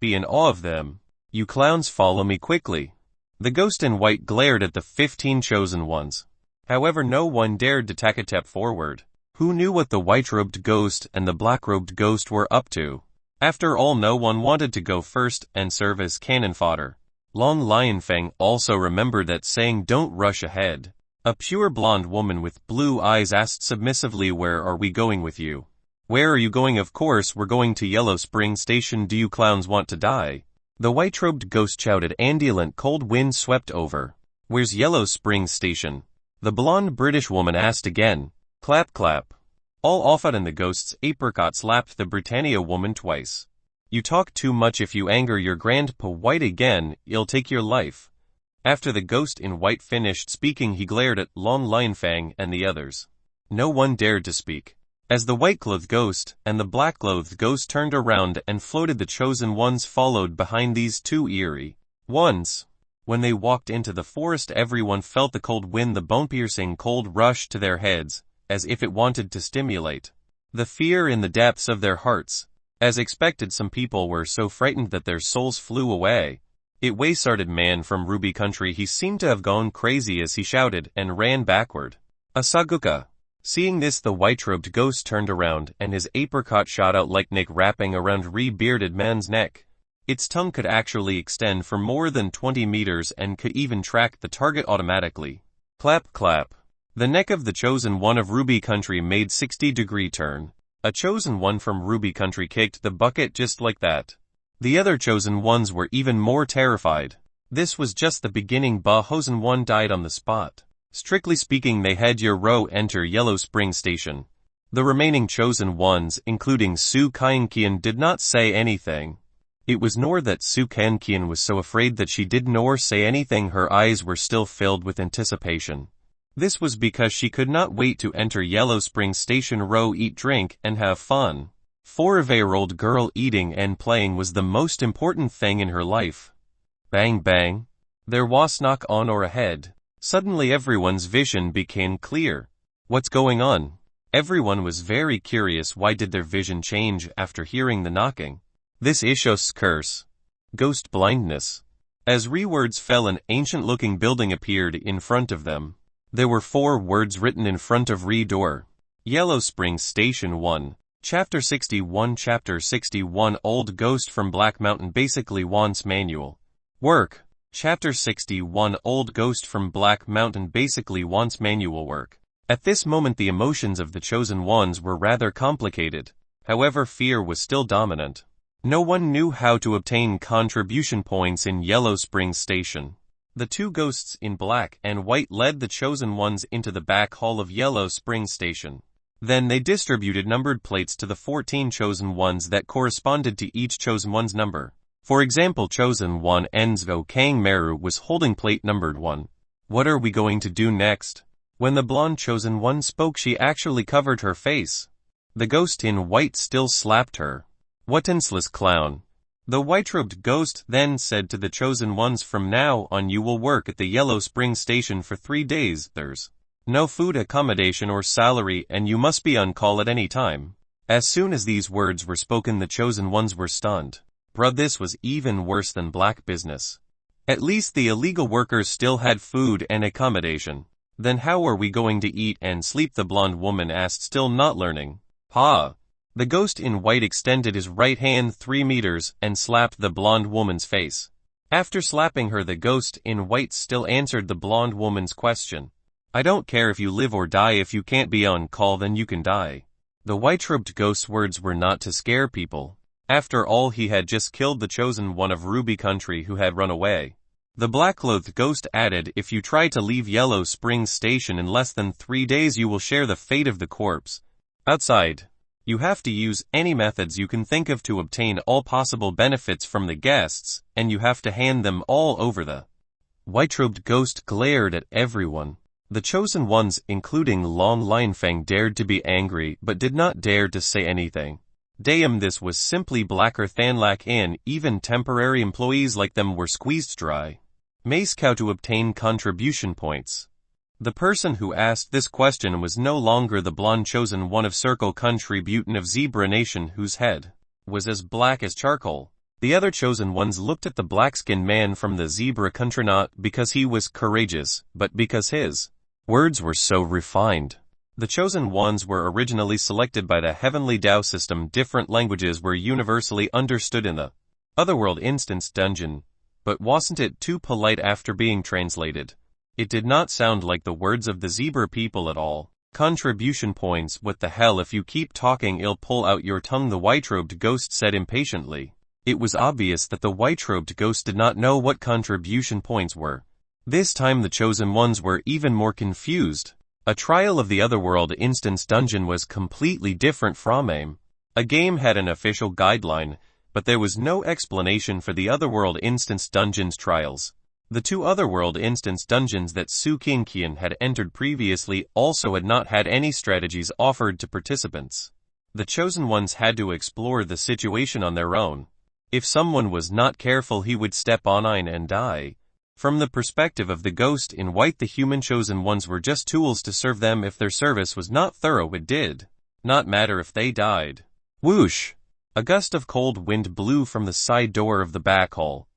be in awe of them. You clowns, follow me quickly. The ghost in white glared at the 15 chosen ones. However, no one dared to take a step forward. Who knew what the white-robed ghost and the black-robed ghost were up to? After all, no one wanted to go first and serve as cannon fodder. Long Lianfang also remembered that saying, don't rush ahead. A pure blonde woman with blue eyes asked submissively, where are we going with you? Where are you going? Of course we're going to Yellow Spring Station. Do you clowns want to die? The white-robed ghost shouted. Andilant cold wind swept over. Where's Yellow Spring Station? The blonde British woman asked again. Clap clap. All offered, and the ghost's apricot slapped the Britannia woman twice. You talk too much. If you anger your grandpa White again, you'll take your life. After the ghost in white finished speaking, he glared at Long Lianfang and the others. No one dared to speak. As the white-clothed ghost and the black-clothed ghost turned around and floated, the chosen ones followed behind these 2 eerie ones. When they walked into the forest, everyone felt the cold wind, the bone-piercing cold rush to their heads, as if it wanted to stimulate the fear in the depths of their hearts. As expected, some people were so frightened that their souls flew away. It way-started man from Ruby Country. He seemed to have gone crazy as he shouted and ran backward. Asaguka. Seeing this, the white-robed ghost turned around and his apricot shot out like Nick wrapping around bearded man's neck. Its tongue could actually extend for more than 20 meters and could even track the target automatically. Clap clap. The neck of the chosen one of Ruby Country made 60-degree turn. A chosen one from Ruby Country kicked the bucket just like that. The other chosen ones were even more terrified. This was just the beginning. Chosen one died on the spot. Strictly speaking, they had your row enter Yellow Spring Station. The remaining chosen ones, including Su Kankian, did not say anything. It was nor that Su Kankian was so afraid that she did nor say anything. Her eyes were still filled with anticipation. This was because she could not wait to enter Yellow Spring Station row, eat, drink, and have fun. For a 4-year-old girl, eating and playing was the most important thing in her life. Bang bang. There was knock on or ahead. Suddenly everyone's vision became clear. What's going on? Everyone was very curious. Why did their vision change after hearing the knocking? This Ishos curse. Ghost blindness. As words fell, an ancient-looking building appeared in front of them. There were 4 words written in front of door. Yellow Spring Station 1. Chapter 61. Chapter 61. Old Ghost from Black Mountain basically wants manual work. Chapter 61. Old Ghost from Black Mountain basically wants manual work. At this moment the emotions of the chosen ones were rather complicated. However, fear was still dominant. No one knew how to obtain contribution points in Yellow Spring Station. The 2 ghosts in black and white led the chosen ones into the back hall of Yellow Spring Station. Then they distributed numbered plates to the 14 chosen ones that corresponded to each chosen one's number. For example, chosen one Enzo Kang Meru was holding plate numbered 1. What are we going to do next? When the blonde chosen one spoke, she actually covered her face. The ghost in white still slapped her. What senseless clown. The white-robed ghost then said to the chosen ones, from now on you will work at the Yellow Spring Station for 3 days. There's no food, accommodation or salary, and you must be on call at any time. As soon as these words were spoken, the chosen ones were stunned. Bruh, this was even worse than black business. At least the illegal workers still had food and accommodation. Then how are we going to eat and sleep? The blonde woman asked, still not learning. Ha! The ghost in white extended his right hand 3 meters and slapped the blonde woman's face. After slapping her, the ghost in white still answered the blonde woman's question. I don't care if you live or die. If you can't be on call, then you can die. The white-robed ghost's words were not to scare people. After all, he had just killed the chosen one of Ruby Country who had run away. The black-clothed ghost added, if you try to leave Yellow Spring Station in less than 3 days, you will share the fate of the corpse. Outside. You have to use any methods you can think of to obtain all possible benefits from the guests, and you have to hand them all over. The white-robed ghost glared at everyone. The chosen ones, including Long Lionfang, dared to be angry but did not dare to say anything. Damn, this was simply blacker than lack in. Even temporary employees like them were squeezed dry. Mace cow to obtain contribution points. The person who asked this question was no longer the blonde chosen one of Circle Country Butin of Zebra Nation, whose head was as black as charcoal. The other chosen ones looked at the black-skinned man from the Zebra Country, not because he was courageous, but because his words were so refined. The chosen ones were originally selected by the Heavenly Tao system. Different languages were universally understood in the Otherworld Instance Dungeon, but wasn't it too polite after being translated? It did not sound like the words of the zebra people at all. Contribution points, what the hell? If you keep talking, I'll pull out your tongue, the white-robed ghost said impatiently. It was obvious that the white-robed ghost did not know what contribution points were. This time the chosen ones were even more confused. A trial of the Otherworld Instance Dungeon was completely different from AIM. A game had an official guideline, but there was no explanation for the Otherworld Instance Dungeon's trials. The 2 Otherworld Instance Dungeons that Su Kinkian had entered previously also had not had any strategies offered to participants. The chosen ones had to explore the situation on their own. If someone was not careful, he would step on iron and die. From the perspective of the ghost in white, the human chosen ones were just tools to serve them. If their service was not thorough, it did not matter if they died. Whoosh! A gust of cold wind blew from the side door of the back hall.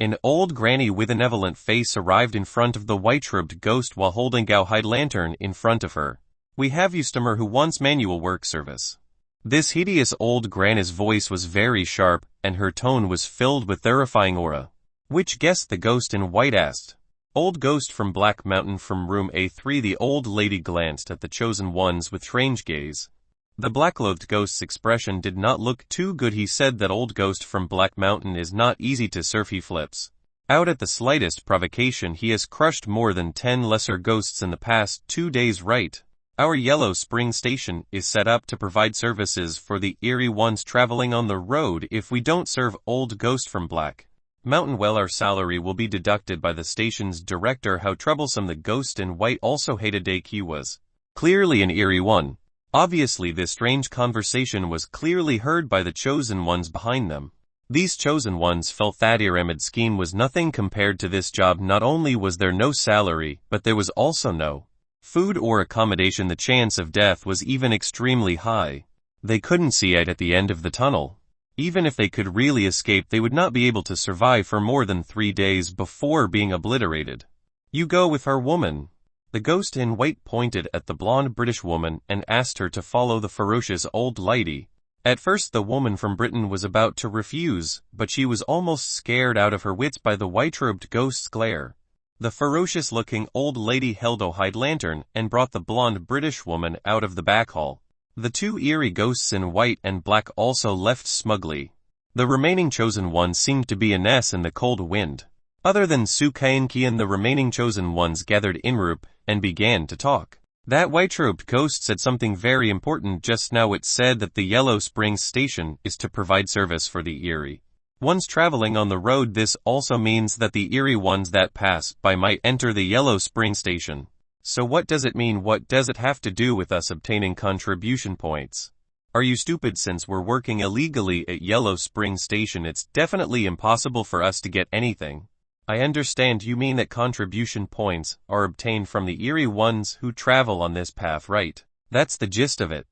An old granny with a benevolent face arrived in front of the white-robed ghost while holding a hide lantern in front of her. We have customer who wants manual work service. This hideous old granny's voice was very sharp, and her tone was filled with terrifying aura. "Which guest?" the ghost in white asked. "Old ghost from Black Mountain from room A3." The old lady glanced at the chosen ones with strange gaze. The black-clothed ghost's expression did not look too good. "He said that old ghost from Black Mountain is not easy to serve. He flips out at the slightest provocation. He has crushed more than 10 lesser ghosts in the past 2 days, right? Our Yellow Spring Station is set up to provide services for the eerie ones traveling on the road. If we don't serve old ghost from Black Mountain well, our salary will be deducted by the station's director." How troublesome. The ghost in white also hated Dake. He was clearly an eerie one. Obviously this strange conversation was clearly heard by the chosen ones behind them. These chosen ones felt that Iramid's scheme was nothing compared to this job. Not only was there no salary, but there was also no food or accommodation. The chance of death was even extremely high. They couldn't see it at the end of the tunnel. Even if they could really escape, they would not be able to survive for more than 3 days before being obliterated. "You go with her, woman." The ghost in white pointed at the blonde British woman and asked her to follow the ferocious old lady. At first the woman from Britain was about to refuse, but she was almost scared out of her wits by the white-robed ghost's glare. The ferocious-looking old lady held a hide lantern and brought the blonde British woman out of the back hall. The 2 eerie ghosts in white and black also left smugly. The remaining chosen ones seemed to be a mess in the cold wind. Other than Sukai and Kian, the remaining chosen ones gathered in group and began to talk. "That white-robed ghost said something very important just now. It said that the Yellow Springs Station is to provide service for the eerie ones traveling on the road. This also means that the eerie ones that pass by might enter the Yellow Spring Station." "So what does it mean? What does it have to do with us obtaining contribution points? Are you stupid? Since we're working illegally at Yellow Spring Station, it's definitely impossible for us to get anything." "I understand you mean that contribution points are obtained from the eerie ones who travel on this path, right? That's the gist of it."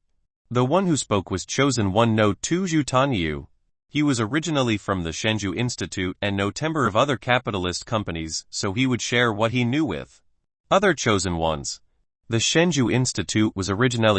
The one who spoke was chosen one No Tu Jutanyu. He was originally from the Shenzhou Institute and no member of other capitalist companies, so he would share what he knew with other chosen ones. The Shenzhou Institute was a regional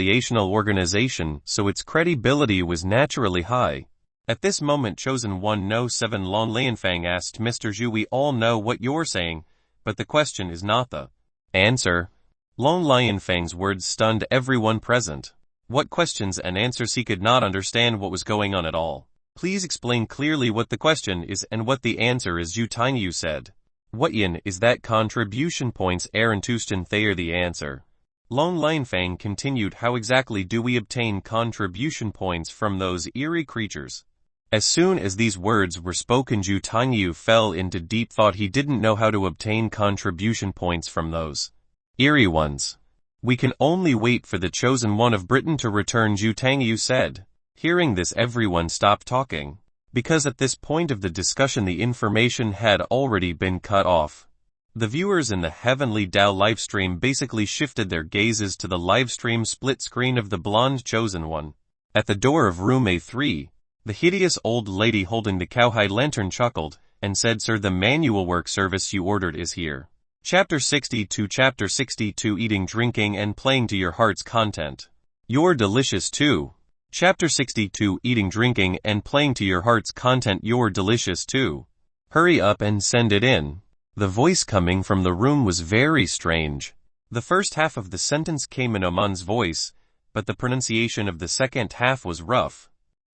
organization, so its credibility was naturally high. At this moment chosen one No 7 Lon Lianfang asked Mr. Zhu, "We all know what you're saying, but the question is not the answer." Lon Lianfang's words stunned everyone present. What questions and answers? He could not understand what was going on at all. "Please explain clearly what the question is and what the answer is," Zhu Tainyu said. "What yin is that contribution points Aaron Tustin Thayer the answer." Lon Lianfang continued, "How exactly do we obtain contribution points from those eerie creatures?" As soon as these words were spoken, Zhu Tainyu fell into deep thought. He didn't know how to obtain contribution points from those eerie ones. "We can only wait for the chosen one of Britain to return," Zhu Tainyu said. Hearing this, everyone stopped talking, because at this point of the discussion the information had already been cut off. The viewers in the Heavenly Dao livestream basically shifted their gazes to the livestream split screen of the blonde chosen one. At the door of room A3, the hideous old lady holding the cowhide lantern chuckled and said, "Sir, the manual work service you ordered is here." Chapter 62 Chapter 62 Eating, Drinking and Playing to Your Heart's Content. You're delicious too. Chapter 62 Eating, Drinking and Playing to Your Heart's Content. You're delicious too. Hurry up and send it in. The voice coming from the room was very strange. The first half of the sentence came in Oman's voice, but the pronunciation of the second half was rough.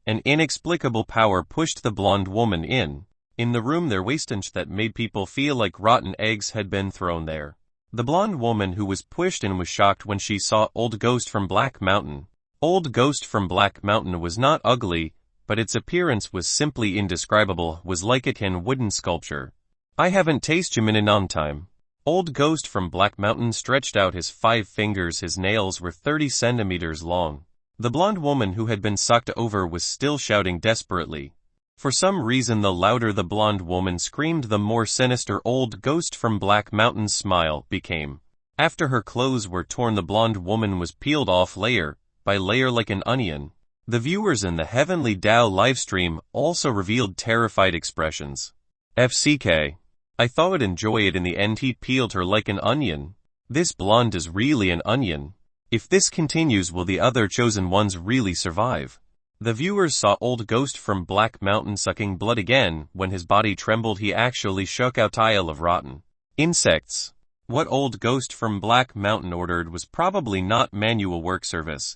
An inexplicable power pushed the blonde woman in. In the room there was stench that made people feel like rotten eggs had been thrown there. The blonde woman who was pushed in was shocked when she saw Old Ghost from Black Mountain. Old Ghost from Black Mountain was not ugly, but its appearance was simply indescribable, was like a tin wooden sculpture. "I haven't tasted him in a long time." Old Ghost from Black Mountain stretched out his 5 fingers. His nails were 30 centimeters long. The blonde woman who had been sucked over was still shouting desperately. For some reason, the louder the blonde woman screamed, the more sinister Old Ghost from Black Mountain's smile became. After her clothes were torn, the blonde woman was peeled off layer by layer like an onion. The viewers in the Heavenly Dao livestream also revealed terrified expressions. "FCK. I thought I'd enjoy it. In the end he peeled her like an onion. This blonde is really an onion. If this continues, will the other chosen ones really survive?" The viewers saw Old Ghost from Black Mountain sucking blood again. When his body trembled, he actually shook out a pile of rotten insects. What Old Ghost from Black Mountain ordered was probably not manual work service,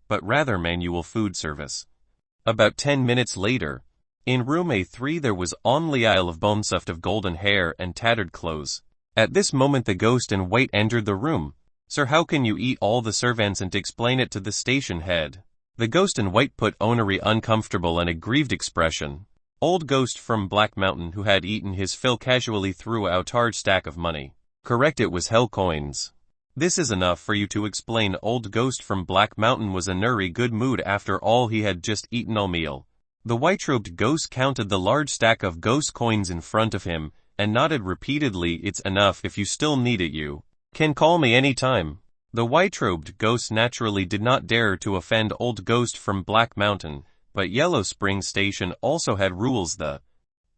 but rather manual food service. About 10 minutes later, in room A3 there was only a pile of bones stuffed of golden hair and tattered clothes. At this moment the ghost in white entered the room. "Sir, how can you eat all the servants and explain it to the station head?" The ghost in white put on a uncomfortable and aggrieved expression. Old Ghost from Black Mountain, who had eaten his fill, casually threw out a large stack of money. "Correct, it was hell coins." "This is enough for you to explain." Old Ghost from Black Mountain was in a good mood after all he had just eaten all meal. The white-robed ghost counted the large stack of ghost coins in front of him, and nodded repeatedly. "It's enough. If you still need it, you can call me any time." The white-robed ghost naturally did not dare to offend Old Ghost from Black Mountain, but Yellow Spring Station also had rules. The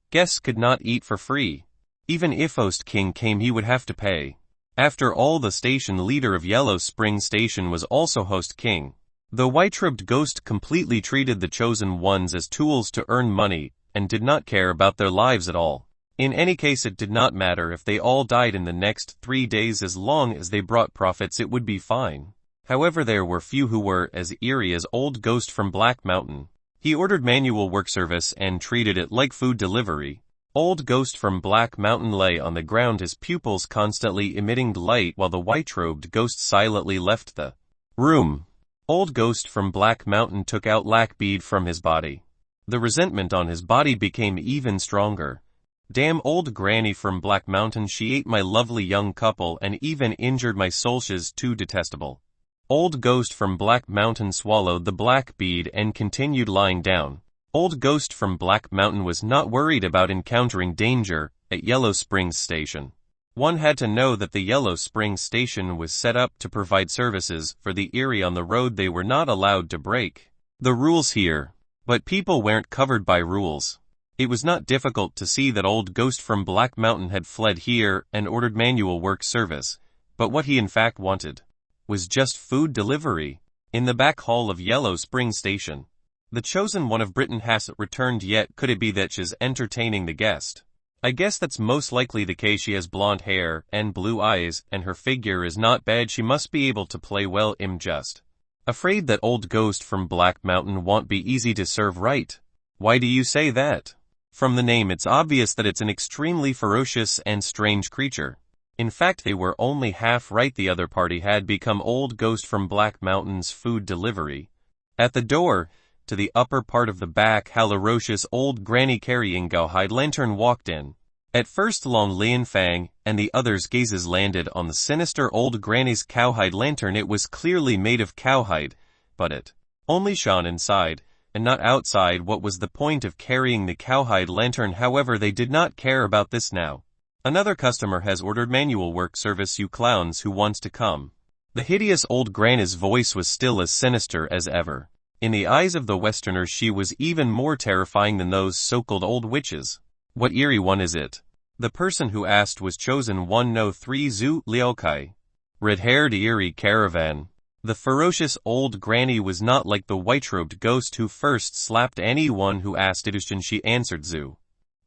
guests could not eat for free. Even if Host King came, he would have to pay. After all, the station leader of Yellow Spring Station was also Host King. The white-robed ghost completely treated the chosen ones as tools to earn money, and did not care about their lives at all. In any case, it did not matter if they all died in the next 3 days, as long as they brought profits it would be fine. However, there were few who were as eerie as Old Ghost from Black Mountain. He ordered manual work service and treated it like food delivery. Old Ghost from Black Mountain lay on the ground, his pupils constantly emitting light, while the white-robed ghost silently left the room. Old Ghost from Black Mountain took out black bead from his body. The resentment on his body became even stronger. "Damn old granny from Black Mountain, she ate my lovely young couple and even injured my soul. She's too detestable." Old Ghost from Black Mountain swallowed the black bead and continued lying down. Old Ghost from Black Mountain was not worried about encountering danger at Yellow Springs Station. One had to know that the Yellow Springs Station was set up to provide services for the Erie on the road. They were not allowed to break the rules here. But people weren't covered by rules. It was not difficult to see that Old Ghost from Black Mountain had fled here and ordered manual work service, but what he in fact wanted was just food delivery. In the back hall of Yellow Spring Station, the chosen one of Britain hasn't returned yet. Could it be that she's entertaining the guest? I guess that's most likely the case. She has blonde hair and blue eyes, and her figure is not bad. She must be able to play well. I'm just afraid that Old Ghost from Black Mountain won't be easy to serve right. Why do you say that? From the name it's obvious that it's an extremely ferocious and strange creature. In fact, they were only half right. The other party had become Old Ghost from Black Mountain's food delivery. At the door, to the upper part of the back, halorocious old granny carrying cowhide lantern walked in. At first Long Lian Fang and the others' gazes landed on the sinister old granny's cowhide lantern. It was clearly made of cowhide, but it only shone inside and not outside. What was the point of carrying the cowhide lantern? However, they did not care about this now. "Another customer has ordered manual work service. You clowns, who wants to come?" The hideous old granny's voice was still as sinister as ever. In the eyes of the Westerners she was even more terrifying than those so-called old witches. "What eerie one is it?" The person who asked was chosen 103 Zhu Liaokai. Red-haired eerie caravan. The ferocious old granny was not like the white-robed ghost who first slapped anyone who asked it. She answered Zhu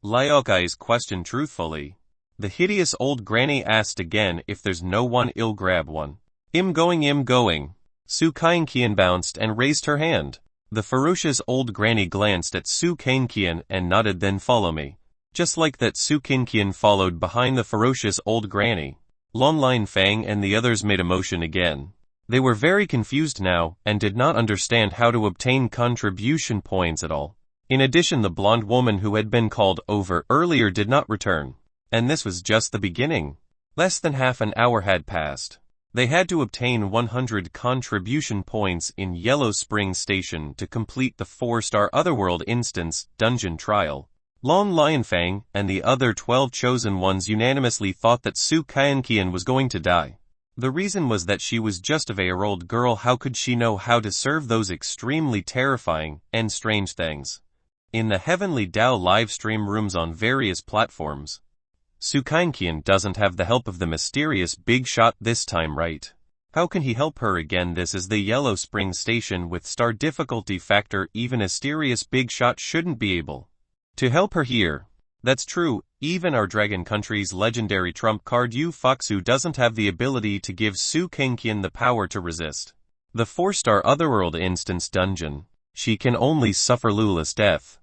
Liaokai's question truthfully. The hideous old granny asked again, "If there's no one, I'll grab one." "I'm going. Su Kainqian bounced and raised her hand. The ferocious old granny glanced at Su Kainqian and nodded. "Then follow me." Just like that, Su Kainqian followed behind the ferocious old granny. Long Lian Fang and the others made a motion again. They were very confused now, and did not understand how to obtain contribution points at all. In addition, the blonde woman who had been called over earlier did not return. And this was just the beginning. Less than half an hour had passed. They had to obtain 100 contribution points in Yellow Spring Station to complete the 4-star Otherworld Instance dungeon trial. Long Lian Fang and the other 12 chosen ones unanimously thought that Su Kainqian was going to die. The reason was that she was just a year-old girl. How could she know how to serve those extremely terrifying and strange things? In the Heavenly Dao live stream rooms on various platforms, Su Kainqian doesn't have the help of the mysterious big shot this time, right? How can he help her again? This is the Yellow Spring Station with star difficulty factor. Even a serious big shot shouldn't be able to help her here. That's true, even our Dragon Country's legendary trump card Yu Foxu doesn't have the ability to give Su Kangqian the power to resist the 4-star Otherworld instance dungeon. She can only suffer Lula's death.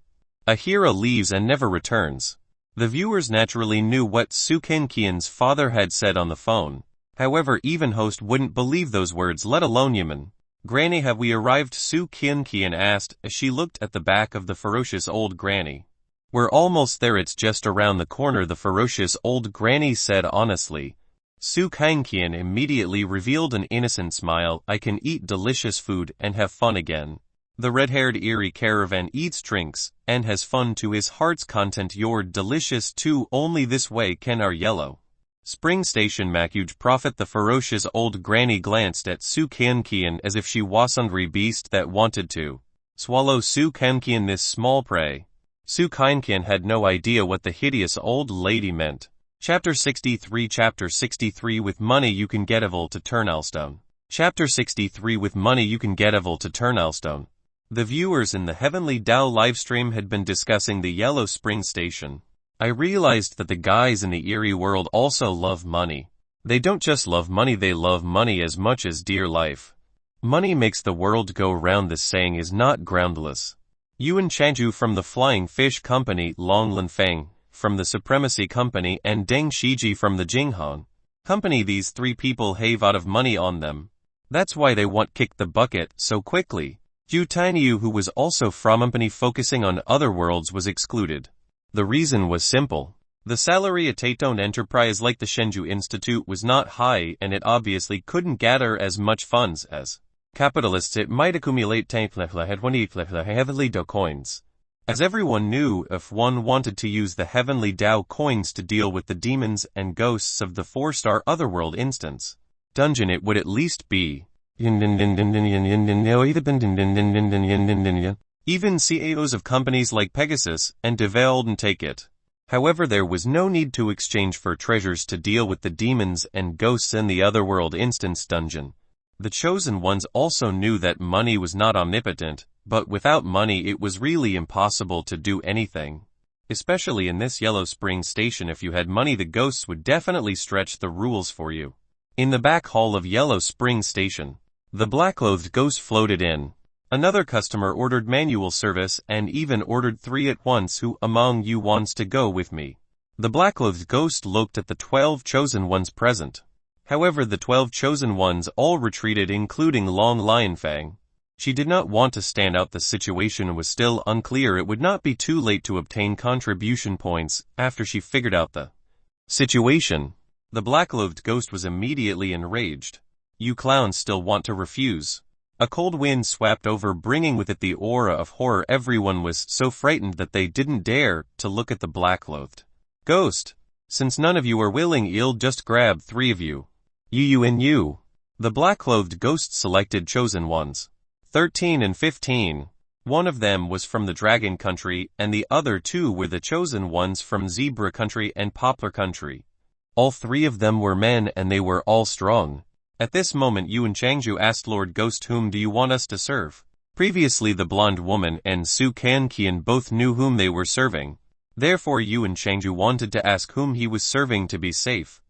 Ahira leaves and never returns. The viewers naturally knew what Su Kangqian's father had said on the phone. However, even host wouldn't believe those words, let alone Yaman. Granny, have we arrived? Su Kangqian asked as she looked at the back of the ferocious old granny. We're almost there, it's just around the corner, the ferocious old granny said honestly. Su Kangqian immediately revealed an innocent smile. I can eat delicious food and have fun again. The red-haired eerie caravan eats, drinks, and has fun to his heart's content. You're delicious too, only this way can our Yellow Spring Station make huge profit. The ferocious old granny glanced at Su Kangqian as if she was a hungry beast that wanted to swallow Su Kangqian, this small prey. Su Kangqian had no idea what the hideous old lady meant. Chapter 63. Chapter 63. With money you can get evil to turn Elstone. Chapter 63. With money you can get evil to turn Elstone. The viewers in the Heavenly Dao livestream had been discussing the Yellow Spring Station. I realized that the guys in the eerie world also love money. They don't just love money, they love money as much as dear life. Money makes the world go round. This saying is not groundless. Yuan Changju from the Flying Fish Company, Long Linfeng from the Supremacy Company, and Deng Shiji from the Jinghan Company, these three people have a lot of money on them. That's why they want kick the bucket so quickly. Yu Tainiu, who was also from company focusing on other worlds, was excluded. The reason was simple. The salary at Taitone Enterprise, like the Shenzhou Institute, was not high, and it obviously couldn't gather as much funds as capitalists. It might accumulate heavenly Dao coins. As everyone knew, if one wanted to use the heavenly Dao coins to deal with the demons and ghosts of the 4-star Otherworld instance dungeon, it would at least be even CEOs of companies like Pegasus and Develden take it. However, there was no need to exchange for treasures to deal with the demons and ghosts in the Otherworld instance dungeon. The Chosen Ones also knew that money was not omnipotent, but without money it was really impossible to do anything. Especially in this Yellow Spring Station, if you had money the ghosts would definitely stretch the rules for you. In the back hall of Yellow Spring Station, the black-clothed ghost floated in. Another customer ordered manual service and even ordered 3 at once. Who among you wants to go with me? The black-clothed ghost looked at the 12 chosen ones present. However, the 12 chosen ones all retreated, including Long Lionfang. She did not want to stand out. The situation was still unclear. It would not be too late to obtain contribution points after she figured out the situation. The black-clothed ghost was immediately enraged. You clowns still want to refuse? A cold wind swept over, bringing with it the aura of horror. Everyone was so frightened that they didn't dare to look at the black-clothed ghost. Since none of you are willing, I'll just grab 3 of you. You and you. The black-clothed ghost selected chosen ones. 13 and 15. One of them was from the Dragon Country, and the other 2 were the chosen ones from Zebra Country and Poplar Country. All 3 of them were men, and they were all strong. At this moment Yuan Changju asked Lord Ghost, whom do you want us to serve? Previously the blonde woman and Su Kangqian both knew whom they were serving. Therefore Yuan Changju wanted to ask whom he was serving to be safe.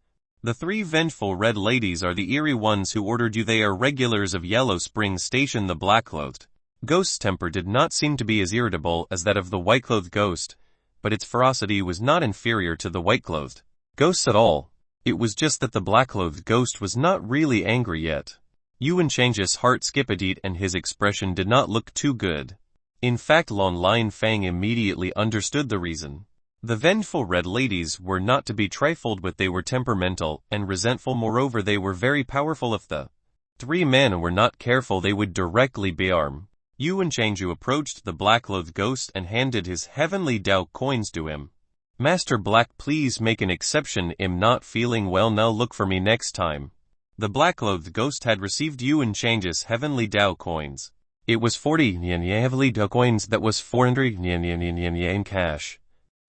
The 3 vengeful red ladies are the eerie ones who ordered you. They are regulars of Yellow Spring Station. The black-clothed ghost's temper did not seem to be as irritable as that of the white-clothed ghost, but its ferocity was not inferior to the white-clothed ghost's at all. It was just that the black-clothed ghost was not really angry yet. Yuan Chang's heart skipped a beat and his expression did not look too good. In fact, Lon Lion Fang immediately understood the reason. The vengeful red ladies were not to be trifled with. They were temperamental and resentful. Moreover, they were very powerful. If the 3 men were not careful, they would directly be harmed. Yuan Changju approached the black-clothed ghost and handed his heavenly Dao coins to him. Master Black, please make an exception. I'm not feeling well now. Look for me next time. The black-clothed ghost had received Yuan Chang's heavenly Dao coins. It was 40 heavenly Dao coins. That was 400 in cash.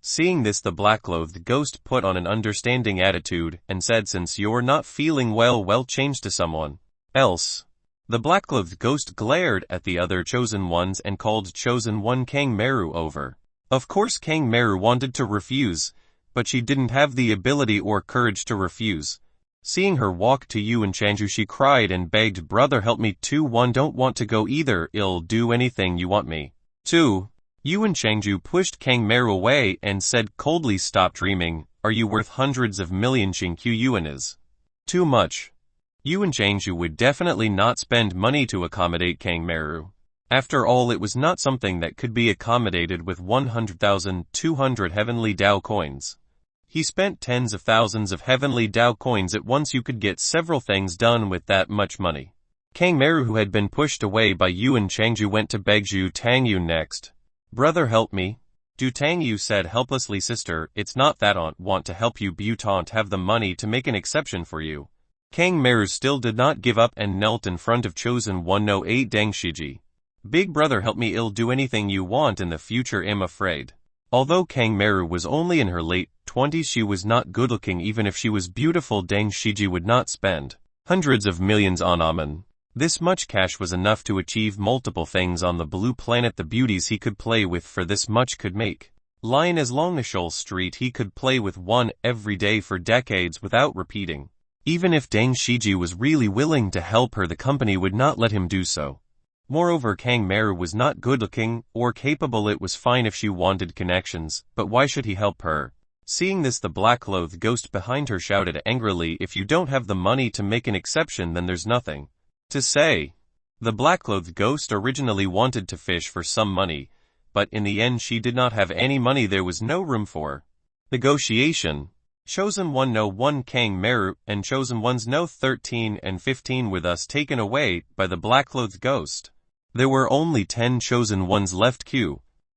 Seeing this, the black-clothed ghost put on an understanding attitude and said, since you're not feeling well, change to someone else. The black-clothed ghost glared at the other chosen ones and called chosen one Kang Meru over. Of course Kang Meru wanted to refuse, but she didn't have the ability or courage to refuse. Seeing her walk to Yuan Changju, she cried and begged, "Brother, help me too. 1. Don't want to go either. I'll do anything you want me." 2. Yuan Changju pushed Kang Meru away and said coldly, "Stop dreaming. Are you worth hundreds of million Xingqiu yuan is too much." Yuan Changju would definitely not spend money to accommodate Kang Meru. After all, it was not something that could be accommodated with 100,200 heavenly Dao coins. He spent tens of thousands of heavenly Dao coins at once. You could get several things done with that much money. Kang Meru, who had been pushed away by Yuan Changju, went to beg Zhu Tangyu next. "Brother, help me." Du Tangyu said helplessly, "Sister, it's not that I want to help you, but I have the money to make an exception for you." Kang Meru still did not give up and knelt in front of Chosen One No 8 Deng Shiji. "Big brother, help me. I'll do anything you want in the future, I'm afraid." Although Kang Meru was only in her late 20s, she was not good looking. Even if she was beautiful, Deng Shiji would not spend hundreds of millions on Amen. This much cash was enough to achieve multiple things on the blue planet. The beauties he could play with for this much could make line as long as Shoal Street. He could play with one every day for decades without repeating. Even if Deng Shiji was really willing to help her, the company would not let him do so. Moreover, Kang Meru was not good-looking or capable. It was fine if she wanted connections, but why should he help her? Seeing this, the black-clothed ghost behind her shouted angrily, "If you don't have the money to make an exception, then there's nothing to say." The black-clothed ghost originally wanted to fish for some money, but in the end she did not have any money. There was no room for negotiation. Chosen One No 1 Kang Meru and Chosen Ones No 13 and 15 were thus taken away by the black-clothed ghost. There were only 10 chosen ones left.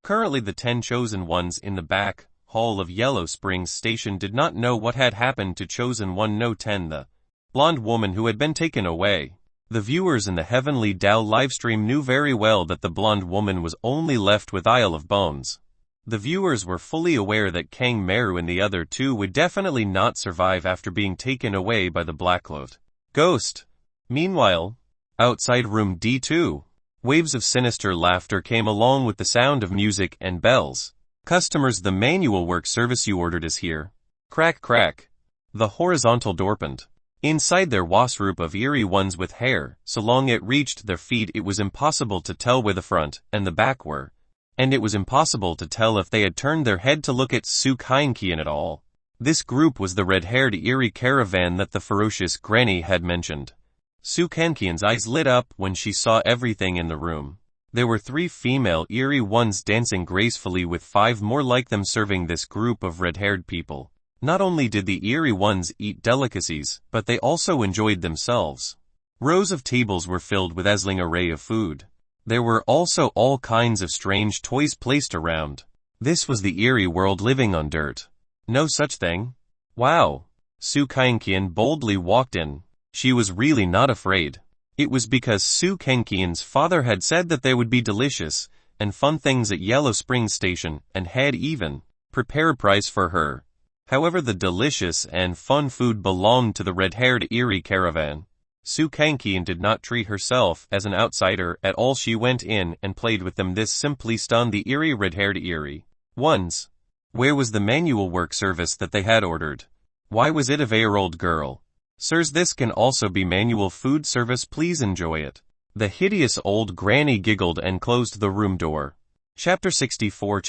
Currently the 10 chosen ones in the back hall of Yellow Springs Station did not know what had happened to Chosen One No 10, the blonde woman who had been taken away. The viewers in the Heavenly Dao livestream knew very well that the blonde woman was only left with Isle of Bones. The viewers were fully aware that Kang Meru and the other two would definitely not survive after being taken away by the black-clothed ghost. Meanwhile, outside room D2, waves of sinister laughter came along with the sound of music and bells. "Customers, the manual work service you ordered is here." Crack crack. The horizontal door opened. Inside there was a group of eerie ones with hair so long it reached their feet it was impossible to tell where the front and the back were. And it was impossible to tell if they had turned their head to look at Su Kainqian at all. This group was the red-haired eerie caravan that the ferocious granny had mentioned. Su Kainqian's eyes lit up when she saw everything in the room. There were 3 female eerie ones dancing gracefully with 5 more like them serving this group of red-haired people. Not only did the eerie ones eat delicacies, but they also enjoyed themselves. Rows of tables were filled with a dazzling array of food. There were also all kinds of strange toys placed around. This was the eerie world living on dirt. No such thing. Wow. Su Kainqian boldly walked in. She was really not afraid. It was because Su Kainqian's father had said that there would be delicious and fun things at Yellow Springs Station and had even prepared a prize for her. However, the delicious and fun food belonged to the red-haired eerie caravan. Su Kainqian did not treat herself as an outsider at all. She went in and played with them. This simply stunned the eerie red-haired eerie ones. Where was the manual work service that they had ordered? Why was it a year-old girl? "Sirs, this can also be manual food service. Please enjoy it." The hideous old granny giggled and closed the room door. Chapter 64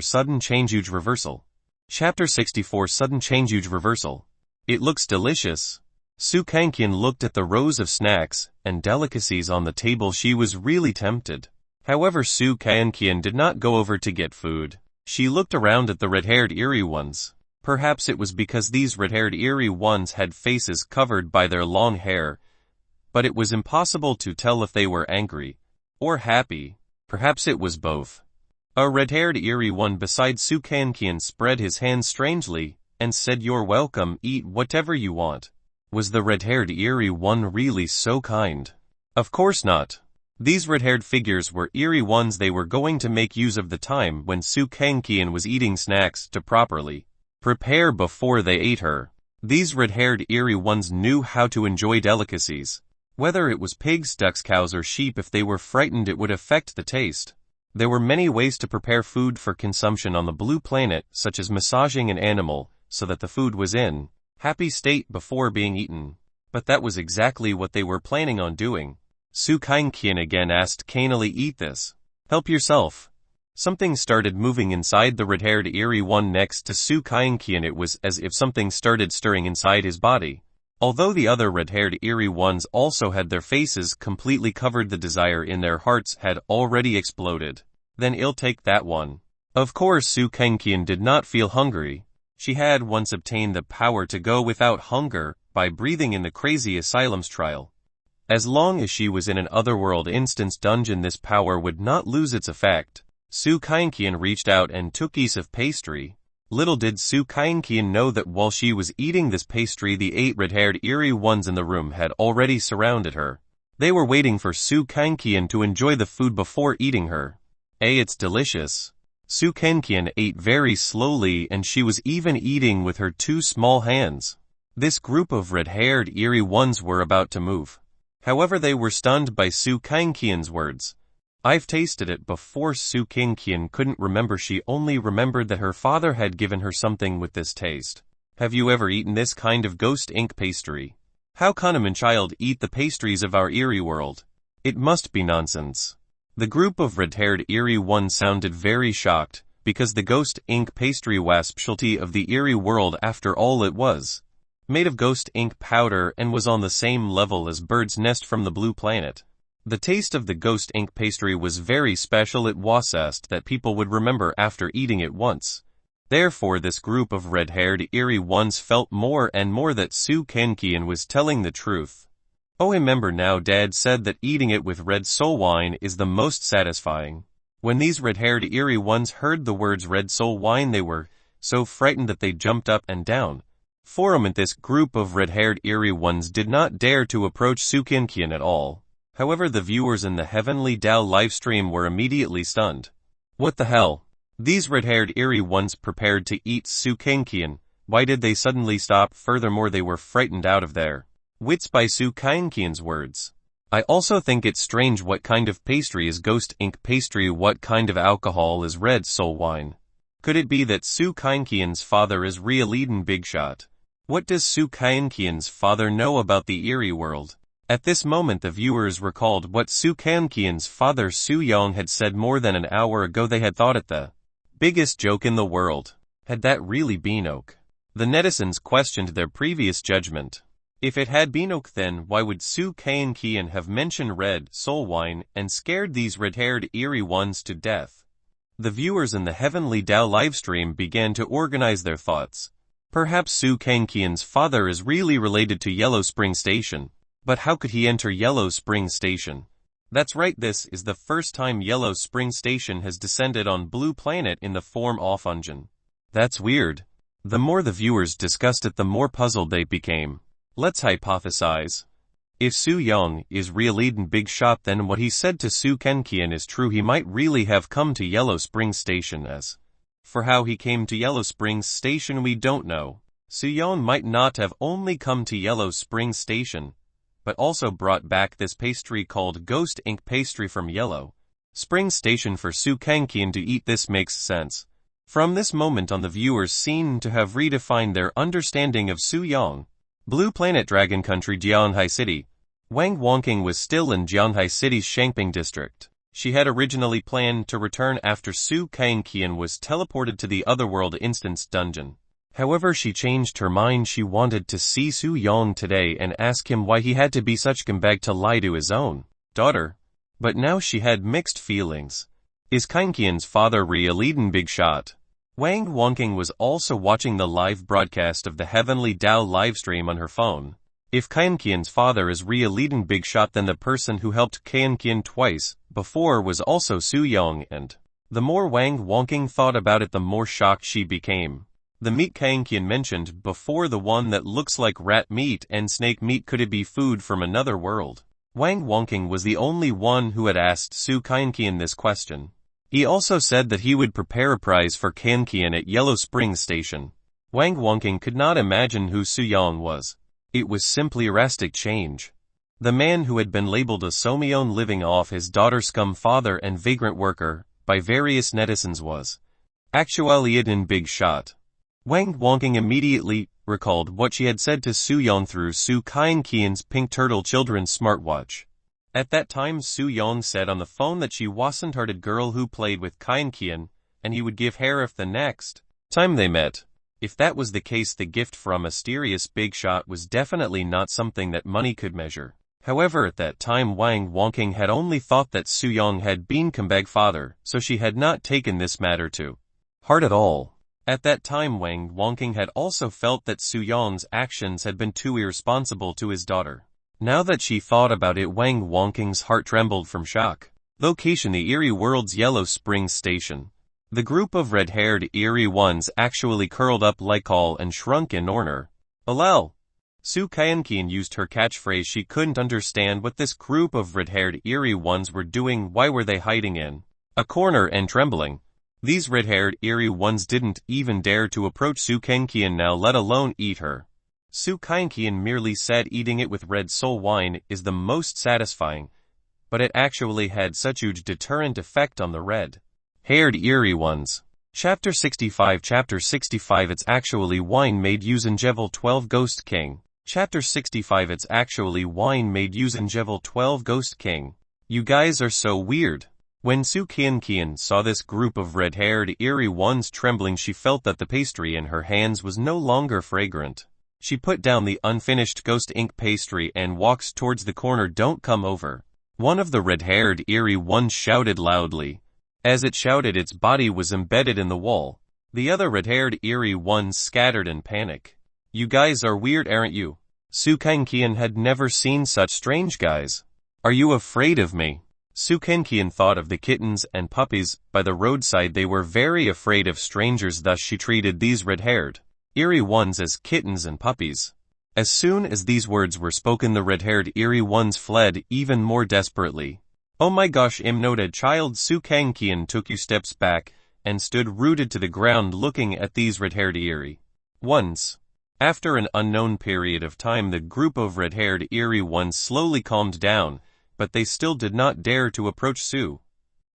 Sudden Change Reversal. Chapter 64 Sudden Change Reversal. "It looks delicious." Su Kainqian looked at the rows of snacks and delicacies on the table. She was really tempted. However, Su Kainqian did not go over to get food. She looked around at the red-haired eerie ones. Perhaps it was because these red-haired eerie ones had faces covered by their long hair, but it was impossible to tell if they were angry or happy. Perhaps it was both. A red-haired eerie one beside Su Kainqian spread his hands strangely and said, "You're welcome, eat whatever you want." Was the red-haired eerie one really so kind? Of course not. These red-haired figures were eerie ones. They were going to make use of the time when Su Kainqian was eating snacks to properly prepare before they ate her. These red-haired eerie ones knew how to enjoy delicacies. Whether it was pigs, ducks, cows, or sheep, if they were frightened it would affect the taste. There were many ways to prepare food for consumption on the blue planet, such as massaging an animal, so that the food was in happy state before being eaten. But that was exactly what they were planning on doing. Su Kainqian again asked canily, "Eat this. Help yourself." Something started moving inside the red-haired eerie one next to Su Kainqian. It was as if something started stirring inside his body. Although the other red-haired eerie ones also had their faces completely covered, the desire in their hearts had already exploded. Then I'll take that one. Of course Su Kainqian did not feel hungry. She had once obtained the power to go without hunger by breathing in the crazy asylum's trial. As long as she was in an otherworld instance dungeon, this power would not lose its effect. Su Kainqian reached out and took a piece of pastry. Little did Su Kainqian know that while she was eating this pastry, the 8 red-haired eerie ones in the room had already surrounded her. They were waiting for Su Kainqian to enjoy the food before eating her. It's delicious. Su Kainqian ate very slowly, and she was even eating with her 2 small hands. This group of red-haired eerie ones were about to move. However, they were stunned by Su Kainqian's words. "I've tasted it before." Su Kainqian couldn't remember. She only remembered that her father had given her something with this taste. "Have you ever eaten this kind of ghost ink pastry? How can a child eat the pastries of our eerie world? It must be nonsense." The group of red-haired eerie ones sounded very shocked, because the ghost ink pastry was specialty of the eerie world. After all, it was made of ghost ink powder and was on the same level as bird's nest from the blue planet. The taste of the ghost ink pastry was very special. It was asked that people would remember after eating it once. Therefore this group of red-haired eerie ones felt more and more that Su Kainqian was telling the truth. "Oh, I remember now, Dad said that eating it with red soul wine is the most satisfying." When these red-haired eerie ones heard the words red soul wine, they were so frightened that they jumped up and down. For a moment this group of red-haired eerie ones did not dare to approach Su Kainqian at all. However, the viewers in the Heavenly Tao livestream were immediately stunned. What the hell? These red-haired eerie ones prepared to eat Su Kainqian. Why did they suddenly stop? Furthermore, they were frightened out of their wits by Su Kainqian's words. I also think it's strange. What kind of pastry is ghost ink pastry? What kind of alcohol is red soul wine? Could it be that Su Kainqian's father is real Eden Big Shot? What does Su Kainqian's father know about the eerie world? At this moment the viewers recalled what Su Kainqian's father Su Yong had said more than an hour ago. They had thought it the biggest joke in the world. Had that really been ok? The netizens questioned their previous judgment. If it had been ok, then why would Su Kainqian have mentioned red soul wine and scared these red-haired eerie ones to death? The viewers in the Heavenly Tao livestream began to organize their thoughts. Perhaps Su Kainqian's father is really related to Yellow Spring Station. But how could he enter Yellow Spring Station? That's right, this is the first time Yellow Spring Station has descended on Blue Planet in the form of Ascension. That's weird. The more the viewers discussed it, the more puzzled they became. Let's hypothesize. If Su Yong is real Eden Big Shot, then what he said to Su Kainqian is true. He might really have come to Yellow Spring Station. As for how he came to Yellow Springs Station, we don't know. Su Yong might not have only come to Yellow Spring Station, but also brought back this pastry called ghost ink pastry from Yellow Spring Station for Su Kainqian to eat. This makes sense. From this moment on, the viewers seem to have redefined their understanding of Su Yong. Blue Planet Dragon Country, Jianhai City. Wang Wangqing was still in Jianhai City's Shangping district. She had originally planned to return after Su Kainqian was teleported to the Otherworld Instance Dungeon. However, she changed her mind. She wanted to see Su Yong today and ask him why he had to be such a scumbag to lie to his own daughter. But now she had mixed feelings. Is Kainqian's father real Eden Big Shot? Wang Wangqing was also watching the live broadcast of the Heavenly Tao livestream on her phone. If Kainqian's father is real Eden Big Shot, then the person who helped Kainqian twice before was also Su Yong, and the more Wang Wangqing thought about it, the more shocked she became. The meat Kainqian mentioned before, the one that looks like rat meat and snake meat, could it be food from another world? Wang Wangqing was the only one who had asked Su Kainqian this question. He also said that he would prepare a prize for Kainqian at Yellow Spring Station. Wang Wangqing could not imagine who Su Yong was. It was simply a drastic change. The man who had been labeled a Somyeon living off his daughter's scum father and vagrant worker, by various netizens was actually it in big shot. Wang Wonking immediately recalled what she had said to Soo-young through Soo Kyung-kian's pink turtle children's smartwatch. At that time Soo-young said on the phone that she wasn't hearted girl who played with Kyung-kian, and he would give her if the next time they met. If that was the case, the gift from a mysterious big shot was definitely not something that money could measure. However, at that time Wang Wonking had only thought that Soo-young had been Kambag's father, so she had not taken this matter to heart at all. At that time Wang Wonking had also felt that Soo-young's actions had been too irresponsible to his daughter. Now that she thought about it, Wang Wonking's heart trembled from shock. Location: the Eerie World's Yellow Springs Station. The group of red-haired eerie ones actually curled up like all and shrunk in honor. Alal. Soo Kyung-kian used her catchphrase. She couldn't understand what this group of red-haired eerie ones were doing. Why were they hiding in a corner and trembling? These red-haired eerie ones didn't even dare to approach Soo Kyung-kian now, let alone eat her. Soo Kyung-kian merely said eating it with red soul wine is the most satisfying, but it actually had such huge deterrent effect on the red-haired eerie ones. Chapter 65. Chapter 65. It's actually wine made using Jevel 12 Ghost King. Chapter 65. It's actually wine made using Jevel 12 Ghost King. You guys are so weird. When Soo Kyung-kian saw this group of red-haired eerie ones trembling, she felt that the pastry in her hands was no longer fragrant. She put down the unfinished ghost ink pastry and walked towards the corner. Don't come over. One of the red-haired eerie ones shouted loudly. As it shouted, its body was embedded in the wall. The other red-haired eerie ones scattered in panic. You guys are weird, aren't you? Soo Kyung-kian had never seen such strange guys. Are you afraid of me? Soo Kyung-kian thought of the kittens and puppies by the roadside. They were very afraid of strangers, thus she treated these red-haired eerie ones as kittens and puppies. As soon as these words were spoken, the red-haired eerie ones fled even more desperately. Oh my gosh, I'm no dead child. Soo Kyung-kian took 2 steps back and stood rooted to the ground looking at these red-haired eerie ones. After an unknown period of time, the group of red-haired eerie ones slowly calmed down, but they still did not dare to approach Soo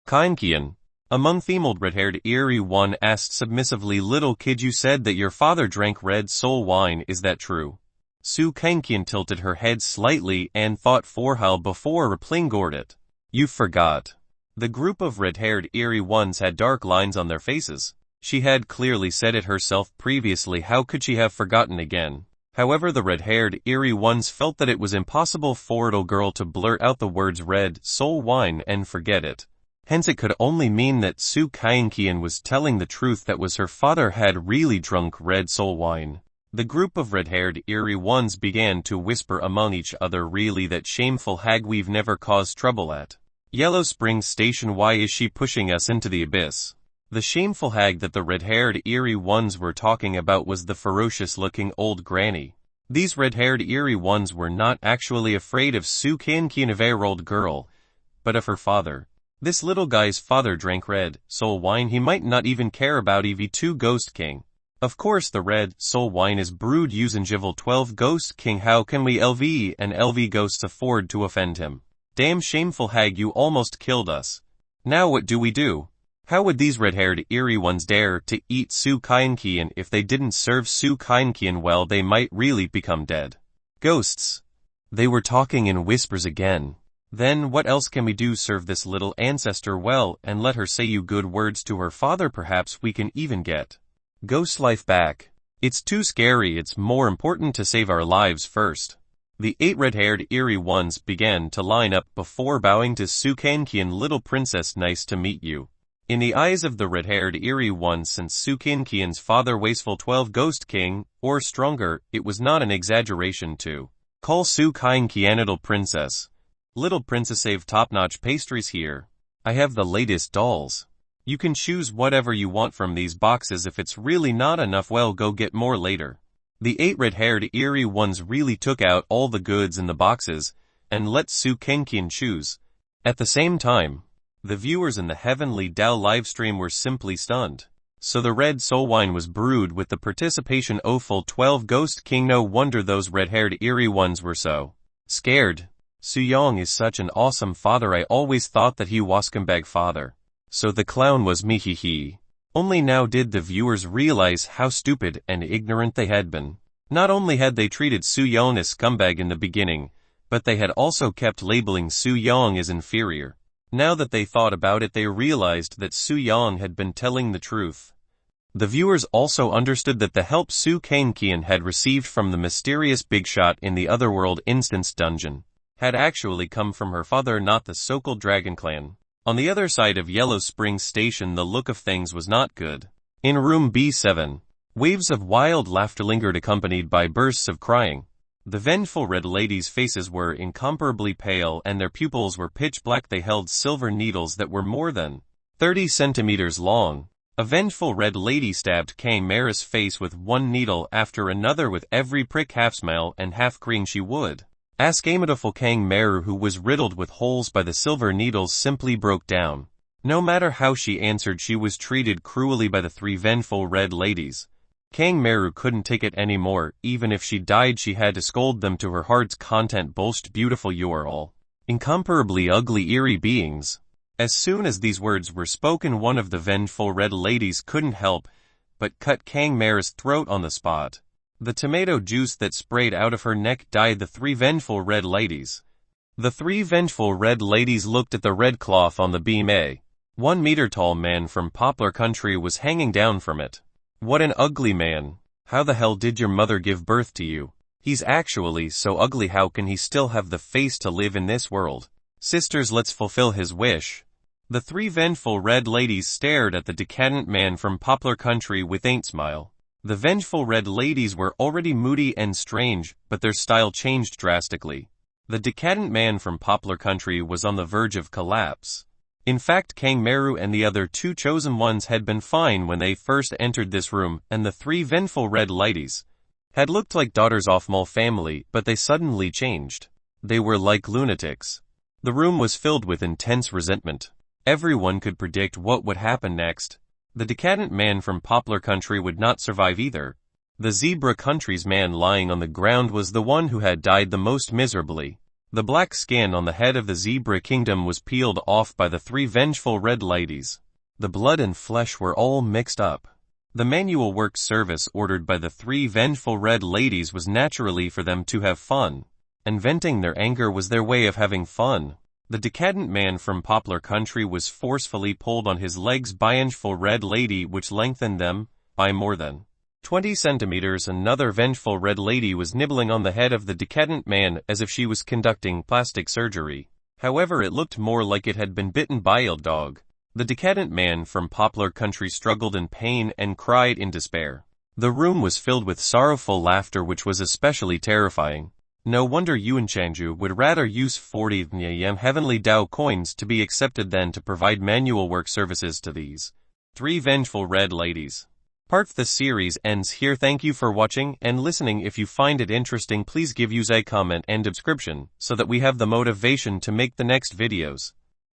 Kyung-kian. A month-old red-haired eerie one asked submissively, little kid, you said that your father drank red soul wine, is that true? Soo Kyung-kian tilted her head slightly and thought for a while before replying, it. You forgot. The group of red-haired eerie ones had dark lines on their faces. She had clearly said it herself previously. How could she have forgotten again? However, the red-haired eerie ones felt that it was impossible for a little girl to blurt out the words red soul wine and forget it. Hence it could only mean that Soo Kyung-kian was telling the truth, that was her father had really drunk red soul wine. The group of red-haired eerie ones began to whisper among each other, really that shameful hag, we've never caused trouble at Yellow Springs Station. Why is she pushing us into the abyss? The shameful hag that the red-haired eerie ones were talking about was the ferocious-looking old granny. These red-haired eerie ones were not actually afraid of Soo Kyung-kian, of her old girl, but of her father. This little guy's father drank red soul wine. He might not even care about EV2 Ghost King. Of course the red soul wine is brewed using Jevel 12 Ghost King. How can we LV and LV ghosts afford to offend him? Damn shameful hag, you almost killed us. Now what do we do? How would these red-haired eerie ones dare to eat Soo Kyung-kian? If they didn't serve Soo Kyung-kian well, they might really become dead ghosts. They were talking in whispers again. Then what else can we do? Serve this little ancestor well and let her say you good words to her father. Perhaps we can even get ghost life back. It's too scary. It's more important to save our lives first. The 8 red-haired eerie ones began to line up before bowing to Soo Kyung-kian. Little princess, nice to meet you. In the eyes of the red-haired eerie ones, since Soo Kyung-kian's father wasteful 12 Ghost King, or stronger, it was not an exaggeration to call Soo Kyung-kian little princess. Little princess, save top-notch pastries here. I have the latest dolls. You can choose whatever you want from these boxes. If it's really not enough, well, go get more later. The 8 red-haired eerie ones really took out all the goods in the boxes and let Soo Kyung-kian choose. At the same time, the viewers in the Heavenly Dao livestream were simply stunned. So the red soul wine was brewed with the participation of full 12 Ghost King. No wonder those red-haired eerie ones were so scared. Suyong is such an awesome father. I always thought that he was scumbag father. So the clown was me, he. Only now did the viewers realize how stupid and ignorant they had been. Not only had they treated Suyong as scumbag in the beginning, but they had also kept labeling Suyong as inferior. Now that they thought about it, they realized that Suyong had been telling the truth. The viewers also understood that the help Su Kangqian had received from the mysterious big shot in the Otherworld Instance dungeon had actually come from her father, not the so-called Dragon Clan. On the other side of Yellow Spring Station, the look of things was not good. In room B7, waves of wild laughter lingered, accompanied by bursts of crying. The vengeful red ladies' faces were incomparably pale and their pupils were pitch black. They held silver needles that were more than 30 centimeters long. A vengeful red lady stabbed Kang Mara's face with one needle after another, with every prick half smile and half cring she would ask. Amitiful Kang Mara, who was riddled with holes by the silver needles, simply broke down. No matter how she answered, she was treated cruelly by the three vengeful red ladies. Kang Mara couldn't take it anymore. Even if she died, she had to scold them to her heart's content. Boast beautiful, you are all incomparably ugly, eerie beings. As soon as these words were spoken, one of the vengeful red ladies couldn't help but cut Kang Mara's throat on the spot. The tomato juice that sprayed out of her neck dyed the three vengeful red ladies. The three vengeful red ladies looked at the red cloth on the beam. A 1 meter tall man from Poplar Country was hanging down from it. What an ugly man. How the hell did your mother give birth to you? He's actually so ugly. How can he still have the face to live in this world? Sisters, let's fulfill his wish. The three vengeful red ladies stared at the decadent man from Poplar Country with a smile. The vengeful red ladies were already moody and strange, but their style changed drastically. The decadent man from Poplar Country was on the verge of collapse. In fact, Kang Mara and the other two chosen ones had been fine when they first entered this room, and the three vengeful red ladies had looked like daughters of Mole family, but they suddenly changed. They were like lunatics. The room was filled with intense resentment. Everyone could predict what would happen next. The decadent man from Poplar Country would not survive either. The Zebra Country's man lying on the ground was the one who had died the most miserably. The black skin on the head of the Zebra Kingdom was peeled off by the three vengeful red ladies. The blood and flesh were all mixed up. The manual work service ordered by the three vengeful red ladies was naturally for them to have fun, and venting their anger was their way of having fun. The decadent man from Poplar Country was forcefully pulled on his legs by a vengeful red lady, which lengthened them by more than 20 centimeters. Another vengeful red lady was nibbling on the head of the decadent man as if she was conducting plastic surgery. However, it looked more like it had been bitten by a dog. The decadent man from Poplar Country struggled in pain and cried in despair. The room was filled with sorrowful laughter, which was especially terrifying. No wonder Yuan Changju would rather use 40 heavenly Dao coins to be accepted than to provide manual work services to these three vengeful red ladies. Part of the series ends here. Thank you for watching and listening. If you find it interesting, please give us a comment and subscription so that we have the motivation to make the next videos.